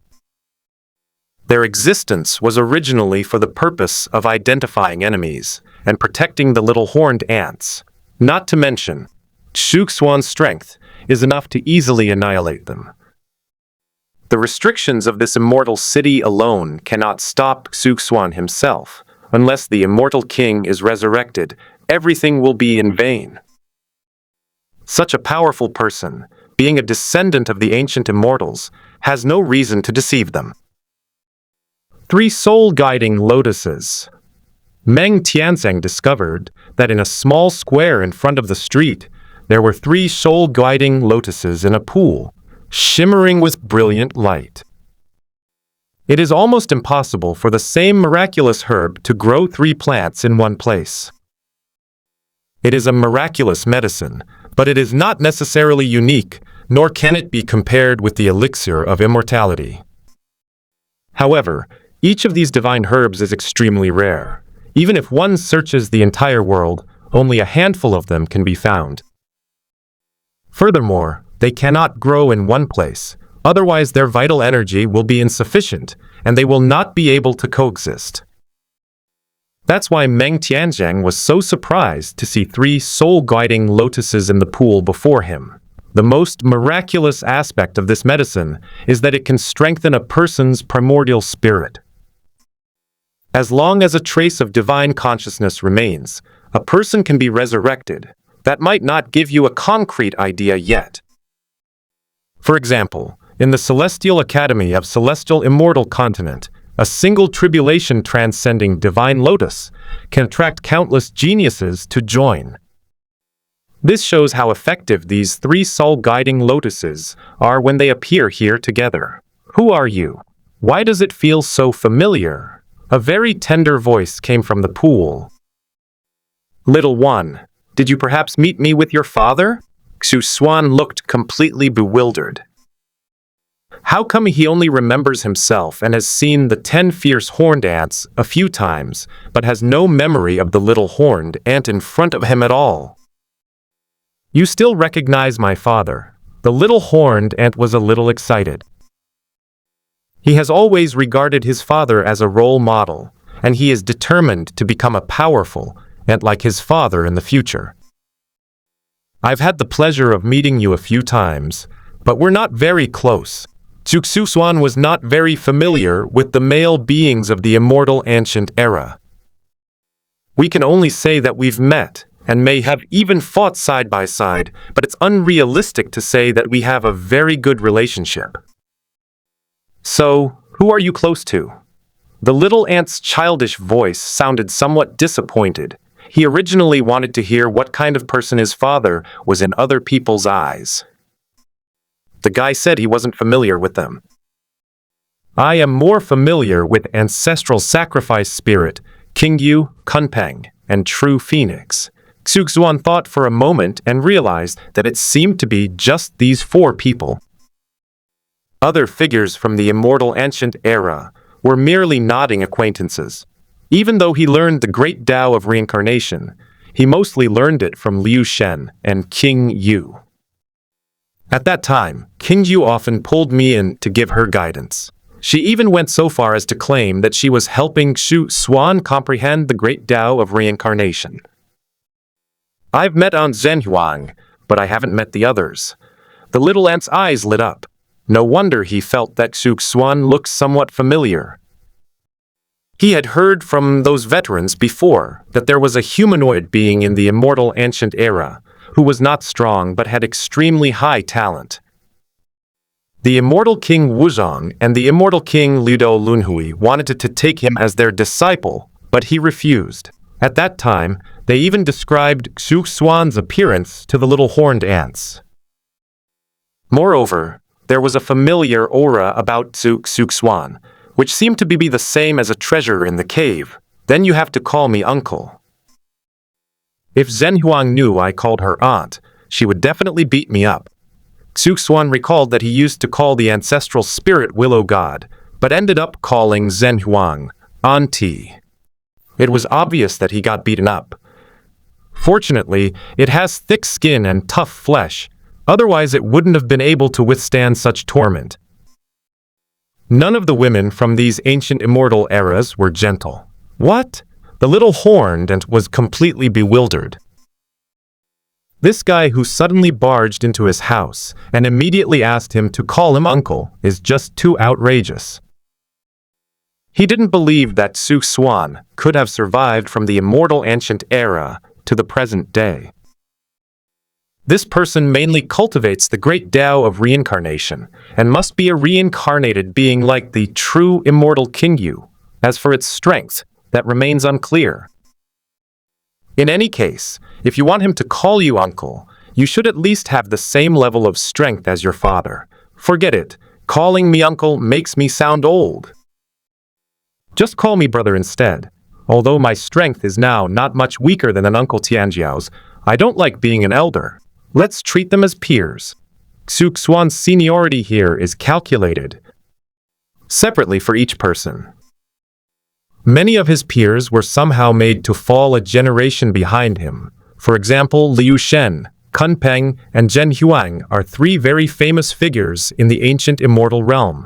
Their existence was originally for the purpose of identifying enemies and protecting the little horned ants. Not to mention, Xuan's strength is enough to easily annihilate them. The restrictions of this immortal city alone cannot stop Xuan himself. Unless the immortal king is resurrected, everything will be in vain. Such a powerful person, being a descendant of the ancient immortals, has no reason to deceive them. 3 soul-guiding lotuses. Meng Tianzeng discovered that in a small square in front of the street, there were 3 soul-guiding lotuses in a pool, shimmering with brilliant light. It is almost impossible for the same miraculous herb to grow 3 plants in one place. It is a miraculous medicine, but it is not necessarily unique, nor can it be compared with the elixir of immortality. However, each of these divine herbs is extremely rare. Even if one searches the entire world, only a handful of them can be found. Furthermore, they cannot grow in one place, otherwise their vital energy will be insufficient, and they will not be able to coexist. That's why Meng Tianzhang was so surprised to see 3 soul-guiding lotuses in the pool before him. The most miraculous aspect of this medicine is that it can strengthen a person's primordial spirit. As long as a trace of divine consciousness remains, a person can be resurrected. That might not give you a concrete idea yet. For example, in the Celestial Academy of Celestial Immortal Continent, a single tribulation transcending divine lotus can attract countless geniuses to join. This shows how effective these 3 soul-guiding lotuses are when they appear here together. Who are you? Why does it feel so familiar? A very tender voice came from the pool. Little one, did you perhaps meet me with your father? Xuan looked completely bewildered. How come he only remembers himself and has seen the 10 fierce horned ants a few times, but has no memory of the little horned ant in front of him at all? You still recognize my father. The little horned ant was a little excited. He has always regarded his father as a role model, and he is determined to become a powerful ant like his father in the future. I've had the pleasure of meeting you a few times, but we're not very close. Xuan was not very familiar with the male beings of the immortal ancient era. We can only say that we've met, and may have even fought side by side, but it's unrealistic to say that we have a very good relationship. So, who are you close to? The little ant's childish voice sounded somewhat disappointed. He originally wanted to hear what kind of person his father was in other people's eyes. The guy said he wasn't familiar with them. I am more familiar with ancestral sacrifice spirit, Qingyu, Kunpeng, and True Phoenix. Xuan thought for a moment and realized that it seemed to be just these 4 people. Other figures from the immortal ancient era were merely nodding acquaintances. Even though he learned the great Tao of reincarnation, he mostly learned it from Liu Shen and King Yu. At that time, King Yu often pulled me in to give her guidance. She even went so far as to claim that she was helping Xuan comprehend the great Tao of reincarnation. I've met Aunt Zhenhuang, but I haven't met the others. The little ant's eyes lit up. No wonder he felt that Xuan looked somewhat familiar. He had heard from those veterans before that there was a humanoid being in the immortal ancient era who was not strong but had extremely high talent. The immortal King Wuzhong and the immortal King Lido Lunhui wanted to take him as their disciple, but he refused. At that time, they even described Xuan's appearance to the little horned ants. Moreover, there was a familiar aura about Xuan, which seemed to be the same as a treasure in the cave. Then you have to call me uncle. If Zhenhuang knew I called her aunt, she would definitely beat me up. Xuan recalled that he used to call the ancestral spirit Willow God, but ended up calling Zhenhuang auntie. It was obvious that he got beaten up. Fortunately, it has thick skin and tough flesh, otherwise it wouldn't have been able to withstand such torment. None of the women from these ancient immortal eras were gentle. What? The little horned ant was completely bewildered. This guy who suddenly barged into his house and immediately asked him to call him uncle is just too outrageous. He didn't believe that Xuan could have survived from the immortal ancient era to the present day. This person mainly cultivates the great Tao of reincarnation and must be a reincarnated being like the true immortal Qingyu. As for its strength, that remains unclear. In any case, if you want him to call you uncle, you should at least have the same level of strength as your father. Forget it. Calling me uncle makes me sound old. Just call me brother instead. Although my strength is now not much weaker than an Uncle Tianjiao's, I don't like being an elder. Let's treat them as peers. Xuan's seniority here is calculated separately for each person. Many of his peers were somehow made to fall a generation behind him. For example, Liu Shen, Kun Peng, and Zhen Huang are three very famous figures in the ancient immortal realm.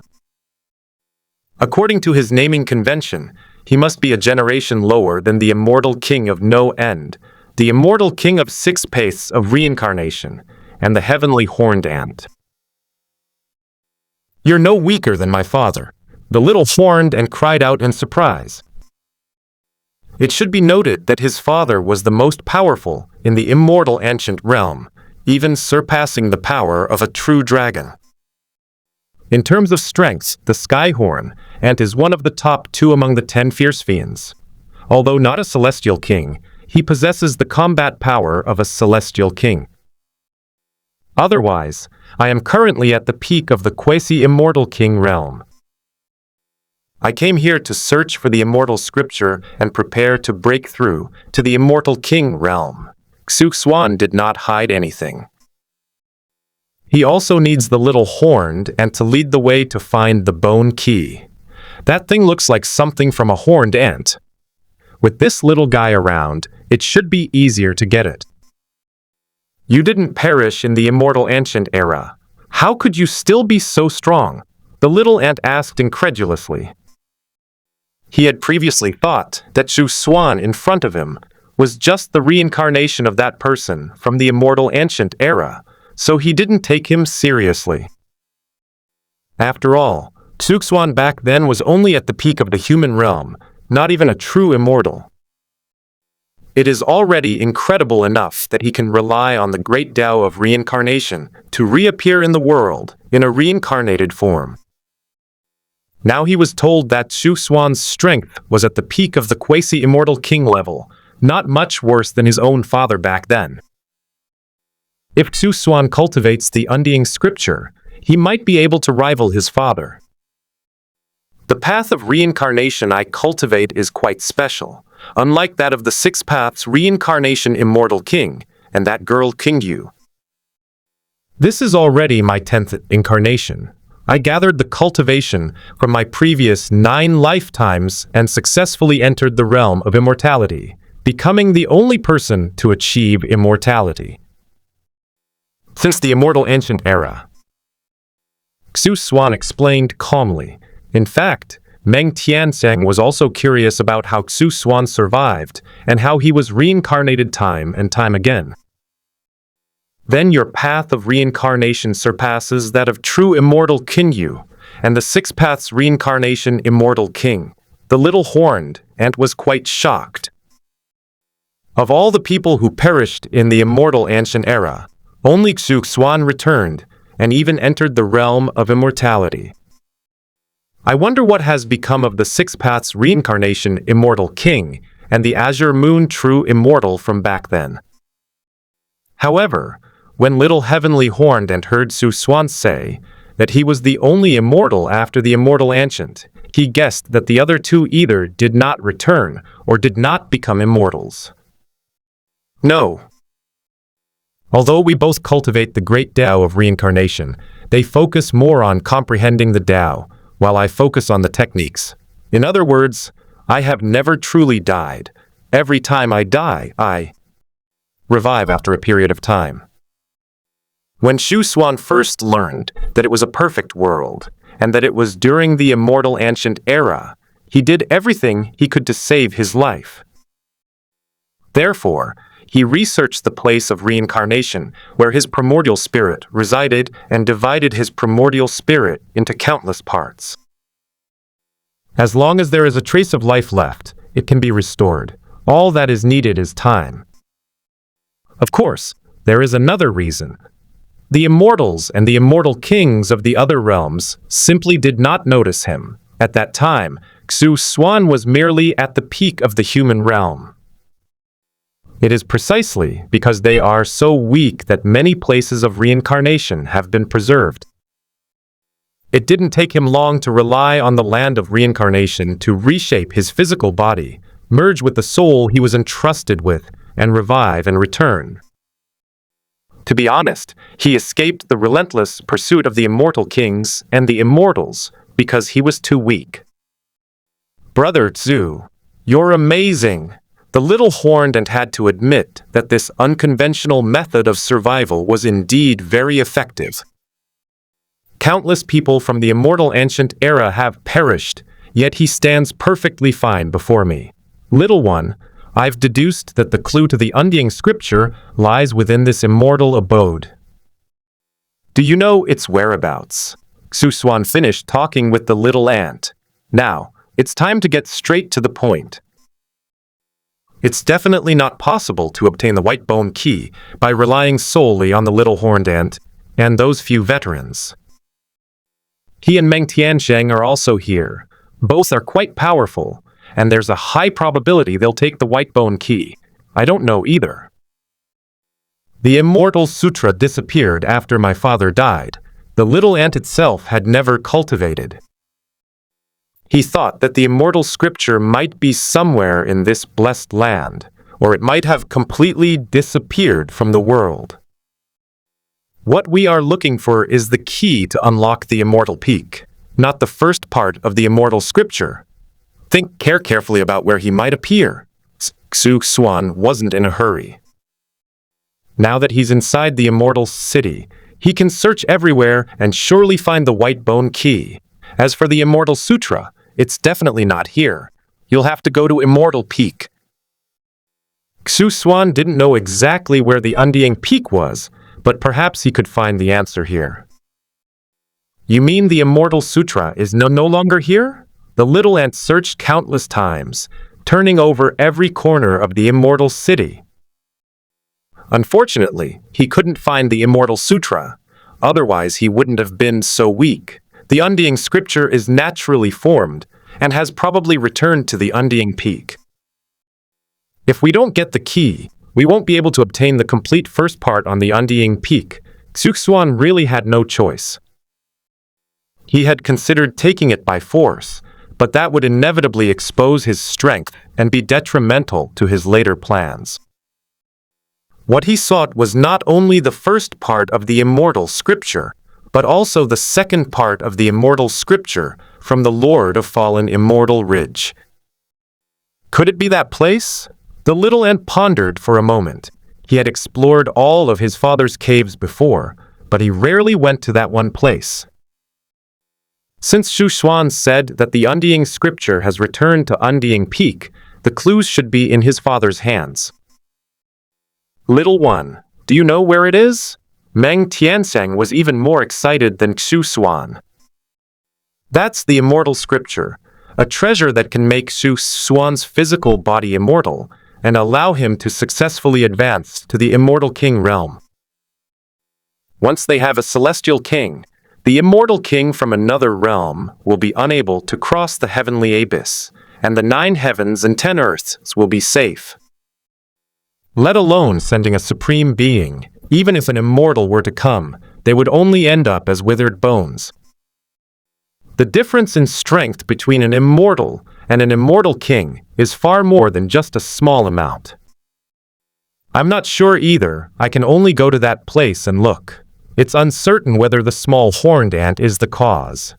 According to his naming convention, he must be a generation lower than the immortal king of no end, the immortal king of 6 paths of reincarnation, and the heavenly horned ant. You're no weaker than my father. The little horned and cried out in surprise. It should be noted that his father was the most powerful in the immortal ancient realm, even surpassing the power of a true dragon. In terms of strength, the Skyhorn Ant is one of the top 2 among the 10 fierce fiends. Although not a celestial king, he possesses the combat power of a celestial king. Otherwise, I am currently at the peak of the quasi-immortal king realm. I came here to search for the immortal scripture and prepare to break through to the immortal king realm. Xuan did not hide anything. He also needs the little horned and to lead the way to find the bone key. That thing looks like something from a horned ant. With this little guy around, it should be easier to get it. You didn't perish in the immortal ancient era. How could you still be so strong? The little ant asked incredulously. He had previously thought that Xuan in front of him was just the reincarnation of that person from the immortal ancient era, so he didn't take him seriously. After all, Xuan back then was only at the peak of the human realm, not even a true immortal. It is already incredible enough that he can rely on the great Tao of reincarnation to reappear in the world in a reincarnated form. Now he was told that Xuan's strength was at the peak of the quasi-immortal king level, not much worse than his own father back then. If Xuan cultivates the undying scripture, he might be able to rival his father. The path of reincarnation I cultivate is quite special, unlike that of the 6 paths reincarnation immortal king, and that girl King Yu. This is already my 10th incarnation. I gathered the cultivation from my previous 9 lifetimes and successfully entered the realm of immortality, becoming the only person to achieve immortality. Since the immortal ancient era, Xuan explained calmly. In fact, Meng Tianzeng was also curious about how Xuan survived and how he was reincarnated time and time again. Then your path of reincarnation surpasses that of true immortal King Yu, and the 6 paths reincarnation immortal king. The little horned ant was quite shocked. Of all the people who perished in the immortal ancient era, only Xuan returned and even entered the realm of immortality. I wonder what has become of the 6 paths reincarnation immortal king and the azure moon true immortal from back then. However, when little heavenly horned ant heard Xuan say that he was the only immortal after the immortal ancient, he guessed that the other 2 either did not return or did not become immortals. No. Although we both cultivate the great Tao of reincarnation, they focus more on comprehending the Tao, while I focus on the techniques. In other words, I have never truly died. Every time I die, I revive after a period of time. When Xuan first learned that it was a perfect world, and that it was during the immortal ancient era, he did everything he could to save his life. Therefore, he researched the place of reincarnation where his primordial spirit resided and divided his primordial spirit into countless parts. As long as there is a trace of life left, it can be restored. All that is needed is time. Of course, there is another reason. The immortals and the immortal kings of the other realms simply did not notice him. At that time, Xuan was merely at the peak of the human realm. It is precisely because they are so weak that many places of reincarnation have been preserved. It didn't take him long to rely on the land of reincarnation to reshape his physical body, merge with the soul he was entrusted with, and revive and return. To be honest, he escaped the relentless pursuit of the immortal kings and the immortals because he was too weak. Brother Xu, you're amazing. The little horned ant had to admit that this unconventional method of survival was indeed very effective. Countless people from the immortal ancient era have perished, yet he stands perfectly fine before me. Little one, I've deduced that the clue to the undying scripture lies within this immortal abode. Do you know its whereabouts? Xuan finished talking with the little ant. Now, it's time to get straight to the point. It's definitely not possible to obtain the white bone key by relying solely on the little horned ant and those few veterans. He and Meng Tiansheng are also here. Both are quite powerful, and there's a high probability they'll take the white bone key. I don't know either. The Immortal Sutra disappeared after my father died. The little ant itself had never cultivated. He thought that the immortal scripture might be somewhere in this blessed land, or it might have completely disappeared from the world. What we are looking for is the key to unlock the immortal peak, not the first part of the immortal scripture. Think carefully about where he might appear. Xuan wasn't in a hurry. Now that he's inside the immortal city, he can search everywhere and surely find the white bone key. As for the immortal sutra, it's definitely not here. You'll have to go to Immortal Peak. Xuan didn't know exactly where the undying peak was, but perhaps he could find the answer here. You mean the Immortal Sutra is no longer here? The little ant searched countless times, turning over every corner of the immortal city. Unfortunately, he couldn't find the Immortal Sutra. Otherwise, he wouldn't have been so weak. The undying scripture is naturally formed and has probably returned to the undying peak. If we don't get the key, we won't be able to obtain the complete first part on the undying peak. Xuan really had no choice. He had considered taking it by force, but that would inevitably expose his strength and be detrimental to his later plans. What he sought was not only the first part of the immortal scripture, but also the second part of the immortal scripture from the Lord of Fallen Immortal Ridge. Could it be that place? The little ant pondered for a moment. He had explored all of his father's caves before, but he rarely went to that one place. Since Xuan said that the undying scripture has returned to Undying Peak, the clues should be in his father's hands. Little one, do you know where it is? Meng Tiansheng was even more excited than Xuan. That's the immortal scripture, a treasure that can make Xuan's physical body immortal and allow him to successfully advance to the immortal king realm. Once they have a celestial king, the immortal king from another realm will be unable to cross the heavenly abyss, and the 9 heavens and 10 earths will be safe. Let alone sending a supreme being. Even if an immortal were to come, they would only end up as withered bones. The difference in strength between an immortal and an immortal king is far more than just a small amount. I'm not sure either. I can only go to that place and look. It's uncertain whether the small horned ant is the cause.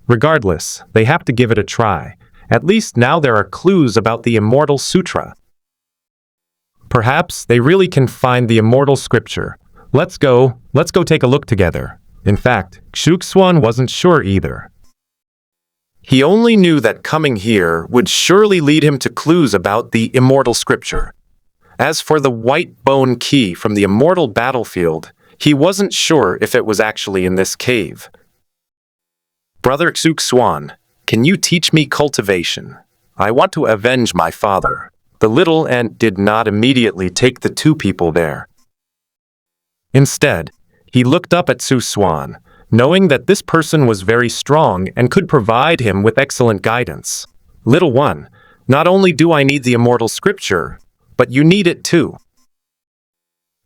Regardless, they have to give it a try. At least now there are clues about the Immortal Sutra. Perhaps they really can find the immortal scripture. Let's go take a look together. In fact, Xuan wasn't sure either. He only knew that coming here would surely lead him to clues about the immortal scripture. As for the white bone key from the immortal battlefield, he wasn't sure if it was actually in this cave. Brother Xuan, can you teach me cultivation? I want to avenge my father. The little ant did not immediately take the 2 people there. Instead, he looked up at Xuan, knowing that this person was very strong and could provide him with excellent guidance. Little one, not only do I need the immortal scripture, but you need it too.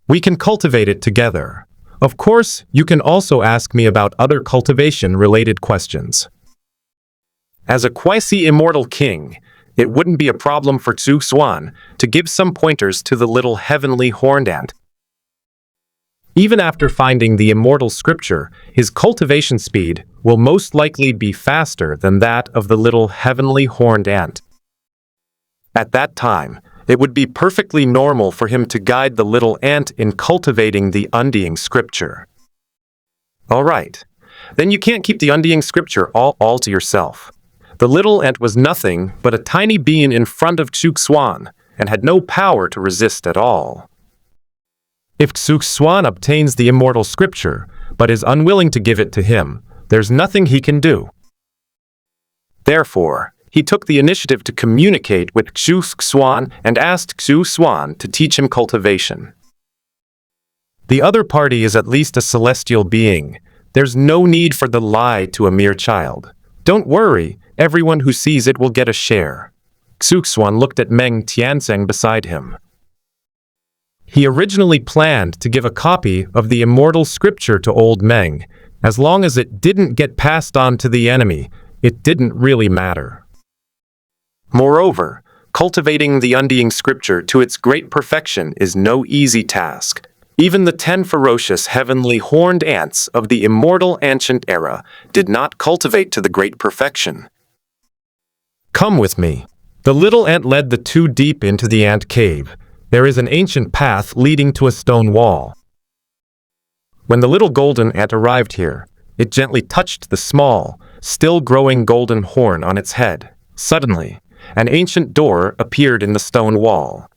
We can cultivate it together. Of course, you can also ask me about other cultivation-related questions. As a quasi-immortal king, it wouldn't be a problem for Xuan to give some pointers to the little heavenly horned ant. Even after finding the immortal scripture, his cultivation speed will most likely be faster than that of the little heavenly horned ant. At that time, it would be perfectly normal for him to guide the little ant in cultivating the undying scripture. All right, then you can't keep the undying scripture all to yourself. The little ant was nothing but a tiny being in front of Xuan and had no power to resist at all. If Xuan obtains the immortal scripture, but is unwilling to give it to him, there's nothing he can do. Therefore, he took the initiative to communicate with Xuan and asked Xuan to teach him cultivation. The other party is at least a celestial being. There's no need for the lie to a mere child. Don't worry, everyone who sees it will get a share. Xuan looked at Meng Tianzeng beside him. He originally planned to give a copy of the immortal scripture to old Meng. As long as it didn't get passed on to the enemy, it didn't really matter. Moreover, cultivating the undying scripture to its great perfection is no easy task. Even the 10 ferocious heavenly horned ants of the immortal ancient era did not cultivate to the great perfection. Come with me. The little ant led the two deep into the ant cave. There is an ancient path leading to a stone wall. When the little golden ant arrived here, it gently touched the small, still-growing golden horn on its head. Suddenly, an ancient door appeared in the stone wall.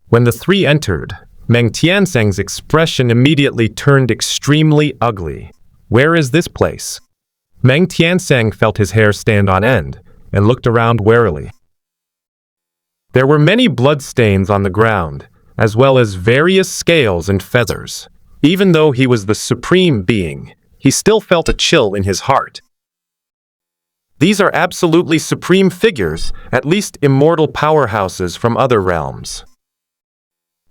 When the three entered, Meng Tianzeng's expression immediately turned extremely ugly. Where is this place? Meng Tianzeng felt his hair stand on end and looked around warily. There were many bloodstains on the ground, as well as various scales and feathers. Even though he was the supreme being, he still felt a chill in his heart. These are absolutely supreme figures, at least immortal powerhouses from other realms.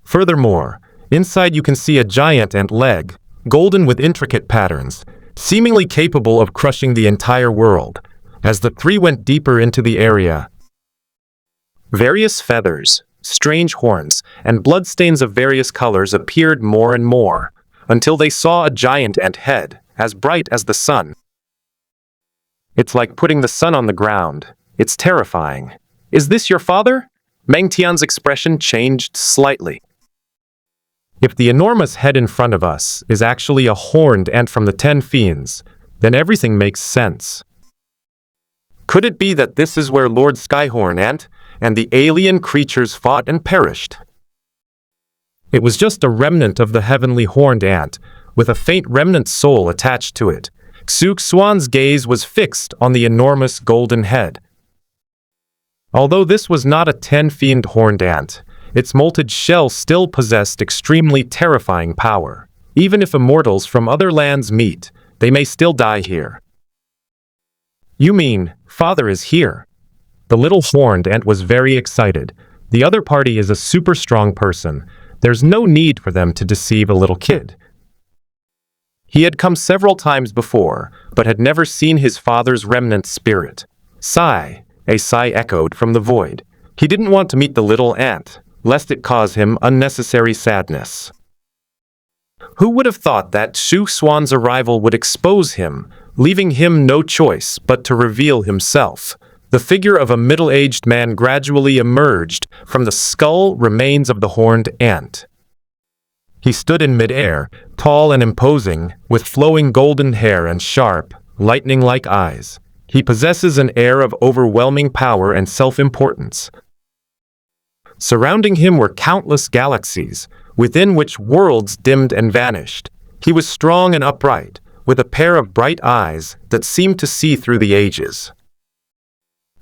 Furthermore, inside you can see a giant ant leg, golden with intricate patterns, seemingly capable of crushing the entire world. As the three went deeper into the area, various feathers, strange horns, and bloodstains of various colors appeared more and more, until they saw a giant ant head, as bright as the sun. It's like putting the sun on the ground. It's terrifying. Is this your father? Meng Tian's expression changed slightly. If the enormous head in front of us is actually a horned ant from the 10 fiends, then everything makes sense. Could it be that this is where Lord Skyhorn Ant and the alien creatures fought and perished? It was just a remnant of the heavenly horned ant, with a faint remnant soul attached to it. Xuan's gaze was fixed on the enormous golden head. Although this was not a 10-fiend horned ant, its molted shell still possessed extremely terrifying power. Even if immortals from other lands meet, they may still die here. You mean, Father is here? The little horned ant was very excited. The other party is a super strong person. There's no need for them to deceive a little kid. He had come several times before, but had never seen his father's remnant spirit. Sigh, a sigh echoed from the void. He didn't want to meet the little ant, lest it cause him unnecessary sadness. Who would have thought that Xuan's arrival would expose him, leaving him no choice but to reveal himself? The figure of a middle-aged man gradually emerged from the skull remains of the horned ant. He stood in midair, tall and imposing, with flowing golden hair and sharp, lightning-like eyes. He possesses an air of overwhelming power and self-importance. Surrounding him were countless galaxies, within which worlds dimmed and vanished. He was strong and upright, with a pair of bright eyes that seemed to see through the ages.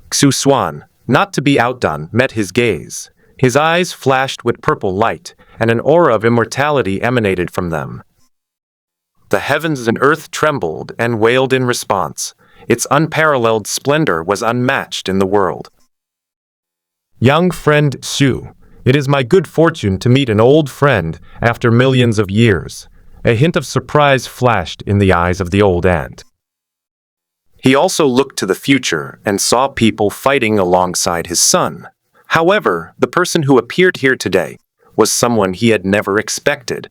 Xuan, not to be outdone, met his gaze. His eyes flashed with purple light, and an aura of immortality emanated from them. The heavens and earth trembled and wailed in response. Its unparalleled splendor was unmatched in the world. Young friend Xu, it is my good fortune to meet an old friend after millions of years. A hint of surprise flashed in the eyes of the old ant. He also looked to the future and saw people fighting alongside his son. However, the person who appeared here today was someone he had never expected.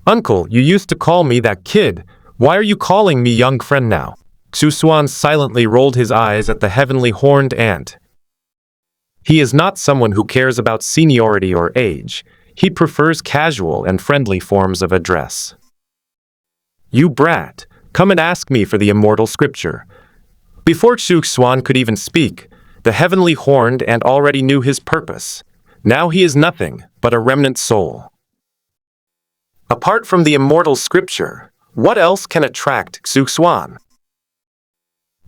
"Uncle, you used to call me that kid. Why are you calling me young friend now?" Xuan silently rolled his eyes at the heavenly horned ant. He is not someone who cares about seniority or age. He prefers casual and friendly forms of address. "You brat, come and ask me for the immortal scripture." Before Xuan could even speak, the heavenly horned ant already knew his purpose. Now he is nothing but a remnant soul. Apart from the immortal scripture, what else can attract Xuan?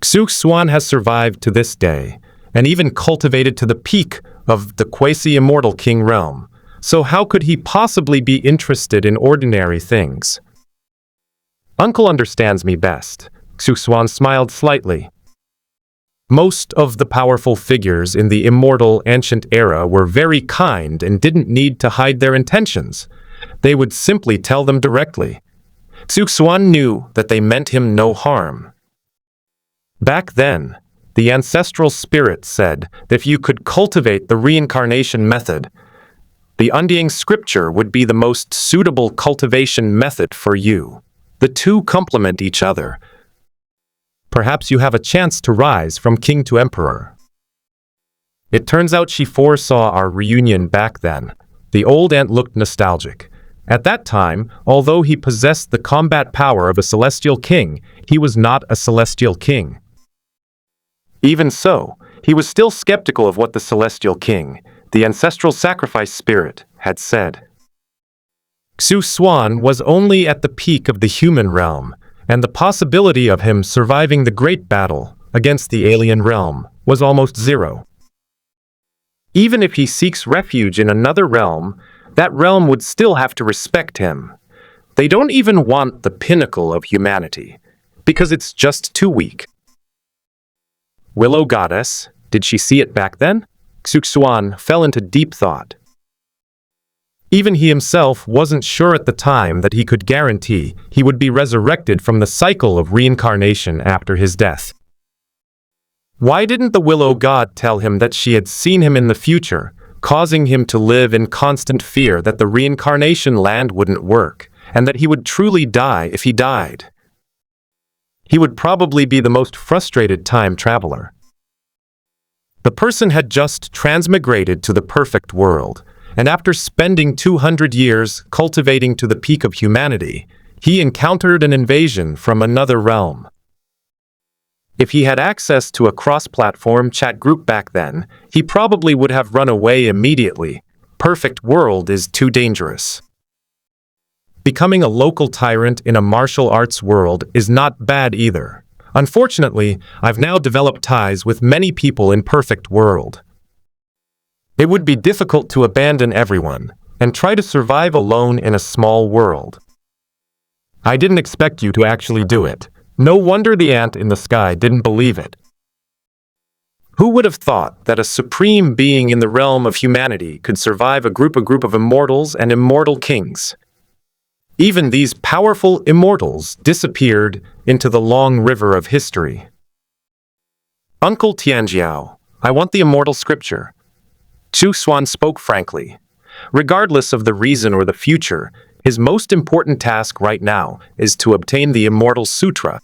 Xuan has survived to this day, and even cultivated to the peak of the quasi-immortal king realm. So how could he possibly be interested in ordinary things? "Uncle understands me best." Xuan smiled slightly. Most of the powerful figures in the immortal ancient era were very kind and didn't need to hide their intentions. They would simply tell them directly. Xuan knew that they meant him no harm. Back then, the ancestral spirit said that if you could cultivate the reincarnation method, the undying scripture would be the most suitable cultivation method for you. The two complement each other. Perhaps you have a chance to rise from king to emperor. It turns out she foresaw our reunion back then. The old ant looked nostalgic. At that time, although he possessed the combat power of a celestial king, he was not a celestial king. Even so, he was still skeptical of what the celestial king, the ancestral sacrifice spirit, had said. Xuan was only at the peak of the human realm, and the possibility of him surviving the great battle against the alien realm was almost zero. Even if he seeks refuge in another realm, that realm would still have to respect him. They don't even want the pinnacle of humanity, because it's just too weak. Willow Goddess, did she see it back then? Xuan fell into deep thought. Even he himself wasn't sure at the time that he could guarantee he would be resurrected from the cycle of reincarnation after his death. Why didn't the Willow God tell him that she had seen him in the future, causing him to live in constant fear that the reincarnation land wouldn't work, and that he would truly die if he died? He would probably be the most frustrated time traveler. The person had just transmigrated to the perfect world, and after spending 200 years cultivating to the peak of humanity, he encountered an invasion from another realm. If he had access to a cross-platform chat group back then, he probably would have run away immediately. Perfect world is too dangerous. Becoming a local tyrant in a martial arts world is not bad either. Unfortunately, I've now developed ties with many people in Perfect World. It would be difficult to abandon everyone and try to survive alone in a small world. I didn't expect you to actually do it. No wonder the ant in the sky didn't believe it. Who would have thought that a supreme being in the realm of humanity could survive a group of immortals and immortal kings? Even these powerful immortals disappeared into the long river of history. "Uncle Tianjiao, I want the immortal scripture." Xuan spoke frankly. Regardless of the reason or the future, his most important task right now is to obtain the immortal sutra.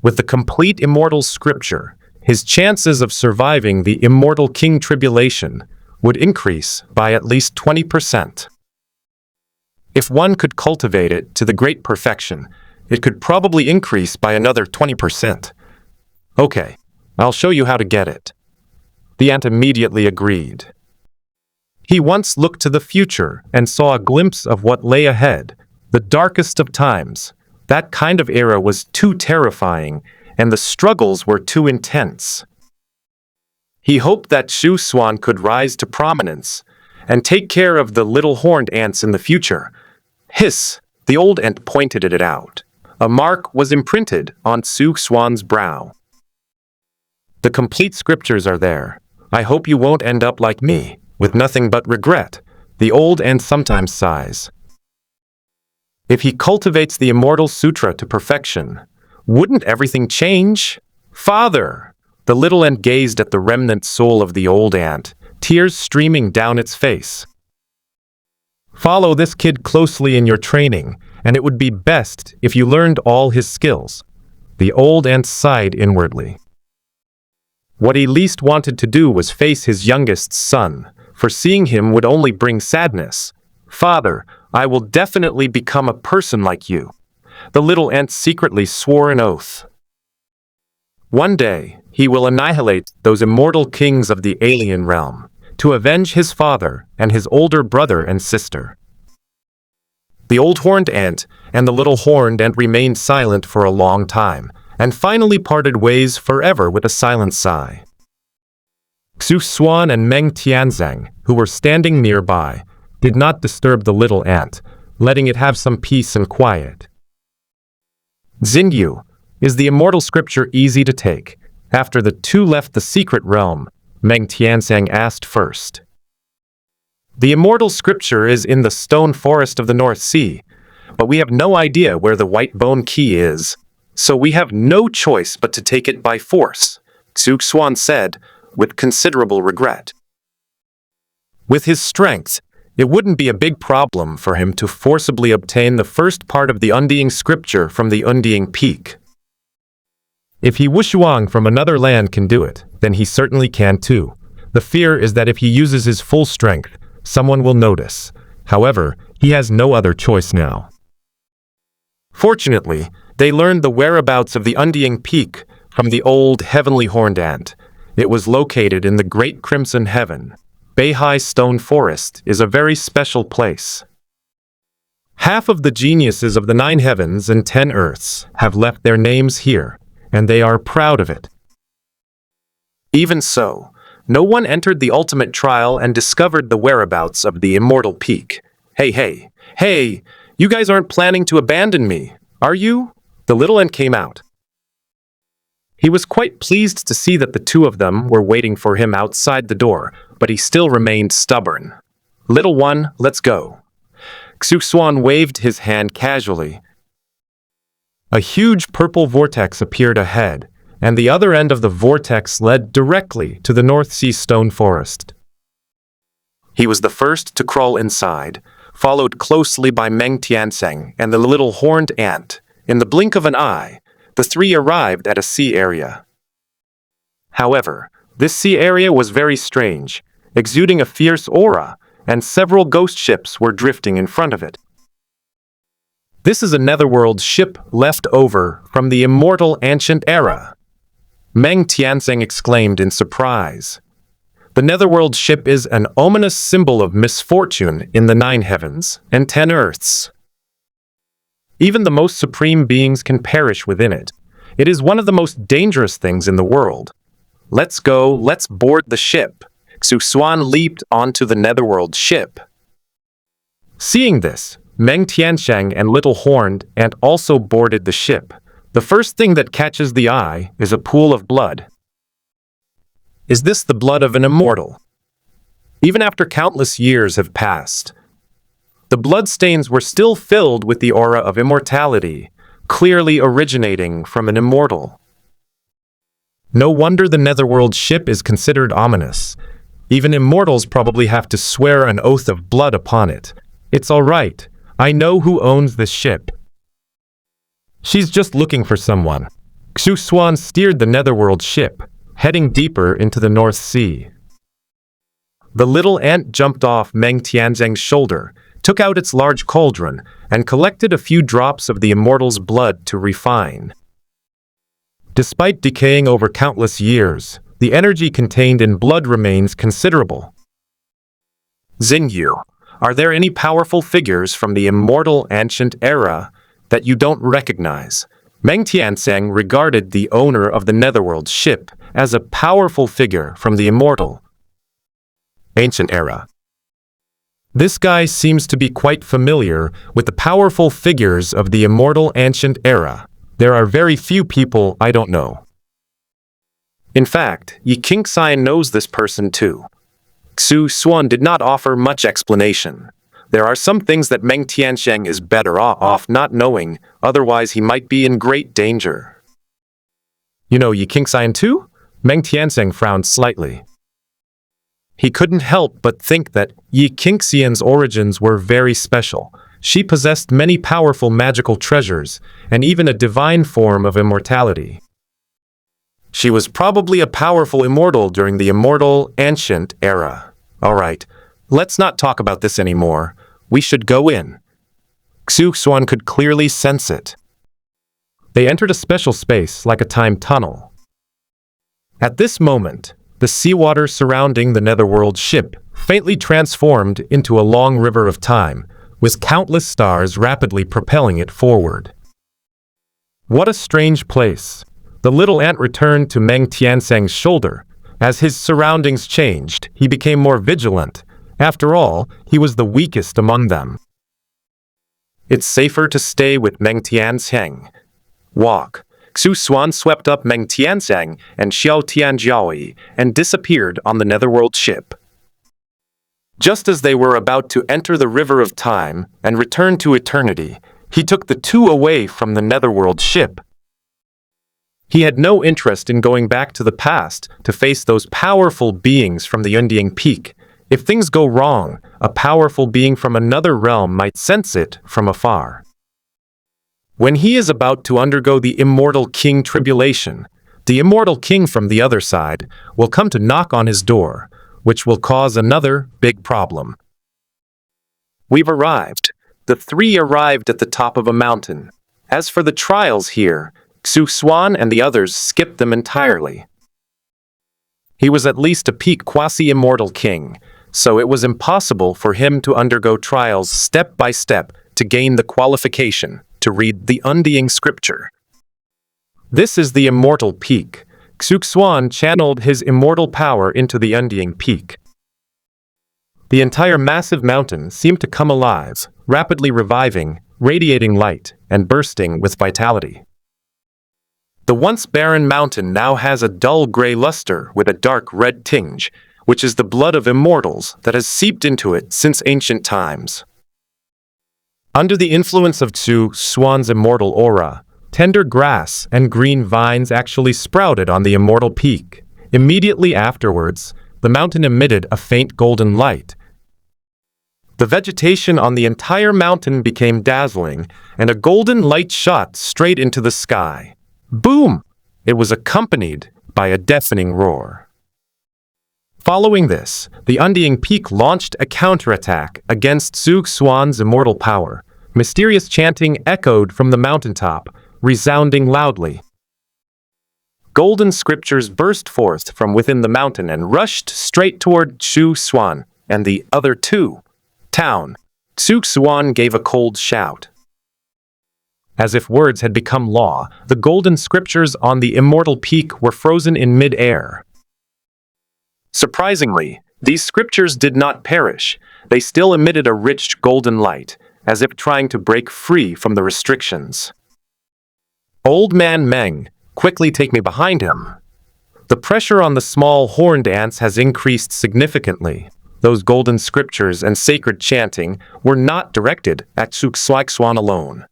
With the complete immortal scripture, his chances of surviving the immortal king tribulation would increase by at least 20%. If one could cultivate it to the great perfection, it could probably increase by another 20%. Okay, I'll show you how to get it. The ant immediately agreed. He once looked to the future and saw a glimpse of what lay ahead, the darkest of times. That kind of era was too terrifying, and the struggles were too intense. He hoped that Xuan could rise to prominence and take care of the little horned ants in the future. Hiss! The old ant pointed it out. A mark was imprinted on Xuan's brow. The complete scriptures are there. I hope you won't end up like me, with nothing but regret. The old ant sometimes sighs. If he cultivates the Immortal Sutra to perfection, wouldn't everything change? Father! The little ant gazed at the remnant soul of the old ant, tears streaming down its face. Follow this kid closely in your training, and it would be best if you learned all his skills. The old ant sighed inwardly. What he least wanted to do was face his youngest son, for seeing him would only bring sadness. Father, I will definitely become a person like you. The little ant secretly swore an oath. One day, he will annihilate those immortal kings of the alien realm, to avenge his father and his older brother and sister. The old horned ant and the little horned ant remained silent for a long time, and finally parted ways forever with a silent sigh. Xuan and Meng Tianzang, who were standing nearby, did not disturb the little ant, letting it have some peace and quiet. Xinyu, is the immortal scripture easy to take? After the two left the secret realm, Meng Tianzang asked first. The immortal scripture is in the stone forest of the North Sea, but we have no idea where the white bone key is, so we have no choice but to take it by force, Xuan said, with considerable regret. With his strength, it wouldn't be a big problem for him to forcibly obtain the first part of the Undying scripture from the Undying Peak. If he Wushuang from another land can do it, then he certainly can too. The fear is that if he uses his full strength, someone will notice. However, he has no other choice now. Fortunately, they learned the whereabouts of the Undying Peak from the old heavenly horned ant. It was located in the Great Crimson Heaven. Beihai Stone Forest is a very special place. Half of the geniuses of the 9 heavens and 10 earths have left their names here, and they are proud of it. Even so, no one entered the ultimate trial and discovered the whereabouts of the Immortal Peak. Hey, you guys aren't planning to abandon me, are you? The little ant came out. He was quite pleased to see that the two of them were waiting for him outside the door, but he still remained stubborn. Little one, let's go. Xuan waved his hand casually. A huge purple vortex appeared ahead, and the other end of the vortex led directly to the North Sea Stone Forest. He was the first to crawl inside, followed closely by Meng Tianzang and the little horned ant. In the blink of an eye, the three arrived at a sea area. However, this sea area was very strange, exuding a fierce aura, and several ghost ships were drifting in front of it. This is a netherworld ship left over from the immortal ancient era, Meng Tianzang exclaimed in surprise. The netherworld ship is an ominous symbol of misfortune in the 9 heavens and 10 earths. Even the most supreme beings can perish within it. It is one of the most dangerous things in the world. Let's go, let's board the ship. Xuan leaped onto the netherworld ship. Seeing this, Meng Tianzang and Little Horned Ant also boarded the ship. The first thing that catches the eye is a pool of blood. Is this the blood of an immortal? Even after countless years have passed, the bloodstains were still filled with the aura of immortality, clearly originating from an immortal. No wonder the netherworld ship is considered ominous. Even immortals probably have to swear an oath of blood upon it. It's all right. I know who owns this ship. She's just looking for someone. Xuan steered the netherworld ship, heading deeper into the North Sea. The little ant jumped off Meng Tianzang's shoulder, took out its large cauldron, and collected a few drops of the immortal's blood to refine. Despite decaying over countless years, the energy contained in blood remains considerable. Xinyu, are there any powerful figures from the immortal ancient era that you don't recognize? Meng Tianzang regarded the owner of the netherworld ship as a powerful figure from the immortal ancient era. This guy seems to be quite familiar with the powerful figures of the immortal ancient era. There are very few people I don't know. In fact, Yi Qingxian knows this person too. Xuan did not offer much explanation. There are some things that Meng Tiansheng is better off not knowing, otherwise he might be in great danger. You know Yi Qingxian too? Meng Tiansheng frowned slightly. He couldn't help but think that Yi Qingxian's origins were very special. She possessed many powerful magical treasures, and even a divine form of immortality. She was probably a powerful immortal during the immortal, ancient era. Alright, let's not talk about this anymore. We should go in. Xuan could clearly sense it. They entered a special space like a time tunnel. At this moment, the seawater surrounding the netherworld ship faintly transformed into a long river of time, with countless stars rapidly propelling it forward. What a strange place. The little ant returned to Meng Tiansheng's shoulder. As his surroundings changed, he became more vigilant. After all, he was the weakest among them. It's safer to stay with Meng Tiansheng. Walk. Xuan swept up Meng Tiansheng and Xiao Tianjiaoi and disappeared on the netherworld ship. Just as they were about to enter the river of time and return to eternity, he took the two away from the netherworld ship. He had no interest in going back to the past to face those powerful beings from the Unding Peak. If things go wrong, a powerful being from another realm might sense it from afar. When he is about to undergo the Immortal King tribulation, the Immortal King from the other side will come to knock on his door, which will cause another big problem. We've arrived. The three arrived at the top of a mountain. As for the trials here, Xuan and the others skipped them entirely. He was at least a peak quasi-immortal king, so it was impossible for him to undergo trials step by step to gain the qualification to read the Unding scripture. This is the immortal peak. Xuan channeled his immortal power into the Unding Peak. The entire massive mountain seemed to come alive, rapidly reviving, radiating light, and bursting with vitality. The once barren mountain now has a dull gray luster with a dark red tinge, which is the blood of immortals that has seeped into it since ancient times. Under the influence of Xuan's immortal aura, tender grass and green vines actually sprouted on the immortal peak. Immediately afterwards, the mountain emitted a faint golden light. The vegetation on the entire mountain became dazzling, and a golden light shot straight into the sky. Boom! It was accompanied by a deafening roar. Following this, the Unding Peak launched a counterattack against Xuan's immortal power. Mysterious chanting echoed from the mountaintop, resounding loudly. Golden scriptures burst forth from within the mountain and rushed straight toward Xuan and the other two. Town. Xuan gave a cold shout. As if words had become law, the golden scriptures on the immortal peak were frozen in mid-air. Surprisingly, these scriptures did not perish. They still emitted a rich golden light, as if trying to break free from the restrictions. Old Man Meng, quickly take me behind him. The pressure on the small horned ants has increased significantly. Those golden scriptures and sacred chanting were not directed at Xuan alone.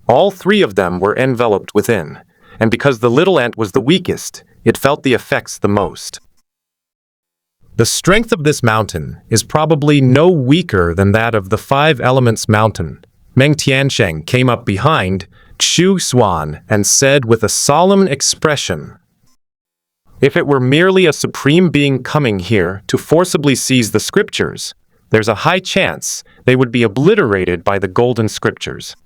All three of them were enveloped within, and because the little ant was the weakest, it felt the effects the most. The strength of this mountain is probably no weaker than that of the Five Elements Mountain. Meng Tiansheng came up behind Xuan and said with a solemn expression, "If it were merely a supreme being coming here to forcibly seize the scriptures, there's a high chance they would be obliterated by the golden scriptures.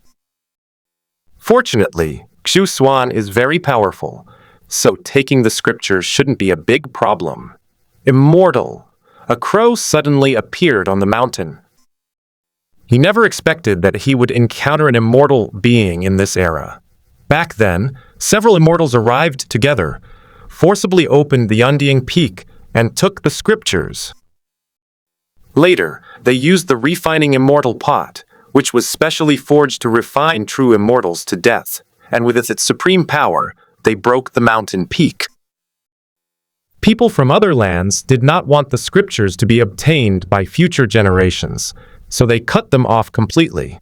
Fortunately, Xuan is very powerful, so taking the scriptures shouldn't be a big problem." Immortal. A crow suddenly appeared on the mountain. He never expected that he would encounter an immortal being in this era. Back then, several immortals arrived together, forcibly opened the Unding Peak, and took the scriptures. Later, they used the refining immortal pot, which was specially forged to refine true immortals to death, and with its supreme power, they broke the mountain peak. People from other lands did not want the scriptures to be obtained by future generations, so they cut them off completely.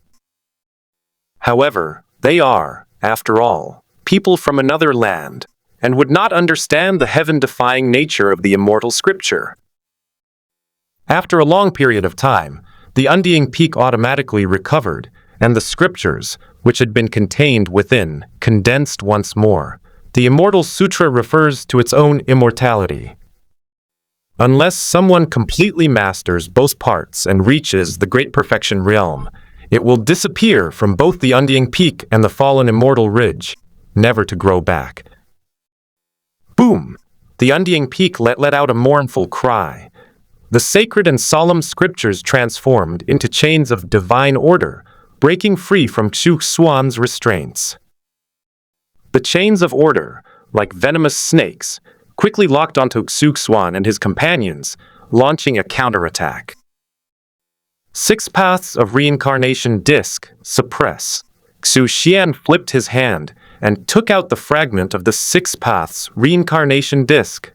However, they are, after all, people from another land, and would not understand the heaven-defying nature of the immortal scripture. After a long period of time, the undying peak automatically recovered, and the scriptures, which had been contained within, condensed once more. The Immortal Sutra refers to its own immortality. Unless someone completely masters both parts and reaches the Great Perfection realm, it will disappear from both the undying peak and the fallen immortal ridge, never to grow back. Boom! The undying peak let out a mournful cry. The sacred and solemn scriptures transformed into chains of divine order, breaking free from Xuan's restraints. The chains of order, like venomous snakes, quickly locked onto Xuan and his companions, launching a counterattack. 6 paths of reincarnation disc, suppress. Xuan flipped his hand and took out the fragment of the 6 paths reincarnation disc.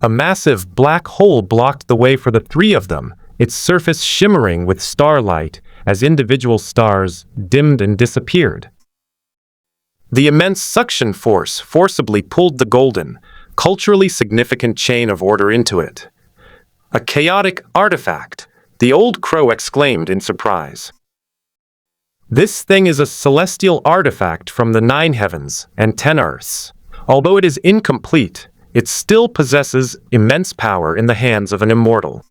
A massive black hole blocked the way for the 3 of them, its surface shimmering with starlight as individual stars dimmed and disappeared. The immense suction force forcibly pulled the golden, culturally significant chain of order into it. A chaotic artifact, the old crow exclaimed in surprise. This thing is a celestial artifact from the 9 heavens and 10 earths. Although it is incomplete, it still possesses immense power in the hands of an immortal.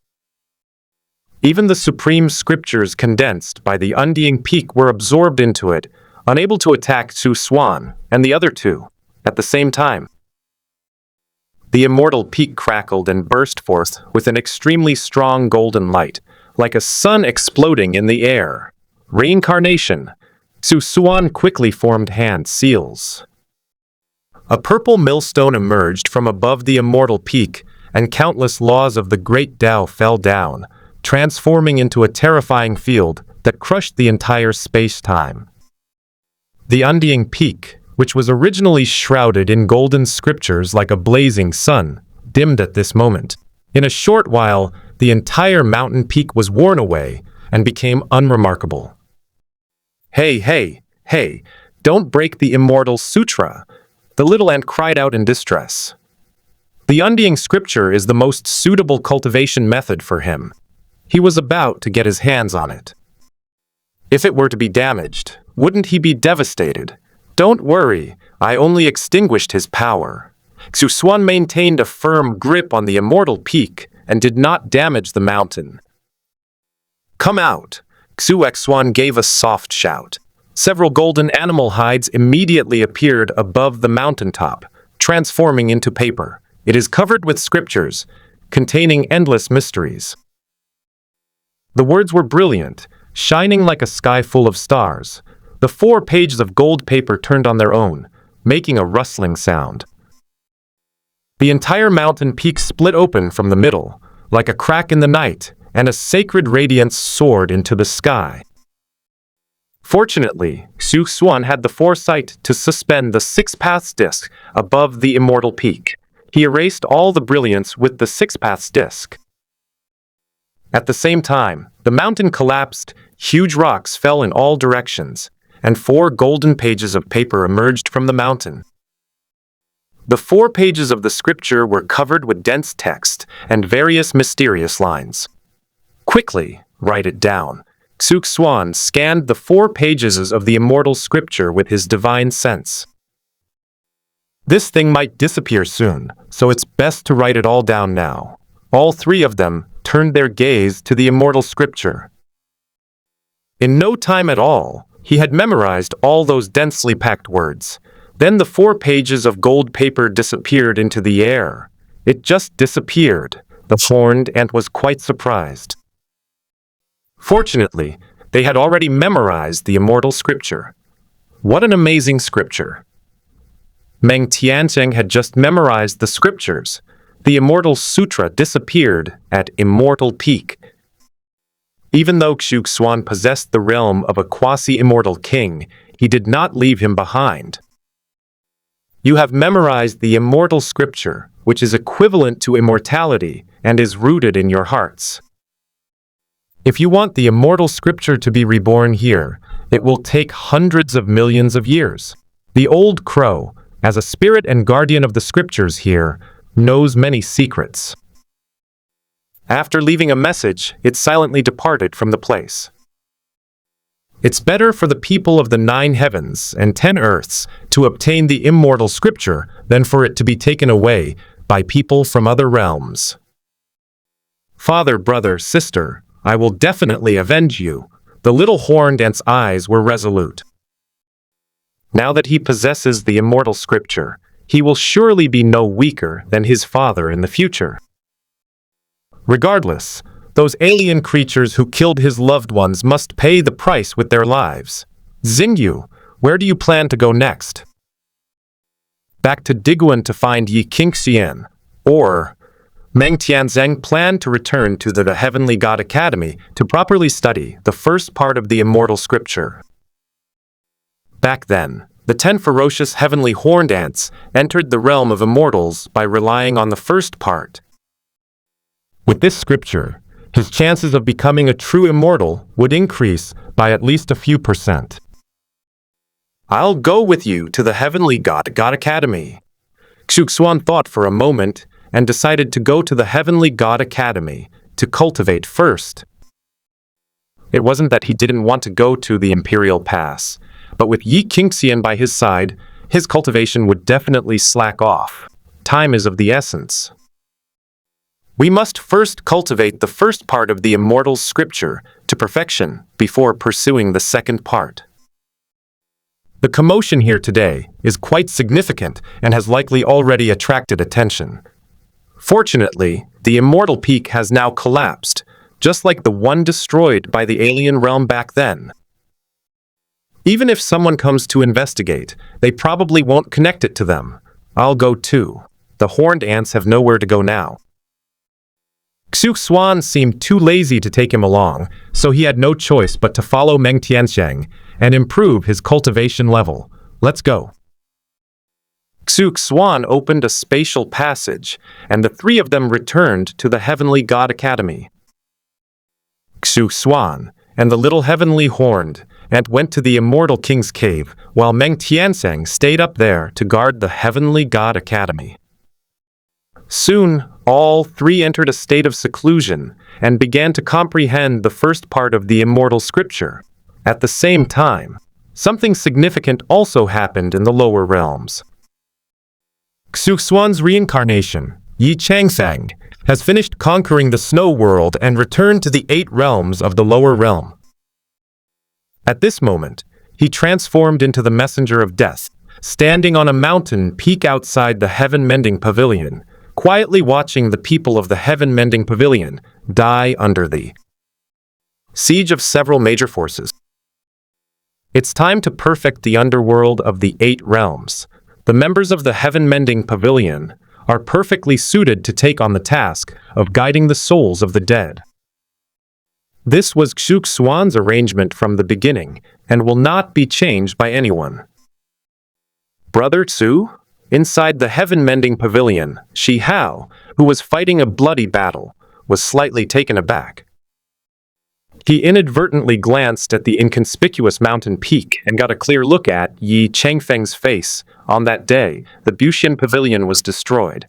Even the supreme scriptures condensed by the undying peak were absorbed into it, unable to attack Xuan and the other 2 at the same time. The immortal peak crackled and burst forth with an extremely strong golden light, like a sun exploding in the air. Reincarnation. Xuan quickly formed hand seals. A purple millstone emerged from above the immortal peak, and countless laws of the great Tao fell down, transforming into a terrifying field that crushed the entire space-time. The undying peak, which was originally shrouded in golden scriptures like a blazing sun, dimmed at this moment. In a short while, the entire mountain peak was worn away and became unremarkable. Hey, don't break the Immortal Sutra, the little ant cried out in distress. The undying scripture is the most suitable cultivation method for him. He was about to get his hands on it. If it were to be damaged, wouldn't he be devastated? Don't worry, I only extinguished his power. Xuan maintained a firm grip on the immortal peak and did not damage the mountain. Come out! Xuan gave a soft shout. Several golden animal hides immediately appeared above the mountaintop, transforming into paper. It is covered with scriptures, containing endless mysteries. The words were brilliant, shining like a sky full of stars. The 4 pages of gold paper turned on their own, making a rustling sound. The entire mountain peak split open from the middle, like a crack in the night, and a sacred radiance soared into the sky. Fortunately, Xuan had the foresight to suspend the 6 paths disc above the immortal peak. He erased all the brilliance with the 6 paths disc. At the same time, the mountain collapsed, huge rocks fell in all directions, and 4 golden pages of paper emerged from the mountain. The 4 pages of the scripture were covered with dense text and various mysterious lines. Quickly, write it down. Xuan scanned the 4 pages of the immortal scripture with his divine sense. This thing might disappear soon, so it's best to write it all down now. All 3 of them turned their gaze to the immortal scripture. In no time at all, he had memorized all those densely packed words. Then the 4 pages of gold paper disappeared into the air. It just disappeared. The horned ant was quite surprised. Fortunately, they had already memorized the immortal scripture. What an amazing scripture! Meng Tianzheng had just memorized the scriptures. The Immortal Sutra disappeared at Immortal Peak. Even though Xuan possessed the realm of a quasi-immortal king, he did not leave him behind. You have memorized the immortal scripture, which is equivalent to immortality and is rooted in your hearts. If you want the immortal scripture to be reborn here, it will take hundreds of millions of years. The old crow, as a spirit and guardian of the scriptures here, knows many secrets. After leaving a message, it silently departed from the place. It's better for the people of the 9 heavens and 10 earths to obtain the immortal scripture than for it to be taken away by people from other realms. Father, brother, sister, I will definitely avenge you. The little horned ant's eyes were resolute. Now that he possesses the immortal scripture, he will surely be no weaker than his father in the future. Regardless, those alien creatures who killed his loved ones must pay the price with their lives. Xingyu, where do you plan to go next? Back to Diguan to find Yi Qingxian, or Meng Tianzeng planned to return to the Heavenly God Academy to properly study the first part of the immortal scripture. Back then, the 10 ferocious heavenly horned ants entered the realm of immortals by relying on the first part. With this scripture, his chances of becoming a true immortal would increase by at least a few %. I'll go with you to the Heavenly God Academy. Xuan thought for a moment and decided to go to the Heavenly God Academy to cultivate first. It wasn't that he didn't want to go to the Imperial Pass, but with Yi Qingxian by his side, his cultivation would definitely slack off. Time is of the essence. We must first cultivate the first part of the immortal scripture to perfection before pursuing the second part. The commotion here today is quite significant and has likely already attracted attention. Fortunately, the immortal peak has now collapsed, just like the one destroyed by the alien realm back then. Even if someone comes to investigate, they probably won't connect it to them. I'll go too. The horned ants have nowhere to go now. Xuan seemed too lazy to take him along, so he had no choice but to follow Meng Tianzeng and improve his cultivation level. Let's go. Xuan opened a spatial passage, and the 3 of them returned to the Heavenly God Academy. Xuan and the little heavenly horned ant went to the Immortal King's Cave, while Meng Tianzeng stayed up there to guard the Heavenly God Academy. Soon, all 3 entered a state of seclusion and began to comprehend the first part of the immortal scripture. At the same time, something significant also happened in the lower realms. Xuan's reincarnation, Yi Changfang, has finished conquering the snow world and returned to the 8 realms of the lower realm. At this moment, he transformed into the messenger of death, standing on a mountain peak outside the heaven-mending pavilion, quietly watching the people of the heaven-mending pavilion die under the siege of several major forces. It's time to perfect the underworld of the 8 realms. The members of the heaven-mending pavilion are perfectly suited to take on the task of guiding the souls of the dead. This was Xuan's arrangement from the beginning and will not be changed by anyone. Brother Xu? Inside the heaven-mending pavilion, Shi Hao, who was fighting a bloody battle, was slightly taken aback. He inadvertently glanced at the inconspicuous mountain peak and got a clear look at Yi Changfeng's face. On that day, the Buxian Pavilion was destroyed.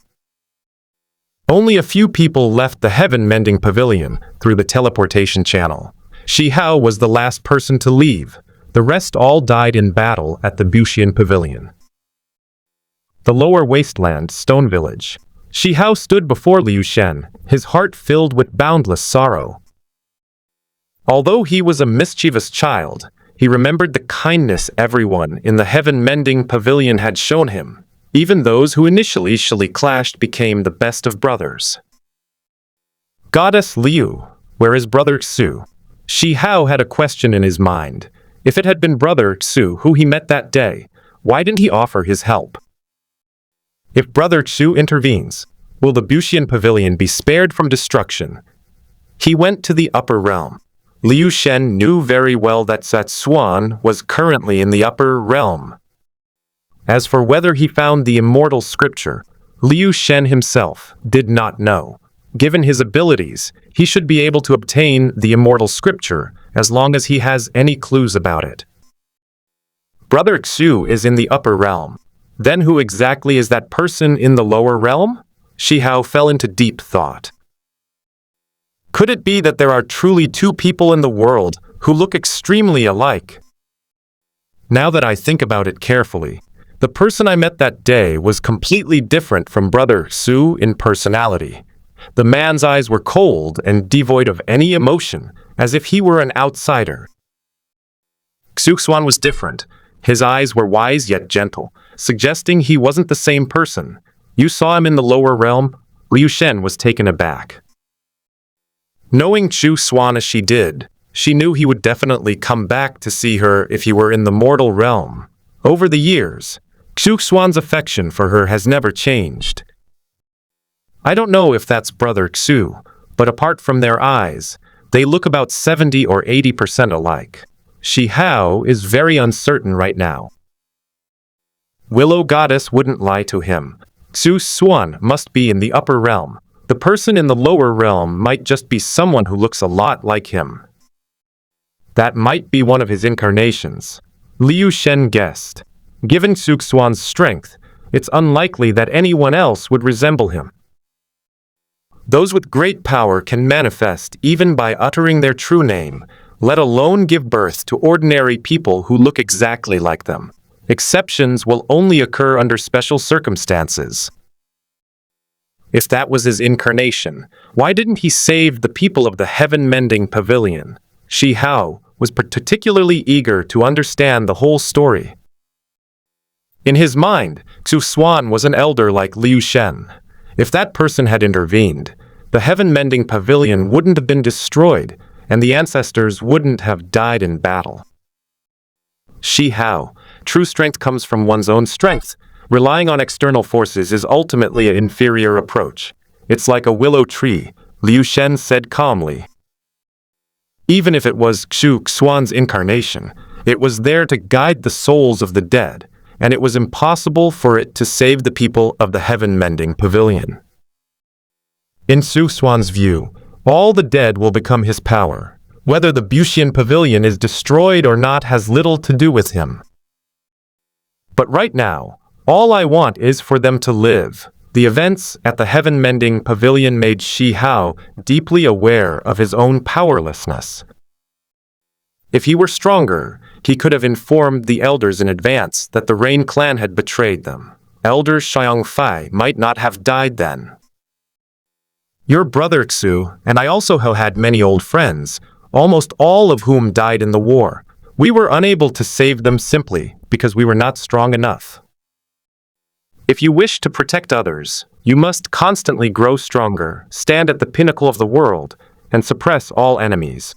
Only a few people left the heaven-mending pavilion through the teleportation channel. Shi Hao was the last person to leave. The rest all died in battle at the Buxian Pavilion. The lower wasteland, Stone Village. Shi Hao stood before Liu Shen, his heart filled with boundless sorrow. Although he was a mischievous child, he remembered the kindness everyone in the heaven-mending pavilion had shown him. Even those who initially clashed became the best of brothers. Goddess Liu, where is Brother Xu? Shi Hao had a question in his mind. If it had been Brother Xu who he met that day, why didn't he offer his help? If Brother Xu intervenes, will the Buxian Pavilion be spared from destruction? He went to the upper realm. Liu Shen knew very well that Xuan was currently in the upper realm. As for whether he found the immortal scripture, Liu Shen himself did not know. Given his abilities, he should be able to obtain the immortal scripture as long as he has any clues about it. Brother Xu is in the upper realm. Then who exactly is that person in the lower realm? Shi Hao fell into deep thought. Could it be that there are truly two people in the world who look extremely alike? Now that I think about it carefully, the person I met that day was completely different from Brother Xu in personality. The man's eyes were cold and devoid of any emotion, as if he were an outsider. Xuan was different. His eyes were wise yet gentle, suggesting he wasn't the same person. You saw him in the lower realm? Liu Shen was taken aback. Knowing Xuan as she did, she knew he would definitely come back to see her if he were in the mortal realm. Over the years, Xuan's affection for her has never changed. I don't know if that's Brother Xu, but apart from their eyes, they look about 70 or 80% alike. Shi Hao is very uncertain right now. Willow Goddess wouldn't lie to him. Xuan must be in the upper realm. The person in the lower realm might just be someone who looks a lot like him. That might be one of his incarnations. Liu Shen guessed. Given Xuan's strength, it's unlikely that anyone else would resemble him. Those with great power can manifest even by uttering their true name, let alone give birth to ordinary people who look exactly like them. Exceptions will only occur under special circumstances. If that was his incarnation, why didn't he save the people of the heaven-mending pavilion? Shi Hao was particularly eager to understand the whole story. In his mind, Xuan was an elder like Liu Shen. If that person had intervened, the heaven-mending pavilion wouldn't have been destroyed, and the ancestors wouldn't have died in battle. Shi Hao, true strength comes from one's own strength. Relying on external forces is ultimately an inferior approach. It's like a willow tree, Liu Shen said calmly. Even if it was Xuan's incarnation, it was there to guide the souls of the dead, and it was impossible for it to save the people of the heaven-mending pavilion. In Xuan's view, all the dead will become his power. Whether the Bushian pavilion is destroyed or not has little to do with him. But right now, all I want is for them to live. The events at the heaven-mending pavilion made Shi Hao deeply aware of his own powerlessness. If he were stronger, he could have informed the elders in advance that the Rain clan had betrayed them. Elder Xiangfei might not have died then. Your brother Xu and I also had many old friends, almost all of whom died in the war. We were unable to save them simply because we were not strong enough. If you wish to protect others, you must constantly grow stronger, stand at the pinnacle of the world, and suppress all enemies.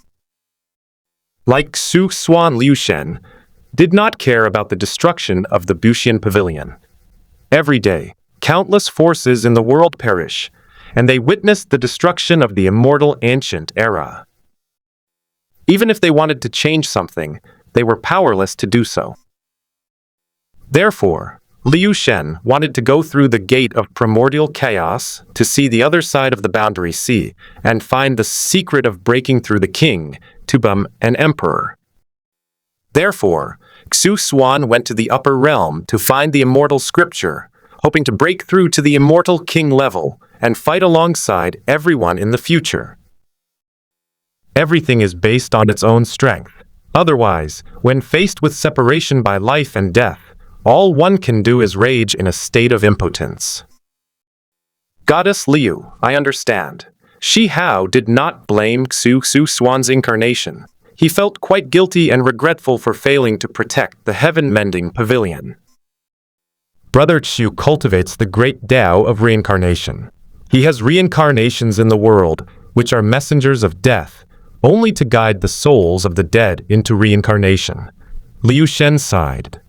Like Xuan, Liu Shen did not care about the destruction of the Bushian pavilion. Every day, countless forces in the world perish, and they witnessed the destruction of the immortal ancient era. Even if they wanted to change something, they were powerless to do so. Therefore, Liu Shen wanted to go through the gate of primordial chaos to see the other side of the boundary sea and find the secret of breaking through the king to become an emperor. Therefore, Xuan went to the upper realm to find the immortal scripture, hoping to break through to the immortal king level and fight alongside everyone in the future. Everything is based on its own strength. Otherwise, when faced with separation by life and death, all one can do is rage in a state of impotence. Goddess Liu, I understand. Shi Hao did not blame Xuan's incarnation. He felt quite guilty and regretful for failing to protect the heaven-mending pavilion. Brother Xu cultivates the great Tao of reincarnation. He has reincarnations in the world, which are messengers of death, only to guide the souls of the dead into reincarnation. Liu Shen sighed.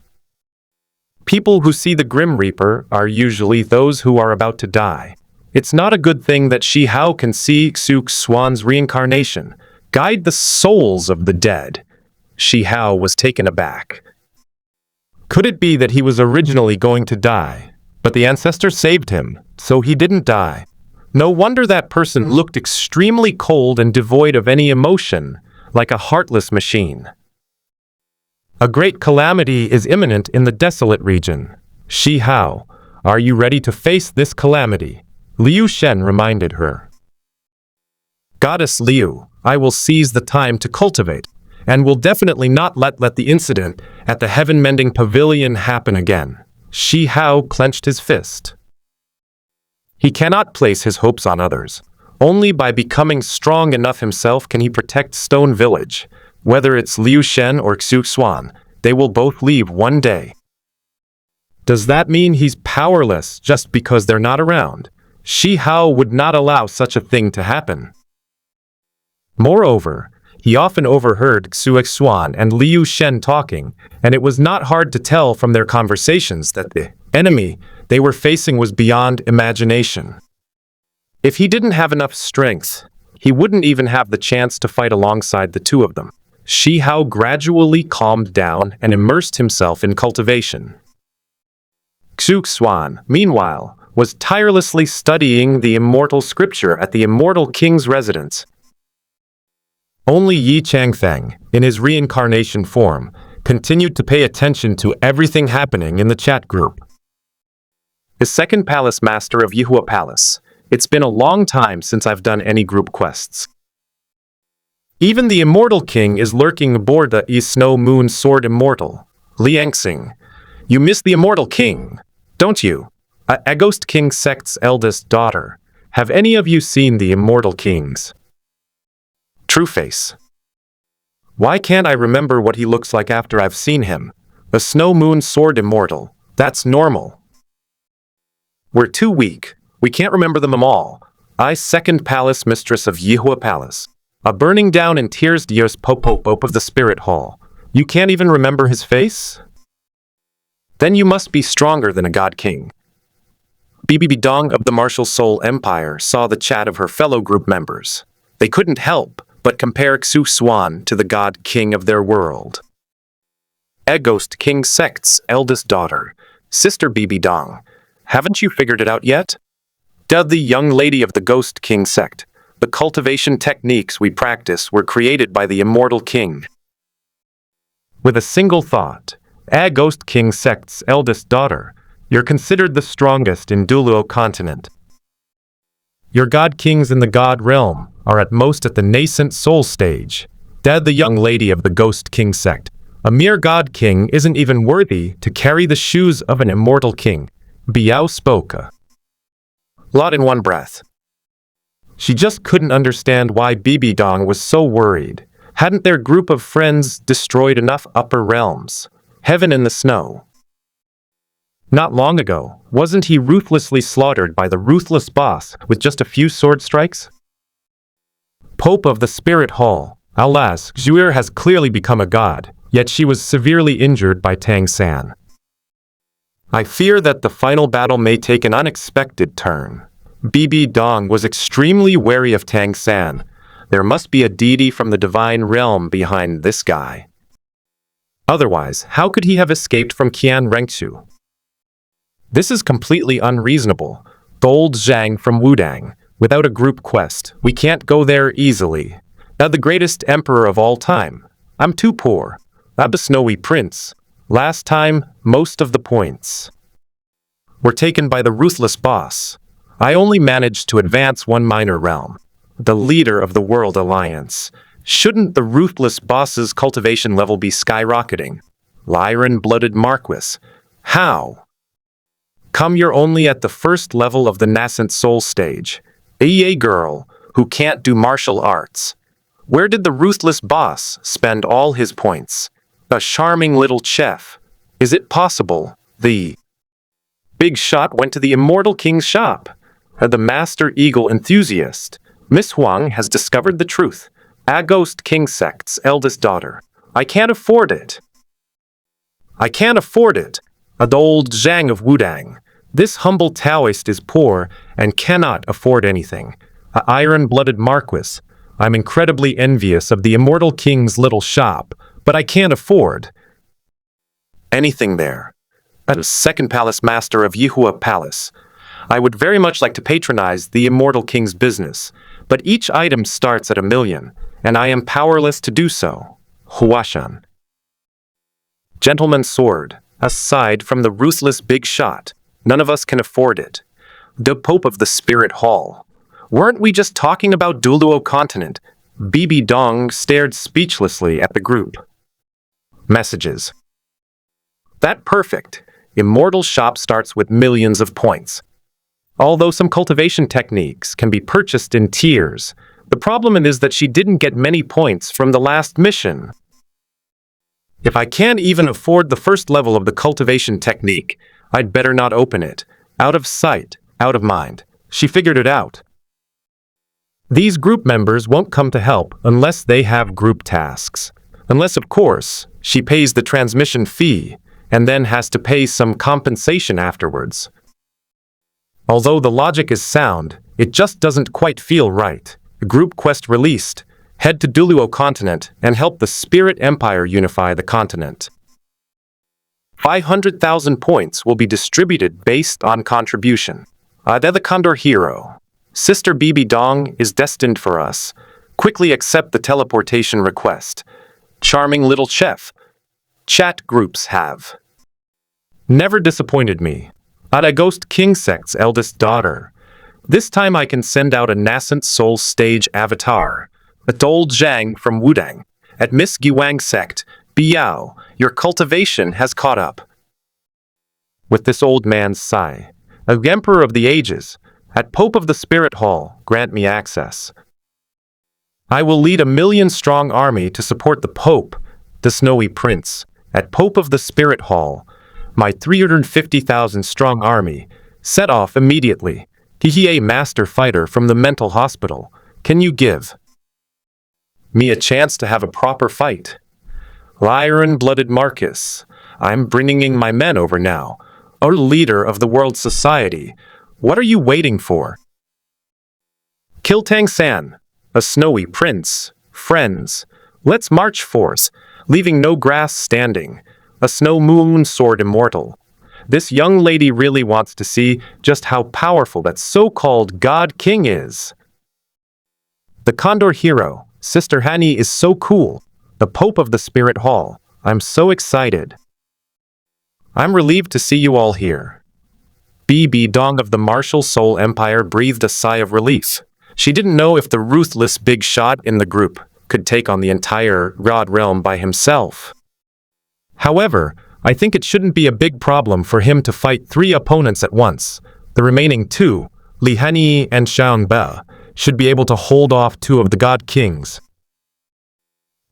People who see the Grim Reaper are usually those who are about to die. It's not a good thing that Shi Hao can see Xuan's reincarnation, guide the souls of the dead. Shi Hao was taken aback. Could it be that he was originally going to die, but the ancestor saved him, so he didn't die? No wonder that person looked extremely cold and devoid of any emotion, like a heartless machine. A great calamity is imminent in the desolate region. Shi Hao, are you ready to face this calamity? Liu Shen reminded her. Goddess Liu, I will seize the time to cultivate, and will definitely not let the incident at the heaven-mending pavilion happen again. Shi Hao clenched his fist. He cannot place his hopes on others. Only by becoming strong enough himself can he protect Stone Village. Whether it's Liu Shen or Xuan, they will both leave one day. Does that mean he's powerless just because they're not around? Shi Hao would not allow such a thing to happen. Moreover, he often overheard Xuan and Liu Shen talking, and it was not hard to tell from their conversations that the enemy they were facing was beyond imagination. If he didn't have enough strength, he wouldn't even have the chance to fight alongside the two of them. Shi Hao gradually calmed down and immersed himself in cultivation. Xuan, meanwhile, was tirelessly studying the immortal scripture at the Immortal King's residence. Only Yi Changfeng, in his reincarnation form, continued to pay attention to everything happening in the chat group. The second palace master of Yihua Palace. It's been a long time since I've done any group quests. Even the Immortal King is lurking aboard the Snow Moon Sword Immortal. Liangxing, you miss the Immortal King, don't you? A Ghost King sect's eldest daughter. Have any of you seen the Immortal Kings? Trueface. Why can't I remember what he looks like after I've seen him? The Snow Moon Sword Immortal. That's normal. We're too weak. We can't remember them all. I second palace mistress of Yihua Palace. A burning down in tears Dios Pope of the Spirit Hall. You can't even remember his face? Then you must be stronger than a god king. BBB Dong of the Martial Soul Empire saw the chat of her fellow group members. They couldn't help but compare Xuan to the god king of their world. A Ghost King sect's eldest daughter, Sister BB Dong. Haven't you figured it out yet? The young lady of the Ghost King sect. The cultivation techniques we practice were created by the Immortal King. With a single thought, A Ghost King sect's eldest daughter, you're considered the strongest in Duluo continent. Your god kings in the god realm are at most at the nascent soul stage. The young lady of the Ghost King sect. A mere god king isn't even worthy to carry the shoes of an immortal king. Biao spoke. Lot in one breath. She just couldn't understand why BB Dong was so worried. Hadn't their group of friends destroyed enough upper realms? Heaven in the snow. Not long ago, wasn't he ruthlessly slaughtered by the ruthless boss with just a few sword strikes? Pope of the Spirit Hall. Alas, Xuer has clearly become a god, yet she was severely injured by Tang San. I fear that the final battle may take an unexpected turn. BB Dong was extremely wary of Tang San. There must be a deity from the divine realm behind this guy. Otherwise, how could he have escaped from Qian Rengshu? This is completely unreasonable. Gold Zhang from Wudang. Without a group quest, we can't go there easily. The greatest emperor of all time. I'm too poor. The snowy prince. Last time, most of the points were taken by the ruthless boss. I only managed to advance one minor realm. The leader of the World Alliance. Shouldn't the ruthless boss's cultivation level be skyrocketing? Lyran-blooded Marquis. How? Come, you're only at the first level of the nascent soul stage. A girl who can't do martial arts. Where did the ruthless boss spend all his points? A charming little chef. Is it possible the big shot went to the Immortal King's shop? The Master Eagle enthusiast. Miss Huang has discovered the truth. A Ghost King sect's eldest daughter. I can't afford it. I can't afford it. The old Zhang of Wudang. This humble Taoist is poor and cannot afford anything. A iron-blooded Marquis. I'm incredibly envious of the Immortal King's little shop, but I can't afford. anything there. As second palace master of Yihua Palace, I would very much like to patronize the Immortal King's business, but each item starts at 1,000,000, and I am powerless to do so. Xuan. Gentleman's sword. Aside from the ruthless big shot, none of us can afford it. The Pope of the Spirit Hall. Weren't we just talking about Duluo Continent? Bibi Dong stared speechlessly at the group. Messages. That perfect. Immortal shop starts with millions of points. Although some cultivation techniques can be purchased in tiers, the problem is that she didn't get many points from the last mission. If I can't even afford the first level of the cultivation technique, I'd better not open it. Out of sight, out of mind. She figured it out. These group members won't come to help unless they have group tasks. Unless, of course, she pays the transmission fee and then has to pay some compensation afterwards. Although the logic is sound, it just doesn't quite feel right. A group quest released. Head to Duluo Continent and help the Spirit Empire unify the continent. 500,000 points will be distributed based on contribution. Ade the Condor Hero. Sister Bibi Dong is destined for us. Quickly accept the teleportation request. Charming little chef. Chat groups have never disappointed me. Ade Ghost King Sect's eldest daughter. This time I can send out a nascent soul stage avatar. Adol Zhang from Wudang. At Miss Guang Sect, Biao, your cultivation has caught up. With this old man's sigh. A Emperor of the Ages. At Pope of the Spirit Hall, grant me access. I will lead 1,000,000-strong army to support the Pope, the Snowy Prince. At Pope of the Spirit Hall, my 350,000-strong army, set off immediately. Hihiye Master Fighter from the mental hospital. Can you give me a chance to have a proper fight? Iron-blooded Marcus. I'm bringing my men over now. O leader of the world society. What are you waiting for? Kiltang San. A Snowy Prince. Friends. Let's march forth, leaving no grass standing. A Snow Moon Sword Immortal. This young lady really wants to see just how powerful that so-called God King is. The Condor Hero. Sister Hani is so cool. The Pope of the Spirit Hall. I'm so excited. I'm relieved to see you all here. Bibi Dong of the Martial Soul Empire breathed a sigh of relief. She didn't know if the ruthless big shot in the group could take on the entire God realm by himself. However, I think it shouldn't be a big problem for him to fight 3 opponents at once. The remaining 2, Li Hanyi and Xian Be, should be able to hold off 2 of the God Kings.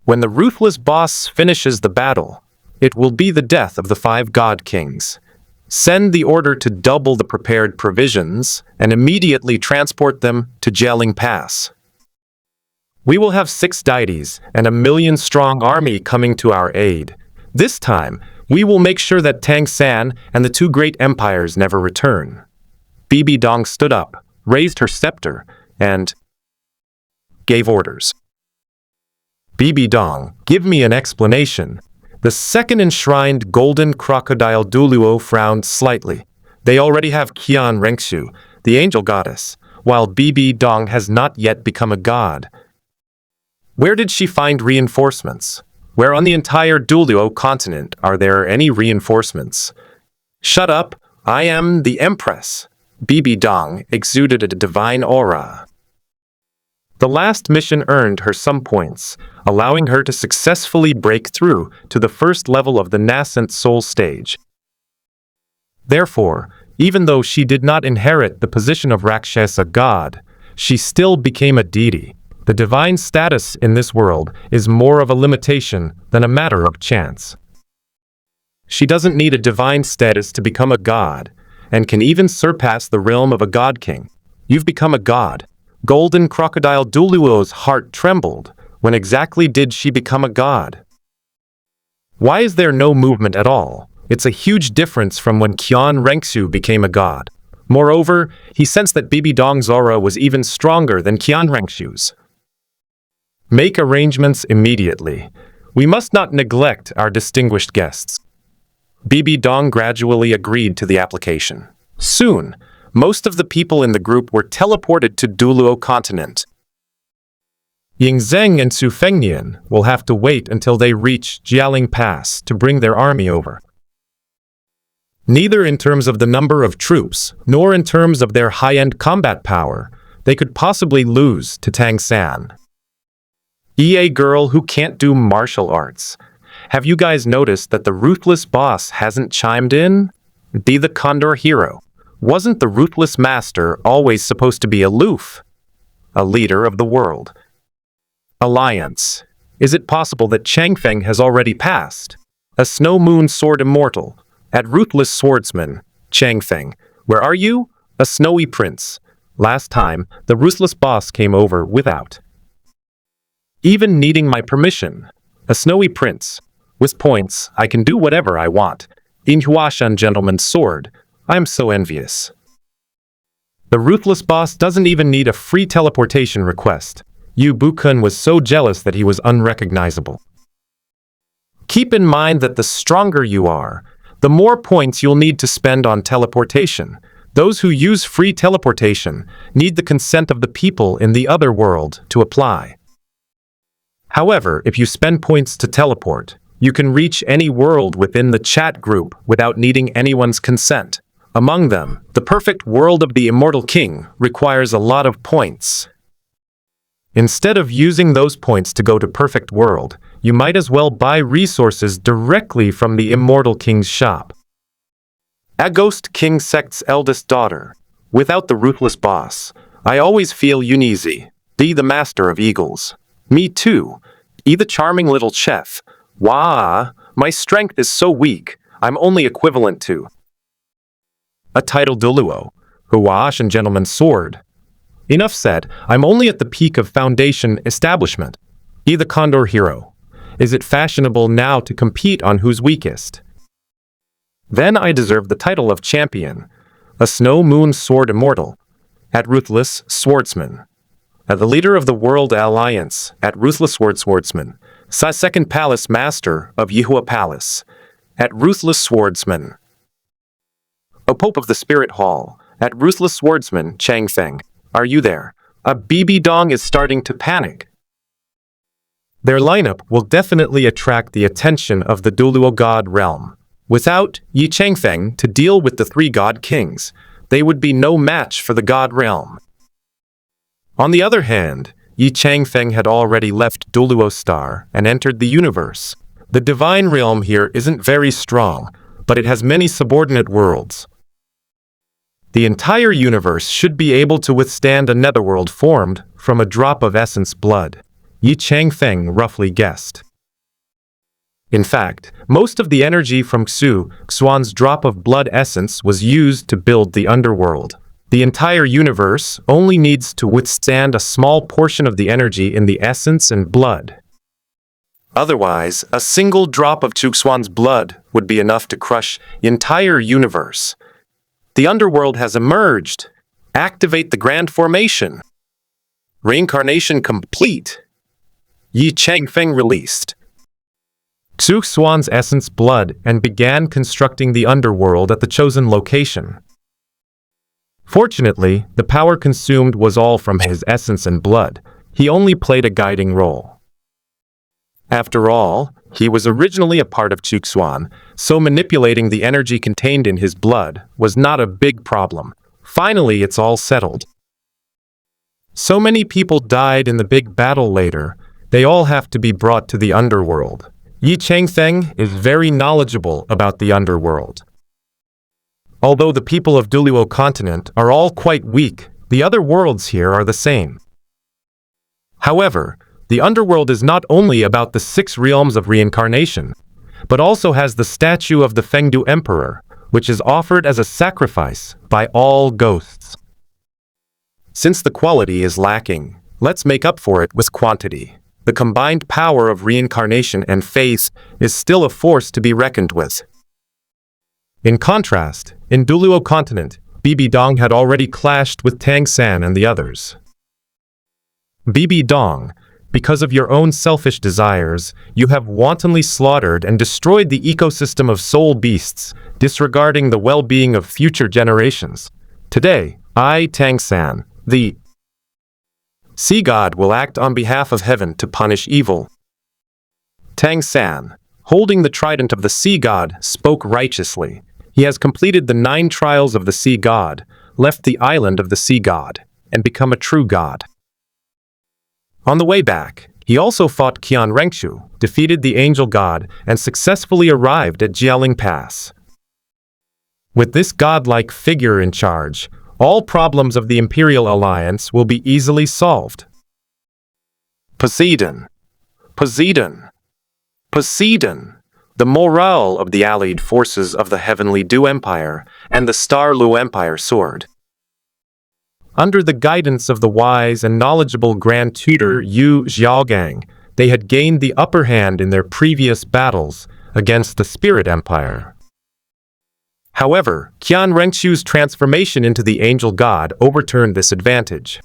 When the ruthless boss finishes the battle, it will be the death of the 5 God Kings. Send the order to double the prepared provisions and immediately transport them to Jialing Pass. We will have 6 deities and 1,000,000-strong army coming to our aid. This time, we will make sure that Tang San and the 2 great empires never return. Bibi Dong stood up, raised her scepter, and gave orders. Bibi Dong, give me an explanation. The second enshrined golden crocodile Duluo frowned slightly. They already have Qian Rengshu, the angel goddess, while Bibi Dong has not yet become a god. Where did she find reinforcements? Where on the entire Duluo continent are there any reinforcements? Shut up, I am the Empress. Bibi Dong exuded a divine aura. The last mission earned her some points, allowing her to successfully break through to the first level of the nascent soul stage. Therefore, even though she did not inherit the position of Rakshasa god, she still became a deity. The divine status in this world is more of a limitation than a matter of chance. She doesn't need a divine status to become a god, and can even surpass the realm of a god king. You've become a god. Golden Crocodile Duluo's heart trembled. When exactly did she become a god? Why is there no movement at all? It's a huge difference from when Qian Rengshu became a god. Moreover, he sensed that Bibi Dong's aura was even stronger than Qian Rengshu's. Make arrangements immediately. We must not neglect our distinguished guests. Bibi Dong gradually agreed to the application. Soon, most of the people in the group were teleported to Duluo continent. Yingzheng and Su Fengnian will have to wait until they reach Jialing Pass to bring their army over. Neither in terms of the number of troops, nor in terms of their high-end combat power, they could possibly lose to Tang San. EA girl who can't do martial arts. Have you guys noticed that the ruthless boss hasn't chimed in? Be the Condor hero. Wasn't the ruthless master always supposed to be aloof? A leader of the world. Alliance. Is it possible that Changfeng has already passed? A snow moon sword immortal. At ruthless swordsman. Changfeng. Where are you? A snowy prince. Last time, the ruthless boss came over without even needing my permission. A snowy prince. With points, I can do whatever I want. In Huashan gentleman's sword. I am so envious. The ruthless boss doesn't even need a free teleportation request. Yu Bukun was so jealous that he was unrecognizable. Keep in mind that the stronger you are, the more points you'll need to spend on teleportation. Those who use free teleportation need the consent of the people in the other world to apply. However, if you spend points to teleport, you can reach any world within the chat group without needing anyone's consent. Among them, the perfect world of the Immortal King requires a lot of points. Instead of using those points to go to Perfect World, you might as well buy resources directly from the Immortal King's shop. A Ghost King sect's eldest daughter. Without the ruthless boss, I always feel uneasy. Be the master of eagles. Me too. Be the charming little chef. Wah, my strength is so weak, I'm only equivalent to a title Duluo, Huashan gentleman's sword. Enough said, I'm only at the peak of foundation establishment. Be the Condor hero. Is it fashionable now to compete on who's weakest? Then I deserve the title of champion, a snow moon sword immortal, at ruthless swordsman, at the leader of the world alliance, at ruthless swordsman, second palace master of Yihua Palace, at ruthless swordsman, a pope of the spirit hall, at ruthless swordsman Changfeng. Are you there? A Bibi Dong is starting to panic. Their lineup will definitely attract the attention of the Duluo God realm. Without Yi Changfeng to deal with the three God kings, they would be no match for the God realm. On the other hand, Yi Changfeng had already left Duluo Star and entered the universe. The divine realm here isn't very strong, but it has many subordinate worlds. The entire universe should be able to withstand a netherworld formed from a drop of essence blood, Yi Changfeng roughly guessed. In fact, most of the energy from Xuan's drop of blood essence was used to build the underworld. The entire universe only needs to withstand a small portion of the energy in the essence and blood. Otherwise, a single drop of Xuan's blood would be enough to crush the entire universe. The underworld has emerged. Activate the grand formation. Reincarnation complete. Yi Changfeng released Xuan's essence blood and began constructing the underworld at the chosen location. Fortunately, the power consumed was all from his essence and blood. He only played a guiding role. After all, he was originally a part of Xuan, so manipulating the energy contained in his blood was not a big problem. Finally, it's all settled. So many people died in the big battle later, they all have to be brought to the underworld. Yi Changfeng is very knowledgeable about the underworld. Although the people of Duluo continent are all quite weak, the other worlds here are the same. However, the underworld is not only about the 6 realms of reincarnation, but also has the statue of the Fengdu Emperor, which is offered as a sacrifice by all ghosts. Since the quality is lacking, let's make up for it with quantity. The combined power of reincarnation and faith is still a force to be reckoned with. In contrast, in Duluo continent, Bibi Dong had already clashed with Tang San and the others. Bibi Dong, Because of your own selfish desires, you have wantonly slaughtered and destroyed the ecosystem of soul beasts, disregarding the well-being of future generations. Today, I, Tang San, the Sea God, will act on behalf of heaven to punish evil. Tang San, holding the trident of the Sea God, spoke righteously. He has completed the 9 trials of the Sea God, left the island of the Sea God, and become a true god. On the way back, he also fought Qian Rengshu, defeated the angel god, and successfully arrived at Jialing Pass. With this godlike figure in charge, all problems of the Imperial Alliance will be easily solved. Poseidon! Poseidon! Poseidon! The morale of the allied forces of the Heavenly Dew Empire and the Star Lu Empire soared. Under the guidance of the wise and knowledgeable Grand Tutor Yu Xiaogang, they had gained the upper hand in their previous battles against the Spirit Empire. However, Qian Rengshu's transformation into the Angel God overturned this advantage.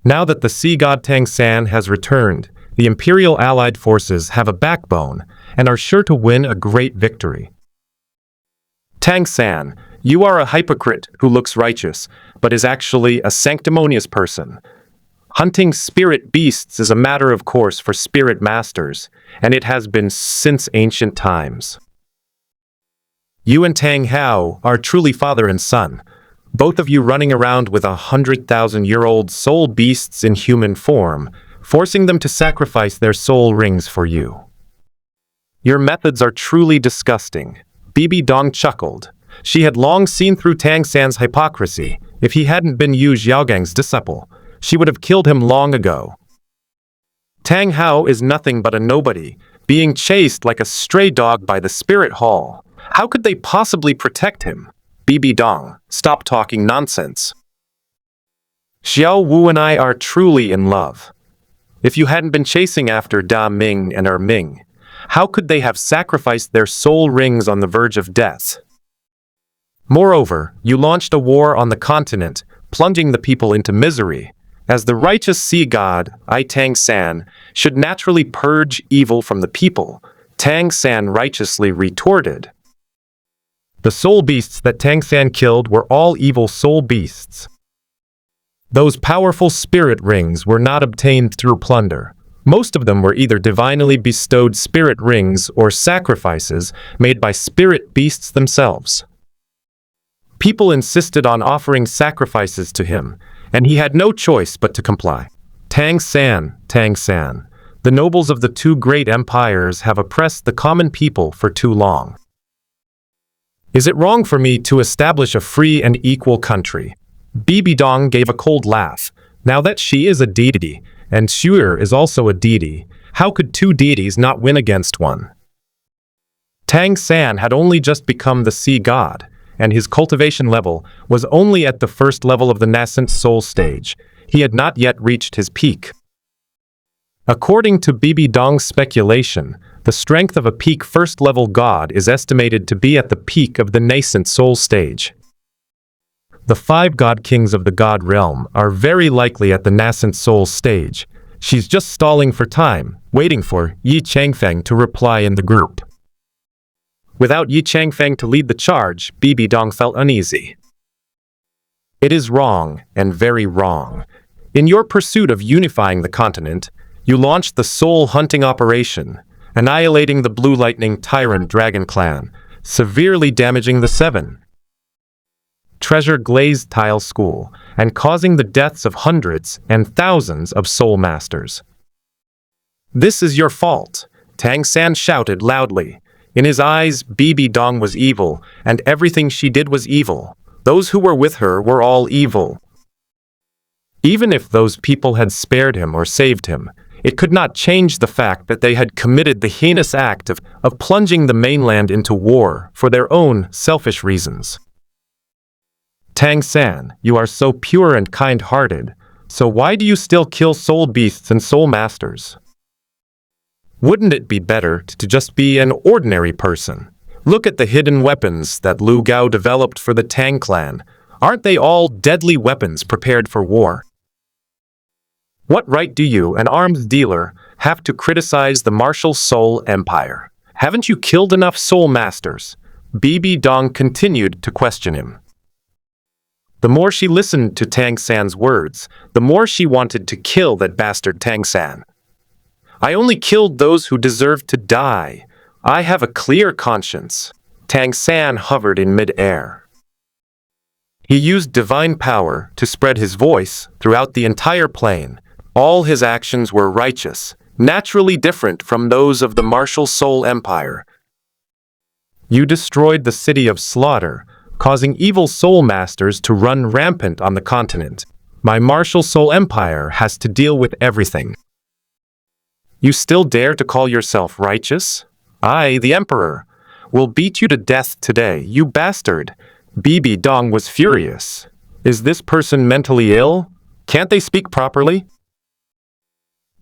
Now that the Sea God Tang San has returned, the Imperial Allied forces have a backbone and are sure to win a great victory. Tang San, you are a hypocrite who looks righteous, but is actually a sanctimonious person. Hunting spirit beasts is a matter of course for spirit masters, and it has been since ancient times. You and Tang Hao are truly father and son, both of you running around with 100,000-year-old soul beasts in human form, forcing them to sacrifice their soul rings for you. Your methods are truly disgusting. Bibi Dong chuckled. She had long seen through Tang San's hypocrisy. If he hadn't been Yu Xiaogang's disciple, she would have killed him long ago. Tang Hao is nothing but a nobody, being chased like a stray dog by the Spirit Hall. How could they possibly protect him? Bibi Dong, stop talking nonsense. Xiao Wu and I are truly in love. If you hadn't been chasing after Da Ming and Ming, how could they have sacrificed their soul rings on the verge of death? Moreover, you launched a war on the continent, plunging the people into misery. As the righteous sea god, I Tang San, should naturally purge evil from the people, Tang San righteously retorted. The soul beasts that Tang San killed were all evil soul beasts. Those powerful spirit rings were not obtained through plunder. Most of them were either divinely bestowed spirit rings or sacrifices made by spirit beasts themselves. People insisted on offering sacrifices to him, and he had no choice but to comply. Tang San, the nobles of the 2 great empires have oppressed the common people for too long. Is it wrong for me to establish a free and equal country? Bibi Dong gave a cold laugh. Now that she is a deity, and Xuer is also a deity, how could 2 deities not win against one? Tang San had only just become the sea god, and his cultivation level was only at the first level of the nascent soul stage. He had not yet reached his peak. According to Bibi Dong's speculation, the strength of a peak first-level god is estimated to be at the peak of the nascent soul stage. The 5 god kings of the god realm are very likely at the nascent soul stage. She's just stalling for time, waiting for Yi Changfeng to reply in the group. Without Yi Changfeng to lead the charge, Bibi Dong felt uneasy. It is wrong, and very wrong. In your pursuit of unifying the continent, you launched the soul hunting operation, annihilating the Blue Lightning Tyrant Dragon Clan, severely damaging the 7 Treasure Glazed Tile School, and causing the deaths of hundreds and thousands of soul masters. This is your fault, Tang San shouted loudly. In his eyes, Bibi Dong was evil, and everything she did was evil. Those who were with her were all evil. Even if those people had spared him or saved him, it could not change the fact that they had committed the heinous act of plunging the mainland into war for their own selfish reasons. Tang San, you are so pure and kind-hearted, so why do you still kill soul beasts and soul masters? Wouldn't it be better to just be an ordinary person? Look at the hidden weapons that Lu Gao developed for the Tang clan. Aren't they all deadly weapons prepared for war? What right do you, an arms dealer, have to criticize the martial soul empire? Haven't you killed enough soul masters? Bibi Dong continued to question him. The more she listened to Tang San's words, the more she wanted to kill that bastard Tang San. I only killed those who deserved to die. I have a clear conscience. Tang San hovered in mid-air. He used divine power to spread his voice throughout the entire plane. All his actions were righteous, naturally different from those of the martial soul empire. You destroyed the city of slaughter, causing evil soul masters to run rampant on the continent. My martial soul empire has to deal with everything. You still dare to call yourself righteous? I, the emperor, will beat you to death today, you bastard. Bibi Dong was furious. Is this person mentally ill? Can't they speak properly?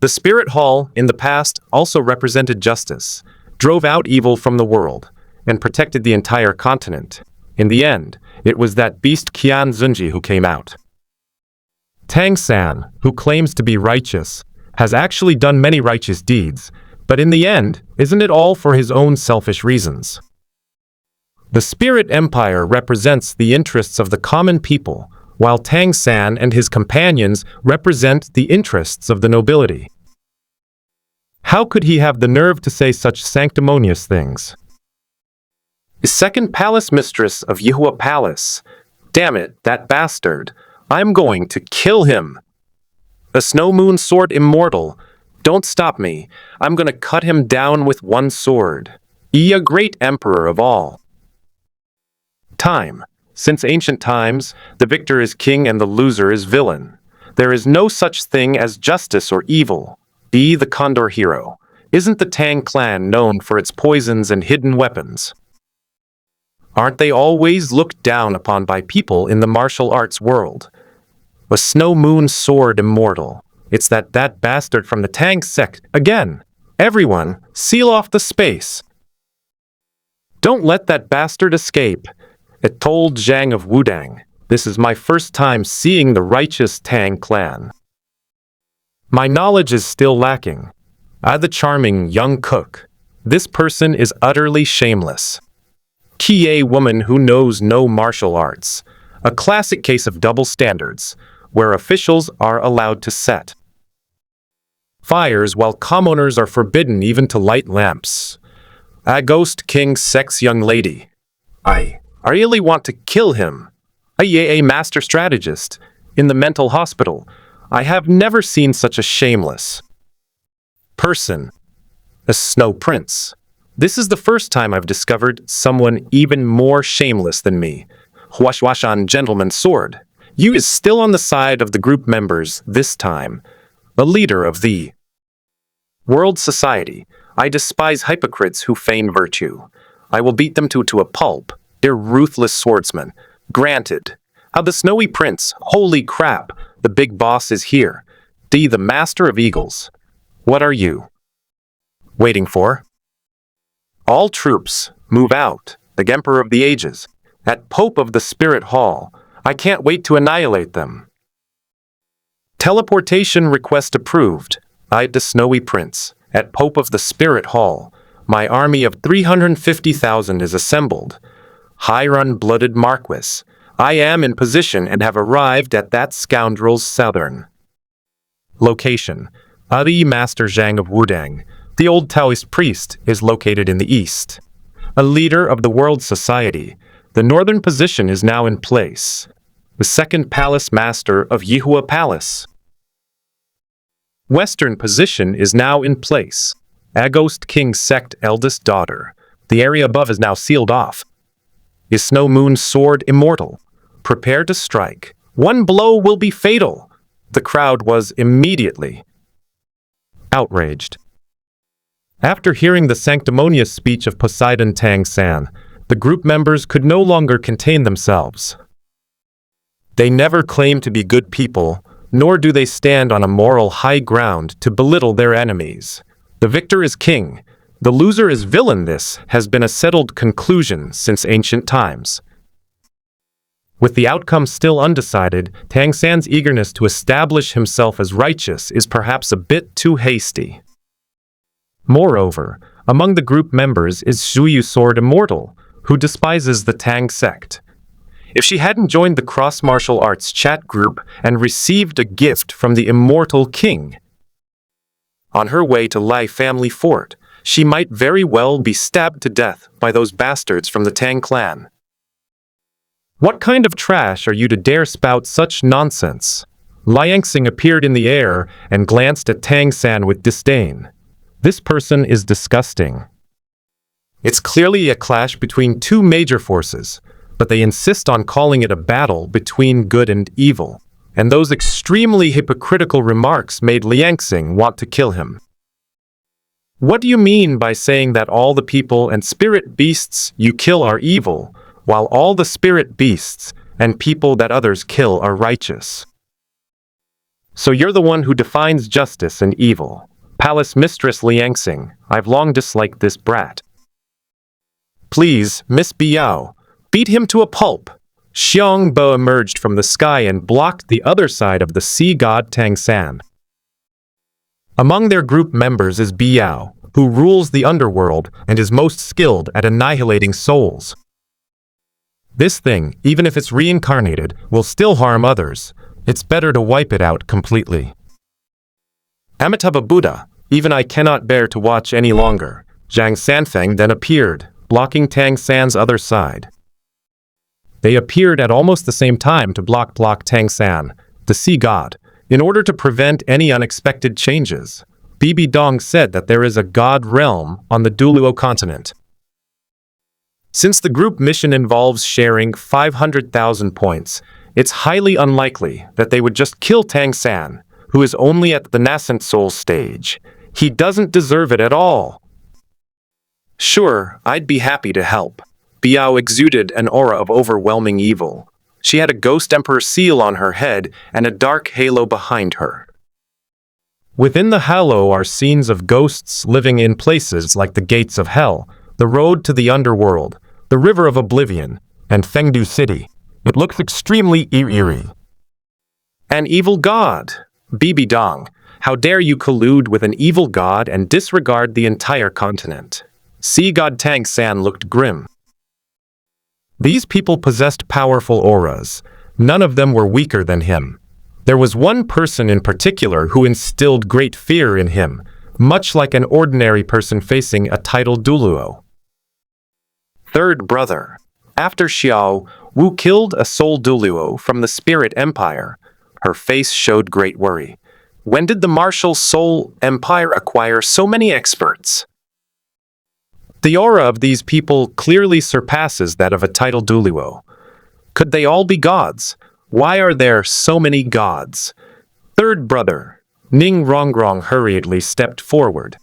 The Spirit Hall, in the past, also represented justice, drove out evil from the world, and protected the entire continent. In the end, it was that beast Qian Zunji who came out. Tang San, who claims to be righteous, has actually done many righteous deeds, but in the end, isn't it all for his own selfish reasons? The Spirit Empire represents the interests of the common people, while Tang San and his companions represent the interests of the nobility. How could he have the nerve to say such sanctimonious things? The second palace mistress of Yihua Palace. Damn it, that bastard. I'm going to kill him. A snow moon sword immortal. Don't stop me. I'm going to cut him down with one sword. A great emperor of all. Time. Since ancient times, the victor is king and the loser is villain. There is no such thing as justice or evil. Be the Condor hero. Isn't the Tang clan known for its poisons and hidden weapons? Aren't they always looked down upon by people in the martial arts world? A snow moon sword immortal. It's that bastard from the Tang sect again. Everyone, seal off the space. Don't let that bastard escape. It told Zhang of Wudang. This is my first time seeing the righteous Tang clan. My knowledge is still lacking. The charming young cook. This person is utterly shameless. A woman who knows no martial arts. A classic case of double standards, where officials are allowed to set fires while commoners are forbidden even to light lamps. A ghost king sex young lady. I really want to kill him. A master strategist in the mental hospital. I have never seen such a shameless person. A snow prince. This is the first time I've discovered someone even more shameless than me. Huashuashan gentleman's sword. You is still on the side of the group members this time. The leader of the world society. I despise hypocrites who feign virtue. I will beat them to a pulp. They're ruthless swordsmen. Granted. How the snowy prince. Holy crap. The big boss is here. D, the master of eagles. What are you waiting for? All troops, move out. The Emperor of the Ages. At Pope of the Spirit Hall. I can't wait to annihilate them. Teleportation request approved. I, the Snowy Prince. At Pope of the Spirit Hall. My army of 350,000 is assembled. High-run-blooded Marquis. I am in position and have arrived at that scoundrel's southern location. Ari Master Zhang of Wudang. The old Taoist priest is located in the east. A leader of the world society. The northern position is now in place. The second palace master of Yihua Palace. Western position is now in place. Agost King sect eldest daughter. The area above is now sealed off. Is Snow Moon sword immortal? Prepare to strike. One blow will be fatal. The crowd was immediately outraged. After hearing the sanctimonious speech of Poseidon Tang San, the group members could no longer contain themselves. They never claim to be good people, nor do they stand on a moral high ground to belittle their enemies. The victor is king, the loser is villain. This has been a settled conclusion since ancient times. With the outcome still undecided, Tang San's eagerness to establish himself as righteous is perhaps a bit too hasty. Moreover, among the group members is Zhuyu Sword Immortal, who despises the Tang sect. If she hadn't joined the cross martial arts chat group and received a gift from the Immortal King on her way to Lai family fort, she might very well be stabbed to death by those bastards from the Tang clan. What kind of trash are you to dare spout such nonsense? Liangxing appeared in the air and glanced at Tang San with disdain. This person is disgusting. It's clearly a clash between two major forces, but they insist on calling it a battle between good and evil, and those extremely hypocritical remarks made Liangxing want to kill him. What do you mean by saying that all the people and spirit beasts you kill are evil, while all the spirit beasts and people that others kill are righteous? So you're the one who defines justice and evil. Palace Mistress Liangxing, I've long disliked this brat. Please, Miss Biao, beat him to a pulp. Xiang Bo emerged from the sky and blocked the other side of the sea god Tang San. Among their group members is Biao, who rules the underworld and is most skilled at annihilating souls. This thing, even if it's reincarnated, will still harm others. It's better to wipe it out completely. Amitabha Buddha, even I cannot bear to watch any longer. Zhang Sanfeng then appeared, blocking Tang San's other side. They appeared at almost the same time to block Tang San, the sea god, in order to prevent any unexpected changes. Bibi Dong said that there is a god realm on the Duluo continent. Since the group mission involves sharing 500,000 points, it's highly unlikely that they would just kill Tang San, who is only at the nascent soul stage. He doesn't deserve it at all. Sure, I'd be happy to help. Biao exuded an aura of overwhelming evil. She had a ghost emperor seal on her head and a dark halo behind her. Within the halo are scenes of ghosts living in places like the gates of hell, the road to the underworld, the river of oblivion, and Fengdu City. It looks extremely eerie. An evil god. Bibi Dong, how dare you collude with an evil god and disregard the entire continent? Sea god Tang San looked grim. These people possessed powerful auras. None of them were weaker than him. There was one person in particular who instilled great fear in him, much like an ordinary person facing a titled Duluo. Third brother. After Xiao Wu killed a soul Duluo from the Spirit Empire, her face showed great worry. When did the martial soul empire acquire so many experts? The aura of these people clearly surpasses that of a titled Duluo. Could they all be gods? Why are there so many gods? Third brother, Ning Rongrong hurriedly stepped forward.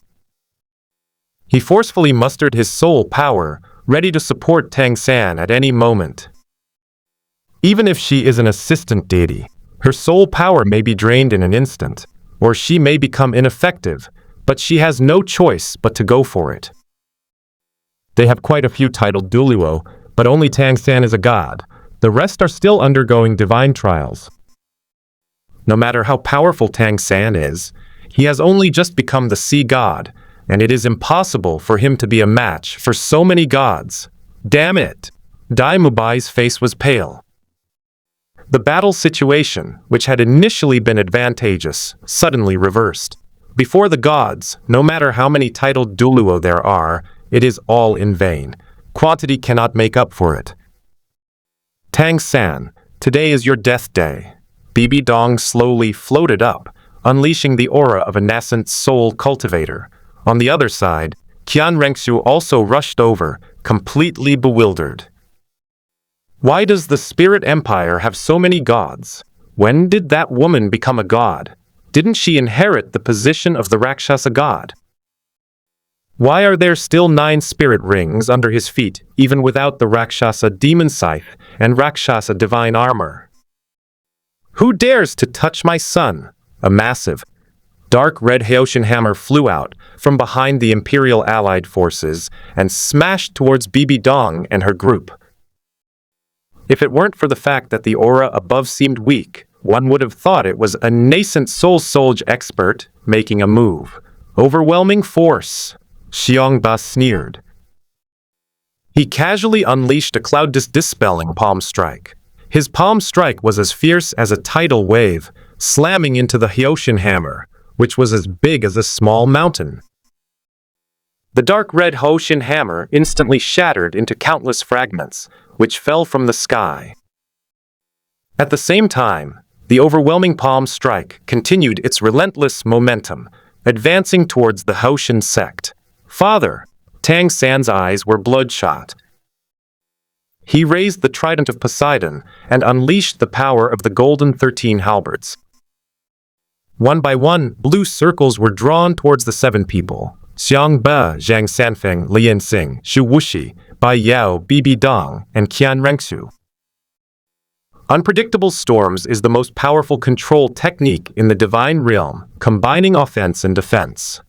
He forcefully mustered his soul power, ready to support Tang San at any moment. Even if she is an assistant deity, her soul power may be drained in an instant, or she may become ineffective, but she has no choice but to go for it. They have quite a few titled Duluo, but only Tang San is a god. The rest are still undergoing divine trials. No matter how powerful Tang San is, he has only just become the sea god, and it is impossible for him to be a match for so many gods. Damn it! Dai Mubai's face was pale. The battle situation, which had initially been advantageous, suddenly reversed. Before the gods, no matter how many titled Duluo there are, it is all in vain. Quantity cannot make up for it. Tang San, today is your death day. Bibi Dong slowly floated up, unleashing the aura of a nascent soul cultivator. On the other side, Qian Rengxu also rushed over, completely bewildered. Why does the Spirit Empire have so many gods? When did that woman become a god? Didn't she inherit the position of the Rakshasa god? Why are there still 9 spirit rings under his feet, even without the Rakshasa demon scythe and Rakshasa divine armor? Who dares to touch my son? A massive, dark red Haoshan hammer flew out from behind the Imperial Allied forces and smashed towards Bibi Dong and her group. If it weren't for the fact that the aura above seemed weak, one would have thought it was a nascent soul soldier expert making a move. Overwhelming force, Xiongba sneered. He casually unleashed a cloud-dispelling palm strike. His palm strike was as fierce as a tidal wave, slamming into the Hyoshin hammer, which was as big as a small mountain. The dark red Hyoshin hammer instantly shattered into countless fragments, which fell from the sky. At the same time, the overwhelming palm strike continued its relentless momentum, advancing towards the Hyoshin sect. Father, Tang San's eyes were bloodshot. He raised the trident of Poseidon and unleashed the power of the golden 13 halberds. One by one, blue circles were drawn towards the 7 people. Xiangba, Zhang Sanfeng, Lian Xing, Shu Wuxi, Bai Yao, Bibi Dong, and Qian Rengsu. Unpredictable storms is the most powerful control technique in the divine realm, combining offense and defense.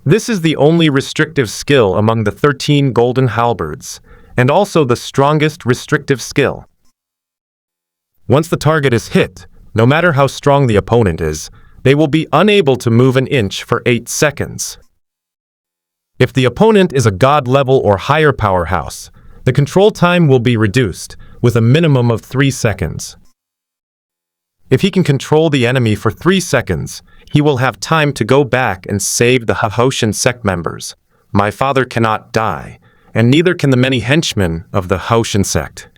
This is the only restrictive skill among the 13 golden halberds, and also the strongest restrictive skill. Once the target is hit, no matter how strong the opponent is, they will be unable to move an inch for 8 seconds. If the opponent is a god level or higher powerhouse, the control time will be reduced, with a minimum of 3 seconds. If he can control the enemy for 3 seconds, he will have time to go back and save the Hyoshin sect members. My father cannot die, and neither can the many henchmen of the Hyoshin sect.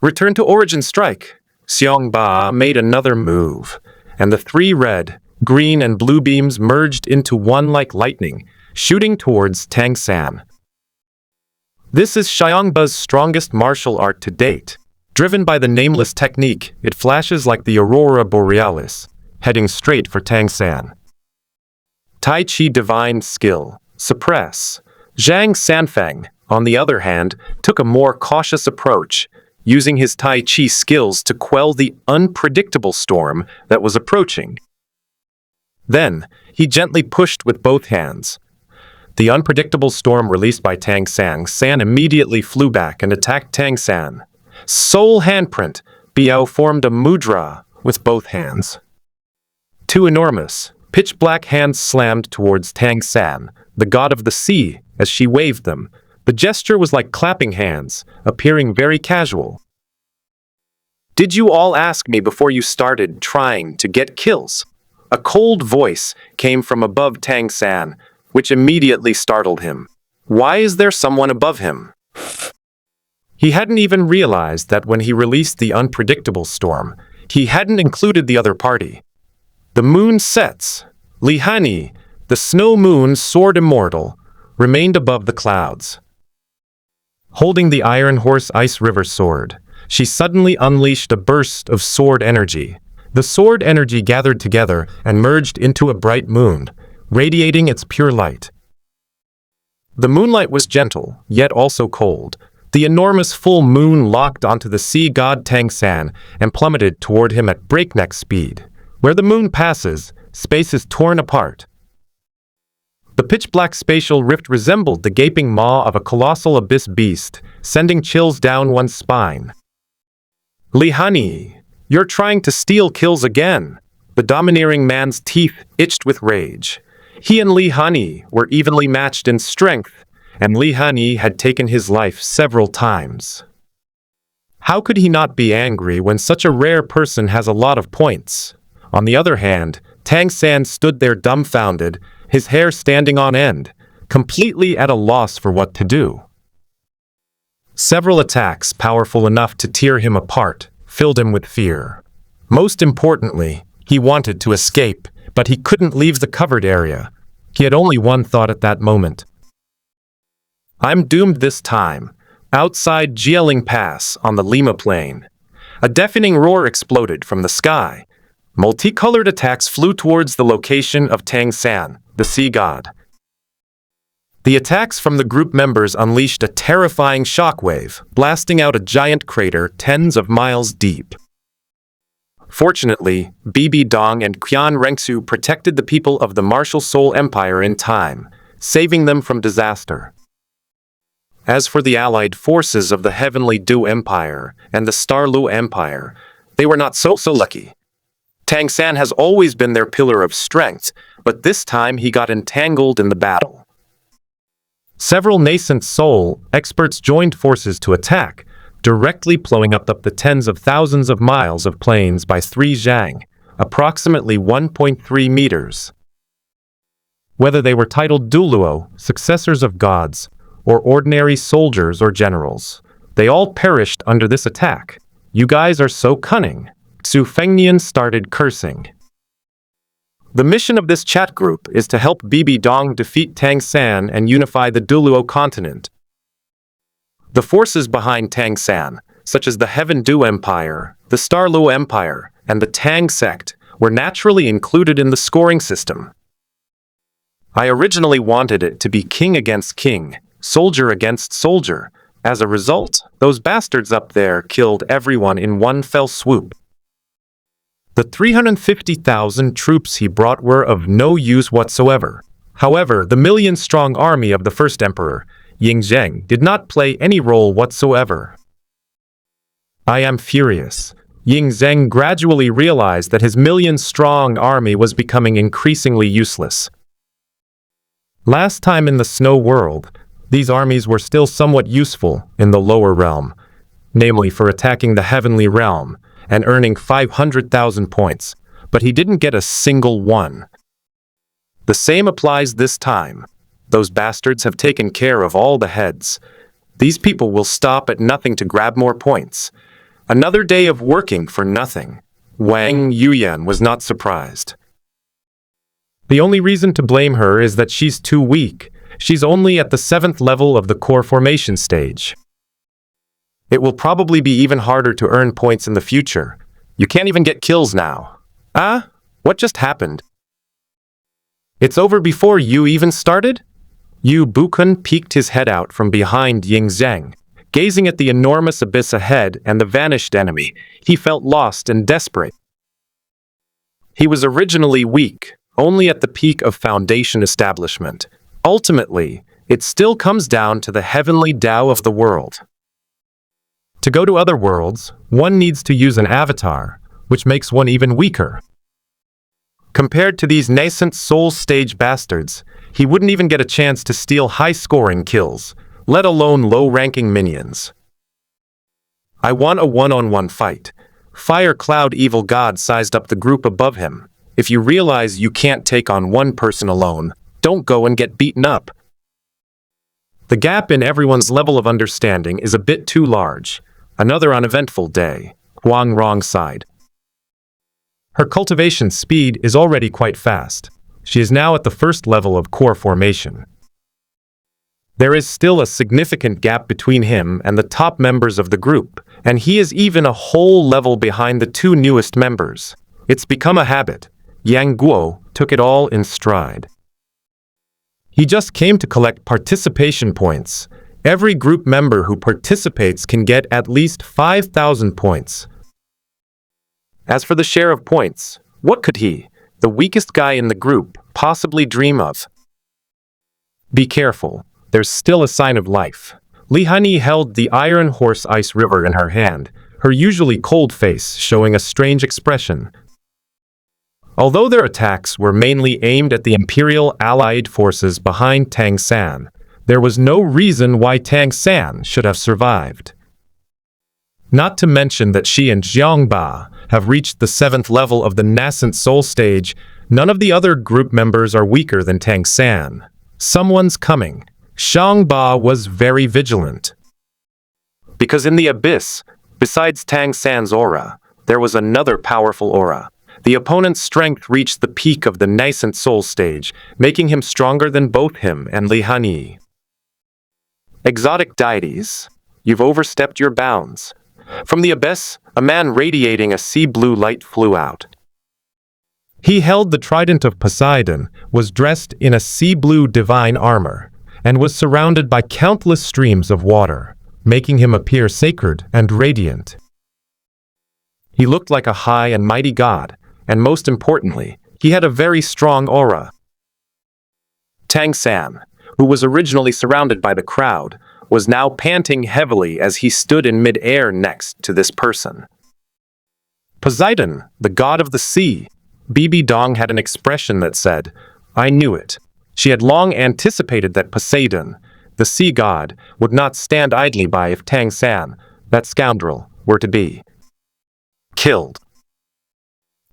Return to Origin Strike. Xiongba made another move, and the 3 red, green, and blue beams merged into one like lightning, shooting towards Tang San. This is Xiongba's strongest martial art to date. Driven by the nameless technique, it flashes like the aurora borealis, heading straight for Tang San. Tai Chi Divine Skill, Suppress. Zhang Sanfeng, on the other hand, took a more cautious approach, using his Tai Chi skills to quell the unpredictable storm that was approaching. Then, he gently pushed with both hands. The unpredictable storm released by Tang San immediately flew back and attacked Tang San. Soul handprint, Biao formed a mudra with both hands. 2 enormous, pitch-black hands slammed towards Tang San, the god of the sea, as she waved them. The gesture was like clapping hands, appearing very casual. Did you all ask me before you started trying to get kills? A cold voice came from above Tang San, which immediately startled him. Why is there someone above him? He hadn't even realized that when he released the unpredictable storm, he hadn't included the other party. The moon sets. Li Hani, the snow moon sword immortal, remained above the clouds. Holding the Iron Horse Ice River sword, she suddenly unleashed a burst of sword energy. The sword energy gathered together and merged into a bright moon, radiating its pure light. The moonlight was gentle, yet also cold. The enormous full moon locked onto the sea god Tang San and plummeted toward him at breakneck speed. Where the moon passes, space is torn apart. The pitch-black spatial rift resembled the gaping maw of a colossal abyss beast, sending chills down one's spine. Li Hani, you're trying to steal kills again. The domineering man's teeth itched with rage. He and Li Hani were evenly matched in strength, and Li Hani had taken his life several times. How could he not be angry when such a rare person has a lot of points? On the other hand, Tang San stood there dumbfounded, his hair standing on end, completely at a loss for what to do. Several attacks powerful enough to tear him apart filled him with fear. Most importantly, he wanted to escape, but he couldn't leave the covered area. He had only one thought at that moment. I'm doomed this time. Outside Jieling Pass on the Lima Plain, a deafening roar exploded from the sky. Multicolored attacks flew towards the location of Tang San, the sea god. The attacks from the group members unleashed a terrifying shockwave, blasting out a giant crater tens of miles deep. Fortunately, Bibi Dong and Qian Rengsu protected the people of the Martial Soul Empire in time, saving them from disaster. As for the allied forces of the Heavenly Dew Empire and the Starlu Empire, they were not so lucky. Tang San has always been their pillar of strength, but this time he got entangled in the battle. Several nascent soul experts joined forces to attack, directly blowing up the tens of thousands of miles of plains by 3 zhang, approximately 1.3 meters. Whether they were titled Duluo, successors of gods, or ordinary soldiers or generals, they all perished under this attack. You guys are so cunning. Xu Fengnian started cursing. The mission of this chat group is to help Bibi Dong defeat Tang San and unify the Duluo continent. The forces behind Tang San, such as the Heaven Dew Empire, the Starlu Empire, and the Tang sect, were naturally included in the scoring system. I originally wanted it to be king against king, soldier against soldier. As a result, those bastards up there killed everyone in one fell swoop. The 350,000 troops he brought were of no use whatsoever. However, the million-strong army of the first emperor, Ying Zheng, did not play any role whatsoever. I am furious. Ying Zheng gradually realized that his million-strong army was becoming increasingly useless. Last time in the Snow World, these armies were still somewhat useful in the lower realm, namely for attacking the heavenly realm and earning 500,000 points, but he didn't get a single one. The same applies this time. Those bastards have taken care of all the heads. These people will stop at nothing to grab more points. Another day of working for nothing. Wang Yuyan was not surprised. The only reason to blame her is that she's too weak. She's only at the 7th level of the core formation stage. It will probably be even harder to earn points in the future. You can't even get kills now. Ah, what just happened? It's over before you even started? Yu Bukun peeked his head out from behind Ying Zheng. Gazing at the enormous abyss ahead and the vanished enemy, he felt lost and desperate. He was originally weak, only at the peak of foundation establishment. Ultimately, it still comes down to the heavenly Tao of the world. To go to other worlds, one needs to use an avatar, which makes one even weaker. Compared to these nascent soul stage bastards, he wouldn't even get a chance to steal high-scoring kills, let alone low-ranking minions. I want a one-on-one fight. Fire Cloud Evil God sized up the group above him. If you realize you can't take on one person alone, don't go and get beaten up. The gap in everyone's level of understanding is a bit too large. Another uneventful day. Huang Rong sighed. Her cultivation speed is already quite fast. She is now at the 1st level of core formation. There is still a significant gap between him and the top members of the group, and he is even a whole level behind the 2 newest members. It's become a habit. Yang Guo took it all in stride. He just came to collect participation points. Every group member who participates can get at least 5,000 points. As for the share of points, what could he, the weakest guy in the group, possibly dream of? Be careful, there's still a sign of life. Li Hani held the Iron Horse Ice River in her hand, her usually cold face showing a strange expression. Although their attacks were mainly aimed at the Imperial Allied forces behind Tang San, there was no reason why Tang San should have survived. Not to mention that she and Jiangba have reached the 7th level of the nascent soul stage, none of the other group members are weaker than Tang San. Someone's coming. Xiangba was very vigilant. Because in the abyss, besides Tang San's aura, there was another powerful aura. The opponent's strength reached the peak of the nascent soul stage, making him stronger than both him and Li Hani. Exotic deities, you've overstepped your bounds. From the abyss, a man radiating a sea blue light flew out. He held the trident of Poseidon, was dressed in a sea blue divine armor, and was surrounded by countless streams of water, making him appear sacred and radiant. He looked like a high and mighty god, and most importantly, he had a very strong aura. Tang San, who was originally surrounded by the crowd, was now panting heavily as he stood in mid-air next to this person. Poseidon, the god of the sea. Bibi Dong had an expression that said, "I knew it." She had long anticipated that Poseidon, the sea god, would not stand idly by if Tang San, that scoundrel, were to be killed.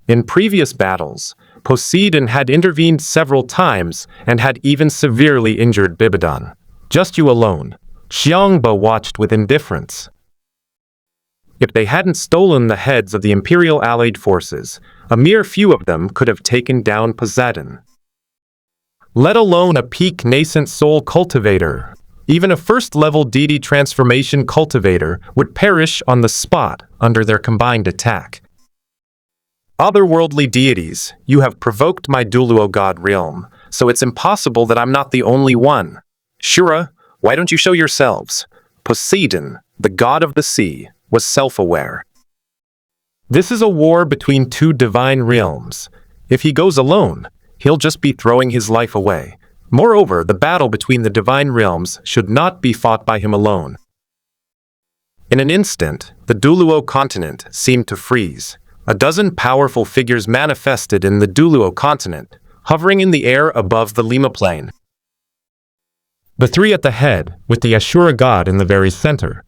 In previous battles, Poseidon had intervened several times and had even severely injured Bibidon. Just you alone. Xiangba watched with indifference. If they hadn't stolen the heads of the Imperial Allied forces, a mere few of them could have taken down Poseidon. Let alone a peak nascent soul cultivator. Even a first-level deity transformation cultivator would perish on the spot under their combined attack. Otherworldly deities, you have provoked my Duluo god realm, so it's impossible that I'm not the only one. Shura, why don't you show yourselves? Poseidon, the god of the sea, was self-aware. This is a war between two divine realms. If he goes alone, he'll just be throwing his life away. Moreover, the battle between the divine realms should not be fought by him alone. In an instant, the Duluo continent seemed to freeze. A dozen powerful figures manifested in the Duluo continent, hovering in the air above the Lima plain. The three at the head, with the Ashura god in the very center.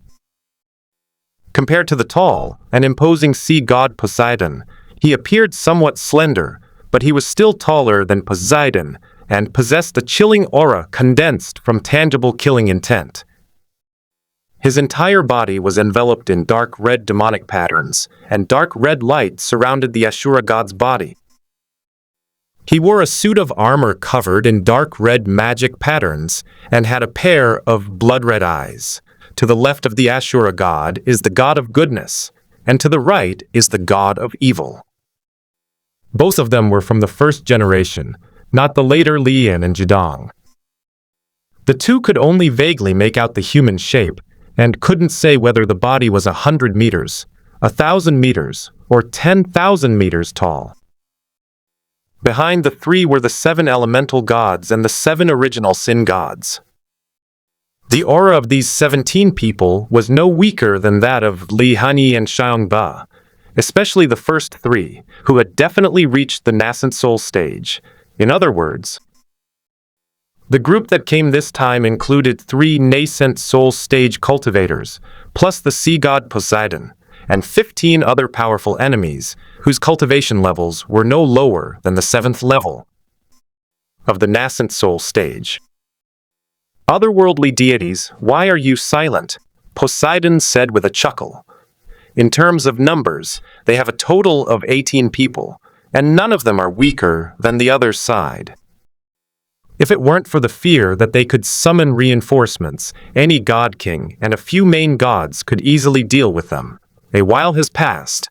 Compared to the tall and imposing sea god Poseidon, he appeared somewhat slender, but he was still taller than Poseidon and possessed a chilling aura condensed from tangible killing intent. His entire body was enveloped in dark red demonic patterns, and dark red light surrounded the Ashura god's body. He wore a suit of armor covered in dark red magic patterns and had a pair of blood-red eyes. To the left of the Ashura god is the god of goodness, and to the right is the god of evil. Both of them were from the first generation, not the later Lian and Jidong. The two could only vaguely make out the human shape, and couldn't say whether the body was 100 meters, 1,000 meters, or 10,000 meters tall. Behind the three were the 7 elemental gods and the 7 original sin gods. The aura of these 17 people was no weaker than that of Li Hani and Xiangba, especially the first 3, who had definitely reached the nascent soul stage. In other words, the group that came this time included 3 nascent soul stage cultivators, plus the sea god Poseidon, and 15 other powerful enemies, whose cultivation levels were no lower than the 7th level of the nascent soul stage. Otherworldly deities, why are you silent? Poseidon said with a chuckle. In terms of numbers, they have a total of 18 people, and none of them are weaker than the other side. If it weren't for the fear that they could summon reinforcements, any god king and a few main gods could easily deal with them. A while has passed.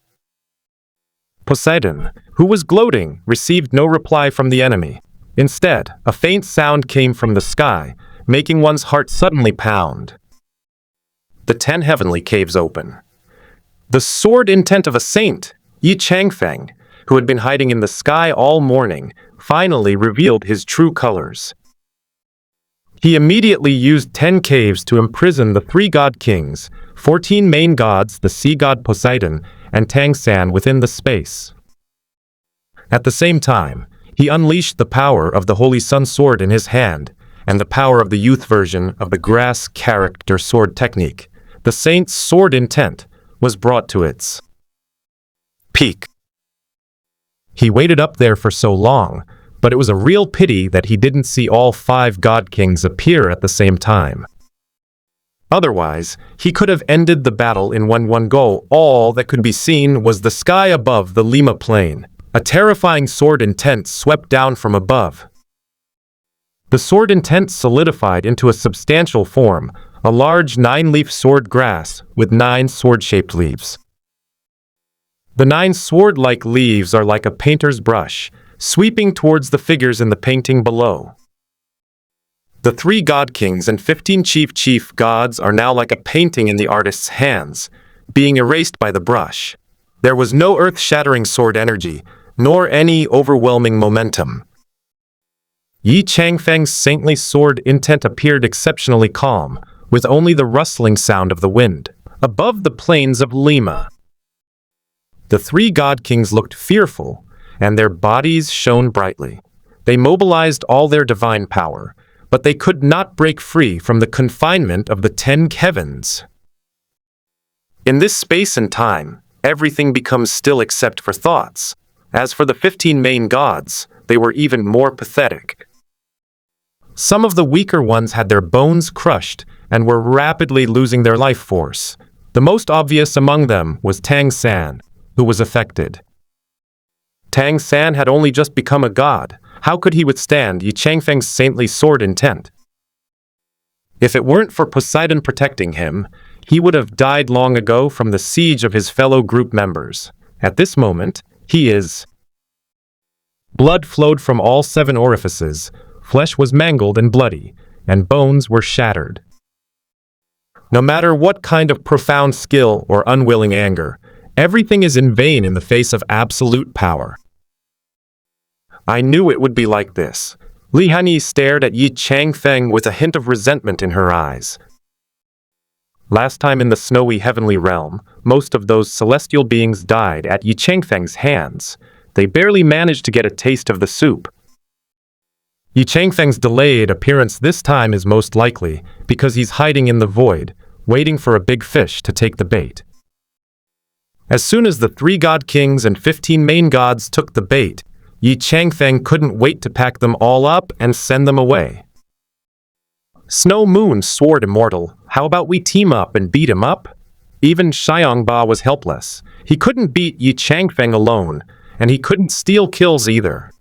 Poseidon, who was gloating, received no reply from the enemy. Instead, a faint sound came from the sky, making one's heart suddenly pound. The 10 heavenly caves open. The sword intent of a saint, Yi Changfeng, who had been hiding in the sky all morning, finally revealed his true colors. He immediately used 10 caves to imprison the 3 god kings, 14 main gods, the sea god Poseidon, and Tang San within the space. At the same time, he unleashed the power of the Holy Sun sword in his hand, and the power of the youth version of the grass character sword technique. The saint's sword intent was brought to its peak. He waited up there for so long, but it was a real pity that he didn't see all 5 god kings appear at the same time. Otherwise, he could have ended the battle in one go. All that could be seen was the sky above the Lima plain. A terrifying sword intent swept down from above. The sword intent solidified into a substantial form, a large 9-leaf sword grass with 9 sword-shaped leaves. The 9 sword-like leaves are like a painter's brush, sweeping towards the figures in the painting below. The 3 god kings and 15 chief gods are now like a painting in the artist's hands, being erased by the brush. There was no earth-shattering sword energy, nor any overwhelming momentum. Yi Changfeng's saintly sword intent appeared exceptionally calm, with only the rustling sound of the wind. Above the plains of Lima, the three god kings looked fearful, and their bodies shone brightly. They mobilized all their divine power, but they could not break free from the confinement of the 10 heavens. In this space and time, everything becomes still except for thoughts. As for the 15 main gods, they were even more pathetic. Some of the weaker ones had their bones crushed and were rapidly losing their life force. The most obvious among them was Tang San, who was affected. Tang San had only just become a god. How could he withstand Yi Changfeng's saintly sword intent? If it weren't for Poseidon protecting him, he would have died long ago from the siege of his fellow group members. At this moment, blood flowed from all 7 orifices, flesh was mangled and bloody, and bones were shattered. No matter what kind of profound skill or unwilling anger, everything is in vain in the face of absolute power. I knew it would be like this. Li Hanyi stared at Yi Changfeng with a hint of resentment in her eyes. Last time in the snowy heavenly realm, most of those celestial beings died at Yi Changfeng's hands. They barely managed to get a taste of the soup. Yi Changfeng's delayed appearance this time is most likely because he's hiding in the void, waiting for a big fish to take the bait. As soon as the 3 god kings and 15 main gods took the bait, Yi Changfeng couldn't wait to pack them all up and send them away. Snow Moon swore Immortal, how about we team up and beat him up? Even Xiangba was helpless. He couldn't beat Yi Changfeng alone, and he couldn't steal kills either.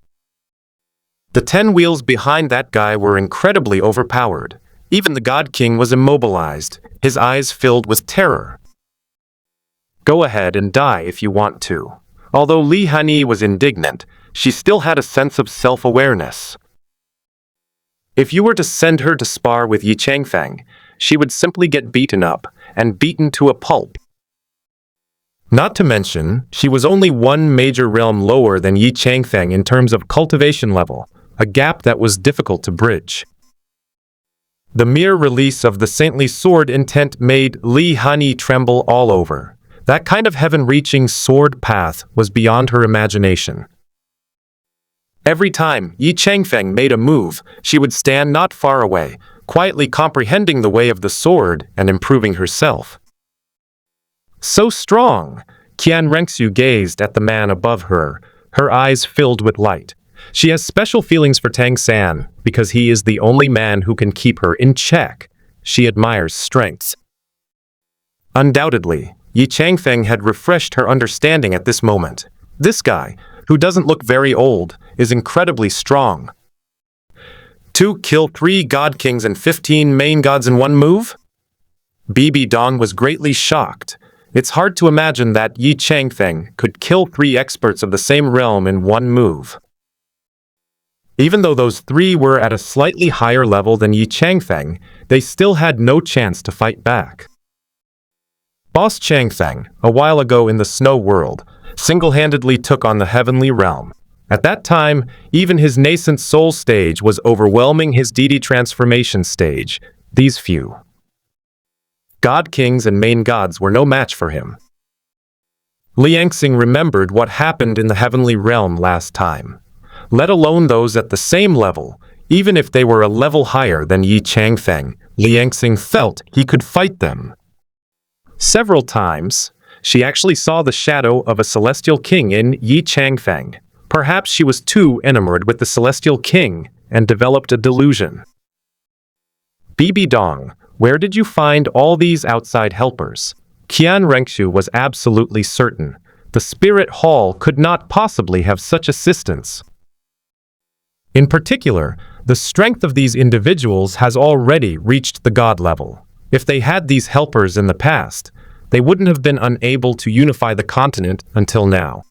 The 10 wheels behind that guy were incredibly overpowered. Even the God King was immobilized, his eyes filled with terror. Go ahead and die if you want to. Although Li Hanyi was indignant, she still had a sense of self-awareness. If you were to send her to spar with Yi Changfeng, she would simply get beaten up and beaten to a pulp. Not to mention, she was only 1 major realm lower than Yi Changfeng in terms of cultivation level, a gap that was difficult to bridge. The mere release of the saintly sword intent made Li Hanyi tremble all over. That kind of heaven-reaching sword path was beyond her imagination. Every time Yi Changfeng made a move, she would stand not far away, quietly comprehending the way of the sword and improving herself. So strong! Qian Rengxu gazed at the man above her, her eyes filled with light. She has special feelings for Tang San because he is the only man who can keep her in check. She admires strengths. Undoubtedly, Yi Changfeng had refreshed her understanding at this moment. This guy, who doesn't look very old, is incredibly strong. To kill 3 god kings and 15 main gods in one move? Bibi Dong was greatly shocked. It's hard to imagine that Yi Changfeng could kill 3 experts of the same realm in one move. Even though those 3 were at a slightly higher level than Yi Changfeng, they still had no chance to fight back. Boss Changfeng, a while ago in the snow world, single-handedly took on the heavenly realm. At that time, even his nascent soul stage was overwhelming his deity transformation stage. These few god kings and main gods were no match for him. Liangxing remembered what happened in the heavenly realm last time. Let alone those at the same level, even if they were a level higher than Yi Changfeng, Liangxing felt he could fight them. Several times, she actually saw the shadow of a celestial king in Yi Changfeng. Perhaps she was too enamored with the celestial king and developed a delusion. Bibi Dong, where did you find all these outside helpers? Qian Rengxu was absolutely certain. The spirit hall could not possibly have such assistance. In particular, the strength of these individuals has already reached the god level. If they had these helpers in the past, they wouldn't have been unable to unify the continent until now.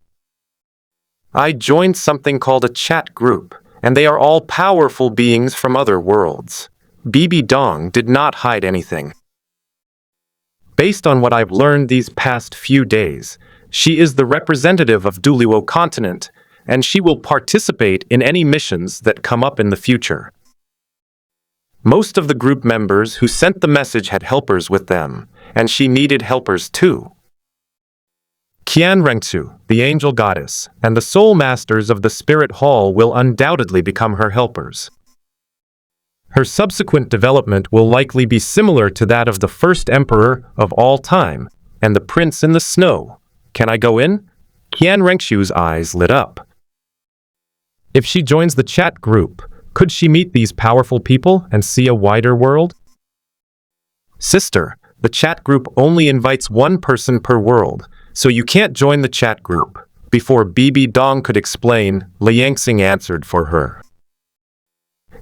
I joined something called a chat group, and they are all powerful beings from other worlds. Bibi Dong did not hide anything. Based on what I've learned these past few days, she is the representative of Duliwo continent, and she will participate in any missions that come up in the future. Most of the group members who sent the message had helpers with them, and she needed helpers too. Qian Rengtu, the angel goddess, and the soul masters of the spirit hall will undoubtedly become her helpers. Her subsequent development will likely be similar to that of the first emperor of all time, and the prince in the snow. Can I go in? Qian Rengshu's eyes lit up. If she joins the chat group, could she meet these powerful people and see a wider world? Sister, the chat group only invites one person per world, so you can't join the chat group. Before Bibi Dong could explain, Liangxing answered for her.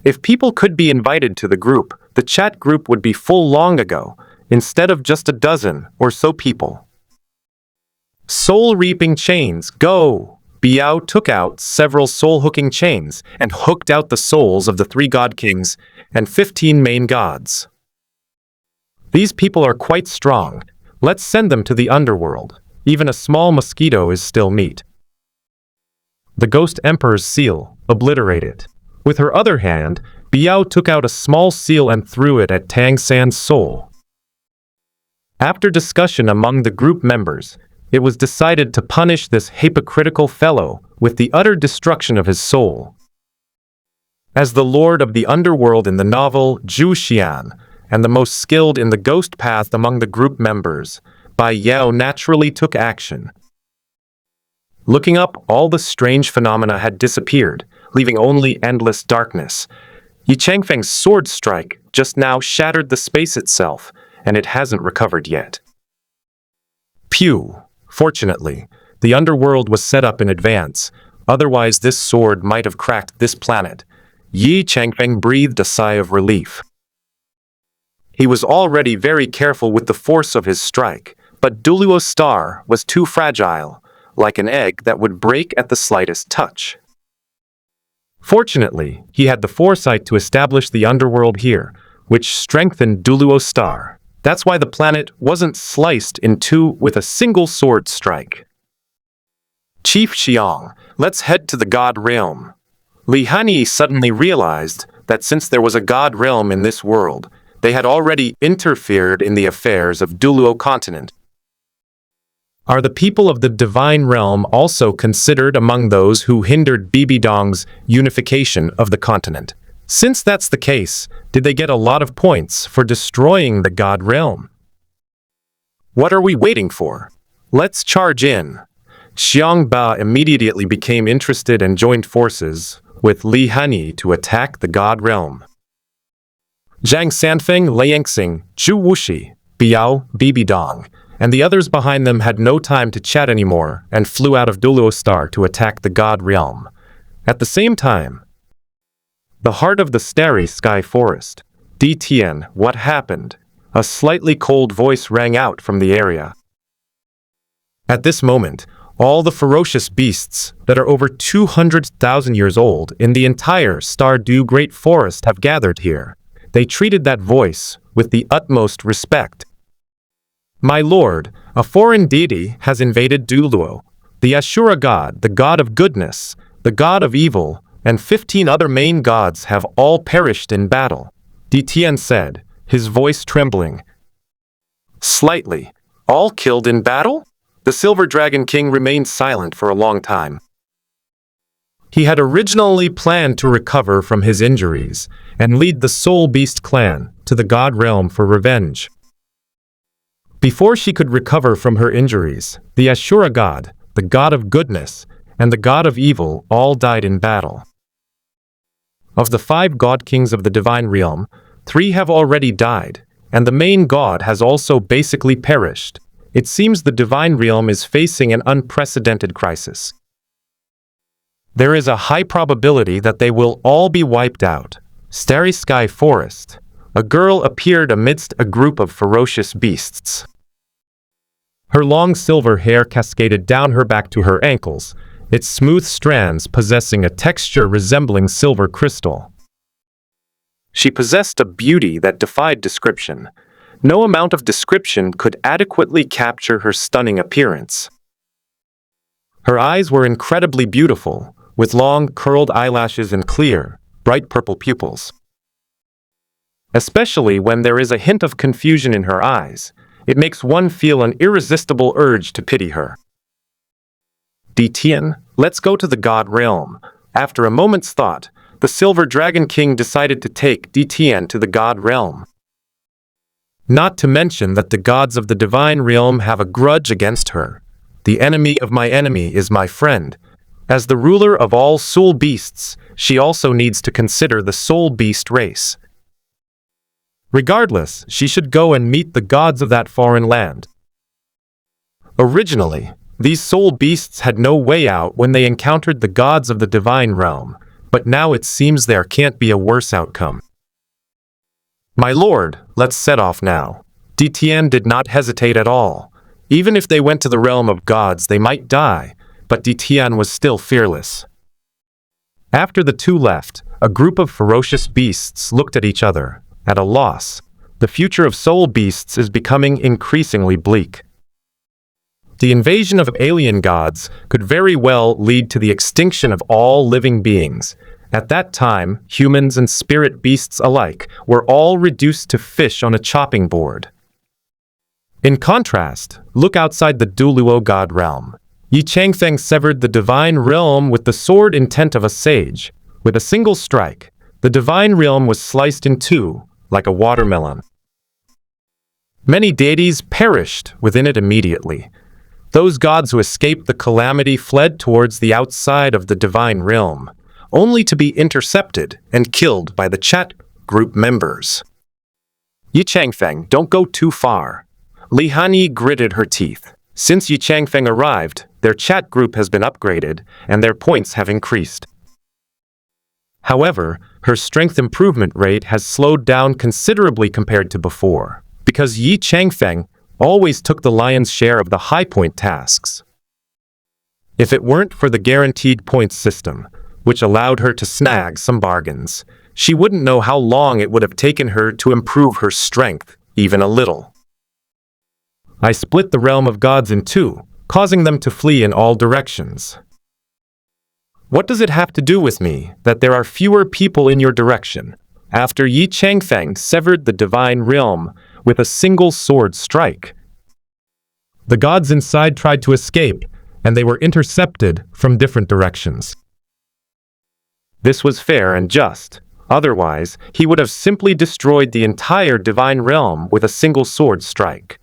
If people could be invited to the group, the chat group would be full long ago, instead of just a dozen or so people. Soul-reaping chains, go! Biao took out several soul-hooking chains and hooked out the souls of the 3 god kings and 15 main gods. These people are quite strong. Let's send them to the underworld. Even a small mosquito is still meat. The Ghost Emperor's seal, obliterate it. With her other hand, Biao took out a small seal and threw it at Tang San's soul. After discussion among the group members, it was decided to punish this hypocritical fellow with the utter destruction of his soul. As the lord of the underworld in the novel Zhu Xian, and the most skilled in the ghost path among the group members, Bai Yao naturally took action. Looking up, all the strange phenomena had disappeared, leaving only endless darkness. Yi Changfeng's sword strike just now shattered the space itself, and it hasn't recovered yet. Pew! Fortunately, the underworld was set up in advance, otherwise this sword might have cracked this planet. Yi Changfeng breathed a sigh of relief. He was already very careful with the force of his strike, but Duluo's star was too fragile, like an egg that would break at the slightest touch. Fortunately, he had the foresight to establish the underworld here, which strengthened Duluo's star. That's why the planet wasn't sliced in two with a single sword strike. Chief Xiang, let's head to the God Realm. Li Hanyi suddenly realized that since there was a God Realm in this world, they had already interfered in the affairs of Duluo continent. Are the people of the Divine Realm also considered among those who hindered Bibi Dong's unification of the continent? Since that's the case, did they get a lot of points for destroying the God Realm? What are we waiting for? Let's charge in. Xiang Ba immediately became interested and joined forces with Li Hanyi to attack the God Realm. Zhang Sanfeng, Liangxing, Zhu Wuxi, Biao, Bibi Dong, and the others behind them had no time to chat anymore and flew out of Duluo's star to attack the God Realm. At the same time, the heart of the starry sky forest. DTN, what happened? A slightly cold voice rang out from the area. At this moment, all the ferocious beasts that are over 200,000 years old in the entire Stardew Great Forest have gathered here. They treated that voice with the utmost respect. My lord, a foreign deity has invaded Duluo. The Ashura god, the god of goodness, the god of evil, and 15 other main gods have all perished in battle, DTN said, his voice trembling. Slightly. All killed in battle? The Silver Dragon King remained silent for a long time. He had originally planned to recover from his injuries and lead the Soul Beast clan to the God Realm for revenge. Before she could recover from her injuries, the Ashura god, the god of goodness, and the god of evil all died in battle. Of the 5 god kings of the Divine Realm, 3 have already died, and the main god has also basically perished. It seems the Divine Realm is facing an unprecedented crisis. There is a high probability that they will all be wiped out. Starry Sky Forest. A girl appeared amidst a group of ferocious beasts. Her long silver hair cascaded down her back to her ankles, its smooth strands possessing a texture resembling silver crystal. She possessed a beauty that defied description. No amount of description could adequately capture her stunning appearance. Her eyes were incredibly beautiful, with long, curled eyelashes and clear, bright purple pupils. especially when there is a hint of confusion in her eyes. It makes one feel an irresistible urge to pity her. Tian, let's go to the God realm. After a moment's thought, the Silver Dragon King decided to take Tian to the God realm. Not to mention that the gods of the divine realm have a grudge against her. The enemy of my enemy is my friend. As the ruler of all soul beasts, she also needs to consider the soul beast race. Regardless, she should go and meet the gods of that foreign land. Originally, these soul beasts had no way out when they encountered the gods of the divine realm, but now it seems there can't be a worse outcome. My lord, let's set off now. Tian did not hesitate at all. Even if they went to the realm of gods, they might die, but Tian was still fearless. After the two left, a group of ferocious beasts looked at each other, at a loss. The future of soul beasts is becoming increasingly bleak. The invasion of alien gods could very well lead to the extinction of all living beings. At that time, humans and spirit beasts alike were all reduced to fish on a chopping board. In contrast, look outside the Duluo god realm. Yi Changfeng severed the divine realm with the sword intent of a sage. With a single strike, the divine realm was sliced in two, like a watermelon. Many deities perished within it immediately. Those gods who escaped the calamity fled towards the outside of the divine realm, only to be intercepted and killed by the chat group members. Yi Changfeng, don't go too far. Li Hanyi gritted her teeth. Since Yi Changfeng arrived, their chat group has been upgraded, and their points have increased. However, her strength improvement rate has slowed down considerably compared to before, because Yi Changfeng always took the lion's share of the high-point tasks. If it weren't for the guaranteed points system, which allowed her to snag some bargains, she wouldn't know how long it would have taken her to improve her strength, even a little. I split the realm of gods in two, causing them to flee in all directions. What does it have to do with me that there are fewer people in your direction? After Yi Changfeng severed the divine realm with a single sword strike, the gods inside tried to escape, and they were intercepted from different directions. This was fair and just. Otherwise, he would have simply destroyed the entire divine realm with a single sword strike.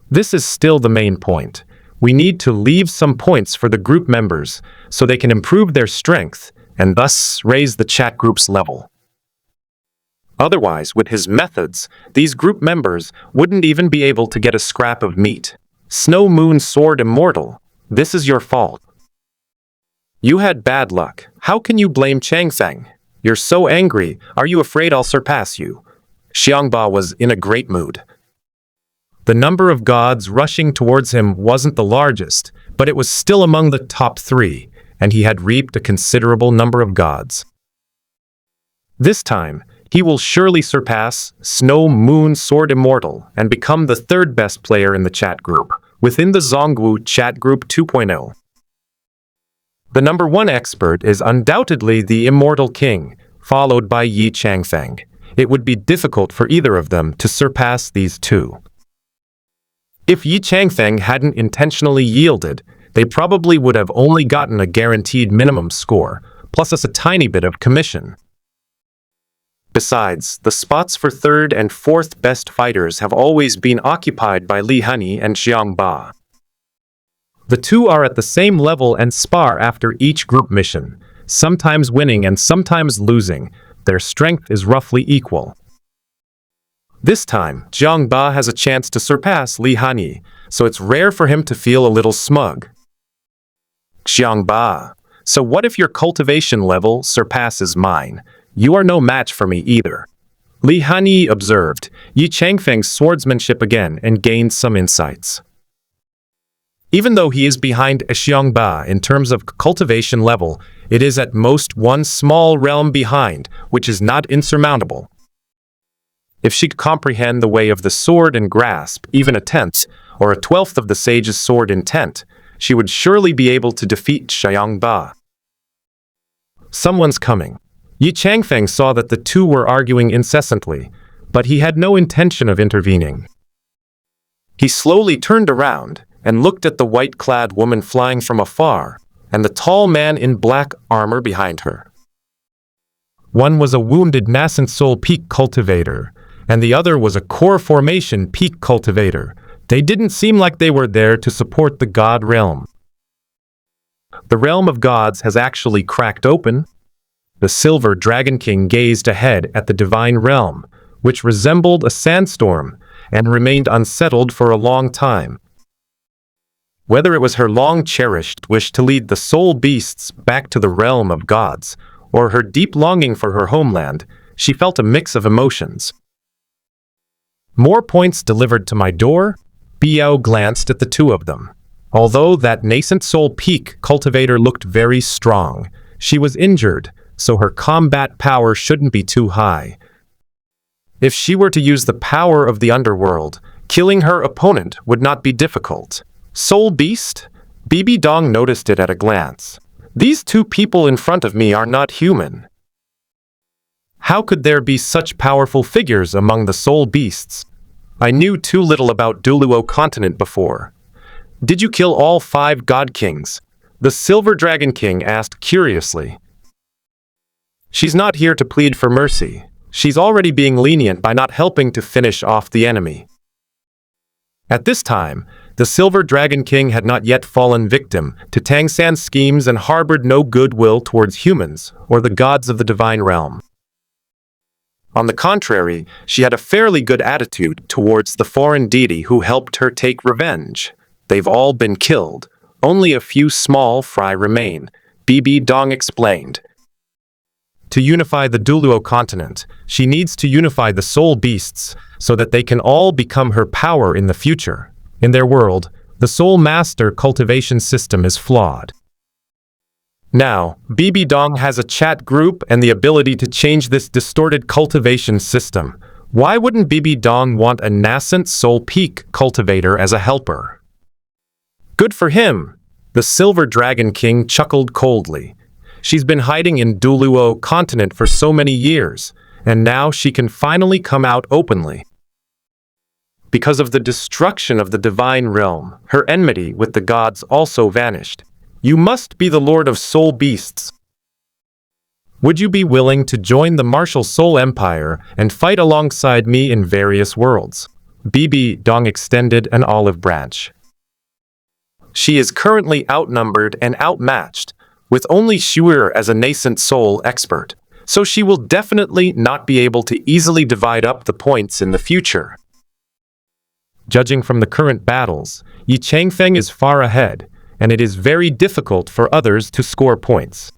This is still the main point. We need to leave some points for the group members so they can improve their strength and thus raise the chat group's level. Otherwise, with his methods, these group members wouldn't even be able to get a scrap of meat. Snow Moon Sword Immortal, this is your fault. You had bad luck. How can you blame Changfeng? You're so angry. Are you afraid I'll surpass you? Xiangba was in a great mood. The number of gods rushing towards him wasn't the largest, but it was still among the top 3, and he had reaped a considerable number of gods. This time, he will surely surpass Snow Moon Sword Immortal and become the 3rd best player in the chat group, within the Zongwu Chat Group 2.0. The number 1 expert is undoubtedly the Immortal King, followed by Yi Changfeng. It would be difficult for either of them to surpass these two. If Yi Changfeng hadn't intentionally yielded, they probably would have only gotten a guaranteed minimum score, plus a tiny bit of commission. Besides, the spots for 3rd and 4th best fighters have always been occupied by Li Hanyi and Xiangba. The two are at the same level and spar after each group mission, sometimes winning and sometimes losing. Their strength is roughly equal. This time, Xiangba has a chance to surpass Li Hanyi, so it's rare for him to feel a little smug. Xiangba, so what if your cultivation level surpasses mine? You are no match for me either. Li Hanyi observed Yi Changfeng's swordsmanship again and gained some insights. Even though he is behind Xiangba in terms of cultivation level, it is at most one small realm behind, which is not insurmountable. If she could comprehend the way of the sword and grasp even a 10th or a 12th of the sage's sword intent, she would surely be able to defeat Xiangba. Someone's coming. Yi Changfeng saw that the two were arguing incessantly, but he had no intention of intervening. He slowly turned around and looked at the white-clad woman flying from afar, and the tall man in black armor behind her. One was a wounded nascent soul peak cultivator, and the other was a core formation peak cultivator. They didn't seem like they were there to support the god realm. The realm of gods has actually cracked open. The Silver Dragon King gazed ahead at the divine realm, which resembled a sandstorm and remained unsettled for a long time. Whether it was her long-cherished wish to lead the soul beasts back to the realm of gods, or her deep longing for her homeland, she felt a mix of emotions. More points delivered to my door? Biao glanced at the two of them. Although that nascent soul peak cultivator looked very strong, she was injured, so her combat power shouldn't be too high. If she were to use the power of the underworld, killing her opponent would not be difficult. Soul beast? Bibi Dong noticed it at a glance. These two people in front of me are not human. How could there be such powerful figures among the soul beasts? I knew too little about Duluo continent before. Did you kill all 5 god kings? The Silver Dragon King asked curiously. She's not here to plead for mercy. She's already being lenient by not helping to finish off the enemy. At this time, the Silver Dragon King had not yet fallen victim to Tang San's schemes and harbored no goodwill towards humans or the gods of the divine realm. On the contrary, she had a fairly good attitude towards the foreign deity who helped her take revenge. They've all been killed. Only a few small fry remain, Bibi Dong explained. To unify the Duluo continent, she needs to unify the soul beasts so that they can all become her power in the future. In their world, the soul master cultivation system is flawed. Now, Bibi Dong has a chat group and the ability to change this distorted cultivation system. Why wouldn't Bibi Dong want a nascent soul peak cultivator as a helper? Good for him, the Silver Dragon King chuckled coldly. She's been hiding in Duluo continent for so many years, and now she can finally come out openly. Because of the destruction of the divine realm, her enmity with the gods also vanished. You must be the Lord of Soul Beasts. Would you be willing to join the Martial Soul Empire and fight alongside me in various worlds? Bibi Dong extended an olive branch. She is currently outnumbered and outmatched, with only Xuan as a nascent soul expert, so she will definitely not be able to easily divide up the points in the future. Judging from the current battles, Yi Changfeng is far ahead, and it is very difficult for others to score points.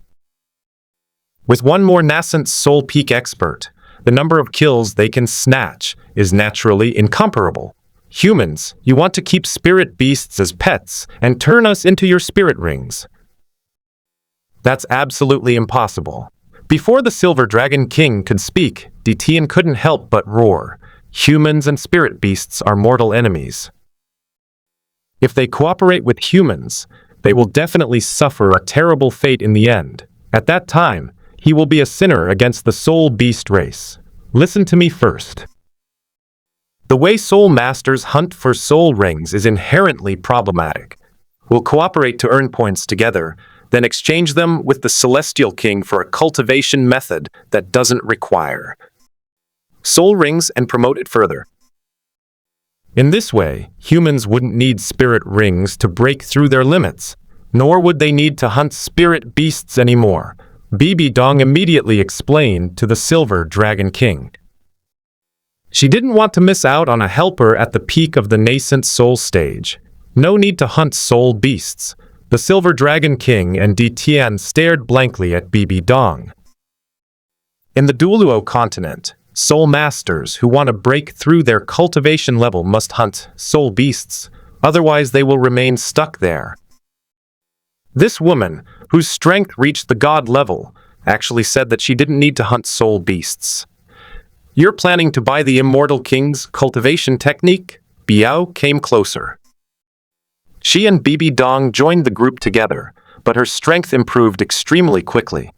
With one more nascent soul peak expert, the number of kills they can snatch is naturally incomparable. Humans, you want to keep spirit beasts as pets and turn us into your spirit rings. That's absolutely impossible. Before the Silver Dragon King could speak, Ditian couldn't help but roar. Humans and spirit beasts are mortal enemies. If they cooperate with humans, they will definitely suffer a terrible fate in the end. At that time, he will be a sinner against the soul beast race. Listen to me first. The way soul masters hunt for soul rings is inherently problematic. We'll cooperate to earn points together, then exchange them with the Celestial King for a cultivation method that doesn't require soul rings and promote it further. In this way, humans wouldn't need spirit rings to break through their limits, nor would they need to hunt spirit beasts anymore. Bibi Dong immediately explained to the Silver Dragon King. She didn't want to miss out on a helper at the peak of the nascent soul stage. No need to hunt soul beasts. The Silver Dragon King and Ditian stared blankly at Bibi Dong. In the Duluo continent, soul masters who want to break through their cultivation level must hunt soul beasts, otherwise they will remain stuck there. This woman, whose strength reached the god level, actually said that she didn't need to hunt soul beasts. You're planning to buy the Immortal King's cultivation technique? Biao came closer. She and Bibi Dong joined the group together, but her strength improved extremely quickly.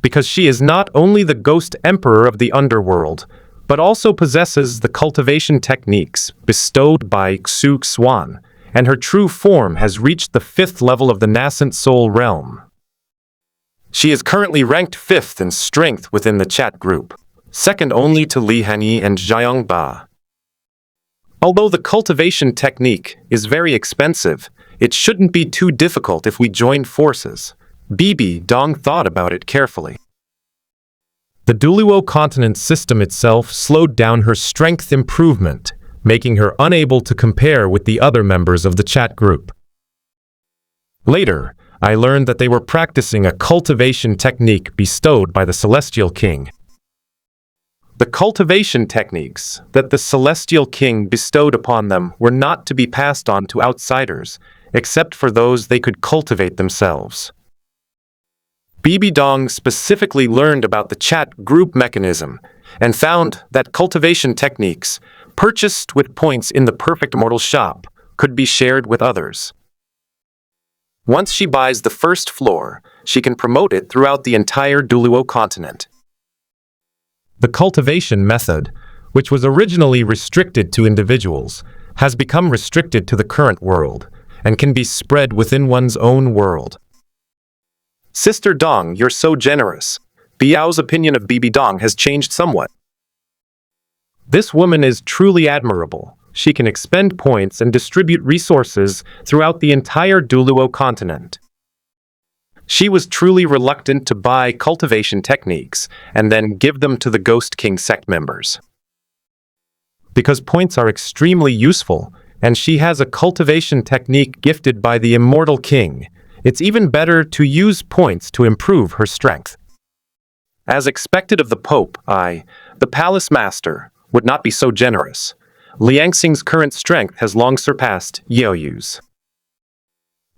because she is not only the ghost emperor of the underworld, but also possesses the cultivation techniques bestowed by Xuan, and her true form has reached the 5th level of the nascent soul realm. She is currently ranked 5th in strength within the chat group, second only to Li Hanyi and Zhang Ba. Although the cultivation technique is very expensive, it shouldn't be too difficult if we join forces. Bibi Dong thought about it carefully. The Duluo continent system itself slowed down her strength improvement, making her unable to compare with the other members of the chat group. Later, I learned that they were practicing a cultivation technique bestowed by the Celestial King. The cultivation techniques that the Celestial King bestowed upon them were not to be passed on to outsiders, except for those they could cultivate themselves. Bibi Dong specifically learned about the chat group mechanism and found that cultivation techniques, purchased with points in the Perfect Immortal shop, could be shared with others. Once she buys the first floor, she can promote it throughout the entire Duluo continent. The cultivation method, which was originally restricted to individuals, has become restricted to the current world and can be spread within one's own world. Sister Dong, you're so generous. Biao's opinion of Bibi Dong has changed somewhat. This woman is truly admirable. She can expend points and distribute resources throughout the entire Duluo continent. She was truly reluctant to buy cultivation techniques and then give them to the Ghost King sect members. Because points are extremely useful, and she has a cultivation technique gifted by the Immortal King, it's even better to use points to improve her strength. As expected of the Pope, the Palace Master, would not be so generous. Liangxing's current strength has long surpassed Yoyu's.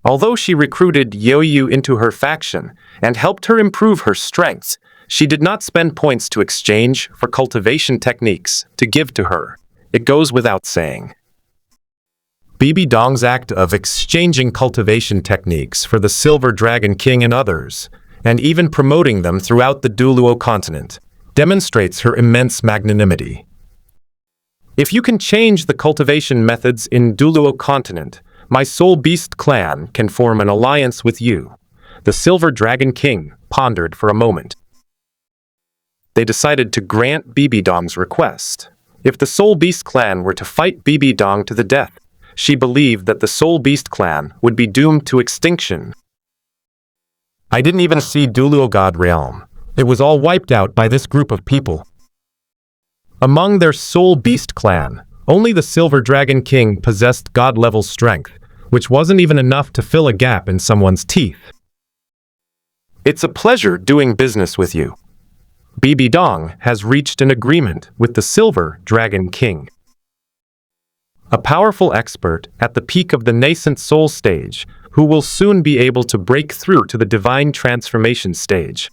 Although she recruited Yoyu into her faction and helped her improve her strength, she did not spend points to exchange for cultivation techniques to give to her. It goes without saying. Bibi Dong's act of exchanging cultivation techniques for the Silver Dragon King and others, and even promoting them throughout the Duluo continent, demonstrates her immense magnanimity. If you can change the cultivation methods in Duluo continent, my Soul Beast clan can form an alliance with you. The Silver Dragon King pondered for a moment. They decided to grant Bibi Dong's request. If the Soul Beast clan were to fight Bibi Dong to the death, she believed that the Soul Beast clan would be doomed to extinction. I didn't even see Duluo God Realm. It was all wiped out by this group of people. Among their Soul Beast clan, only the Silver Dragon King possessed God-level strength, which wasn't even enough to fill a gap in someone's teeth. It's a pleasure doing business with you. Bibi Dong has reached an agreement with the Silver Dragon King. A powerful expert at the peak of the nascent soul stage, who will soon be able to break through to the divine transformation stage.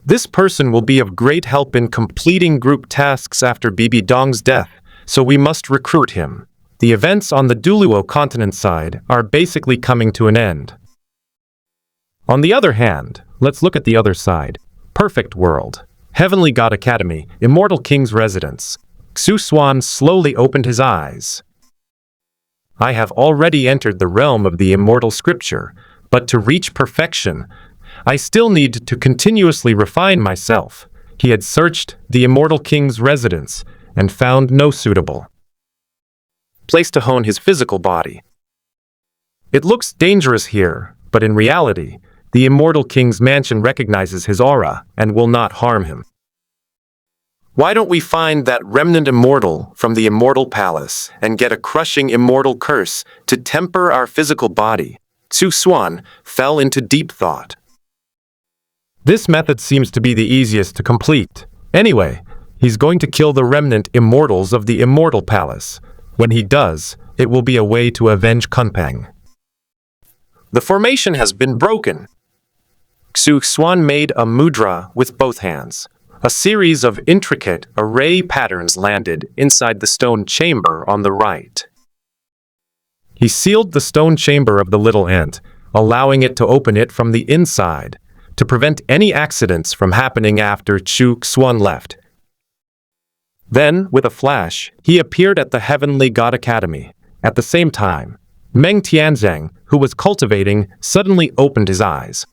This person will be of great help in completing group tasks after Bibi Dong's death, so we must recruit him. The events on the Duluo continent side are basically coming to an end. On the other hand, let's look at the other side. Perfect World, Heavenly God Academy, Immortal King's residence. Xuan slowly opened his eyes. I have already entered the realm of the immortal scripture, but to reach perfection, I still need to continuously refine myself. He had searched the Immortal King's residence and found no suitable place to hone his physical body. It looks dangerous here, but in reality, the Immortal King's mansion recognizes his aura and will not harm him. Why don't we find that remnant immortal from the Immortal Palace and get a crushing immortal curse to temper our physical body? Xuan fell into deep thought. This method seems to be the easiest to complete. Anyway, he's going to kill the remnant immortals of the Immortal Palace. When he does, it will be a way to avenge Kunpeng. The formation has been broken. Xuan made a mudra with both hands. A series of intricate array patterns landed inside the stone chamber on the right. He sealed the stone chamber of the little ant, allowing it to open it from the inside. to prevent any accidents from happening after Xuan left. Then, with a flash, he appeared at the Heavenly God Academy. At the same time, Meng Tianzeng, who was cultivating, suddenly opened his eyes.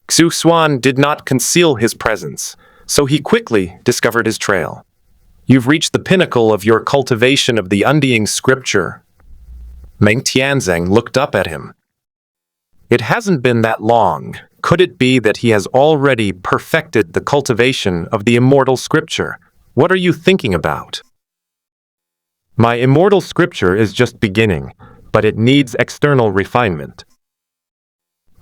Xuan did not conceal his presence, so he quickly discovered his trail. You've reached the pinnacle of your cultivation of the undying scripture. Meng Tianzeng looked up at him. It hasn't been that long. Could it be that he has already perfected the cultivation of the immortal scripture? What are you thinking about? My immortal scripture is just beginning, but it needs external refinement.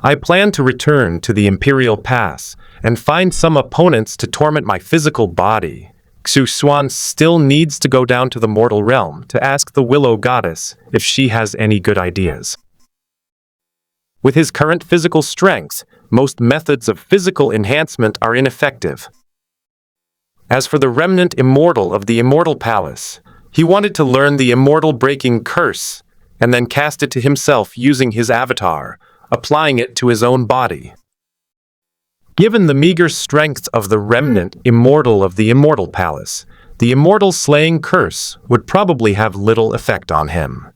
I plan to return to the Imperial Pass and find some opponents to torment my physical body. Xuan still needs to go down to the mortal realm to ask the Willow Goddess if she has any good ideas. With his current physical strength, most methods of physical enhancement are ineffective. As for the remnant immortal of the Immortal Palace, he wanted to learn the immortal breaking curse and then cast it to himself using his avatar, applying it to his own body. Given the meager strength of the remnant immortal of the Immortal Palace, the immortal slaying curse would probably have little effect on him.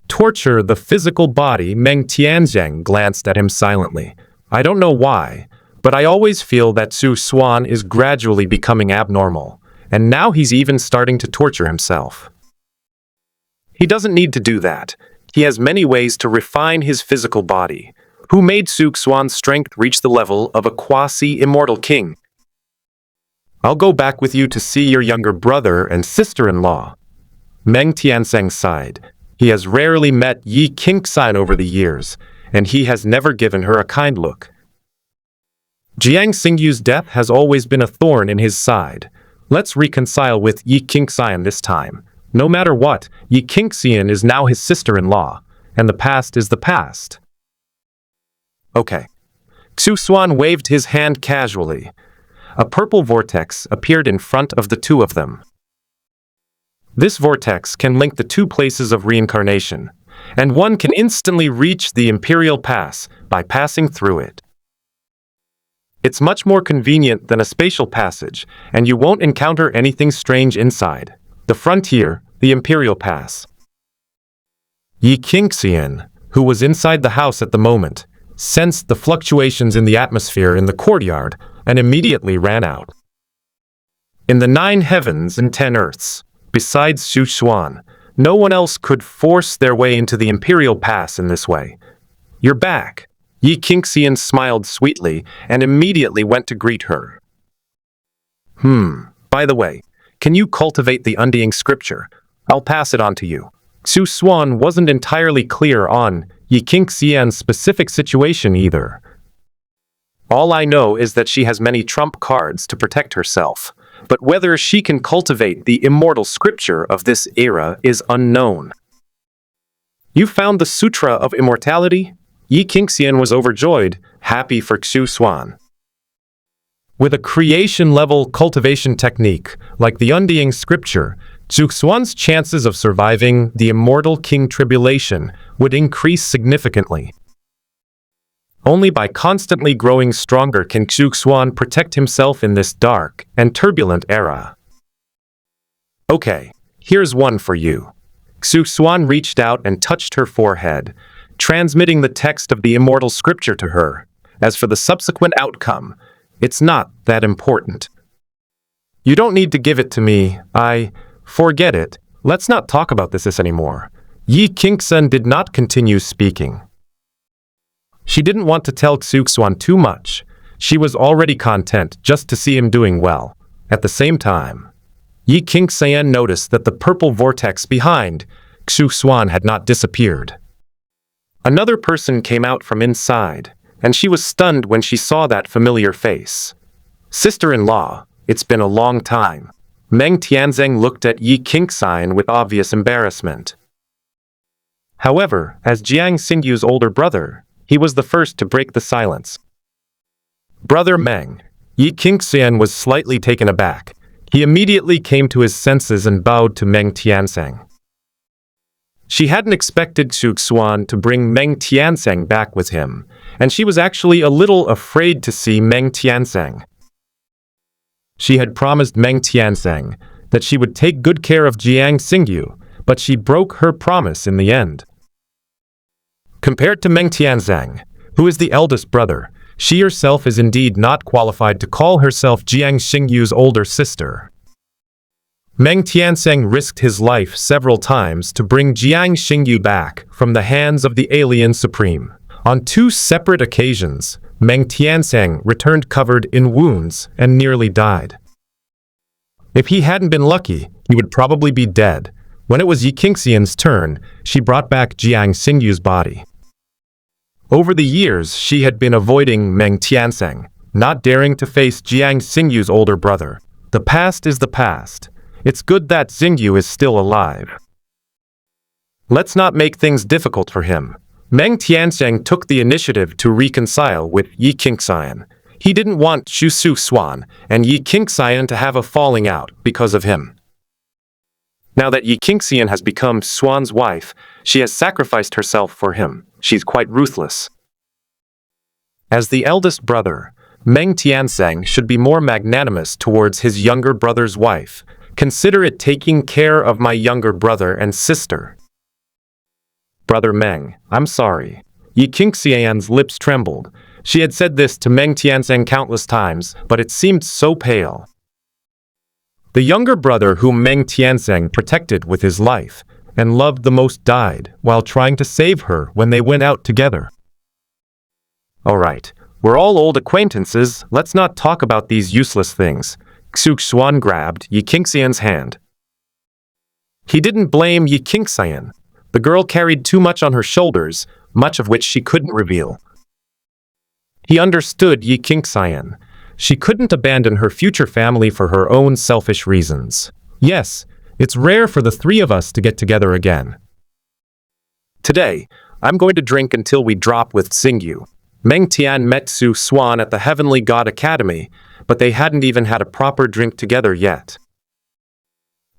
Torture the physical body. Meng Tianzeng glanced at him silently. I don't know why, but I always feel that Xuan is gradually becoming abnormal, and now he's even starting to torture himself. He doesn't need to do that. He has many ways to refine his physical body. Who made Xuan's strength reach the level of a quasi-immortal king? I'll go back with you to see your younger brother and sister-in-law. Meng Tianzeng sighed. He has rarely met Yi Qingxian over the years, and he has never given her a kind look. Jiang Xingyu's death has always been a thorn in his side. Let's reconcile with Yi Qingxian this time. No matter what, Yi Qingxian is now his sister-in-law, and the past is the past. Okay. Xuan waved his hand casually. A purple vortex appeared in front of the two of them. This vortex can link the two places of reincarnation, and one can instantly reach the Imperial Pass by passing through it. It's much more convenient than a spatial passage, and you won't encounter anything strange inside. The frontier, the Imperial Pass. Yi Qingxian, who was inside the house at the moment, sensed the fluctuations in the atmosphere in the courtyard and immediately ran out. In the 9 heavens and 10 earths, besides Xuan, no one else could force their way into the Imperial Pass in this way. You're back. Yi Qingxian smiled sweetly and immediately went to greet her. By the way, can you cultivate the undying scripture? I'll pass it on to you. Xuan wasn't entirely clear on Yi Qingxian's specific situation either. All I know is that she has many trump cards to protect herself, but whether she can cultivate the immortal scripture of this era is unknown. You found the Sutra of Immortality? Yi Qingxian was overjoyed, happy for Xuan. With a creation-level cultivation technique, like the undying scripture, Xuan's chances of surviving the immortal king tribulation would increase significantly. Only by constantly growing stronger can Xuan protect himself in this dark and turbulent era. Okay, here's one for you. Xuan reached out and touched her forehead, transmitting the text of the immortal scripture to her. As for the subsequent outcome, it's not that important. You don't need to give it to me. Forget it. Let's not talk about this anymore. Yi Qingxian did not continue speaking. She didn't want to tell Xuan too much. She was already content just to see him doing well. At the same time, Yi Qingxian noticed that the purple vortex behind Xuan had not disappeared. Another person came out from inside, and she was stunned when she saw that familiar face. Sister-in-law, it's been a long time. Meng Tianzeng looked at Yi Qingxian with obvious embarrassment. However, as Jiang Xingyu's older brother, he was the first to break the silence. Brother Meng. Yi Qingxian was slightly taken aback. He immediately came to his senses and bowed to Meng Tianzeng. She hadn't expected Xuan to bring Meng Tianzeng back with him, and she was actually a little afraid to see Meng Tianzeng. She had promised Meng Tianzeng that she would take good care of Jiang Xingyu, but she broke her promise in the end. Compared to Meng Tianzeng, who is the eldest brother, she herself is indeed not qualified to call herself Jiang Xingyu's older sister. Meng Tianzeng risked his life several times to bring Jiang Xingyu back from the hands of the alien supreme. On 2 separate occasions, Meng Tianzeng returned covered in wounds and nearly died. If he hadn't been lucky, he would probably be dead. When it was Yi Qingxian's turn, she brought back Jiang Xingyu's body. Over the years, she had been avoiding Meng Tianzeng, not daring to face Jiang Xingyu's older brother. The past is the past. It's good that Xingyu is still alive. Let's not make things difficult for him. Meng Tianzeng took the initiative to reconcile with Yi Qingxian. He didn't want Xuan and Yi Qingxian to have a falling out because of him. Now that Yi Qingxian has become Xuan's wife, she has sacrificed herself for him. She's quite ruthless. As the eldest brother, Meng Tianzeng should be more magnanimous towards his younger brother's wife. Consider it taking care of my younger brother and sister. Brother Meng, I'm sorry. Yi Qingxian's lips trembled. She had said this to Meng Tianzeng countless times, but it seemed so pale. The younger brother whom Meng Tianzeng protected with his life and loved the most died while trying to save her when they went out together. All right, we're all old acquaintances, let's not talk about these useless things. Xuan grabbed Yi Qingxian's hand. He didn't blame Yi Qingxian. The girl carried too much on her shoulders, much of which she couldn't reveal. He understood Yi Qingxian. She couldn't abandon her future family for her own selfish reasons. Yes, it's rare for the 3 of us to get together again. Today, I'm going to drink until we drop with Xingyu. Meng Tian met Xuan at the Heavenly God Academy, but they hadn't even had a proper drink together yet.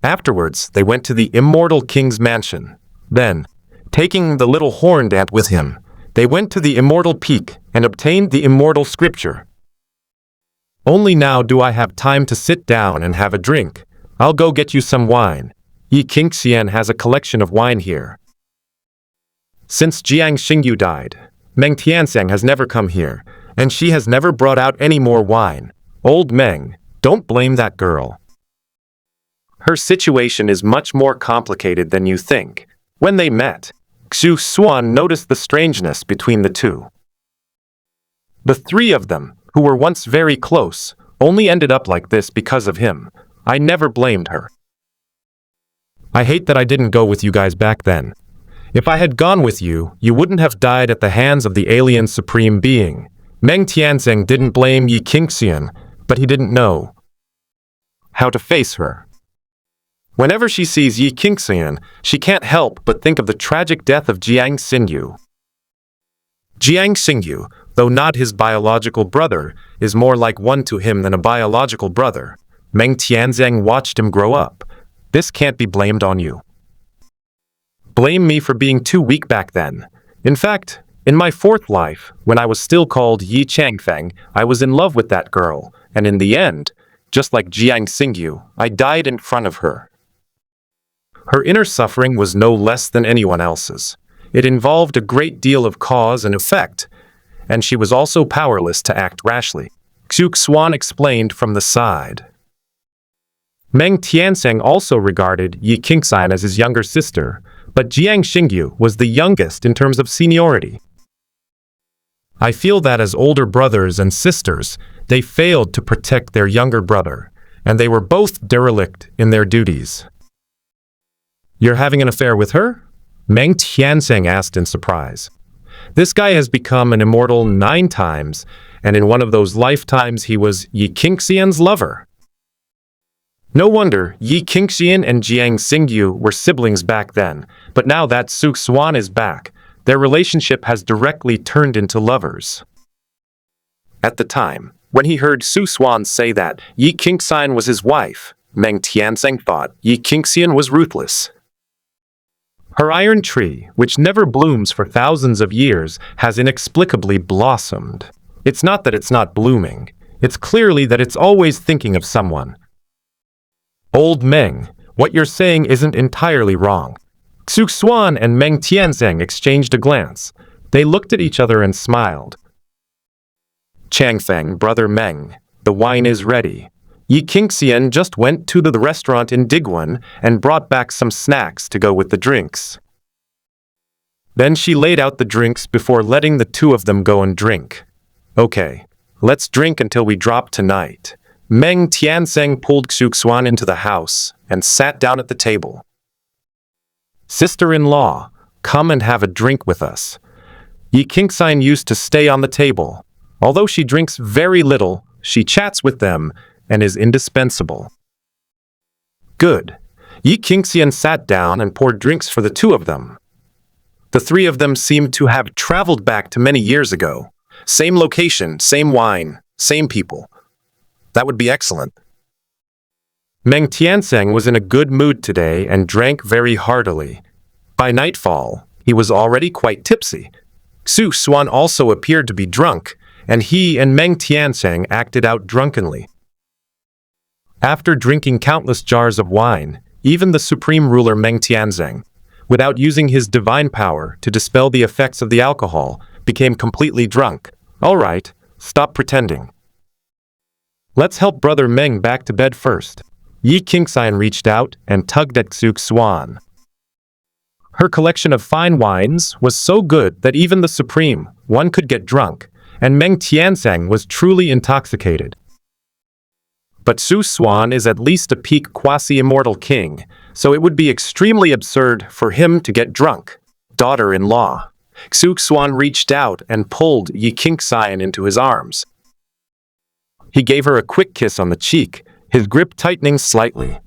Afterwards, they went to the Immortal King's mansion. Then, taking the little horned ant with him, they went to the Immortal Peak and obtained the Immortal Scripture. Only now do I have time to sit down and have a drink. I'll go get you some wine. Yi Qingxian has a collection of wine here. Since Jiang Xingyu died, Meng Tianzeng has never come here, and she has never brought out any more wine. Old Meng, don't blame that girl. Her situation is much more complicated than you think. When they met, Xuan noticed the strangeness between the 2. The 3 of them, who were once very close, only ended up like this because of him. I never blamed her. I hate that I didn't go with you guys back then. If I had gone with you, you wouldn't have died at the hands of the alien supreme being. Meng Tianzeng didn't blame Yi Qingxian, but he didn't know how to face her. Whenever she sees Yi Qingxian, she can't help but think of the tragic death of Jiang Xingyu. Jiang Xingyu, though not his biological brother, is more like one to him than a biological brother. Meng Tianzeng watched him grow up. This can't be blamed on you. Blame me for being too weak back then. In fact, in my 4th life, when I was still called Yi Changfeng, I was in love with that girl, and in the end, just like Jiang Xingyu, I died in front of her. Her inner suffering was no less than anyone else's. It involved a great deal of cause and effect, and she was also powerless to act rashly. Xuan explained from the side. Meng Tianzeng also regarded Yi Qingxian as his younger sister, but Jiang Xingyu was the youngest in terms of seniority. I feel that as older brothers and sisters, they failed to protect their younger brother, and they were both derelict in their duties. You're having an affair with her? Meng Tianzeng asked in surprise. This guy has become an immortal 9 times, and in one of those lifetimes he was Yi Qingxian's lover. No wonder Yi Qingxian and Jiang Xingyu were siblings back then, but now that Xuan is back, their relationship has directly turned into lovers. At the time, when he heard Xuan say that Yi Qingxian was his wife, Meng Tianzeng thought Yi Qingxian was ruthless. Her iron tree, which never blooms for thousands of years, has inexplicably blossomed. It's not that it's not blooming. It's clearly that it's always thinking of someone. Old Meng, what you're saying isn't entirely wrong. Xuan and Meng Tianzeng exchanged a glance. They looked at each other and smiled. Changfeng, brother Meng, the wine is ready. Yi Qingxian just went to the restaurant in Diguan and brought back some snacks to go with the drinks. Then she laid out the drinks before letting the two of them go and drink. Okay, let's drink until we drop tonight. Meng Tianzeng pulled Xuan into the house and sat down at the table. Sister-in-law, come and have a drink with us. Yi Qingxian used to stay on the table. Although she drinks very little, she chats with them and is indispensable. Good. Yi Qingxian sat down and poured drinks for the two of them. The three of them seemed to have traveled back to many years ago. Same location, same wine, same people. That would be excellent. Meng Tianzeng was in a good mood today and drank very heartily. By nightfall, he was already quite tipsy. Xuan also appeared to be drunk, and he and Meng Tianzeng acted out drunkenly. After drinking countless jars of wine, even the supreme ruler Meng Tianzeng, without using his divine power to dispel the effects of the alcohol, became completely drunk. All right, stop pretending. Let's help brother Meng back to bed first. Yi Qingxian reached out and tugged at Xuan. Her collection of fine wines was so good that even the supreme one could get drunk, and Meng Tianzeng was truly intoxicated. But Xuan is at least a peak quasi-immortal king, so it would be extremely absurd for him to get drunk. Daughter-in-law. Xuan reached out and pulled Yi Qingxian into his arms. He gave her a quick kiss on the cheek, his grip tightening slightly.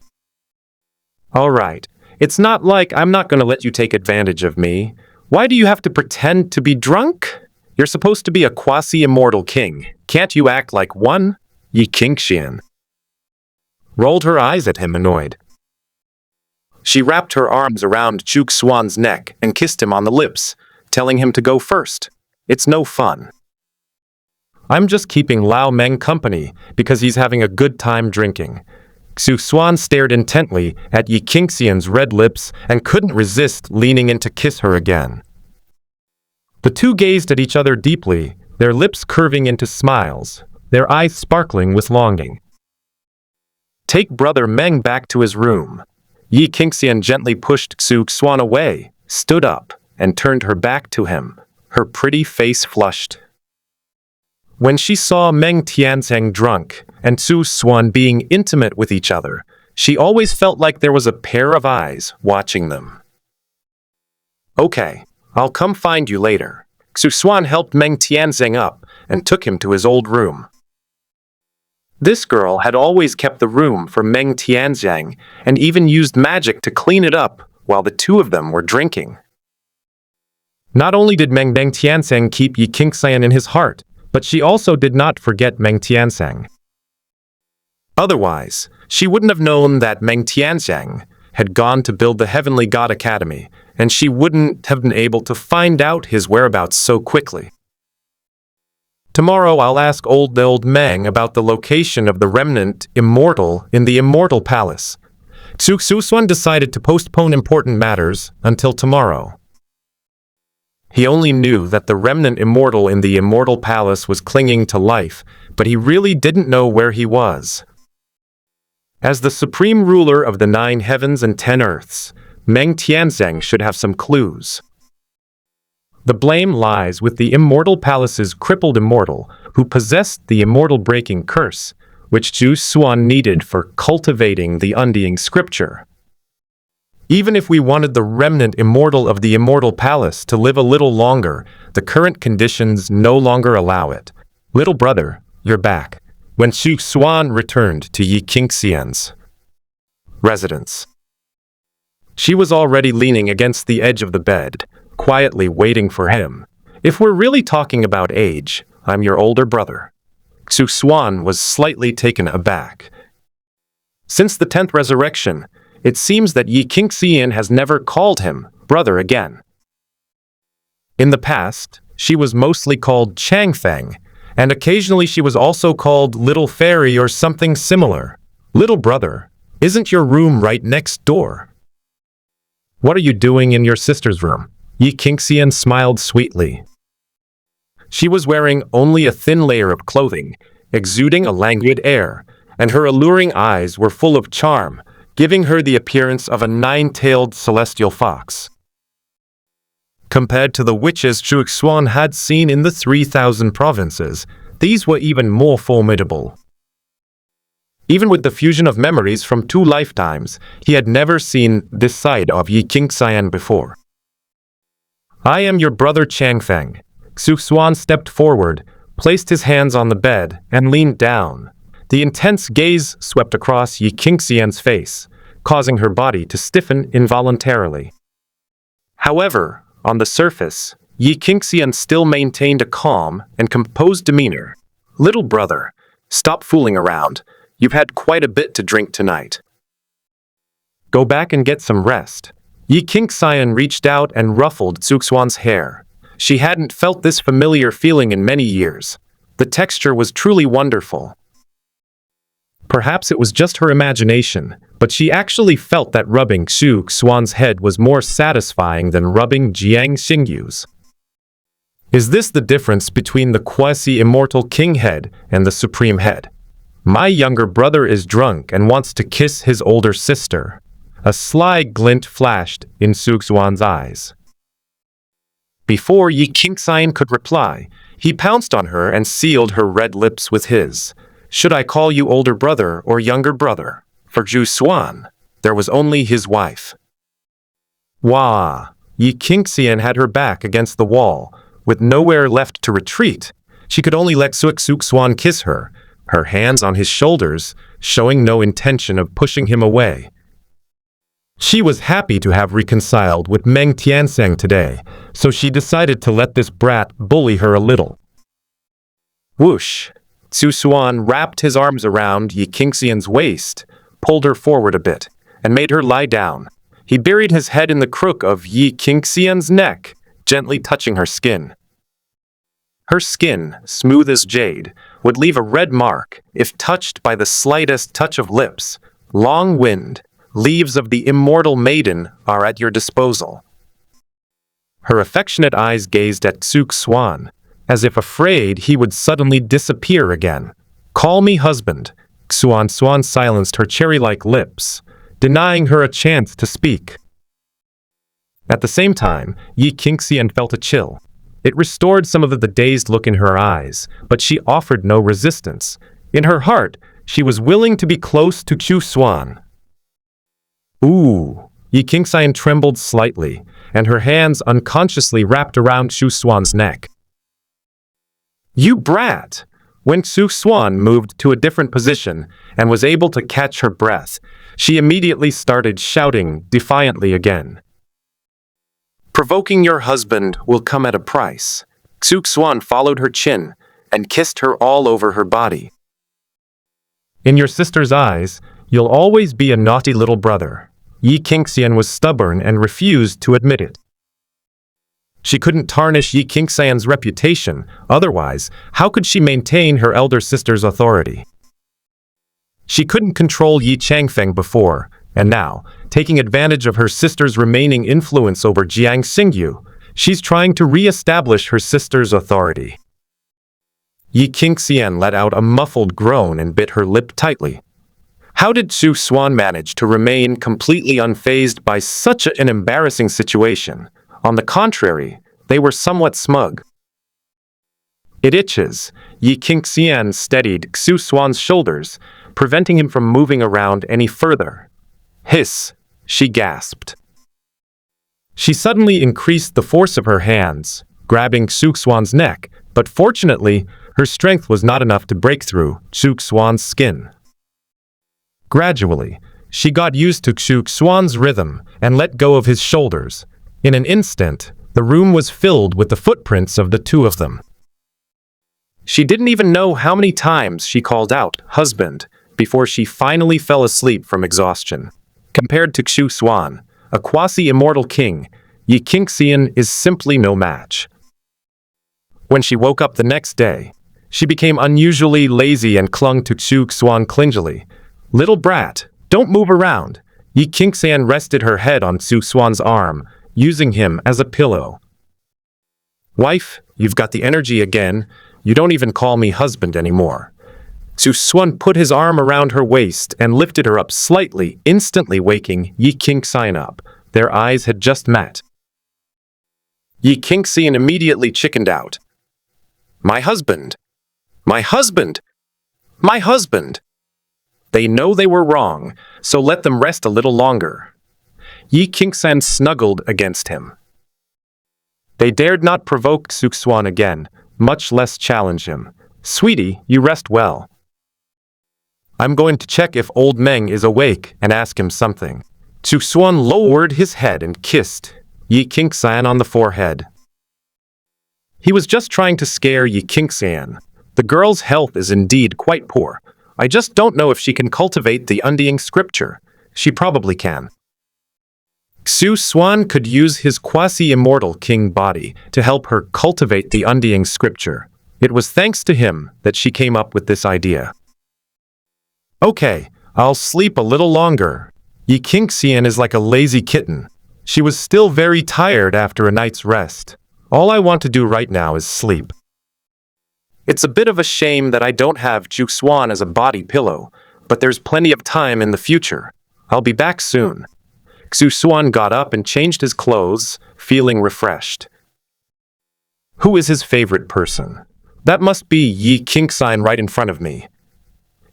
All right, it's not like I'm not going to let you take advantage of me. Why do you have to pretend to be drunk? You're supposed to be a quasi-immortal king. Can't you act like one? Yi Qingxian rolled her eyes at him, annoyed. She wrapped her arms around Xuan's neck and kissed him on the lips, telling him to go first. It's no fun. I'm just keeping Lao Meng company because he's having a good time drinking. Xuan stared intently at Yi Qingxian's red lips and couldn't resist leaning in to kiss her again. The two gazed at each other deeply, their lips curving into smiles, their eyes sparkling with longing. Take brother Meng back to his room. Yi Qingxian gently pushed Xuan away, stood up, and turned her back to him, her pretty face flushed. When she saw Meng Tianzeng drunk and Xuan being intimate with each other, she always felt like there was a pair of eyes watching them. Okay, I'll come find you later. Xuan helped Meng Tianzeng up and took him to his old room. This girl had always kept the room for Meng Tianzeng and even used magic to clean it up while the two of them were drinking. Not only did Meng Tianzeng keep Yi Qingxian in his heart, but she also did not forget Meng Tianzeng. Otherwise, she wouldn't have known that Meng Tianzeng had gone to build the Heavenly God Academy, and she wouldn't have been able to find out his whereabouts so quickly. Tomorrow I'll ask old Meng about the location of the remnant Immortal in the Immortal Palace. Xuan decided to postpone important matters until tomorrow. He only knew that the remnant Immortal in the Immortal Palace was clinging to life, but he really didn't know where he was. As the supreme ruler of the 9 heavens and 10 earths, Meng Tianzeng should have some clues. The blame lies with the Immortal Palace's crippled immortal, who possessed the immortal breaking curse, which Xuan needed for cultivating the undying scripture. Even if we wanted the remnant immortal of the Immortal Palace to live a little longer, the current conditions no longer allow it. Little brother, you're back. When Xuan returned to Yi Qingxian's residence, she was already leaning against the edge of the bed, quietly waiting for him. If we're really talking about age, I'm your older brother. Xuan was slightly taken aback. Since the 10th resurrection, it seems that Yi Qingxian has never called him brother again. In the past, she was mostly called Changfeng, and occasionally she was also called Little Fairy or something similar. Little brother, isn't your room right next door? What are you doing in your sister's room? Yi Qingxian smiled sweetly. She was wearing only a thin layer of clothing, exuding a languid air, and her alluring eyes were full of charm, giving her the appearance of a nine-tailed celestial fox. Compared to the witches Xuan had seen in the 3,000 provinces, these were even more formidable. Even with the fusion of memories from 2 lifetimes, he had never seen this side of Yi Qingxian before. I am your brother Changfeng. Xuan stepped forward, placed his hands on the bed, and leaned down. The intense gaze swept across Yi Qingxian's face, causing her body to stiffen involuntarily. However, on the surface, Yi Qingxian still maintained a calm and composed demeanor. Little brother, stop fooling around. You've had quite a bit to drink tonight. Go back and get some rest. Yi Qingxian reached out and ruffled Xuan's hair. She hadn't felt this familiar feeling in many years. The texture was truly wonderful. Perhaps it was just her imagination, but she actually felt that rubbing Xuan's head was more satisfying than rubbing Jiang Xingyu's. Is this the difference between the quasi-immortal king head and the supreme head? My younger brother is drunk and wants to kiss his older sister. A sly glint flashed in Xuan's eyes. Before Yi Qingxian could reply, he pounced on her and sealed her red lips with his. Should I call you older brother or younger brother? For Xuan, there was only his wife. Wah! Yi Qingxian had her back against the wall, with nowhere left to retreat. She could only let Xuan kiss her, her hands on his shoulders, showing no intention of pushing him away. She was happy to have reconciled with Meng Tianzeng today, so she decided to let this brat bully her a little. Whoosh! Xuan wrapped his arms around Yi Qingxian's waist, pulled her forward a bit, and made her lie down. He buried his head in the crook of Yi Qingxian's neck, gently touching her skin. Her skin, smooth as jade, would leave a red mark if touched by the slightest touch of lips. Long-wind, leaves of the immortal maiden are at your disposal. Her affectionate eyes gazed at Xuan, as if afraid he would suddenly disappear again. Call me husband. Xuan silenced her cherry-like lips, denying her a chance to speak. At the same time, Yi Qingxian felt a chill. It restored some of the dazed look in her eyes, but she offered no resistance. In her heart, she was willing to be close to Xuan. Ooh! Yi Qingxian trembled slightly, and her hands unconsciously wrapped around Xuan's neck. You brat! When Xuan moved to a different position and was able to catch her breath, she immediately started shouting defiantly again. Provoking your husband will come at a price. Xuan followed her chin and kissed her all over her body. In your sister's eyes, you'll always be a naughty little brother. Yi Qingxian was stubborn and refused to admit it. She couldn't tarnish Yi Qingxian's reputation, otherwise, how could she maintain her elder sister's authority? She couldn't control Yi Changfeng before, and now, taking advantage of her sister's remaining influence over Jiang Xingyu, she's trying to re-establish her sister's authority. Yi Qingxian let out a muffled groan and bit her lip tightly. How did Xuan manage to remain completely unfazed by such an embarrassing situation? On the contrary, they were somewhat smug. It itches. Yi Qingxian steadied Xuan's shoulders, preventing him from moving around any further. Hiss, she gasped. She suddenly increased the force of her hands, grabbing Xuan's neck, but fortunately, her strength was not enough to break through Xuan's skin. Gradually, she got used to Xuan's rhythm and let go of his shoulders. In an instant, the room was filled with the footprints of the two of them. She didn't even know how many times she called out, husband, before she finally fell asleep from exhaustion. Compared to Xuan, a quasi-immortal king, Yi Qingxian is simply no match. When she woke up the next day, she became unusually lazy and clung to Xuan clingily. "Little brat, don't move around." Yi Qingxian rested her head on Xuan's arm, using him as a pillow. "Wife, you've got the energy again. You don't even call me husband anymore." Xuan put his arm around her waist and lifted her up slightly, instantly waking Yi Qingxian up. Their eyes had just met. Yi Qingxian immediately chickened out. "My husband! My husband! My husband!" They know they were wrong, so let them rest a little longer. Yi Qingxian snuggled against him. They dared not provoke Xuan again, much less challenge him. "Sweetie, you rest well. I'm going to check if old Meng is awake and ask him something." Xuan lowered his head and kissed Yi Qingxian on the forehead. He was just trying to scare Yi Qingxian. The girl's health is indeed quite poor. I just don't know if she can cultivate the undying scripture. She probably can. Xuan could use his quasi-immortal king body to help her cultivate the undying scripture. It was thanks to him that she came up with this idea. "Okay, I'll sleep a little longer." Yi Qingxian is like a lazy kitten. She was still very tired after a night's rest. "All I want to do right now is sleep. It's a bit of a shame that I don't have Xuan as a body pillow, but there's plenty of time in the future. I'll be back soon." Xuan got up and changed his clothes, feeling refreshed. Who is his favorite person? That must be Yi Qingxian right in front of me.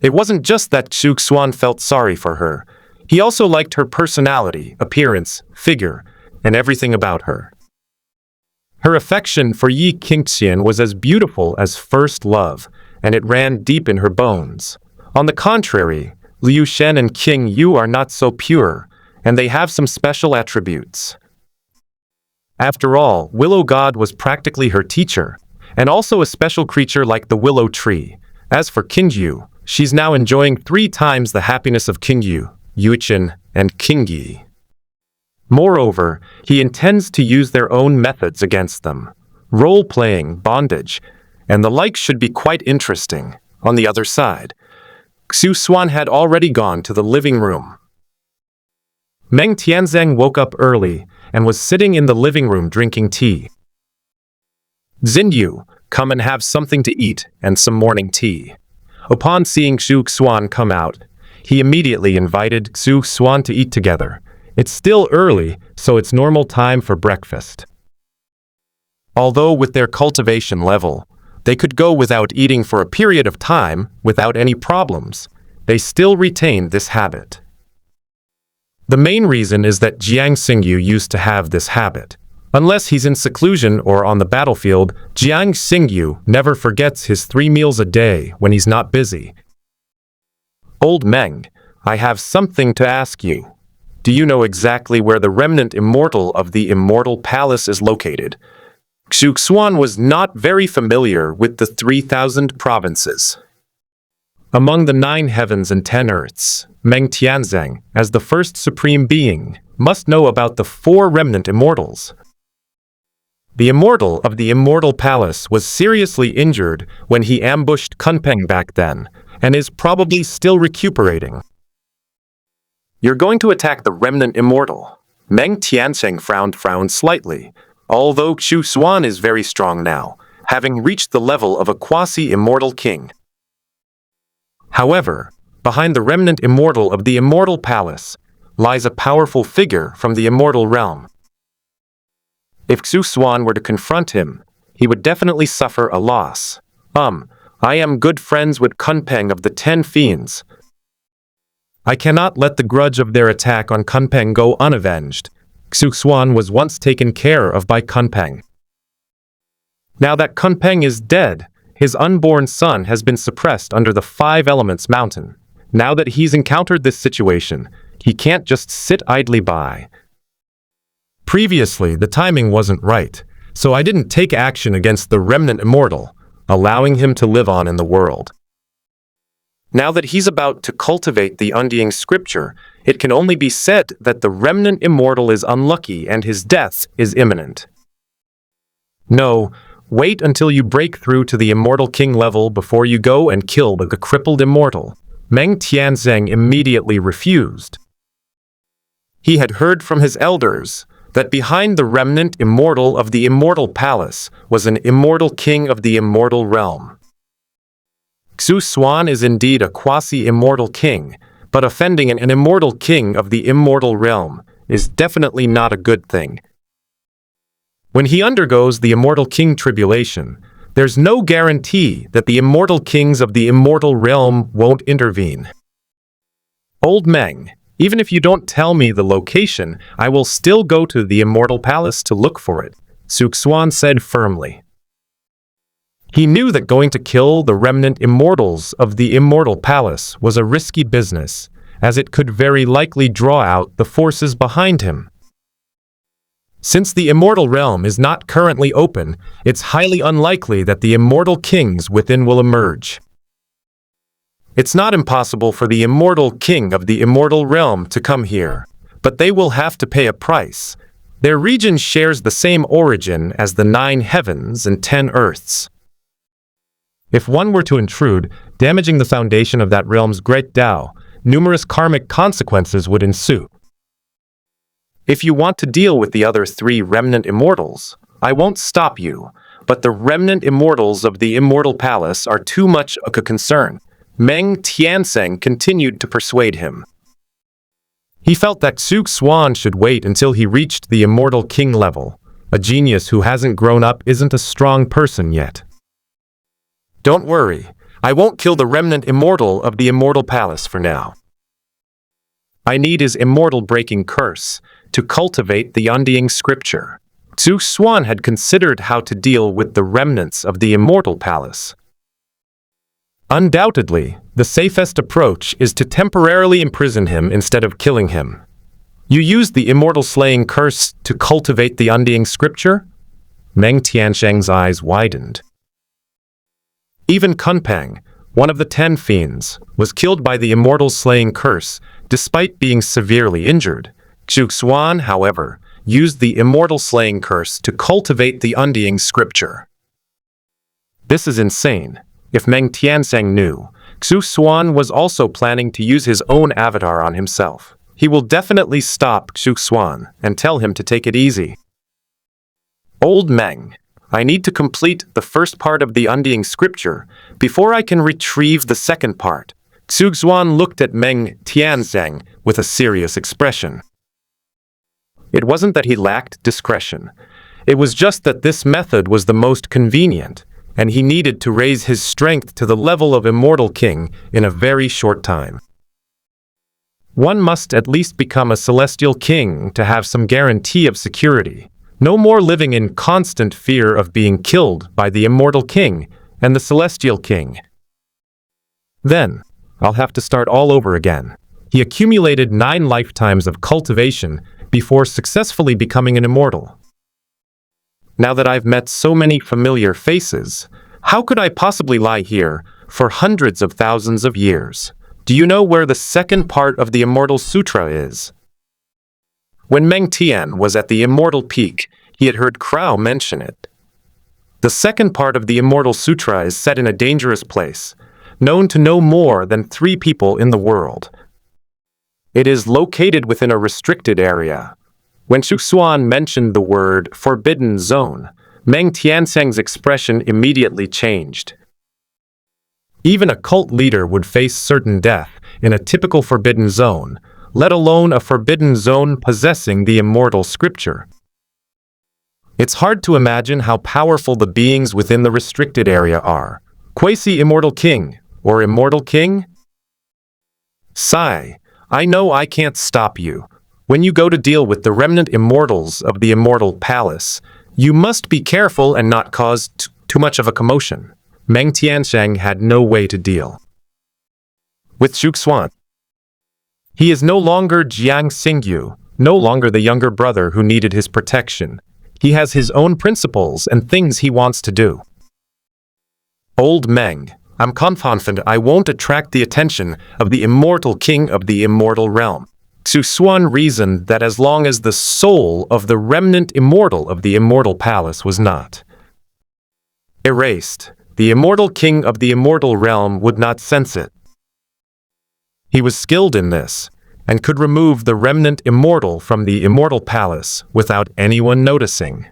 It wasn't just that Xuan felt sorry for her. He also liked her personality, appearance, figure, and everything about her. Her affection for Yi Qingxian was as beautiful as first love, and it ran deep in her bones. On the contrary, Liu Shen and King Yu are not so pure, and they have some special attributes. After all, Willow God was practically her teacher, and also a special creature like the willow tree. As for King Yu, she's now enjoying 3 times the happiness of King Yu, Yuchen, and King Yi. Moreover, he intends to use their own methods against them. Role-playing, bondage, and the like should be quite interesting. On the other side, Xuan had already gone to the living room. Meng Tianzeng woke up early and was sitting in the living room drinking tea. "Xinyu, come and have something to eat and some morning tea." Upon seeing Xuan come out, he immediately invited Xuan to eat together. It's still early, so it's normal time for breakfast. Although with their cultivation level, they could go without eating for a period of time without any problems, they still retained this habit. The main reason is that Jiang Xingyu used to have this habit. Unless he's in seclusion or on the battlefield, Jiang Xingyu never forgets his 3 meals a day when he's not busy. "Old Meng, I have something to ask you. Do you know exactly where the remnant immortal of the Immortal Palace is located?" Xuan was not very familiar with the 3,000 provinces. Among the 9 heavens and 10 earths, Meng Tianzeng, as the first supreme being, must know about the 4 remnant immortals. The immortal of the Immortal Palace was seriously injured when he ambushed Kunpeng back then, and is probably still recuperating. "You're going to attack the remnant immortal?" Meng Tianzeng frowned slightly. Although Xuan is very strong now, having reached the level of a quasi-immortal king. However, behind the remnant immortal of the Immortal Palace lies a powerful figure from the immortal realm. If Xuan were to confront him, he would definitely suffer a loss. I am good friends with Kunpeng of the 10 Fiends. I cannot let the grudge of their attack on Kunpeng go unavenged. Xuan was once taken care of by Kunpeng. Now that Kunpeng is dead, his unborn son has been suppressed under the 5 Elements mountain. Now that he's encountered this situation, he can't just sit idly by. Previously, the timing wasn't right, so I didn't take action against the remnant immortal, allowing him to live on in the world. Now that he's about to cultivate the undying scripture, it can only be said that the remnant immortal is unlucky and his death is imminent. No, wait until you break through to the immortal king level before you go and kill the crippled immortal. Meng Tianzeng immediately refused. He had heard from his elders that behind the remnant immortal of the immortal palace was an immortal king of the immortal realm. Xuan is indeed a quasi-immortal king, but offending an immortal king of the immortal realm is definitely not a good thing. When he undergoes the immortal king tribulation, there's no guarantee that the immortal kings of the immortal realm won't intervene. Old Meng, even if you don't tell me the location, I will still go to the immortal palace to look for it, Xuan said firmly. He knew that going to kill the remnant immortals of the immortal palace was a risky business, as it could very likely draw out the forces behind him. Since the immortal realm is not currently open, it's highly unlikely that the immortal kings within will emerge. It's not impossible for the immortal king of the immortal realm to come here, but they will have to pay a price. Their region shares the same origin as the 9 heavens and 10 earths. If one were to intrude, damaging the foundation of that realm's great Tao, numerous karmic consequences would ensue. If you want to deal with the other 3 remnant immortals, I won't stop you, but the remnant immortals of the immortal palace are too much of a concern. Meng Tianzeng continued to persuade him. He felt that Xuan should wait until he reached the immortal king level. A genius who hasn't grown up isn't a strong person yet. Don't worry, I won't kill the remnant immortal of the immortal palace for now. I need his immortal breaking curse to cultivate the undying scripture. Xuan had considered how to deal with the remnants of the immortal palace. Undoubtedly, the safest approach is to temporarily imprison him instead of killing him. You used the immortal slaying curse to cultivate the undying scripture? Meng Tianzheng's eyes widened. Even Kunpeng, one of the 10 fiends, was killed by the immortal slaying curse, despite being severely injured. Xuan, however, used the immortal slaying curse to cultivate the undying scripture. This is insane. If Meng Tianzeng knew, Xuan was also planning to use his own avatar on himself. He will definitely stop Xuan and tell him to take it easy. Old Meng, I need to complete the first part of the undying scripture before I can retrieve the second part. Xuan looked at Meng Tianzeng with a serious expression. It wasn't that he lacked discretion. It was just that this method was the most convenient, and he needed to raise his strength to the level of immortal king in a very short time. One must at least become a celestial king to have some guarantee of security. No more living in constant fear of being killed by the immortal king and the celestial king. Then, I'll have to start all over again. He accumulated 9 lifetimes of cultivation before successfully becoming an immortal. Now that I've met so many familiar faces, how could I possibly lie here for hundreds of thousands of years? Do you know where the second part of the Immortal Sutra is? When Meng Tian was at the Immortal Peak, he had heard Krao mention it. The second part of the Immortal Sutra is set in a dangerous place, known to no more than 3 people in the world. It is located within a restricted area. When Xuan mentioned the word forbidden zone, Meng Tianzeng's expression immediately changed. Even a cult leader would face certain death in a typical forbidden zone, let alone a forbidden zone possessing the immortal scripture. It's hard to imagine how powerful the beings within the restricted area are. Quasi-immortal king, or immortal king? Sigh, I know I can't stop you. When you go to deal with the remnant immortals of the immortal palace, you must be careful and not cause too much of a commotion. Meng Tianzeng had no way to deal with Xuan. He is no longer Jiang Xingyu, no longer the younger brother who needed his protection. He has his own principles and things he wants to do. Old Meng, I'm confident I won't attract the attention of the immortal king of the immortal realm. Xuan reasoned that as long as the soul of the remnant immortal of the immortal palace was not erased, the immortal king of the immortal realm would not sense it. He was skilled in this, and could remove the remnant immortal from the immortal palace without anyone noticing.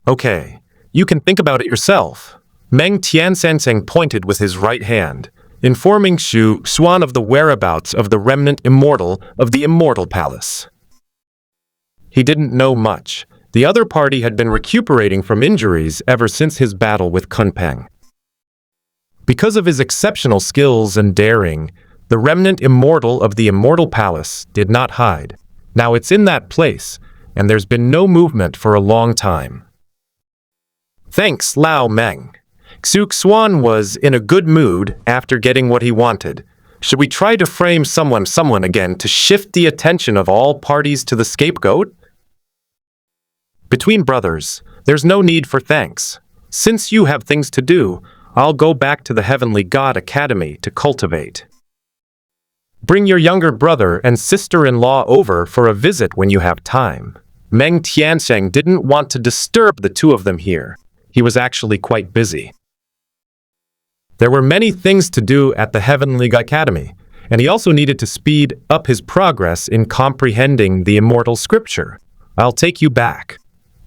Okay, you can think about it yourself. Meng Tianzheng pointed with his right hand, informing Xuan of the whereabouts of the remnant immortal of the immortal palace. He didn't know much. The other party had been recuperating from injuries ever since his battle with Kunpeng. Because of his exceptional skills and daring, the remnant immortal of the immortal palace did not hide. Now it's in that place, and there's been no movement for a long time. Thanks, Lao Meng. Xuan was in a good mood after getting what he wanted. Should we try to frame someone again to shift the attention of all parties to the scapegoat? Between brothers, there's no need for thanks. Since you have things to do, I'll go back to the Heavenly God Academy to cultivate. Bring your younger brother and sister-in-law over for a visit when you have time. Meng Tianzheng didn't want to disturb the two of them here. He was actually quite busy. There were many things to do at the Heavenly Academy, and he also needed to speed up his progress in comprehending the immortal scripture. I'll take you back.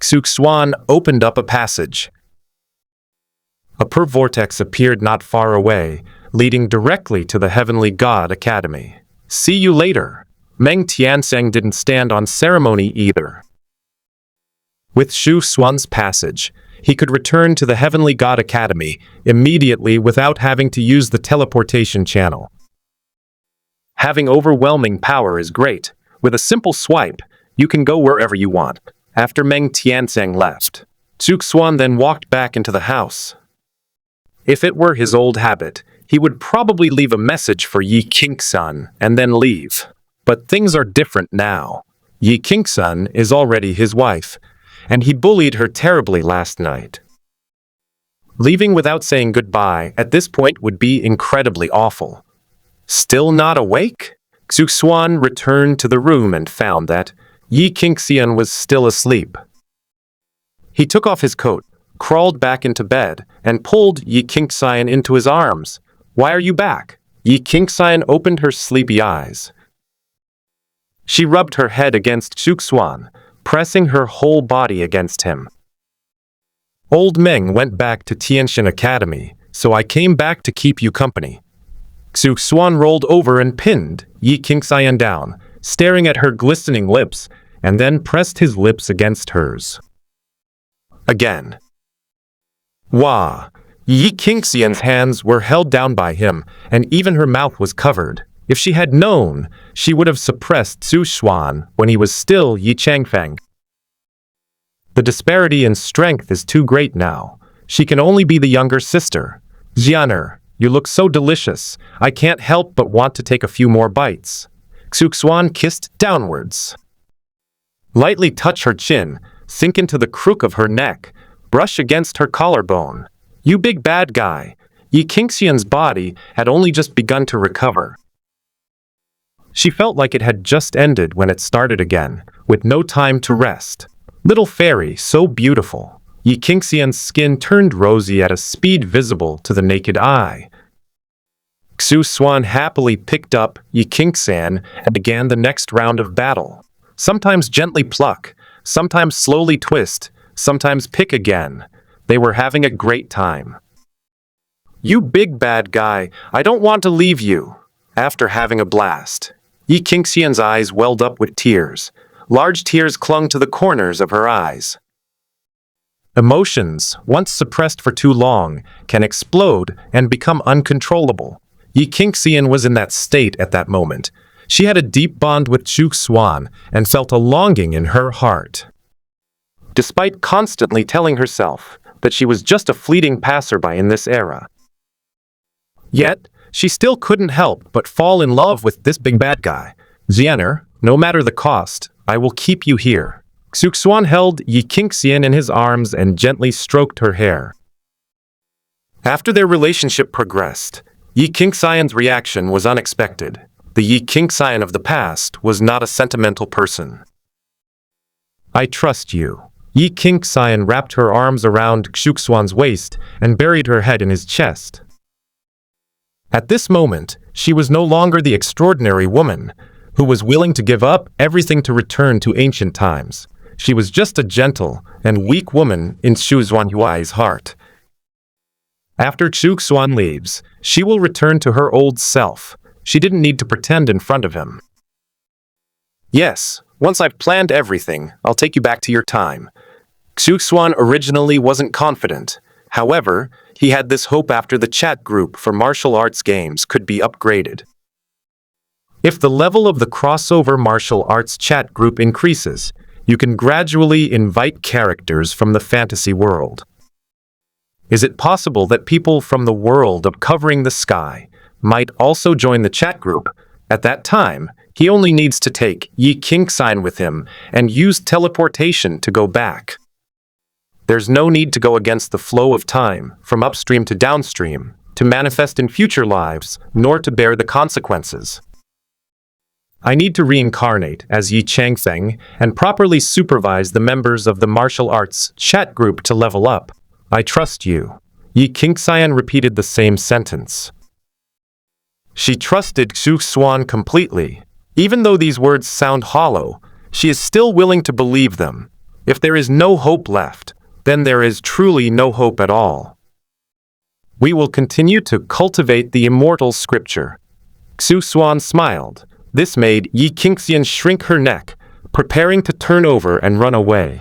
Xuan opened up a passage. A vortex appeared not far away, leading directly to the Heavenly God Academy. See you later. Meng Tianzheng didn't stand on ceremony either. With Xuan's passage, he could return to the Heavenly God Academy immediately without having to use the teleportation channel. Having overwhelming power is great. With a simple swipe, you can go wherever you want. After Meng Tianzheng left, Xuan then walked back into the house. If it were his old habit, he would probably leave a message for Yi Qingxan and then leave. But things are different now. Yi Qingxan is already his wife, and he bullied her terribly last night. Leaving without saying goodbye at this point would be incredibly awful. Still not awake? Xuan returned to the room and found that Yi Qingxian was still asleep. He took off his coat, crawled back into bed, and pulled Yi Qingxian into his arms. Why are you back? Yi Qingxian opened her sleepy eyes. She rubbed her head against Xuan, pressing her whole body against him. Old Meng went back to Tianxin Academy, so I came back to keep you company. Xuan rolled over and pinned Yi Qingxian down, staring at her glistening lips, and then pressed his lips against hers. Again. Wah! Yi Qingxian's hands were held down by him, and even her mouth was covered. If she had known, she would have suppressed Xuan when he was still Yi Changfeng. The disparity in strength is too great now. She can only be the younger sister. Xianer, you look so delicious. I can't help but want to take a few more bites. Xuan kissed downwards. Lightly touch her chin, sink into the crook of her neck, brush against her collarbone. You big bad guy. Yi Qingxian's body had only just begun to recover. She felt like it had just ended when it started again, with no time to rest. Little fairy, so beautiful. Yi Qingxian's skin turned rosy at a speed visible to the naked eye. Xuan happily picked up Yi Qingxian and began the next round of battle. Sometimes gently pluck, sometimes slowly twist, sometimes pick again. They were having a great time. You big bad guy, I don't want to leave you. After having a blast, Yi Qingxian's eyes welled up with tears. Large tears clung to the corners of her eyes. Emotions, once suppressed for too long, can explode and become uncontrollable. Yi Qingxian was in that state at that moment. She had a deep bond with Xuan and felt a longing in her heart. Despite constantly telling herself that she was just a fleeting passerby in this era. Yet, she still couldn't help but fall in love with this big bad guy. Xianer, no matter the cost, I will keep you here. Xuan held Yi Qingxian in his arms and gently stroked her hair. After their relationship progressed, Yi Qingxian's reaction was unexpected. The Yi Qingxian of the past was not a sentimental person. I trust you. Yi Qingxian wrapped her arms around Xuan's waist and buried her head in his chest. At this moment, she was no longer the extraordinary woman who was willing to give up everything to return to ancient times. She was just a gentle and weak woman in Xuan's heart. After Xuan leaves, she will return to her old self. She didn't need to pretend in front of him. Yes, once I've planned everything, I'll take you back to your time. Xuan originally wasn't confident. However, he had this hope after the chat group for martial arts games could be upgraded. If the level of the crossover martial arts chat group increases, you can gradually invite characters from the fantasy world. Is it possible that people from the world of covering the sky might also join the chat group? At that time, he only needs to take Yi Qingxian with him and use teleportation to go back. There's no need to go against the flow of time, from upstream to downstream, to manifest in future lives, nor to bear the consequences. I need to reincarnate as Yi Changfeng and properly supervise the members of the martial arts chat group to level up. I trust you. Yi Qingxian repeated the same sentence. She trusted Xuan completely. Even though these words sound hollow, she is still willing to believe them. If there is no hope left, then there is truly no hope at all. We will continue to cultivate the immortal scripture. Xuan smiled. This made Yi Qingxian shrink her neck, preparing to turn over and run away.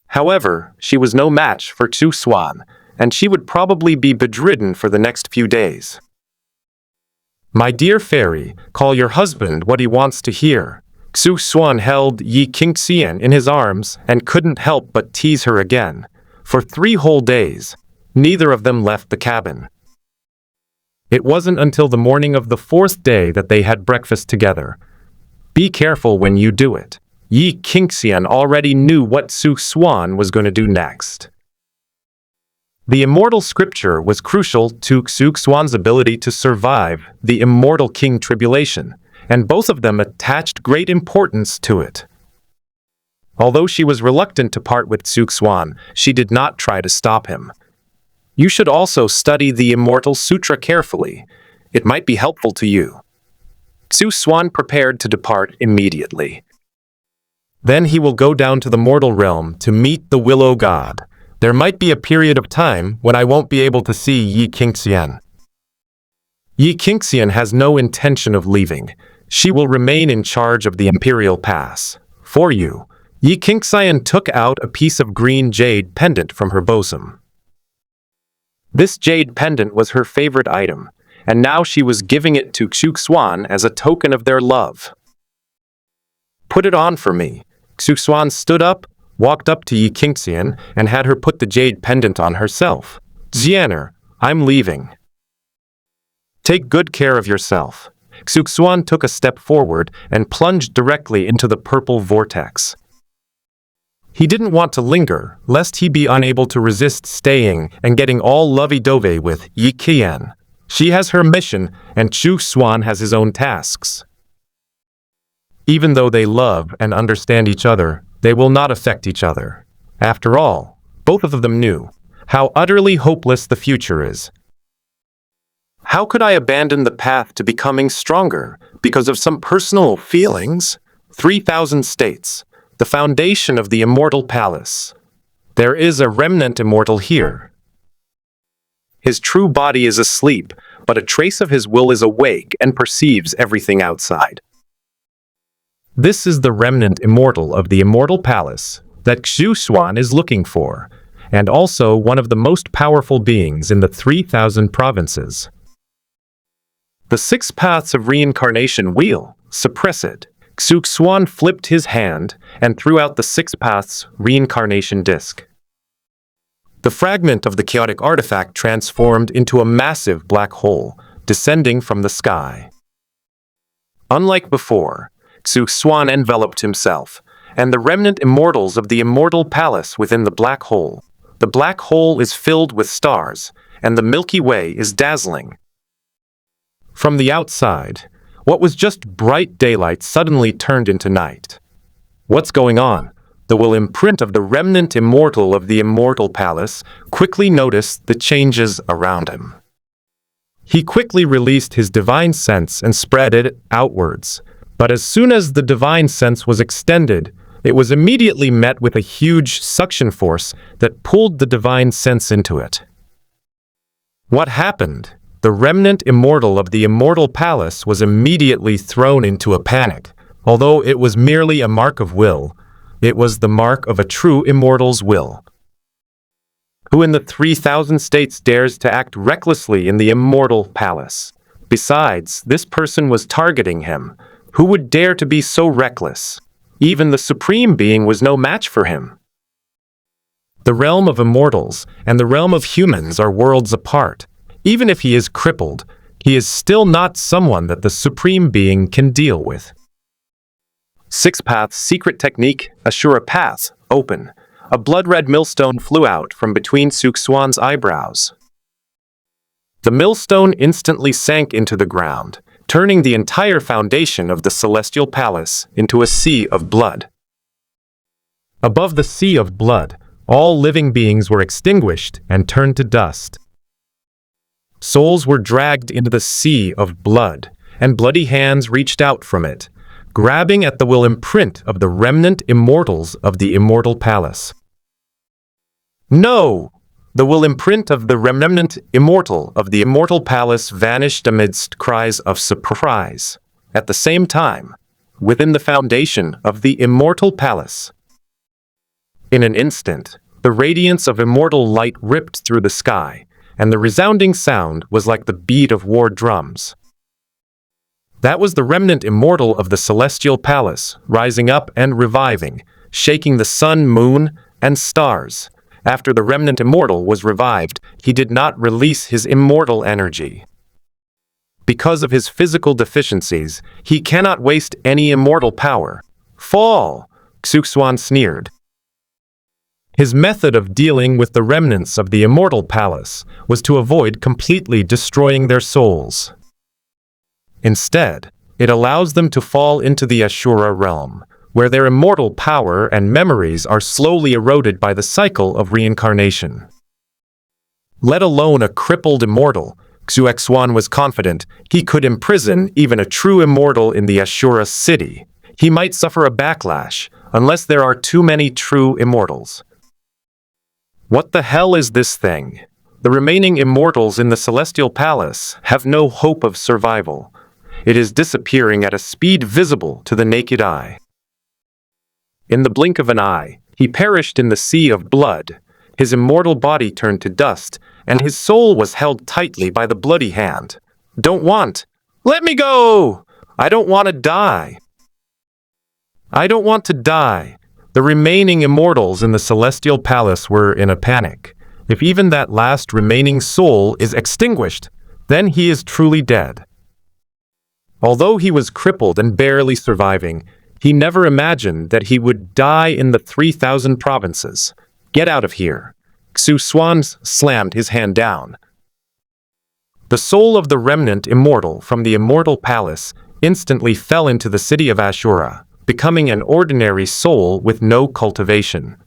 However, she was no match for Xuan, and she would probably be bedridden for the next few days. My dear fairy, call your husband what he wants to hear. Xuan held Yi Qingxian in his arms and couldn't help but tease her again. For 3 whole days, neither of them left the cabin. It wasn't until the morning of the 4th day that they had breakfast together. Be careful when you do it. Yi Qingxian already knew what Xuan was going to do next. The immortal scripture was crucial to Xuan's ability to survive the immortal king tribulation, and both of them attached great importance to it. Although she was reluctant to part with Xuan, she did not try to stop him. You should also study the Immortal Sutra carefully. It might be helpful to you. Xuan prepared to depart immediately. Then he will go down to the mortal realm to meet the Willow God. There might be a period of time when I won't be able to see Yi Qingxian. Yi Qingxian has no intention of leaving. She will remain in charge of the Imperial Pass. For you, Yi Qingxian took out a piece of green jade pendant from her bosom. This jade pendant was her favorite item, and now she was giving it to Xuan as a token of their love. Put it on for me. Xuan stood up, walked up to Yi Qingxian, and had her put the jade pendant on herself. Xianer, I'm leaving. Take good care of yourself. Xuan took a step forward and plunged directly into the purple vortex. He didn't want to linger, lest he be unable to resist staying and getting all lovey-dovey with Yi Qian. She has her mission, and Xuan has his own tasks. Even though they love and understand each other, they will not affect each other. After all, both of them knew how utterly hopeless the future is. How could I abandon the path to becoming stronger because of some personal feelings? 3,000 states. The foundation of the immortal palace. There is a remnant immortal here. His true body is asleep, but a trace of his will is awake and perceives everything outside. This is the remnant immortal of the immortal palace that Xuan is looking for, and also one of the most powerful beings in the 3,000 provinces. The 6 paths of reincarnation wheel, suppress it. Xuan flipped his hand and threw out the 6 paths reincarnation disc. The fragment of the chaotic artifact transformed into a massive black hole, descending from the sky. Unlike before, Xuan enveloped himself, and the remnant immortals of the immortal palace within the black hole. The black hole is filled with stars, and the Milky Way is dazzling. From the outside, what was just bright daylight suddenly turned into night. What's going on? The will imprint of the remnant immortal of the Immortal Palace quickly noticed the changes around him. He quickly released his divine sense and spread it outwards, but as soon as the divine sense was extended, it was immediately met with a huge suction force that pulled the divine sense into it. What happened? The remnant immortal of the Immortal Palace was immediately thrown into a panic. Although it was merely a mark of will, it was the mark of a true immortal's will. Who in the 3,000 states dares to act recklessly in the Immortal Palace? Besides, this person was targeting him. Who would dare to be so reckless? Even the Supreme Being was no match for him. The realm of immortals and the realm of humans are worlds apart. Even if he is crippled, he is still not someone that the Supreme Being can deal with. Six Path's secret technique, Ashura Path, open. A blood-red millstone flew out from between Xuan's eyebrows. The millstone instantly sank into the ground, turning the entire foundation of the Celestial Palace into a sea of blood. Above the sea of blood, all living beings were extinguished and turned to dust. Souls were dragged into the sea of blood, and bloody hands reached out from it, grabbing at the will imprint of the remnant immortals of the Immortal Palace. No! The will imprint of the remnant immortal of the Immortal Palace vanished amidst cries of surprise. At the same time, within the foundation of the Immortal Palace. In an instant, the radiance of immortal light ripped through the sky, and the resounding sound was like the beat of war drums. That was the remnant immortal of the Celestial Palace, rising up and reviving, shaking the sun, moon, and stars. After the remnant immortal was revived, he did not release his immortal energy. Because of his physical deficiencies, he cannot waste any immortal power. Fall! Xuan sneered. His method of dealing with the remnants of the Immortal Palace was to avoid completely destroying their souls. Instead, it allows them to fall into the Ashura realm, where their immortal power and memories are slowly eroded by the cycle of reincarnation. Let alone a crippled immortal, Xuan was confident he could imprison even a true immortal in the Ashura city. He might suffer a backlash, unless there are too many true immortals. What the hell is this thing? The remaining immortals in the Celestial Palace have no hope of survival. It is disappearing at a speed visible to the naked eye. In the blink of an eye, he perished in the sea of blood. His immortal body turned to dust, and his soul was held tightly by the bloody hand. Don't want. Let me go! I don't want to die. I don't want to die. The remaining immortals in the Celestial Palace were in a panic. If even that last remaining soul is extinguished, then he is truly dead. Although he was crippled and barely surviving, he never imagined that he would die in the 3,000 provinces. Get out of here. Xuan slammed his hand down. The soul of the remnant immortal from the Immortal Palace instantly fell into the city of Ashura, becoming an ordinary soul with no cultivation.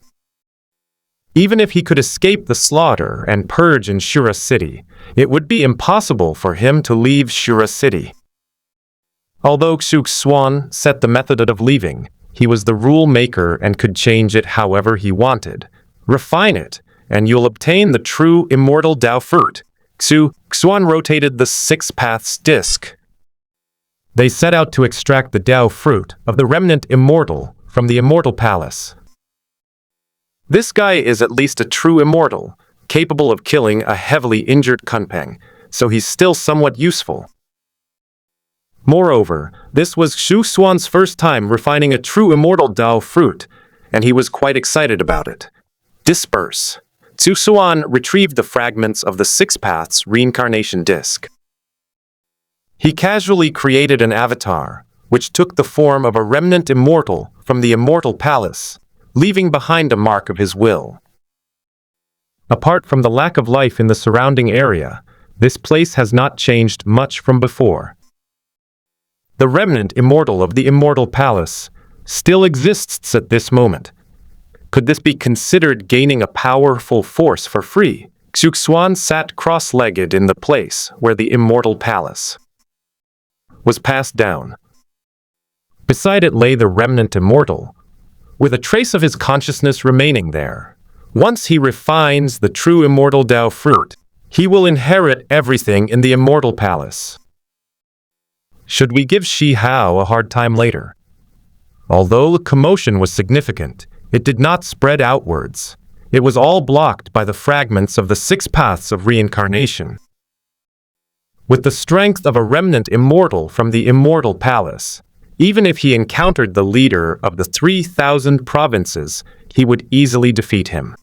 Even if he could escape the slaughter and purge in Shura City, it would be impossible for him to leave Shura City. Although Xuan set the method of leaving, he was the rule maker and could change it however he wanted. Refine it, and you'll obtain the true immortal Dao fruit. Xuan rotated the Six Paths disc. They set out to extract the Dao fruit of the remnant immortal from the Immortal Palace. This guy is at least a true immortal, capable of killing a heavily injured Kunpeng, so he's still somewhat useful. Moreover, this was Xuan's first time refining a true immortal Dao fruit, and he was quite excited about it. Disperse. Xuan retrieved the fragments of the Six Paths reincarnation disc. He casually created an avatar, which took the form of a remnant immortal from the Immortal Palace, leaving behind a mark of his will. Apart from the lack of life in the surrounding area, this place has not changed much from before. The remnant immortal of the Immortal Palace still exists at this moment. Could this be considered gaining a powerful force for free? Xuan sat cross-legged in the place where the Immortal Palace was passed down. Beside it lay the remnant immortal, with a trace of his consciousness remaining there. Once he refines the true immortal Tao fruit, he will inherit everything in the Immortal Palace. Should we give Shi Hao a hard time later? Although the commotion was significant, it did not spread outwards. It was all blocked by the fragments of the 6 paths of reincarnation. With the strength of a remnant immortal from the Immortal Palace, even if he encountered the leader of the 3,000 provinces, he would easily defeat him.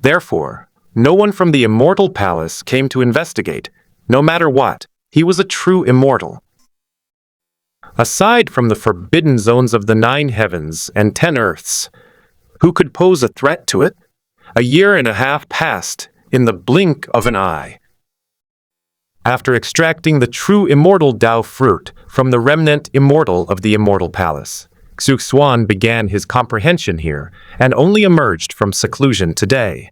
Therefore, no one from the Immortal Palace came to investigate. No matter what, he was a true immortal. Aside from the forbidden zones of the 9 heavens and 10 earths, who could pose a threat to it? A year and a half passed in the blink of an eye. After extracting the true immortal Tao fruit from the remnant immortal of the Immortal Palace, Xuan began his comprehension here and only emerged from seclusion today.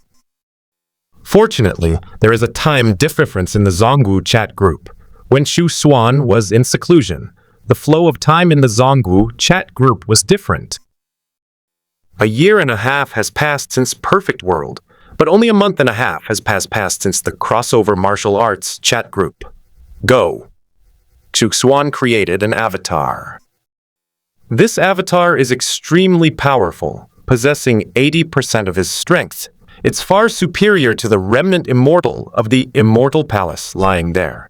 Fortunately, there is a time difference in the Zongwu chat group. When Xuan was in seclusion, the flow of time in the Zongwu chat group was different. A year and a half has passed since Perfect World, but only a month and a half has passed since the crossover martial arts chat group. Go. Xuan created an avatar. This avatar is extremely powerful, possessing 80% of his strength. It's far superior to the remnant immortal of the Immortal Palace lying there.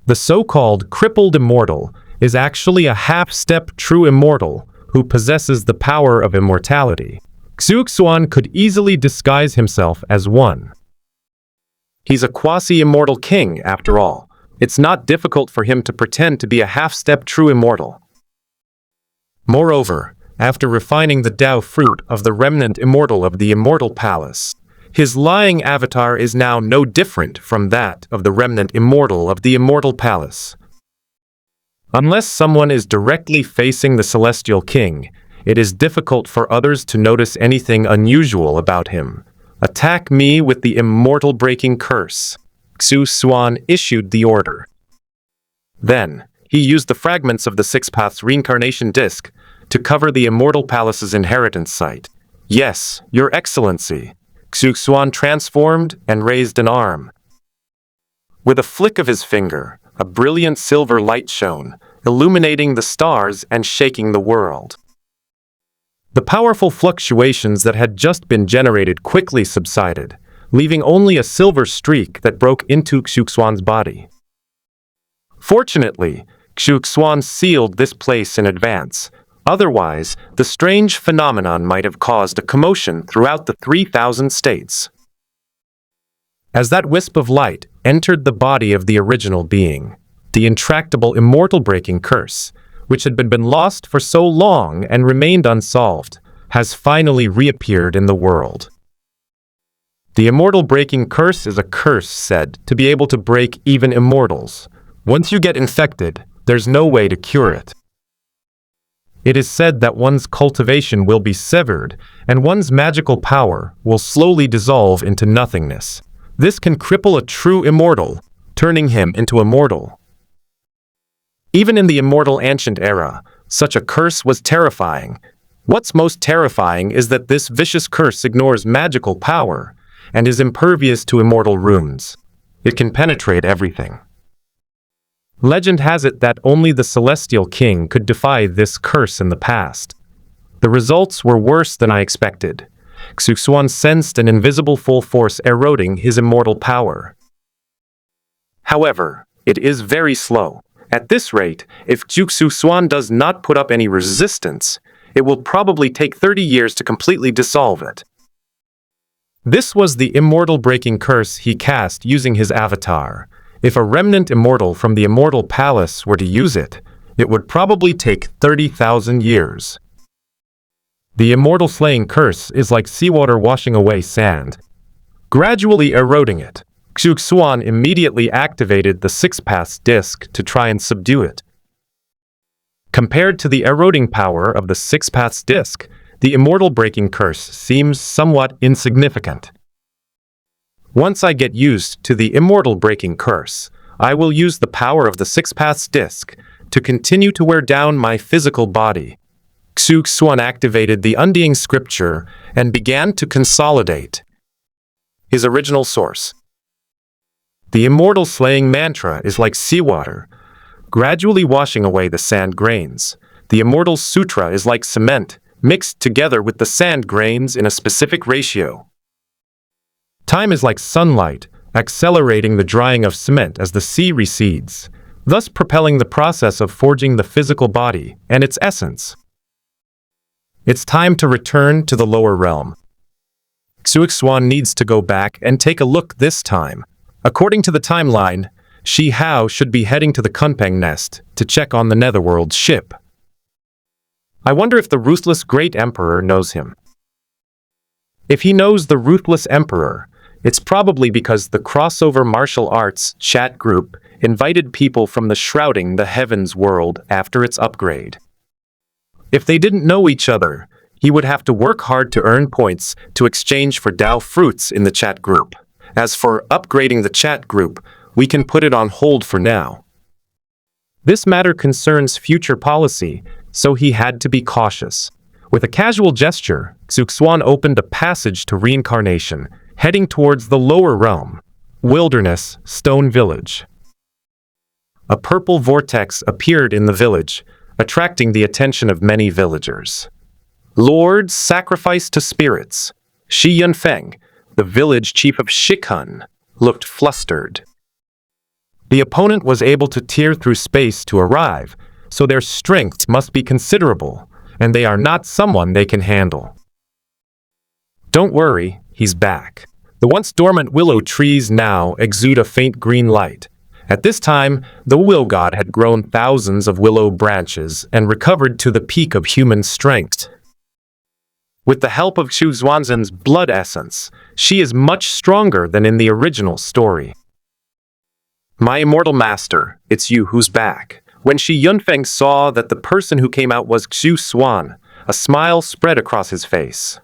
The so-called crippled immortal is actually a half-step true immortal who possesses the power of immortality. Xuan could easily disguise himself as one. He's a quasi-immortal king, after all. It's not difficult for him to pretend to be a half-step true immortal. Moreover, after refining the Tao fruit of the remnant immortal of the Immortal Palace, his lying avatar is now no different from that of the remnant immortal of the Immortal Palace. Unless someone is directly facing the Celestial King, it is difficult for others to notice anything unusual about him. Attack me with the immortal breaking curse. Xuan issued the order. Then, he used the fragments of the 6 paths reincarnation disc to cover the Immortal Palace's inheritance site. Yes, Your Excellency. Xuan transformed and raised an arm. With a flick of his finger, a brilliant silver light shone, illuminating the stars and shaking the world. The powerful fluctuations that had just been generated quickly subsided, leaving only a silver streak that broke into Xuan's body. Fortunately, Xuan sealed this place in advance. Otherwise, the strange phenomenon might have caused a commotion throughout the 3,000 states. As that wisp of light entered the body of the original being, the intractable immortal-breaking curse, which had been lost for so long and remained unsolved, has finally reappeared in the world. The immortal-breaking curse is a curse said to be able to break even immortals. Once you get infected, there's no way to cure it. It is said that one's cultivation will be severed, and one's magical power will slowly dissolve into nothingness. This can cripple a true immortal, turning him into immortal. Even in the immortal ancient era, such a curse was terrifying. What's most terrifying is that this vicious curse ignores magical power and is impervious to immortal runes. It can penetrate everything. Legend has it that only the Celestial King could defy this curse in the past. The results were worse than I expected. Xuan sensed an invisible full force eroding his immortal power. However, it is very slow. At this rate, if Xuan does not put up any resistance, it will probably take 30 years to completely dissolve it. This was the immortal-breaking curse he cast using his avatar. If a remnant immortal from the Immortal Palace were to use it, it would probably take 30,000 years. The immortal slaying curse is like seawater washing away sand, gradually eroding it. Xuan immediately activated the six-pass disc to try and subdue it. Compared to the eroding power of the six-pass disc, the immortal breaking curse seems somewhat insignificant. Once I get used to the immortal breaking curse, I will use the power of the six-pass disc to continue to wear down my physical body. Xuan activated the undying scripture and began to consolidate his original source. The immortal slaying mantra is like seawater, gradually washing away the sand grains. The immortal sutra is like cement, mixed together with the sand grains in a specific ratio. Time is like sunlight, accelerating the drying of cement as the sea recedes, thus propelling the process of forging the physical body and its essence. It's time to return to the lower realm. Xuan needs to go back and take a look this time. According to the timeline, Shi Hao should be heading to the Kunpeng nest to check on the Netherworld ship. I wonder if the ruthless Great Emperor knows him. If he knows the ruthless Emperor, it's probably because the crossover martial arts chat group invited people from the Shrouding the Heavens world after its upgrade. If they didn't know each other, he would have to work hard to earn points to exchange for Dao fruits in the chat group. As for upgrading the chat group, we can put it on hold for now. This matter concerns future policy, so he had to be cautious. With a casual gesture, Xuan opened a passage to reincarnation, heading towards the lower realm, Wilderness Stone Village. A purple vortex appeared in the village, attracting the attention of many villagers. Lord sacrificed to spirits. Shi Yunfeng, the village chief of Shikun, looked flustered. The opponent was able to tear through space to arrive, so their strength must be considerable, and they are not someone they can handle. Don't worry, he's back. The once dormant willow trees now exude a faint green light. At this time, the Will God had grown thousands of willow branches and recovered to the peak of human strength. With the help of Xuan's blood essence, she is much stronger than in the original story. My immortal master, it's you who's back. When Shi Yunfeng saw that the person who came out was Xuan, a smile spread across his face.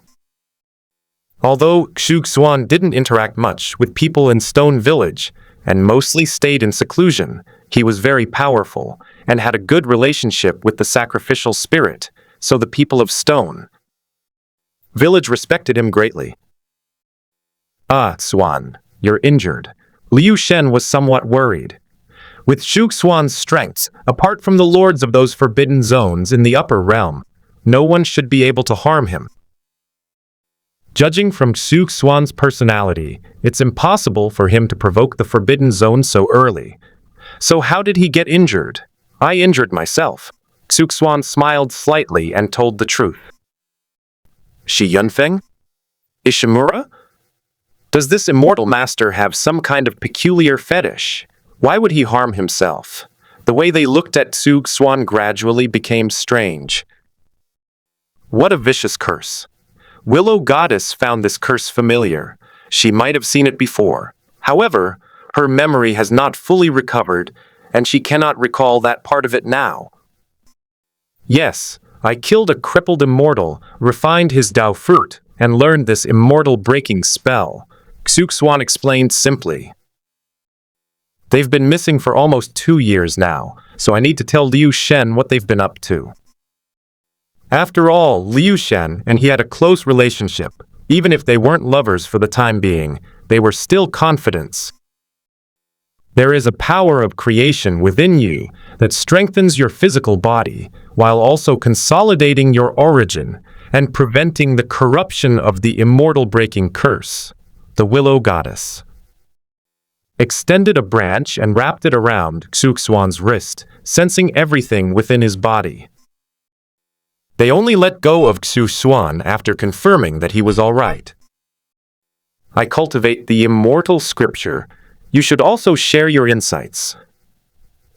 Although Xuan didn't interact much with people in Stone Village, and mostly stayed in seclusion, he was very powerful and had a good relationship with the sacrificial spirit, so the people of Stone Village respected him greatly. Xuan, you're injured. Liu Shen was somewhat worried. With Xuan's strength, apart from the lords of those forbidden zones in the upper realm, no one should be able to harm him. Judging from Xuan's personality, it's impossible for him to provoke the forbidden zone so early. So how did he get injured? I injured myself. Xuan smiled slightly and told the truth. Shi Yunfeng? Ishimura? Does this immortal master have some kind of peculiar fetish? Why would he harm himself? The way they looked at Xuan gradually became strange. What a vicious curse. Willow Goddess found this curse familiar. She might have seen it before. However, her memory has not fully recovered, and she cannot recall that part of it now. Yes, I killed a crippled immortal, refined his Dao fruit, and learned this immortal breaking spell, Xuan explained simply. They've been missing for almost 2 years now, so I need to tell Liu Shen what they've been up to. After all, Liu Shen and he had a close relationship. Even if they weren't lovers for the time being, they were still confidants. There is a power of creation within you that strengthens your physical body, while also consolidating your origin and preventing the corruption of the immortal breaking curse, the Willow Goddess. Extended a branch and wrapped it around Xuan's wrist, sensing everything within his body. They only let go of Xuan after confirming that he was all right. I cultivate the immortal scripture. You should also share your insights.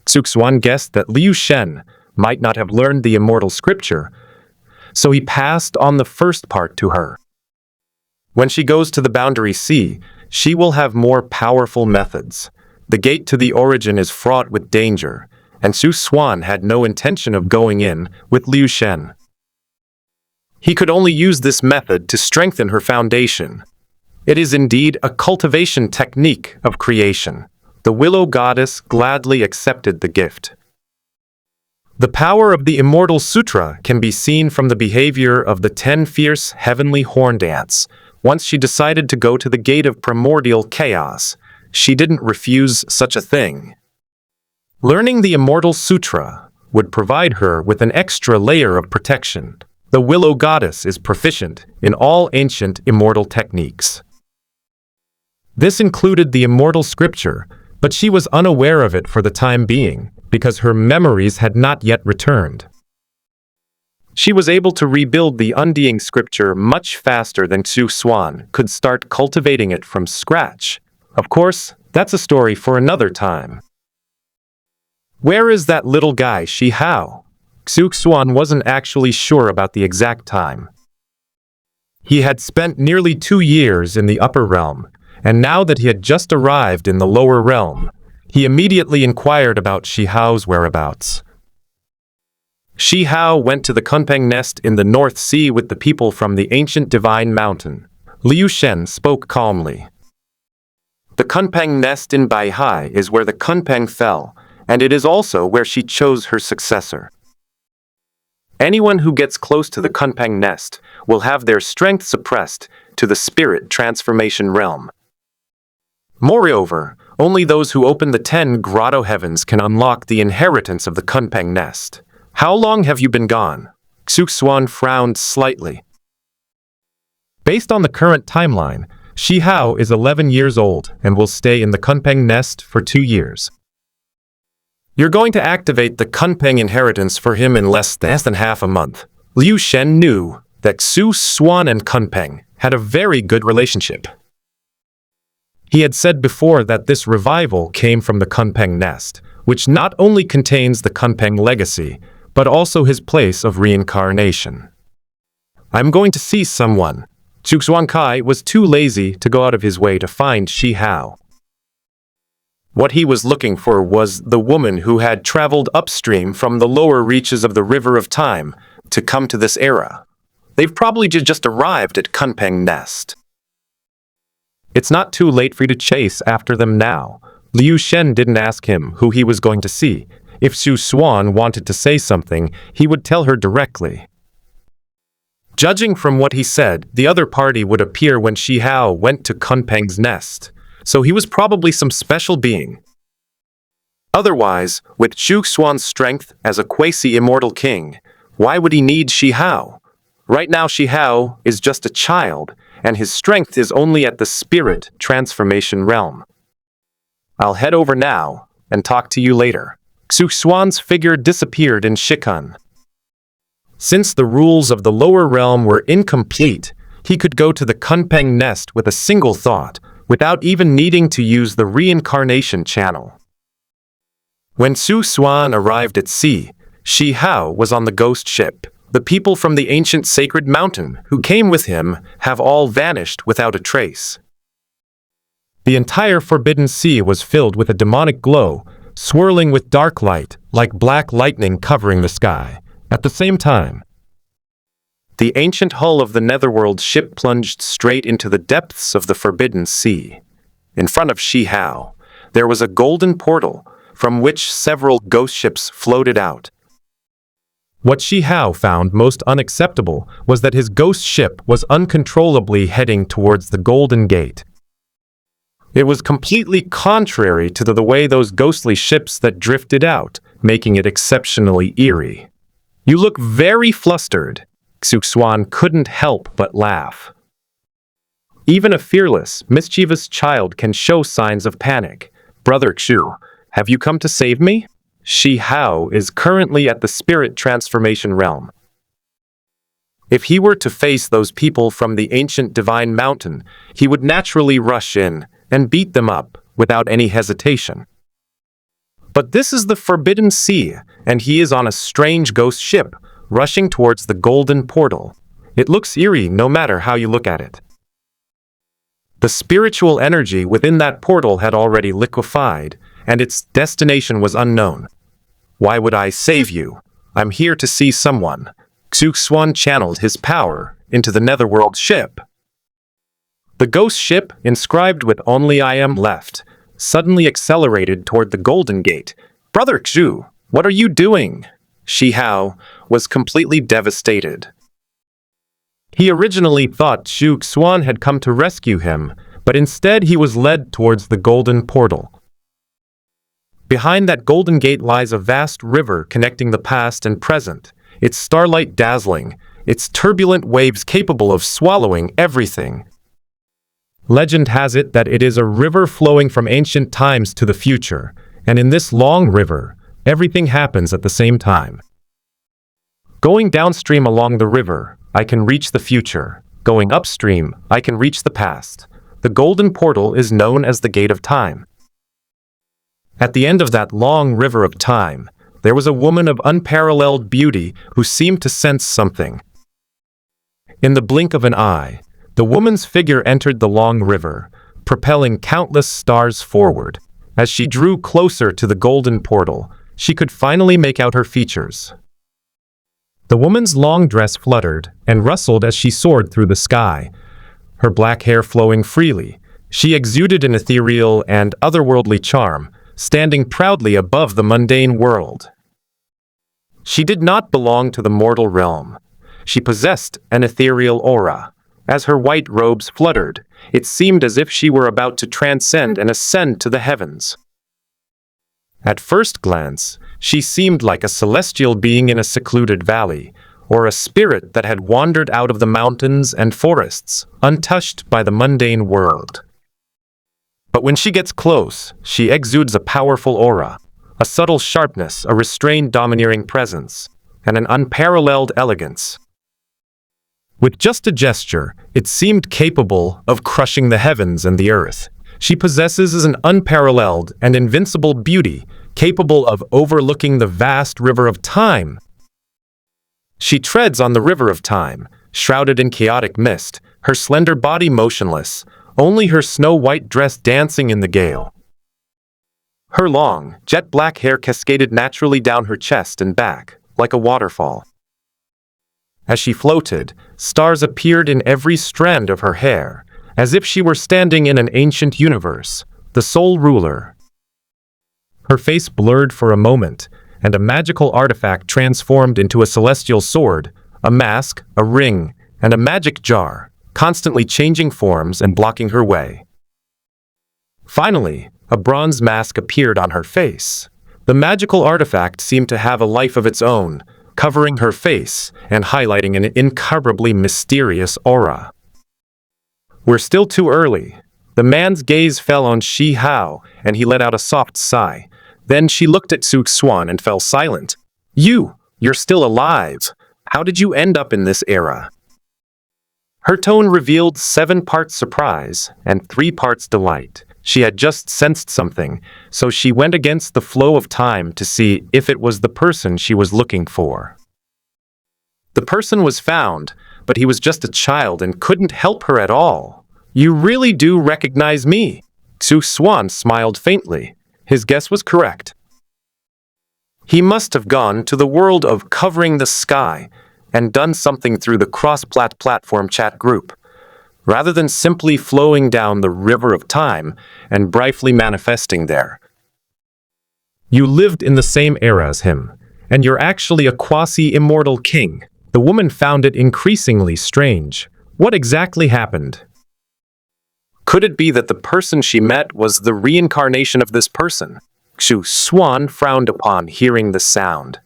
Xuan guessed that Liu Shen might not have learned the immortal scripture, so he passed on the first part to her. When she goes to the boundary sea, she will have more powerful methods. The gate to the origin is fraught with danger, and Xuan had no intention of going in with Liu Shen. He could only use this method to strengthen her foundation. It is indeed a cultivation technique of creation. The willow goddess gladly accepted the gift. The power of the Immortal Sutra can be seen from the behavior of the 10 fierce heavenly horned ants. Once she decided to go to the gate of primordial chaos, she didn't refuse such a thing. Learning the Immortal Sutra would provide her with an extra layer of protection. The willow goddess is proficient in all ancient immortal techniques. This included the immortal scripture, but she was unaware of it for the time being, because her memories had not yet returned. She was able to rebuild the undying scripture much faster than Xuan could start cultivating it from scratch. Of course, that's a story for another time. Where is that little guy, Shi Hao? Xuan wasn't actually sure about the exact time. He had spent nearly 2 years in the upper realm, and now that he had just arrived in the lower realm, he immediately inquired about Shi Hao's whereabouts. Shi Hao went to the Kunpeng nest in the North Sea with the people from the ancient divine mountain. Liu Shen spoke calmly. The Kunpeng nest in Baihai is where the Kunpeng fell, and it is also where she chose her successor. Anyone who gets close to the Kunpeng nest will have their strength suppressed to the spirit transformation realm. Moreover, only those who open the 10 grotto heavens can unlock the inheritance of the Kunpeng nest. How long have you been gone? Xuan frowned slightly. Based on the current timeline, Shi Hao is 11 years old and will stay in the Kunpeng nest for 2 years. You're going to activate the Kunpeng inheritance for him in less than half a month. Liu Shen knew that Xuan and Kunpeng had a very good relationship. He had said before that this revival came from the Kunpeng nest, which not only contains the Kunpeng legacy, but also his place of reincarnation. I'm going to see someone. Xuan Kai was too lazy to go out of his way to find Shi Hao. What he was looking for was the woman who had traveled upstream from the lower reaches of the River of Time to come to this era. They've probably just arrived at Kunpeng nest. It's not too late for you to chase after them now. Liu Shen didn't ask him who he was going to see. If Xuan wanted to say something, he would tell her directly. Judging from what he said, the other party would appear when Shi Hao went to Kunpeng's nest, so he was probably some special being. Otherwise, with Xuan's strength as a quasi-immortal king, why would he need Shi Hao? Right now Shi Hao is just a child, and his strength is only at the spirit transformation realm. I'll head over now and talk to you later. Xuan's figure disappeared in Shikun. Since the rules of the lower realm were incomplete, he could go to the Kunpeng nest with a single thought, without even needing to use the reincarnation channel. When Xuan arrived at sea, Shi Hao was on the ghost ship. The people from the ancient sacred mountain who came with him have all vanished without a trace. The entire Forbidden Sea was filled with a demonic glow, swirling with dark light, like black lightning covering the sky. At the same time, the ancient hull of the Netherworld ship plunged straight into the depths of the Forbidden Sea. In front of Shi Hao, there was a golden portal, from which several ghost ships floated out. What Shi Hao found most unacceptable was that his ghost ship was uncontrollably heading towards the Golden Gate. It was completely contrary to the way those ghostly ships that drifted out, making it exceptionally eerie. You look very flustered. Xuan couldn't help but laugh. Even a fearless, mischievous child can show signs of panic. Brother Xu, have you come to save me? Shi Hao is currently at the spirit transformation realm. If he were to face those people from the ancient divine mountain, he would naturally rush in and beat them up without any hesitation. But this is the Forbidden Sea, and he is on a strange ghost ship. rushing towards the golden portal. It looks eerie no matter how you look at it. The spiritual energy within that portal had already liquefied, and its destination was unknown. Why would I save you? I'm here to see someone. Xuan channeled his power into the netherworld ship. The ghost ship, inscribed with "Only I Am Left," suddenly accelerated toward the Golden Gate. "Brother Xu, what are you doing?" Shi Hao was completely devastated. He originally thought Xuan had come to rescue him, but instead he was led towards the golden portal. Behind that golden gate lies a vast river connecting the past and present, its starlight dazzling, its turbulent waves capable of swallowing everything. Legend has it that it is a river flowing from ancient times to the future, and in this long river, everything happens at the same time. Going downstream along the river, I can reach the future. Going upstream, I can reach the past. The golden portal is known as the Gate of Time. At the end of that long river of time, there was a woman of unparalleled beauty who seemed to sense something. In the blink of an eye, the woman's figure entered the long river, propelling countless stars forward. As she drew closer to the golden portal, she could finally make out her features. The woman's long dress fluttered and rustled as she soared through the sky, her black hair flowing freely. She exuded an ethereal and otherworldly charm, standing proudly above the mundane world. She did not belong to the mortal realm. She possessed an ethereal aura. As her white robes fluttered, it seemed as if she were about to transcend and ascend to the heavens. At first glance, she seemed like a celestial being in a secluded valley, or a spirit that had wandered out of the mountains and forests, untouched by the mundane world. But when she gets close, she exudes a powerful aura, a subtle sharpness, a restrained domineering presence, and an unparalleled elegance. With just a gesture, it seemed capable of crushing the heavens and the earth. She possesses an unparalleled and invincible beauty, capable of overlooking the vast river of time. She treads on the river of time, shrouded in chaotic mist, her slender body motionless, only her snow-white dress dancing in the gale. Her long, jet-black hair cascaded naturally down her chest and back, like a waterfall. As she floated, stars appeared in every strand of her hair, as if she were standing in an ancient universe, the sole ruler. Her face blurred for a moment, and a magical artifact transformed into a celestial sword, a mask, a ring, and a magic jar, constantly changing forms and blocking her way. Finally, a bronze mask appeared on her face. The magical artifact seemed to have a life of its own, covering her face and highlighting an incomparably mysterious aura. "We're still too early." The man's gaze fell on Shi Hao, and he let out a soft sigh. Then she looked at Xuan and fell silent. You're still alive. How did you end up in this era?" Her tone revealed 7 parts surprise and 3 parts delight. She had just sensed something, so she went against the flow of time to see if it was the person she was looking for. The person was found, but he was just a child and couldn't help her at all. "You really do recognize me?" Xuan smiled faintly. His guess was correct. He must have gone to the world of covering the sky and done something through the cross-platform chat group, rather than simply flowing down the river of time and briefly manifesting there. "You lived in the same era as him, and you're actually a quasi-immortal king." The woman found it increasingly strange. What exactly happened? Could it be that the person she met was the reincarnation of this person? Xuan frowned upon hearing the sound.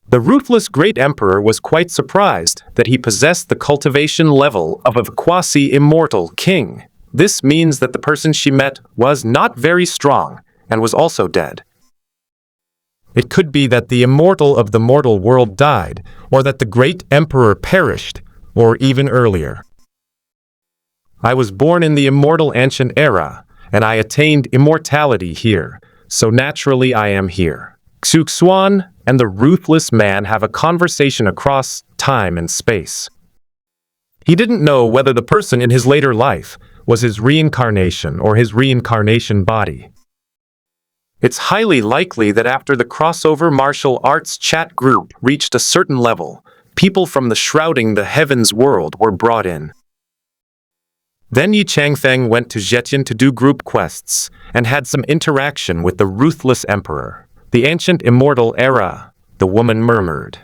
The ruthless great emperor was quite surprised that he possessed the cultivation level of a quasi-immortal king. This means that the person she met was not very strong and was also dead. It could be that the immortal of the mortal world died, or that the great emperor perished, or even earlier. "I was born in the immortal ancient era, and I attained immortality here, so naturally I am here." Xuan and the ruthless man have a conversation across time and space. He didn't know whether the person in his later life was his reincarnation or his reincarnation body. It's highly likely that after the crossover martial arts chat group reached a certain level, people from the shrouding the heavens world were brought in. Then Yi Changfeng went to Zhejian to do group quests and had some interaction with the ruthless emperor. The ancient immortal era, the woman murmured.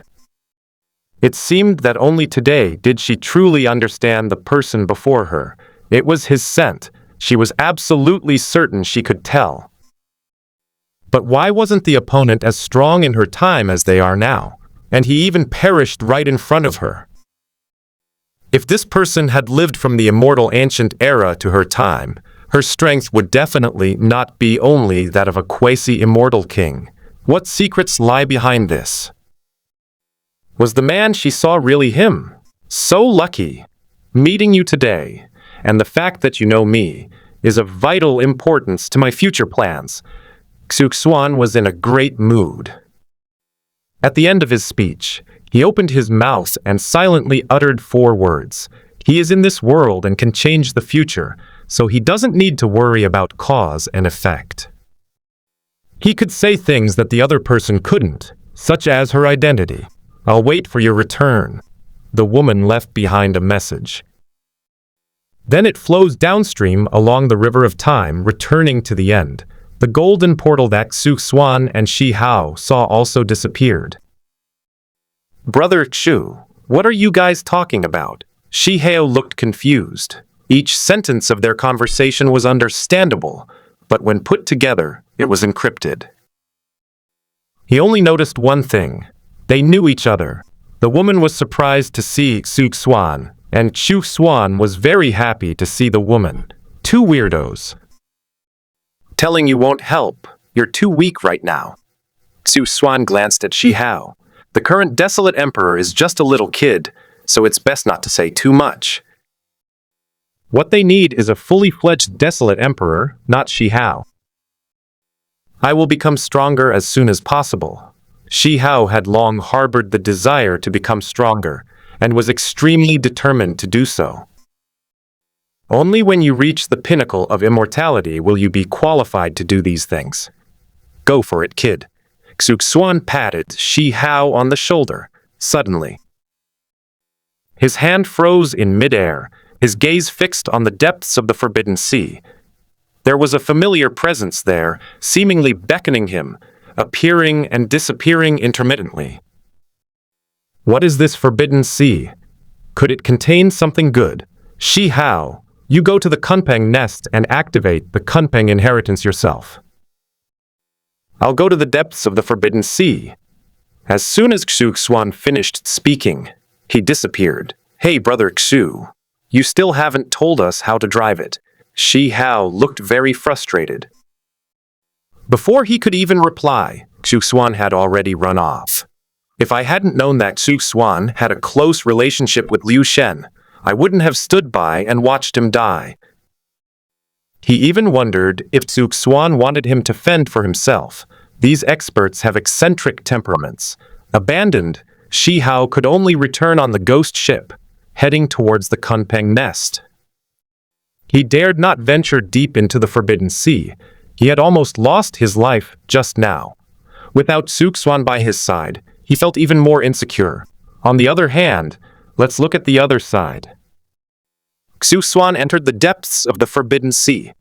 It seemed that only today did she truly understand the person before her. It was his scent. She was absolutely certain she could tell. But why wasn't the opponent as strong in her time as they are now? And he even perished right in front of her. If this person had lived from the immortal ancient era to her time, her strength would definitely not be only that of a quasi-immortal king. What secrets lie behind this? Was the man she saw really him? So lucky. Meeting you today, and the fact that you know me, is of vital importance to my future plans. Xuan was in a great mood. At the end of his speech, he opened his mouth and silently uttered 4 words. He is in this world and can change the future, so he doesn't need to worry about cause and effect. He could say things that the other person couldn't, such as her identity. I'll wait for your return. The woman left behind a message. Then it flows downstream along the river of time, returning to the end. The golden portal that Xuan and Shi Hao saw also disappeared. Brother Xu, what are you guys talking about? Shi Hao looked confused. Each sentence of their conversation was understandable, but when put together, it was encrypted. He only noticed one thing. They knew each other. The woman was surprised to see Xuan, and Xuan was very happy to see the woman. 2 weirdos. Telling you won't help. You're too weak right now. Xuan glanced at Shi Hao. The current desolate emperor is just a little kid, so it's best not to say too much. What they need is a fully fledged desolate emperor, not Shi Hao. I will become stronger as soon as possible. Shi Hao had long harbored the desire to become stronger, and was extremely determined to do so. Only when you reach the pinnacle of immortality will you be qualified to do these things. Go for it, kid. Xuan patted Shi Hao on the shoulder, suddenly. His hand froze in midair, his gaze fixed on the depths of the Forbidden Sea. There was a familiar presence there, seemingly beckoning him, appearing and disappearing intermittently. What is this Forbidden Sea? Could it contain something good? Shi Hao, you go to the Kunpeng nest and activate the Kunpeng inheritance yourself. I'll go to the depths of the Forbidden Sea. As soon as Xuan finished speaking, he disappeared. Hey, Brother Xu, you still haven't told us how to drive it. Shi Hao looked very frustrated. Before he could even reply, Xuan had already run off. If I hadn't known that Xuan had a close relationship with Liu Shen, I wouldn't have stood by and watched him die. He even wondered if Xuan wanted him to fend for himself. These experts have eccentric temperaments. Abandoned, Shi Hao could only return on the ghost ship, heading towards the Kunpeng nest. He dared not venture deep into the Forbidden Sea. He had almost lost his life just now. Without Xuan by his side, he felt even more insecure. On the other hand, let's look at the other side. Xuan entered the depths of the Forbidden Sea.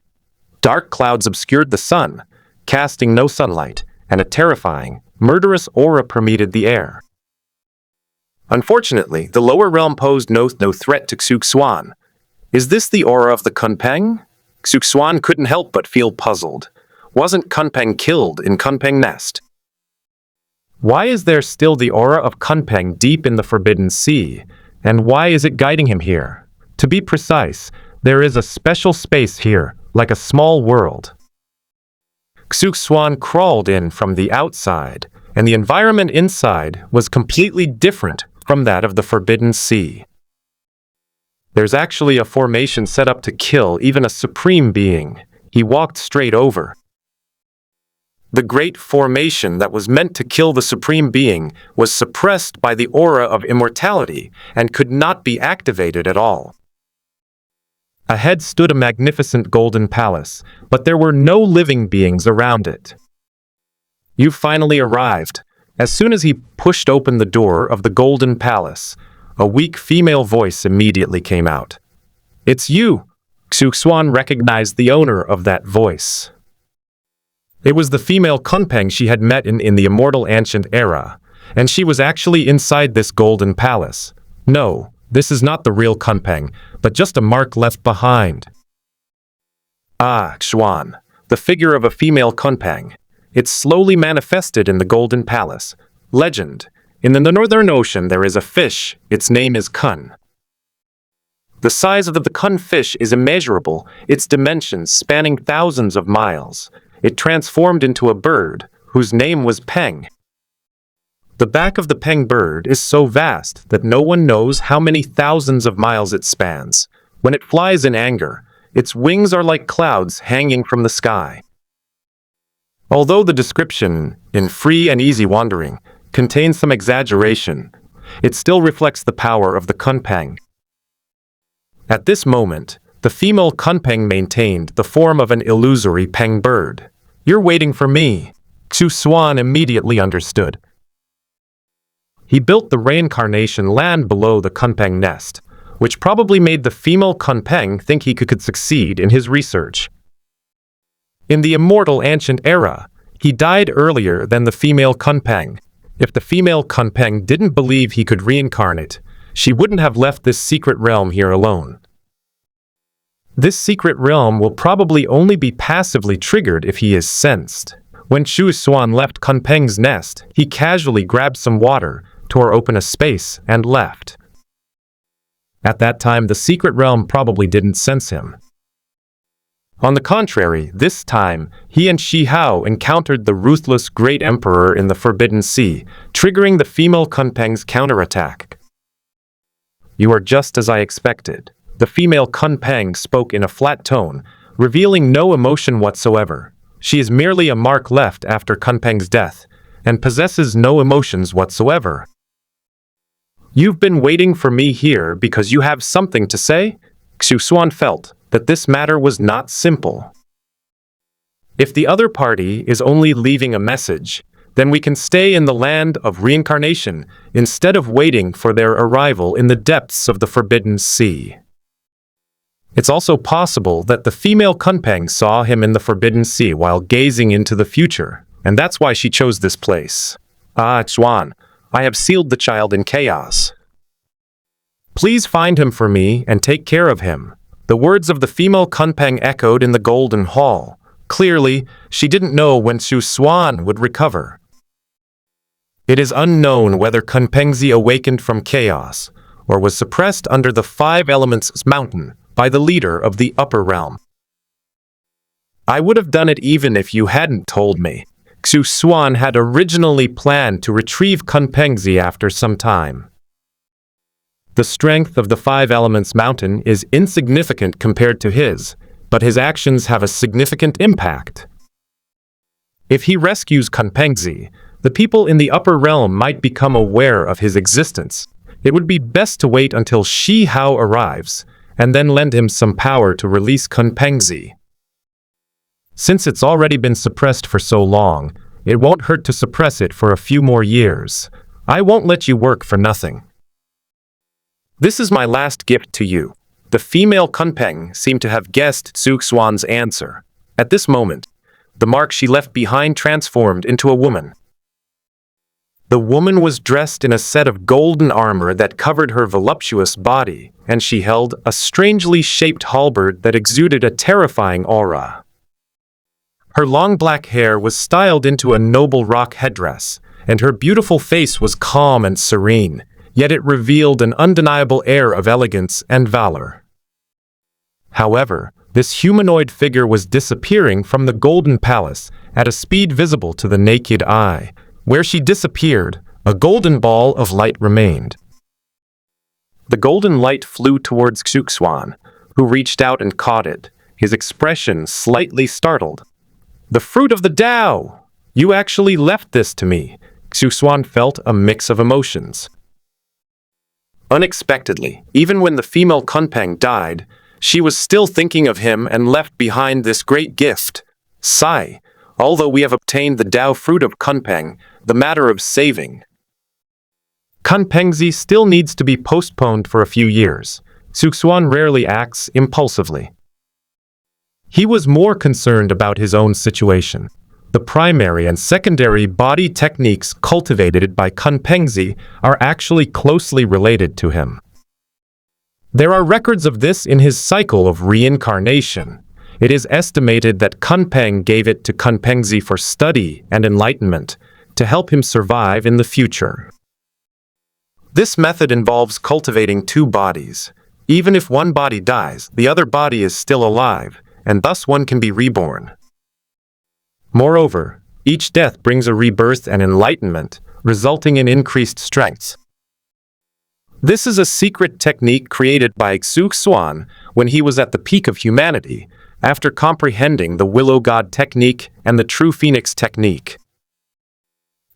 Dark clouds obscured the sun, casting no sunlight, and a terrifying, murderous aura permeated the air. Unfortunately, the lower realm posed no threat to Xuan. Is this the aura of the Kunpeng? Xuan couldn't help but feel puzzled. Wasn't Kunpeng killed in Kunpeng Nest? Why is there still the aura of Kunpeng deep in the Forbidden Sea? And why is it guiding him here? To be precise, there is a special space here, like a small world. Xuan crawled in from the outside, and the environment inside was completely different from that of the Forbidden Sea. There's actually a formation set up to kill even a supreme being. He walked straight over. The great formation that was meant to kill the Supreme Being was suppressed by the aura of immortality and could not be activated at all. Ahead stood a magnificent golden palace, but there were no living beings around it. "You finally arrived." As soon as he pushed open the door of the golden palace, a weak female voice immediately came out. "It's you!" Xuan recognized the owner of that voice. It was the female Kunpeng she had met in the Immortal Ancient Era, and she was actually inside this golden palace. No, this is not the real Kunpeng, but just a mark left behind. Ah, Xuan, the figure of a female Kunpeng. It slowly manifested in the golden palace. Legend: in the Northern Ocean there is a fish, its name is Kun. The size of the Kun fish is immeasurable, its dimensions spanning thousands of miles. It transformed into a bird, whose name was Peng. The back of the Peng bird is so vast that no one knows how many thousands of miles it spans. When it flies in anger, its wings are like clouds hanging from the sky. Although the description, in Free and Easy Wandering, contains some exaggeration, it still reflects the power of the Kunpeng. At this moment, the female Kunpeng maintained the form of an illusory Peng bird. "You're waiting for me," Xuan immediately understood. He built the reincarnation land below the Kunpeng nest, which probably made the female Kunpeng think he could succeed in his research. In the Immortal Ancient Era, he died earlier than the female Kunpeng. If the female Kunpeng didn't believe he could reincarnate, she wouldn't have left this secret realm here alone. This secret realm will probably only be passively triggered if he is sensed. When Xuan left Kunpeng's nest, he casually grabbed some water, tore open a space, and left. At that time, the secret realm probably didn't sense him. On the contrary, this time, he and Shi Hao encountered the ruthless Great Emperor in the Forbidden Sea, triggering the female Kunpeng's counterattack. "You are just as I expected." The female Kunpeng spoke in a flat tone, revealing no emotion whatsoever. She is merely a mark left after Kunpeng's death, and possesses no emotions whatsoever. "You've been waiting for me here because you have something to say?" Xuan felt that this matter was not simple. If the other party is only leaving a message, then we can stay in the land of reincarnation instead of waiting for their arrival in the depths of the Forbidden Sea. It's also possible that the female Kunpeng saw him in the Forbidden Sea while gazing into the future, and that's why she chose this place. "Ah, Xuan, I have sealed the child in chaos. Please find him for me and take care of him." The words of the female Kunpeng echoed in the Golden Hall. Clearly, she didn't know when Xuan would recover. It is unknown whether Kunpengzi awakened from chaos, or was suppressed under the Five Elements Mountain by the leader of the upper realm. "I would have done it even if you hadn't told me." Xuan had originally planned to retrieve Kunpengzi after some time. The strength of the Five Elements Mountain is insignificant compared to his, but his actions have a significant impact. If he rescues Kunpengzi, the people in the upper realm might become aware of his existence. It would be best to wait until Shi Hao arrives, and then lend him some power to release Kunpengzi. Since it's already been suppressed for so long, it won't hurt to suppress it for a few more years. I won't let you work for nothing. This is my last gift to you. The female Kunpeng seemed to have guessed Xuan's answer. At this moment, the mark she left behind transformed into a woman. The woman was dressed in a set of golden armor that covered her voluptuous body, and she held a strangely shaped halberd that exuded a terrifying aura. Her long black hair was styled into a noble rock headdress, and her beautiful face was calm and serene, yet it revealed an undeniable air of elegance and valor. However, this humanoid figure was disappearing from the Golden Palace at a speed visible to the naked eye. Where she disappeared, a golden ball of light remained. The golden light flew towards Xuan, who reached out and caught it, his expression slightly startled. "The fruit of the Tao!" You actually left this to me. Xuan felt a mix of emotions. Unexpectedly, even when the female Kunpeng died, she was still thinking of him and left behind this great gift. Sigh, although we have obtained the Tao fruit of Kunpeng, the matter of saving Kunpengzi still needs to be postponed for a few years. Xuan rarely acts impulsively. He was more concerned about his own situation. The primary and secondary body techniques cultivated by Kunpengzi are actually closely related to him. There are records of this in his cycle of reincarnation. It is estimated that Kunpeng gave it to Kunpengzi for study and enlightenment, to help him survive in the future. This method involves cultivating two bodies. Even if one body dies, the other body is still alive, and thus one can be reborn. Moreover, each death brings a rebirth and enlightenment, resulting in increased strength. This is a secret technique created by Xuan when he was at the peak of humanity, after comprehending the Willow God technique and the True Phoenix technique.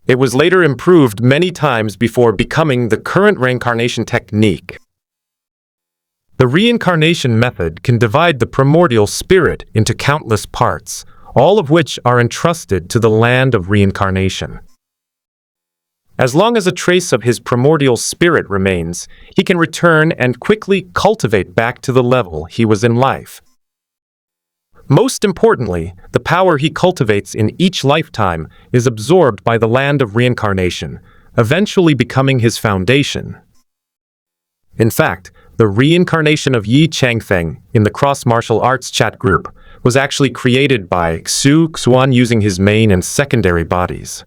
It was later improved many times before becoming the current reincarnation technique. The reincarnation method can divide the primordial spirit into countless parts, all of which are entrusted to the land of reincarnation. As long as a trace of his primordial spirit remains, he can return and quickly cultivate back to the level he was in life. Most importantly, the power he cultivates in each lifetime is absorbed by the land of reincarnation, eventually becoming his foundation. In fact, the reincarnation of Yi Changfeng in the Cross Martial Arts chat group was actually created by Xuan using his main and secondary bodies.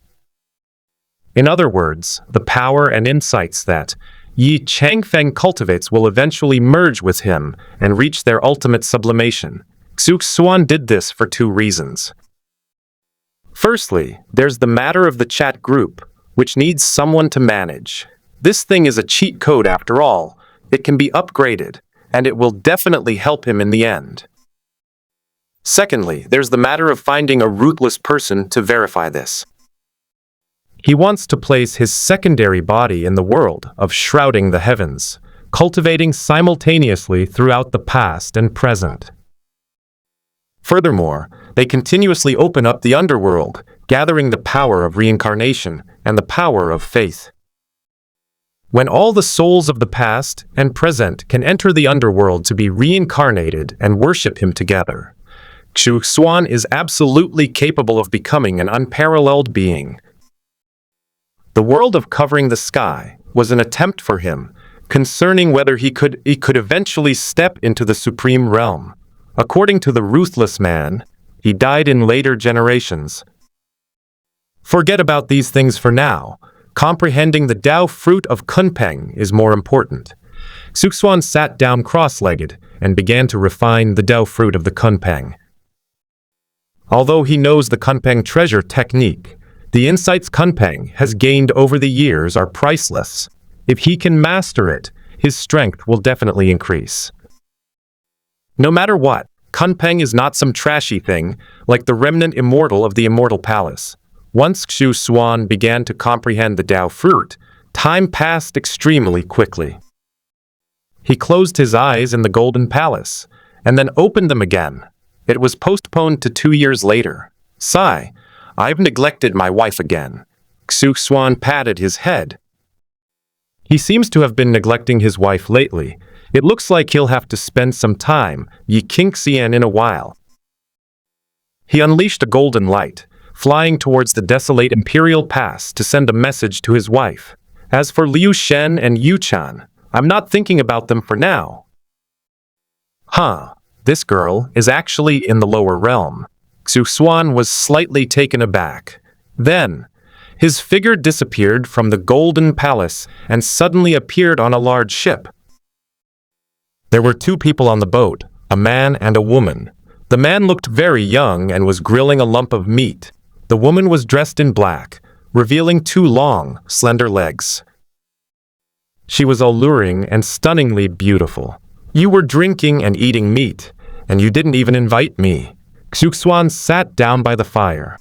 In other words, the power and insights that Yi Changfeng cultivates will eventually merge with him and reach their ultimate sublimation. Xuan did this for two reasons. Firstly, there's the matter of the chat group, which needs someone to manage. This thing is a cheat code after all. It can be upgraded, and it will definitely help him in the end. Secondly, there's the matter of finding a ruthless person to verify this. He wants to place his secondary body in the world of shrouding the heavens, cultivating simultaneously throughout the past and present. Furthermore, they continuously open up the underworld, gathering the power of reincarnation and the power of faith. When all the souls of the past and present can enter the underworld to be reincarnated and worship him together, Xuan is absolutely capable of becoming an unparalleled being. The world of covering the sky was an attempt for him, concerning whether he could eventually step into the supreme realm. According to the ruthless man, he died in later generations. Forget about these things for now. Comprehending the Tao fruit of Kunpeng is more important. Xuan sat down cross-legged and began to refine the Tao fruit of the Kunpeng. Although he knows the Kunpeng treasure technique, the insights Kunpeng has gained over the years are priceless. If he can master it, his strength will definitely increase. No matter what, Kunpeng is not some trashy thing, like the remnant Immortal of the Immortal Palace. Once Xuan began to comprehend the Tao fruit, time passed extremely quickly. He closed his eyes in the Golden Palace, and then opened them again. It was postponed to 2 years later. Sigh, I've neglected my wife again. Xuan patted his head. He seems to have been neglecting his wife lately. It looks like he'll have to spend some time Xian in a while. He unleashed a golden light, flying towards the desolate Imperial Pass to send a message to his wife. As for Liu Shen and Yu Chan, I'm not thinking about them for now. This girl is actually in the lower realm. Xuan was slightly taken aback. Then, his figure disappeared from the Golden Palace and suddenly appeared on a large ship. There were 2 people on the boat, a man and a woman. The man looked very young and was grilling a lump of meat. The woman was dressed in black, revealing 2 long, slender legs. She was alluring and stunningly beautiful. You were drinking and eating meat, and you didn't even invite me. Xuan sat down by the fire.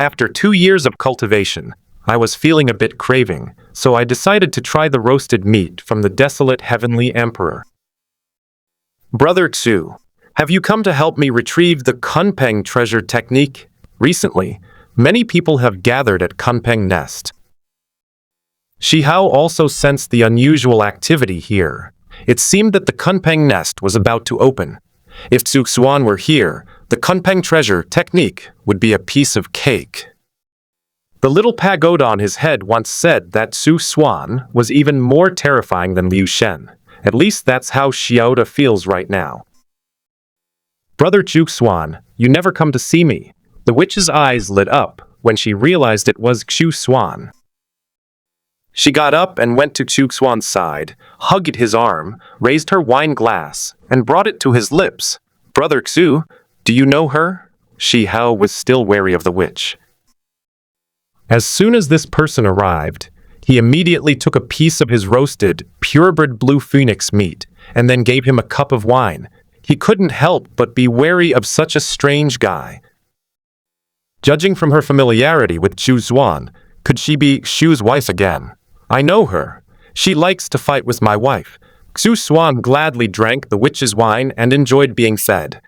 After 2 years of cultivation, I was feeling a bit craving, so I decided to try the roasted meat from the desolate heavenly emperor. Brother Xu, have you come to help me retrieve the Kunpeng treasure technique? Recently, many people have gathered at Kunpeng Nest. Shi Hao also sensed the unusual activity here. It seemed that the Kunpeng Nest was about to open. If Xuan were here, the Kunpeng treasure technique would be a piece of cake. The little pagoda on his head once said that Xuan was even more terrifying than Liu Shen. At least that's how Xiaoda feels right now. Brother Xuan, you never come to see me. The witch's eyes lit up when she realized it was Xuan. She got up and went to Xuan's side, hugged his arm, raised her wine glass, and brought it to his lips. Brother Xu, do you know her? Shi Hao was still wary of the witch. As soon as this person arrived, he immediately took a piece of his roasted, purebred blue phoenix meat, and then gave him a cup of wine. He couldn't help but be wary of such a strange guy. Judging from her familiarity with Xuan, could she be Xu's wife again? I know her. She likes to fight with my wife. Xuan gladly drank the witch's wine and enjoyed being fed.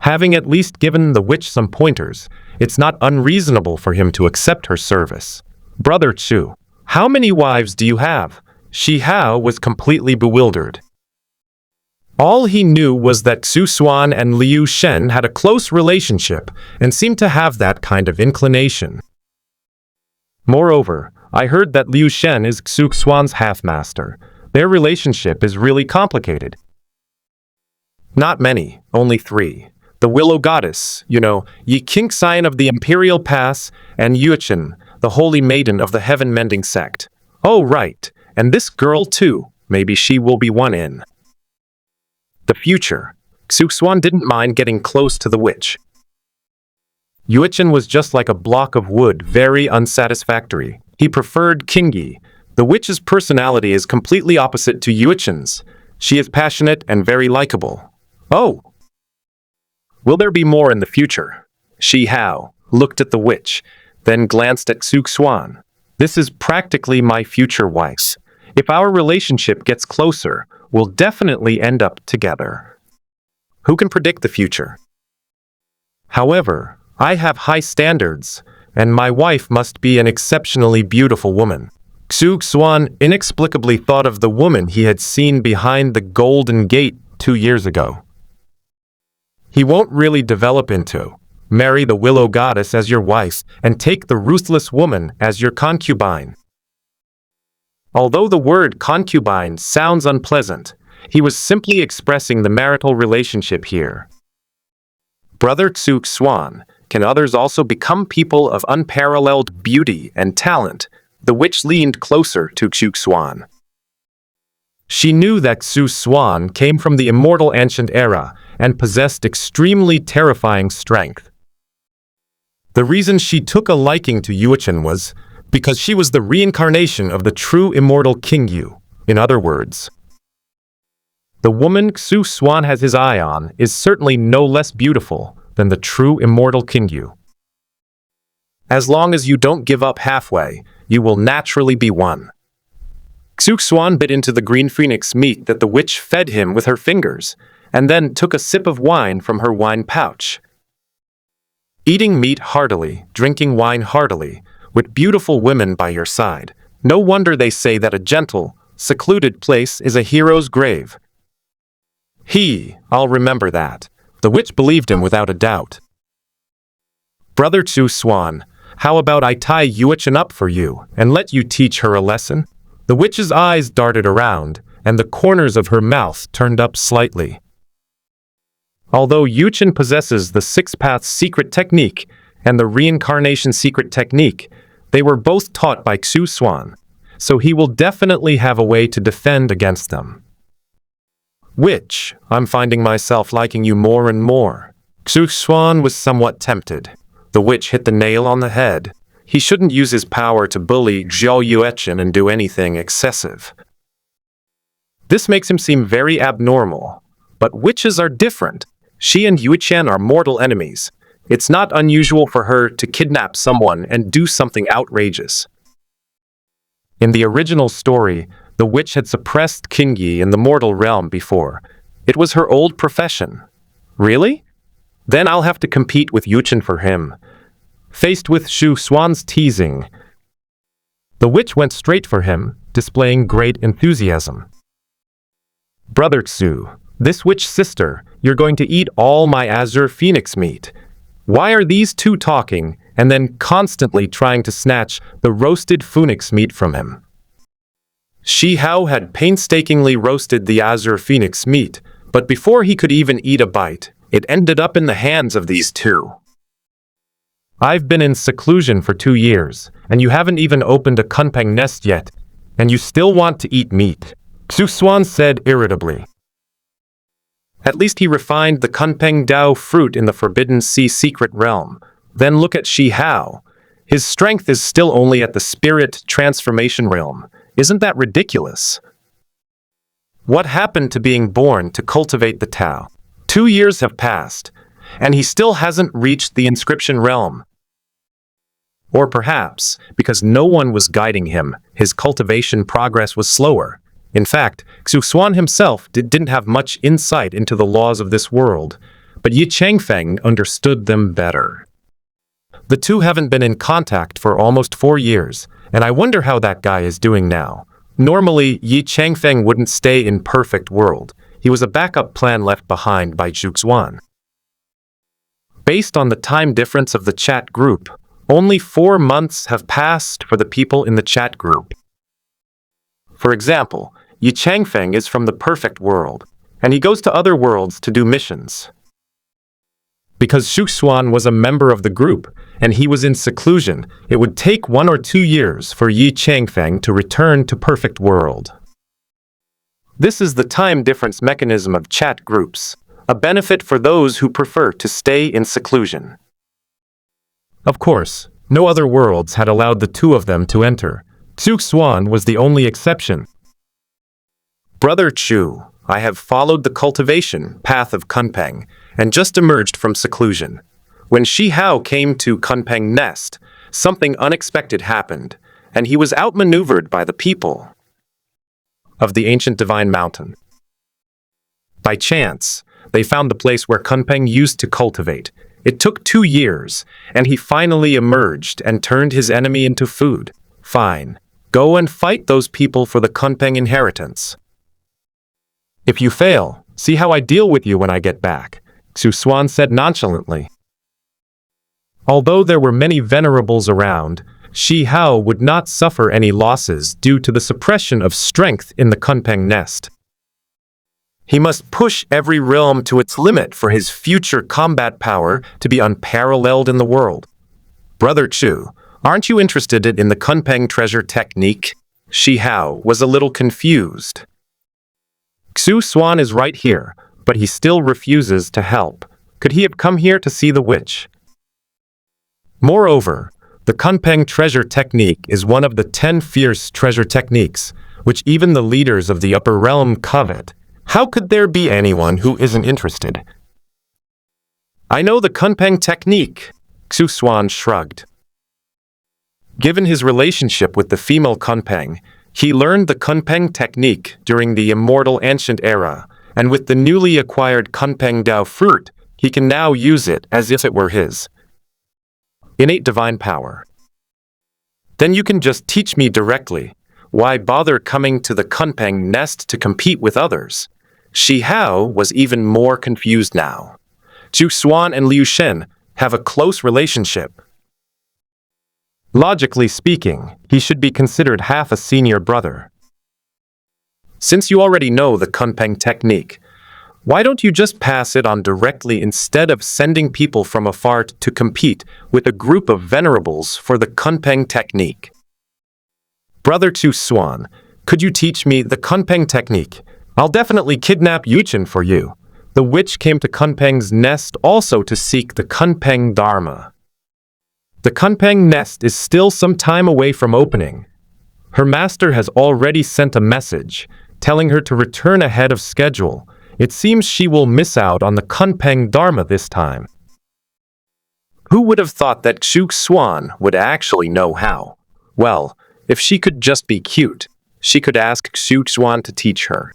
Having at least given the witch some pointers, it's not unreasonable for him to accept her service. Brother Xu, how many wives do you have? Shi Hao was completely bewildered. All he knew was that Xuan and Liu Shen had a close relationship and seemed to have that kind of inclination. Moreover, I heard that Liu Shen is Xuan's half-master. Their relationship is really complicated. Not many, only 3. The Willow Goddess, Yi Qingxian of the Imperial Pass, and Yuchen, the Holy Maiden of the Heaven-Mending Sect. Oh, right, and this girl too. Maybe she will be one in the future. Xuan didn't mind getting close to the witch. Yuchen was just like a block of wood, very unsatisfactory. He preferred Qingyi. The witch's personality is completely opposite to Yuchen's. She is passionate and very likable. Oh! Will there be more in the future? Shi Hao looked at the witch, then glanced at Xuan. This is practically my future wife. If our relationship gets closer, we'll definitely end up together. Who can predict the future? However, I have high standards, and my wife must be an exceptionally beautiful woman. Xuan inexplicably thought of the woman he had seen behind the Golden Gate 2 years ago. He won't really develop into, marry the Willow Goddess as your wife and take the ruthless woman as your concubine. Although the word concubine sounds unpleasant, he was simply expressing the marital relationship here. Brother Xuan, can others also become people of unparalleled beauty and talent? The witch leaned closer to Xuan. She knew that Xuan came from the immortal ancient era and possessed extremely terrifying strength. The reason she took a liking to Yuchen was because she was the reincarnation of the true immortal King Yu. In other words, the woman Xuan has his eye on is certainly no less beautiful than the true immortal King Yu. As long as you don't give up halfway, you will naturally be one. Xuan bit into the green phoenix meat that the witch fed him with her fingers, and then took a sip of wine from her wine pouch. Eating meat heartily, drinking wine heartily, with beautiful women by your side, no wonder they say that a gentle, secluded place is a hero's grave. I'll remember that. The witch believed him without a doubt. Brother Xuan, how about I tie Yuchen up for you and let you teach her a lesson? The witch's eyes darted around, and the corners of her mouth turned up slightly. Although Yuchen possesses the Six Paths secret technique and the reincarnation secret technique, they were both taught by Xuan, so he will definitely have a way to defend against them. Witch, I'm finding myself liking you more and more. Xuan was somewhat tempted. The witch hit the nail on the head. He shouldn't use his power to bully Zhao Yuchen and do anything excessive. This makes him seem very abnormal. But witches are different. She and Yuchen are mortal enemies. It's not unusual for her to kidnap someone and do something outrageous. In the original story, the witch had suppressed King Yi in the mortal realm before. It was her old profession. Really? Then I'll have to compete with Yuchen for him. Faced with Xuan's teasing, the witch went straight for him, displaying great enthusiasm. Brother Xu, this witch sister, you're going to eat all my azure phoenix meat. Why are these two talking and then constantly trying to snatch the roasted phoenix meat from him? Shi Hao had painstakingly roasted the azure phoenix meat, but before he could even eat a bite, it ended up in the hands of these two. I've been in seclusion for 2 years, and you haven't even opened a kunpeng nest yet, and you still want to eat meat, Xuan said irritably. At least he refined the kunpeng Dao fruit in the Forbidden Sea secret realm. Then look at Shi Hao. His strength is still only at the spirit transformation realm. Isn't that ridiculous? What happened to being born to cultivate the Tao? 2 years have passed, and he still hasn't reached the inscription realm. Or perhaps, because no one was guiding him, his cultivation progress was slower. In fact, Xuan himself didn't have much insight into the laws of this world, but Yi Changfeng understood them better. The two haven't been in contact for almost 4 years, and I wonder how that guy is doing now. Normally, Yi Changfeng wouldn't stay in perfect world. He was a backup plan left behind by Xuan. Based on the time difference of the chat group, only 4 months have passed for the people in the chat group. For example, Yi Changfeng is from the perfect world, and he goes to other worlds to do missions. Because Xuan was a member of the group, and he was in seclusion, it would take 1 or 2 years for Yi Changfeng to return to perfect world. This is the time difference mechanism of chat groups, a benefit for those who prefer to stay in seclusion. Of course, no other worlds had allowed the two of them to enter. Xuan was the only exception. Brother Chu, I have followed the cultivation path of Kunpeng and just emerged from seclusion. When Shi Hao came to Kunpeng Nest, something unexpected happened, and he was outmaneuvered by the people of the ancient divine mountain. By chance, they found the place where Kunpeng used to cultivate. It took 2 years, and he finally emerged and turned his enemy into food. Fine. Go and fight those people for the Kunpeng inheritance. If you fail, see how I deal with you when I get back, Xuan said nonchalantly. Although there were many venerables around, Shi Hao would not suffer any losses due to the suppression of strength in the Kunpeng nest. He must push every realm to its limit for his future combat power to be unparalleled in the world. Brother Chu, aren't you interested in the Kunpeng treasure technique? Shi Hao was a little confused. Xuan is right here, but he still refuses to help. Could he have come here to see the witch? Moreover, the Kunpeng treasure technique is one of the 10 fierce treasure techniques, which even the leaders of the upper realm covet. How could there be anyone who isn't interested? I know the Kunpeng technique, Xuan shrugged. Given his relationship with the female Kunpeng, he learned the Kunpeng technique during the Immortal ancient era, and with the newly acquired Kunpeng Dao fruit, he can now use it as if it were his innate divine power. Then you can just teach me directly. Why bother coming to the Kunpeng nest to compete with others? Shi Hao was even more confused now. Xuan and Liu Shen have a close relationship. Logically speaking, he should be considered half a senior brother. Since you already know the Kunpeng technique, why don't you just pass it on directly instead of sending people from afar to compete with a group of venerables for the Kunpeng technique? Brother Xuan, could you teach me the Kunpeng technique? I'll definitely kidnap Yuchen for you. The witch came to Kunpeng's nest also to seek the Kunpeng Dharma. The Kunpeng nest is still some time away from opening. Her master has already sent a message, telling her to return ahead of schedule. It seems she will miss out on the Kunpeng Dharma this time. Who would have thought that Xuan would actually know how? Well, if she could just be cute, she could ask Xuan to teach her.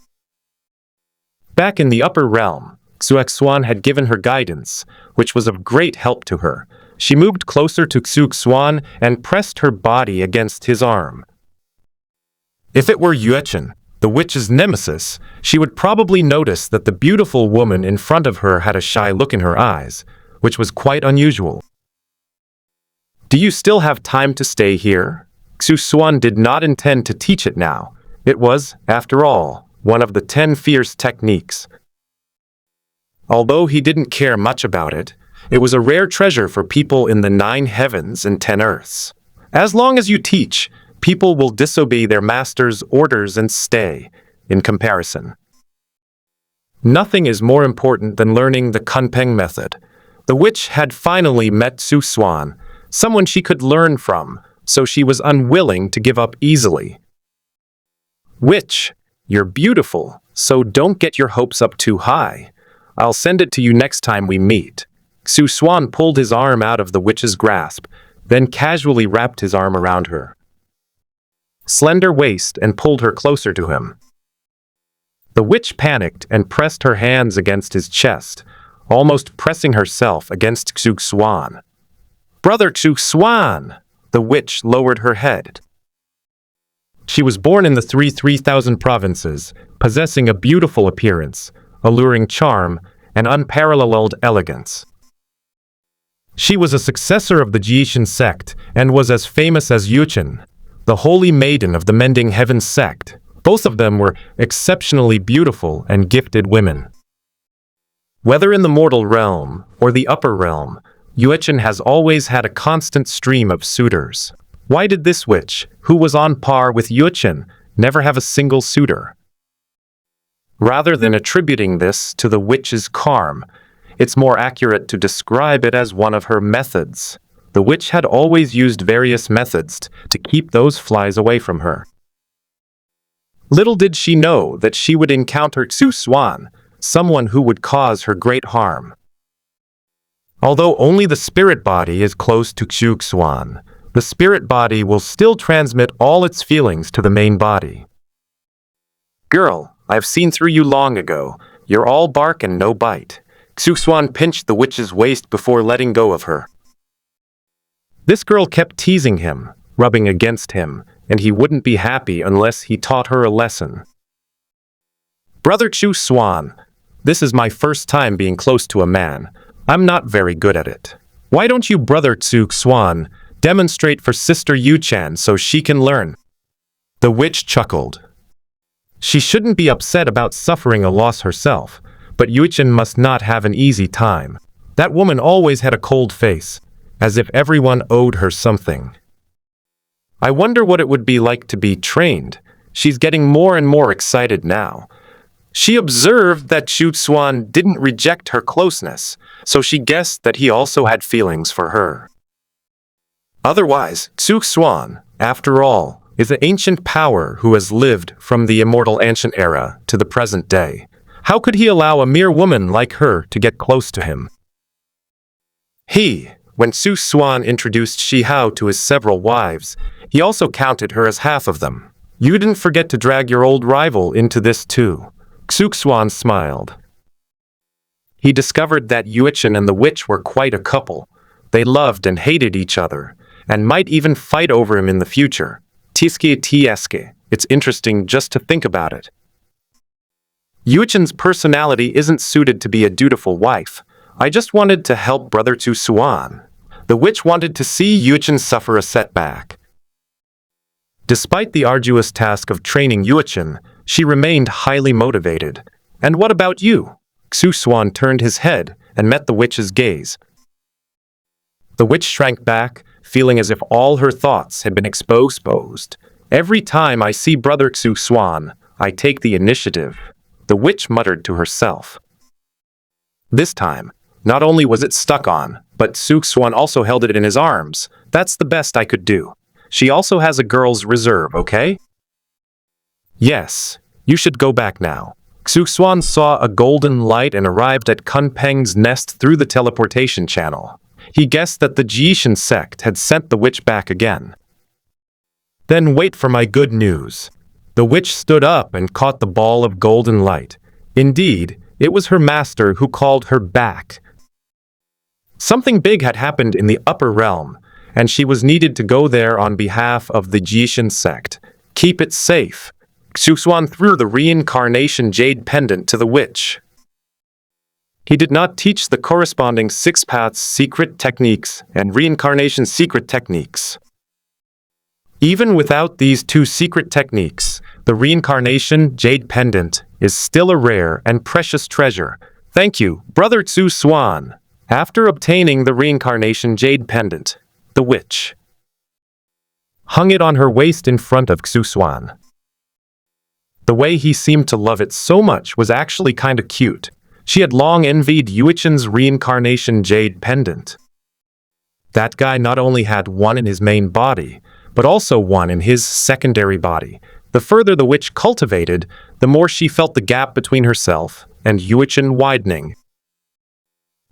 Back in the upper realm, Xuan had given her guidance, which was of great help to her. She moved closer to Xuan and pressed her body against his arm. If it were Yuechen, the witch's nemesis, she would probably notice that the beautiful woman in front of her had a shy look in her eyes, which was quite unusual. Do you still have time to stay here? Xuan did not intend to teach it now. It was, after all, one of the 10 fierce techniques. Although he didn't care much about it, it was a rare treasure for people in the 9 heavens and 10 earths. As long as you teach, people will disobey their master's orders and stay, in comparison. Nothing is more important than learning the Kunpeng method. The witch had finally met Xuan, someone she could learn from, so she was unwilling to give up easily. Witch, you're beautiful, so don't get your hopes up too high. I'll send it to you next time we meet. Xuan pulled his arm out of the witch's grasp, then casually wrapped his arm around her slender waist and pulled her closer to him. The witch panicked and pressed her hands against his chest, almost pressing herself against Xuan. Brother Xuan! The witch lowered her head. She was born in the 3,000 provinces, possessing a beautiful appearance, alluring charm, and unparalleled elegance. She was a successor of the Jiishan sect and was as famous as Yuchen, the holy maiden of the Mending Heavens sect. Both of them were exceptionally beautiful and gifted women. Whether in the mortal realm or the upper realm, Yuchen has always had a constant stream of suitors. Why did this witch, who was on par with Yuchen, never have a single suitor? Rather than attributing this to the witch's charm, it's more accurate to describe it as one of her methods. The witch had always used various methods to keep those flies away from her. Little did she know that she would encounter Xuan, someone who would cause her great harm. Although only the spirit body is close to Xuan, the spirit body will still transmit all its feelings to the main body. Girl, I've seen through you long ago. You're all bark and no bite. Xuan pinched the witch's waist before letting go of her. This girl kept teasing him, rubbing against him, and he wouldn't be happy unless he taught her a lesson. Brother Xuan, this is my first time being close to a man. I'm not very good at it. Why don't you, Brother Xuan, demonstrate for Sister Yuchen so she can learn? The witch chuckled. She shouldn't be upset about suffering a loss herself, but Yuchen must not have an easy time. That woman always had a cold face, as if everyone owed her something. I wonder what it would be like to be trained. She's getting more and more excited now. She observed that Xuan didn't reject her closeness, so she guessed that he also had feelings for her. Otherwise, Xuan, after all, is an ancient power who has lived from the immortal ancient era to the present day. How could he allow a mere woman like her to get close to him? When Xuan introduced Shihao to his several wives, he also counted her as half of them. You didn't forget to drag your old rival into this too. Xuan smiled. He discovered that Yuchen and the witch were quite a couple. They loved and hated each other, and might even fight over him in the future. Tieske. It's interesting just to think about it. Yuchen's personality isn't suited to be a dutiful wife. I just wanted to help Brother Xuan. The witch wanted to see Yuchen suffer a setback. Despite the arduous task of training Yuchen, she remained highly motivated. And what about you? Xuan turned his head and met the witch's gaze. The witch shrank back, feeling as if all her thoughts had been exposed. Every time I see Brother Xuan, I take the initiative, the witch muttered to herself. This time, not only was it stuck on, but Xuan also held it in his arms. That's the best I could do. She also has a girl's reserve, okay? Yes, you should go back now. Xuan saw a golden light and arrived at Kunpeng's nest through the teleportation channel. He guessed that the Jishan sect had sent the witch back again. Then wait for my good news. The witch stood up and caught the ball of golden light. Indeed, it was her master who called her back. Something big had happened in the upper realm, and she was needed to go there on behalf of the Jishan sect. Keep it safe. Xuan threw the reincarnation jade pendant to the witch. He did not teach the corresponding six paths secret techniques and reincarnation secret techniques. Even without these two secret techniques, the reincarnation jade pendant is still a rare and precious treasure. Thank you, Brother Xuan. After obtaining the reincarnation jade pendant, the witch hung it on her waist in front of Xuan. The way he seemed to love it so much was actually kinda cute. She had long envied Yuichen's reincarnation jade pendant. That guy not only had one in his main body, but also one in his secondary body. The further the witch cultivated, the more she felt the gap between herself and Yuichen widening.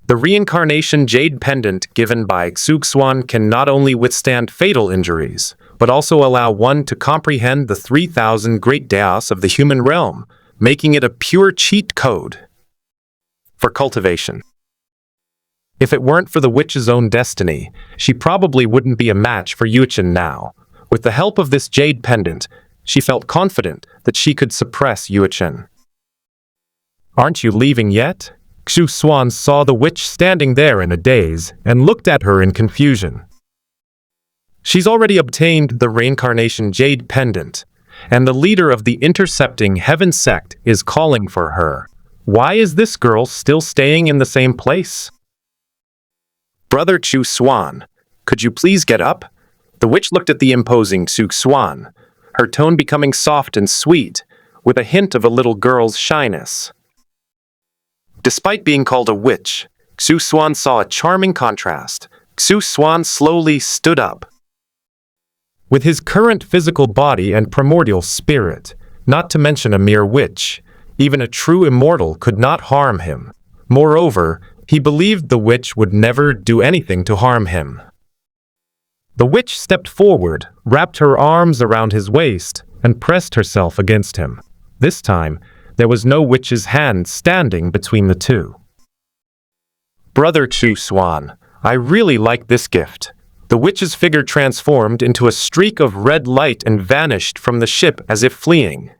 The reincarnation jade pendant given by Xuan can not only withstand fatal injuries, but also allow one to comprehend the 3,000 great daos of the human realm, making it a pure cheat code for cultivation. If it weren't for the witch's own destiny, she probably wouldn't be a match for Yuchen now. With the help of this jade pendant, she felt confident that she could suppress Yuchen. Aren't you leaving yet? Xuan saw the witch standing there in a daze and looked at her in confusion. She's already obtained the reincarnation jade pendant, and the leader of the intercepting heaven sect is calling for her. Why is this girl still staying in the same place? Brother Xuan, could you please get up? The witch looked at the imposing Xuan, her tone becoming soft and sweet, with a hint of a little girl's shyness. Despite being called a witch, Xuan saw a charming contrast. Xuan slowly stood up. With his current physical body and primordial spirit, not to mention a mere witch, even a true immortal could not harm him. Moreover, he believed the witch would never do anything to harm him. The witch stepped forward, wrapped her arms around his waist, and pressed herself against him. This time, there was no witch's hand standing between the two. Brother Xuan, I really like this gift. The witch's figure transformed into a streak of red light and vanished from the ship as if fleeing.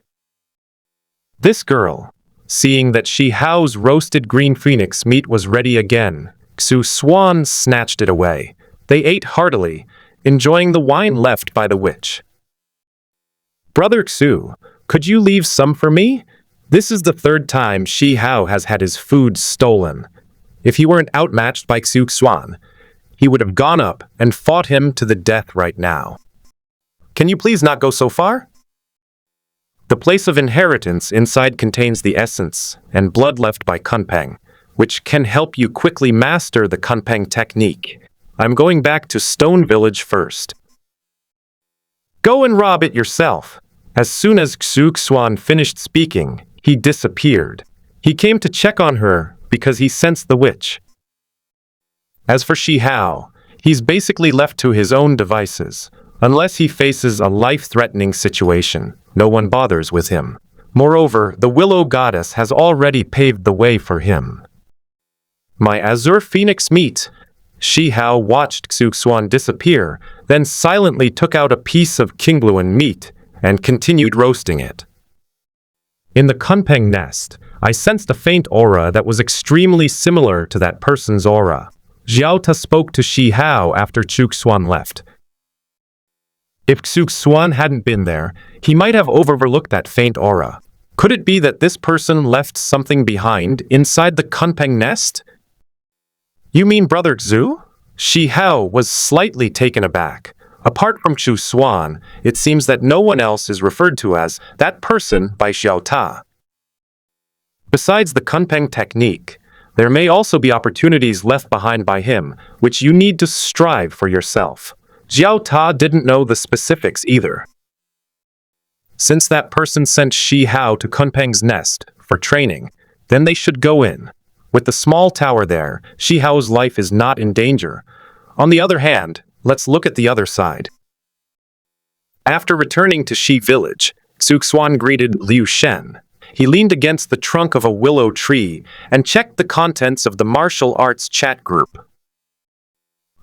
This girl, seeing that Shi Hao's roasted green phoenix meat was ready again, Xuan snatched it away. They ate heartily, enjoying the wine left by the witch. Brother Xu, could you leave some for me? This is the third time Shi Hao has had his food stolen. If he weren't outmatched by Xuan, he would have gone up and fought him to the death right now. Can you please not go so far? The place of inheritance inside contains the essence and blood left by Kunpeng, which can help you quickly master the Kunpeng technique. I'm going back to Stone Village first. Go and rob it yourself. As soon as Xuan finished speaking, he disappeared. He came to check on her because he sensed the witch. As for Shi Hao, he's basically left to his own devices. Unless he faces a life-threatening situation, no one bothers with him. Moreover, the Willow Goddess has already paved the way for him. My Azure Phoenix meat! Shi Hao watched Xuan disappear, then silently took out a piece of Qingluan meat and continued roasting it. In the Kunpeng nest, I sensed a faint aura that was extremely similar to that person's aura. Xiaota spoke to Shi Hao after Xuan left. If Xuan hadn't been there, he might have overlooked that faint aura. Could it be that this person left something behind inside the Kunpeng nest? You mean Brother Xu? Shi Hao was slightly taken aback. Apart from Xuan, it seems that no one else is referred to as that person by Xiaota. Besides the Kunpeng technique, there may also be opportunities left behind by him, which you need to strive for yourself. Xiaota didn't know the specifics either. Since that person sent Shi Hao to Kunpeng's nest for training, then they should go in. With the small tower there, Shihao's life is not in danger. On the other hand, let's look at the other side. After returning to Shi village, Xuan greeted Liu Shen. He leaned against the trunk of a willow tree and checked the contents of the martial arts chat group.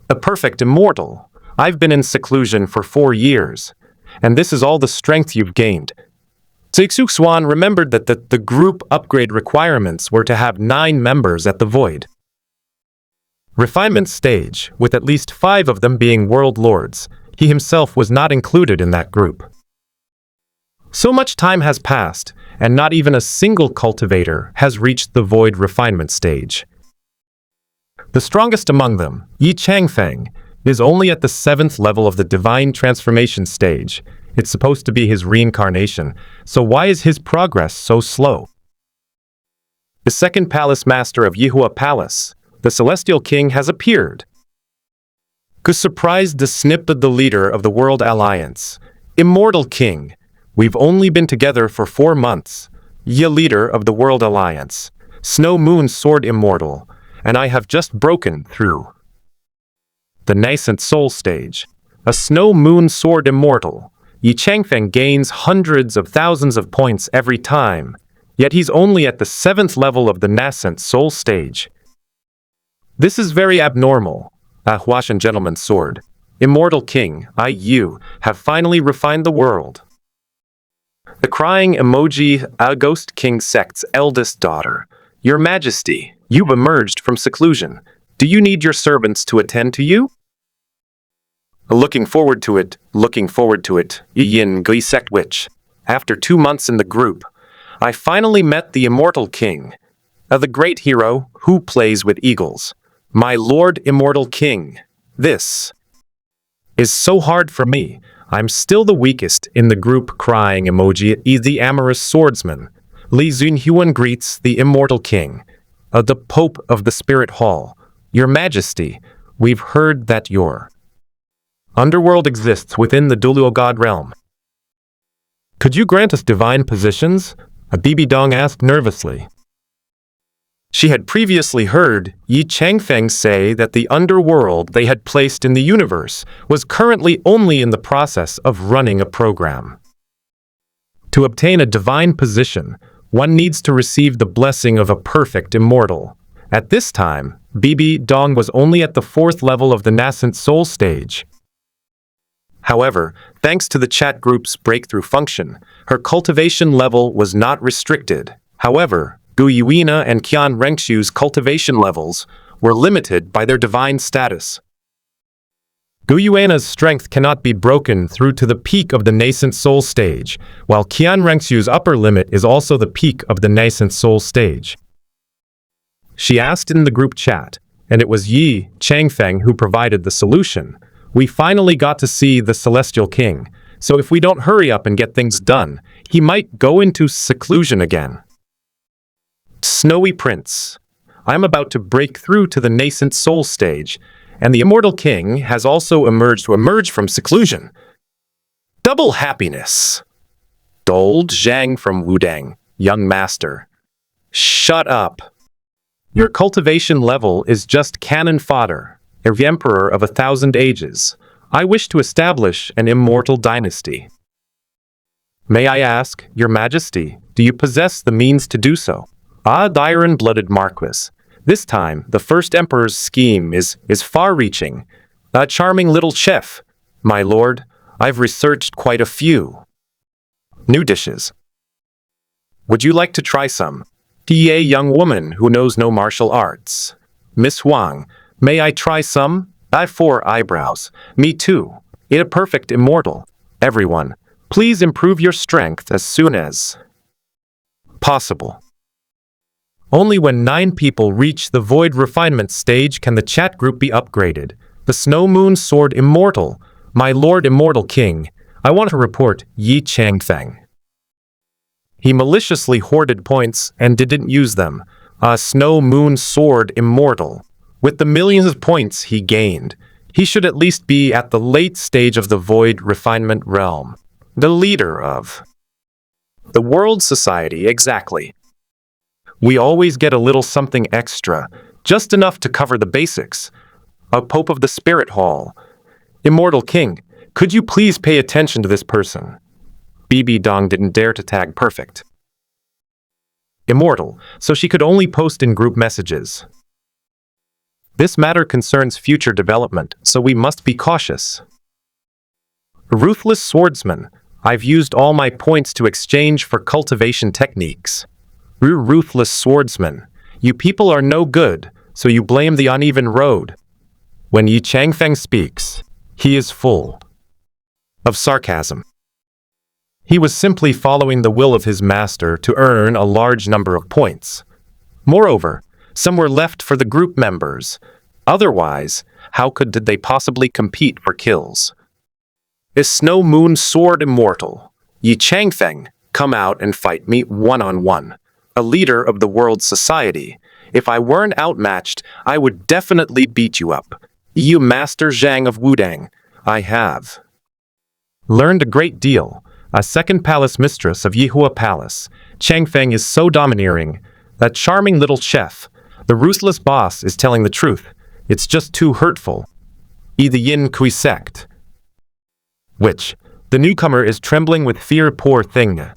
A perfect immortal. I've been in seclusion for 4 years, and this is all the strength you've gained. Xuan remembered that the group upgrade requirements were to have 9 members at the Void Refinement stage, with at least 5 of them being world lords. He himself was not included in that group. So much time has passed, and not even a single cultivator has reached the Void Refinement stage. The strongest among them, Yi Changfeng, is only at the 7th level of the Divine Transformation stage. It's supposed to be his reincarnation, so why is his progress so slow? The second palace master of Yihua Palace, the Celestial King, has appeared. Surprised the snip of the leader of the World Alliance, Immortal King. We've only been together for 4 months. Ye leader of the World Alliance, Snow Moon Sword Immortal, and I have just broken through the nascent soul stage. A Snow Moon Sword Immortal. Yi Changfeng gains hundreds of thousands of points every time, yet he's only at the 7th level of the nascent soul stage. This is very abnormal. Huashan Gentleman's Sword. Immortal King, you have finally refined the world. The crying emoji, a Ghost King sect's eldest daughter. Your Majesty, you've emerged from seclusion. Do you need your servants to attend to you? Looking forward to it, Yin Gui Sect Witch. After 2 months in the group, I finally met the Immortal King, the great hero who plays with eagles. My Lord Immortal King, this is so hard for me. I'm still the weakest in the group. Crying emoji, the amorous swordsman. Li Zunhuan greets the Immortal King, the Pope of the Spirit Hall. Your Majesty, we've heard that your underworld exists within the Duluo God realm. Could you grant us divine positions? Bibi Dong asked nervously. She had previously heard Yi Changfeng say that the underworld they had placed in the universe was currently only in the process of running a program. To obtain a divine position, one needs to receive the blessing of a perfect immortal. At this time, Bibi Dong was only at the 4th level of the nascent soul stage. However, thanks to the chat group's breakthrough function, her cultivation level was not restricted. However, Gu Yuina and Qian Rengxu's cultivation levels were limited by their divine status. Gu Yuina's strength cannot be broken through to the peak of the nascent soul stage, while Qian Rengxu's upper limit is also the peak of the nascent soul stage. She asked in the group chat, and it was Yi Changfeng who provided the solution. We finally got to see the Celestial King, so if we don't hurry up and get things done, he might go into seclusion again. Snowy Prince, I'm about to break through to the nascent soul stage, and the Immortal King has also emerged from seclusion. Double happiness. Dold Zhang from Wudang, young master. Shut up. Your cultivation level is just cannon fodder, Emperor of 1,000 ages. I wish to establish an immortal dynasty. May I ask, Your Majesty, do you possess the means to do so? The iron-blooded Marquis. This time, the first Emperor's scheme is far-reaching. A charming little chef. My lord, I've researched quite a few new dishes. Would you like to try some? A young woman who knows no martial arts. Miss Wang, may I try some? I 4 eyebrows. Me too. A perfect immortal. Everyone, please improve your strength as soon as possible. Only when 9 people reach the Void Refinement stage can the chat group be upgraded. The Snow Moon Sword Immortal. My Lord Immortal King, I want to report Yi Changfeng. He maliciously hoarded points and didn't use them. A Snow Moon Sword Immortal. With the millions of points he gained, he should at least be at the late stage of the Void Refinement realm. The leader of the world society, exactly. We always get a little something extra, just enough to cover the basics. A Pope of the Spirit Hall. Immortal King, could you please pay attention to this person? BB Dong didn't dare to tag perfect. Immortal, so she could only post in group messages. This matter concerns future development, so we must be cautious. Ruthless Swordsman, I've used all my points to exchange for cultivation techniques. Ruthless Swordsman, you people are no good, so you blame the uneven road. When Yi Changfeng speaks, he is full of sarcasm. He was simply following the will of his master to earn a large number of points. Moreover, some were left for the group members. Otherwise, how did they possibly compete for kills? Is Snow Moon Sword immortal? Yi Changfeng, come out and fight me one-on-one. A leader of the world society. If I weren't outmatched, I would definitely beat you up. You Master Zhang of Wudang, I have learned a great deal. A second palace mistress of Yihua Palace, Changfeng is so domineering. That charming little chef, the ruthless boss, is telling the truth. It's just too hurtful. The Yin Kui sect. Which, the newcomer is trembling with fear, poor thing.